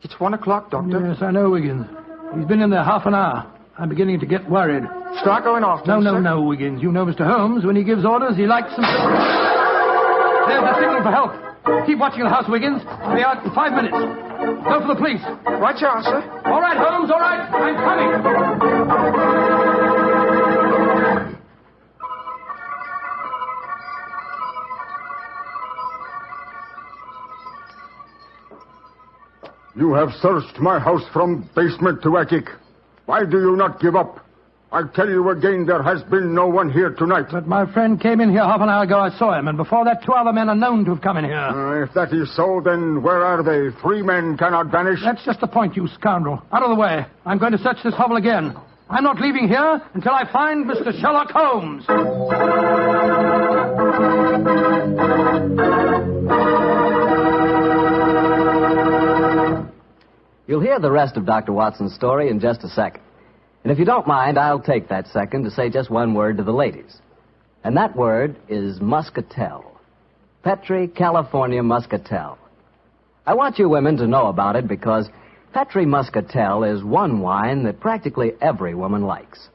It's 1 o'clock, Doctor. Yes, I know, Wiggins. He's been in there half an hour. I'm beginning to get worried. Start going off, No, Wiggins. You know Mr. Holmes. When he gives orders, he likes them. There's a signal for help. Keep watching the house, Wiggins. I'll be out in 5 minutes. Go for the police. Right, you are, sir. All right, Holmes, all right. I'm coming. You have searched my house from basement to attic. Why do you not give up? I tell you again, there has been no one here tonight. But my friend came in here half an hour ago. I saw him, and before that, 2 other men are known to have come in here. If that is so, then where are they? 3 men cannot vanish. That's just the point, you scoundrel. Out of the way. I'm going to search this hovel again. I'm not leaving here until I find Mr. Sherlock Holmes. You'll hear the rest of Dr. Watson's story in just a second. And if you don't mind, I'll take that second to say just one word to the ladies. And that word is muscatel. Petri California Muscatel. I want you women to know about it because Petri Muscatel is one wine that practically every woman likes.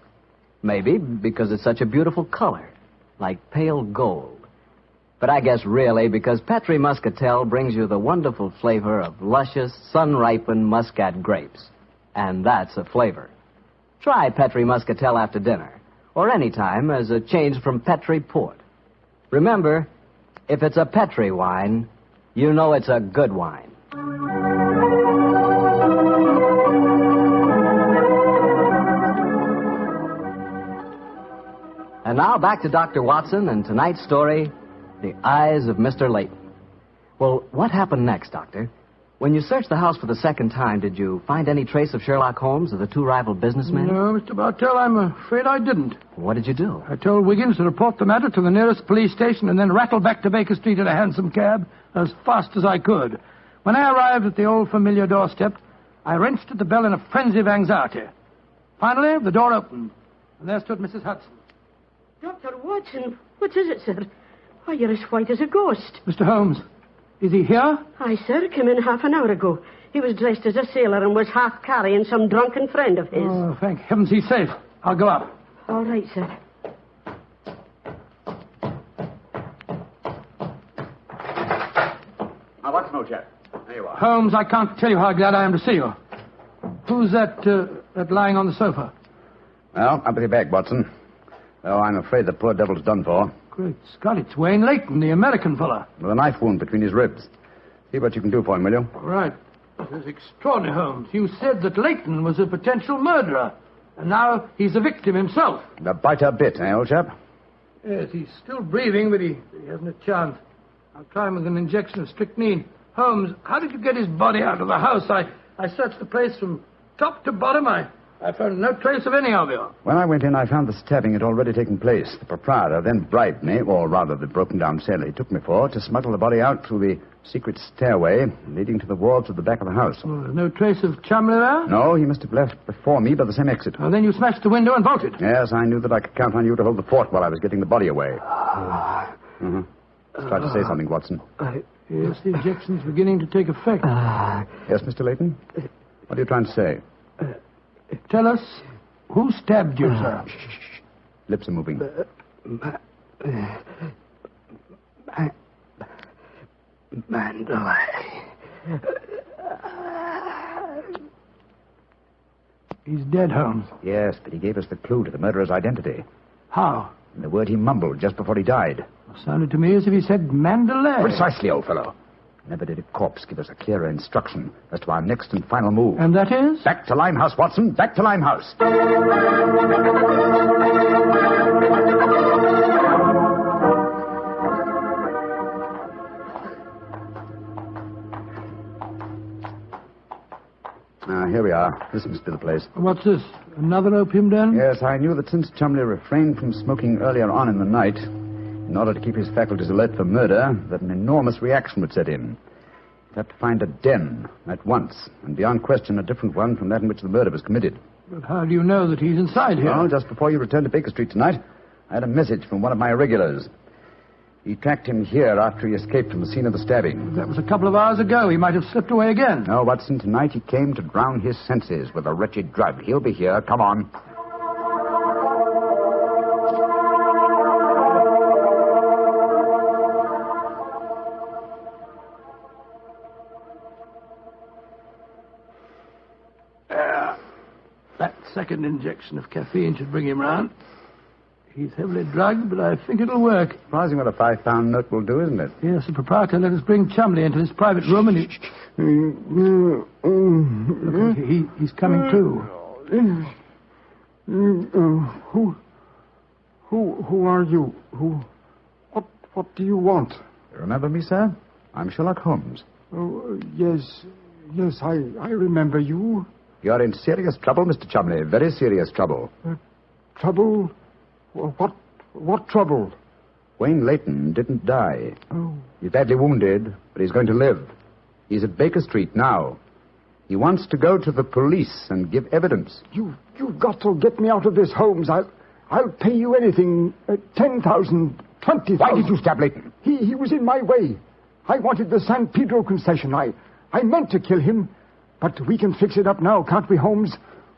Maybe because it's such a beautiful color, like pale gold. But I guess really because Petri Muscatel brings you the wonderful flavor of luscious, sun-ripened Muscat grapes. And that's a flavor. Try Petri Muscatel after dinner, or any time as a change from Petri Port. Remember, if it's a Petri wine, you know it's a good wine. And now back to Dr. Watson and tonight's story, The Eyes of Mr. Leyton. Well, what happened next, Doctor? When you searched the house for the second time, did you find any trace of Sherlock Holmes or the two rival businessmen? No, Mr. Bartell, I'm afraid I didn't. What did you do? I told Wiggins to report the matter to the nearest police station and then rattle back to Baker Street in a hansom cab as fast as I could. When I arrived at the old familiar doorstep, I wrenched at the bell in a frenzy of anxiety. Finally, the door opened, and there stood Mrs. Hudson. Dr. Watson, what is it, sir? Why, you're as white as a ghost. Mr. Holmes, is he here? Aye, sir, came in half an hour ago. He was dressed as a sailor and was half carrying some drunken friend of his. Oh, thank heavens he's safe. I'll go up. All right, sir. Now, what's more, chap? There you are. Holmes, I can't tell you how glad I am to see you. Who's that lying on the sofa? Well, up with your bag, Watson. Oh, I'm afraid the poor devil's done for. Great Scott, it's Wayne Leyton, the American fella. With a knife wound between his ribs. See what you can do for him, will you? All right. This is extraordinary, Holmes. You said that Leyton was a potential murderer, and now he's a victim himself. The biter bit, eh, old chap? Yes, he's still breathing, but he hasn't a chance. I'll try him with an injection of strychnine. Holmes, how did you get his body out of the house? I searched the place from top to bottom. I found no trace of any of you. When I went in, I found the stabbing had already taken place. The proprietor then bribed me, or rather the broken-down sailor he took me for, to smuggle the body out through the secret stairway leading to the wards at the back of the house. Oh, there's no trace of Chumley there? No, he must have left before me by the same exit. Oh, then you smashed the window and bolted? Yes, I knew that I could count on you to hold the fort while I was getting the body away. Mm-hmm. Just try to say something, Watson. Yes, the injection's beginning to take effect. Yes, Mr. Leyton? What are you trying to say? Tell us, who stabbed you, sir? Shh. Lips are moving. Mandalay. He's dead, Holmes. Yes, but he gave us the clue to the murderer's identity. How? And the word he mumbled just before he died. Sounded to me as if he said Mandalay. Precisely, old fellow. Never did a corpse give us a clearer instruction as to our next and final move. And that is? Back to Limehouse, Watson. Back to Limehouse. Here we are. This must be the place. What's this? Another opium den? Yes, I knew that since Chumley refrained from smoking earlier on in the night, in order to keep his faculties alert for murder, that an enormous reaction would set in. He'd have to find a den at once, and beyond question a different one from that in which the murder was committed. But how do you know that he's inside here? Well, just before you returned to Baker Street tonight, I had a message from one of my regulars. He tracked him here after he escaped from the scene of the stabbing. That was a couple of hours ago. He might have slipped away again. No, Watson, tonight he came to drown his senses with a wretched drug. He'll be here. Come on. That second injection of caffeine should bring him round. He's heavily drugged, but I think it'll work. Surprising what a £5 note will do, isn't it? Yes, the proprietor let us bring Chumley into his private room, and he's coming too. Who are you? What do you want? You remember me, sir? I'm Sherlock Holmes. Oh, yes, I remember you. You're in serious trouble, Mr. Chumley. Very serious trouble. Trouble? What trouble? Wayne Leyton didn't die. Oh. He's badly wounded, but he's going to live. He's at Baker Street now. He wants to go to the police and give evidence. You've got to get me out of this, Holmes. I'll pay you anything. 10,000, 20,000. Why did you stab Leyton? He was in my way. I wanted the San Pedro concession. I meant to kill him. But we can fix it up now, can't we, Holmes?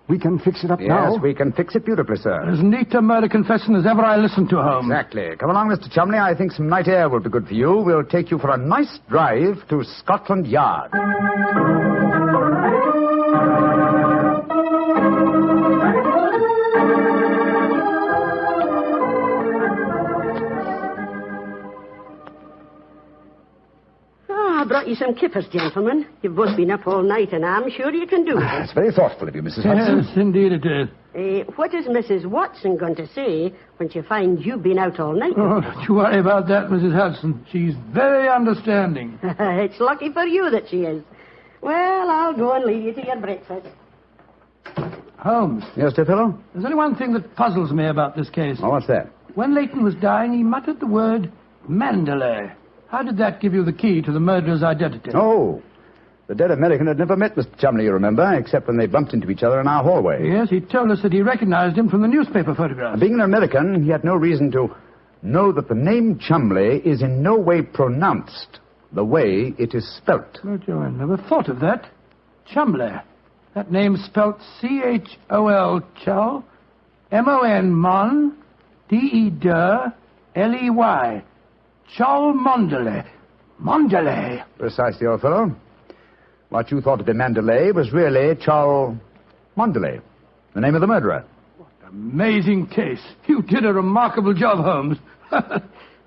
We can fix it up now. Yes, we can fix it beautifully, sir. As neat a murder confession as ever I listened to, Holmes. Exactly. Come along, Mr. Chumley. I think some night air will be good for you. We'll take you for a nice drive to Scotland Yard. I brought you some kippers, gentlemen. You've both been up all night, and I'm sure you can do it. It's very thoughtful of you, Mrs. Hudson. Yes, indeed it is. What is Mrs. Watson going to say when she finds you've been out all night? Oh, don't you worry about that, Mrs. Hudson. She's very understanding. It's lucky for you that she is. Well, I'll go and leave you to your breakfast. Holmes. Yes, dear fellow? There's only one thing that puzzles me about this case. Oh, what's that? When Leyton was dying, he muttered the word Mandalay. How did that give you the key to the murderer's identity? Oh, the dead American had never met Mr. Chumley, you remember, except when they bumped into each other in our hallway. Yes, he told us that he recognized him from the newspaper photographs. Being an American, he had no reason to know that the name Chumley is in no way pronounced the way it is spelt. Oh, Joe, I never thought of that. Chumley. That name's spelt C-H-O-L, Chol, M-O-N, Mon, D-E-D, L-E-Y. Cholmondeley. Mondeley. Precisely, old fellow. What you thought to be Mandalay was really Cholmondeley, the name of the murderer. Amazing case. You did a remarkable job, Holmes.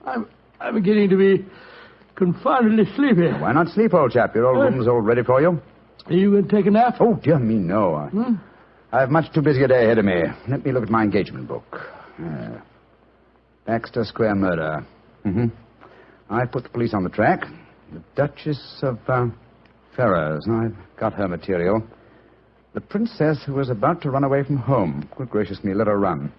I'm beginning to be confoundedly sleepy. Why not sleep, old chap? Your old room's all ready for you. Are you going to take a nap? Oh, dear me, no. I have much too busy a day ahead of me. Let me look at my engagement book. Baxter Square murder. I put the police on the track. The Duchess of Ferrers. I've got her material. The princess who was about to run away from home. Good gracious me, let her run.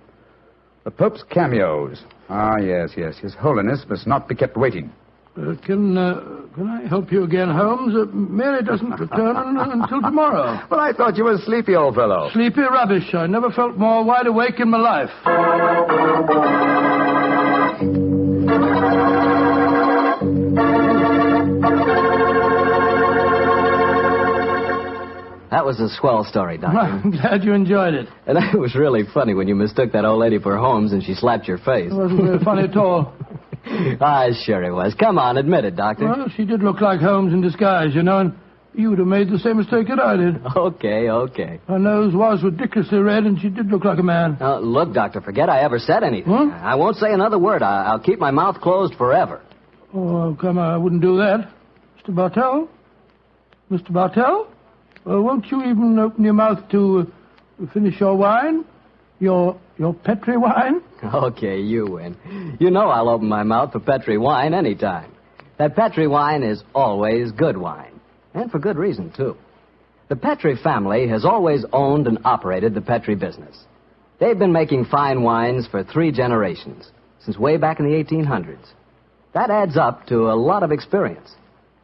The Pope's cameos. Ah, yes. His Holiness must not be kept waiting. Can I help you again, Holmes? Mary doesn't return until tomorrow. Well, I thought you were sleepy, old fellow. Sleepy rubbish. I never felt more wide awake in my life. That was a swell story, Doctor. I'm glad you enjoyed it. And it was really funny when you mistook that old lady for Holmes and she slapped your face. It wasn't very funny at all. Sure it was. Come on, admit it, Doctor. Well, she did look like Holmes in disguise, you know, and you would have made the same mistake that I did. Okay. Her nose was ridiculously red, and she did look like a man. Look, Doctor, forget I ever said anything. Huh? I won't say another word. I'll keep my mouth closed forever. Oh, come on, I wouldn't do that. Mr. Bartell? Mr. Bartell? Won't you even open your mouth to finish your wine? Your Petri wine? Okay, you win. You know I'll open my mouth for Petri wine anytime. That Petri wine is always good wine. And for good reason, too. The Petri family has always owned and operated the Petri business. They've been making fine wines for 3 generations, since way back in the 1800s. That adds up to a lot of experience.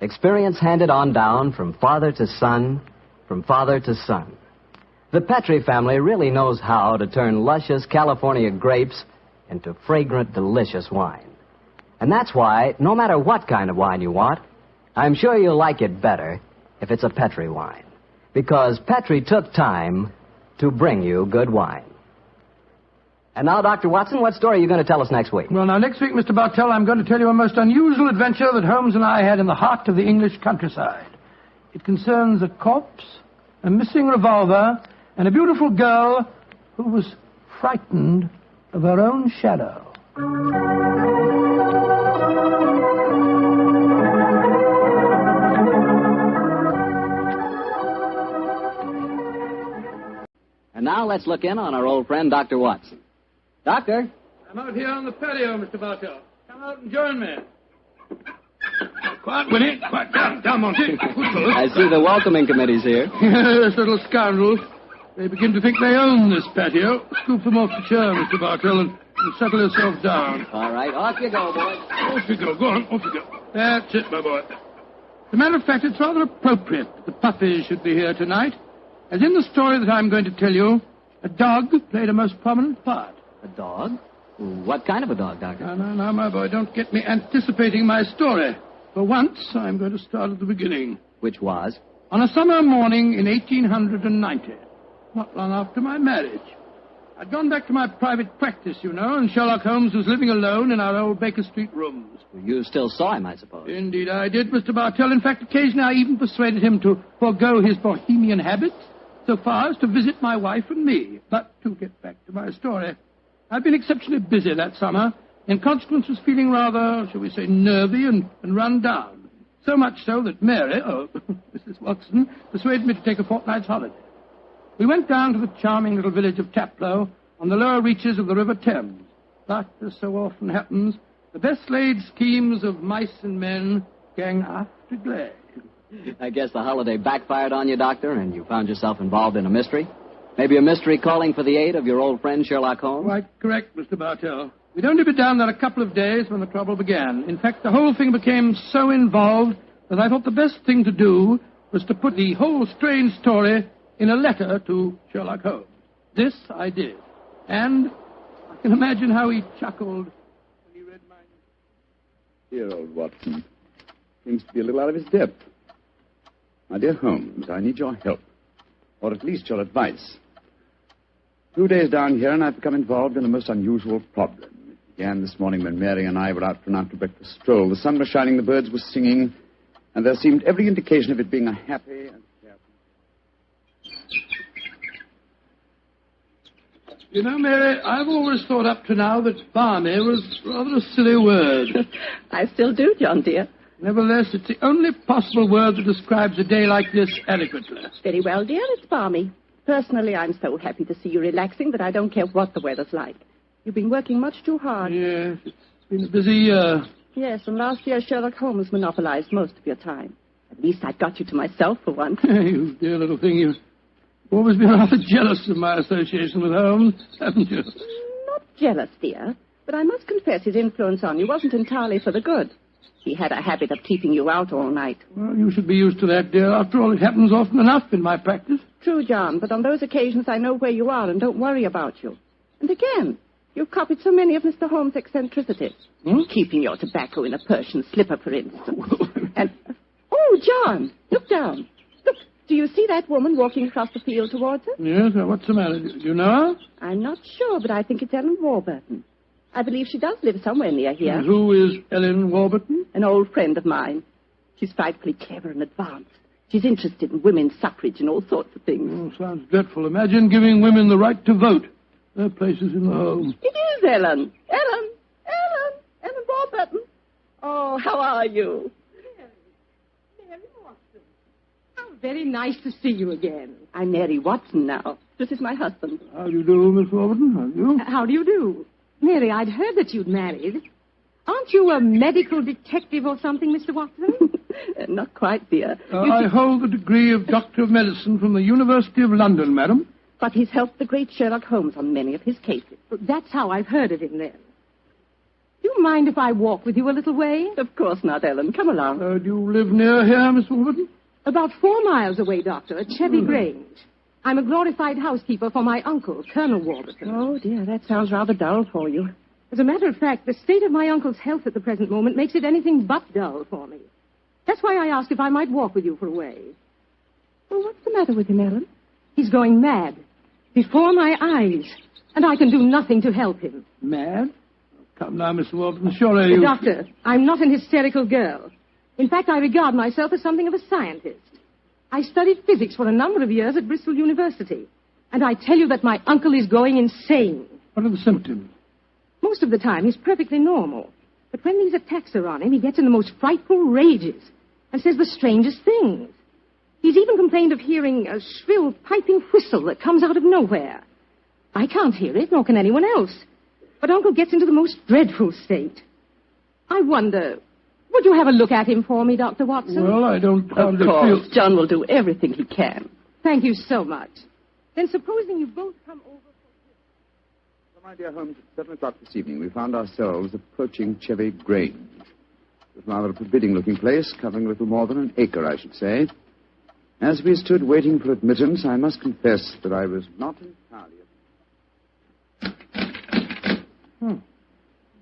Experience handed on down from father to son, from father to son. The Petri family really knows how to turn luscious California grapes into fragrant, delicious wine. And that's why, no matter what kind of wine you want, I'm sure you'll like it better if it's a Petri wine. Because Petri took time to bring you good wine. And now, Dr. Watson, what story are you going to tell us next week? Well, now, next week, Mr. Bartell, I'm going to tell you a most unusual adventure that Holmes and I had in the heart of the English countryside. It concerns a corpse, a missing revolver, and a beautiful girl who was frightened of her own shadow. And now let's look in on our old friend, Dr. Watson. Doctor? I'm out here on the patio, Mr. Bartell. Come out and join me. Quiet, Winnie. Quiet. Down, Monty. I see the welcoming committee's here. Yes, little scoundrels. They begin to think they own this patio. Scoop them off the chair, Mr. Bartell, and settle yourself down. All right, off you go, boy. Off you go. Go on, off you go. That's it, my boy. As a matter of fact, it's rather appropriate that the puppies should be here tonight. As in the story that I'm going to tell you, a dog played a most prominent part. A dog? What kind of a dog, Doctor? No, my boy, don't get me anticipating my story. For once, I'm going to start at the beginning. Which was? On a summer morning in 1890, not long after my marriage. I'd gone back to my private practice, you know, and Sherlock Holmes was living alone in our old Baker Street rooms. You still saw him, I suppose. Indeed I did, Mr. Bartell. In fact, occasionally I even persuaded him to forego his bohemian habits so far as to visit my wife and me. But to get back to my story, I've been exceptionally busy that summer. In consequence, was feeling rather, shall we say, nervy and run down. So much so that Mary, Mrs. Watson, persuaded me to take a fortnight's holiday. We went down to the charming little village of Taplow on the lower reaches of the River Thames. But, as so often happens, the best-laid schemes of mice and men gang after glade. I guess the holiday backfired on you, Doctor, and you found yourself involved in a mystery? Maybe a mystery calling for the aid of your old friend Sherlock Holmes? Quite correct, Mr. Bartell. We'd only been down there a couple of days when the trouble began. In fact, the whole thing became so involved that I thought the best thing to do was to put the whole strange story in a letter to Sherlock Holmes. This I did. And I can imagine how he chuckled when he read my... Dear old Watson. Seems to be a little out of his depth. My dear Holmes, I need your help. Or at least your advice. 2 days down here, and I've become involved in a most unusual problem. It began this morning when Mary and I were out for an after-breakfast stroll. The sun was shining, the birds were singing, and there seemed every indication of it being a happy and carefree... You know, Mary, I've always thought up to now that balmy was rather a silly word. I still do, John, dear. Nevertheless, it's the only possible word that describes a day like this adequately. Very well, dear, it's balmy. Personally, I'm so happy to see you relaxing that I don't care what the weather's like. You've been working much too hard. Yes, it's been a busy year. Yes, and last year Sherlock Holmes monopolized most of your time. At least I've got you to myself for once. You dear little thing, you've always been rather jealous of my association with Holmes, haven't you? Not jealous, dear, but I must confess his influence on you wasn't entirely for the good. He had a habit of keeping you out all night. Well, you should be used to that, dear. After all, it happens often enough in my practice. True, John, but on those occasions I know where you are and don't worry about you. And again, you've copied so many of Mr. Holmes' eccentricities. Keeping your tobacco in a Persian slipper, for instance. And, oh, John, look down. Look, do you see that woman walking across the field towards us? Yes, what's the matter? Do you know her? I'm not sure, but I think it's Ellen Warburton. I believe she does live somewhere near here. And who is Ellen Warburton? An old friend of mine. She's frightfully clever and advanced. She's interested in women's suffrage and all sorts of things. Oh, sounds dreadful. Imagine giving women the right to vote. Their place is in the home. It is Ellen. Ellen Warburton. Oh, how are you? Mary Watson. How very nice to see you again. I'm Mary Watson now. This is my husband. How do you do, Miss Warburton? How do you? How do you do? Mary, I'd heard that you'd married. Aren't you a medical detective or something, Mr. Watson? Not quite, dear. I hold the degree of Doctor of Medicine from the University of London, madam. But he's helped the great Sherlock Holmes on many of his cases. That's how I've heard of him, then. Do you mind if I walk with you a little way? Of course not, Ellen. Come along. Do you live near here, Miss Warburton? About 4 miles away, Doctor, at Chevy Grange. I'm a glorified housekeeper for my uncle, Colonel Warburton. Oh, dear, that sounds rather dull for you. As a matter of fact, the state of my uncle's health at the present moment makes it anything but dull for me. That's why I asked if I might walk with you for a way. Well, what's the matter with him, Ellen? He's going mad. Before my eyes. And I can do nothing to help him. Mad? Come now, Miss Warburton, surely you... Doctor, I'm not an hysterical girl. In fact, I regard myself as something of a scientist. I studied physics for a number of years at Bristol University. And I tell you that my uncle is going insane. What are the symptoms? Most of the time, he's perfectly normal. But when these attacks are on him, he gets in the most frightful rages and says the strangest things. He's even complained of hearing a shrill, piping whistle that comes out of nowhere. I can't hear it, nor can anyone else. But Uncle gets into the most dreadful state. I wonder, would you have a look at him for me, Dr. Watson? Well, I don't hardly feel... Of course, John will do everything he can. Thank you so much. Then supposing you both come over... My dear Holmes, at 7 o'clock this evening, we found ourselves approaching Chevy Grange. It was rather a forbidding-looking place, covering a little more than an acre, I should say. As we stood waiting for admittance, I must confess that I was not entirely...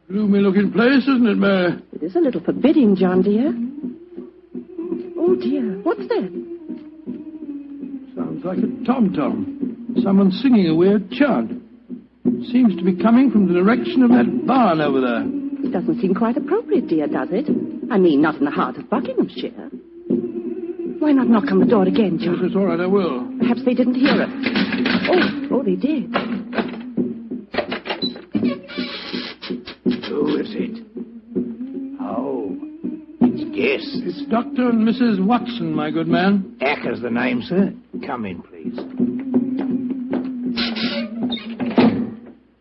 Gloomy-looking place, isn't it, Mary? It is a little forbidding, John, dear. Oh, dear, what's that? Sounds like a tom-tom. Someone singing a weird chant. It seems to be coming from the direction of that barn over there. It doesn't seem quite appropriate, dear, does it? I mean, not in the heart of Buckinghamshire. Why not knock on the door again, John? Yes, it's all right, I will. Perhaps they didn't hear us. Oh, they did. Who is it? Oh, it's Guess. It's Dr. and Mrs. Watson, my good man. Acker's the name, sir. Come in, please.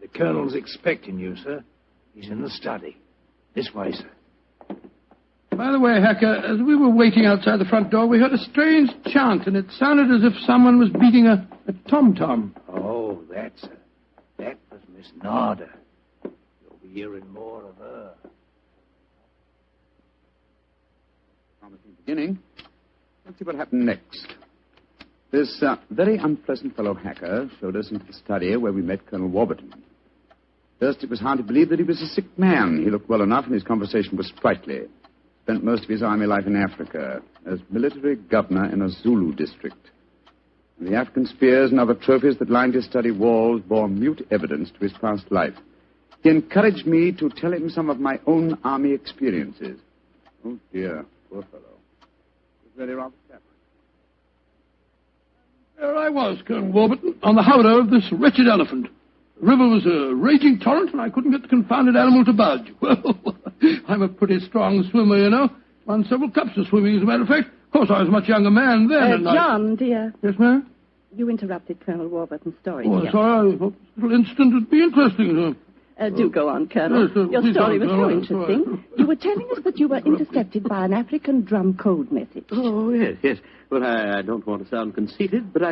The Colonel's expecting you, sir. He's in the study. This way, sir. By the way, Hacker, as we were waiting outside the front door, we heard a strange chant, and it sounded as if someone was beating a tom-tom. Oh, that was Miss Narda. You'll be hearing more of her. Promising beginning. Let's see what happened next. This very unpleasant fellow Hacker showed us into the study where we met Colonel Warburton. First, it was hard to believe that he was a sick man. He looked well enough, and his conversation was sprightly. Spent most of his army life in Africa as military governor in a Zulu district. And the African spears and other trophies that lined his study walls bore mute evidence to his past life. He encouraged me to tell him some of my own army experiences. Oh, dear, poor fellow. It was really rather sad. There I was, Colonel Warburton, on the howdah of this wretched elephant. The river was a raging torrent, and I couldn't get the confounded animal to budge. Well, I'm a pretty strong swimmer, you know. Won several cups of swimming, as a matter of fact. Of course, I was a much younger man then. And John, dear. Yes, ma'am? You interrupted Colonel Warburton's story. Oh, sorry. I thought this little incident would be interesting. Do go on, Colonel. Yes, Your story was so right, interesting. right. You were telling us that you were intercepted by an African drum code message. Oh, yes. Well, I don't want to sound conceited, but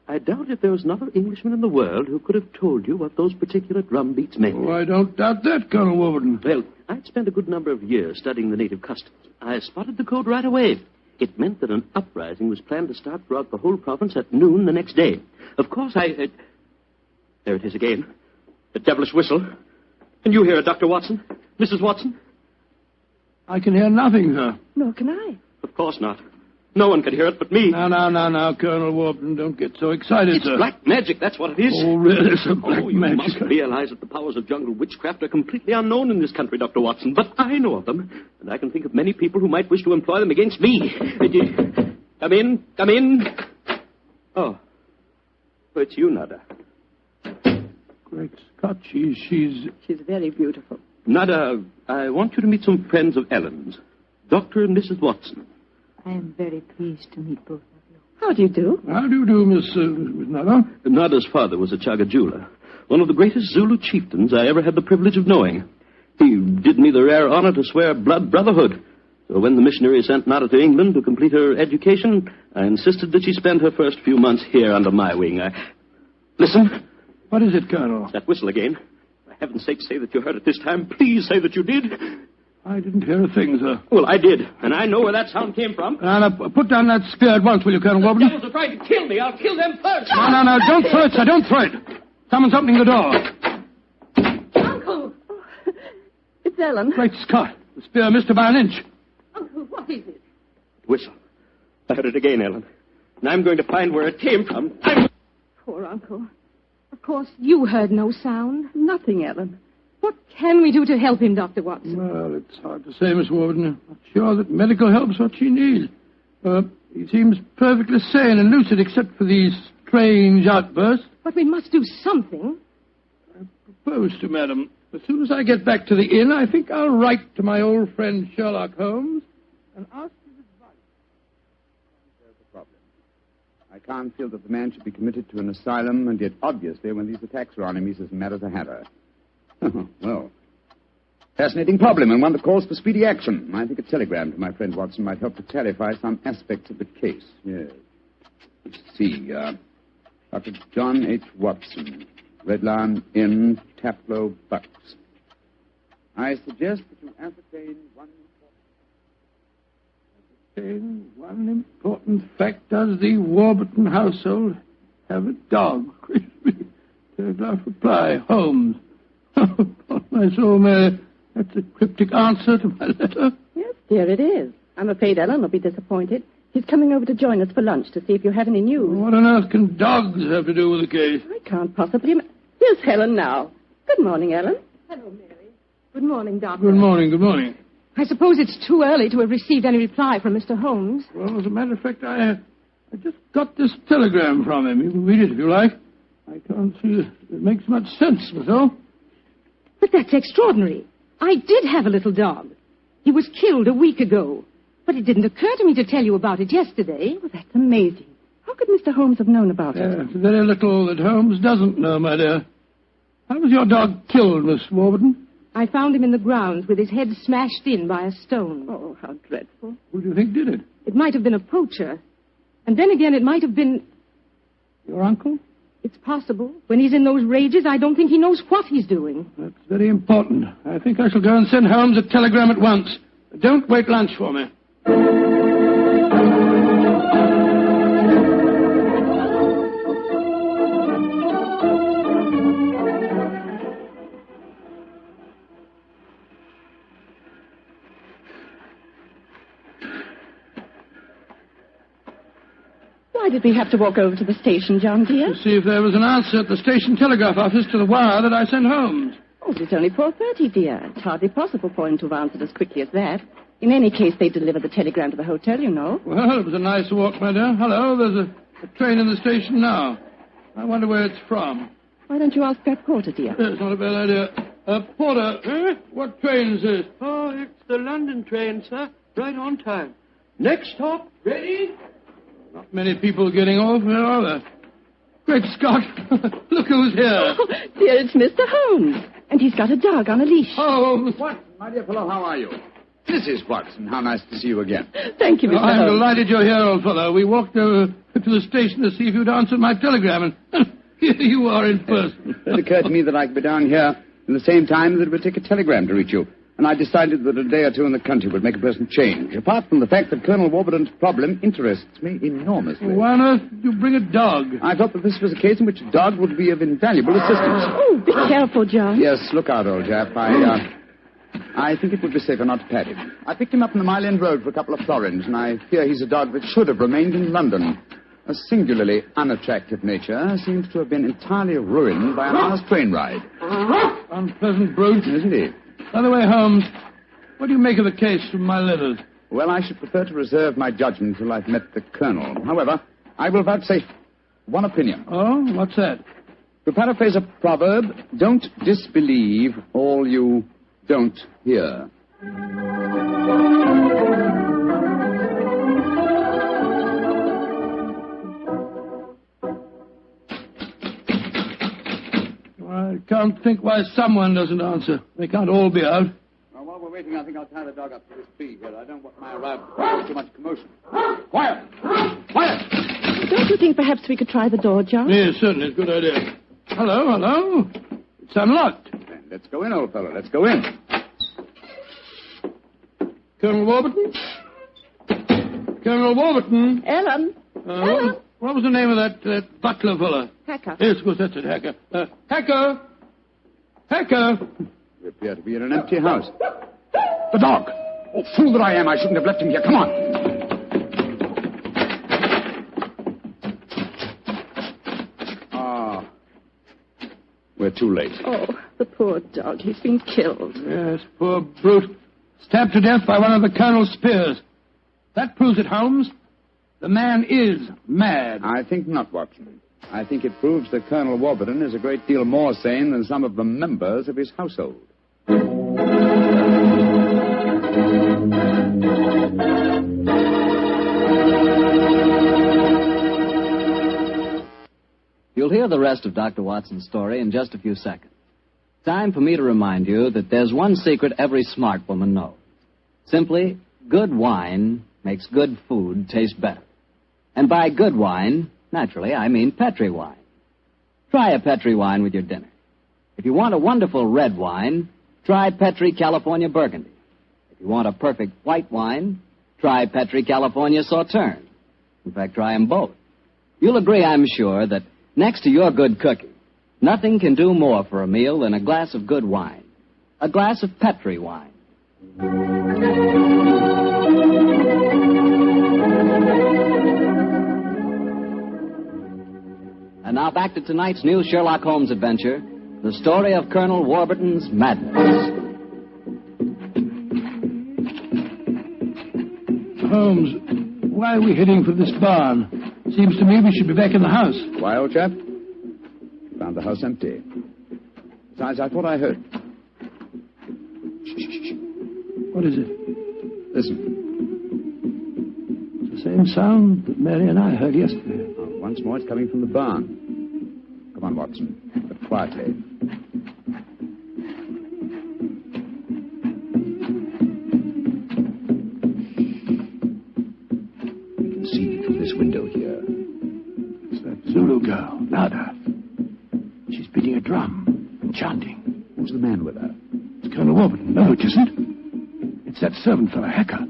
I doubt if there was another Englishman in the world who could have told you what those particular drum beats meant. Oh, I don't doubt that, Colonel Warburton. Well, I'd spent a good number of years studying the native customs. I spotted the code right away. It meant that an uprising was planned to start throughout the whole province at noon the next day. Of course, there it is again. The devilish whistle. Can you hear it, Dr. Watson? Mrs. Watson? I can hear nothing, sir. Nor can I. Of course not. No one could hear it but me. Now, Colonel Warburton, don't get so excited, sir. It's black magic, that's what it is. Oh, really, sir, black magic. You must realize that the powers of jungle witchcraft are completely unknown in this country, Dr. Watson. But I know of them, and I can think of many people who might wish to employ them against me. Come in. Oh, it's you, Nada. Great Scott, she's very beautiful. Nada, I want you to meet some friends of Ellen's. Dr. and Mrs. Watson. I am very pleased to meet both of you. How do you do? How do you do, Miss Nada? Nada's father was a Chagajula, one of the greatest Zulu chieftains I ever had the privilege of knowing. He did me the rare honor to swear blood brotherhood. So when the missionary sent Nada to England to complete her education, I insisted that she spend her first few months here under my wing. Listen. What is it, Colonel? That whistle again. For heaven's sake, say that you heard it this time. Please say that you did. I didn't hear a thing, sir. Well, I did, and I know where that sound came from. Now, put down that spear at once, will you, Colonel Warburton? The devils are trying to kill me. I'll kill them first. No, don't throw it, sir, don't throw it. Someone's opening the door. Uncle! Oh, it's Ellen. Great Scott, the spear missed her by an inch. Uncle, what is it? Whistle. I heard it again, Ellen. And I'm going to find where it came from. Poor Uncle. Of course, you heard no sound. Nothing, Ellen. What can we do to help him, Dr. Watson? Well, it's hard to say, Miss Warburton. I'm not sure that medical help's what she needs. He seems perfectly sane and lucid except for these strange outbursts. But we must do something. I propose to, madam. As soon as I get back to the inn, I think I'll write to my old friend Sherlock Holmes and ask his advice. There's the problem. I can't feel that the man should be committed to an asylum, and yet obviously when these attacks are on him, he's as mad as a hatter. Well, fascinating problem, and one that calls for speedy action. I think a telegram to my friend Watson might help to clarify some aspects of the case. Yes. Let's see. Dr. John H. Watson, Red Lion Inn, Taplow, Bucks. I suggest that you ascertain one important fact. Does the Warburton household have a dog? Telegraph reply, Holmes. Oh, my soul, Mary, that's a cryptic answer to my letter. Yes, dear, it is. I'm afraid Ellen will be disappointed. He's coming over to join us for lunch to see if you have any news. What on earth can dogs have to do with the case? I can't possibly... Here's Helen now. Good morning, Ellen. Hello, Mary. Good morning, Doctor. Good morning, good morning. I suppose it's too early to have received any reply from Mr. Holmes. Well, as a matter of fact, I just got this telegram from him. You can read it if you like. I can't see it makes much sense, myself. But that's extraordinary. I did have a little dog. He was killed a week ago. But it didn't occur to me to tell you about it yesterday. Well, that's amazing. How could Mr. Holmes have known about it? It's very little that Holmes doesn't know, my dear. How was your dog killed, Miss Warburton? I found him in the grounds with his head smashed in by a stone. Oh, how dreadful. Who do you think did it? It might have been a poacher. And then again, it might have been... Your uncle? It's possible. When he's in those rages, I don't think he knows what he's doing. That's very important. I think I shall go and send Holmes a telegram at once. Don't wait lunch for me. Why did we have to walk over to the station, John, dear? To see if there was an answer at the station telegraph office to the wire that I sent Holmes. Oh, it's only 4:30, dear. It's hardly possible for him to have answered as quickly as that. In any case, they deliver the telegram to the hotel, you know. Well, it was a nice walk, my dear. Hello, there's a train in the station now. I wonder where it's from. Why don't you ask that porter, dear? It's not a bad idea. Porter, what train is this? Oh, it's the London train, sir. Right on time. Next stop, ready? Not many people getting off, where are there? Great Scott! Look who's here. Oh, dear, it's Mr. Holmes. And he's got a dog on a leash. Oh, Watson, my dear fellow, how are you? Mrs. Watson, how nice to see you again. Thank you, Mr. I'm Holmes. delighted you're here, old fellow. We walked over to the station to see if you'd answered my telegram, and here you are in person. It occurred to me that I could be down here in the same time that it would take a telegram to reach you. And I decided that a day or two in the country would make a pleasant change, apart from the fact that Colonel Warburton's problem interests me enormously. Why on earth did you bring a dog? I thought that this was a case in which a dog would be of invaluable assistance. Oh, be careful, John. Yes, look out, old chap. I think it would be safer not to pat him. I picked him up on the Mile End Road for a couple of florins, and I fear he's a dog that should have remained in London. A singularly unattractive nature seems to have been entirely ruined by an hour's train ride. Unpleasant brute. Isn't he? By the way, Holmes, what do you make of the case from my letters? Well, I should prefer to reserve my judgment till I've met the Colonel. However, I will vouchsafe one opinion. Oh, what's that? To paraphrase a proverb, don't disbelieve all you don't hear. I can't think why someone doesn't answer. They can't all be out. Well, while we're waiting, I think I'll tie the dog up to this tree here. I don't want my arrival to cause too much commotion. Quiet! Quiet! Don't you think perhaps we could try the door, John? Yes, certainly. Good idea. Hello. It's unlocked. Then let's go in, old fellow. Let's go in. Colonel Warburton? Colonel Warburton? Ellen? Ellen? What was the name of that butler fella? Hacker. Yes, of course, that's it, Hacker. Hacker! Hacker! We appear to be in an empty house. The dog! Oh, fool that I am, I shouldn't have left him here. Come on! Ah. We're too late. Oh, the poor dog. He's been killed. Yes, poor brute. Stabbed to death by one of the Colonel's spears. That proves it, Holmes. The man is mad. I think not, Watson. I think it proves that Colonel Warburton is a great deal more sane than some of the members of his household. You'll hear the rest of Dr. Watson's story in just a few seconds. Time for me to remind you that there's one secret every smart woman knows. Simply, good wine makes good food taste better. And by good wine, naturally, I mean Petri wine. Try a Petri wine with your dinner. If you want a wonderful red wine, try Petri California Burgundy. If you want a perfect white wine, try Petri California Sauterne. In fact, try them both. You'll agree, I'm sure, that next to your good cooking, nothing can do more for a meal than a glass of good wine. A glass of Petri wine. And now back to tonight's new Sherlock Holmes adventure, the story of Colonel Warburton's madness. Holmes, why are we heading for this barn? Seems to me we should be back in the house. Why, old chap? Found the house empty. Besides, I thought I heard. Shh. What is it? Listen. It's the same sound that Mary and I heard yesterday. Oh, once more, it's coming from the barn. Come on, Watson, but quietly. We can see through this window here. It's that Zulu girl, Nada. She's beating a drum and chanting. Who's the man with her? It's Colonel Warburton. No, it isn't. It's that servant fellow, Hacker.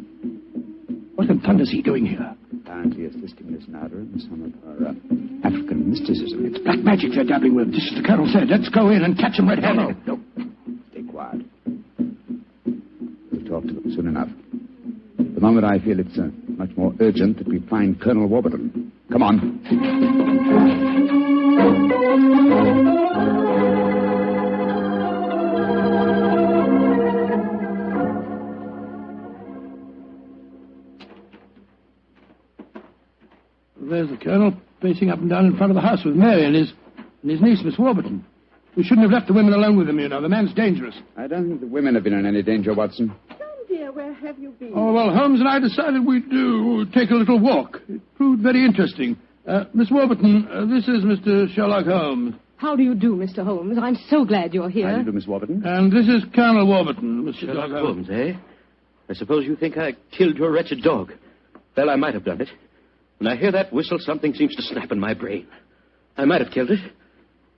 What in thunder is he doing here? Apparently assisting Miss Nada in some of her African mysticism. It's black magic they're dabbling with, just as the Colonel said. Let's go in and catch them red-handed. No. Stay quiet. We'll talk to them soon enough. At the moment, I feel it's much more urgent that we find Colonel Warburton. Come on. There's the Colonel, pacing up and down in front of the house with Mary and his niece, Miss Warburton. We shouldn't have left the women alone with him, you know. The man's dangerous. I don't think the women have been in any danger, Watson. John, dear, where have you been? Oh, well, Holmes and I decided we'd take a little walk. It proved very interesting. Miss Warburton, this is Mr. Sherlock Holmes. How do you do, Mr. Holmes? I'm so glad you're here. How do you do, Miss Warburton? And this is Colonel Warburton, Mr. Sherlock Holmes, eh? I suppose you think I killed your wretched dog. Well, I might have done it. When I hear that whistle, something seems to snap in my brain. I might have killed it.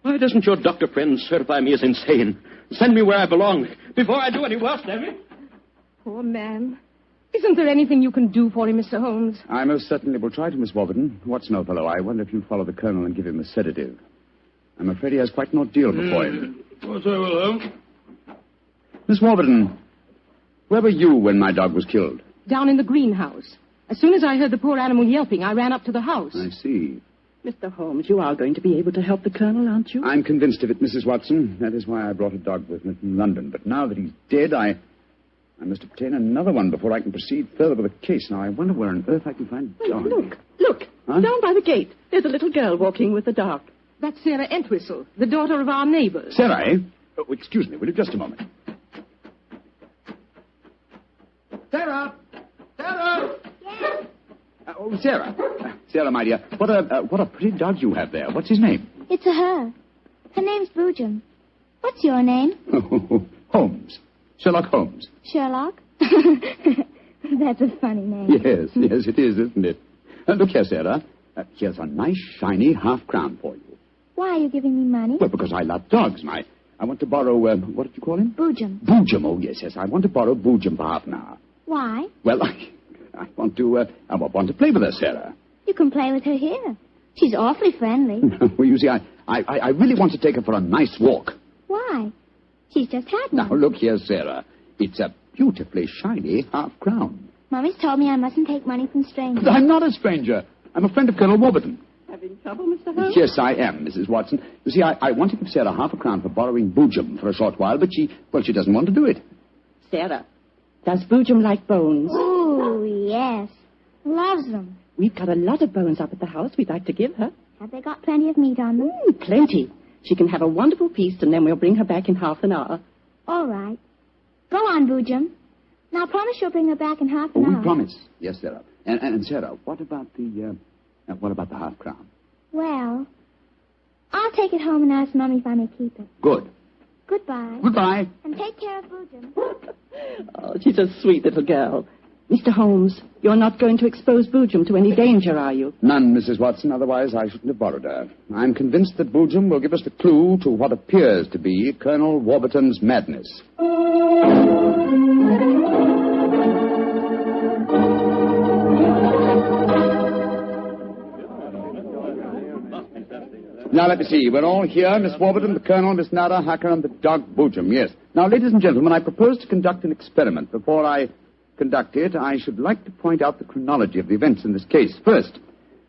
Why doesn't your doctor friend certify me as insane? Send me where I belong before I do any worse, damn it. Poor man. Isn't there anything you can do for him, Mr. Holmes? I most certainly will try to, Miss Warburton. What's no fellow? I wonder if you'd follow the Colonel and give him a sedative. I'm afraid he has quite an ordeal before him. Of course I will, Holmes. Miss Warburton, where were you when my dog was killed? Down in the greenhouse. As soon as I heard the poor animal yelping, I ran up to the house. I see. Mr. Holmes, you are going to be able to help the Colonel, aren't you? I'm convinced of it, Mrs. Watson. That is why I brought a dog with me from London. But now that he's dead, I must obtain another one before I can proceed further with the case. Now, I wonder where on earth I can find a dog. Look. Huh? Down by the gate. There's a little girl walking with the dog. That's Sarah Entwistle, the daughter of our neighbors. Sarah, eh? Oh, excuse me, will you just a moment? Sarah! Sarah! Yes? Oh, Sarah. Sarah, my dear, what a pretty dog you have there. What's his name? It's a her. Her name's Pigeon. What's your name? Holmes. Sherlock Holmes. Sherlock? That's a funny name. Yes, it is, isn't it? Look here, Sarah. Here's a nice, shiny half-crown for you. Why are you giving me money? Well, because I love dogs, and I want to borrow, what did you call him? Pigeon. Pigeon, oh, yes. I want to borrow Pigeon for half an hour. Why? Well, I want to play with her, Sarah. You can play with her here. She's awfully friendly. Well, you see, I really want to take her for a nice walk. Why? She's just had one. Now, look here, Sarah. It's a beautifully shiny half-crown. Mommy's told me I mustn't take money from strangers. I'm not a stranger. I'm a friend of Colonel Warburton. Having trouble, Mr. Holmes? Yes, I am, Mrs. Watson. You see, I want to give Sarah half a crown for borrowing Pigeon for a short while, but she doesn't want to do it. Sarah, does Pigeon like bones? Oh, yes. Loves them. We've got a lot of bones up at the house we'd like to give her. Have they got plenty of meat on them? Plenty. She can have a wonderful feast, and then we'll bring her back in half an hour. All right. Go on, Pigeon. Now, promise you'll bring her back in half an hour. We promise. Yes, Sarah. And Sarah, what about the half crown? Well, I'll take it home and ask Mommy if I may keep it. Good. Goodbye. Goodbye. And take care of Pigeon. Oh, she's a sweet little girl. Mr. Holmes, you're not going to expose Pigeon to any danger, are you? None, Mrs. Watson. Otherwise, I shouldn't have borrowed her. I'm convinced that Pigeon will give us the clue to what appears to be Colonel Warburton's madness. Now, let me see. We're all here. Miss Warburton, the Colonel, Miss Nada, Hacker, and the dog Pigeon. Yes. Now, ladies and gentlemen, I propose to conduct an experiment. Before I conduct it, I should like to point out the chronology of the events in this case. First,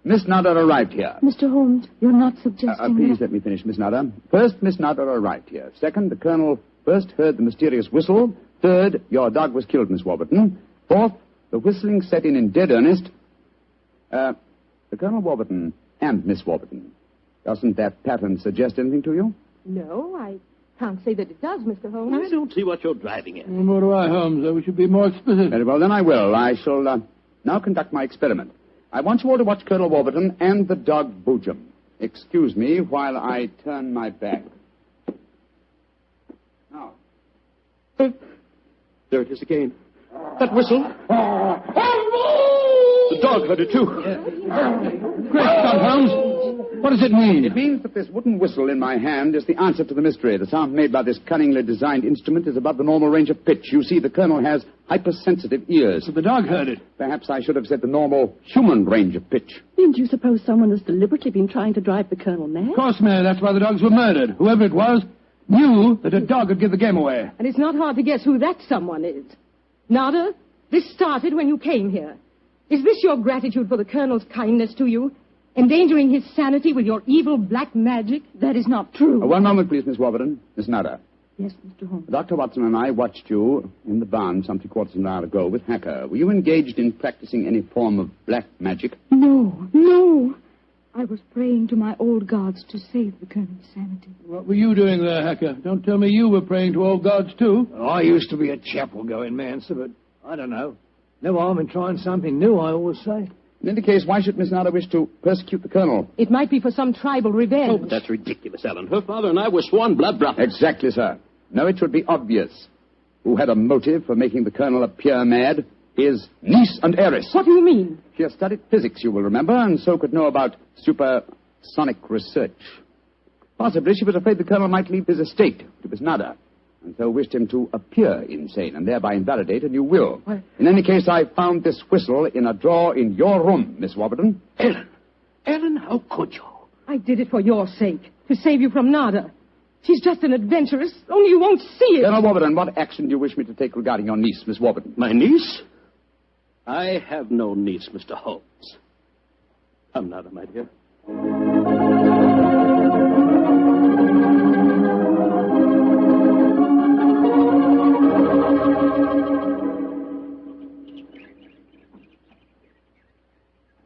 Miss Nutter arrived here. Mr. Holmes, you're not suggesting Please that... let me finish, Miss Nutter. First, Miss Nutter arrived here. Second, the Colonel first heard the mysterious whistle. Third, your dog was killed, Miss Warburton. Fourth, the whistling set in dead earnest. The Colonel Warburton and Miss Warburton. Doesn't that pattern suggest anything to you? No, I can't say that it does, Mr. Holmes. I don't see what you're driving at. Well, nor do I, Holmes. We should be more explicit. Very well, then I will. I shall now conduct my experiment. I want you all to watch Colonel Warburton and the dog Boojum. Excuse me while I turn my back. Now. There it is again. That whistle. The dog heard it, too. Great Scott, Holmes. What does it mean? It means that this wooden whistle in my hand is the answer to the mystery. The sound made by this cunningly designed instrument is above the normal range of pitch. You see, the Colonel has hypersensitive ears. So the dog heard it. Perhaps I should have said the normal human range of pitch. Then do you suppose someone has deliberately been trying to drive the Colonel mad? Of course, Mary. That's why the dogs were murdered. Whoever it was knew that a dog would give the game away. And it's not hard to guess who that someone is. Nada, this started when you came here. Is this your gratitude for the Colonel's kindness to you? Endangering his sanity with your evil black magic? That is not true. One moment, please, Miss Warburton. Miss Nutter. Yes, Mr. Holmes. Dr. Watson and I watched you in the barn some 3/4 of an hour ago with Hacker. Were you engaged in practicing any form of black magic? No. I was praying to my old gods to save the Colonel's sanity. What were you doing there, Hacker? Don't tell me you were praying to old gods, too. I used to be a chapel-going man, sir, but I don't know. No harm in trying something new, I always say. In any case, why should Miss Nutter wish to persecute the Colonel? It might be for some tribal revenge. Oh, but that's ridiculous, Ellen. Her father and I were sworn blood brothers. Exactly, sir. No, it should be obvious. Who had a motive for making the Colonel appear mad? His niece and heiress. What do you mean? She has studied physics, you will remember, and so could know about supersonic research. Possibly she was afraid the Colonel might leave his estate to Miss Nutter, and so wished him to appear insane and thereby invalidate a new will. What? In any case, I found this whistle in a drawer in your room, Miss Warburton. Ellen, how could you? I did it for your sake, to save you from Nada. She's just an adventuress, only you won't see it. Colonel Warburton, what action do you wish me to take regarding your niece, Miss Warburton? My niece? I have no niece, Mr. Holmes. Come, Nada, my dear.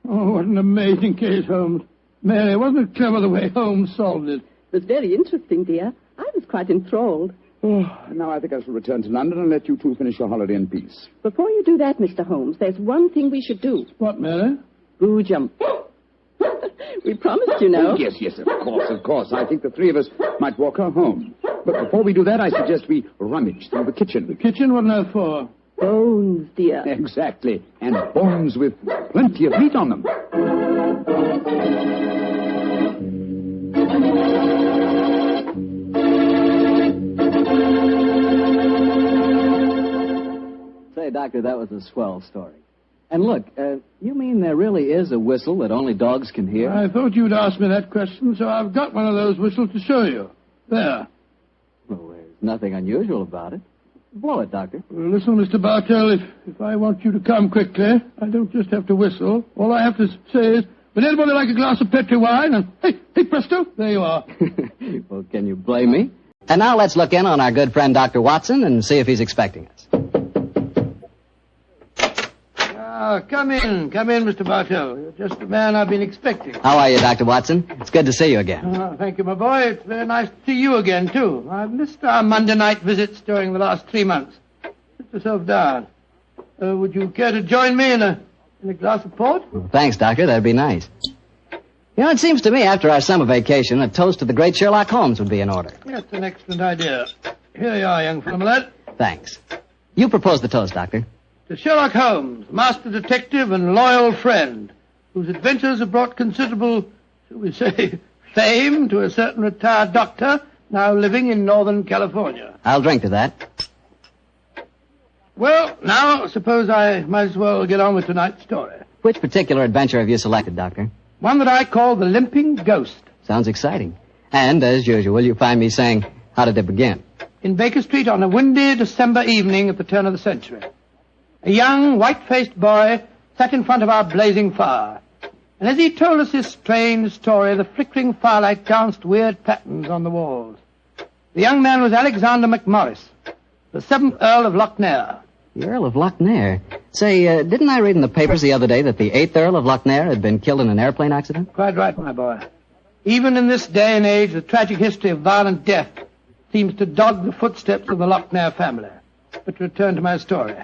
Oh, what an amazing case, Holmes. Mary, wasn't it clever the way Holmes solved it? It was very interesting, dear. I was quite enthralled. Oh, now I think I shall return to London and let you two finish your holiday in peace. Before you do that, Mr. Holmes, there's one thing we should do. What, Mary? Boojum. We promised, you know. Yes, of course. I think the three of us might walk her home. But before we do that, I suggest we rummage through the kitchen. The kitchen? What on earth for? Bones, dear. Exactly. And bones with plenty of meat on them. Say, Doctor, that was a swell story. And look, you mean there really is a whistle that only dogs can hear? I thought you'd ask me that question, so I've got one of those whistles to show you. There. Well, there's nothing unusual about it. Blow it, Doctor. Well, listen, Mr. Bartell, if I want you to come quickly, I don't just have to whistle. All I have to say is, would anybody like a glass of Petri wine? And hey, presto, there you are. Well, can you blame me? And now let's look in on our good friend Dr. Watson and see if he's expecting us. Come in, Mr. Bartell. You're just the man I've been expecting. How are you, Dr. Watson? It's good to see you again. Thank you, my boy. It's very nice to see you again, too. I've missed our Monday night visits during the last 3 months. Sit yourself down. Would you care to join me in a glass of port? Well, thanks, Doctor. That'd be nice. You know, it seems to me after our summer vacation, a toast to the great Sherlock Holmes would be in order. That's an excellent idea. Here you are, young fellow, my lad. Thanks. You propose the toast, Doctor. To Sherlock Holmes, master detective and loyal friend, whose adventures have brought considerable, shall we say, fame to a certain retired doctor now living in Northern California. I'll drink to that. Well, now, suppose I might as well get on with tonight's story. Which particular adventure have you selected, Doctor? One that I call the Limping Ghost. Sounds exciting. And, as usual, you find me saying, how did it begin? In Baker Street on a windy December evening at the turn of the century. A young, white-faced boy sat in front of our blazing fire. And as he told us his strange story, the flickering firelight danced weird patterns on the walls. The young man was Alexander McMorris, the 7th Earl of Lochnair. The Earl of Lochnair? Say, didn't I read in the papers the other day that the 8th Earl of Lochnair had been killed in an airplane accident? Quite right, my boy. Even in this day and age, the tragic history of violent death seems to dog the footsteps of the Lochnair family. But to return to my story.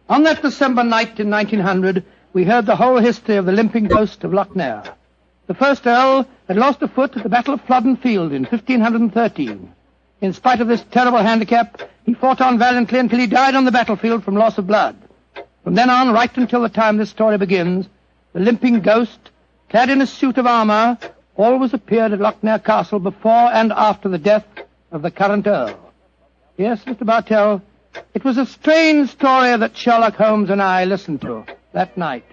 On that December night in 1900, we heard the whole history of the limping ghost of Lochnair. The first Earl had lost a foot at the Battle of Flodden Field in 1513. In spite of this terrible handicap, he fought on valiantly until he died on the battlefield from loss of blood. From then on, right until the time this story begins, the limping ghost, clad in a suit of armor, always appeared at Lochnair Castle before and after the death of the current Earl. Yes, Mr. Bartell, it was a strange story that Sherlock Holmes and I listened to that night.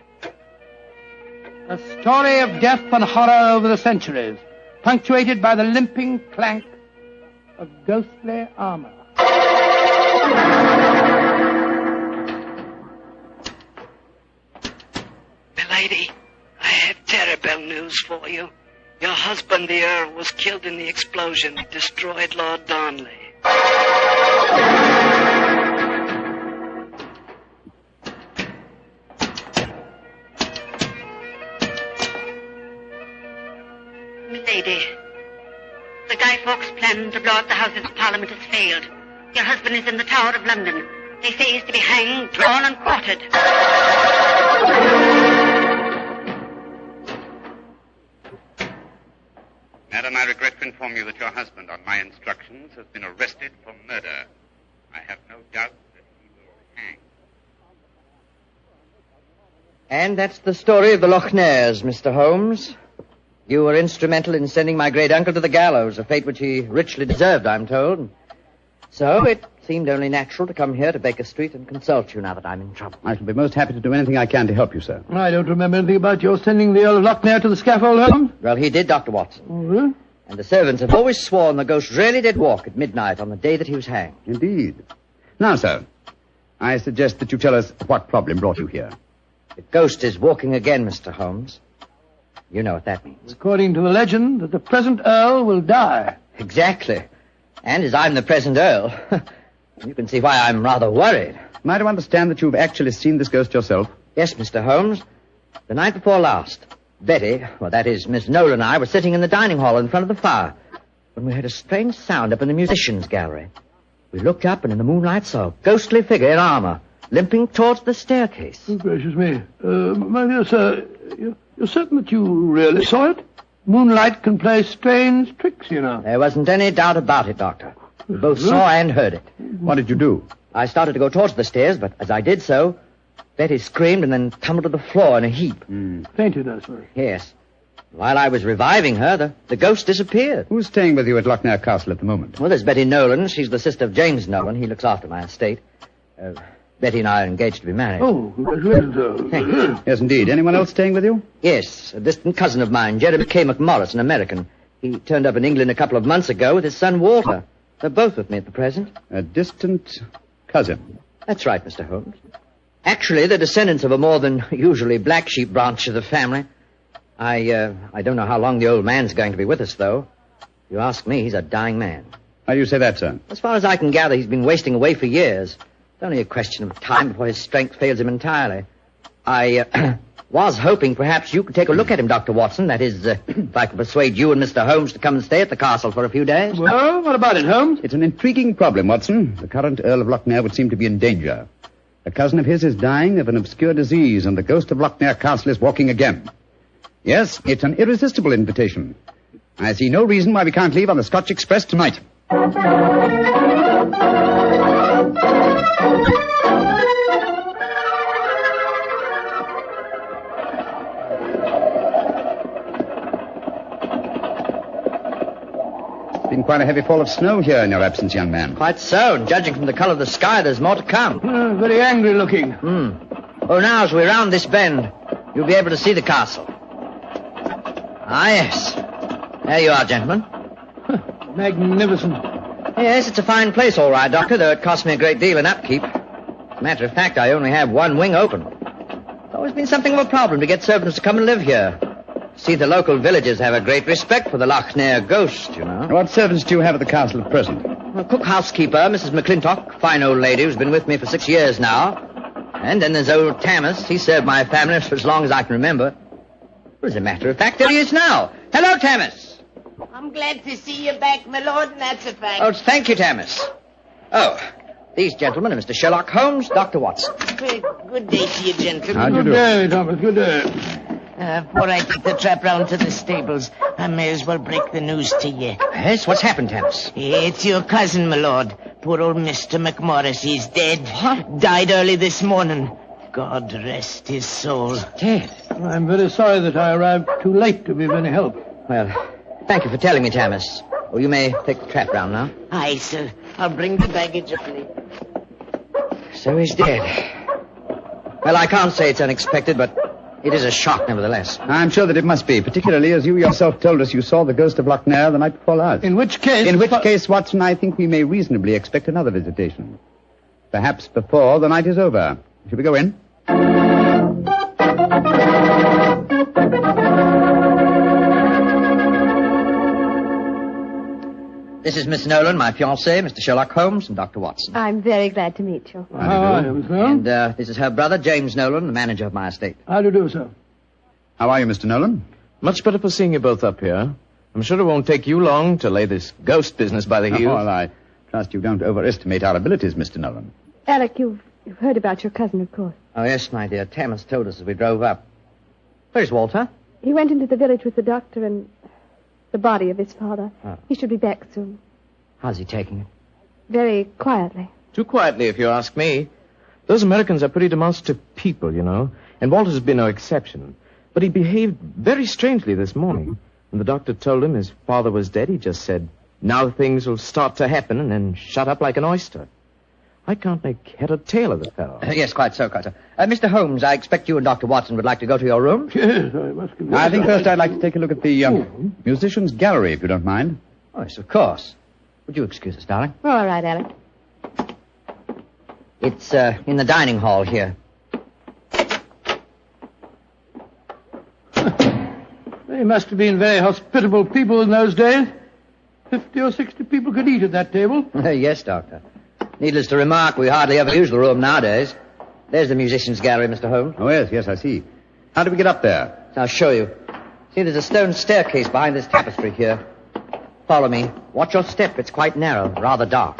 A story of death and horror over the centuries, punctuated by the limping clank of ghostly armor. Milady, I have terrible news for you. Your husband, the Earl, was killed in the explosion that destroyed Lord Darnley. Milady, the Guy Fawkes plan to blow up the Houses of Parliament has failed. Your husband is in the Tower of London. They say he's to be hanged, drawn, and quartered. Madam, I regret to inform you that your husband, on my instructions, has been arrested for murder. I have no doubt that he will hang. And that's the story of the Lochnairs, Mr. Holmes. You were instrumental in sending my great uncle to the gallows, a fate which he richly deserved, I'm told. So it seemed only natural to come here to Baker Street and consult you now that I'm in trouble. I shall be most happy to do anything I can to help you, sir. I don't remember anything about your sending the Earl of Lochnair to the scaffold, Holmes. Well, he did, Dr. Watson. Mm-hmm. And the servants have always sworn the ghost really did walk at midnight on the day that he was hanged. Indeed. Now, sir, I suggest that you tell us what problem brought you here. The ghost is walking again, Mr. Holmes. You know what that means. According to the legend, that the present Earl will die. Exactly. And as I'm the present Earl, you can see why I'm rather worried. Am I to understand that you've actually seen this ghost yourself? Yes, Mr. Holmes. The night before last, Betty, well, that is, Miss Noel and I were sitting in the dining hall in front of the fire when we heard a strange sound up in the musicians' gallery. We looked up and in the moonlight saw a ghostly figure in armor limping towards the staircase. Oh, gracious me. My dear sir, you're certain that you really saw it? Moonlight can play strange tricks, you know. There wasn't any doubt about it, Doctor. We both saw and heard it. What did you do? I started to go towards the stairs, but as I did so, Betty screamed and then tumbled to the floor in a heap. Fainted, I suppose. Yes. While I was reviving her, the ghost disappeared. Who's staying with you at Lochnair Castle at the moment? Well, there's Betty Nolan. She's the sister of James Nolan. He looks after my estate. Betty and I are engaged to be married. Oh, congratulations. Thank you. Yes, indeed. Anyone else staying with you? Yes, a distant cousin of mine, Jeremy K. McMorris, an American. He turned up in England a couple of months ago with his son Walter. They're both with me at the present. A distant cousin? That's right, Mr. Holmes. Actually, they're descendants of a more than usually black sheep branch of the family. I don't know how long the old man's going to be with us, though. If you ask me, he's a dying man. How do you say that, sir? As far as I can gather, he's been wasting away for yeyears. It's only a question of time before his strength fails him entirely. I was hoping perhaps you could take a look at him, Dr. Watson. That is, if I could persuade you and Mr. Holmes to come and stay at the castle for a few days. Well, what about it, Holmes? It's an intriguing problem, Watson. The current Earl of Lochnair would seem to be in danger. A cousin of his is dying of an obscure disease, and the ghost of Lochnair Castle is walking again. Yes, it's an irresistible invitation. I see no reason why we can't leave on the Scotch Express tonight. It's been quite a heavy fall of snow here in your absence, young man. Quite so, and judging from the color of the sky, there's more to come. Very angry looking. Oh, now, as we round this bend, you'll be able to see the castle. Ah, yes. There you are, gentlemen. Magnificent. Yes, it's a fine place, all right, Doctor, though it cost me a great deal in upkeep. As a matter of fact, I only have one wing open. It's always been something of a problem to get servants to come and live here. See, the local villagers have a great respect for the Lochnair ghost, you know. What servants do you have at the castle at present? A cook housekeeper, Mrs. McClintock, fine old lady who's been with me for 6 years now. And then there's old Tammas. He served my family for as long as I can remember. Well, as a matter of fact, there he is now. Hello, Tammas. I'm glad to see you back, my lord, and that's a fact. Oh, thank you, Tammas. Oh, these gentlemen are Mr. Sherlock Holmes, Dr. Watson. Good day to you, gentlemen. How do you do? Good day, Thomas. Good day. Before I take the trap round to the stables, I may as well break the news to you. Yes? What's happened, Tammas? It's your cousin, my lord. Poor old Mr. McMorris. He's dead. What? Died early this morning. God rest his soul. Dead? I'm very sorry that I arrived too late to be of any help. Well, thank you for telling me, Tammas. Oh, you may take the trap round now. Aye, sir. I'll bring the baggage up later. So he's dead. Well, I can't say it's unexpected, but it is a shock nevertheless. I'm sure that it must be, particularly as you yourself told us you saw the ghost of Lochnair the night before last. In which case... Watson, I think we may reasonably expect another visitation. Perhaps before the night is over. Shall we go in? This is Miss Nolan, my fiancé, Mr. Sherlock Holmes, and Dr. Watson. I'm very glad to meet you. How are you, Miss Nolan? And this is her brother, James Nolan, the manager of my estate. How do you do, sir? How are you, Mr. Nolan? Much better for seeing you both up here. I'm sure it won't take you long to lay this ghost business by the heels. Oh, well, I trust you don't overestimate our abilities, Mr. Nolan. Alec, you've heard about your cousin, of course. Oh, yes, my dear. Tammas told us as we drove up. Where's Walter? He went into the village with the doctor and the body of his father. Oh. He should be back soon. How's he taking it? Very quietly. Too quietly, if you ask me. Those Americans are pretty demonstrative people, you know, and Walter's been no exception. But he behaved very strangely this morning. When the doctor told him his father was dead, he just said, now things will start to happen, and then shut up like an oyster. I can't make head or tail of the fellow. Yes, quite so, quite so. Mr. Holmes, I expect you and Dr. Watson would like to go to your room. Yes, I must confess. I think first I'd like to take a look at the musicians' gallery, if you don't mind. Oh, yes, of course. Would you excuse us, darling? All right, Alec. It's in the dining hall here. They must have been very hospitable people in those days. 50 or 60 people could eat at that table. Yes, Doctor. Needless to remark, we hardly ever use the room nowadays. There's the musicians' gallery, Mr. Holmes. Oh, yes, I see. How do we get up there? I'll show you. See, there's a stone staircase behind this tapestry here. Follow me. Watch your step. It's quite narrow, rather dark.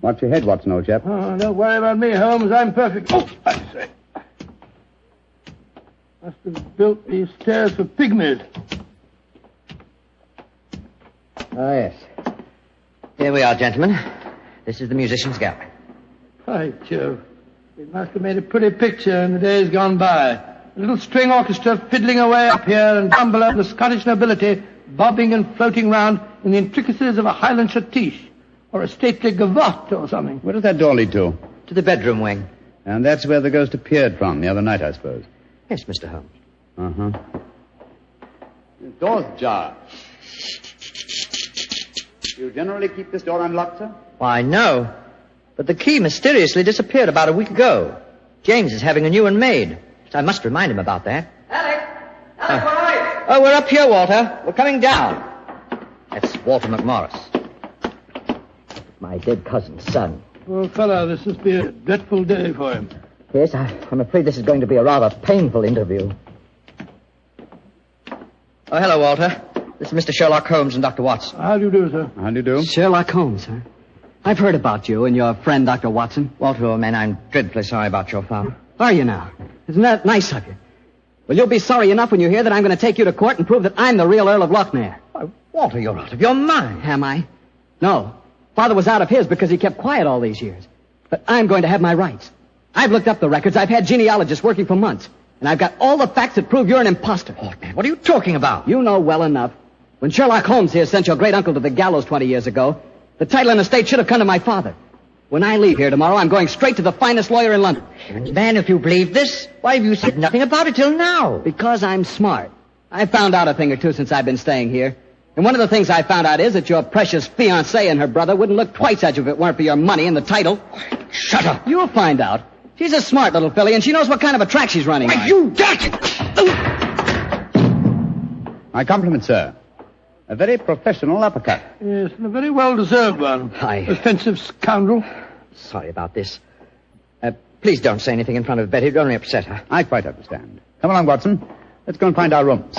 Watch your head, Watson, old chap. Oh, don't worry about me, Holmes. I'm perfect. Oh, I say. Must have built these stairs for pygmies. Oh, yes. Here we are, gentlemen. This is the musicians' gallery. By Jove. It must have made a pretty picture in the days gone by. A little string orchestra fiddling away up here, and down below the Scottish nobility bobbing and floating round in the intricacies of a Highland schottische, or a stately gavotte or something. Where does that door lead to? To the bedroom wing. And that's where the ghost appeared from the other night, I suppose. Yes, Mr. Holmes. Uh-huh. The door's ajar. Do you generally keep this door unlocked, sir? Why, no. But the key mysteriously disappeared about a week ago. James is having a new one made. So I must remind him about that. Alec, where are you? Oh, we're up here, Walter. We're coming down. That's Walter McMorris. My dead cousin's son. Poor fellow, this must be a dreadful day for him. Yes, I'm afraid this is going to be a rather painful interview. Oh, hello, Walter. This is Mr. Sherlock Holmes and Dr. Watson. How do you do, sir? How do you do? Sherlock Holmes, sir. I've heard about you and your friend, Dr. Watson. Walter, old man, I'm dreadfully sorry about your father. Are you now? Isn't that nice of you? Well, you'll be sorry enough when you hear that I'm going to take you to court and prove that I'm the real Earl of Lochnair. Why, Walter, you're out of your mind. Am I? No. Father was out of his because he kept quiet all these years. But I'm going to have my rights. I've looked up the records. I've had genealogists working for months. And I've got all the facts that prove you're an imposter. Oh, man, what are you talking about? You know well enough. When Sherlock Holmes here sent your great-uncle to the gallows 20 years ago, the title and estate should have come to my father. When I leave here tomorrow, I'm going straight to the finest lawyer in London. Man, if you believe this, why have you said nothing about it till now? Because I'm smart. I've found out a thing or two since I've been staying here. And one of the things I found out is that your precious fiancée and her brother wouldn't look twice at you if it weren't for your money and the title. Shut up. You'll find out. She's a smart little filly, and she knows what kind of a track she's running on. You got it! My compliments, sir. A very professional uppercut. Yes, and a very well-deserved one. Offensive scoundrel. Sorry about this. Please don't say anything in front of Betty. It'll only upset her. I quite understand. Come along, Watson. Let's go and find our rooms.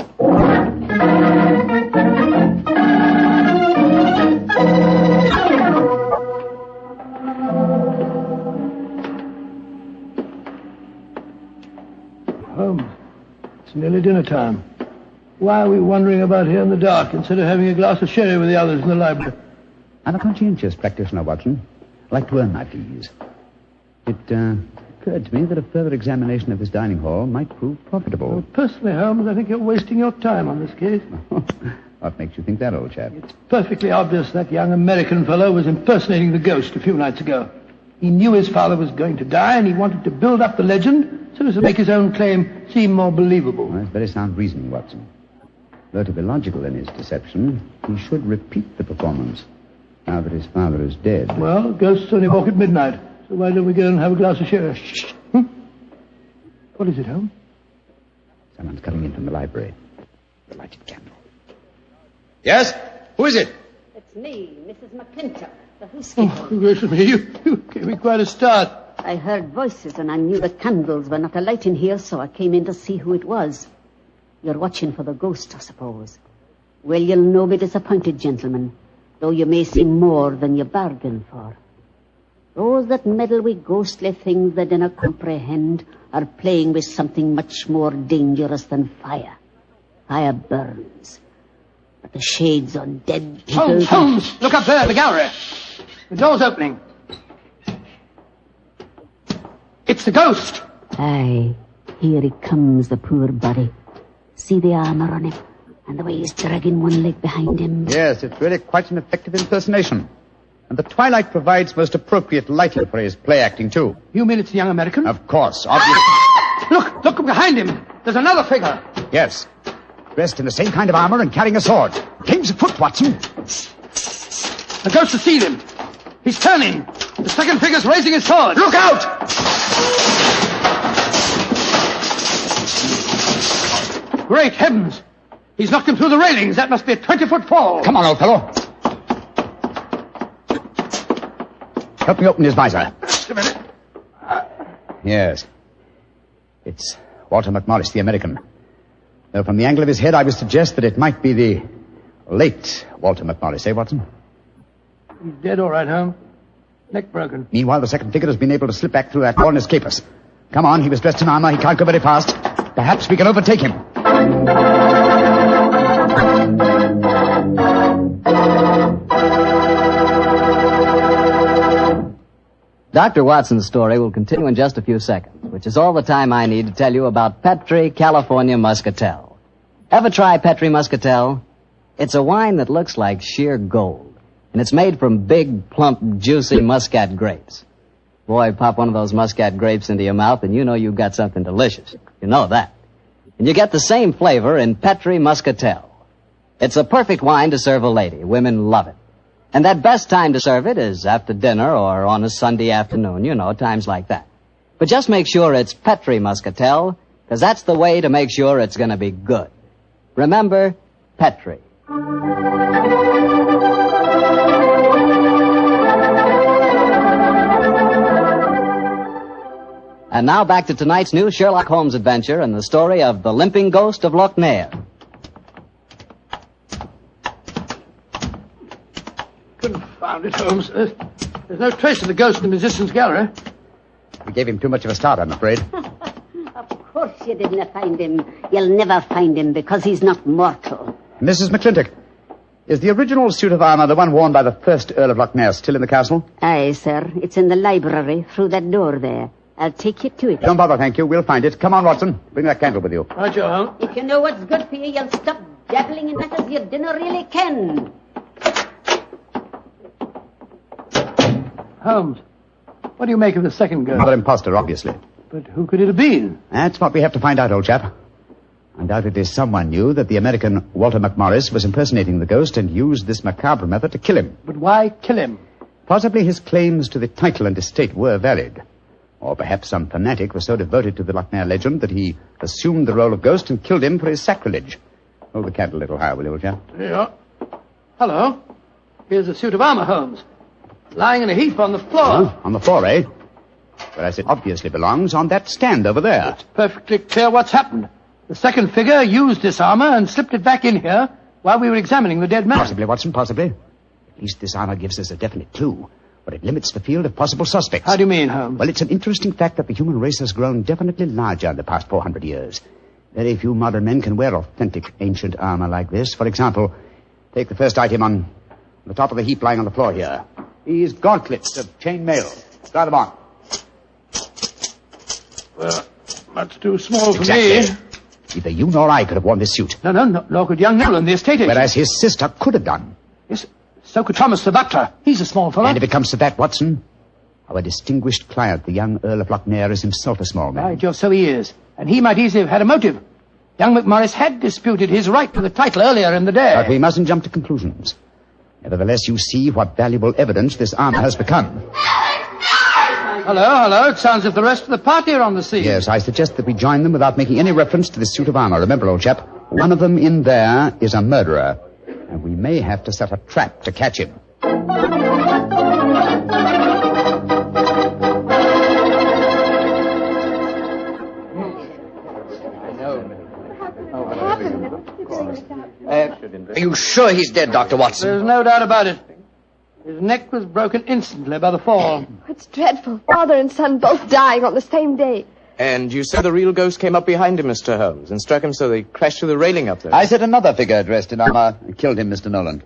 Holmes, it's nearly dinner time. Why are we wandering about here in the dark instead of having a glass of sherry with the others in the library? I'm a conscientious practitioner, Watson. I like to earn my fees. It occurred to me that a further examination of this dining hall might prove profitable. Well, personally, Holmes, I think you're wasting your time on this case. What makes you think that, old chap? It's perfectly obvious that young American fellow was impersonating the ghost a few nights ago. He knew his father was going to die, and he wanted to build up the legend so as to make his own claim seem more believable. Well, that's very sound reasoning, Watson. Though to be logical in his deception, he should repeat the performance now that his father is dead. Well, ghosts only walk at midnight, so why don't we go and have a glass of sherry? Shh. What is it, Holmes? Someone's coming in from the library. The lighted candle. Yes? Who is it? It's me, Mrs. McClintock, the housekeeper. Oh, gracious me, you gave me quite a start. I heard voices and I knew the candles were not alight in here, so I came in to see who it was. You're watching for the ghost, I suppose. Well, you'll no be disappointed, gentlemen, though you may see more than you bargained for. Those that meddle with ghostly things they dinna comprehend are playing with something much more dangerous than fire. Fire burns. But the shades on dead people... Holmes! Look up there, the gallery. The door's opening. It's the ghost. Aye, here he comes, the poor body. See the armor on him, and the way he's dragging one leg behind him. Yes, it's really quite an effective impersonation. And the twilight provides most appropriate lighting for his play acting, too. You mean it's the young American? Of course, obviously. Look behind him. There's another figure. Yes. Dressed in the same kind of armor and carrying a sword. King's afoot, Watson. The ghost has seen him. He's turning. The second figure's raising his sword. Look out! Great heavens! He's knocked him through the railings. That must be a 20-foot fall. Come on, old fellow. Help me open his visor. Just a minute. Yes. It's Walter McMorris, the American. Though from the angle of his head, I would suggest that it might be the late Walter McMorris, eh, Watson? He's dead, all right, Holmes. Neck broken. Meanwhile, the second figure has been able to slip back through that door and escape us. Come on, he was dressed in armor. He can't go very fast. Perhaps we can overtake him. Dr. Watson's story will continue in just a few seconds, which is all the time I need to tell you about Petri California Muscatel. Ever try Petri Muscatel? It's a wine that looks like sheer gold, and it's made from big, plump, juicy muscat grapes. Boy, pop one of those muscat grapes into your mouth, and you know you've got something delicious. You know that. And you get the same flavor in Petri Muscatel. It's a perfect wine to serve a lady. Women love it. And that best time to serve it is after dinner or on a Sunday afternoon, you know, times like that. But just make sure it's Petri Muscatel, because that's the way to make sure it's going to be good. Remember, Petri. And now back to tonight's new Sherlock Holmes adventure and the story of the Limping Ghost of Lochnair. Confound it, Holmes. There's no trace of the ghost in the musician's gallery. We gave him too much of a start, I'm afraid. Of course you didn't find him. You'll never find him because he's not mortal. Mrs. McClintock, is the original suit of armor the one worn by the first Earl of Lochnair still in the castle? Aye, sir. It's in the library through that door there. I'll take you to it. Don't bother, thank you. We'll find it. Come on, Watson. Bring that candle with you. Right, you, Holmes. If you know what's good for you, you'll stop dabbling in matters you didn't really ken. Holmes, what do you make of the second ghost? Another imposter, obviously. But who could it have been? That's what we have to find out, old chap. Undoubtedly someone knew that the American Walter McMorris was impersonating the ghost and used this macabre method to kill him. But why kill him? Possibly his claims to the title and estate were valid. Or perhaps some fanatic was so devoted to the Lochnair legend that he assumed the role of ghost and killed him for his sacrilege. Hold the candle a little higher, will you, old chap? There you are. Hello. Here's a suit of armor, Holmes. Lying in a heap on the floor. Oh, on the floor, eh? Whereas it obviously belongs on that stand over there. It's perfectly clear what's happened. The second figure used this armor and slipped it back in here while we were examining the dead man. Possibly, Watson, possibly. At least this armor gives us a definite clue. But it limits the field of possible suspects. How do you mean, Holmes? Well, it's an interesting fact that the human race has grown definitely larger in the past 400 years. Very few modern men can wear authentic ancient armor like this. For example, take the first item on the top of the heap lying on the floor here. These gauntlets of chain mail. Try them on. Well, much too small for Exactly. me. Neither you nor I could have worn this suit. No, nor could young Nolan, the estate agent. Whereas his sister could have done. Yes, so could Thomas the butler. He's a small fellow. And if it comes to that, Watson, our distinguished client, the young Earl of Lochnair, is himself a small man. By Jove, so he is. And he might easily have had a motive. Young McMorris had disputed his right to the title earlier in the day. But we mustn't jump to conclusions. Nevertheless, you see what valuable evidence this armor has become. Hello. It sounds as if the rest of the party are on the scene. Yes, I suggest that we join them without making any reference to this suit of armor. Remember, old chap, one of them in there is a murderer. And we may have to set a trap to catch him. Are you sure he's dead, Dr. Watson? There's no doubt about it. His neck was broken instantly by the fall. It's dreadful. Father and son both dying on the same day. And you said the real ghost came up behind him, Mr. Holmes, and struck him so they crashed through the railing up there. I said another figure dressed in armor killed him, Mr. Nolan.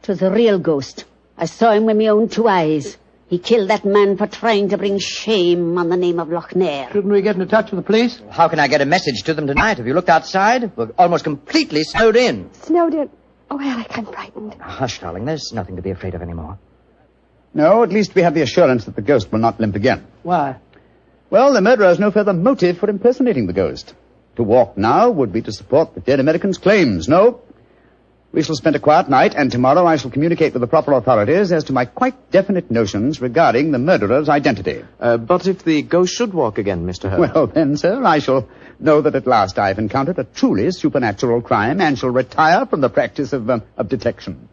'Twas a real ghost. I saw him with my own two eyes. He killed that man for trying to bring shame on the name of Lochnair. Shouldn't we get into touch with the police? How can I get a message to them tonight? Have you looked outside? We're almost completely snowed in. Snowed in. Oh, Alec, I'm frightened. Hush, darling. There's nothing to be afraid of anymore. No, at least we have the assurance that the ghost will not limp again. Why? Well, the murderer has no further motive for impersonating the ghost. To walk now would be to support the dead American's claims. No. We shall spend a quiet night, and tomorrow I shall communicate with the proper authorities as to my quite definite notions regarding the murderer's identity. But if the ghost should walk again, Mr. Holmes? Well, then, sir, I shall know that at last I've encountered a truly supernatural crime and shall retire from the practice of detection.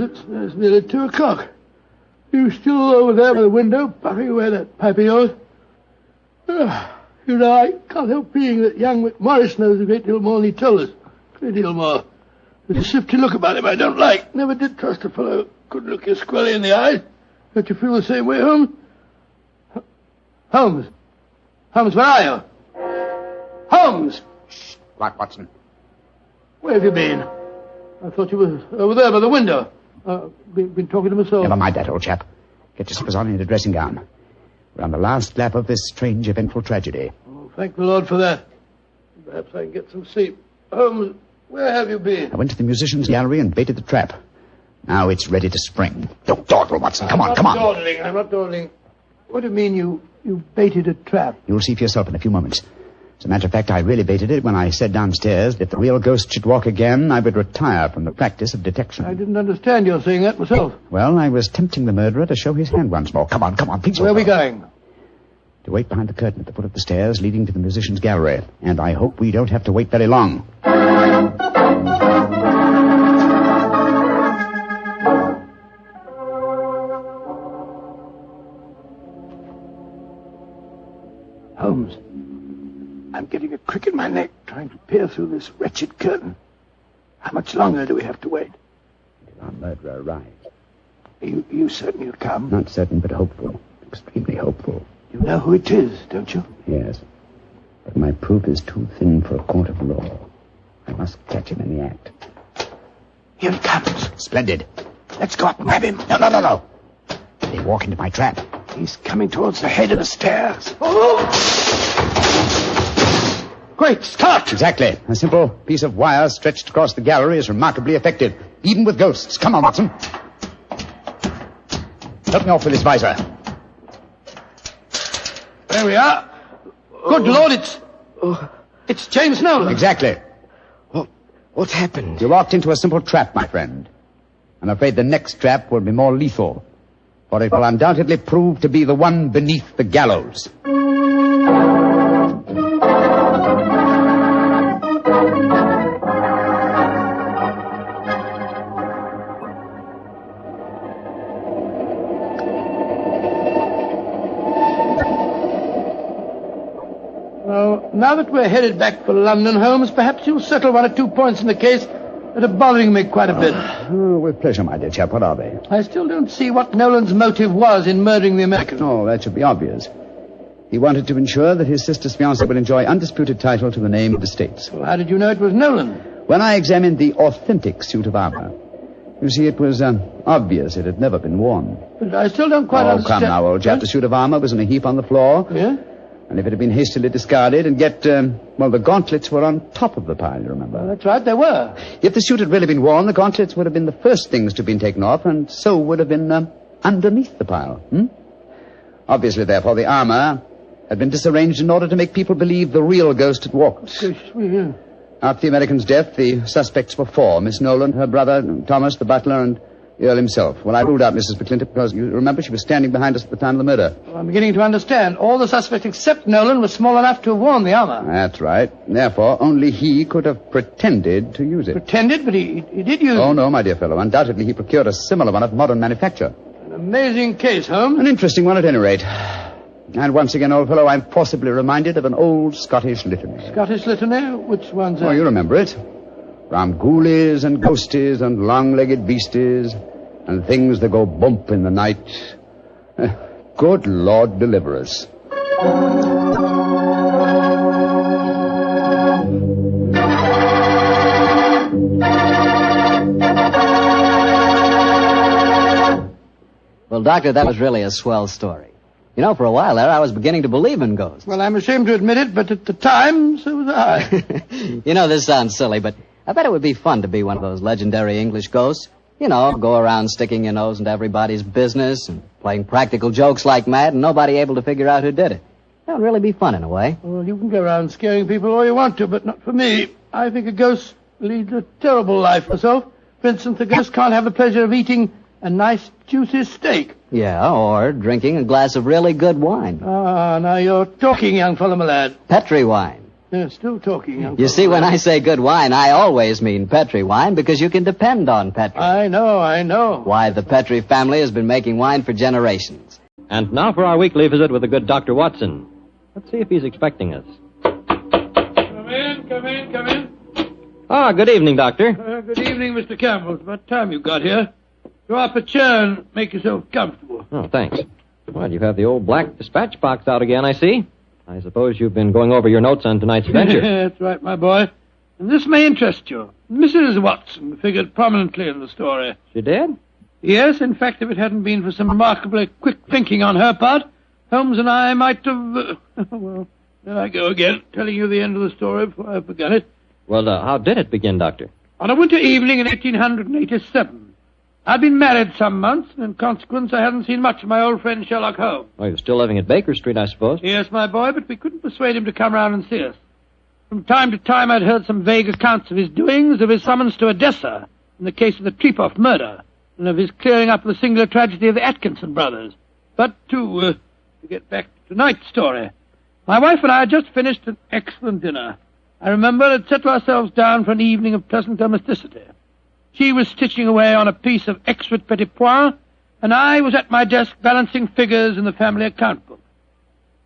It's nearly 2 o'clock. You still over there by the window, puffing away that pipe of yours? You know, I can't help feeling that young McMorris knows a great deal more than he told us. A great deal more. There's a shifty look about him I don't like. Never did trust a fellow who couldn't look you squarely in the eye. Don't you feel the same way, Holmes? Holmes, where are you? Holmes! Shh, quiet, Watson. Where have you been? I thought you were over there by the window. Been talking to myself. Never mind that, old chap. Get your slippers on in a dressing gown. We're on the last lap of this strange, eventful tragedy. Oh, thank the Lord for that. Perhaps I can get some sleep. Holmes, where have you been? I went to the musician's gallery and baited the trap. Now it's ready to spring. Don't dawdle, Watson. Come on. I'm not dawdling. What do you mean you baited a trap? You'll see for yourself in a few moments. As a matter of fact, I really baited it when I said downstairs that if the real ghost should walk again, I would retire from the practice of detection. I didn't understand your saying that myself. Well, I was tempting the murderer to show his hand once more. Come on, please. Where are we going? To wait behind the curtain at the foot of the stairs leading to the musician's gallery. And I hope we don't have to wait very long. Holmes, I'm getting a crick in my neck trying to peer through this wretched curtain. How much longer do we have to wait? Until our murderer arrives. You certain he'll come? Not certain, but hopeful. Extremely hopeful. You know who it is, don't you? Yes. But my proof is too thin for a court of law. I must catch him in the act. Here he comes. Splendid. Let's go up and grab him. No. They walk into my trap. He's coming towards the head of the stairs. Oh! Great Scott! Exactly. A simple piece of wire stretched across the gallery is remarkably effective, even with ghosts. Come on, Watson. Help me off with this visor. There we are. Good Lord, it's James Nolan. Exactly. What's happened? You walked into a simple trap, my friend. I'm afraid the next trap will be more lethal, for it will undoubtedly prove to be the one beneath the gallows. Well, now that we're headed back for London, Holmes, perhaps you'll settle one or two points in the case that are bothering me quite a bit. With pleasure, my dear chap. What are they? I still don't see what Nolan's motive was in murdering the American. Oh, that should be obvious. He wanted to ensure that his sister's fiancé would enjoy undisputed title to the name of the States. Well, how did you know it was Nolan? When I examined the authentic suit of armor, you see, it was obvious it had never been worn. But I still don't quite understand. Oh, come now, old chap. The suit of armor was in a heap on the floor. Yeah? And if it had been hastily discarded, and yet, the gauntlets were on top of the pile, you remember? That's right, they were. If the suit had really been worn, the gauntlets would have been the first things to have been taken off, and so would have been underneath the pile. Obviously, therefore, the armor had been disarranged in order to make people believe the real ghost had walked. Yeah. After the American's death, the suspects were four: Miss Nolan, her brother, Thomas, the butler, and the Earl himself. Well, I ruled out Mrs. McClintock because, you remember, she was standing behind us at the time of the murder. Well, I'm beginning to understand. All the suspects except Nolan were small enough to have worn the armor. That's right. Therefore, only he could have pretended to use it. Pretended? But he did use it. Oh, no, my dear fellow. Undoubtedly, he procured a similar one of modern manufacture. An amazing case, Holmes. An interesting one, at any rate. And once again, old fellow, I'm forcibly reminded of an old Scottish litany. Scottish litany? Which one's that? Oh, you remember it. From ghoulies and ghosties and long-legged beasties and things that go bump in the night. Good Lord, deliver us. Well, Doctor, that was really a swell story. You know, for a while there, I was beginning to believe in ghosts. Well, I'm ashamed to admit it, but at the time, so was I. You know, this sounds silly, but I bet it would be fun to be one of those legendary English ghosts. You know, go around sticking your nose into everybody's business and playing practical jokes like mad and nobody able to figure out who did it. That would really be fun in a way. Well, you can go around scaring people all you want to, but not for me. I think a ghost leads a terrible life herself. For instance, a ghost can't have the pleasure of eating a nice, juicy steak. Yeah, or drinking a glass of really good wine. Ah, now you're talking, young fellow, my lad. Petri wine. Yeah, still talking, young fellow. You see, when I say good wine, I always mean Petri wine because you can depend on Petri. I know. Why, the Petri family has been making wine for generations. And now for our weekly visit with the good Dr. Watson. Let's see if he's expecting us. Come in. Ah, good evening, Doctor. Good evening, Mr. Campbell. It's about time you got here. Draw up a chair and make yourself comfortable. Oh, thanks. Well, you have the old black dispatch box out again, I see. I suppose you've been going over your notes on tonight's adventure. That's right, my boy. And this may interest you. Mrs. Watson figured prominently in the story. She did? Yes, in fact, if it hadn't been for some remarkably quick thinking on her part, Holmes and I might have... well, there I go again, telling you the end of the story before I forget it. Well, how did it begin, Doctor? On a winter evening in 1887. I'd been married some months, and in consequence I hadn't seen much of my old friend Sherlock Holmes. Oh, you're still living at Baker Street, I suppose? Yes, my boy, but we couldn't persuade him to come round and see us. From time to time I'd heard some vague accounts of his doings, of his summons to Odessa, in the case of the Trepoff murder, and of his clearing up the singular tragedy of the Atkinson brothers. But to get back to tonight's story, my wife and I had just finished an excellent dinner. I remember had settled ourselves down for an evening of pleasant domesticity. She was stitching away on a piece of extra petit pois, and I was at my desk balancing figures in the family account book.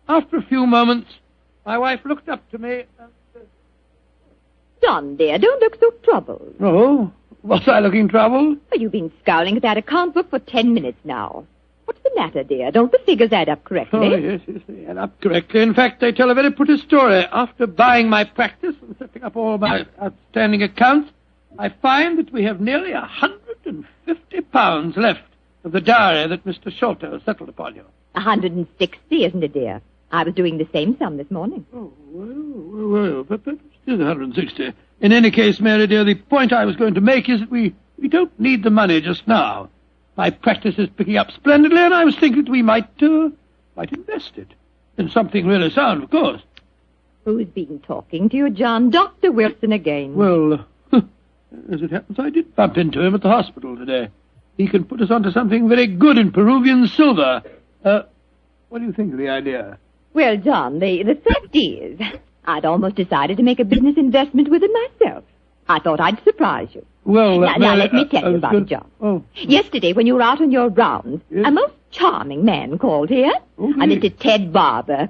After a few moments, my wife looked up to me and said, John, dear, don't look so troubled. Oh, was I looking troubled? Well, you've been scowling at that account book for 10 minutes now. What's the matter, dear? Don't the figures add up correctly? Oh, yes, they add up correctly. In fact, they tell a very pretty story. After buying my practice and setting up all my outstanding accounts, I find that we have nearly £150 left of the dowry that Mr. Sholto settled upon you. 160, isn't it, dear? I was doing the same sum this morning. Oh, well, but still 160. In any case, Mary dear, the point I was going to make is that we don't need the money just now. My practice is picking up splendidly, and I was thinking that we might invest it in something really sound, of course. Who's been talking to you, John? Dr. Wilson again. Well, as it happens, I did bump into him at the hospital today. He can put us onto something very good in Peruvian silver. What do you think of the idea? Well, John, the fact is, I'd almost decided to make a business investment with it myself. I thought I'd surprise you. Well, now let me tell you about it, John. Oh. Yesterday, when you were out on your rounds, a most charming man called here, a Mr. Ted Barber.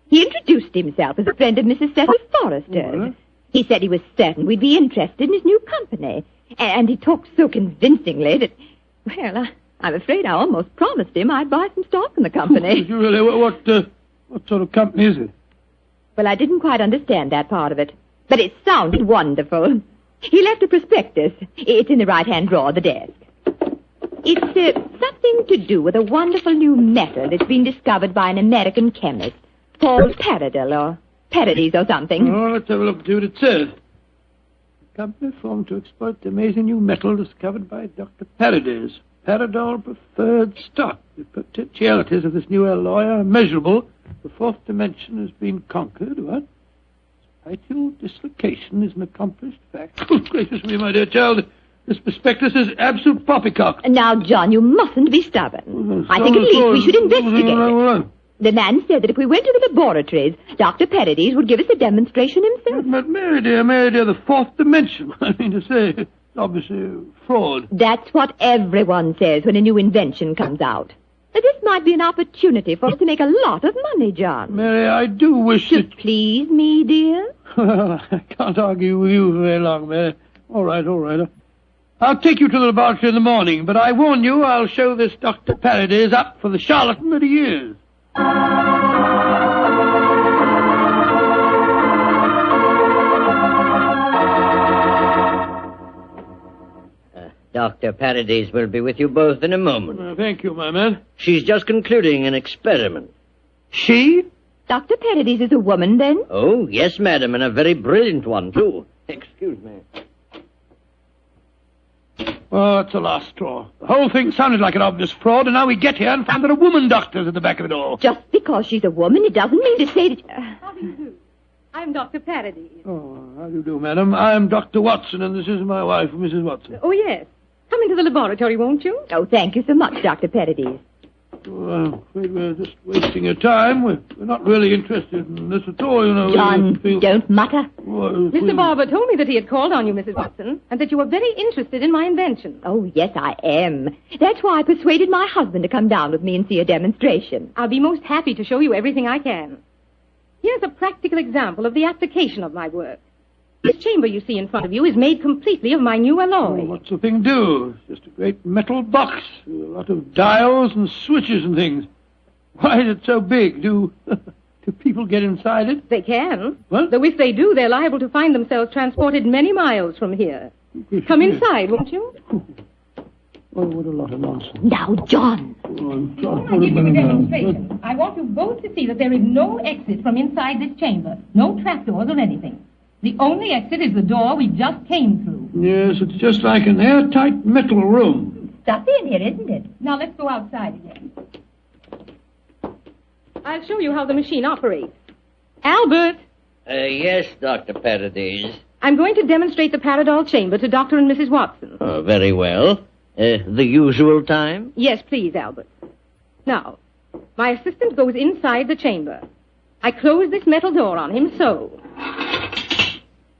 He introduced himself as a friend of Mrs. Cecil Forrester's. He said he was certain we'd be interested in his new company. And he talked so convincingly that, well, I'm afraid I almost promised him I'd buy some stock in the company. Did you really? What sort of company is it? Well, I didn't quite understand that part of it. But it sounded wonderful. He left a prospectus. It's in the right-hand drawer of the desk. It's something to do with a wonderful new metal that's been discovered by an American chemist called Paradol or Paradise or something. Oh, let's have a look and see what it says. Company formed to exploit the amazing new metal discovered by Dr. Paradise. Paradol preferred stock. The potentialities of this new alloy are immeasurable. The fourth dimension has been conquered. What? Spatial dislocation is an accomplished fact. Oh, gracious me, my dear child. This prospectus is absolute poppycock. Now, John, you mustn't be stubborn. I think at least we should investigate it. The man said that if we went to the laboratories, Dr. Paradise would give us a demonstration himself. But Mary dear, the fourth dimension. I mean to say, it's obviously fraud. That's what everyone says when a new invention comes out. But this might be an opportunity for us to make a lot of money, John. Mary, I do wish to please me, dear. Well, I can't argue with you for very long, Mary. All right. I'll take you to the laboratory in the morning, but I warn you, I'll show this Dr. Paradise up for the charlatan that he is. Dr. Paradise will be with you both in a moment. Thank you, my man. She's just concluding an experiment. She? Dr. Paradise is a woman, then? Oh, yes, madam, and a very brilliant one, too. Excuse me. Oh, it's a last straw. The whole thing sounded like an obvious fraud, and now we get here and find that a woman doctor's at the back of it all. Just because she's a woman, it doesn't mean to say that... How do you do? I'm Dr. Paradise. Oh, how do you do, madam? I'm Dr. Watson, and this is my wife, Mrs. Watson. Oh, yes. Come into the laboratory, won't you? Oh, thank you so much, Dr. Paradise. Oh, I'm afraid we're just wasting your time. We're not really interested in this at all, you know. John, don't mutter. Mr. Barber told me that he had called on you, Mrs. Watson, and that you were very interested in my invention. Oh, yes, I am. That's why I persuaded my husband to come down with me and see a demonstration. I'll be most happy to show you everything I can. Here's a practical example of the application of my work. This chamber you see in front of you is made completely of my new alloy. Oh, what's the thing do? It's just a great metal box with a lot of dials and switches and things. Why is it so big? Do people get inside it? They can. What? Though if they do, they're liable to find themselves transported many miles from here. Come inside, won't you? Oh, what a lot of nonsense. Now, John. I'll give you a demonstration. I want you both to see that there is no exit from inside this chamber. No trapdoors or anything. The only exit is the door we just came through. Yes, it's just like an airtight metal room. Stuffy in here, isn't it? Now let's go outside again. I'll show you how the machine operates. Albert! Yes, Dr. Paradise. I'm going to demonstrate the Paradol chamber to Dr. and Mrs. Watson. Oh, very well. The usual time? Yes, please, Albert. Now, my assistant goes inside the chamber. I close this metal door on him, so...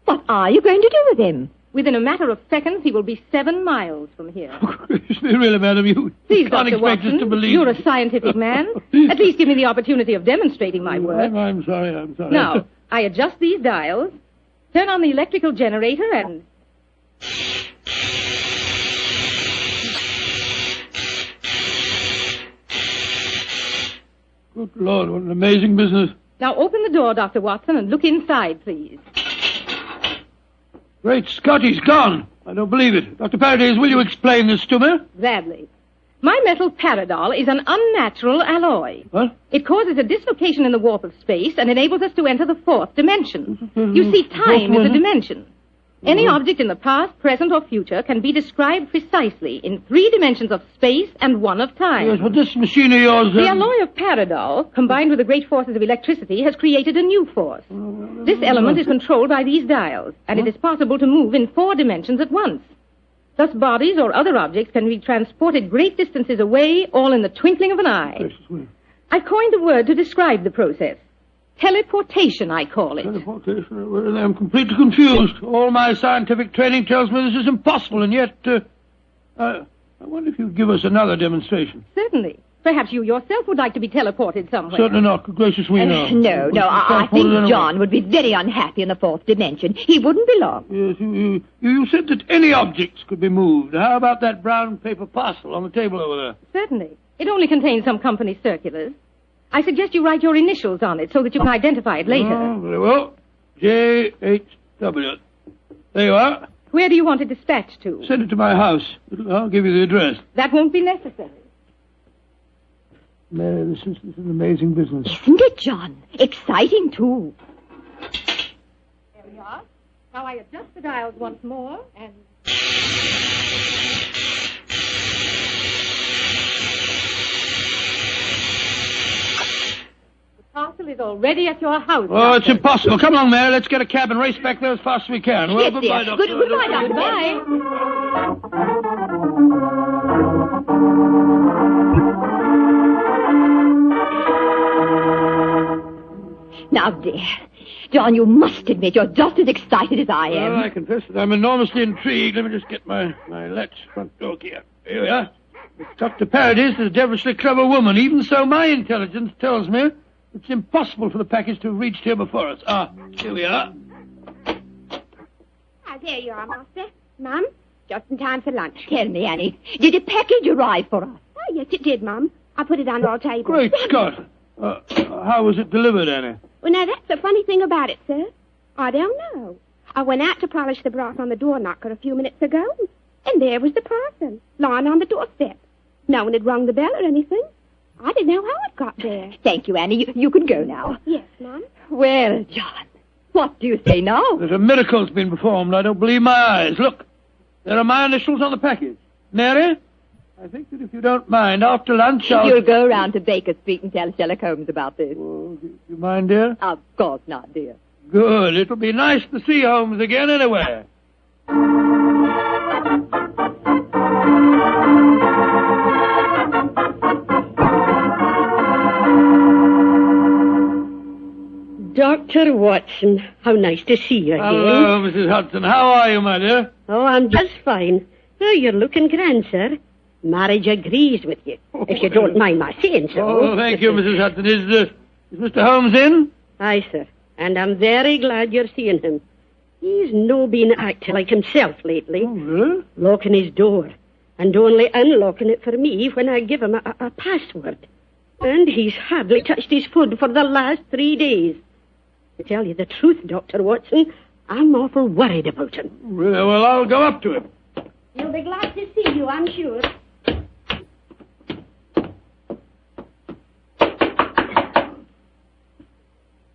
What are you going to do with him? Within a matter of seconds, he will be 7 miles from here. Really, madam, you Please, can't Dr. expect Watson, us to believe... You're a scientific man. At least give me the opportunity of demonstrating my work. I'm sorry. Now, I adjust these dials, turn on the electrical generator, and... Good Lord, what an amazing business. Now open the door, Dr. Watson, and look inside, please. Great Scott, he's gone. I don't believe it. Dr. Paradise, will you explain this to me? Gladly. My metal Paradol is an unnatural alloy. What? It causes a dislocation in the warp of space and enables us to enter the 4th dimension. You see, time is a dimension. Any object in the past, present, or future can be described precisely in 3 dimensions of space and 1 of time. Yes, but this machine of yours... The alloy of Paradol, combined with the great forces of electricity, has created a new force. This element is controlled by these dials, and it is possible to move in 4 dimensions at once. Thus, bodies or other objects can be transported great distances away, all in the twinkling of an eye. I've coined a word to describe the process. Teleportation, I call it. Teleportation? Well, I'm completely confused. All my scientific training tells me this is impossible, and yet... I wonder if you'd give us another demonstration. Certainly. Perhaps you yourself would like to be teleported somewhere. Certainly not. Good gracious me, no. No, I think John would be very unhappy in the 4th dimension. He wouldn't belong. Yes, you said that any objects could be moved. How about that brown paper parcel on the table over there? Certainly. It only contains some company circulars. I suggest you write your initials on it so that you can identify it later. Oh, very well. J.H.W. There you are. Where do you want it dispatched to? Send it to my house. I'll give you the address. That won't be necessary. Mary, this is an amazing business. Isn't it, John? Exciting, too. There we are. Now I adjust the dials once more, and... The parcel is already at your house. Oh, it's impossible. Come along, Mary. Let's get a cab and race back there as fast as we can. Well, Yes, goodbye, dear. Doctor. Goodbye, Doctor. Now, dear, John, you must admit you're just as excited as I am. Well, I confess that I'm enormously intrigued. Let me just get my latch front door key up. Here we are. Dr. Paradis is a devilishly clever woman. Even so, my intelligence tells me it's impossible for the package to have reached here before us. Ah, here we are. There you are, Master. Mum, just in time for lunch. Tell me, Annie, did the package arrive for us? Oh, yes, it did, Mum. I put it on our table. Great Scott. How was it delivered, Annie? Well, now, that's the funny thing about it, sir. I don't know. I went out to polish the brass on the door knocker a few minutes ago, and there was the parcel, lying on the doorstep. No one had rung the bell or anything. I didn't know how it got there. Thank you, Annie. You can go now. Yes, Mum. Well, John, what do you say now? There's a miracle's been performed. I don't believe my eyes. Look, there are my initials on the package. Mary, I think that if you don't mind, after lunch You'll go round to Baker Street and tell Sherlock Holmes about this. Oh, do you mind, dear? Of course not, dear. Good. It'll be nice to see Holmes again anyway. Dr. Watson, how nice to see you again. Hello, Mrs. Hudson. How are you, my dear? Oh, I'm just fine. Oh, you're looking grand, sir. Marriage agrees with you, if you don't mind my saying so. Oh, thank you, Mrs. Hudson. Is Mr. Holmes in? Aye, sir. And I'm very glad you're seeing him. He's no been acting like himself lately. Oh, really? Locking his door, and only unlocking it for me when I give him a password. And he's hardly touched his food for the last 3 days. To tell you the truth, Dr. Watson, I'm awful worried about him. Really? Well, I'll go up to him. He'll be glad to see you, I'm sure.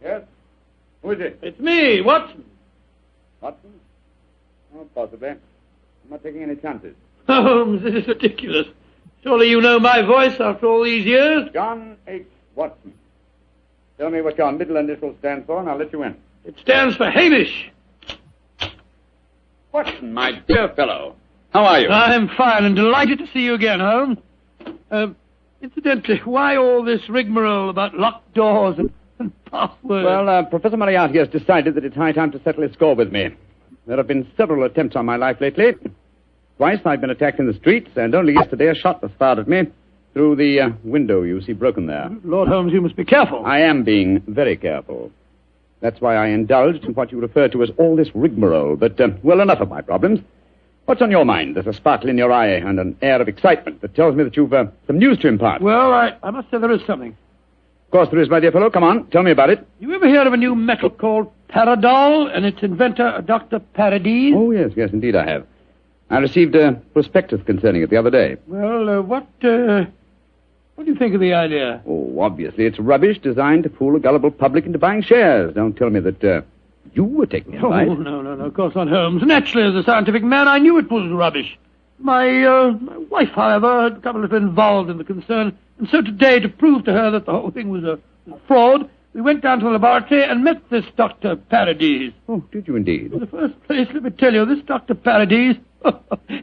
Yes? Who is it? It's me, Watson. Watson? Oh, possibly. I'm not taking any chances. Holmes, this is ridiculous. Surely you know my voice after all these years? John H. Watson. Tell me what your middle initial stands for, and I'll let you in. It stands for Hamish. Watson, my dear fellow. How are you? I'm fine and delighted to see you again, Holmes. Incidentally, why all this rigmarole about locked doors and passwords? Well, Professor Moriarty has decided that it's high time to settle his score with me. There have been several attempts on my life lately. Twice I've been attacked in the streets, and only yesterday a shot was fired at me through the window you see broken there. Lord Holmes, you must be careful. I am being very careful. That's why I indulged in what you refer to as all this rigmarole. But, well, enough of my problems. What's on your mind? There's a sparkle in your eye and an air of excitement that tells me that you've some news to impart. Well, I must say there is something. Of course there is, my dear fellow. Come on, tell me about it. You ever heard of a new metal called Paradol and its inventor, Dr. Paradis? Oh, yes, indeed I have. I received a prospectus concerning it the other day. Well, what do you think of the idea? Oh, obviously it's rubbish designed to fool a gullible public into buying shares. Don't tell me that You were taking advice. Oh, no, of course not, Holmes. Naturally, as a scientific man, I knew it was rubbish. My wife, however, had become a little involved in the concern, and so today, to prove to her that the whole thing was a fraud, we went down to the laboratory and met this Dr. Paradis. Oh, did you indeed? In the first place, let me tell you, this Dr. Paradis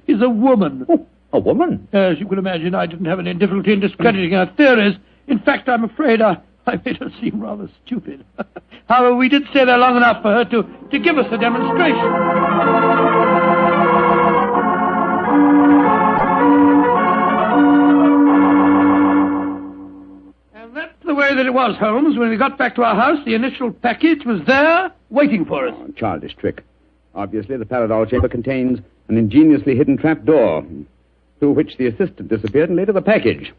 is a woman. Oh, a woman? As you can imagine, I didn't have any difficulty in discrediting her theories. In fact, I'm afraid I made her seem rather stupid. However, we did stay there long enough for her to give us a demonstration. The way that it was, Holmes. When we got back to our house, the initial package was there, waiting for us. Oh, childish trick. Obviously, the Paradol chamber contains an ingeniously hidden trap door, through which the assistant disappeared and later the package.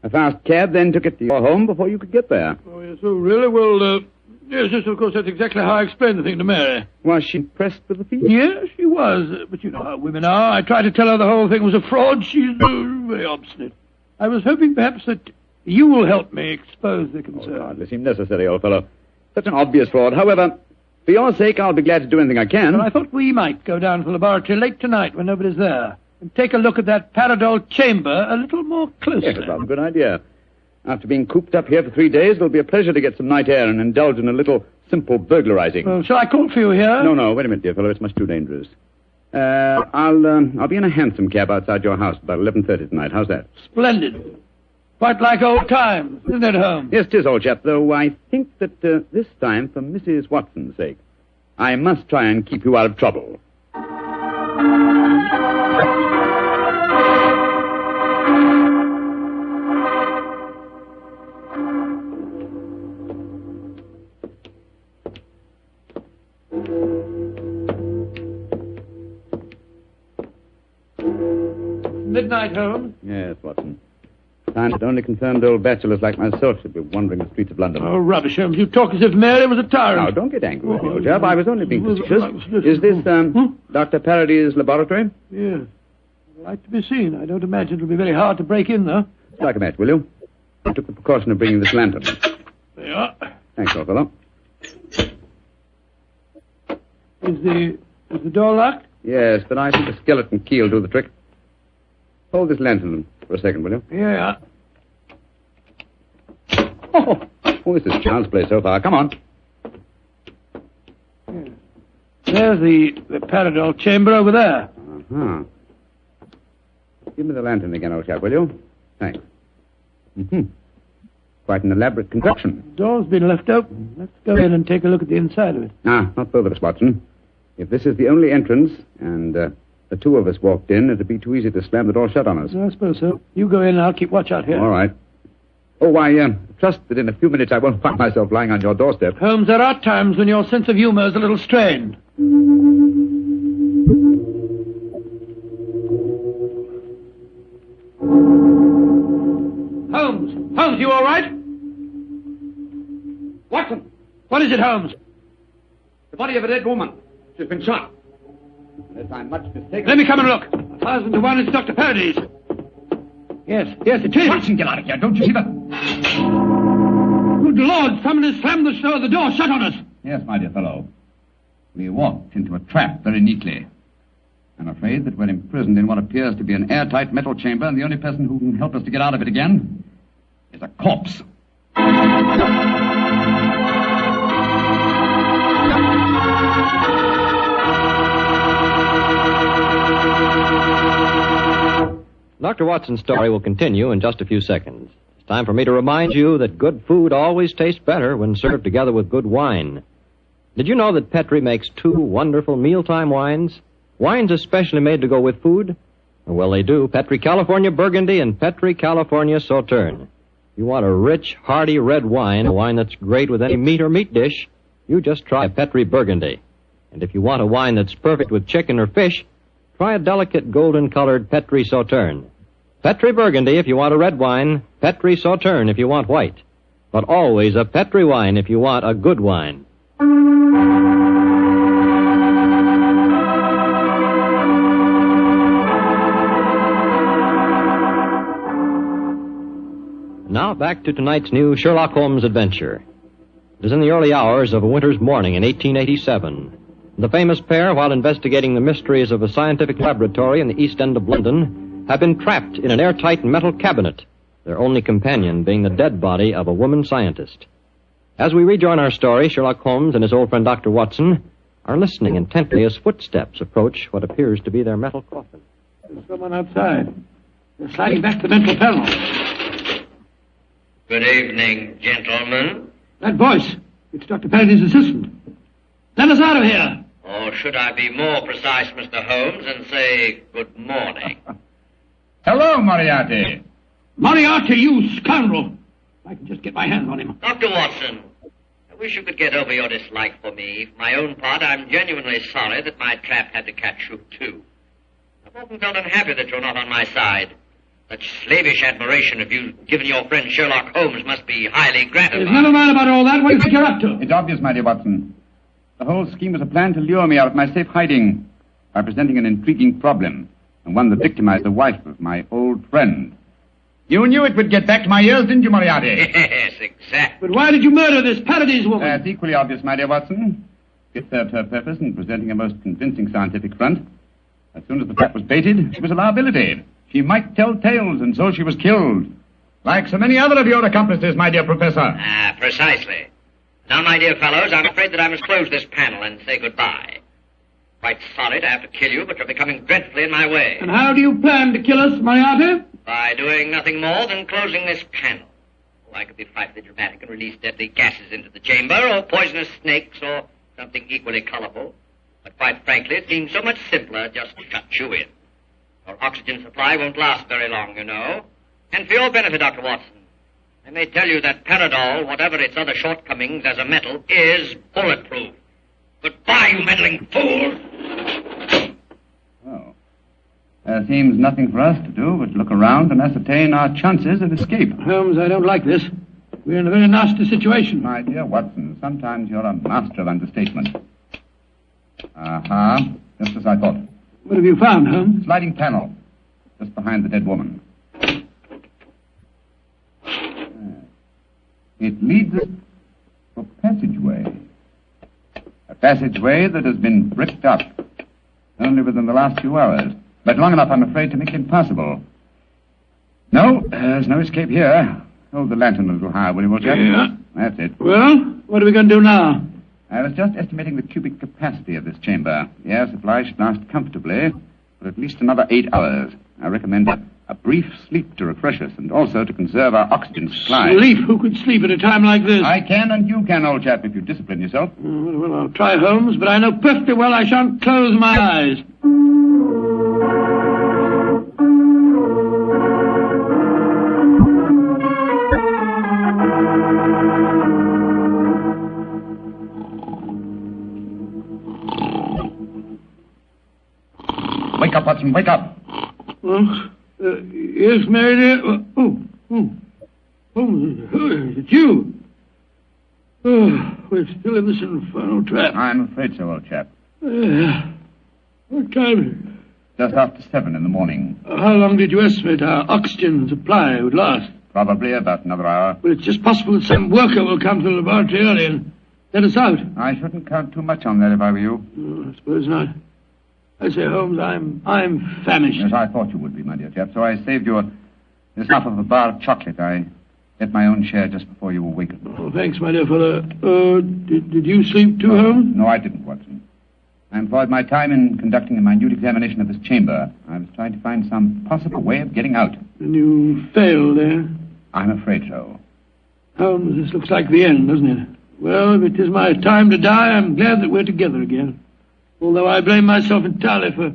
A fast cab then took it to your home before you could get there. Oh, yes, oh, really? Well, yes, of course, that's exactly how I explained the thing to Mary. Was she impressed with the feat? Yes, she was. But you know how women are. I tried to tell her the whole thing was a fraud. She's very obstinate. I was hoping perhaps that you will help me expose the concern. Oh, hardly seem necessary, old fellow. Such an obvious fraud. However, for your sake, I'll be glad to do anything I can. Well, I thought we might go down to the laboratory late tonight when nobody's there and take a look at that Paradol chamber a little more closely. Yes, that's a good idea. After being cooped up here for 3 days, it'll be a pleasure to get some night air and indulge in a little simple burglarizing. Well, shall I call for you here? No, wait a minute, dear fellow. It's much too dangerous. I'll be in a hansom cab outside your house about 11:30 tonight. How's that? Splendid. Quite like old times, isn't it, Holmes? Yes, 'tis, old chap, though I think that this time, for Mrs. Watson's sake, I must try and keep you out of trouble. Midnight, Holmes? Yes, Watson. Time that only confirmed old bachelors like myself should be wandering the streets of London. Oh, rubbish, Holmes. You talk as if Mary was a tyrant. Now, don't get angry with me, old chap. I was only being facetious. Is this, Dr. Paradis' laboratory? Yes. I'd like to be seen. I don't imagine it'll be very hard to break in, though. Strike a match, will you? I took the precaution of bringing this lantern. There you are. Thanks, old fellow. Is the door locked? Yes, but I think a skeleton key will do the trick. Hold this lantern for a second, will you? Yeah. Oh, this is child's play so far. Come on. Yeah. There's the Paradol chamber over there. Uh-huh. Give me the lantern again, old chap, will you? Thanks. Mm-hmm. Quite an elaborate construction. The door's been left open. Let's go in and take a look at the inside of it. Not both of us, Watson. If this is the only entrance, and the two of us walked in, it'd be too easy to slam the door shut on us. I suppose so. You go in and I'll keep watch out here. All right. Oh, I trust that in a few minutes I won't find myself lying on your doorstep. Holmes, there are times when your sense of humor is a little strained. Holmes, you all right? Watson! What is it, Holmes? The body of a dead woman. She's been shot. Unless I'm much mistaken. Let me come and look. 1,000 to 1, it's Dr. Paradis. Yes, it is. Watson, get out of here. Don't you see that? Good Lord, someone has slammed the door shut on us. Yes, my dear fellow. We walked into a trap very neatly. I'm afraid that we're imprisoned in what appears to be an airtight metal chamber, and the only person who can help us to get out of it again is a corpse. Dr. Watson's story will continue in just a few seconds. It's time for me to remind you that good food always tastes better when served together with good wine. Did you know that Petri makes 2 wonderful mealtime wines? Wines especially made to go with food? Well, they do. Petri California Burgundy and Petri California Sauterne. You want a rich, hearty red wine, a wine that's great with any meat or meat dish, you just try Petri Burgundy. And if you want a wine that's perfect with chicken or fish, try a delicate golden-colored Petri Sauterne. Petri Burgundy if you want a red wine, Petri Sauterne if you want white. But always a Petri wine if you want a good wine. Now back to tonight's new Sherlock Holmes adventure. It is in the early hours of a winter's morning in 1887. The famous pair, while investigating the mysteries of a scientific laboratory in the East End of London, have been trapped in an airtight metal cabinet, their only companion being the dead body of a woman scientist. As we rejoin our story, Sherlock Holmes and his old friend Dr. Watson are listening intently as footsteps approach what appears to be their metal coffin. There's someone outside. They're sliding back the metal panel. Good evening, gentlemen. That voice. It's Dr. Paradol's assistant. Let us out of here. Or should I be more precise, Mr. Holmes, and say good morning? Hello, Moriarty. Moriarty, you scoundrel. I can just get my hands on him. Dr. Watson, I wish you could get over your dislike for me. For my own part, I'm genuinely sorry that my trap had to catch you, too. I've often felt unhappy that you're not on my side. Such slavish admiration of you given your friend Sherlock Holmes must be highly gratifying. There's never mind about all that. What do you think you're up to? It's obvious, my dear Watson. The whole scheme was a plan to lure me out of my safe hiding by presenting an intriguing problem, and one that victimized the wife of my old friend. You knew it would get back to my ears, didn't you, Moriarty? Yes, exactly. But why did you murder this Paradise woman? That's equally obvious, my dear Watson. It served her purpose in presenting a most convincing scientific front. As soon as the trap was baited, she was a liability. She might tell tales, and so she was killed. Like so many other of your accomplices, my dear Professor. Ah, precisely. Now, my dear fellows, I'm afraid that I must close this panel and say goodbye. Quite sorry to have to kill you, but you're becoming dreadfully in my way. And how do you plan to kill us, Moriarty? By doing nothing more than closing this panel. Oh, I could be frightfully dramatic and release deadly gases into the chamber, or poisonous snakes, or something equally colorful. But quite frankly, it seems so much simpler just to shut you in. Your oxygen supply won't last very long, you know. And for your benefit, Dr. Watson, I may tell you that Paradol, whatever its other shortcomings as a metal, is bulletproof. Goodbye, you meddling fool! Oh. There seems nothing for us to do but look around and ascertain our chances of escape. Holmes, I don't like this. We're in a very nasty situation. My dear Watson, sometimes you're a master of understatement. Aha, just as I thought. What have you found, Holmes? Sliding panel, just behind the dead woman. It leads us to a passageway. A passageway that has been bricked up only within the last few hours. But long enough, I'm afraid, to make it impossible. No, there's no escape here. Hold the lantern a little higher, will you, old chap? Yeah. That's it. Well, what are we going to do now? I was just estimating the cubic capacity of this chamber. The air supply should last comfortably for at least another 8 hours. I recommend a brief sleep to refresh us and also to conserve our oxygen supply. Sleep? Who could sleep at a time like this? I can and you can, old chap, if you discipline yourself. Well, I'll try, Holmes, but I know perfectly well I shan't close my eyes. Wake up, Watson, wake up. Yes, Mary dear. It's you. Oh, we're still in this infernal trap. I'm afraid so, old chap. What time is it? Just after 7 in the morning. How long did you estimate our oxygen supply would last? Probably about another hour. Well, it's just possible that some worker will come to the laboratory early and let us out. I shouldn't count too much on that if I were you. I suppose not. I say, Holmes, I'm famished. Yes, I thought you would be, my dear chap, so I saved you this half of a bar of chocolate. I ate my own share just before you awakened. Oh, thanks, my dear fellow. Did you sleep too, Holmes? No, I didn't, Watson. I employed my time in conducting a minute examination of this chamber. I was trying to find some possible way of getting out. And you failed, eh? I'm afraid so. Holmes, this looks like the end, doesn't it? Well, if it is my time to die, I'm glad that we're together again. Although I blame myself entirely for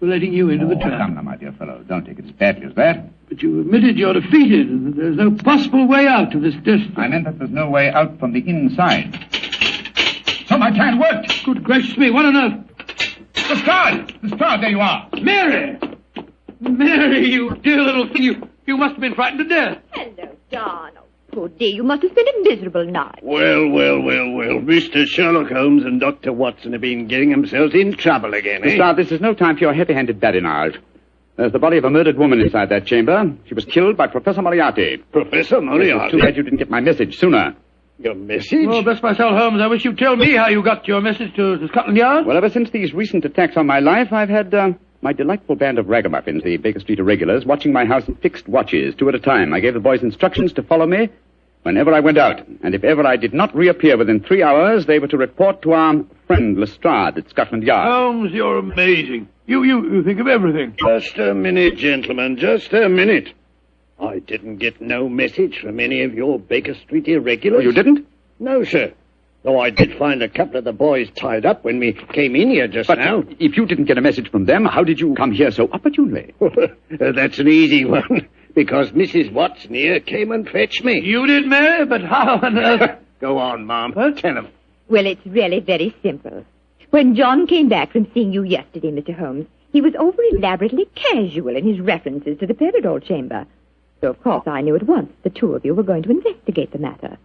letting you into the trap. Come now, my dear fellow. Don't take it as badly as that. But you admitted you're defeated and that there's no possible way out of this destiny. I meant that there's no way out from the inside. So my plan worked. Good gracious me, what on earth? The star, there you are. Mary! Mary, you dear little thing, you must have been frightened to death. Hello, Donald. Poor dear, you must have spent a miserable night. Well. Mr. Sherlock Holmes and Dr. Watson have been getting themselves in trouble again, eh? Mister, this is no time for your heavy-handed badinage. There's the body of a murdered woman inside that chamber. She was killed by Professor Moriarty. Professor Moriarty? It's too bad you didn't get my message sooner. Your message? Oh, bless my soul, Holmes, I wish you'd tell me how you got your message to Scotland Yard. Well, ever since these recent attacks on my life, I've had my delightful band of ragamuffins, the Baker Street Irregulars, watching my house in fixed watches, 2 at a time. I gave the boys instructions to follow me whenever I went out. And if ever I did not reappear within 3 hours, they were to report to our friend Lestrade at Scotland Yard. Holmes, you're amazing. You think of everything. Just a minute, gentlemen, just a minute. I didn't get no message from any of your Baker Street irregulars. Oh, you didn't? No, sir. Though I did find a couple of the boys tied up when we came in here just now. But if you didn't get a message from them, how did you come here so opportunely? That's an easy one. Because Mrs. Watson here came and fetched me. You did, Mary? But how on earth... Go on, Mom. Tell him. Well, it's really very simple. When John came back from seeing you yesterday, Mr. Holmes, he was over elaborately casual in his references to the Paradol chamber. So, of course, I knew at once the 2 of you were going to investigate the matter.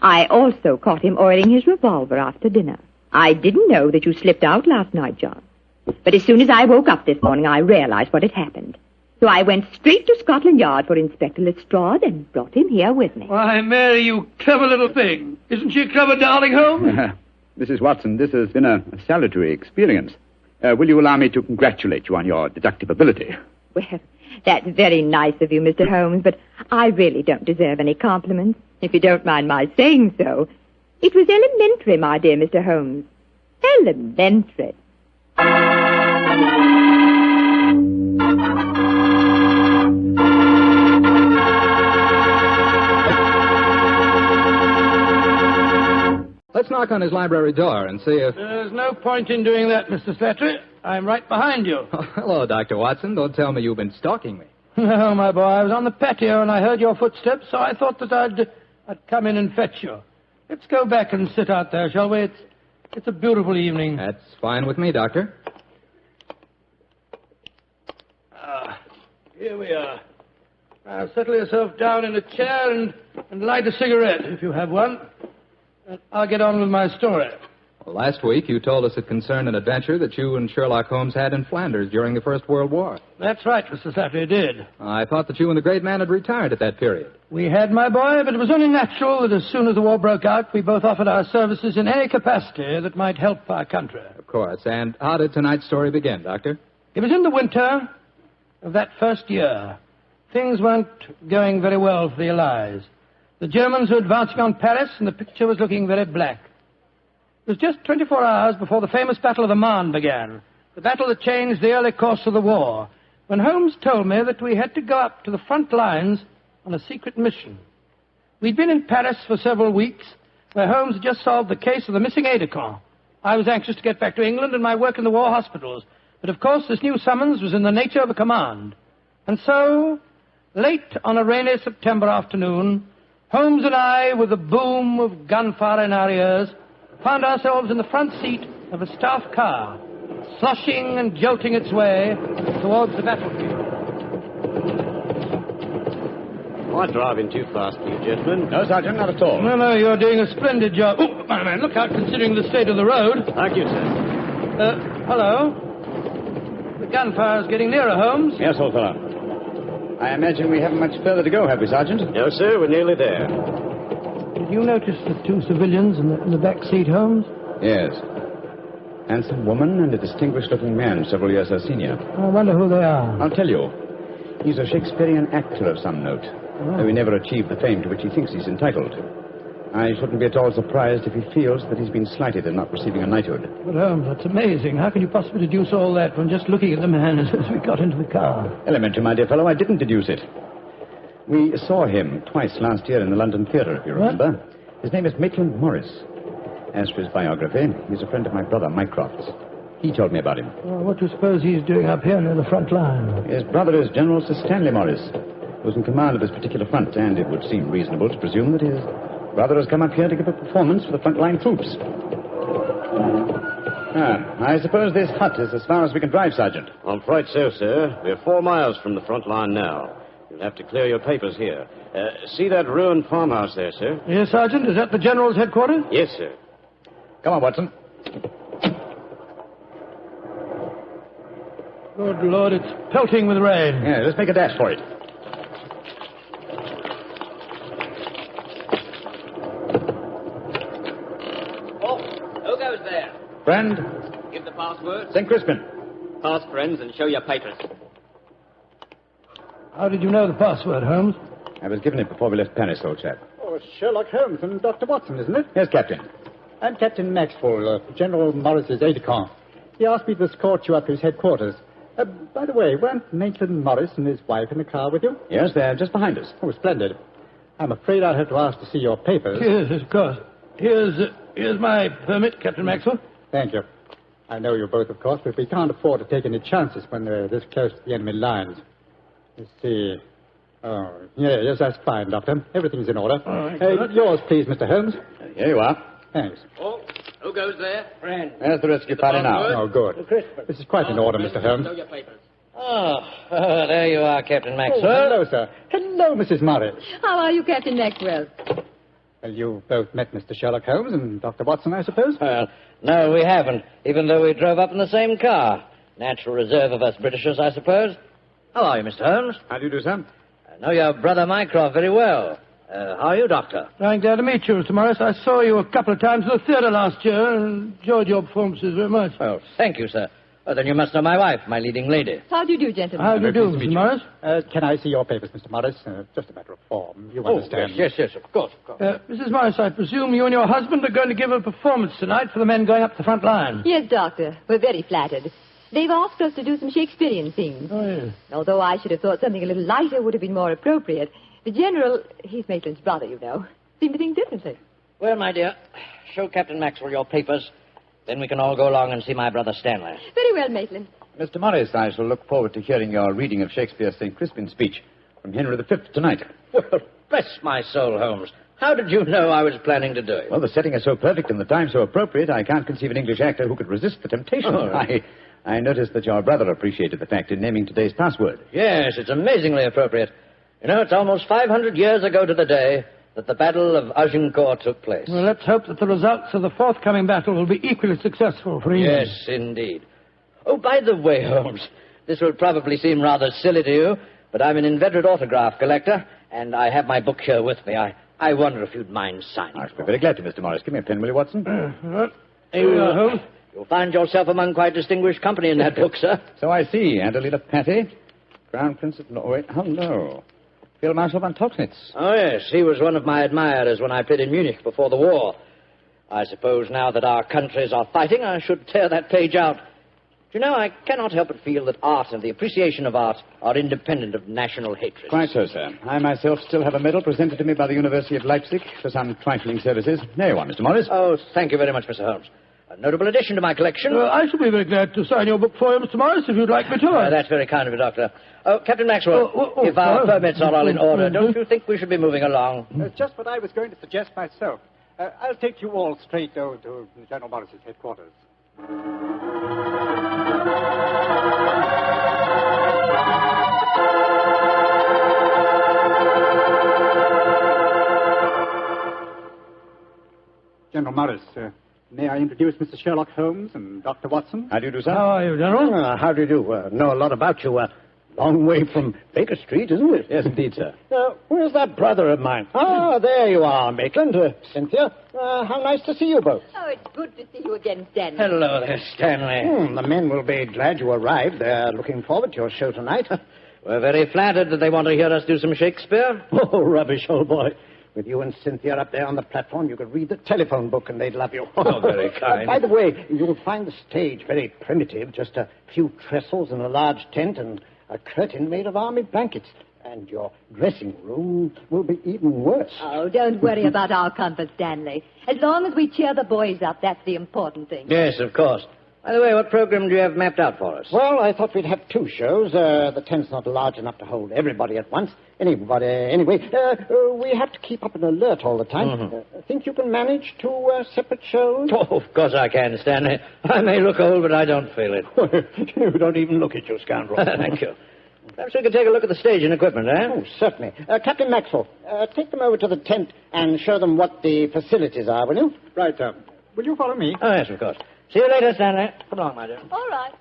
I also caught him oiling his revolver after dinner. I didn't know that you slipped out last night, John. But as soon as I woke up this morning, I realized what had happened. So I went straight to Scotland Yard for Inspector Lestrade and brought him here with me. Why, Mary, you clever little thing. Isn't she a clever darling, Holmes? Mrs. Watson, this has been a salutary experience. Will you allow me to congratulate you on your deductive ability? Well, that's very nice of you, Mr. Holmes, but I really don't deserve any compliments, if you don't mind my saying so. It was elementary, my dear Mr. Holmes. Elementary. Let's knock on his library door and see if... There's no point in doing that, Mr. Slattery. I'm right behind you. Oh, hello, Dr. Watson. Don't tell me you've been stalking me. No, my boy. I was on the patio and I heard your footsteps, so I thought that I'd come in and fetch you. Let's go back and sit out there, shall we? It's a beautiful evening. That's fine with me, Doctor. Here we are. Now, settle yourself down in a chair and light a cigarette, if you have one. I'll get on with my story. Well, last week you told us it concerned an adventure that you and Sherlock Holmes had in Flanders during the First World War. That's right, Mr. Slattery, did. I thought that you and the great man had retired at that period. We had, my boy, but it was only natural that as soon as the war broke out, we both offered our services in any capacity that might help our country. Of course. And how did tonight's story begin, Doctor? It was in the winter of that first year. Things weren't going very well for the Allies. The Germans were advancing on Paris, and the picture was looking very black. It was just 24 hours before the famous Battle of the Marne began, the battle that changed the early course of the war, when Holmes told me that we had to go up to the front lines on a secret mission. We'd been in Paris for several weeks, where Holmes had just solved the case of the missing aide-de-camp. I was anxious to get back to England and my work in the war hospitals, but of course this new summons was in the nature of a command. And so, late on a rainy September afternoon, Holmes and I, with the boom of gunfire in our ears, found ourselves in the front seat of a staff car, sloshing and jolting its way towards the battlefield. Am I driving too fast for you, gentlemen? No, Sergeant, not at all. No, you're doing a splendid job. Oh, my man, look out, considering the state of the road. Thank you, sir. Hello? The gunfire's getting nearer, Holmes. Yes, old fellow. I imagine we haven't much further to go, have we, Sergeant? No, sir, we're nearly there. Did you notice the 2 civilians in the back seat, Holmes? Yes. Handsome woman and a distinguished-looking man, several years her senior. I wonder who they are. I'll tell you. He's a Shakespearean actor of some note, though he never achieved the fame to which he thinks he's entitled. I shouldn't be at all surprised if he feels that he's been slighted in not receiving a knighthood. But, Holmes, that's amazing. How can you possibly deduce all that from just looking at the man as we got into the car? Elementary, my dear fellow. I didn't deduce it. We saw him twice last year in the London Theatre, if you remember. What? His name is Maitland Morris. As for his biography, he's a friend of my brother, Mycroft's. He told me about him. Well, what do you suppose he's doing up here near the front line? His brother is General Sir Stanley Morris, who's in command of this particular front, and it would seem reasonable to presume that his brother has come up here to give a performance for the front-line troops. I suppose this hut is as far as we can drive, Sergeant. I'm afraid so, sir. We're 4 miles from the front line now. You'll have to clear your papers here. See that ruined farmhouse there, sir? Yes, Sergeant. Is that the General's headquarters? Yes, sir. Come on, Watson. Good Lord, it's pelting with rain. Yeah, let's make a dash for it. Friend, Give the password. St. Crispin. Pass, friends, and show your papers. How did you know the password, Holmes? I was given it before we left Paris, old chap. Oh, it's Sherlock Holmes and Dr. Watson, isn't it? Yes, Captain. I'm Captain Maxwell, General Morris's aide-de-camp. He asked me to escort you up to his headquarters. By the way, weren't Maitland Morris and his wife in the car with you? Yes, they're just behind us. Oh, splendid. I'm afraid I'll have to ask to see your papers. Yes, of course. Here's my permit, Captain Maxwell. Thank you. I know you both, of course, but we can't afford to take any chances when they're this close to the enemy lines. Let's see. Oh, yes, that's fine, Doctor. Everything's in order. Yours, please, Mr. Holmes. Here you are. Thanks. Oh, who goes there? Friend. There's the rescue party now. Oh, good. This is quite in order, Mr. Holmes. Show your papers. There you are, Captain Maxwell. Oh, hello, sir. Hello, Mrs. Morris. How are you, Captain Maxwell? Well, you both met Mr. Sherlock Holmes and Dr. Watson, I suppose? No, we haven't, even though we drove up in the same car. Natural reserve of us Britishers, I suppose. How are you, Mr. Holmes? How do you do, sir? I know your brother Mycroft very well. How are you, Doctor? I'm glad to meet you, Mr. Morris. I saw you a couple of times at the theatre last year and enjoyed your performances very much. Oh, thank you, sir. Oh, then you must know my wife, my leading lady. How do you do, gentlemen? How do you do, Mr. Morris? Can I see your papers, Mr. Morris? Just a matter of form. You understand. Yes, of course. Mrs. Morris, I presume you and your husband are going to give a performance tonight for the men going up the front line. Yes, Doctor. We're very flattered. They've asked us to do some Shakespearean things. Oh, yes. Although I should have thought something a little lighter would have been more appropriate. The General, he's Maitland's brother, you know, seemed to think differently. Well, my dear, show Captain Maxwell your papers. Then we can all go along and see my brother Stanley. Very well, Maitland. Mr. Morris, I shall look forward to hearing your reading of Shakespeare's St. Crispin speech from Henry V tonight. Well, bless my soul, Holmes. How did you know I was planning to do it? Well, the setting is so perfect and the time so appropriate, I can't conceive an English actor who could resist the temptation. Oh. I noticed that your brother appreciated the fact in naming today's password. Yes, it's amazingly appropriate. You know, it's almost 500 years ago to the day that the Battle of Agincourt took place. Well, let's hope that the results of the forthcoming battle will be equally successful for England. Yes, indeed. Oh, by the way, Holmes, this will probably seem rather silly to you, but I'm an inveterate autograph collector, and I have my book here with me. I wonder if you'd mind signing. I'd be very glad to, Mr. Morris. Give me a pen, will you, Watson? Here we are, Holmes. You'll find yourself among quite distinguished company in that book, sir. So I see. Adelina Patti, Crown Prince of Norway. Oh, no. Field Marshal von Toxnitz. Oh, yes. He was one of my admirers when I played in Munich before the war. I suppose now that our countries are fighting, I should tear that page out. You know, I cannot help but feel that art and the appreciation of art are independent of national hatred. Quite so, sir. I myself still have a medal presented to me by the University of Leipzig for some trifling services. There you are, Mr. Morris. Oh, thank you very much, Mr. Holmes. A notable addition to my collection. I shall be very glad to sign your book for you, Mr. Morris, if you'd like me to. That's very kind of you, Doctor. Oh, Captain Maxwell, if our permits are all in order, don't you think we should be moving along? Just what I was going to suggest myself. I'll take you all straight over to General Morris's headquarters. General Morris, may I introduce Mr. Sherlock Holmes and Dr. Watson? How do you do, sir? How are you, General? How do you do? Know a lot about you. Long way from Baker Street, isn't it? Yes, indeed, sir. Where's that brother of mine? Ah, there you are, Maitland. Cynthia, how nice to see you both. Oh, it's good to see you again, Stanley. Hello there, Stanley. The men will be glad you arrived. They're looking forward to your show tonight. We're very flattered that they want to hear us do some Shakespeare. Oh, rubbish, old boy. With you and Cynthia up there on the platform, you could read the telephone book and they'd love you. Oh, very kind. By the way, you'll find the stage very primitive. Just a few trestles and a large tent and a curtain made of army blankets. And your dressing room will be even worse. Oh, don't worry about our comfort, Stanley. As long as we cheer the boys up, that's the important thing. Yes, of course. By the way, what program do you have mapped out for us? Well, I thought we'd have two shows. The tent's not large enough to hold everybody at once. Anyway, we have to keep up an alert all the time. Mm-hmm. Think you can manage two separate shows? Oh, of course I can, Stanley. I may look old, but I don't feel it. You don't even look at your scoundrel. Thank you. Perhaps we could take a look at the stage and equipment, eh? Oh, certainly. Captain Maxwell, take them over to the tent and show them what the facilities are, will you? Right, will you follow me? Oh, yes, of course. See you later, Stanley. Come along, my dear. All right.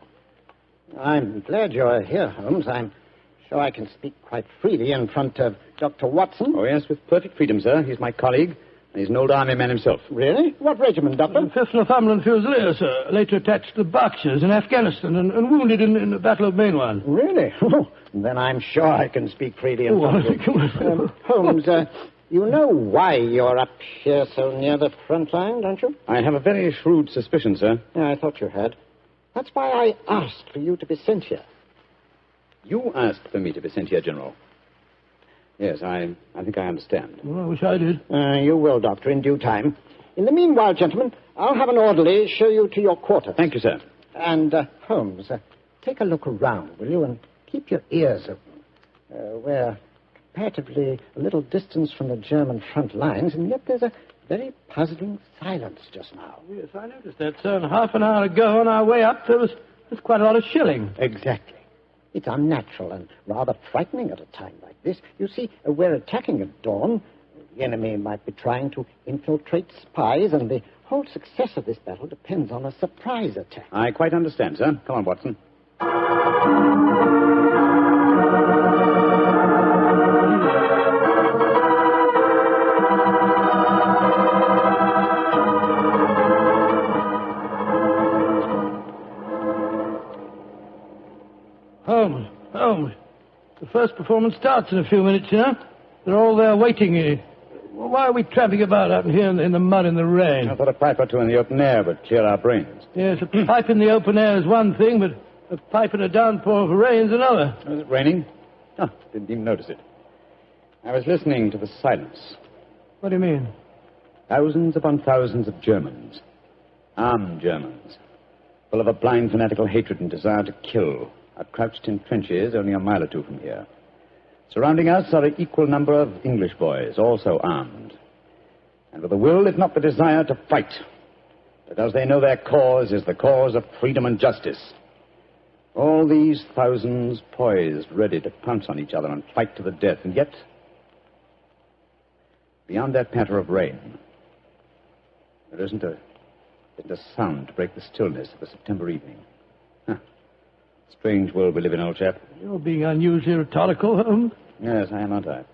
I'm glad you're here, Holmes. I'm sure I can speak quite freely in front of Dr. Watson. Oh, yes, with perfect freedom, sir. He's my colleague. He's an old army man himself. Really? What regiment, Doctor? The 5th Northumberland Fusiliers, sir. Later attached to the Berkshires in Afghanistan and wounded in the Battle of Mainwan. Really? Then I'm sure I can speak freely in public. Holmes, you know why you're up here so near the front line, don't you? I have a very shrewd suspicion, sir. Yeah, I thought you had. That's why I asked for you to be sent here. You asked for me to be sent here, General. Yes, I think I understand. Well, I wish I did. You will, Doctor, in due time. In the meanwhile, gentlemen, I'll have an orderly show you to your quarters. Thank you, sir. And, Holmes, take a look around, will you, and keep your ears open. We're comparatively a little distance from the German front lines, and yet there's a very puzzling silence just now. Yes, I noticed that, sir. And half an hour ago, on our way up, there was quite a lot of shelling. Exactly. It's unnatural and rather frightening at a time like this. You see, we're attacking at dawn. The enemy might be trying to infiltrate spies, and the whole success of this battle depends on a surprise attack. I quite understand, sir. Come on, Watson. Holmes, the first performance starts in a few minutes, you know. They're all there waiting. Why are we tramping about out here in the mud and the rain? I thought a pipe or two in the open air would clear our brains. Yes, a pipe in the open air is one thing, but a pipe in a downpour of rain is another. Was it raining? Oh, didn't even notice it. I was listening to the silence. What do you mean? Thousands upon thousands of Germans. Armed Germans. Full of a blind fanatical hatred and desire to kill. Are crouched in trenches only a mile or two from here. Surrounding us are an equal number of English boys, also armed. And with the will, if not the desire, to fight. Because they know their cause is the cause of freedom and justice. All these thousands poised, ready to pounce on each other and fight to the death. And yet, beyond that patter of rain, there isn't a sound to break the stillness of the September evening. Strange world we live in, old chap. You're being unusually rhetorical, Holmes. Yes, I am, aren't I?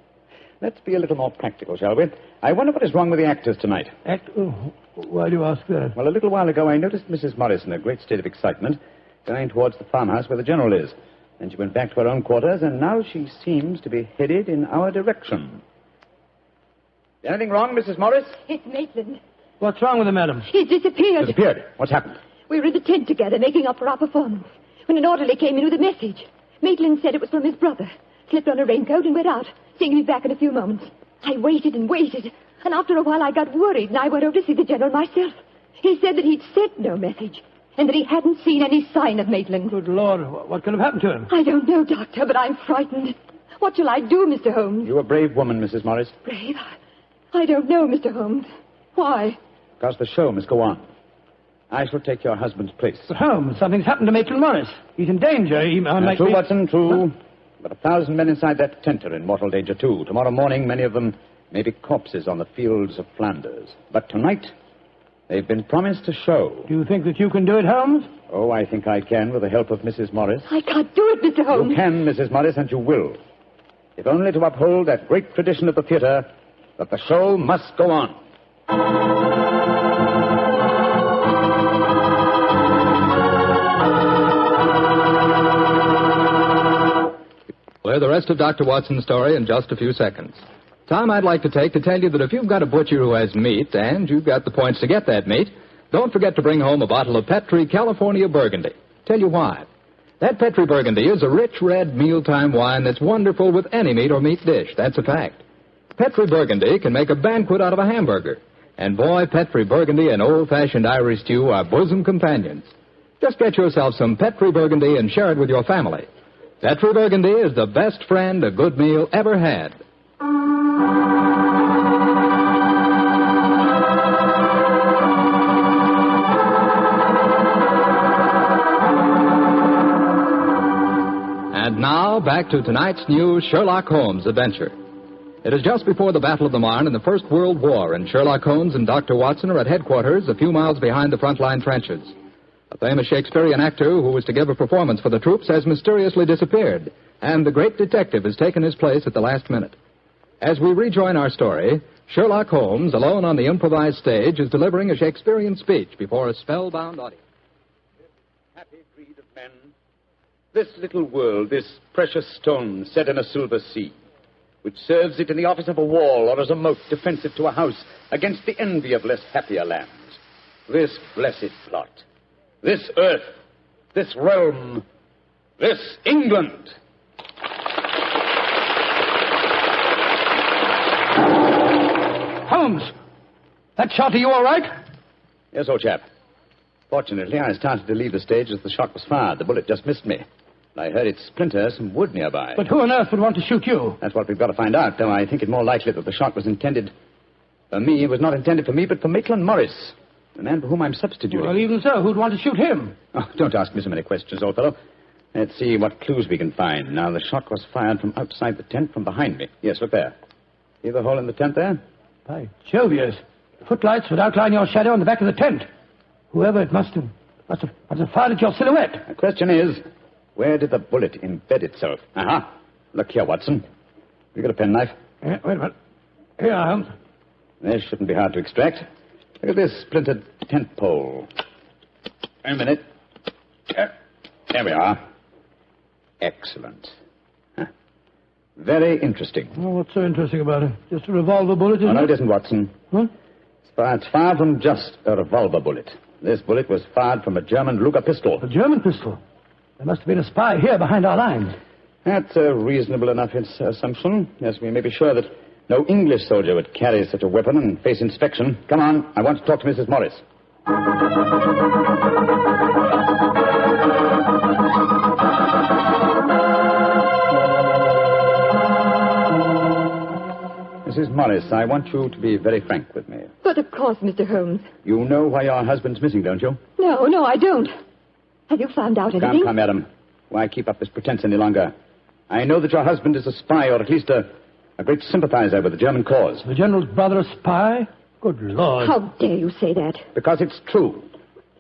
Let's be a little more practical, shall we? I wonder what is wrong with the actors tonight. Why do you ask that? Well, a little while ago I noticed Mrs. Morris in a great state of excitement going towards the farmhouse where the General is. Then she went back to her own quarters, and now she seems to be headed in our direction. Is anything wrong, Mrs. Morris? It's Maitland. What's wrong with him, madam? He's disappeared. Disappeared? What's happened? We were in the tent together, making up for our performance, when an orderly came in with a message. Maitland said it was from his brother. Slipped on a raincoat and went out, saying he'd be back in a few moments. I waited and waited, and after a while I got worried, and I went over to see the General myself. He said that he'd sent no message, and that he hadn't seen any sign of Maitland. Good Lord, what could have happened to him? I don't know, Doctor, but I'm frightened. What shall I do, Mr. Holmes? You're a brave woman, Mrs. Morris. Brave? I don't know, Mr. Holmes. Why? Because the show must go on. I shall take your husband's place. But Holmes, something's happened to Maitland Morris. He's in danger. True, Watson, true. But 1,000 men inside that tent are in mortal danger, too. Tomorrow morning, many of them may be corpses on the fields of Flanders. But tonight, they've been promised a show. Do you think that you can do it, Holmes? Oh, I think I can, with the help of Mrs. Morris. I can't do it, Mr. Holmes. You can, Mrs. Morris, and you will. If only to uphold that great tradition of the theater, that the show must go on. We'll hear the rest of Dr. Watson's story in just a few seconds. Time I'd like to take to tell you that if you've got a butcher who has meat, and you've got the points to get that meat, don't forget to bring home a bottle of Petri California Burgundy. Tell you why. That Petri Burgundy is a rich red mealtime wine that's wonderful with any meat or meat dish. That's a fact. Petri Burgundy can make a banquet out of a hamburger. And boy, Petri Burgundy and old-fashioned Irish stew are bosom companions. Just get yourself some Petri Burgundy and share it with your family. Petri Burgundy is the best friend a good meal ever had. And now, back to tonight's new Sherlock Holmes adventure. It is just before the Battle of the Marne in the First World War, and Sherlock Holmes and Dr. Watson are at headquarters a few miles behind the front-line trenches. A famous Shakespearean actor who was to give a performance for the troops has mysteriously disappeared, and the great detective has taken his place at the last minute. As we rejoin our story, Sherlock Holmes, alone on the improvised stage, is delivering a Shakespearean speech before a spellbound audience. Happy breed of men, this little world, this precious stone set in a silver sea, which serves it in the office of a wall or as a moat defensive to a house against the envy of less happier lands. This blessed plot, this earth, this realm, this England. Holmes, that shot, are you all right? Yes, old chap. Fortunately, I started to leave the stage as the shot was fired. The bullet just missed me. I heard it splinter some wood nearby. But who on earth would want to shoot you? That's what we've got to find out, though I think it more likely that the shot was intended for me. It was not intended for me, but for Maitland Morris, the man for whom I'm substituting. Well, even so, who'd want to shoot him? Oh, don't ask me so many questions, old fellow. Let's see what clues we can find. Now, the shot was fired from outside the tent from behind me. Yes, look there. See the hole in the tent there? By Jove, yes. Footlights would outline your shadow on the back of the tent. Whoever it must have fired at your silhouette. The question is, where did the bullet embed itself? Uh-huh. Look here, Watson. You got a penknife? Wait a minute. Here, Holmes. This shouldn't be hard to extract. Look at this splintered tent pole. Wait a minute. There we are. Excellent. Huh. Very interesting. Oh, what's so interesting about it? Just a revolver bullet, isn't it? No, it isn't, Watson. What? It's far from just a revolver bullet. This bullet was fired from a German Luger pistol. A German pistol? There must have been a spy here behind our lines. That's a reasonable enough assumption. Yes, we may be sure that no English soldier would carry such a weapon and face inspection. Come on, I want to talk to Mrs. Morris. Mrs. Morris, I want you to be very frank with me. But of course, Mr. Holmes. You know why your husband's missing, don't you? No, I don't. Have you found out anything? Come, madam. Why keep up this pretense any longer? I know that your husband is a spy, or at least a great sympathizer with the German cause. The General's brother a spy? Good Lord. How dare you say that? Because it's true.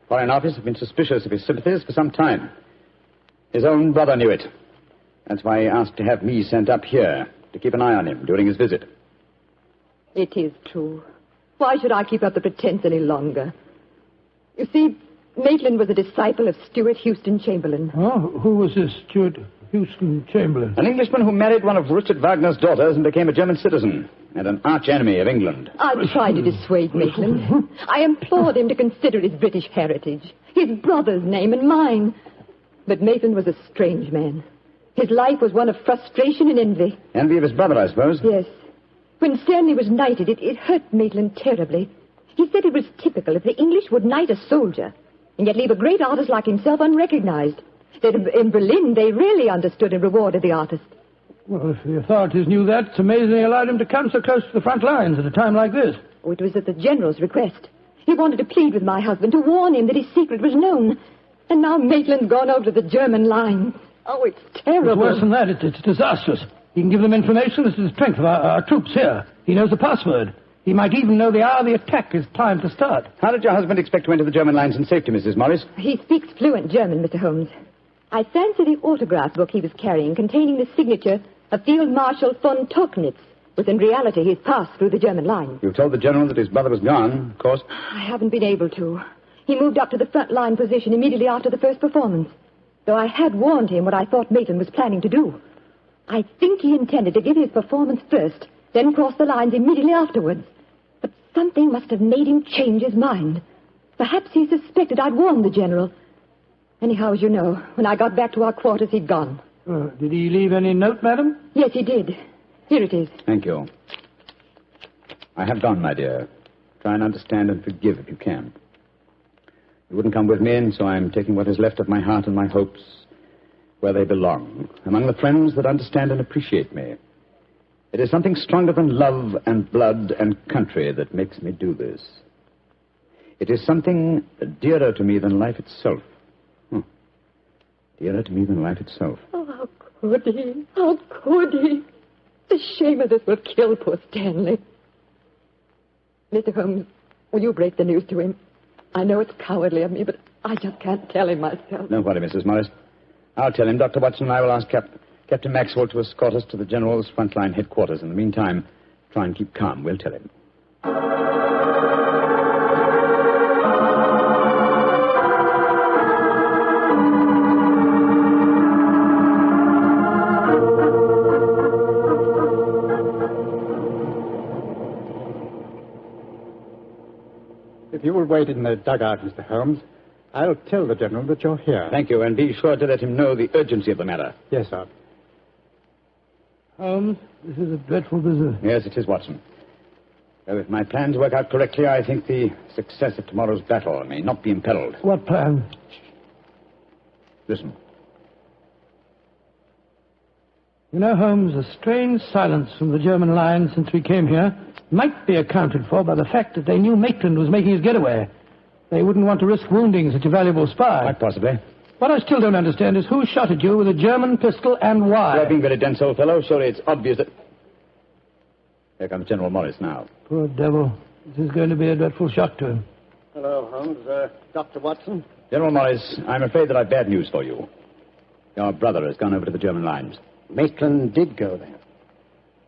Foreign Office have been suspicious of his sympathies for some time. His own brother knew it. That's why he asked to have me sent up here to keep an eye on him during his visit. It is true. Why should I keep up the pretense any longer? You see, Maitland was a disciple of Stuart Houston Chamberlain. Oh, who was this Stuart Houston Chamberlain? An Englishman who married one of Richard Wagner's daughters and became a German citizen, and an arch-enemy of England. I tried to dissuade Maitland. I implored him to consider his British heritage, his brother's name and mine. But Maitland was a strange man. His life was one of frustration and envy. Envy of his brother, I suppose? Yes. When Stanley was knighted, it hurt Maitland terribly. He said it was typical if the English would knight a soldier and yet leave a great artist like himself unrecognized. That in Berlin, they really understood and rewarded the artist. Well, if the authorities knew that, it's amazing they allowed him to come so close to the front lines at a time like this. Oh, it was at the General's request. He wanted to plead with my husband to warn him that his secret was known. And now Maitland's gone over to the German lines. Oh, it's terrible. It's worse than that. It's disastrous. He can give them information as to the strength of our troops here. He knows the password. He might even know the hour the attack is timed to start. How did your husband expect to enter the German lines in safety, Mrs. Morris? He speaks fluent German, Mr. Holmes. I fancy the autograph book he was carrying, containing the signature of Field Marshal von Tobacconist, was in reality his pass through the German lines. You told the General that his brother was gone, of course. I haven't been able to. He moved up to the front line position immediately after the first performance, though I had warned him what I thought Maitland was planning to do. I think he intended to give his performance first, then cross the lines immediately afterwards. But something must have made him change his mind. Perhaps he suspected I'd warned the General. Anyhow, as you know, when I got back to our quarters, he'd gone. Did he leave any note, madam? Yes, he did. Here it is. Thank you. I have gone, my dear. Try and understand and forgive if you can. You wouldn't come with me, and so I'm taking what is left of my heart and my hopes where they belong, among the friends that understand and appreciate me. It is something stronger than love and blood and country that makes me do this. It is something dearer to me than life itself. Dearer to me than life itself. Oh, how could he? How could he? The shame of this will kill poor Stanley. Mr. Holmes, will you break the news to him? I know it's cowardly of me, but I just can't tell him myself. Don't worry, Mrs. Morris. I'll tell him. Dr. Watson and I will ask Captain Maxwell to escort us to the General's frontline headquarters. In the meantime, Try and keep calm. We'll tell him. If you will wait in the dugout, Mr. Holmes, I'll tell the General that you're here. Thank you, and be sure to let him know the urgency of the matter. Yes, sir. Holmes, this is a dreadful business. Yes, it is, Watson. Though if my plans work out correctly, I think the success of tomorrow's battle may not be imperiled. What plan? Listen. You know, Holmes, a strange silence from the German line since we came here might be accounted for by the fact that they knew Maitland was making his getaway. They wouldn't want to risk wounding such a valuable spy. Quite possibly. What I still don't understand is who shot at you with a German pistol and why. You're being very dense, old fellow. Surely it's obvious that... Here comes General Morris now. Poor devil. This is going to be a dreadful shock to him. Hello, Holmes. Dr. Watson? General Morris, I'm afraid that I've bad news for you. Your brother has gone over to the German lines. Maitland did go there.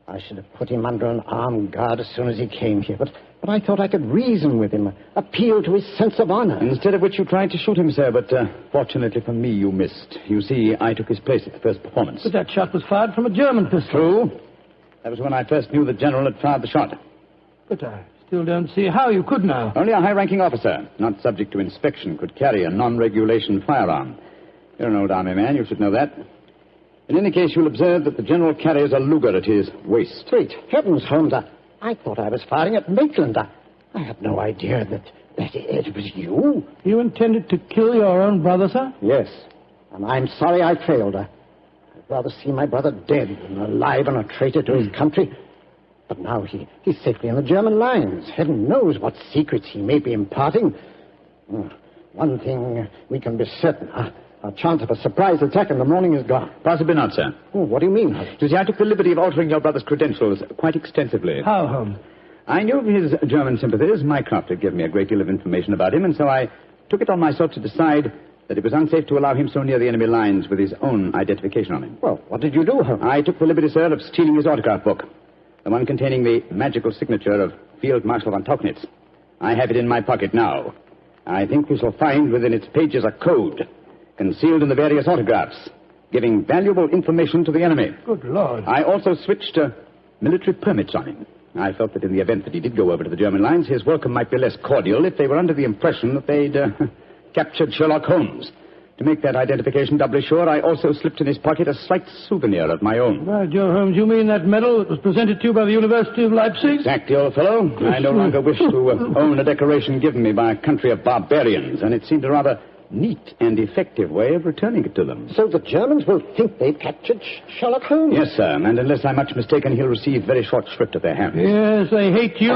I should have put him under an armed guard as soon as he came here, but I thought I could reason with him, appeal to his sense of honor. Instead of which you tried to shoot him, sir, but fortunately for me, you missed. You see, I took his place at the first performance. But that shot was fired from a German pistol. True. That was when I first knew the general had fired the shot. But I still don't see how you could now. Only a high-ranking officer, not subject to inspection, could carry a non-regulation firearm. You're an old army man, you should know that. In any case, you'll observe that the general carries a Luger at his waist. Great heavens, Holmes, I thought I was firing at Maitland. I had no idea that it was you. You intended to kill your own brother, sir? Yes, and I'm sorry I failed. I'd rather see my brother dead than alive and a traitor to his country. But now he's safely in the German lines. Heaven knows what secrets he may be imparting. One thing we can be certain. Our chance of a surprise attack in the morning is gone. Possibly not, sir. Oh, what do you mean? You see, I took the liberty of altering your brother's credentials quite extensively. How, Holmes? I knew of his German sympathies. Mycroft had given me a great deal of information about him, and so I took it on myself to decide that it was unsafe to allow him so near the enemy lines with his own identification on him. Well, what did you do, Holmes? I took the liberty, sir, of stealing his autograph book, the one containing the magical signature of Field Marshal von Tauchnitz. I have it in my pocket now. I think we shall find within its pages a code concealed in the various autographs, giving valuable information to the enemy. Good Lord. I also switched military permits on him. I felt that in the event that he did go over to the German lines, his welcome might be less cordial if they were under the impression that they'd captured Sherlock Holmes. To make that identification doubly sure, I also slipped in his pocket a slight souvenir of my own. Well, Joe Holmes, you mean that medal that was presented to you by the University of Leipzig? Exactly, old fellow. I no longer wish to own a decoration given me by a country of barbarians, and it seemed a rather neat and effective way of returning it to them. So the Germans will think they've captured Sherlock Holmes? Yes, sir, and unless I'm much mistaken, he'll receive very short shrift at their hands. Yes, they hate you.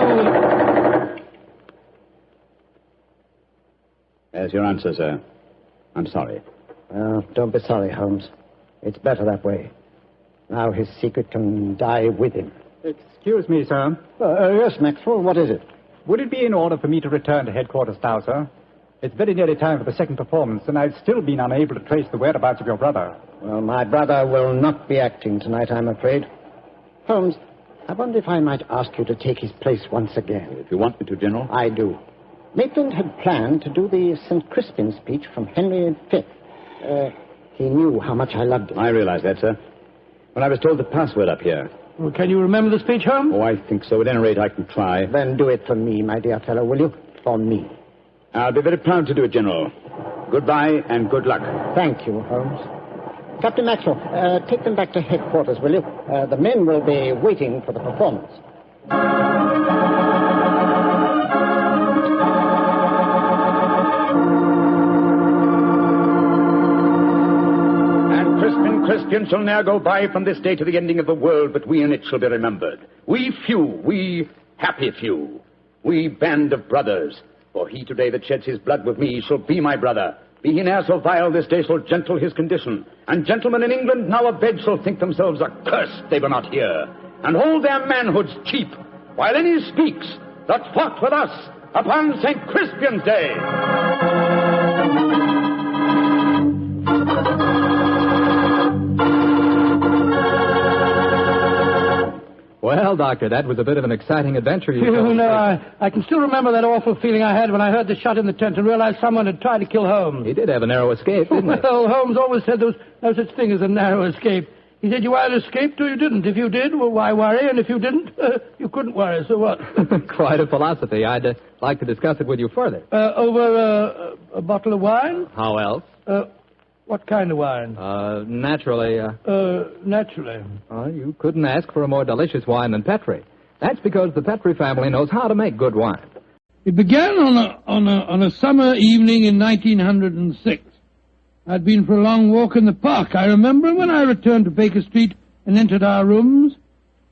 There's your answer, sir. I'm sorry. Well, don't be sorry, Holmes. It's better that way. Now his secret can die with him. Excuse me, sir. Yes, Maxwell, what is it? Would it be in order for me to return to headquarters now, sir? It's very nearly time for the second performance, and I've still been unable to trace the whereabouts of your brother. Well, my brother will not be acting tonight, I'm afraid. Holmes, I wonder if I might ask you to take his place once again. If you want me to, General. I do. Maitland had planned to do the St. Crispin speech from Henry V. He knew how much I loved it. I realize that, sir. When I was told the password up here. Well, can you remember the speech, Holmes? Oh, I think so. At any rate, I can try. Then do it for me, my dear fellow, will you? For me. I'll be very proud to do it, General. Goodbye and good luck. Thank you, Holmes. Captain Maxwell, take them back to headquarters, will you? The men will be waiting for the performance. Crispian shall ne'er go by from this day to the ending of the world, but we in it shall be remembered. We few, we happy few, we band of brothers. For he today that sheds his blood with me shall be my brother. Be he ne'er so vile, this day shall gentle his condition. And gentlemen in England now abed shall think themselves accursed they were not here, and hold their manhoods cheap, while any speaks that fought with us upon St. Crispian's Day. Well, Doctor, that was a bit of an exciting adventure you Oh, no, I can still remember that awful feeling I had when I heard the shot in the tent and realized someone had tried to kill Holmes. He did have a narrow escape, didn't he? Well, Holmes always said there was no such thing as a narrow escape. He said you either escaped or you didn't. If you did, well, why worry? And if you didn't, you couldn't worry, so what? Quite a philosophy. I'd like to discuss it with you further. Over a bottle of wine? How else? What kind of wine? Naturally. Naturally. You couldn't ask for a more delicious wine than Petri. That's because the Petri family knows how to make good wine. It began on a summer evening in 1906. I'd been for a long walk in the park, I remember, and when I returned to Baker Street and entered our rooms,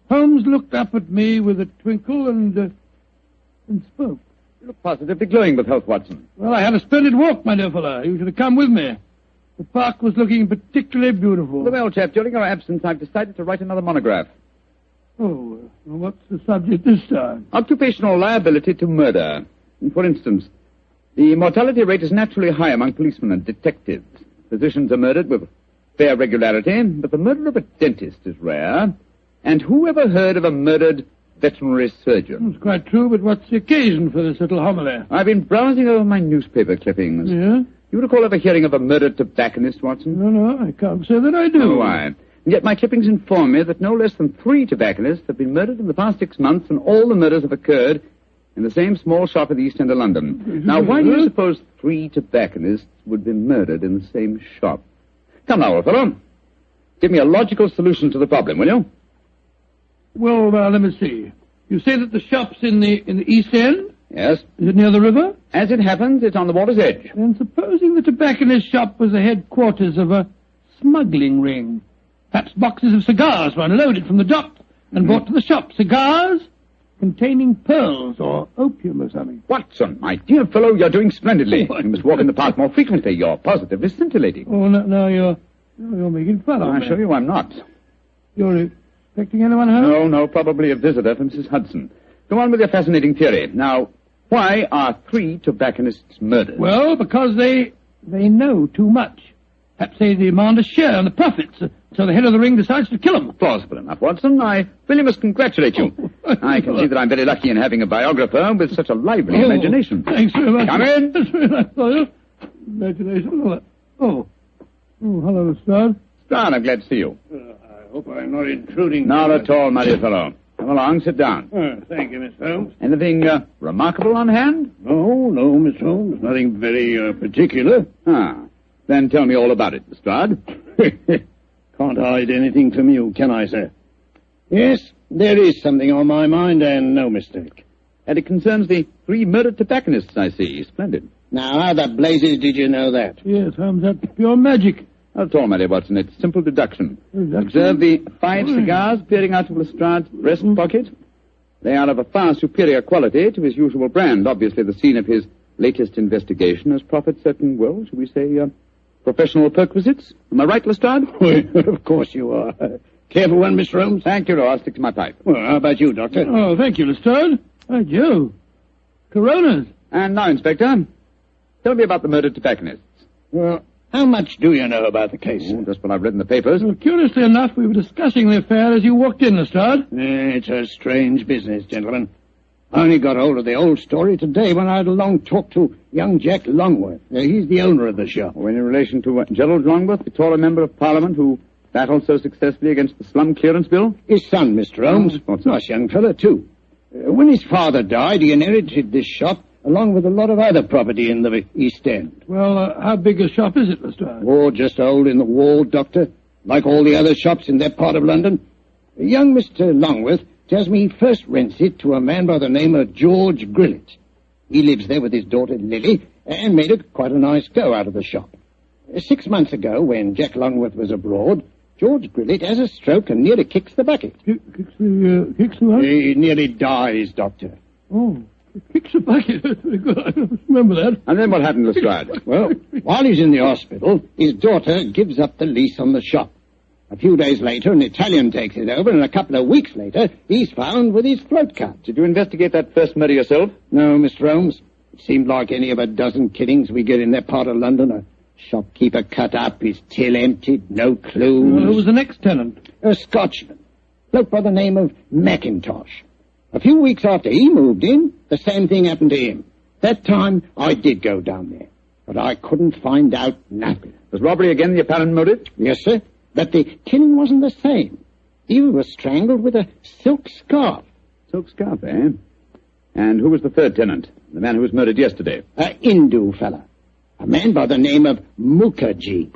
Holmes looked up at me with a twinkle and spoke. You look positively glowing with health, Watson. Well, I had a splendid walk, my dear fellow. You should have come with me. The park was looking particularly beautiful. Well, chap, during your absence, I've decided to write another monograph. Oh, well, what's the subject this time? Occupational liability to murder. For instance, the mortality rate is naturally high among policemen and detectives. Physicians are murdered with fair regularity, but the murder of a dentist is rare. And who ever heard of a murdered veterinary surgeon? It's quite true, but what's the occasion for this little homily? I've been browsing over my newspaper clippings. Yeah? You recall ever hearing of a murdered tobacconist, Watson? No, I can't say that I do. Oh, why? And yet my clippings inform me that no less than 3 tobacconists have been murdered in the past 6 months, and all the murders have occurred in the same small shop at the East End of London. Now, why do you suppose 3 tobacconists would be murdered in the same shop? Come now, old fellow. Give me a logical solution to the problem, will you? Well, let me see. You say that the shop's in the East End? Yes. Is it near the river? As it happens, it's on the water's edge. And supposing the tobacconist shop was the headquarters of a smuggling ring. Perhaps boxes of cigars were unloaded from the dock and brought to the shop. Cigars containing pearls or opium or something. Watson, my dear fellow, you're doing splendidly. You must walk in the park more frequently. You're positively scintillating. Oh, no, you're making fun of me. I assure you I'm not. You're expecting anyone home? No, probably a visitor from Mrs. Hudson. Go on with your fascinating theory. Now, why are 3 tobacconists murdered? Well, because they know too much. Perhaps they demand a share in the profits, so the head of the ring decides to kill them. Plausible enough, Watson. I really must congratulate you. I can see that I'm very lucky in having a biographer with such a lively imagination. Thanks very much. Come in. That's very nice of you. Imagination. Oh, hello, Lestrade. Lestrade, I'm glad to see you. I hope I'm not intruding. Not at all, my dear fellow. Come along, sit down. Thank you, Miss Holmes. Anything remarkable on hand? No, Miss Holmes. Nothing very particular. Then tell me all about it, Lestrade. Can't hide anything from you, can I, sir? Yes, there is something on my mind, and no mistake. And it concerns the 3 murdered tobacconists, I see. Splendid. Now, how the blazes did you know that? Yes, Holmes, that's pure magic. Not at all, my dear Watson. It's simple deduction. Observe the 5 cigars peering out of Lestrade's breast pocket. They are of a far superior quality to his usual brand. Obviously, the scene of his latest investigation has proffered certain, well, shall we say, professional perquisites. Am I right, Lestrade? Of course you are. Careful one, Mr. Holmes. Thank you, no, I'll stick to my pipe. Well, how about you, Doctor? Oh, thank you, Lestrade. By Jove. Coronas. And now, Inspector, tell me about the murdered tobacconists. Well, how much do you know about the case? Just what I've read in the papers. Well, curiously enough, we were discussing the affair as you walked in, Lestrade. It's a strange business, gentlemen. I only got hold of the old story today when I had a long talk to young Jack Longworth. He's the owner of the shop. Oh, in relation to Gerald Longworth, the taller member of Parliament who battled so successfully against the slum clearance bill? His son, Mr. Holmes. Nice young fellow, too. When his father died, he inherited this shop along with a lot of other property in the East End. Well, how big a shop is it, Lestrade? Oh, just a hole in the wall, Doctor, like all the other shops in that part of London. Young Mr. Longworth tells me he first rents it to a man by the name of George Grillett. He lives there with his daughter Lily and made quite a nice go out of the shop. 6 months ago, when Jack Longworth was abroad, George Grillett has a stroke and nearly kicks the bucket. Kicks the what? He nearly dies, Doctor. Oh, kicks the bucket. That's very good. I don't remember that. And then what happened, Lestrade? Well, while he's in the hospital, his daughter gives up the lease on the shop. A few days later, an Italian takes it over, and a couple of weeks later, he's found with his float cart. Did you investigate that first murder yourself? No, Mr. Holmes. It seemed like any of a dozen killings we get in that part of London. A shopkeeper cut up, his till emptied, no clues. Well, who was the next tenant? A Scotchman. bloke by the name of McIntosh. A few weeks after he moved in, the same thing happened to him. That time, I did go down there, but I couldn't find out nothing. Was robbery again the apparent motive? Yes, sir, but the killing wasn't the same. He was strangled with a silk scarf. Silk scarf, eh? And who was the third tenant? The man who was murdered yesterday? A Hindu fella. A man by the name of Mukherjee.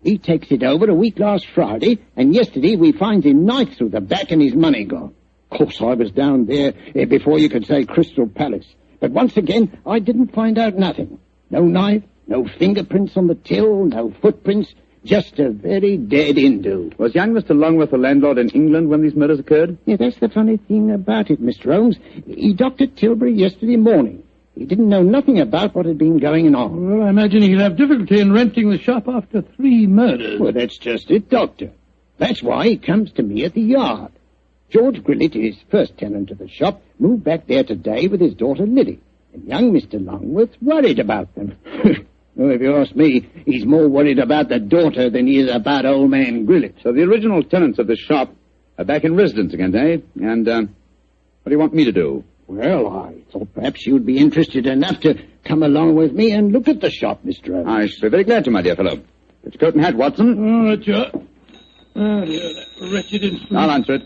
He takes it over a week last Friday, and yesterday we finds him knife through the back and his money gone. Of course, I was down there before you could say Crystal Palace. But once again, I didn't find out nothing. No knife, no fingerprints on the till, no footprints, just a very dead Hindu. Was young Mr. Longworth the landlord in England when these murders occurred? Yeah, that's the funny thing about it, Mr. Holmes. He docked at Tilbury yesterday morning. He didn't know nothing about what had been going on. Well, I imagine he'll have difficulty in renting the shop after 3 murders. Well, that's just it, Doctor. That's why he comes to me at the yard. George Grillet, his first tenant of the shop, moved back there today with his daughter Lily. And young Mr. Longworth's worried about them. Well, if you ask me, he's more worried about the daughter than he is about old man Grillet. So the original tenants of the shop are back in residence again, eh? And, what do you want me to do? Well, I thought perhaps you'd be interested enough to come along with me and look at the shop, Mr. Holmes. I should be very glad to, my dear fellow. It's coat and hat, Watson. Oh, that's your... Oh, dear, that wretched instrument. I'll answer it.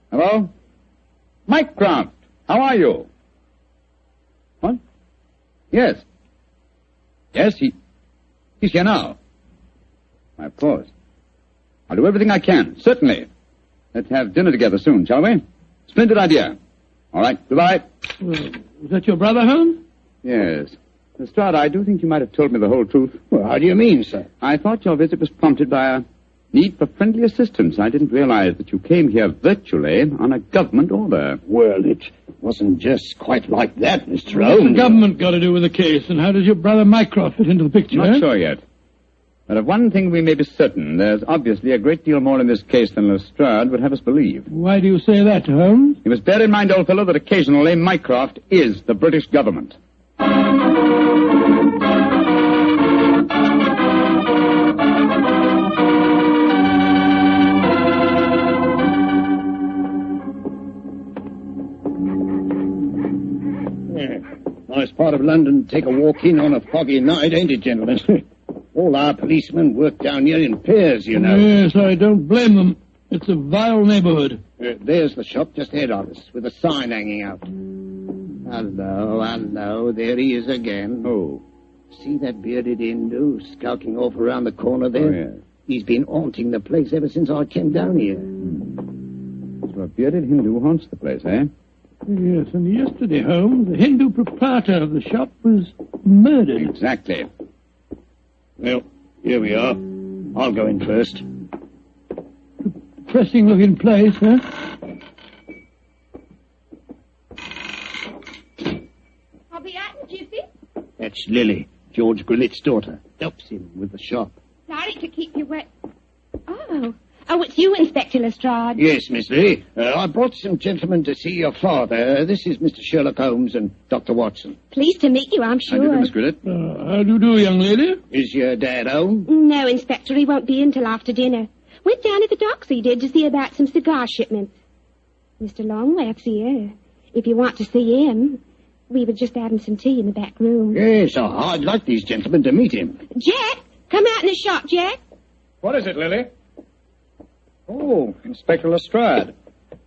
Hello? Mycroft, how are you? What? Yes. Yes, he's here now. Why, of course. I'll do everything I can, certainly. Let's have dinner together soon, shall we? Splendid idea. All right, goodbye. Was that your brother, Holmes? Yes. Lestrade, I do think you might have told me the whole truth. Well, how do you mean, sir? I thought your visit was prompted by a need for friendly assistance. I didn't realize that you came here virtually on a government order. Well, it wasn't just quite like that, Mr. What's Holmes. the government got to do with the case, and how does your brother Mycroft fit into the picture? Not sure yet. But of one thing we may be certain. There's obviously a great deal more in this case than Lestrade would have us believe. Why do you say that, Holmes? You must bear in mind, old fellow, that occasionally Mycroft is the British government. Nice part of London to take a walk in on a foggy night, ain't it, gentlemen? All our policemen work down here in pairs, you know. Yes, I don't blame them. It's a vile neighborhood. There's the shop just ahead of us, with a sign hanging out. Hello, there he is again. Oh. See that bearded Hindu skulking off around the corner there? Oh, yes. He's been haunting the place ever since I came down here. So a bearded Hindu haunts the place, eh? Yes, and yesterday, Holmes, the Hindu proprietor of the shop was murdered. Exactly. Well, here we are. I'll go in first. Depressing-looking place, huh? I'll be out, Gypsy. That's Lily, George Grillet's daughter. Helps him with the shop. Sorry to keep you wet. Oh, it's you, Inspector Lestrade. Yes, Miss Lee. I brought some gentlemen to see your father. This is Mr. Sherlock Holmes and Dr. Watson. Pleased to meet you, I'm sure. How do you do, Miss Grillet? How do you do, young lady? Is your dad home? No, Inspector, he won't be in till after dinner. Went down to the docks, he did, to see about some cigar shipments. Mr. Longworth's here. If you want to see him, we were just having some tea in the back room. Yes, I'd like these gentlemen to meet him. Jack, come out in the shop, Jack. What is it, Lily? Oh, Inspector Lestrade.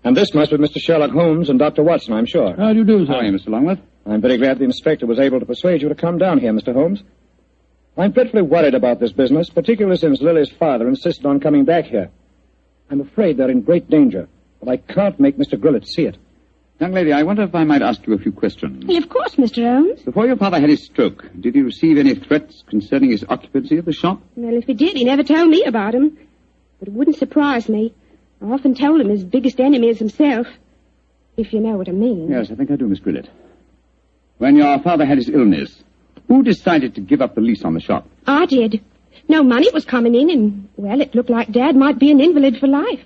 And this must be Mr. Sherlock Holmes and Dr. Watson, I'm sure. How do you do, sir? How are you, Mr. Longworth? I'm very glad the inspector was able to persuade you to come down here, Mr. Holmes. I'm dreadfully worried about this business, particularly since Lily's father insisted on coming back here. I'm afraid they're in great danger, but I can't make Mr. Grillet see it. Young lady, I wonder if I might ask you a few questions. Well, of course, Mr. Holmes. Before your father had his stroke, did he receive any threats concerning his occupancy of the shop? Well, if he did, he never told me about him. But it wouldn't surprise me. I often told him his biggest enemy is himself. If you know what I mean. Yes, I think I do, Miss Grillet. When your father had his illness, who decided to give up the lease on the shop? I did. No money was coming in, and, well, it looked like Dad might be an invalid for life.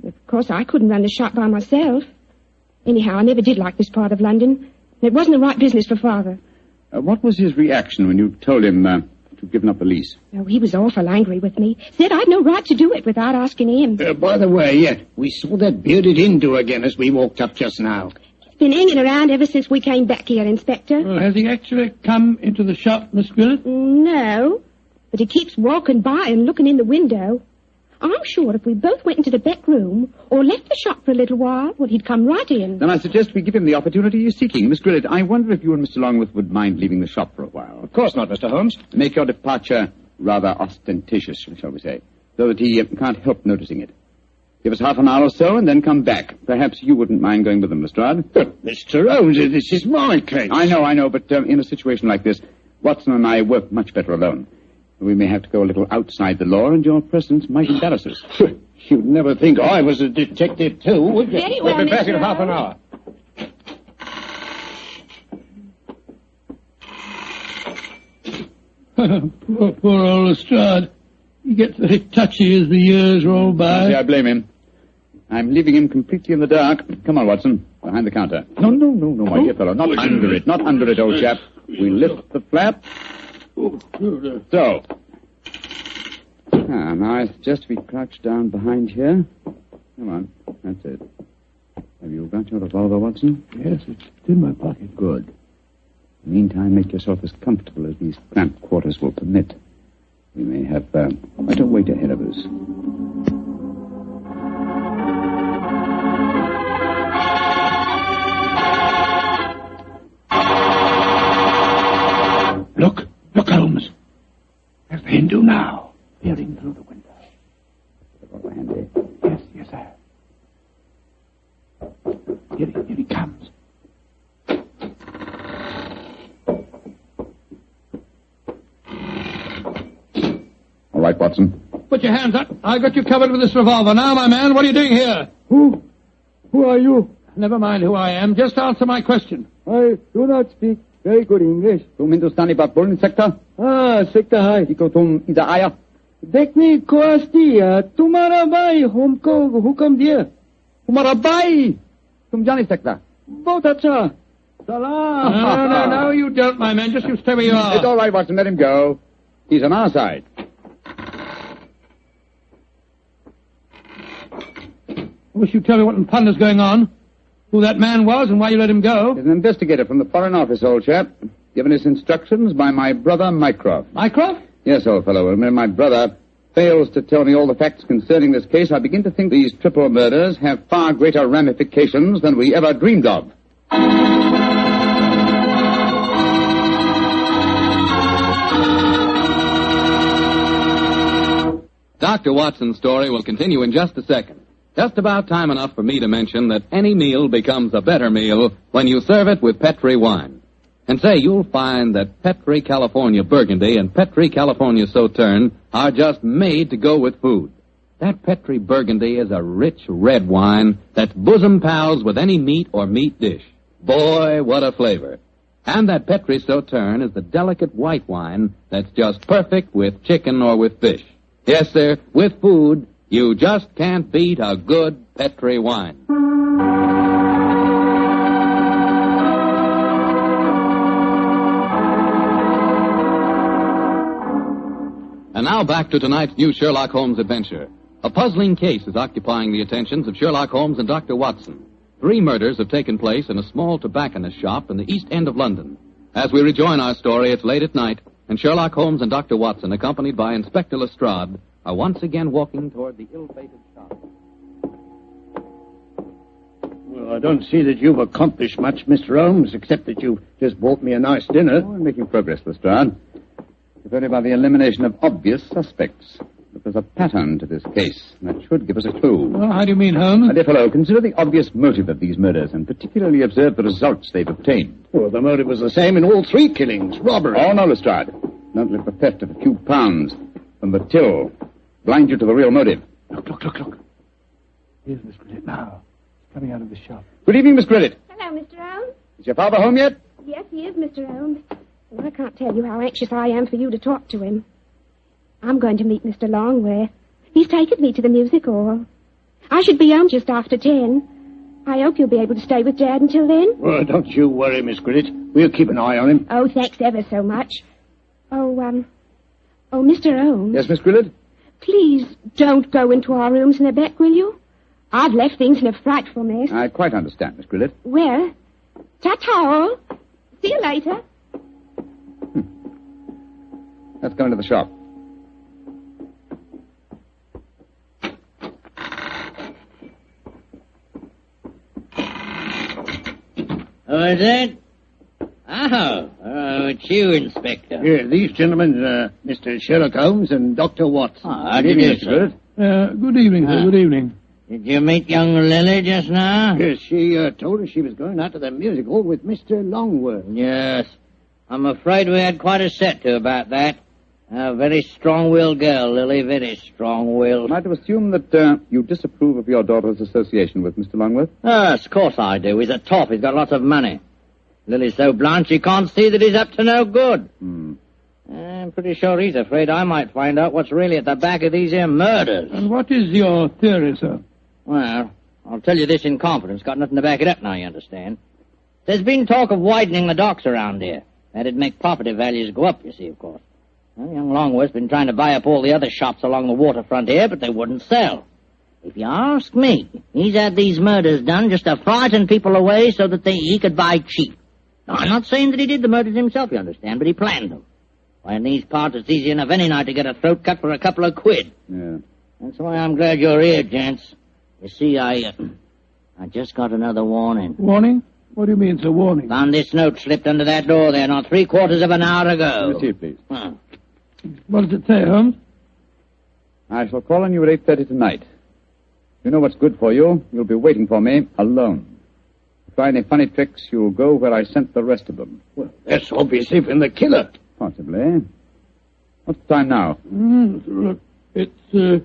Of course, I couldn't run the shop by myself. Anyhow, I never did like this part of London. It wasn't the right business for Father. What was his reaction when you told him to you've given up the lease. Oh, he was awful angry with me. Said I'd no right to do it without asking him. By the way, we saw that bearded Hindu again as we walked up just now. He's been hanging around ever since we came back here, Inspector. Well, has he actually come into the shop, Miss Grillet? No, but he keeps walking by and looking in the window. I'm sure if we both went into the back room or left the shop for a little while, well, he'd come right in. Then I suggest we give him the opportunity he's seeking. Miss Grillet, I wonder if you and Mr. Longworth would mind leaving the shop for a while. Of course not, Mr. Holmes. Make your departure rather ostentatious, shall we say, so that he can't help noticing it. Give us half an hour or so and then come back. Perhaps you wouldn't mind going with them, Lestrade. But, Mr. Holmes, this is my case. I know, but in a situation like this, Watson and I work much better alone. We may have to go a little outside the law, and your presence might embarrass us. You'd never think I was a detective, too, would you? Very well, We'll be back Mr. in half an Holmes. hour. Poor old Lestrade. He gets very touchy as the years roll by. See, I blame him. I'm leaving him completely in the dark. Come on, Watson. Behind the counter. No, my dear fellow. Not under it, old chap. We lift the flap. So. Now I suggest we crouch down behind here. Come on. That's it. Have you got your revolver, Watson? Yes, it's in my pocket. Good. In the meantime, make yourself as comfortable as these cramped quarters will permit. We may have quite a wait ahead of us. Look, Holmes. There's the Hindu now, peering through the window. Handy. Yes, sir. Here he comes. All right, Watson. Put your hands up. I got you covered with this revolver. Now, my man, what are you doing here? Who are you? Never mind who I am. Just answer my question. I do not speak very good English. Tum Hindustani baat bolne sakta? सकता है Iko tum ida aya? देखने को आस्ती तुम्हारा भाई हमको हुक्म दिया Tumhara bhai. Tum jaan nahi sakta. बहुत अच्छा सलाम No, you don't, my man. Just you stay where you are. It's all right, Watson. Let him go. He's on our side. Wish you'd tell me what in thunder's going on. Who that man was and why you let him go. He's an investigator from the Foreign Office, old chap. Given his instructions by my brother, Mycroft. Mycroft? Yes, old fellow. When my brother fails to tell me all the facts concerning this case, I begin to think these triple murders have far greater ramifications than we ever dreamed of. Dr. Watson's story will continue in just a second. Just about time enough for me to mention that any meal becomes a better meal when you serve it with Petri wine. And say, you'll find that Petri California Burgundy and Petri California Sauterne are just made to go with food. That Petri Burgundy is a rich red wine that's bosom pals with any meat or meat dish. Boy, what a flavor. And that Petri Sauterne is the delicate white wine that's just perfect with chicken or with fish. Yes, sir, with food, you just can't beat a good Petri wine. And now back to tonight's new Sherlock Holmes adventure. A puzzling case is occupying the attentions of Sherlock Holmes and Dr. Watson. 3 murders have taken place in a small tobacconist shop in the East End of London. As we rejoin our story, it's late at night, and Sherlock Holmes and Dr. Watson, accompanied by Inspector Lestrade, are once again walking toward the ill-fated shop. Well, I don't see that you've accomplished much, Mr. Holmes, except that you've just bought me a nice dinner. Oh, we're making progress, Lestrade. If only by the elimination of obvious suspects. But there's a pattern to this case, and that should give us a clue. Well, how do you mean, Holmes? My dear fellow, consider the obvious motive of these murders, and particularly observe the results they've obtained. Well, the motive was the same in all 3 killings, robbery. Oh, no, Lestrade. Don't let the theft of a few pounds from the till blind you to the real motive. Look. Here's Miss Grillet now. She's coming out of the shop. Good evening, Miss Grillet. Hello, Mr. Holmes. Is your father home yet? Yes, he is, Mr. Holmes. Well, I can't tell you how anxious I am for you to talk to him. I'm going to meet Mr. Longworth. He's taken me to the music hall. I should be home just after 10. I hope you'll be able to stay with Dad until then. Well, don't you worry, Miss Grillet. We'll keep an eye on him. Oh, thanks ever so much. Oh, Oh, Mr. Holmes. Yes, Miss Grillet? Please don't go into our rooms in the back, will you? I've left things in a frightful mess. I quite understand, Miss Grillet. Well, ta-ta all. See you later. Let's go into the shop. Who is it? Oh, it's you, Inspector. Yeah, these gentlemen, Mr. Sherlock Holmes and Dr. Watson. How do you do, sir? Good evening, sir. Good evening. Did you meet young Lily just now? Yes, she told us she was going out to the music hall with Mr. Longworth. Yes. I'm afraid we had quite a set to about that. A very strong-willed girl, Lily, very strong-willed. Am I to assume that you disapprove of your daughter's association with Mr. Longworth? Yes, of course I do. He's a top. He's got lots of money. Lily's so blunt she can't see that he's up to no good. I'm pretty sure he's afraid I might find out what's really at the back of these here murders. And what is your theory, sir? Well, I'll tell you this in confidence. Got nothing to back it up now, you understand. There's been talk of widening the docks around here. That'd make property values go up, you see, of course. Well, young Longworth's been trying to buy up all the other shops along the waterfront here, but they wouldn't sell. If you ask me, he's had these murders done just to frighten people away so that he could buy cheap. Now, I'm not saying that he did the murders himself, you understand, but he planned them. Why, in these parts, it's easy enough any night to get a throat cut for a couple of quid. Yeah. That's why I'm glad you're here, gents. You see, I just got another warning. Warning? What do you mean, sir, warning? Found this note slipped under that door there not 3/4 of an hour ago. Receive, please. What does it say, Holmes? I shall call on you at 8:30 tonight. You know what's good for you. You'll be waiting for me alone. If you try any funny tricks, you'll go where I sent the rest of them. Well, that's obviously from the killer. Possibly. What's the time now? Look, it's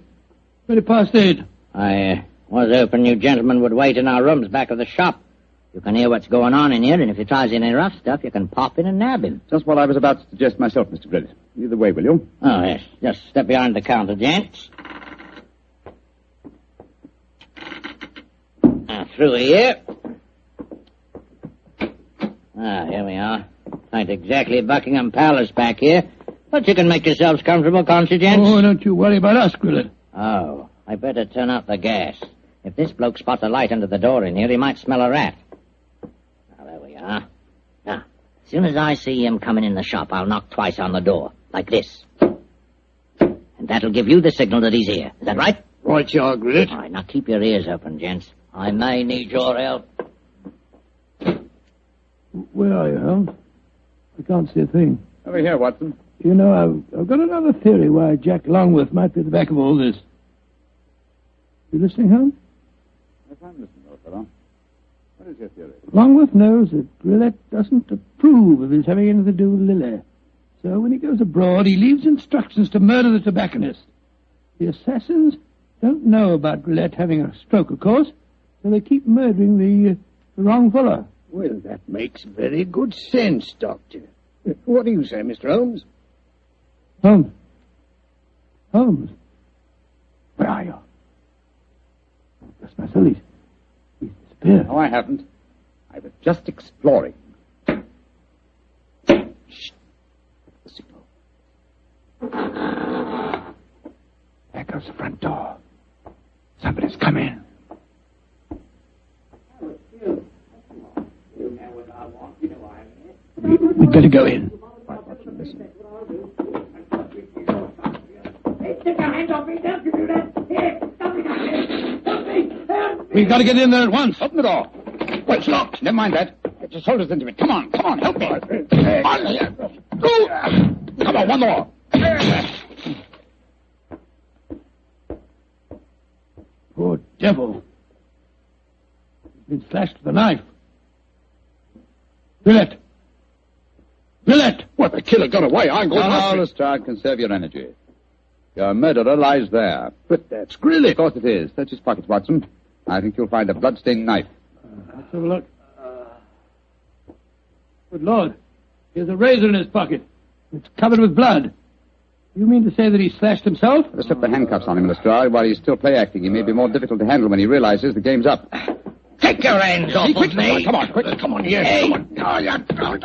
8:20. I was hoping you gentlemen would wait in our rooms back of the shop. You can hear what's going on in here, and if he tries any rough stuff, you can pop in and nab him. Just what I was about to suggest myself, Mr. Grillet. Either way, will you? Oh, yes. Just step behind the counter, gents. Through here. Here we are. Ain't exactly Buckingham Palace back here, but you can make yourselves comfortable, can't you, gents? Oh, don't you worry about us, Grillet. Oh, I better turn out the gas. If this bloke spots a light under the door in here, he might smell a rat. Now, there we are. Now, as soon as I see him coming in the shop, I'll knock twice on the door, like this. And that'll give you the signal that he's here. Is that right? Right, you are, Grillet. All right, now keep your ears open, gents. I may need your help. Where are you, Holmes? I can't see a thing. Over here, Watson. You know, I've got another theory why Jack Longworth might be at the back of all this. You listening, Holmes? Yes, I'm listening, old fellow. What is your theory? Longworth knows that Grillet doesn't approve of his having anything to do with Lily. So when he goes abroad, he leaves instructions to murder the tobacconist. The assassins don't know about Grillet having a stroke, of course, so they keep murdering the wrong fellow. Well, that makes very good sense, Doctor. What do you say, Mr. Holmes? Holmes? Holmes? Where are you? Bless my soul, he's disappeared. No, I haven't. I was just exploring. Shh. The signal. There goes the front door. Somebody's come in. We'd better go in. Listen. We've got to get in there at once. Open the door. Well, it's locked. Never mind that. Get your shoulders into it. Come on, help me. On here. Go. Come on, one more. Poor devil. He's been slashed with a knife. Grillet! Grillet! What, the killer got away? I'm going to... No, Lestrade, conserve your energy. Your murderer lies there. But that's Grillet. Of course it is. Search his pockets, Watson. I think you'll find a blood-stained knife. Let's have a look. Good Lord. Here's a razor in his pocket. It's covered with blood. You mean to say that he slashed himself? Let's slip the handcuffs on him, Lestrade. While he's still play-acting, he may be more difficult to handle when he realizes the game's up. Take your hands off of me. Come on, quick. Come on, yes. Hey. Come on.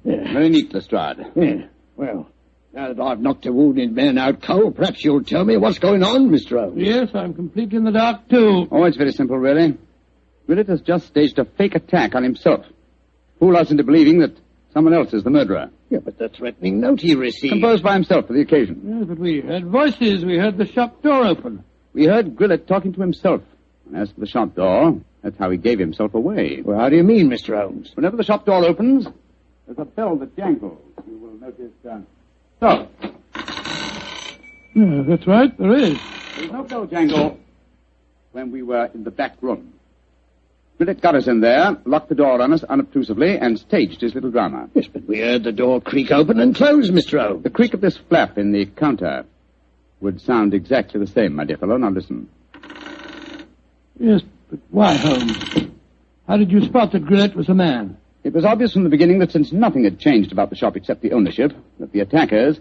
Very neat, Lestrade. Yeah. Well, Now that I've knocked a wounded man out cold, perhaps you'll tell me what's going on, Mr. Holmes. Yes, I'm completely in the dark, too. Oh, it's very simple, really. Willett has just staged a fake attack on himself. Fool us into believing that someone else is the murderer. Yeah, but the threatening note he received... Composed by himself for the occasion. Yes, but we heard voices. We heard the shop door open. We heard Willett talking to himself. And as for the shop door, that's how he gave himself away. Well, how do you mean, Mr. Holmes? Whenever the shop door opens, there's a bell that jangles. You will notice... So. Yeah, that's right, there is. There's no bell jangle when we were in the back room. Willett got us in there, locked the door on us unobtrusively, and staged his little drama. Yes, but we heard the door creak open and close, Mr. Holmes. The creak of this flap in the counter would sound exactly the same, my dear fellow. Now listen. Yes, but why, Holmes? How did you spot that Grillet was a man? It was obvious from the beginning that since nothing had changed about the shop except the ownership, that the attackers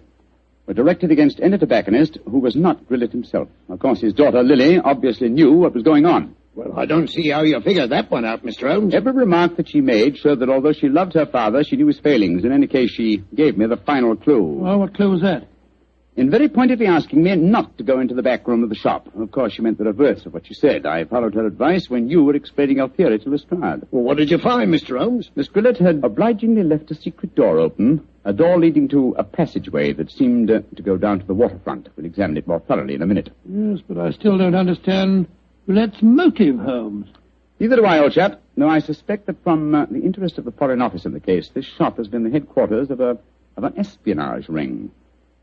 were directed against any tobacconist who was not Grillet himself. Of course, his daughter, Lily, obviously knew what was going on. Well, I don't see how you figure that one out, Mr. Holmes. Every remark that she made showed that although she loved her father, she knew his failings. In any case, she gave me the final clue. Well, what clue was that? In very pointedly asking me not to go into the back room of the shop. Of course, she meant the reverse of what she said. I followed her advice when you were explaining your theory to Lestrade. Well, what did you find, Mr. Holmes? Miss Grillet had obligingly left a secret door open, a door leading to a passageway that seemed to go down to the waterfront. We'll examine it more thoroughly in a minute. Yes, but I still don't understand Grillet's motive, Holmes. Neither do I, old chap. No, I suspect that from the interest of the Foreign Office in the case, this shop has been the headquarters of an espionage ring.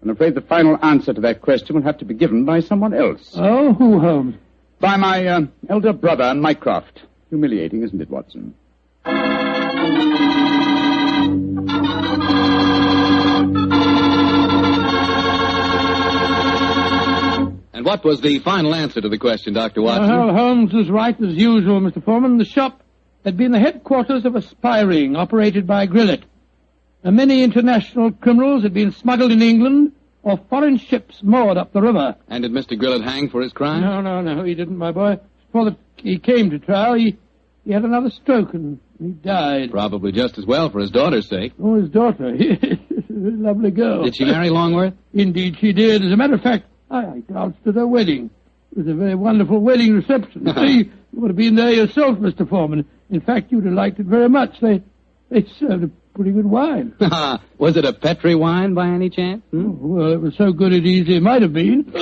I'm afraid the final answer to that question will have to be given by someone else. Oh, who, Holmes? By my elder brother, Mycroft. Humiliating, isn't it, Watson? And what was the final answer to the question, Dr. Watson? Well, Holmes was right as usual, Mr. Foreman. The shop had been the headquarters of a spy ring operated by Grillet. Many international criminals had been smuggled in England or foreign ships moored up the river. And did Mr. Grillet hang for his crime? No, he didn't, my boy. Before he came to trial, he had another stroke and he died. Probably just as well for his daughter's sake. Oh, his daughter. A lovely girl. Did she marry Longworth? Indeed she did. As a matter of fact, I danced at her wedding. It was a very wonderful wedding reception. See, you would have been there yourself, Mr. Foreman. In fact, you'd have liked it very much. They served a pretty good wine. Was it a Petri wine by any chance? Oh, well, it was so good it easily might have been.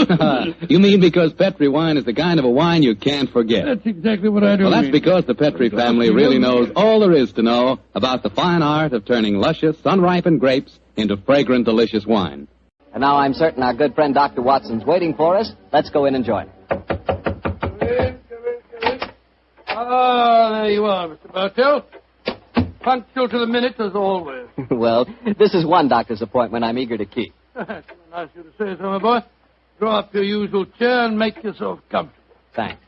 You mean because Petri wine is the kind of a wine you can't forget? That's exactly what I do. Well, that's because the Petri family really knows all there is to know about the fine art of turning luscious, sun-ripened grapes into fragrant, delicious wine. And now I'm certain our good friend Dr. Watson's waiting for us. Let's go in and join him. Ah, there you are, Mr. Bartell. Punctual to the minute, as always. Well, this is one doctor's appointment I'm eager to keep. Nice of you to say so, my boy. Draw up your usual chair and make yourself comfortable. Thanks.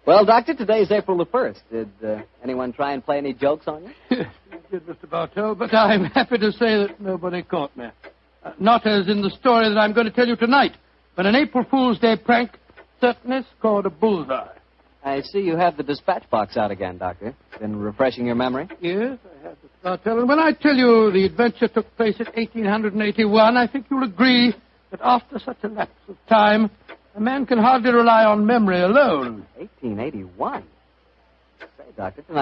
Well, Doctor, today's April the 1st. Did anyone try and play any jokes on you? Yes, you did, Mr. Bartell, but I'm happy to say that nobody caught me. Not as in the story that I'm going to tell you tonight, but an April Fool's Day prank certainly scored a bullseye. I see you have the dispatch box out again, Doctor. Been refreshing your memory? Yes, I have, Mr. Bartell. And when I tell you the adventure took place in 1881, I think you'll agree that after such a lapse of time, a man can hardly rely on memory alone. 1881? Say, Doctor, tonight